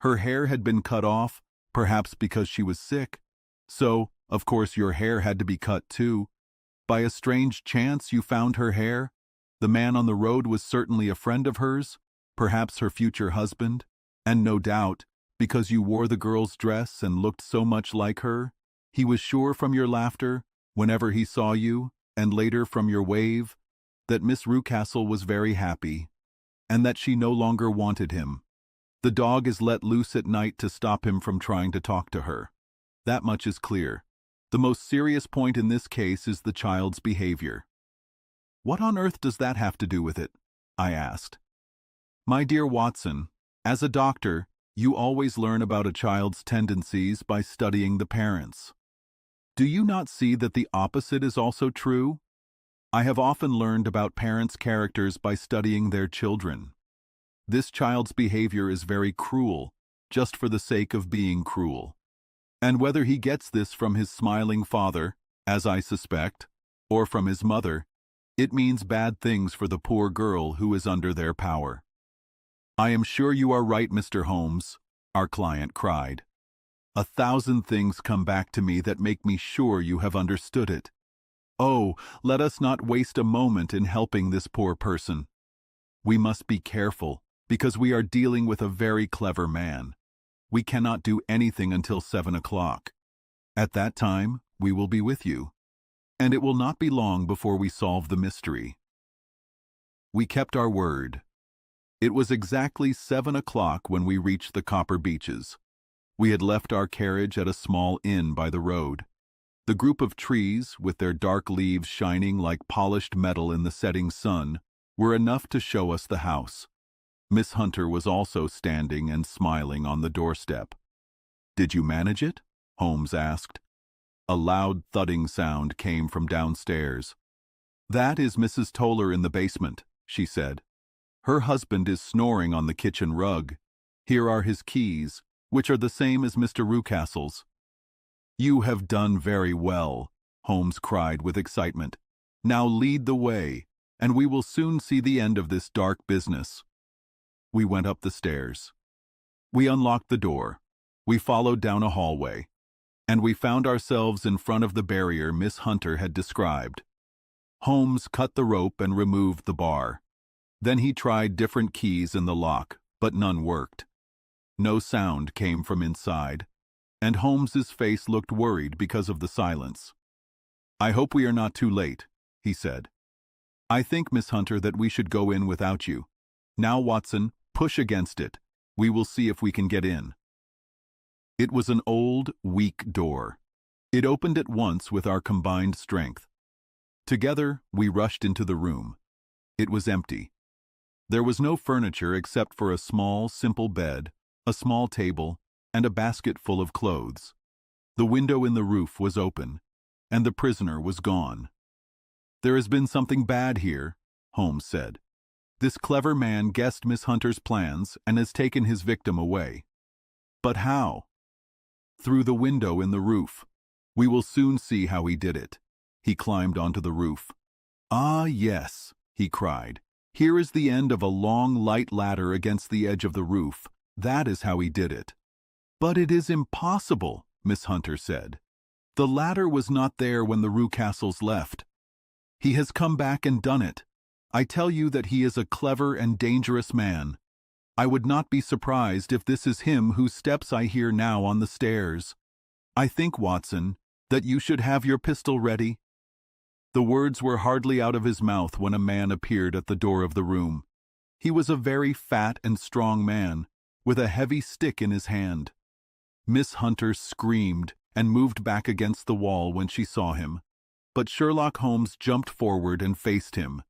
Her hair had been cut off, perhaps because she was sick. So, of course, your hair had to be cut too. By a strange chance, you found her hair. The man on the road was certainly a friend of hers, perhaps her future husband, and no doubt, because you wore the girl's dress and looked so much like her, he was sure from your laughter, whenever he saw you, and later from your wave, that Miss Rucastle was very happy, and that she no longer wanted him. The dog is let loose at night to stop him from trying to talk to her. That much is clear. The most serious point in this case is the child's behavior. What on earth does that have to do with it? I asked. My dear Watson, as a doctor, you always learn about a child's tendencies by studying the parents. Do you not see that the opposite is also true? I have often learned about parents' characters by studying their children. This child's behavior is very cruel, just for the sake of being cruel. And whether he gets this from his smiling father, as I suspect, or from his mother, it means bad things for the poor girl who is under their power. I am sure you are right, Mr. Holmes, our client cried. 1,000 things come back to me that make me sure you have understood it. Oh, let us not waste a moment in helping this poor person. We must be careful, because we are dealing with a very clever man. We cannot do anything until 7 o'clock. At that time, we will be with you. And it will not be long before we solve the mystery. We kept our word. It was exactly 7 o'clock when we reached the Copper Beeches. We had left our carriage at a small inn by the road. The group of trees, with their dark leaves shining like polished metal in the setting sun, were enough to show us the house. Miss Hunter was also standing and smiling on the doorstep. "Did you manage it?" Holmes asked. A loud thudding sound came from downstairs. "That is Mrs. Toller in the basement," she said. "Her husband is snoring on the kitchen rug. Here are his keys, which are the same as Mr. Rucastle's." "You have done very well," Holmes cried with excitement. "Now lead the way, and we will soon see the end of this dark business." We went up the stairs. We unlocked the door. We followed down a hallway, and we found ourselves in front of the barrier Miss Hunter had described. Holmes cut the rope and removed the bar. Then he tried different keys in the lock, but none worked. No sound came from inside, and Holmes's face looked worried because of the silence. "I hope we are not too late," he said. "I think, Miss Hunter, that we should go in without you. Now, Watson, push against it. We will see if we can get in." It was an old, weak door. It opened at once with our combined strength. Together, we rushed into the room. It was empty. There was no furniture except for a small, simple bed, a small table, and a basket full of clothes. The window in the roof was open, and the prisoner was gone. "There has been something bad here," Holmes said. "This clever man guessed Miss Hunter's plans and has taken his victim away." "But how?" "Through the window in the roof. We will soon see how he did it." He climbed onto the roof. "Ah, yes," he cried. "Here is the end of a long, light ladder against the edge of the roof. That is how he did it." "But it is impossible," Miss Hunter said. "The ladder was not there when the Rucastles left. He has come back and done it. I tell you that he is a clever and dangerous man. I would not be surprised if this is him whose steps I hear now on the stairs. I think, Watson, that you should have your pistol ready." The words were hardly out of his mouth when a man appeared at the door of the room. He was a very fat and strong man, with a heavy stick in his hand. Miss Hunter screamed and moved back against the wall when she saw him, but Sherlock Holmes jumped forward and faced him.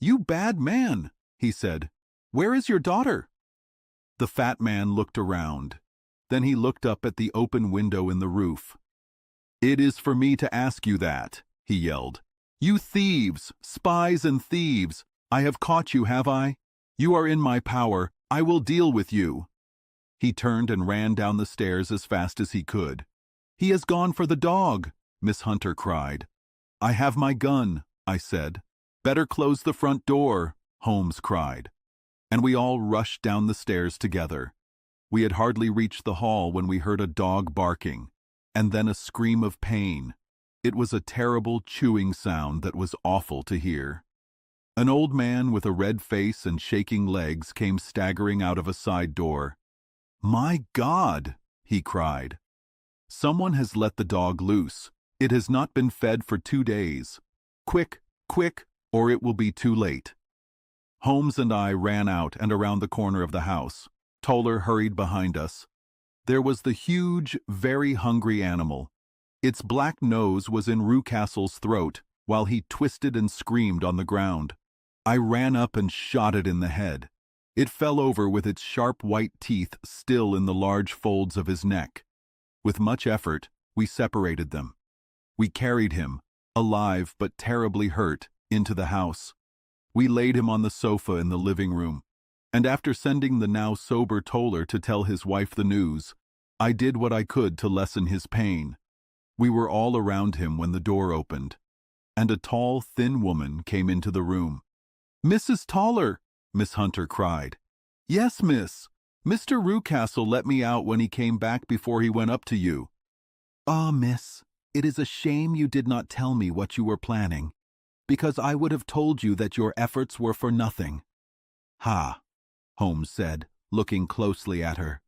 "You bad man," he said. "Where is your daughter?" The fat man looked around. Then he looked up at the open window in the roof. "It is for me to ask you that," he yelled. "You thieves, spies and thieves! I have caught you, have I? You are in my power. I will deal with you." He turned and ran down the stairs as fast as he could. "He has gone for the dog," Miss Hunter cried. "I have my gun," I said. "Better close the front door," Holmes cried. And we all rushed down the stairs together. We had hardly reached the hall when we heard a dog barking, and then a scream of pain. It was a terrible chewing sound that was awful to hear. An old man with a red face and shaking legs came staggering out of a side door. "My God!" he cried. "Someone has let the dog loose. It has not been fed for 2 days. Quick, quick, or it will be too late." Holmes and I ran out and around the corner of the house. Toller hurried behind us. There was the huge, very hungry animal. Its black nose was in Rucastle's throat, while he twisted and screamed on the ground. I ran up and shot it in the head. It fell over with its sharp white teeth still in the large folds of his neck. With much effort, we separated them. We carried him, alive but terribly hurt, into the house. We laid him on the sofa in the living room, and after sending the now sober Toller to tell his wife the news, I did what I could to lessen his pain. We were all around him when the door opened, and a tall, thin woman came into the room. "Mrs. Toller!" Miss Hunter cried. "Yes, miss. Mr. Rucastle let me out when he came back before he went up to you." "Ah, miss, it is a shame you did not tell me what you were planning, because I would have told you that your efforts were for nothing." "Ha," Holmes said, looking closely at her.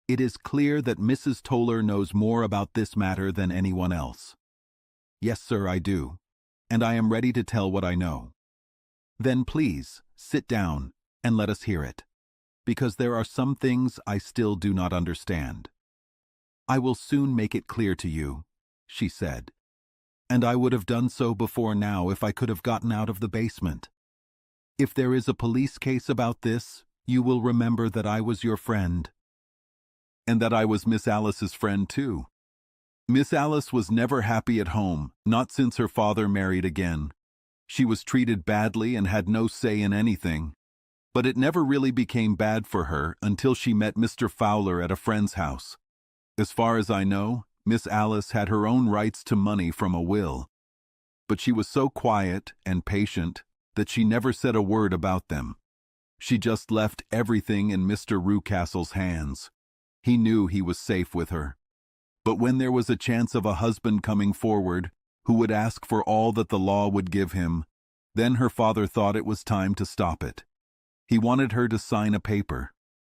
"It is clear that Mrs. Toller knows more about this matter than anyone else." "Yes, sir, I do, and I am ready to tell what I know." "Then please, sit down and let us hear it, because there are some things I still do not understand." "I will soon make it clear to you," she said, "and I would have done so before now if I could have gotten out of the basement. If there is a police case about this, you will remember that I was your friend." "And that I was Miss Alice's friend, too. Miss Alice was never happy at home, not since her father married again. She was treated badly and had no say in anything. But it never really became bad for her until she met Mr. Fowler at a friend's house. As far as I know, Miss Alice had her own rights to money from a will. But she was so quiet and patient that she never said a word about them. She just left everything in Mr. Rucastle's hands. He knew he was safe with her. But when there was a chance of a husband coming forward, who would ask for all that the law would give him, then her father thought it was time to stop it. He wanted her to sign a paper,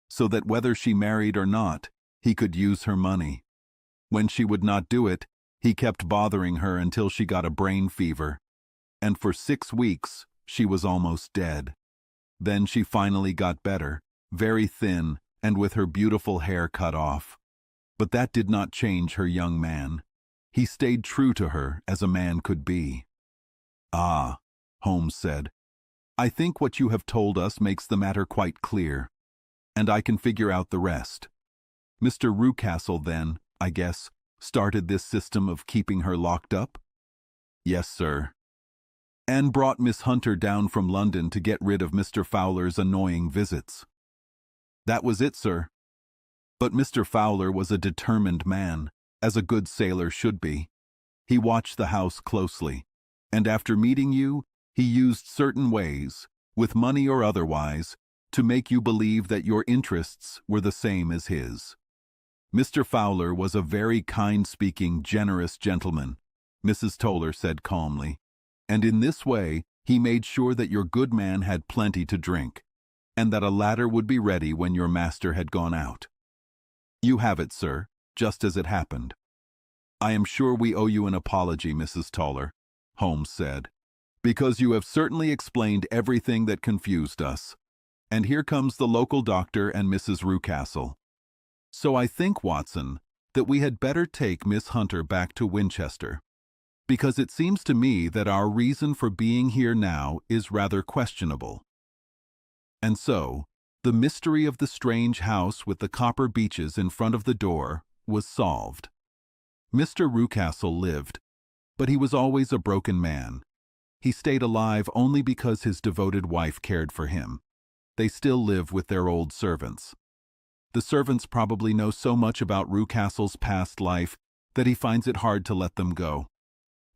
so that whether she married or not, he could use her money. When she would not do it, he kept bothering her until she got a brain fever. And for 6 weeks, she was almost dead. Then she finally got better, very thin, and with her beautiful hair cut off. But that did not change her young man. He stayed true to her as a man could be. "Ah," Holmes said, "I think what you have told us makes the matter quite clear, and I can figure out the rest. Mr. Rucastle then, I guess, started this system of keeping her locked up?" "Yes, sir." "And brought Miss Hunter down from London to get rid of Mr. Fowler's annoying visits?" "That was it, sir. But Mr. Fowler was a determined man, as a good sailor should be. He watched the house closely, and after meeting you, he used certain ways, with money or otherwise, to make you believe that your interests were the same as his. Mr. Fowler was a very kind-speaking, generous gentleman," Mrs. Toller said calmly, "and in this way he made sure that your good man had plenty to drink, and that a ladder would be ready when your master had gone out. You have it, sir, just as it happened." "I am sure we owe you an apology, Mrs. Toller," Holmes said, "because you have certainly explained everything that confused us. And here comes the local doctor and Mrs. Rucastle. So I think, Watson, that we had better take Miss Hunter back to Winchester, because it seems to me that our reason for being here now is rather questionable." And so, The mystery of the strange house with the copper beeches in front of the door was solved. Mr. Rucastle lived, but he was always a broken man. He stayed alive only because his devoted wife cared for him. They still live with their old servants. The servants probably know so much about Rucastle's past life that he finds it hard to let them go.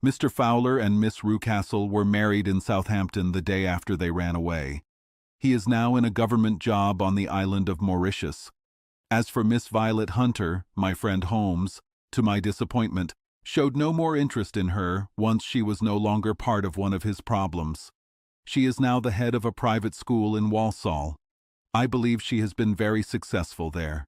Mr. Fowler and Miss Rucastle were married in Southampton the day after they ran away. He is now in a government job on the island of Mauritius. As for Miss Violet Hunter, my friend Holmes, to my disappointment, showed no more interest in her once she was no longer part of one of his problems. She is now the head of a private school in Walsall. I believe she has been very successful there.